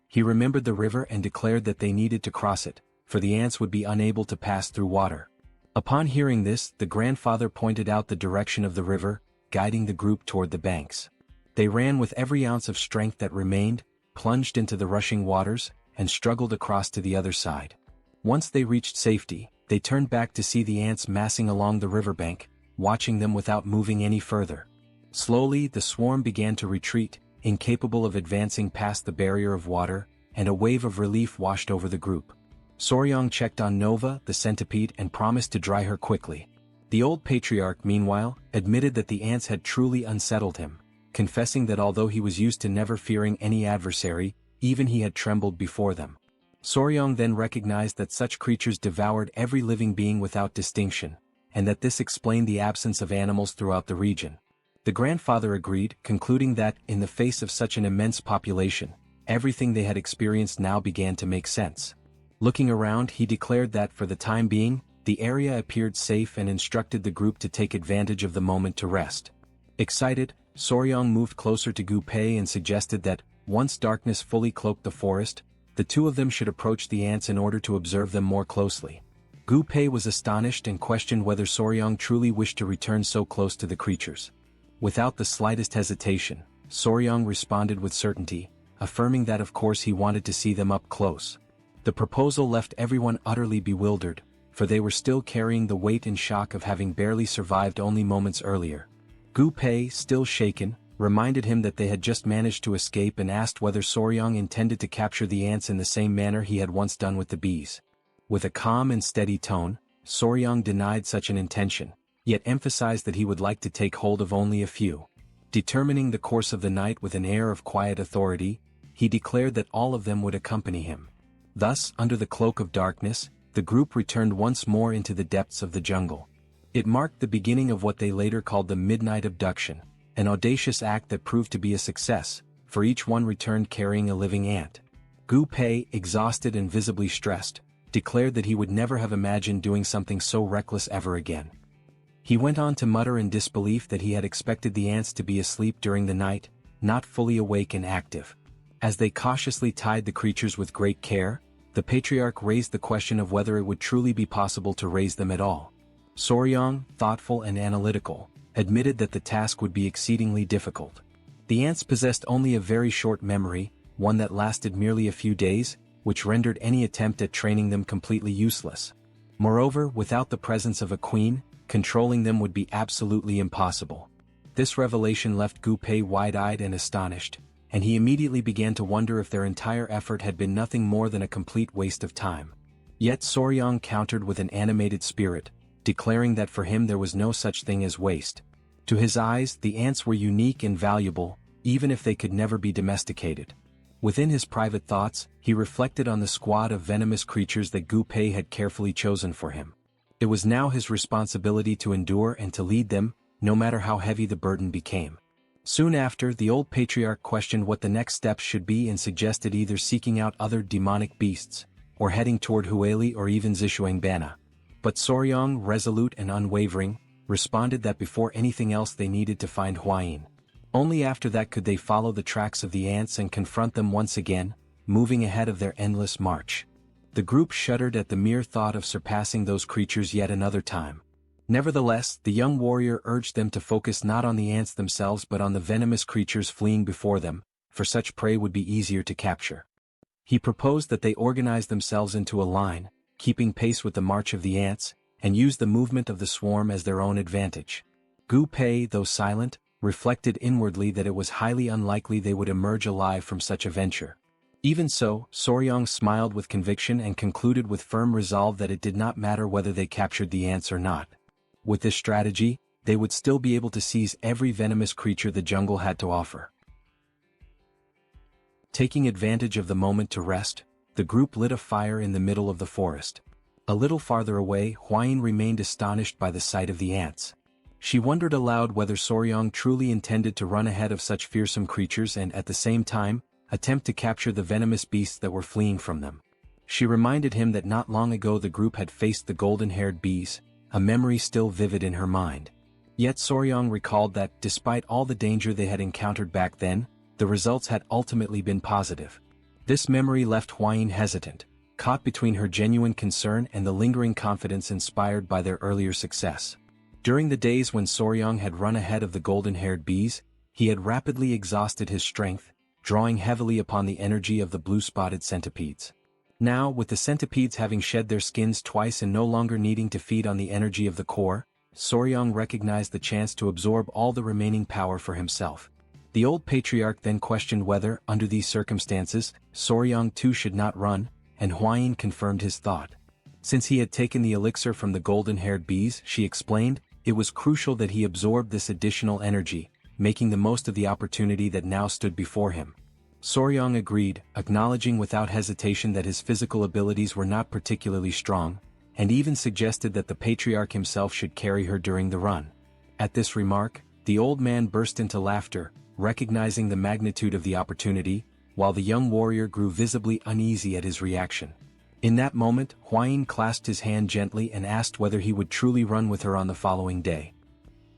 He remembered the river and declared that they needed to cross it, for the ants would be unable to pass through water. Upon hearing this, the grandfather pointed out the direction of the river, guiding the group toward the banks. They ran with every ounce of strength that remained, plunged into the rushing waters, and struggled across to the other side. Once they reached safety, they turned back to see the ants massing along the riverbank, watching them without moving any further. Slowly, the swarm began to retreat, incapable of advancing past the barrier of water, and a wave of relief washed over the group. Soryang checked on Nova, the centipede, and promised to dry her quickly. The old patriarch, meanwhile, admitted that the ants had truly unsettled him, confessing that although he was used to never fearing any adversary, even he had trembled before them. Soryang then recognized that such creatures devoured every living being without distinction, and that this explained the absence of animals throughout the region. The grandfather agreed, concluding that, in the face of such an immense population, everything they had experienced now began to make sense. Looking around, he declared that, for the time being, the area appeared safe and instructed the group to take advantage of the moment to rest. Excited, Soryang moved closer to Gu Pei and suggested that, once darkness fully cloaked the forest, the two of them should approach the ants in order to observe them more closely. Gu Pei was astonished and questioned whether Soryang truly wished to return so close to the creatures. Without the slightest hesitation, Soryang responded with certainty, affirming that of course he wanted to see them up close. The proposal left everyone utterly bewildered, for they were still carrying the weight and shock of having barely survived only moments earlier. Gu Pei, still shaken, reminded him that they had just managed to escape and asked whether Soryang intended to capture the ants in the same manner he had once done with the bees. With a calm and steady tone, Soryang denied such an intention, yet emphasized that he would like to take hold of only a few. Determining the course of the night with an air of quiet authority, he declared that all of them would accompany him. Thus, under the cloak of darkness, the group returned once more into the depths of the jungle. It marked the beginning of what they later called the Midnight Abduction, an audacious act that proved to be a success, for each one returned carrying a living ant. Gu Pei, exhausted and visibly stressed, declared that he would never have imagined doing something so reckless ever again. He went on to mutter in disbelief that he had expected the ants to be asleep during the night, not fully awake and active. As they cautiously tied the creatures with great care, the patriarch raised the question of whether it would truly be possible to raise them at all. Soryang, thoughtful and analytical, admitted that the task would be exceedingly difficult. The ants possessed only a very short memory, one that lasted merely a few days, which rendered any attempt at training them completely useless. Moreover, without the presence of a queen, controlling them would be absolutely impossible. This revelation left Gu Pei wide-eyed and astonished, and he immediately began to wonder if their entire effort had been nothing more than a complete waste of time. Yet Soryang countered with an animated spirit, declaring that for him there was no such thing as waste. To his eyes, the ants were unique and valuable, even if they could never be domesticated. Within his private thoughts, he reflected on the squad of venomous creatures that Gu Pei had carefully chosen for him. It was now his responsibility to endure and to lead them, no matter how heavy the burden became. Soon after, the old patriarch questioned what the next steps should be and suggested either seeking out other demonic beasts, or heading toward Hueli or even Zishuangbana. But Soryang, resolute and unwavering, responded that before anything else they needed to find Huayin. Only after that could they follow the tracks of the ants and confront them once again, moving ahead of their endless march. The group shuddered at the mere thought of surpassing those creatures yet another time. Nevertheless, the young warrior urged them to focus not on the ants themselves but on the venomous creatures fleeing before them, for such prey would be easier to capture. He proposed that they organize themselves into a line, keeping pace with the march of the ants, and use the movement of the swarm as their own advantage. Gu Pei, though silent, reflected inwardly that it was highly unlikely they would emerge alive from such a venture. Even so, Soryang smiled with conviction and concluded with firm resolve that it did not matter whether they captured the ants or not. With this strategy, they would still be able to seize every venomous creature the jungle had to offer. Taking advantage of the moment to rest, the group lit a fire in the middle of the forest. A little farther away, Huayin remained astonished by the sight of the ants. She wondered aloud whether Soryang truly intended to run ahead of such fearsome creatures and at the same time, attempt to capture the venomous beasts that were fleeing from them. She reminded him that not long ago the group had faced the golden-haired bees, a memory still vivid in her mind. Yet Soryang recalled that, despite all the danger they had encountered back then, the results had ultimately been positive. This memory left Huayin hesitant, caught between her genuine concern and the lingering confidence inspired by their earlier success. During the days when Soryang had run ahead of the golden-haired bees, he had rapidly exhausted his strength, drawing heavily upon the energy of the blue-spotted centipedes. Now, with the centipedes having shed their skins twice and no longer needing to feed on the energy of the core, Soryang recognized the chance to absorb all the remaining power for himself. The old patriarch then questioned whether, under these circumstances, Soryang too should not run, and Huayin confirmed his thought. Since he had taken the elixir from the golden-haired bees, she explained, it was crucial that he absorbed this additional energy, making the most of the opportunity that now stood before him. Soryang agreed, acknowledging without hesitation that his physical abilities were not particularly strong, and even suggested that the patriarch himself should carry her during the run. At this remark, the old man burst into laughter, recognizing the magnitude of the opportunity, while the young warrior grew visibly uneasy at his reaction. In that moment, Huayin clasped his hand gently and asked whether he would truly run with her on the following day.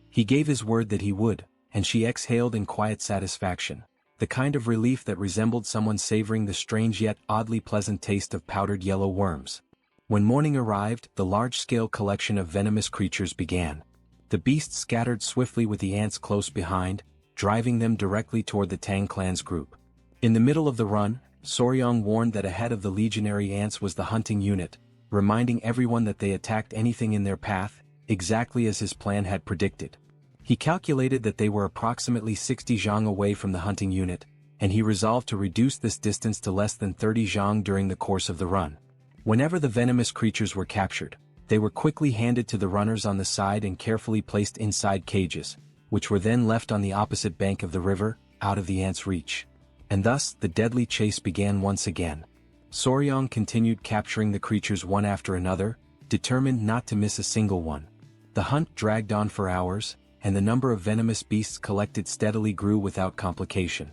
He gave his word that he would, and she exhaled in quiet satisfaction, the kind of relief that resembled someone savoring the strange yet oddly pleasant taste of powdered yellow worms. When morning arrived, the large-scale collection of venomous creatures began. The beasts scattered swiftly with the ants close behind, driving them directly toward the Tang clan's group. In the middle of the run, Soryang warned that ahead of the legionary ants was the hunting unit, reminding everyone that they attacked anything in their path, exactly as his plan had predicted. He calculated that they were approximately 60 zhang away from the hunting unit, and he resolved to reduce this distance to less than 30 zhang during the course of the run. Whenever the venomous creatures were captured, they were quickly handed to the runners on the side and carefully placed inside cages, which were then left on the opposite bank of the river, out of the ants' reach. And thus, the deadly chase began once again. Soryang continued capturing the creatures one after another, determined not to miss a single one. The hunt dragged on for hours, and the number of venomous beasts collected steadily grew without complication.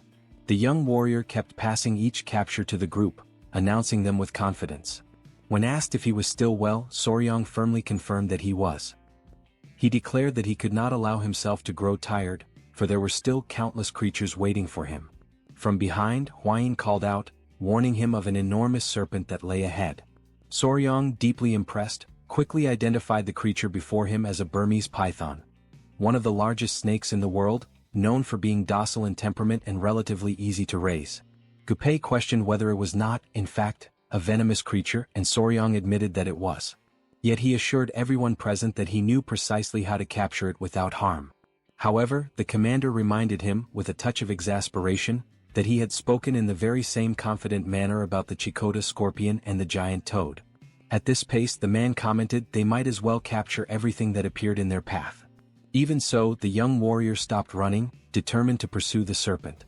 The young warrior kept passing each capture to the group, announcing them with confidence. When asked if he was still well, Soryang firmly confirmed that he was. He declared that he could not allow himself to grow tired, for there were still countless creatures waiting for him. From behind, Huayin called out, warning him of an enormous serpent that lay ahead. Soryang, deeply impressed, quickly identified the creature before him as a Burmese python, one of the largest snakes in the world, known for being docile in temperament and relatively easy to raise. Gu Pei questioned whether it was not, in fact, a venomous creature, and Soryang admitted that it was. Yet he assured everyone present that he knew precisely how to capture it without harm. However, the commander reminded him, with a touch of exasperation, that he had spoken in the very same confident manner about the Chikota scorpion and the giant toad. At this pace, the man commented they might as well capture everything that appeared in their path. Even so, the young warrior stopped running, determined to pursue the serpent.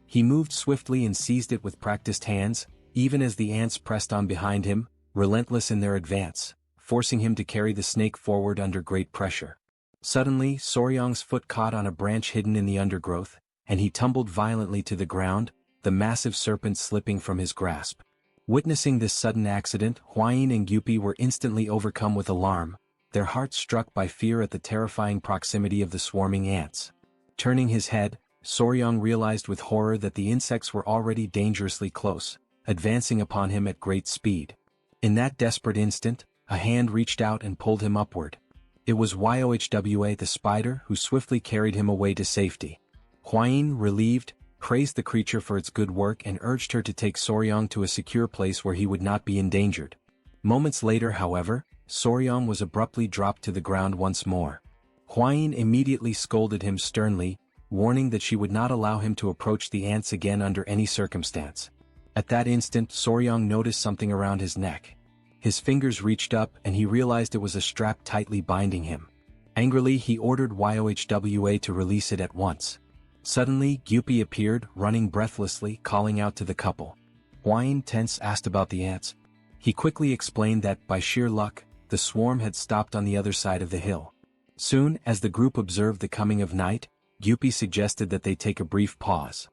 He moved swiftly and seized it with practiced hands, even as the ants pressed on behind him, relentless in their advance, forcing him to carry the snake forward under great pressure. Suddenly, Soryang's foot caught on a branch hidden in the undergrowth, and he tumbled violently to the ground, the massive serpent slipping from his grasp. Witnessing this sudden accident, Hwayin and Gyupi were instantly overcome with alarm, their hearts struck by fear at the terrifying proximity of the swarming ants. Turning his head, Soryang realized with horror that the insects were already dangerously close, advancing upon him at great speed. In that desperate instant, a hand reached out and pulled him upward. It was Yohwa the spider who swiftly carried him away to safety. Hwayin, relieved, praised the creature for its good work and urged her to take Soryang to a secure place where he would not be endangered. Moments later, however, Soryang was abruptly dropped to the ground once more. Hwayin immediately scolded him sternly, warning that she would not allow him to approach the ants again under any circumstance. At that instant, Soryang noticed something around his neck. His fingers reached up and he realized it was a strap tightly binding him. Angrily, he ordered Yohwa to release it at once. Suddenly, Gyupi appeared, running breathlessly, calling out to the couple. Hwayin, tense, asked about the ants. He quickly explained that, by sheer luck, the swarm had stopped on the other side of the hill. Soon, as the group observed the coming of night, Gyupi suggested that they take a brief pause.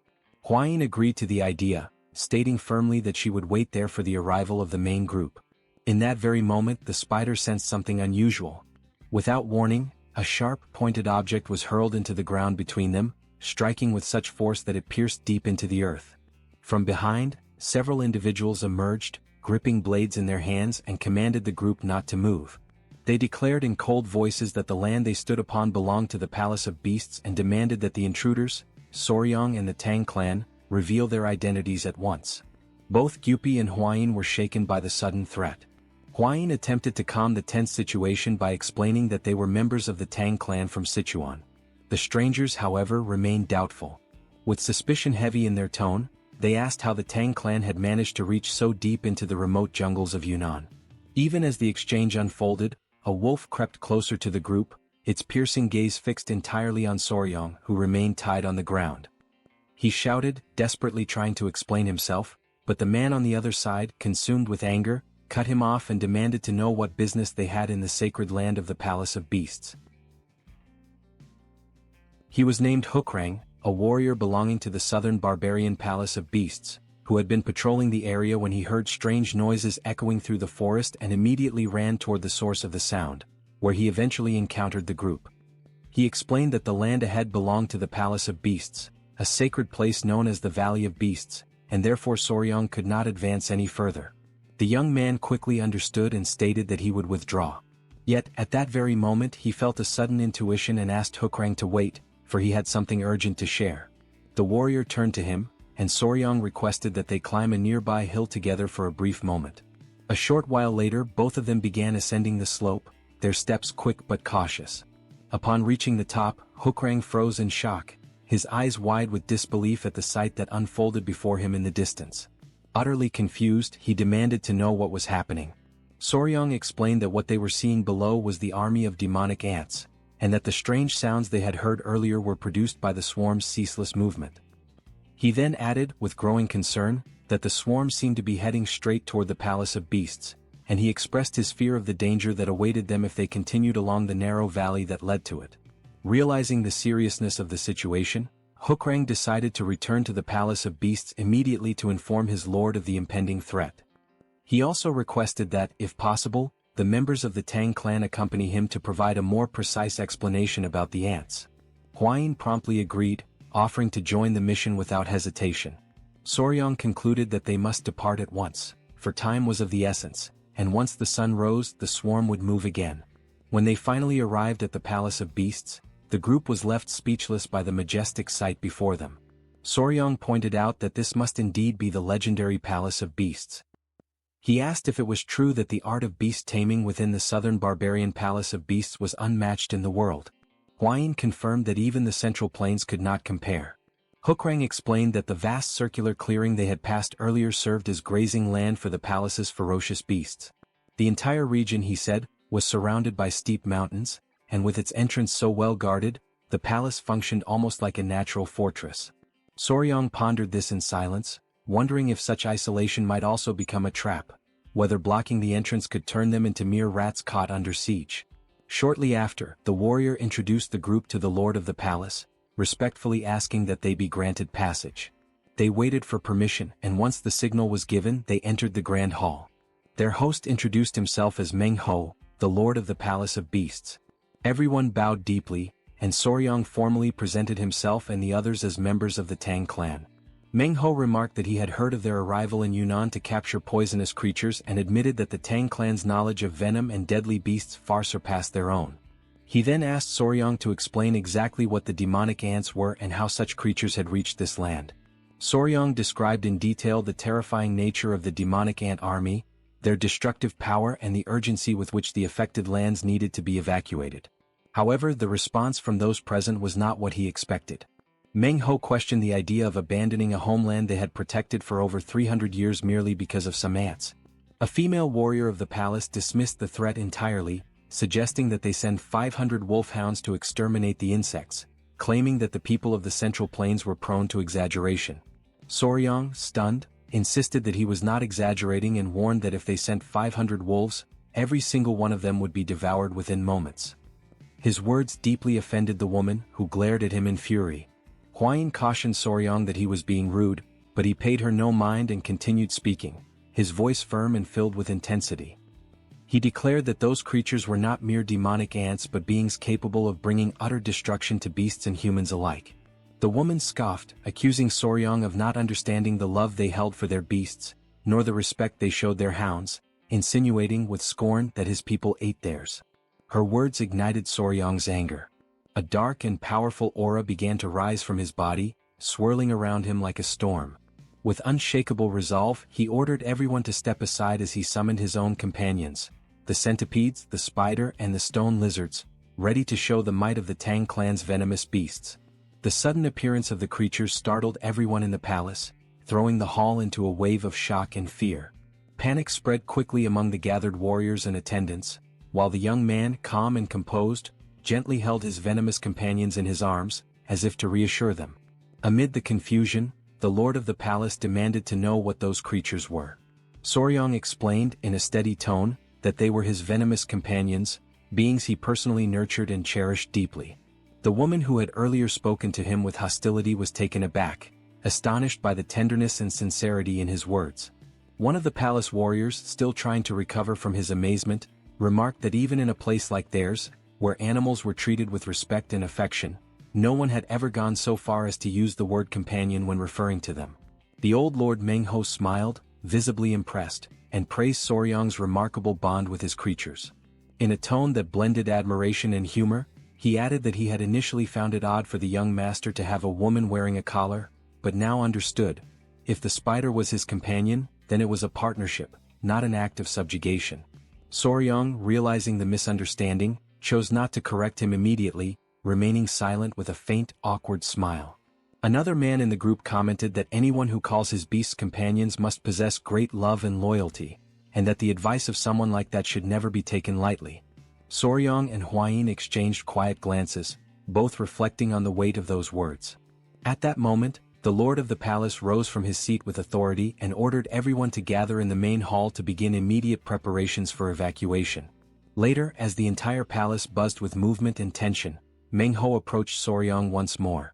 Hwayin agreed to the idea, stating firmly that she would wait there for the arrival of the main group. In that very moment, the spider sensed something unusual. Without warning, a sharp, pointed object was hurled into the ground between them, striking with such force that it pierced deep into the earth. From behind, several individuals emerged, gripping blades in their hands, and commanded the group not to move. They declared in cold voices that the land they stood upon belonged to the Palace of Beasts and demanded that the intruders, Soryang and the Tang clan, reveal their identities at once. Both Gyupi and Hwayin were shaken by the sudden threat. Hwayin attempted to calm the tense situation by explaining that they were members of the Tang clan from Sichuan. The strangers, however, remained doubtful. With suspicion heavy in their tone, they asked how the Tang clan had managed to reach so deep into the remote jungles of Yunnan. Even as the exchange unfolded, a wolf crept closer to the group, its piercing gaze fixed entirely on Soryang, who remained tied on the ground. He shouted, desperately trying to explain himself, but the man on the other side, consumed with anger, cut him off and demanded to know what business they had in the sacred land of the Palace of Beasts. He was named Hukrang, a warrior belonging to the southern barbarian Palace of Beasts, who had been patrolling the area when he heard strange noises echoing through the forest and immediately ran toward the source of the sound, where he eventually encountered the group. He explained that the land ahead belonged to the Palace of Beasts, a sacred place known as the Valley of Beasts, and therefore Soryang could not advance any further. The young man quickly understood and stated that he would withdraw. Yet, at that very moment he felt a sudden intuition and asked Hukrang to wait, for he had something urgent to share. The warrior turned to him, and Soryang requested that they climb a nearby hill together for a brief moment. A short while later, both of them began ascending the slope, their steps quick but cautious. Upon reaching the top, Hukrang froze in shock, his eyes wide with disbelief at the sight that unfolded before him in the distance. Utterly confused, he demanded to know what was happening. Soryang explained that what they were seeing below was the army of demonic ants, and that the strange sounds they had heard earlier were produced by the swarm's ceaseless movement. He then added, with growing concern, that the swarm seemed to be heading straight toward the Palace of Beasts, and he expressed his fear of the danger that awaited them if they continued along the narrow valley that led to it. Realizing the seriousness of the situation, Hukrang decided to return to the Palace of Beasts immediately to inform his lord of the impending threat. He also requested that, if possible, the members of the Tang clan accompany him to provide a more precise explanation about the ants. Hwayin promptly agreed, offering to join the mission without hesitation. Soryang concluded that they must depart at once, for time was of the essence, and once the sun rose, the swarm would move again. When they finally arrived at the Palace of Beasts, the group was left speechless by the majestic sight before them. Soryang pointed out that this must indeed be the legendary Palace of Beasts. He asked if it was true that the art of beast taming within the southern barbarian Palace of Beasts was unmatched in the world. Hwayin confirmed that even the Central Plains could not compare. Hukrang explained that the vast circular clearing they had passed earlier served as grazing land for the palace's ferocious beasts. The entire region, he said, was surrounded by steep mountains, and with its entrance so well guarded, the palace functioned almost like a natural fortress. Soryang pondered this in silence, wondering if such isolation might also become a trap, whether blocking the entrance could turn them into mere rats caught under siege. Shortly after, the warrior introduced the group to the lord of the palace, respectfully asking that they be granted passage. They waited for permission, and once the signal was given, they entered the grand hall. Their host introduced himself as Meng Ho, the lord of the palace of beasts. Everyone bowed deeply, and Soryang formally presented himself and the others as members of the Tang clan. Meng Ho remarked that he had heard of their arrival in Yunnan to capture poisonous creatures and admitted that the Tang clan's knowledge of venom and deadly beasts far surpassed their own. He then asked Soryang to explain exactly what the demonic ants were and how such creatures had reached this land. Soryang described in detail the terrifying nature of the demonic ant army, their destructive power and the urgency with which the affected lands needed to be evacuated. However, the response from those present was not what he expected. Meng Ho questioned the idea of abandoning a homeland they had protected for over 300 years merely because of some ants. A female warrior of the palace dismissed the threat entirely, suggesting that they send 500 wolfhounds to exterminate the insects, claiming that the people of the Central Plains were prone to exaggeration. Soryang, stunned, insisted that he was not exaggerating and warned that if they sent 500 wolves, every single one of them would be devoured within moments. His words deeply offended the woman, who glared at him in fury. Huayin cautioned Soryang that he was being rude, but he paid her no mind and continued speaking, his voice firm and filled with intensity. He declared that those creatures were not mere demonic ants but beings capable of bringing utter destruction to beasts and humans alike. The woman scoffed, accusing Soryang of not understanding the love they held for their beasts, nor the respect they showed their hounds, insinuating with scorn that his people ate theirs. Her words ignited Soryang's anger. A dark and powerful aura began to rise from his body, swirling around him like a storm. With unshakable resolve, he ordered everyone to step aside as he summoned his own companions, the centipedes, the spider and the stone lizards, ready to show the might of the Tang clan's venomous beasts. The sudden appearance of the creatures startled everyone in the palace, throwing the hall into a wave of shock and fear. Panic spread quickly among the gathered warriors and attendants, while the young man, calm and composed, gently held his venomous companions in his arms, as if to reassure them. Amid the confusion, the lord of the palace demanded to know what those creatures were. Soryang explained, in a steady tone, that they were his venomous companions, beings he personally nurtured and cherished deeply. The woman who had earlier spoken to him with hostility was taken aback, astonished by the tenderness and sincerity in his words. One of the palace warriors, still trying to recover from his amazement, remarked that even in a place like theirs, where animals were treated with respect and affection, no one had ever gone so far as to use the word companion when referring to them. The old Lord Meng Ho smiled, visibly impressed, and praised Soryang's remarkable bond with his creatures. In a tone that blended admiration and humor, he added that he had initially found it odd for the young master to have a woman wearing a collar, but now understood. If the spider was his companion, then it was a partnership, not an act of subjugation. Soryang, realizing the misunderstanding, chose not to correct him immediately, remaining silent with a faint, awkward smile. Another man in the group commented that anyone who calls his beasts companions must possess great love and loyalty, and that the advice of someone like that should never be taken lightly. Soryang and Huayin exchanged quiet glances, both reflecting on the weight of those words. At that moment, the lord of the palace rose from his seat with authority and ordered everyone to gather in the main hall to begin immediate preparations for evacuation. Later, as the entire palace buzzed with movement and tension, Meng Ho approached Soryang once more.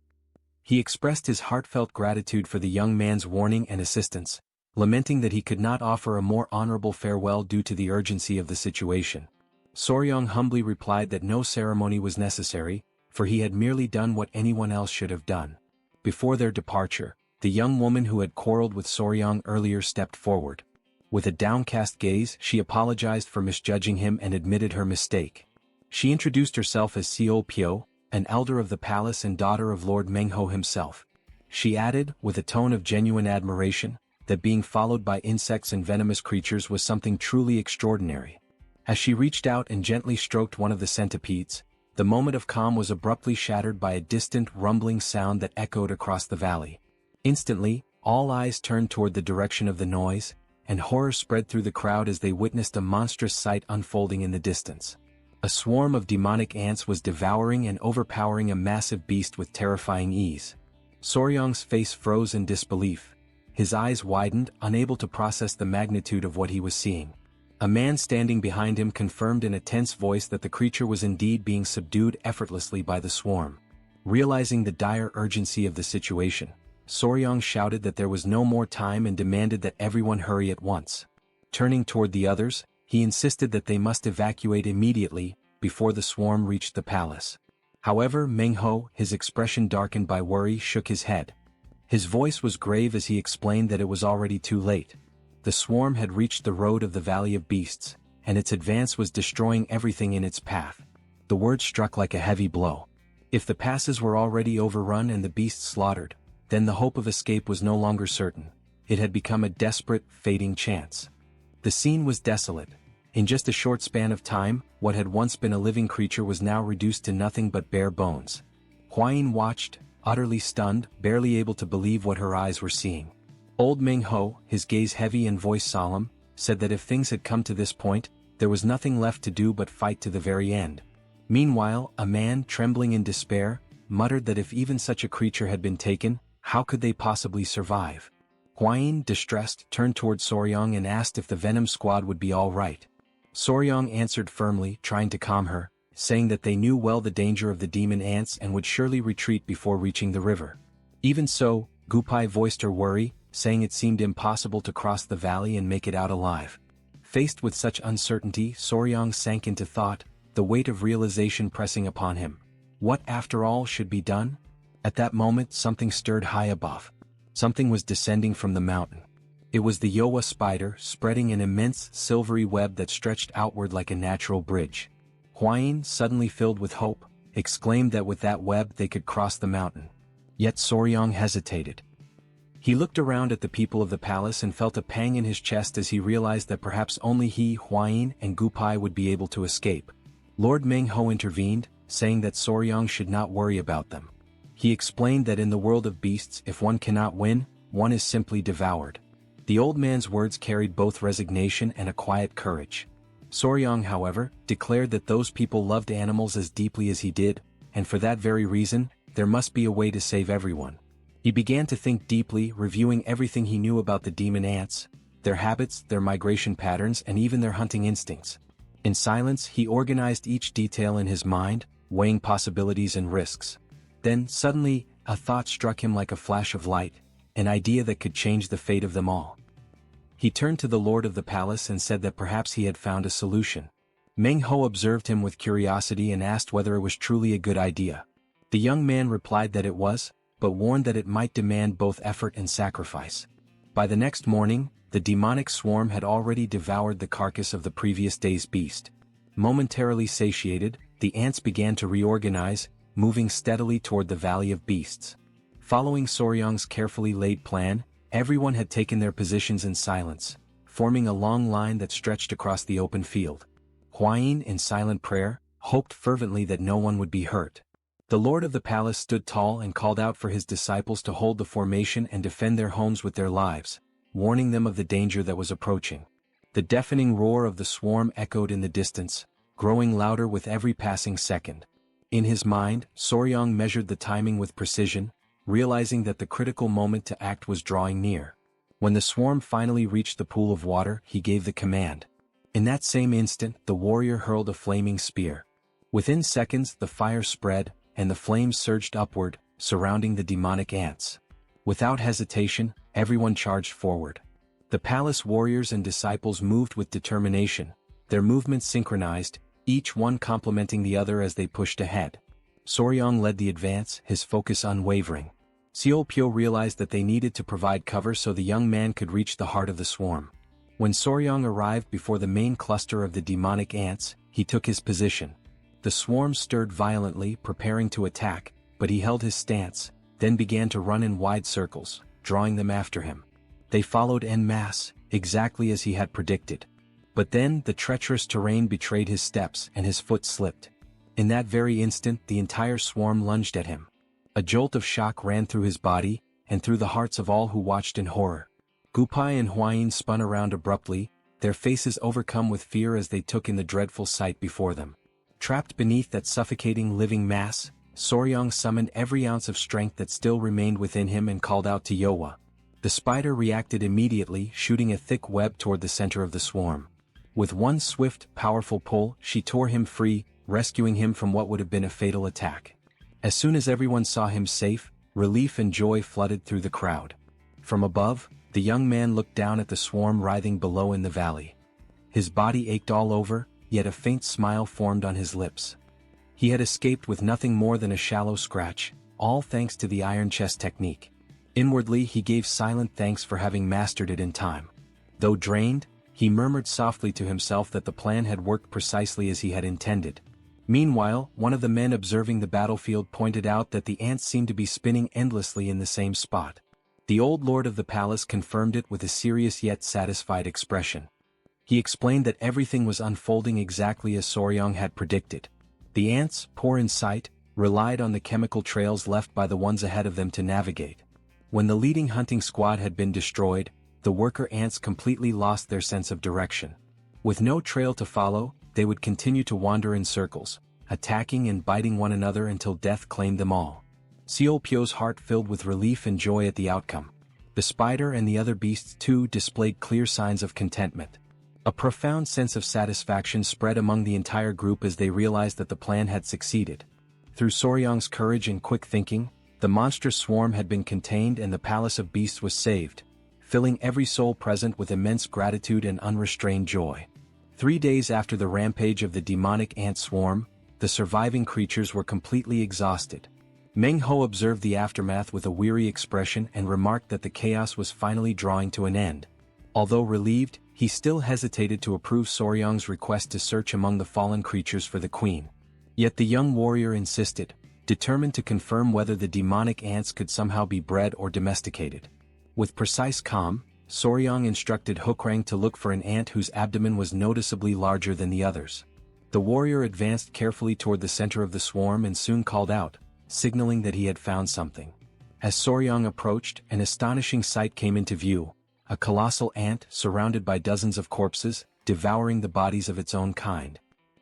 He expressed his heartfelt gratitude for the young man's warning and assistance, lamenting that he could not offer a more honorable farewell due to the urgency of the situation. Soryang humbly replied that no ceremony was necessary, for he had merely done what anyone else should have done. Before their departure, the young woman who had quarreled with Soryang earlier stepped forward. With a downcast gaze, she apologized for misjudging him and admitted her mistake. She introduced herself as Seo Pyo, an elder of the palace and daughter of Lord Meng Ho himself. She added, with a tone of genuine admiration, that being followed by insects and venomous creatures was something truly extraordinary. As she reached out and gently stroked one of the centipedes, the moment of calm was abruptly shattered by a distant rumbling sound that echoed across the valley. Instantly, all eyes turned toward the direction of the noise, and horror spread through the crowd as they witnessed a monstrous sight unfolding in the distance. A swarm of demonic ants was devouring and overpowering a massive beast with terrifying ease. Soryang's face froze in disbelief. His eyes widened, unable to process the magnitude of what he was seeing. A man standing behind him confirmed in a tense voice that the creature was indeed being subdued effortlessly by the swarm. Realizing the dire urgency of the situation, Soryong shouted that there was no more time and demanded that everyone hurry at once. Turning toward the others, he insisted that they must evacuate immediately, before the swarm reached the palace. However, Manhwa, his expression darkened by worry, shook his head. His voice was grave as he explained that it was already too late. The swarm had reached the road of the Valley of Beasts, and its advance was destroying everything in its path. The word struck like a heavy blow. If the passes were already overrun and the beasts slaughtered, then the hope of escape was no longer certain. It had become a desperate, fading chance. The scene was desolate. In just a short span of time, what had once been a living creature was now reduced to nothing but bare bones. Huayin watched, utterly stunned, barely able to believe what her eyes were seeing. Old Manhwa, his gaze heavy and voice solemn, said that if things had come to this point, there was nothing left to do but fight to the very end. Meanwhile, a man, trembling in despair, muttered that if even such a creature had been taken, how could they possibly survive? Huayin, distressed, turned toward Soryong and asked if the Venom Squad would be all right. Soryong answered firmly, trying to calm her, saying that they knew well the danger of the demon ants and would surely retreat before reaching the river. Even so, Gupai voiced her worry, saying it seemed impossible to cross the valley and make it out alive. Faced with such uncertainty, Soryong sank into thought, the weight of realization pressing upon him. What, after all, should be done? At that moment, something stirred high above. Something was descending from the mountain. It was the Yowa spider, spreading an immense, silvery web that stretched outward like a natural bridge. Huayin, suddenly filled with hope, exclaimed that with that web they could cross the mountain. Yet Soryong hesitated. He looked around at the people of the palace and felt a pang in his chest as he realized that perhaps only he, Huayin, and Gupai would be able to escape. Lord Manhwa intervened, saying that Soryong should not worry about them. He explained that in the world of beasts, if one cannot win, one is simply devoured. The old man's words carried both resignation and a quiet courage. Soryong, however, declared that those people loved animals as deeply as he did, and for that very reason, there must be a way to save everyone. He began to think deeply, reviewing everything he knew about the demon ants, their habits, their migration patterns, and even their hunting instincts. In silence, he organized each detail in his mind, weighing possibilities and risks. Then, suddenly, a thought struck him like a flash of light, an idea that could change the fate of them all. He turned to the lord of the palace and said that perhaps he had found a solution. Manhwa observed him with curiosity and asked whether it was truly a good idea. The young man replied that it was, but warned that it might demand both effort and sacrifice. By the next morning, the demonic swarm had already devoured the carcass of the previous day's beast. Momentarily satiated, the ants began to reorganize, moving steadily toward the Valley of Beasts. Following Soryong's carefully laid plan, everyone had taken their positions in silence, forming a long line that stretched across the open field. Huayin, in silent prayer, hoped fervently that no one would be hurt. The lord of the palace stood tall and called out for his disciples to hold the formation and defend their homes with their lives, warning them of the danger that was approaching. The deafening roar of the swarm echoed in the distance, growing louder with every passing second. In his mind, Soryong measured the timing with precision, realizing that the critical moment to act was drawing near. When the swarm finally reached the pool of water, he gave the command. In that same instant, the warrior hurled a flaming spear. Within seconds, the fire spread, and the flames surged upward, surrounding the demonic ants. Without hesitation, everyone charged forward. The palace warriors and disciples moved with determination, their movements synchronized, each one complementing the other as they pushed ahead. Soryong led the advance, his focus unwavering. Seolpyo realized that they needed to provide cover so the young man could reach the heart of the swarm. When Soryong arrived before the main cluster of the demonic ants, he took his position. The swarm stirred violently, preparing to attack, but he held his stance, then began to run in wide circles, drawing them after him. They followed en masse, exactly as he had predicted. But then, the treacherous terrain betrayed his steps and his foot slipped. In that very instant, the entire swarm lunged at him. A jolt of shock ran through his body, and through the hearts of all who watched in horror. Gupai and Huayin spun around abruptly, their faces overcome with fear as they took in the dreadful sight before them. Trapped beneath that suffocating living mass, Soryong summoned every ounce of strength that still remained within him and called out to Yowa. The spider reacted immediately, shooting a thick web toward the center of the swarm. With one swift, powerful pull, she tore him free, rescuing him from what would have been a fatal attack. As soon as everyone saw him safe, relief and joy flooded through the crowd. From above, the young man looked down at the swarm writhing below in the valley. His body ached all over, yet a faint smile formed on his lips. He had escaped with nothing more than a shallow scratch, all thanks to the iron chest technique. Inwardly he gave silent thanks for having mastered it in time. Though drained, he murmured softly to himself that the plan had worked precisely as he had intended. Meanwhile, one of the men observing the battlefield pointed out that the ants seemed to be spinning endlessly in the same spot. The old lord of the palace confirmed it with a serious yet satisfied expression. He explained that everything was unfolding exactly as Soryang had predicted. The ants, poor in sight, relied on the chemical trails left by the ones ahead of them to navigate. When the leading hunting squad had been destroyed, the worker ants completely lost their sense of direction. With no trail to follow, they would continue to wander in circles, attacking and biting one another until death claimed them all. Seolpyo's heart filled with relief and joy at the outcome. The spider and the other beasts too displayed clear signs of contentment. A profound sense of satisfaction spread among the entire group as they realized that the plan had succeeded. Through Soryang's courage and quick thinking, the monstrous swarm had been contained and the palace of beasts was saved, filling every soul present with immense gratitude and unrestrained joy. 3 days after the rampage of the demonic ant swarm, the surviving creatures were completely exhausted. Meng Ho observed the aftermath with a weary expression and remarked that the chaos was finally drawing to an end. Although relieved, he still hesitated to approve Soryang's request to search among the fallen creatures for the queen. Yet the young warrior insisted, determined to confirm whether the demonic ants could somehow be bred or domesticated. With precise calm, Soryang instructed Hukrang to look for an ant whose abdomen was noticeably larger than the others. The warrior advanced carefully toward the center of the swarm and soon called out, signaling that he had found something. As Soryang approached, an astonishing sight came into view: a colossal ant surrounded by dozens of corpses, devouring the bodies of its own kind.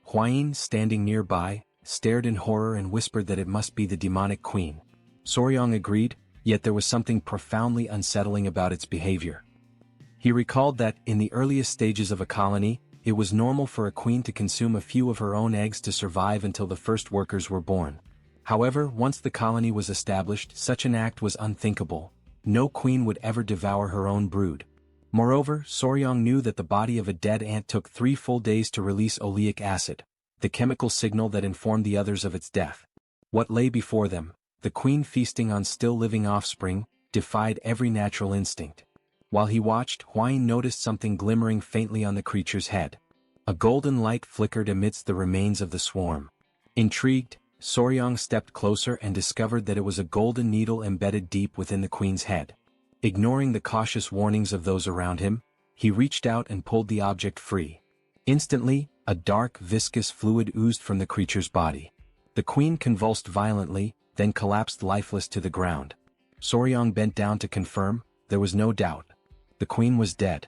Hwayin, standing nearby, stared in horror and whispered that it must be the demonic queen. Soryang agreed, yet there was something profoundly unsettling about its behavior. He recalled that, in the earliest stages of a colony, it was normal for a queen to consume a few of her own eggs to survive until the first workers were born. However, once the colony was established, such an act was unthinkable. No queen would ever devour her own brood. Moreover, Soryang knew that the body of a dead ant took 3 full days to release oleic acid, the chemical signal that informed the others of its death. What lay before them, the queen feasting on still-living offspring, defied every natural instinct. While he watched, Hwayin noticed something glimmering faintly on the creature's head. A golden light flickered amidst the remains of the swarm. Intrigued, Soryang stepped closer and discovered that it was a golden needle embedded deep within the queen's head. Ignoring the cautious warnings of those around him, he reached out and pulled the object free. Instantly, a dark, viscous fluid oozed from the creature's body. The queen convulsed violently, then collapsed lifeless to the ground. Soryang bent down to confirm. There was no doubt. The queen was dead.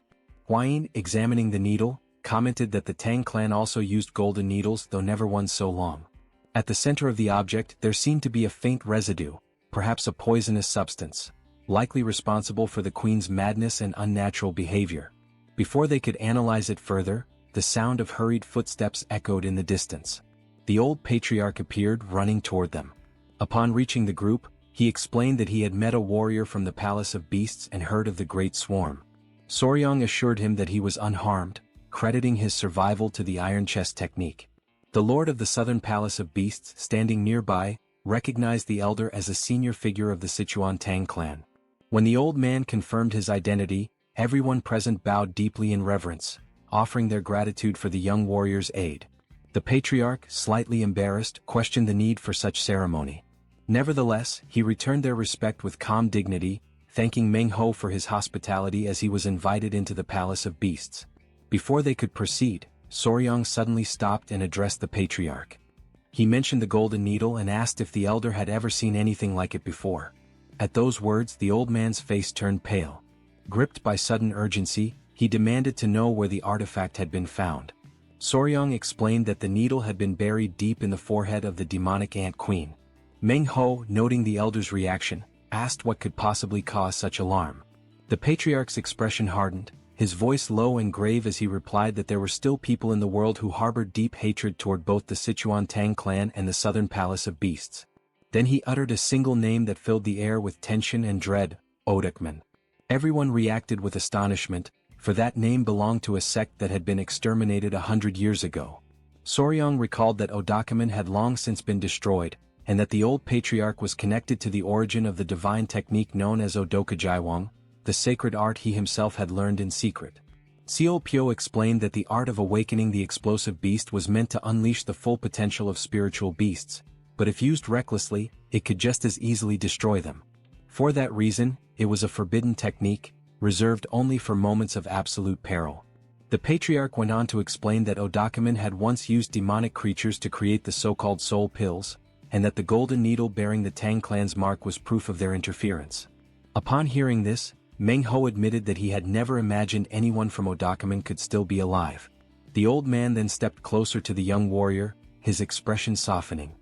Hwayin, examining the needle, commented that the Tang clan also used golden needles, though never one so long. At the center of the object there seemed to be a faint residue, perhaps a poisonous substance, likely responsible for the queen's madness and unnatural behavior. Before they could analyze it further, the sound of hurried footsteps echoed in the distance. The old patriarch appeared, running toward them. Upon reaching the group, he explained that he had met a warrior from the Palace of Beasts and heard of the Great Swarm. Soryang assured him that he was unharmed, crediting his survival to the iron chest technique. The lord of the southern Palace of Beasts, standing nearby, recognized the elder as a senior figure of the Sichuan Tang clan. When the old man confirmed his identity, everyone present bowed deeply in reverence, offering their gratitude for the young warrior's aid. The patriarch, slightly embarrassed, questioned the need for such ceremony. Nevertheless, he returned their respect with calm dignity, thanking Meng Ho for his hospitality as he was invited into the Palace of Beasts. Before they could proceed, Soryang suddenly stopped and addressed the patriarch. He mentioned the golden needle and asked if the elder had ever seen anything like it before. At those words the old man's face turned pale. Gripped by sudden urgency, he demanded to know where the artifact had been found. Soryang explained that the needle had been buried deep in the forehead of the demonic ant queen. Meng Ho, noting the elder's reaction, asked what could possibly cause such alarm. The patriarch's expression hardened, his voice low and grave as he replied that there were still people in the world who harbored deep hatred toward both the Sichuan Tang clan and the Southern Palace of Beasts. Then he uttered a single name that filled the air with tension and dread: Odakman. Everyone reacted with astonishment, for that name belonged to a sect that had been exterminated 100 years ago. Soryang recalled that Odakaman had long since been destroyed, and that the old patriarch was connected to the origin of the divine technique known as Odokajaiwang, the sacred art he himself had learned in secret. Seo Pyo explained that the art of awakening the explosive beast was meant to unleash the full potential of spiritual beasts, but if used recklessly, it could just as easily destroy them. For that reason, it was a forbidden technique, reserved only for moments of absolute peril. The patriarch went on to explain that Odakaman had once used demonic creatures to create the so-called soul pills, and that the golden needle bearing the Tang clan's mark was proof of their interference. Upon hearing this, Meng Ho admitted that he had never imagined anyone from Odakaman could still be alive. The old man then stepped closer to the young warrior, his expression softening.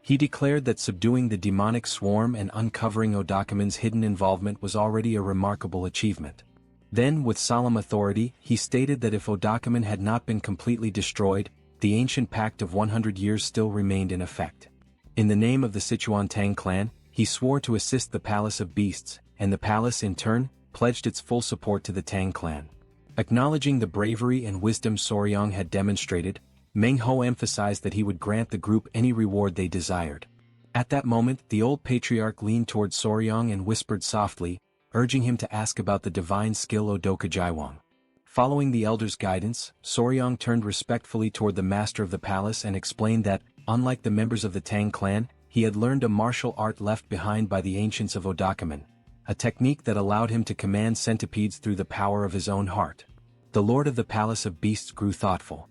He declared that subduing the demonic swarm and uncovering Odakaman's hidden involvement was already a remarkable achievement. Then, with solemn authority, he stated that if Odakaman had not been completely destroyed, the ancient pact of 100 years still remained in effect. In the name of the Sichuan Tang clan, he swore to assist the Palace of Beasts, and the palace in turn, pledged its full support to the Tang clan. Acknowledging the bravery and wisdom Soryang had demonstrated, Meng Ho emphasized that he would grant the group any reward they desired. At that moment, the old patriarch leaned toward Soryang and whispered softly, urging him to ask about the divine skill Odokajaiwang. Following the elder's guidance, Soryang turned respectfully toward the master of the palace and explained that, unlike the members of the Tang clan, he had learned a martial art left behind by the ancients of Odakaman, a technique that allowed him to command centipedes through the power of his own heart. The lord of the Palace of Beasts grew thoughtful.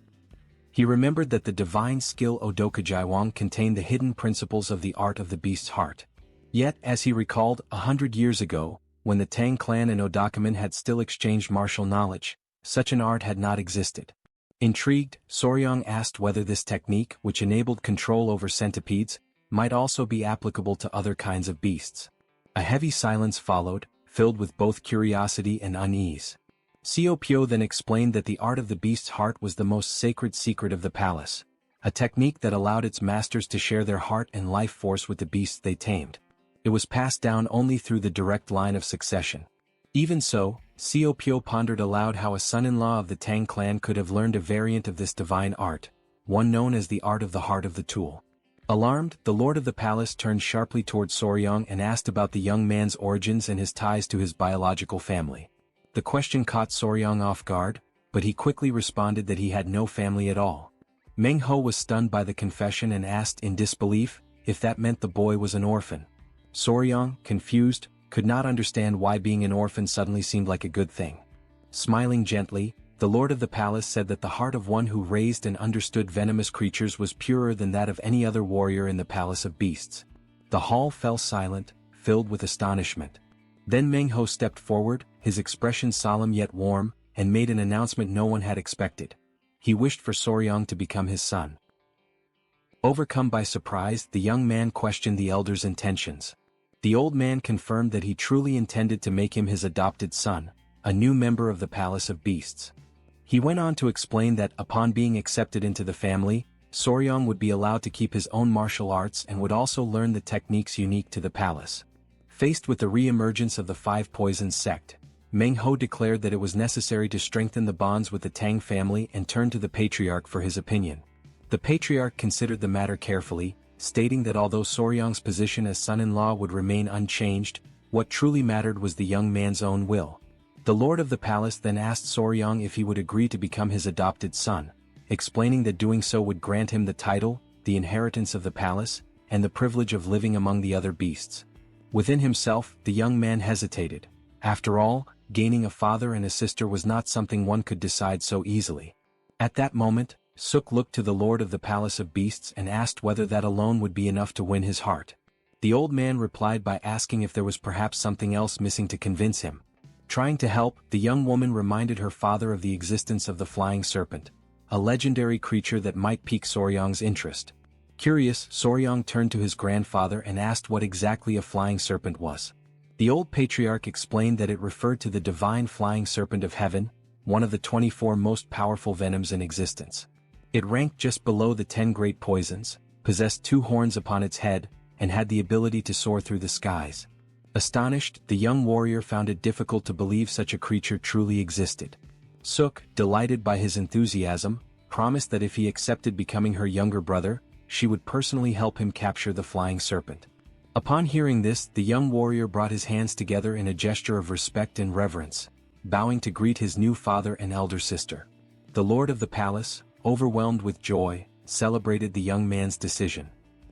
He remembered that the divine skill Odokajaiwang contained the hidden principles of the art of the beast's heart. Yet, as he recalled, 100 years ago, when the Tang clan and Odakaman had still exchanged martial knowledge, such an art had not existed. Intrigued, Soryang asked whether this technique, which enabled control over centipedes, might also be applicable to other kinds of beasts. A heavy silence followed, filled with both curiosity and unease. Seo Pyo then explained that the art of the beast's heart was the most sacred secret of the palace, a technique that allowed its masters to share their heart and life force with the beasts they tamed. It was passed down only through the direct line of succession. Even so, Seo Pyo pondered aloud how a son-in-law of the Tang clan could have learned a variant of this divine art, one known as the art of the heart of the tool. Alarmed, the lord of the palace turned sharply toward Soryang and asked about the young man's origins and his ties to his biological family. The question caught Soryang off guard, but he quickly responded that he had no family at all. Meng Ho was stunned by the confession and asked in disbelief if that meant the boy was an orphan. Soryang, confused, could not understand why being an orphan suddenly seemed like a good thing. Smiling gently, the lord of the palace said that the heart of one who raised and understood venomous creatures was purer than that of any other warrior in the Palace of Beasts. The hall fell silent, filled with astonishment. Then Meng Ho stepped forward, his expression solemn yet warm, and made an announcement no one had expected. He wished for Soryang to become his son. Overcome by surprise, the young man questioned the elder's intentions. The old man confirmed that he truly intended to make him his adopted son, a new member of the Palace of Beasts. He went on to explain that, upon being accepted into the family, Soryang would be allowed to keep his own martial arts and would also learn the techniques unique to the palace. Faced with the re-emergence of the Five Poisons sect, Meng Ho declared that it was necessary to strengthen the bonds with the Tang family and turned to the patriarch for his opinion. The patriarch considered the matter carefully, stating that although Soryang's position as son-in-law would remain unchanged, what truly mattered was the young man's own will. The lord of the palace then asked Soryang if he would agree to become his adopted son, explaining that doing so would grant him the title, the inheritance of the palace, and the privilege of living among the other beasts. Within himself, the young man hesitated. After all, gaining a father and a sister was not something one could decide so easily. At that moment, Suk looked to the lord of the Palace of Beasts and asked whether that alone would be enough to win his heart. The old man replied by asking if there was perhaps something else missing to convince him. Trying to help, the young woman reminded her father of the existence of the flying serpent, a legendary creature that might pique Soryang's interest. Curious, Soryang turned to his grandfather and asked what exactly a flying serpent was. The old patriarch explained that it referred to the divine flying serpent of heaven, one of the 24 most powerful venoms in existence. It ranked just below the 10 great poisons, possessed 2 horns upon its head, and had the ability to soar through the skies. Astonished, the young warrior found it difficult to believe such a creature truly existed. Suk, delighted by his enthusiasm, promised that if he accepted becoming her younger brother, she would personally help him capture the flying serpent. Upon hearing this, the young warrior brought his hands together in a gesture of respect and reverence, bowing to greet his new father and elder sister. The lord of the palace, overwhelmed with joy, celebrated the young man's decision.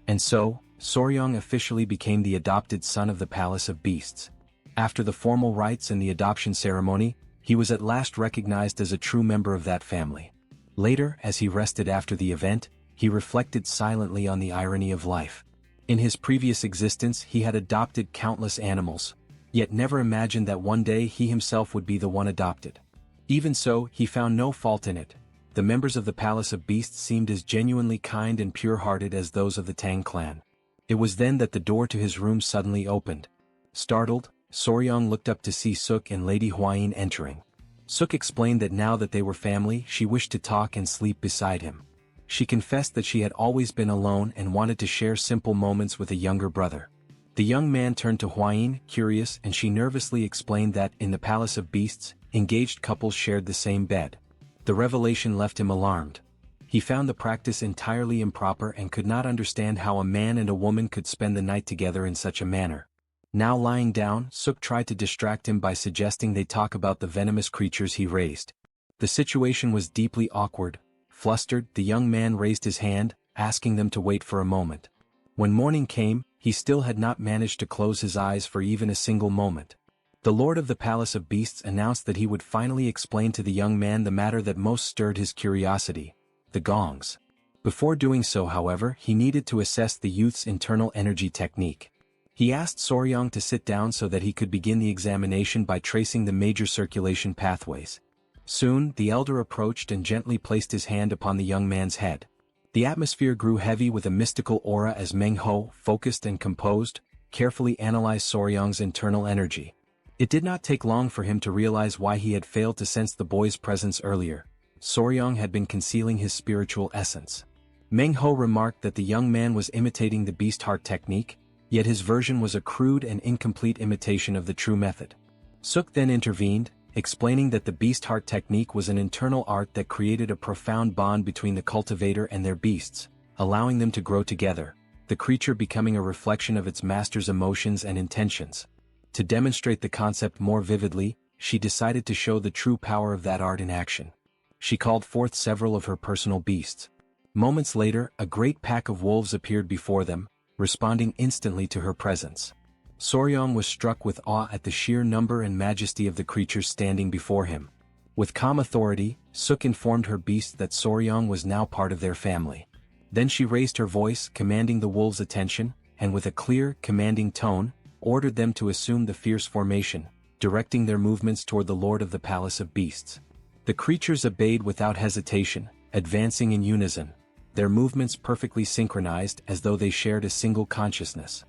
And so, Soryang officially became the adopted son of the Palace of Beasts. After the formal rites and the adoption ceremony, he was at last recognized as a true member of that family. Later, as he rested after the event, he reflected silently on the irony of life. In his previous existence he had adopted countless animals, yet never imagined that one day he himself would be the one adopted. Even so, he found no fault in it. The members of the Palace of Beasts seemed as genuinely kind and pure-hearted as those of the Tang clan. It was then that the door to his room suddenly opened. Startled, Soryang looked up to see Suk and Lady Huayin entering. Suk explained that now that they were family, she wished to talk and sleep beside him. She confessed that she had always been alone and wanted to share simple moments with a younger brother. The young man turned to Huayin, curious, and she nervously explained that, in the Palace of Beasts, engaged couples shared the same bed. The revelation left him alarmed. He found the practice entirely improper and could not understand how a man and a woman could spend the night together in such a manner. Now lying down, Suk tried to distract him by suggesting they talk about the venomous creatures he raised. The situation was deeply awkward. Flustered, the young man raised his hand, asking them to wait for a moment. When morning came, he still had not managed to close his eyes for even a single moment. The lord of the Palace of Beasts announced that he would finally explain to the young man the matter that most stirred his curiosity: the gongs. Before doing so, however, he needed to assess the youth's internal energy technique. He asked Soryang to sit down so that he could begin the examination by tracing the major circulation pathways. Soon, the elder approached and gently placed his hand upon the young man's head. The atmosphere grew heavy with a mystical aura as Manhwa, focused and composed, carefully analyzed Soryang's internal energy. It did not take long for him to realize why he had failed to sense the boy's presence earlier. Soryang had been concealing his spiritual essence. Manhwa remarked that the young man was imitating the beast heart technique, yet his version was a crude and incomplete imitation of the true method. Suk then intervened, explaining that the beast heart technique was an internal art that created a profound bond between the cultivator and their beasts, allowing them to grow together, the creature becoming a reflection of its master's emotions and intentions. To demonstrate the concept more vividly, she decided to show the true power of that art in action. She called forth several of her personal beasts. Moments later, a great pack of wolves appeared before them, responding instantly to her presence. Soryang was struck with awe at the sheer number and majesty of the creatures standing before him. With calm authority, Suk informed her beast that Soryang was now part of their family. Then she raised her voice, commanding the wolves' attention, and with a clear, commanding tone, ordered them to assume the fierce formation, directing their movements toward the lord of the Palace of Beasts. The creatures obeyed without hesitation, advancing in unison, their movements perfectly synchronized as though they shared a single consciousness.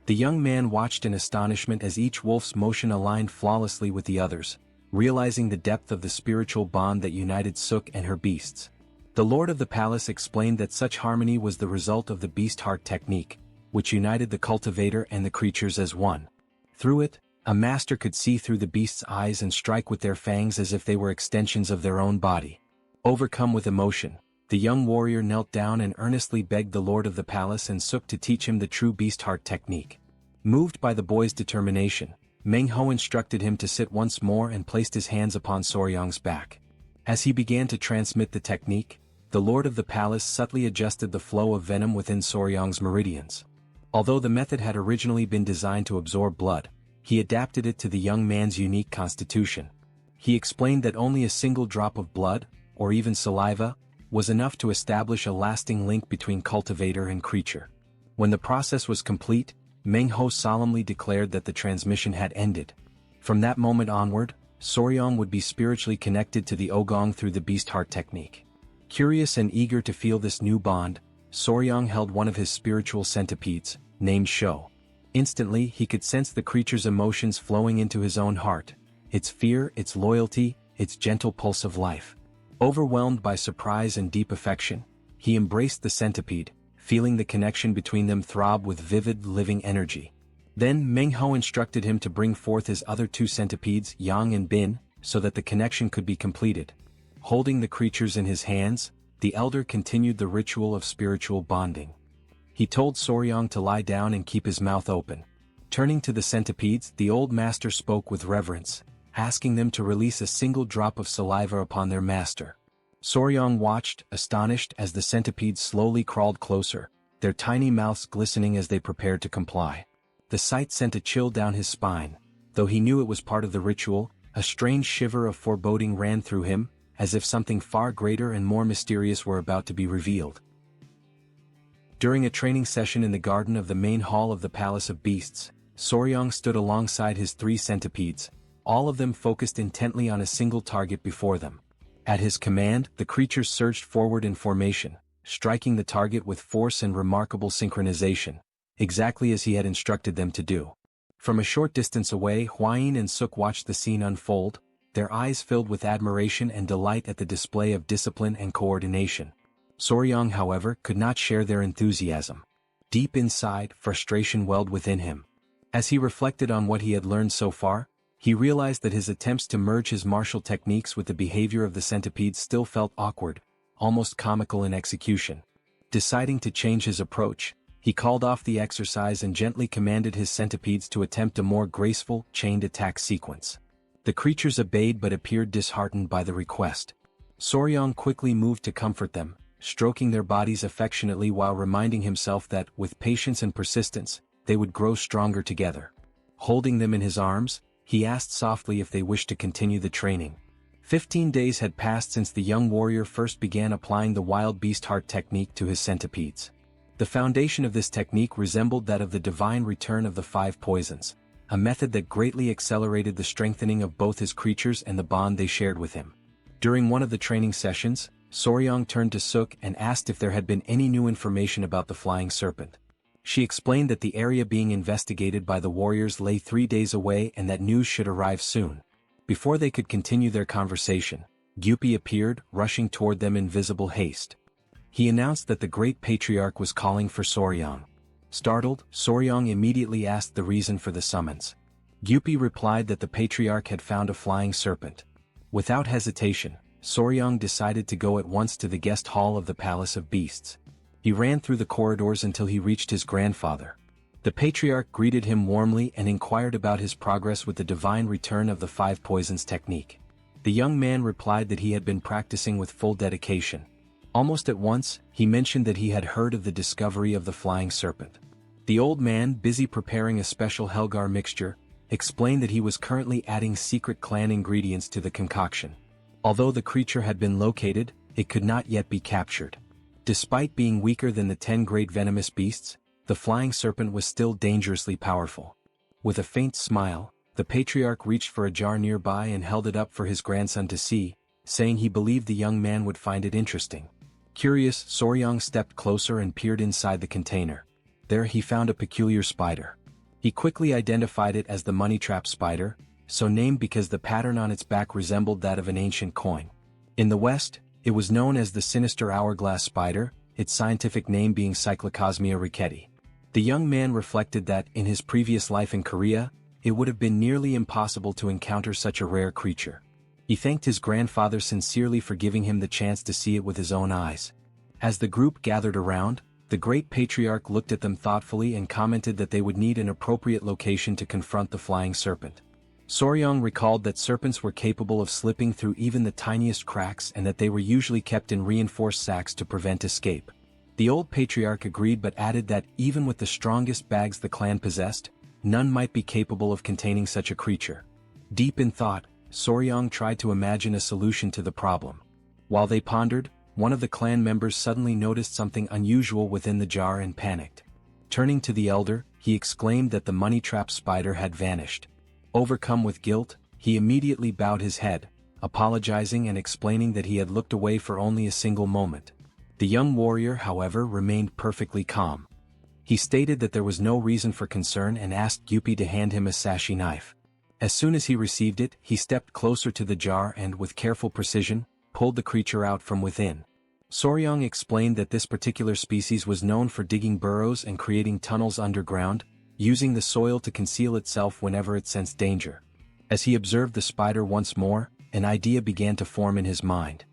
The young man watched in astonishment as each wolf's motion aligned flawlessly with the others, realizing the depth of the spiritual bond that united Suk and her beasts. The lord of the palace explained that such harmony was the result of the beast heart technique, which united the cultivator and the creatures as one. Through it, a master could see through the beast's eyes and strike with their fangs as if they were extensions of their own body. Overcome with emotion, the young warrior knelt down and earnestly begged the lord of the palace and Suk to teach him the true beast heart technique. Moved by the boy's determination, Manhwa instructed him to sit once more and placed his hands upon Soryang's back. As he began to transmit the technique, the lord of the palace subtly adjusted the flow of venom within Soryang's meridians. Although the method had originally been designed to absorb blood, he adapted it to the young man's unique constitution. He explained that only a single drop of blood, or even saliva, was enough to establish a lasting link between cultivator and creature. When the process was complete, Manhwa solemnly declared that the transmission had ended. From that moment onward, Soryang would be spiritually connected to the Ogong through the beast heart technique. Curious and eager to feel this new bond, Soryang held one of his spiritual centipedes, named Sho. Instantly he could sense the creature's emotions flowing into his own heart, its fear, its loyalty, its gentle pulse of life. Overwhelmed by surprise and deep affection, he embraced the centipede, feeling the connection between them throb with vivid, living energy. Then Manhwa instructed him to bring forth his other two centipedes, Yang and Bin, so that the connection could be completed. Holding the creatures in his hands, the elder continued the ritual of spiritual bonding. He told Soryang to lie down and keep his mouth open. Turning to the centipedes, the old master spoke with reverence, asking them to release a single drop of saliva upon their master. Soryang watched, astonished, as the centipedes slowly crawled closer, their tiny mouths glistening as they prepared to comply. The sight sent a chill down his spine. Though he knew it was part of the ritual, a strange shiver of foreboding ran through him, as if something far greater and more mysterious were about to be revealed. During a training session in the garden of the main hall of the Palace of Beasts, Soryang stood alongside his three centipedes, all of them focused intently on a single target before them. At his command, the creatures surged forward in formation, striking the target with force and remarkable synchronization, exactly as he had instructed them to do. From a short distance away, Hwayin and Suk watched the scene unfold, their eyes filled with admiration and delight at the display of discipline and coordination. Soryang, however, could not share their enthusiasm. Deep inside, frustration welled within him. As he reflected on what he had learned so far, he realized that his attempts to merge his martial techniques with the behavior of the centipedes still felt awkward, almost comical in execution. Deciding to change his approach, he called off the exercise and gently commanded his centipedes to attempt a more graceful, chained attack sequence. The creatures obeyed but appeared disheartened by the request. Soryang quickly moved to comfort them, stroking their bodies affectionately while reminding himself that, with patience and persistence, they would grow stronger together. Holding them in his arms, he asked softly if they wished to continue the training. 15 days had passed since the young warrior first began applying the wild beast heart technique to his centipedes. The foundation of this technique resembled that of the divine return of the 5 poisons, a method that greatly accelerated the strengthening of both his creatures and the bond they shared with him. During one of the training sessions, Soryang turned to Suk and asked if there had been any new information about the flying serpent. She explained that the area being investigated by the warriors lay 3 days away and that news should arrive soon. Before they could continue their conversation, Gyupi appeared, rushing toward them in visible haste. He announced that the great patriarch was calling for Soryang. Startled, Soryang immediately asked the reason for the summons. Gyupi replied that the patriarch had found a flying serpent. Without hesitation, Soryang decided to go at once to the guest hall of the Palace of Beasts. He ran through the corridors until he reached his grandfather. The patriarch greeted him warmly and inquired about his progress with the divine return of the 5 poisons technique. The young man replied that he had been practicing with full dedication. Almost at once, he mentioned that he had heard of the discovery of the flying serpent. The old man, busy preparing a special Helgar mixture, explained that he was currently adding secret clan ingredients to the concoction. Although the creature had been located, it could not yet be captured. Despite being weaker than the 10 great venomous beasts, the flying serpent was still dangerously powerful. With a faint smile, the patriarch reached for a jar nearby and held it up for his grandson to see, saying he believed the young man would find it interesting. Curious, Soryang stepped closer and peered inside the container. There he found a peculiar spider. He quickly identified it as the money trap spider, so named because the pattern on its back resembled that of an ancient coin. In the West, it was known as the sinister hourglass spider, its scientific name being Cyclocosmia ricketi. The young man reflected that, in his previous life in Korea, it would have been nearly impossible to encounter such a rare creature. He thanked his grandfather sincerely for giving him the chance to see it with his own eyes. As the group gathered around, the great patriarch looked at them thoughtfully and commented that they would need an appropriate location to confront the flying serpent. Soryang recalled that serpents were capable of slipping through even the tiniest cracks and that they were usually kept in reinforced sacks to prevent escape. The old patriarch agreed but added that even with the strongest bags the clan possessed, none might be capable of containing such a creature. Deep in thought, Soryang tried to imagine a solution to the problem. While they pondered, one of the clan members suddenly noticed something unusual within the jar and panicked. Turning to the elder, he exclaimed that the money trap spider had vanished. Overcome with guilt, he immediately bowed his head, apologizing and explaining that he had looked away for only a single moment. The young warrior, however, remained perfectly calm. He stated that there was no reason for concern and asked Gyupi to hand him a sashi knife. As soon as he received it, he stepped closer to the jar and, with careful precision, pulled the creature out from within. Soryang explained that this particular species was known for digging burrows and creating tunnels underground, using the soil to conceal itself whenever it sensed danger. As he observed the spider once more, an idea began to form in his mind.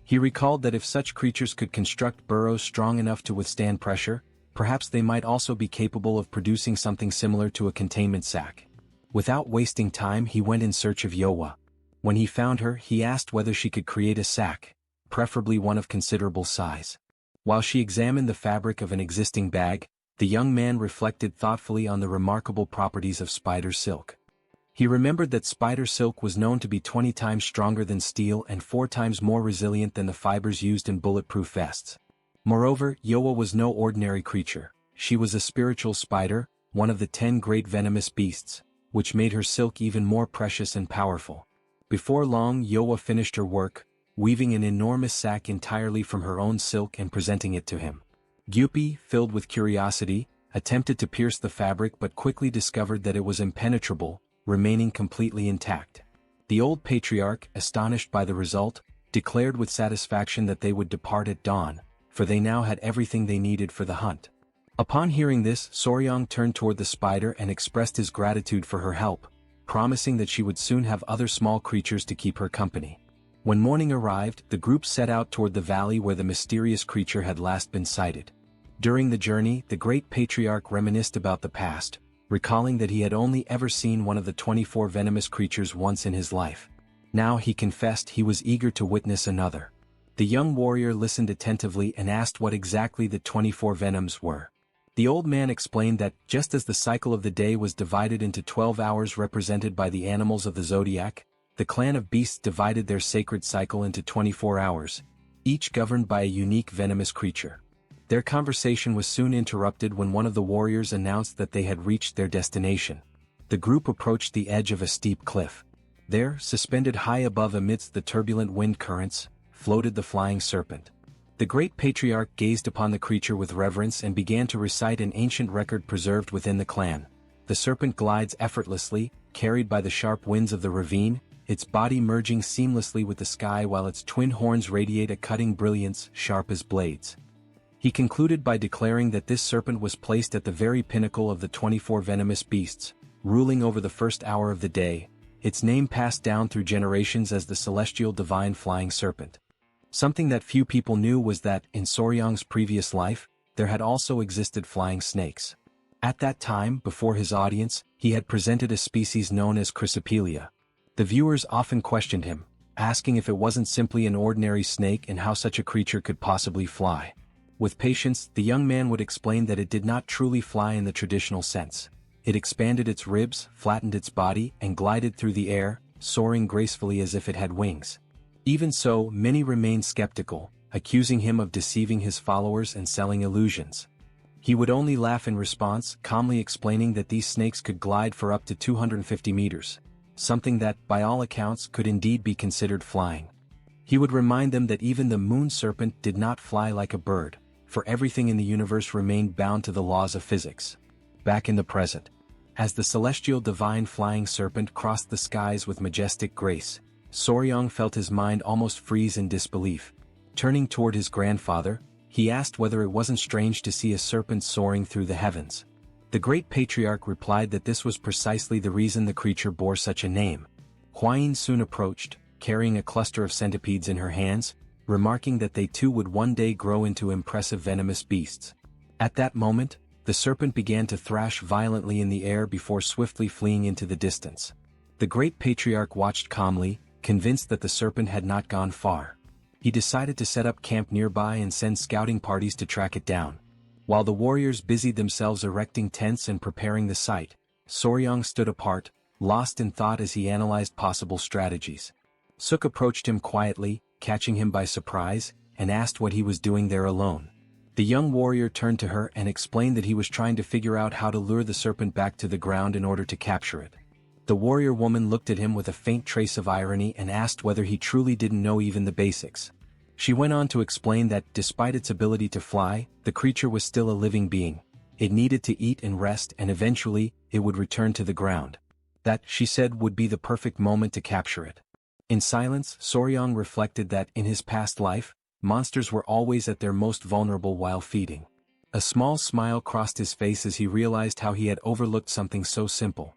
He recalled that if such creatures could construct burrows strong enough to withstand pressure, perhaps they might also be capable of producing something similar to a containment sac. Without wasting time, he went in search of Yowa. When he found her, he asked whether she could create a sac, preferably one of considerable size. While she examined the fabric of an existing bag, the young man reflected thoughtfully on the remarkable properties of spider silk. He remembered that spider silk was known to be 20 times stronger than steel and 4 times more resilient than the fibers used in bulletproof vests. Moreover, Yowa was no ordinary creature. She was a spiritual spider, one of the 10 great venomous beasts, which made her silk even more precious and powerful. Before long, Yowa finished her work, weaving an enormous sack entirely from her own silk and presenting it to him. Gyupi, filled with curiosity, attempted to pierce the fabric but quickly discovered that it was impenetrable, remaining completely intact. The old patriarch, astonished by the result, declared with satisfaction that they would depart at dawn, for they now had everything they needed for the hunt. Upon hearing this, Soryang turned toward the spider and expressed his gratitude for her help, promising that she would soon have other small creatures to keep her company. When morning arrived, the group set out toward the valley where the mysterious creature had last been sighted. During the journey, the great patriarch reminisced about the past, recalling that he had only ever seen one of the 24 venomous creatures once in his life. Now he confessed he was eager to witness another. The young warrior listened attentively and asked what exactly the 24 venoms were. The old man explained that, just as the cycle of the day was divided into 12 hours represented by the animals of the zodiac, the clan of beasts divided their sacred cycle into 24 hours, each governed by a unique venomous creature. Their conversation was soon interrupted when one of the warriors announced that they had reached their destination. The group approached the edge of a steep cliff. There, suspended high above amidst the turbulent wind currents, floated the flying serpent. The great patriarch gazed upon the creature with reverence and began to recite an ancient record preserved within the clan. The serpent glides effortlessly, carried by the sharp winds of the ravine, its body merging seamlessly with the sky while its twin horns radiate a cutting brilliance sharp as blades. He concluded by declaring that this serpent was placed at the very pinnacle of the 24 venomous beasts, ruling over the first hour of the day, its name passed down through generations as the celestial divine flying serpent. Something that few people knew was that, in Soryang's previous life, there had also existed flying snakes. At that time, before his audience, he had presented a species known as Chrysopelia. The viewers often questioned him, asking if it wasn't simply an ordinary snake and how such a creature could possibly fly. With patience, the young man would explain that it did not truly fly in the traditional sense. It expanded its ribs, flattened its body, and glided through the air, soaring gracefully as if it had wings. Even so, many remained skeptical, accusing him of deceiving his followers and selling illusions. He would only laugh in response, calmly explaining that these snakes could glide for up to 250 meters, something that, by all accounts, could indeed be considered flying. He would remind them that even the moon serpent did not fly like a bird, for everything in the universe remained bound to the laws of physics. Back in the present, as the celestial divine flying serpent crossed the skies with majestic grace, Soryang felt his mind almost freeze in disbelief. Turning toward his grandfather, he asked whether it wasn't strange to see a serpent soaring through the heavens. The great patriarch replied that this was precisely the reason the creature bore such a name. Huayin soon approached, carrying a cluster of centipedes in her hands, remarking that they too would one day grow into impressive venomous beasts. At that moment, the serpent began to thrash violently in the air before swiftly fleeing into the distance. The great patriarch watched calmly, convinced that the serpent had not gone far. He decided to set up camp nearby and send scouting parties to track it down. While the warriors busied themselves erecting tents and preparing the site, Soryang stood apart, lost in thought as he analyzed possible strategies. Suk approached him quietly, catching him by surprise, and asked what he was doing there alone. The young warrior turned to her and explained that he was trying to figure out how to lure the serpent back to the ground in order to capture it. The warrior woman looked at him with a faint trace of irony and asked whether he truly didn't know even the basics. She went on to explain that, despite its ability to fly, the creature was still a living being. It needed to eat and rest, and eventually, it would return to the ground. That, she said, would be the perfect moment to capture it. In silence, Soryang reflected that, in his past life, monsters were always at their most vulnerable while feeding. A small smile crossed his face as he realized how he had overlooked something so simple.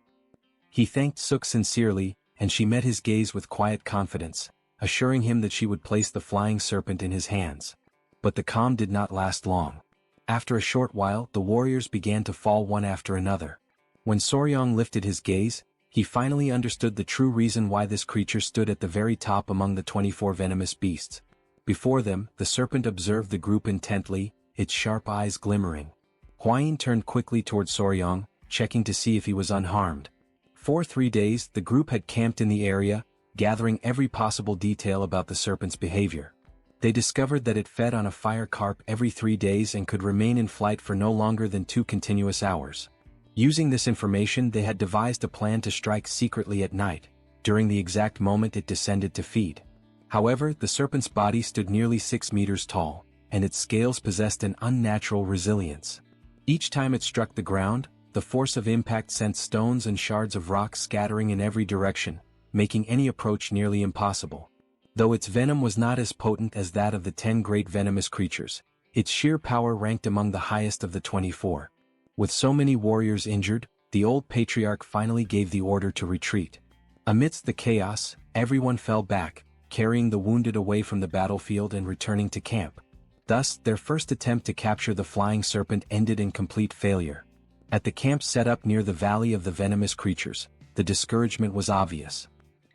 He thanked Suk sincerely, and she met his gaze with quiet confidence, assuring him that she would place the flying serpent in his hands. But the calm did not last long. After a short while, the warriors began to fall one after another. When Soryang lifted his gaze, he finally understood the true reason why this creature stood at the very top among the 24 venomous beasts. Before them, the serpent observed the group intently, its sharp eyes glimmering. Hwayin turned quickly toward Soryang, checking to see if he was unharmed. For 3 days, the group had camped in the area, gathering every possible detail about the serpent's behavior. They discovered that it fed on a fire carp every 3 days and could remain in flight for no longer than 2 continuous hours. Using this information, they had devised a plan to strike secretly at night, during the exact moment it descended to feed. However, the serpent's body stood nearly 6 meters tall, and its scales possessed an unnatural resilience. Each time it struck the ground, the force of impact sent stones and shards of rock scattering in every direction, making any approach nearly impossible. Though its venom was not as potent as that of the 10 great venomous creatures, its sheer power ranked among the highest of the 24. With so many warriors injured, the old patriarch finally gave the order to retreat. Amidst the chaos, everyone fell back, carrying the wounded away from the battlefield and returning to camp. Thus, their first attempt to capture the flying serpent ended in complete failure. At the camp set up near the Valley of the Venomous Creatures, the discouragement was obvious.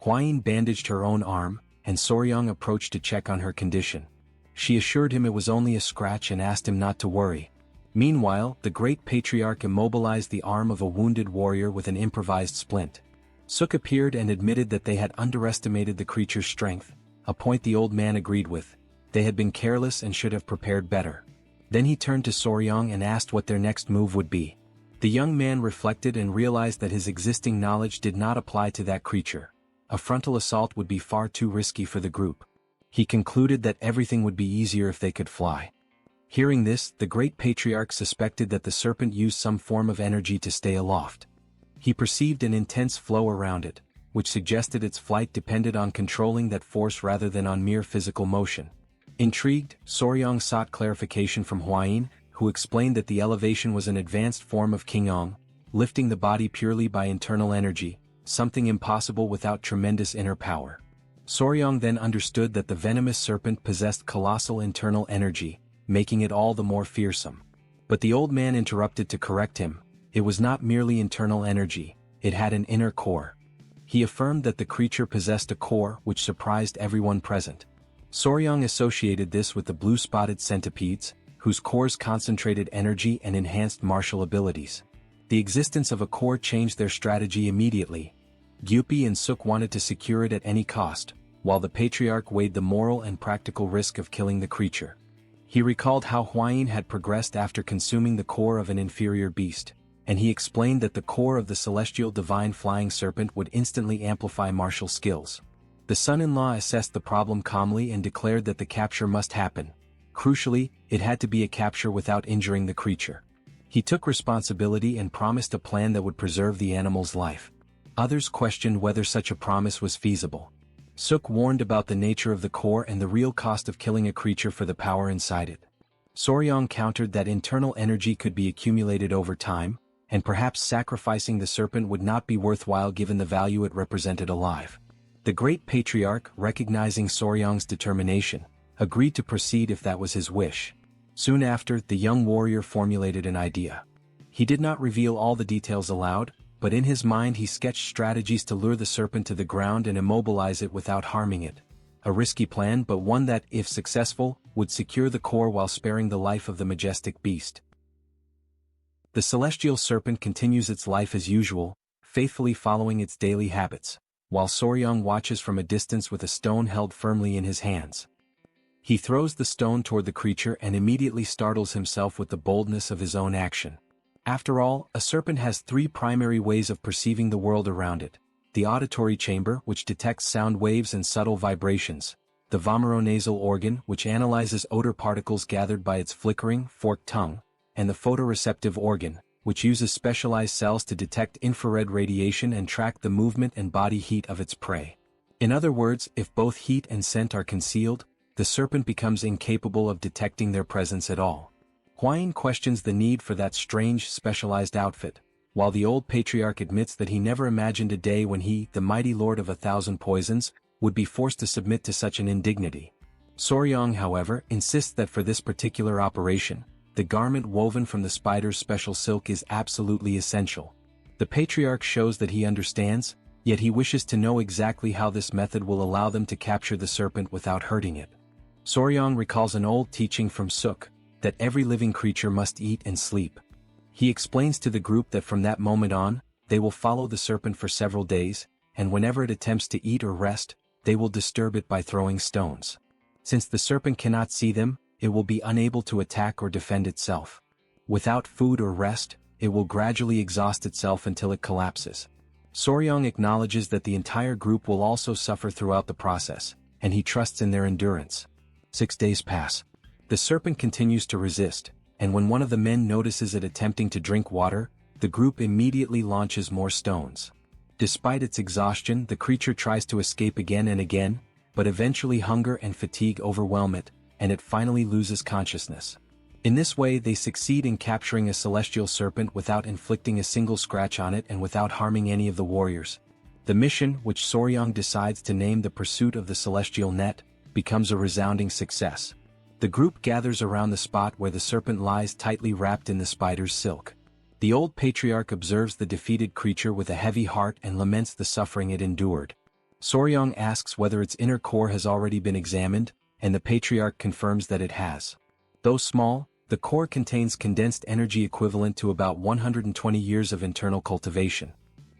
Hwayin bandaged her own arm, and Soryang approached to check on her condition. She assured him it was only a scratch and asked him not to worry. Meanwhile, the great patriarch immobilized the arm of a wounded warrior with an improvised splint. Suk appeared and admitted that they had underestimated the creature's strength, a point the old man agreed with. They had been careless and should have prepared better. Then he turned to Soryang and asked what their next move would be. The young man reflected and realized that his existing knowledge did not apply to that creature. A frontal assault would be far too risky for the group. He concluded that everything would be easier if they could fly. Hearing this, the great patriarch suspected that the serpent used some form of energy to stay aloft. He perceived an intense flow around it, which suggested its flight depended on controlling that force rather than on mere physical motion. Intrigued, Soryang sought clarification from Hwayin, who explained that the elevation was an advanced form of Qigong, lifting the body purely by internal energy, something impossible without tremendous inner power. Soryang then understood that the venomous serpent possessed colossal internal energy, making it all the more fearsome. But the old man interrupted to correct him. It was not merely internal energy, it had an inner core. He affirmed that the creature possessed a core which surprised everyone present. Soryang associated this with the blue-spotted centipedes, whose cores concentrated energy and enhanced martial abilities. The existence of a core changed their strategy immediately. Gyupi and Suk wanted to secure it at any cost, while the patriarch weighed the moral and practical risk of killing the creature. He recalled how Hwayin had progressed after consuming the core of an inferior beast, and he explained that the core of the celestial divine flying serpent would instantly amplify martial skills. The son-in-law assessed the problem calmly and declared that the capture must happen. Crucially, it had to be a capture without injuring the creature. He took responsibility and promised a plan that would preserve the animal's life. Others questioned whether such a promise was feasible. Suk warned about the nature of the core and the real cost of killing a creature for the power inside it. Soryang countered that internal energy could be accumulated over time, and perhaps sacrificing the serpent would not be worthwhile given the value it represented alive. The great patriarch, recognizing Soryang's determination, agreed to proceed if that was his wish. Soon after, the young warrior formulated an idea. He did not reveal all the details aloud, but in his mind he sketched strategies to lure the serpent to the ground and immobilize it without harming it. A risky plan, but one that, if successful, would secure the core while sparing the life of the majestic beast. The celestial serpent continues its life as usual, faithfully following its daily habits, while Soryang watches from a distance with a stone held firmly in his hands. He throws the stone toward the creature and immediately startles himself with the boldness of his own action. After all, a serpent has 3 primary ways of perceiving the world around it: the auditory chamber, which detects sound waves and subtle vibrations; the vomeronasal organ, which analyzes odor particles gathered by its flickering, forked tongue; and the photoreceptive organ, which uses specialized cells to detect infrared radiation and track the movement and body heat of its prey. In other words, if both heat and scent are concealed, the serpent becomes incapable of detecting their presence at all. Huayin questions the need for that strange, specialized outfit, while the old patriarch admits that he never imagined a day when he, the mighty lord of 1,000 poisons, would be forced to submit to such an indignity. Soryang, however, insists that for this particular operation, the garment woven from the spider's special silk is absolutely essential. The patriarch shows that he understands, yet he wishes to know exactly how this method will allow them to capture the serpent without hurting it. Soryang recalls an old teaching from Suk, that every living creature must eat and sleep. He explains to the group that from that moment on, they will follow the serpent for several days, and whenever it attempts to eat or rest, they will disturb it by throwing stones. Since the serpent cannot see them, it will be unable to attack or defend itself. Without food or rest, it will gradually exhaust itself until it collapses. Soryang acknowledges that the entire group will also suffer throughout the process, and he trusts in their endurance. 6 days pass. The serpent continues to resist, and when one of the men notices it attempting to drink water, the group immediately launches more stones. Despite its exhaustion, the creature tries to escape again and again, but eventually hunger and fatigue overwhelm it, and it finally loses consciousness. In this way they succeed in capturing a celestial serpent without inflicting a single scratch on it and without harming any of the warriors. The mission, which Soryang decides to name the Pursuit of the Celestial Net, becomes a resounding success. The group gathers around the spot where the serpent lies tightly wrapped in the spider's silk. The old patriarch observes the defeated creature with a heavy heart and laments the suffering it endured. Soryang asks whether its inner core has already been examined, and the patriarch confirms that it has. Though small, the core contains condensed energy equivalent to about 120 years of internal cultivation.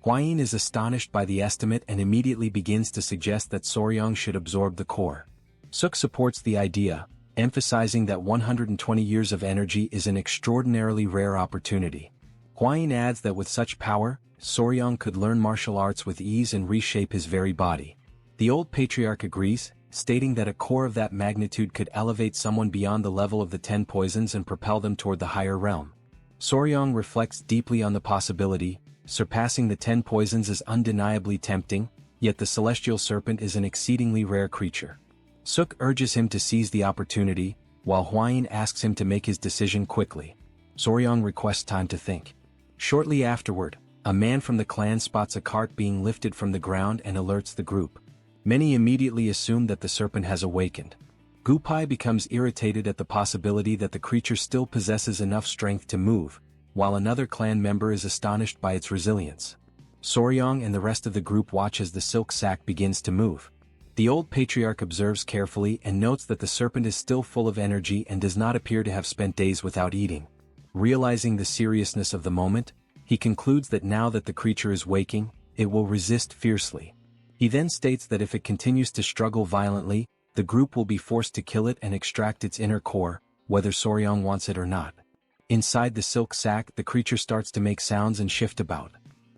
Huayin is astonished by the estimate and immediately begins to suggest that Soryang should absorb the core. Suk supports the idea, emphasizing that 120 years of energy is an extraordinarily rare opportunity. Huayin adds that with such power, Soryang could learn martial arts with ease and reshape his very body. The old patriarch agrees, stating that a core of that magnitude could elevate someone beyond the level of the 10 poisons and propel them toward the higher realm. Soryang reflects deeply on the possibility. Surpassing the 10 poisons is undeniably tempting, yet the celestial serpent is an exceedingly rare creature. Suk urges him to seize the opportunity, while Huayin asks him to make his decision quickly. Soryang requests time to think. Shortly afterward, a man from the clan spots a cart being lifted from the ground and alerts the group. Many immediately assume that the serpent has awakened. Gupai becomes irritated at the possibility that the creature still possesses enough strength to move, while another clan member is astonished by its resilience. Soryang and the rest of the group watch as the silk sack begins to move. The old patriarch observes carefully and notes that the serpent is still full of energy and does not appear to have spent days without eating. Realizing the seriousness of the moment, he concludes that now that the creature is waking, it will resist fiercely. He then states that if it continues to struggle violently, the group will be forced to kill it and extract its inner core, whether Soryang wants it or not. Inside the silk sack, the creature starts to make sounds and shift about.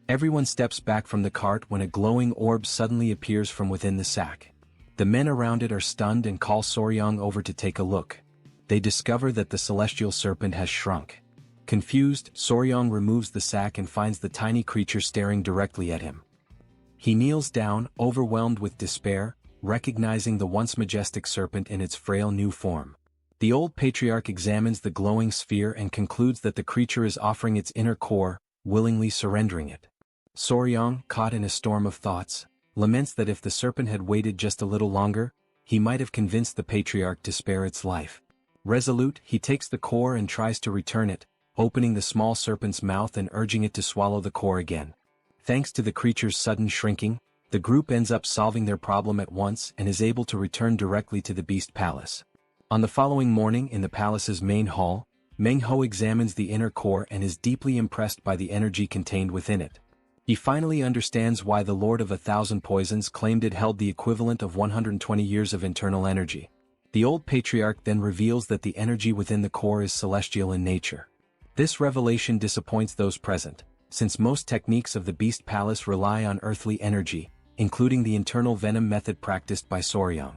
Everyone steps back from the cart when a glowing orb suddenly appears from within the sack. The men around it are stunned and call Soryang over to take a look. They discover that the celestial serpent has shrunk. Confused, Soryang removes the sack and finds the tiny creature staring directly at him. He kneels down, overwhelmed with despair, recognizing the once majestic serpent in its frail new form. The old patriarch examines the glowing sphere and concludes that the creature is offering its inner core, willingly surrendering it. Soryang, caught in a storm of thoughts, laments that if the serpent had waited just a little longer, he might have convinced the patriarch to spare its life. Resolute, he takes the core and tries to return it, opening the small serpent's mouth and urging it to swallow the core again. Thanks to the creature's sudden shrinking, the group ends up solving their problem at once and is able to return directly to the Beast Palace. On the following morning in the palace's main hall, Manhwa examines the inner core and is deeply impressed by the energy contained within it. He finally understands why the Lord of 1,000 Poisons claimed it held the equivalent of 120 years of internal energy. The old patriarch then reveals that the energy within the core is celestial in nature. This revelation disappoints those present, since most techniques of the Beast Palace rely on earthly energy, including the internal venom method practiced by Soryang.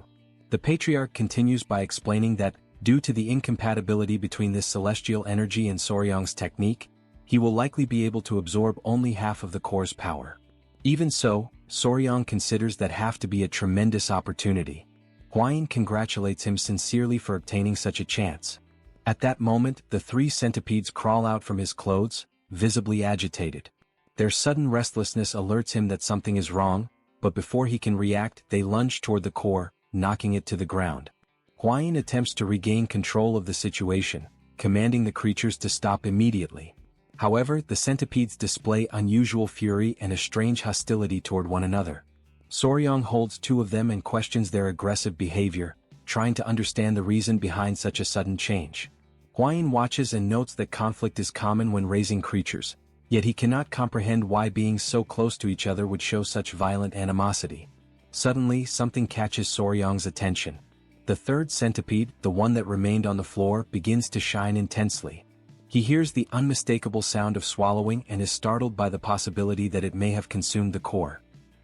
The patriarch continues by explaining that, due to the incompatibility between this celestial energy and Soryang's technique, he will likely be able to absorb only half of the core's power. Even so, Soryang considers that half to be a tremendous opportunity. Hwain congratulates him sincerely for obtaining such a chance. At that moment, the 3 centipedes crawl out from his clothes, visibly agitated. Their sudden restlessness alerts him that something is wrong, but before he can react, they lunge toward the core, knocking it to the ground. Hwain attempts to regain control of the situation, commanding the creatures to stop immediately. However, the centipedes display unusual fury and a strange hostility toward one another. Soryang holds 2 of them and questions their aggressive behavior, trying to understand the reason behind such a sudden change. Hwain watches and notes that conflict is common when raising creatures, yet he cannot comprehend why beings so close to each other would show such violent animosity. Suddenly, something catches Soryang's attention. The 3rd centipede, the one that remained on the floor, begins to shine intensely. He hears the unmistakable sound of swallowing and is startled by the possibility that it may have consumed the core.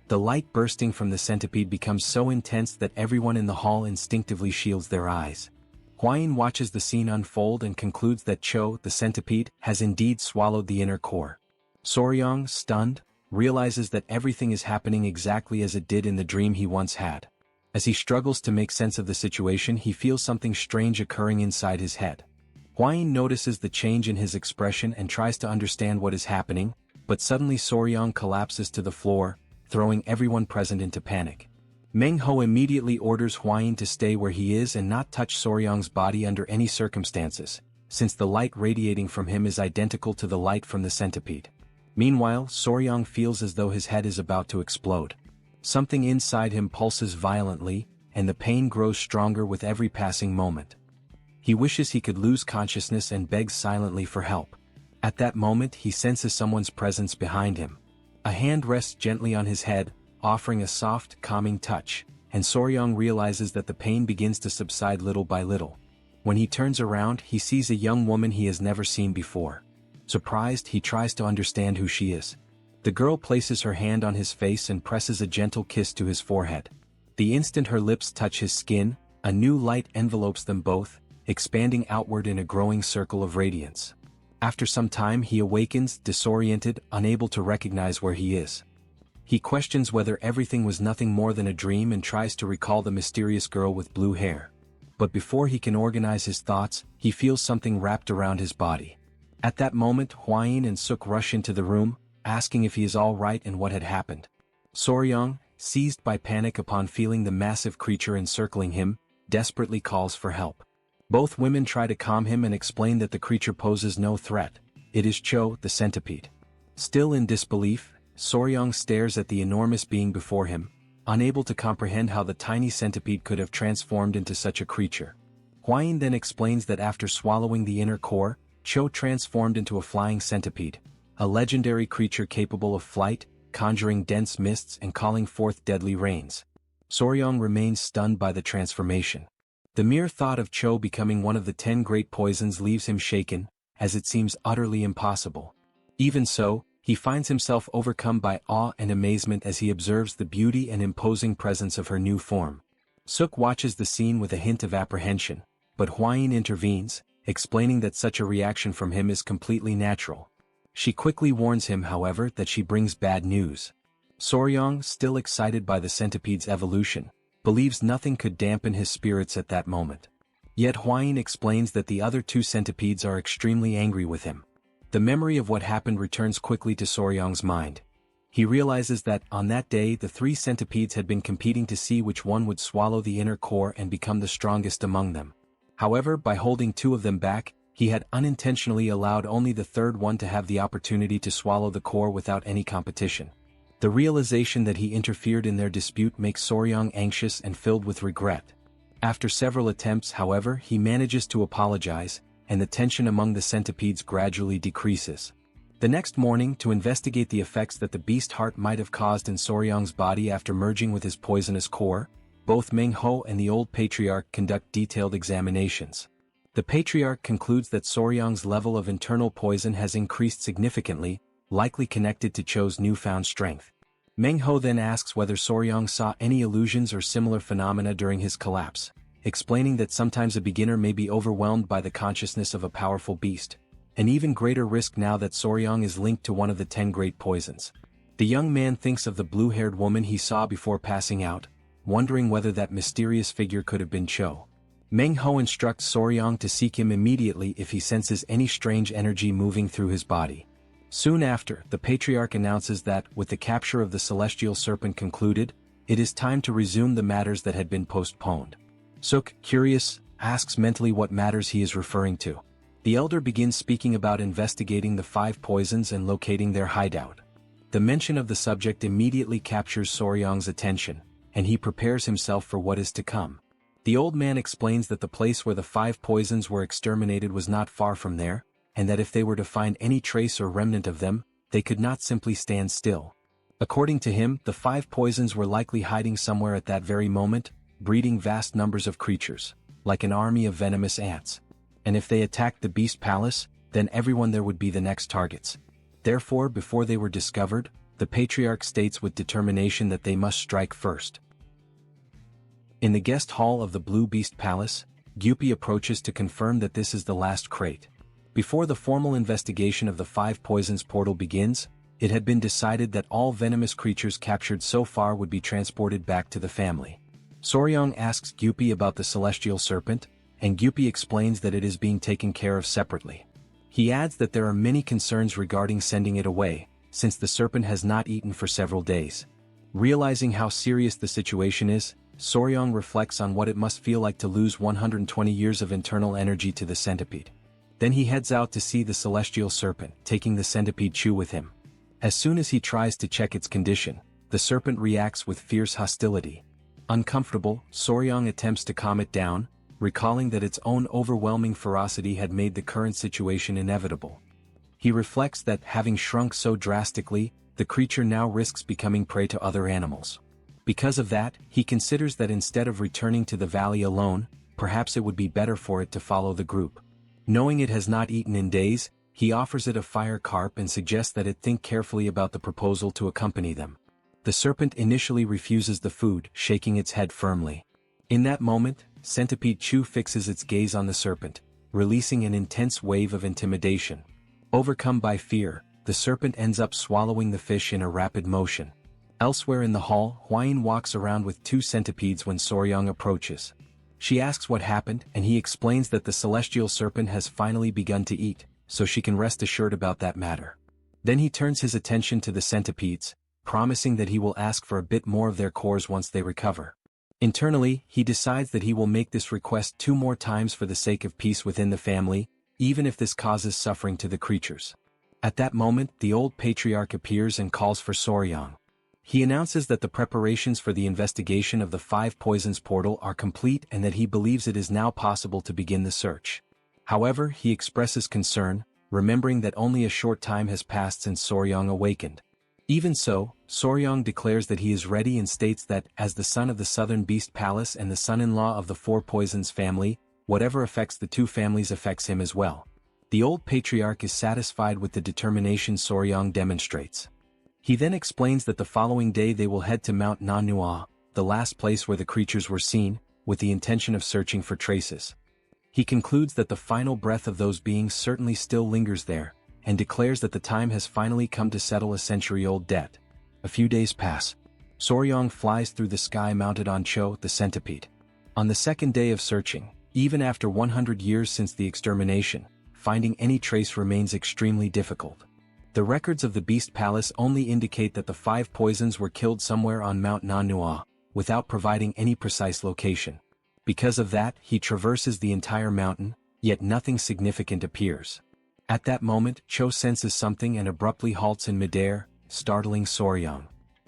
The light bursting from the centipede becomes so intense that everyone in the hall instinctively shields their eyes. Hwain watches the scene unfold and concludes that Cho, the centipede, has indeed swallowed the inner core. Soryang, stunned, realizes that everything is happening exactly as it did in the dream he once had. As he struggles to make sense of the situation, he feels something strange occurring inside his head. Hwain notices the change in his expression and tries to understand what is happening, but suddenly Soryang collapses to the floor, throwing everyone present into panic. Manhwa immediately orders Hwain to stay where he is and not touch Soryang's body under any circumstances, since the light radiating from him is identical to the light from the centipede. Meanwhile, Soryang feels as though his head is about to explode. Something inside him pulses violently, and the pain grows stronger with every passing moment. He wishes he could lose consciousness and begs silently for help. At that moment, he senses someone's presence behind him. A hand rests gently on his head, offering a soft, calming touch, and Soryang realizes that the pain begins to subside little by little. When he turns around, he sees a young woman he has never seen before. Surprised, he tries to understand who she is. The girl places her hand on his face and presses a gentle kiss to his forehead. The instant her lips touch his skin, a new light envelopes them both, expanding outward in a growing circle of radiance. After some time, he awakens, disoriented, unable to recognize where he is. He questions whether everything was nothing more than a dream and tries to recall the mysterious girl with blue hair. But before he can organize his thoughts, he feels something wrapped around his body. At that moment, Hwain and Suk rush into the room, asking if he is all right and what had happened. Soryang, seized by panic upon feeling the massive creature encircling him, desperately calls for help. Both women try to calm him and explain that the creature poses no threat. It is Cho, the centipede. Still in disbelief, Soryang stares at the enormous being before him, unable to comprehend how the tiny centipede could have transformed into such a creature. Hwain then explains that after swallowing the inner core, Cho transformed into a flying centipede, a legendary creature capable of flight, conjuring dense mists and calling forth deadly rains. Soryang remains stunned by the transformation. The mere thought of Cho becoming one of the 10 great poisons leaves him shaken, as it seems utterly impossible. Even so, he finds himself overcome by awe and amazement as he observes the beauty and imposing presence of her new form. Suk watches the scene with a hint of apprehension, but Hwain intervenes, explaining that such a reaction from him is completely natural. She quickly warns him, however, that she brings bad news. Soryang, still excited by the centipede's evolution, believes nothing could dampen his spirits at that moment. Yet Hwain explains that the other 2 centipedes are extremely angry with him. The memory of what happened returns quickly to Soryang's mind. He realizes that, on that day, the 3 centipedes had been competing to see which one would swallow the inner core and become the strongest among them. However, by holding 2 of them back, he had unintentionally allowed only the 3rd one to have the opportunity to swallow the core without any competition. The realization that he interfered in their dispute makes Soryang anxious and filled with regret. After several attempts, however, he manages to apologize, and the tension among the centipedes gradually decreases. The next morning, to investigate the effects that the beast heart might have caused in Soryang's body after merging with his poisonous core, both Manhwa and the old patriarch conduct detailed examinations. The patriarch concludes that Soryang's level of internal poison has increased significantly, likely connected to Cho's newfound strength. Manhwa then asks whether Soryang saw any illusions or similar phenomena during his collapse, explaining that sometimes a beginner may be overwhelmed by the consciousness of a powerful beast. an even greater risk now that Soryang is linked to one of the 10 great poisons. The young man thinks of the blue-haired woman he saw before passing out, wondering whether that mysterious figure could have been Cho. Manhwa instructs Soryang to seek him immediately if he senses any strange energy moving through his body. Soon after, the patriarch announces that, with the capture of the celestial serpent concluded, it is time to resume the matters that had been postponed. Suk, curious, asks mentally what matters he is referring to. The elder begins speaking about investigating the 5 poisons and locating their hideout. The mention of the subject immediately captures Soryang's attention, and he prepares himself for what is to come. The old man explains that the place where the 5 poisons were exterminated was not far from there, and that if they were to find any trace or remnant of them, they could not simply stand still. According to him, the 5 poisons were likely hiding somewhere at that very moment, breeding vast numbers of creatures, like an army of venomous ants. And if they attacked the Beast Palace, then everyone there would be the next targets. Therefore, before they were discovered, the patriarch states with determination that they must strike first. In the guest hall of the Blue Beast Palace, Gyupi approaches to confirm that this is the last crate. Before the formal investigation of the 5 poisons portal begins, it had been decided that all venomous creatures captured so far would be transported back to the family. Soryang asks Gyupi about the celestial serpent, and Gyupi explains that it is being taken care of separately. He adds that there are many concerns regarding sending it away, since the serpent has not eaten for several days. Realizing how serious the situation is, Soryang reflects on what it must feel like to lose 120 years of internal energy to the centipede. Then he heads out to see the celestial serpent, taking the centipede Chu with him. As soon as he tries to check its condition, the serpent reacts with fierce hostility. Uncomfortable, Soryang attempts to calm it down, recalling that its own overwhelming ferocity had made the current situation inevitable. He reflects that, having shrunk so drastically, the creature now risks becoming prey to other animals. Because of that, he considers that instead of returning to the valley alone, perhaps it would be better for it to follow the group. Knowing it has not eaten in days, he offers it a fire carp and suggests that it think carefully about the proposal to accompany them. The serpent initially refuses the food, shaking its head firmly. In that moment, Centipede Chu fixes its gaze on the serpent, releasing an intense wave of intimidation. Overcome by fear, the serpent ends up swallowing the fish in a rapid motion. Elsewhere in the hall, Hwain walks around with 2 centipedes when Soryang approaches. She asks what happened, and he explains that the celestial serpent has finally begun to eat, so she can rest assured about that matter. Then he turns his attention to the centipedes, promising that he will ask for a bit more of their cores once they recover. Internally, he decides that he will make this request 2 more times for the sake of peace within the family, even if this causes suffering to the creatures. At that moment, the old patriarch appears and calls for Soryang. He announces that the preparations for the investigation of the 5 poisons portal are complete and that he believes it is now possible to begin the search. However, he expresses concern, remembering that only a short time has passed since Soryang awakened. Even so, Soryang declares that he is ready and states that, as the son of the Southern Beast Palace and the son-in-law of the 4 Poisons family, whatever affects the 2 families affects him as well. The old patriarch is satisfied with the determination Soryang demonstrates. He then explains that the following day they will head to Mount Manhwa, the last place where the creatures were seen, with the intention of searching for traces. He concludes that the final breath of those beings certainly still lingers there, and declares that the time has finally come to settle a century-old debt. A few days pass. Soryang flies through the sky mounted on Cho, the centipede. On the second day of searching, even after 100 years since the extermination, finding any trace remains extremely difficult. The records of the Beast Palace only indicate that the 5 poisons were killed somewhere on Mount Manhwa, without providing any precise location. Because of that, he traverses the entire mountain, yet nothing significant appears. At that moment, Cho senses something and abruptly halts in midair, startling Soryang.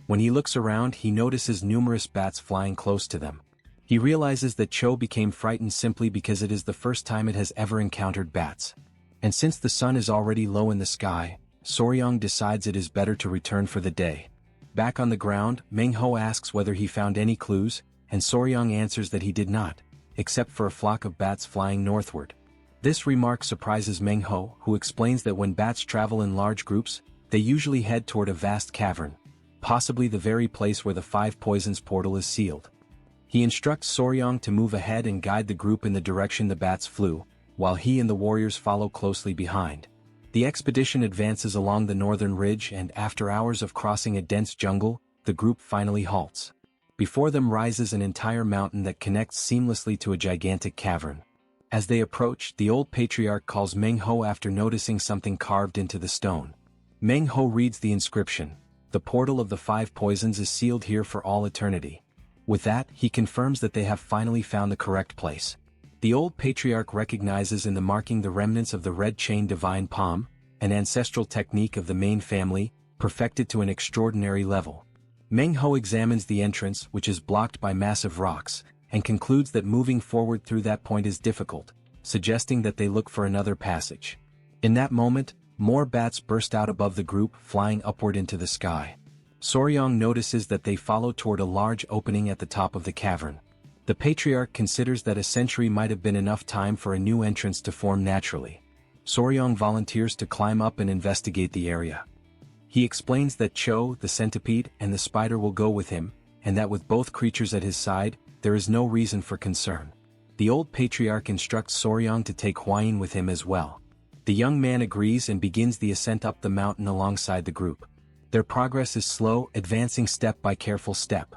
When he looks around, he notices numerous bats flying close to them. He realizes that Cho became frightened simply because it is the first time it has ever encountered bats. And since the sun is already low in the sky, Soryang decides it is better to return for the day. Back on the ground, Manhwa asks whether he found any clues, and Soryang answers that he did not, except for a flock of bats flying northward. This remark surprises Manhwa, who explains that when bats travel in large groups, they usually head toward a vast cavern, possibly the very place where the 5 poisons portal is sealed. He instructs Soryang to move ahead and guide the group in the direction the bats flew, while he and the warriors follow closely behind. The expedition advances along the northern ridge, and after hours of crossing a dense jungle, the group finally halts. Before them rises an entire mountain that connects seamlessly to a gigantic cavern. As they approach, the old patriarch calls Meng Ho after noticing something carved into the stone. Meng Ho reads the inscription: "The portal of the 5 poisons is sealed here for all eternity." With that, he confirms that they have finally found the correct place. The old patriarch recognizes in the marking the remnants of the red chain divine palm, an ancestral technique of the main family, perfected to an extraordinary level. Meng Ho examines the entrance, which is blocked by massive rocks, and concludes that moving forward through that point is difficult, suggesting that they look for another passage. In that moment, more bats burst out above the group, flying upward into the sky. Soryong notices that they follow toward a large opening at the top of the cavern. The patriarch considers that a century might have been enough time for a new entrance to form naturally. Soryong volunteers to climb up and investigate the area. He explains that Cho, the centipede, and the spider will go with him, and that with both creatures at his side, there is no reason for concern. The old patriarch instructs Soryong to take Hwayin with him as well. The young man agrees and begins the ascent up the mountain alongside the group. Their progress is slow, advancing step by careful step.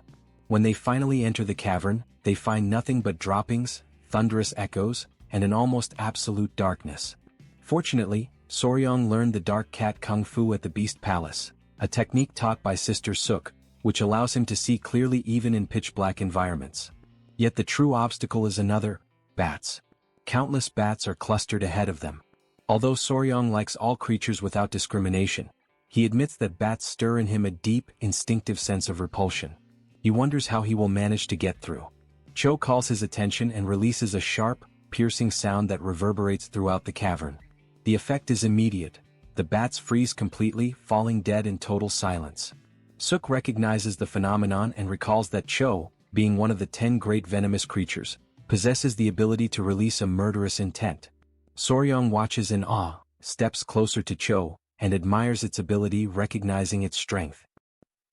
When they finally enter the cavern, they find nothing but droppings, thunderous echoes, and an almost absolute darkness. Fortunately, Soryong learned the dark cat kung fu at the Beast Palace, a technique taught by Sister Suk, which allows him to see clearly even in pitch-black environments. Yet the true obstacle is another: bats. Countless bats are clustered ahead of them. Although Soryong likes all creatures without discrimination, he admits that bats stir in him a deep, instinctive sense of repulsion. He wonders how he will manage to get through. Cho calls his attention and releases a sharp, piercing sound that reverberates throughout the cavern. The effect is immediate. The bats freeze completely, falling dead in total silence. Suk recognizes the phenomenon and recalls that Cho, being one of the 10 great venomous creatures, possesses the ability to release a murderous intent. Soryong watches in awe, steps closer to Cho, and admires its ability, recognizing its strength.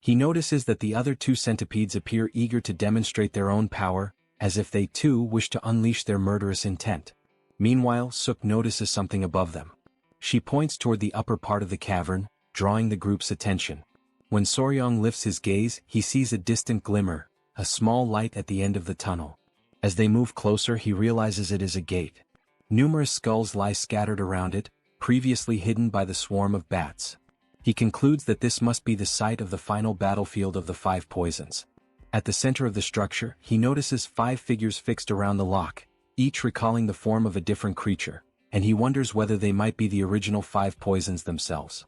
He notices that the other 2 centipedes appear eager to demonstrate their own power, as if they too wish to unleash their murderous intent. Meanwhile, Suk notices something above them. She points toward the upper part of the cavern, drawing the group's attention. When Soryong lifts his gaze, he sees a distant glimmer, a small light at the end of the tunnel. As they move closer, he realizes it is a gate. Numerous skulls lie scattered around it, previously hidden by the swarm of bats. He concludes that this must be the site of the final battlefield of the 5 poisons. At the center of the structure, he notices 5 figures fixed around the lock, each recalling the form of a different creature, and he wonders whether they might be the original 5 poisons themselves.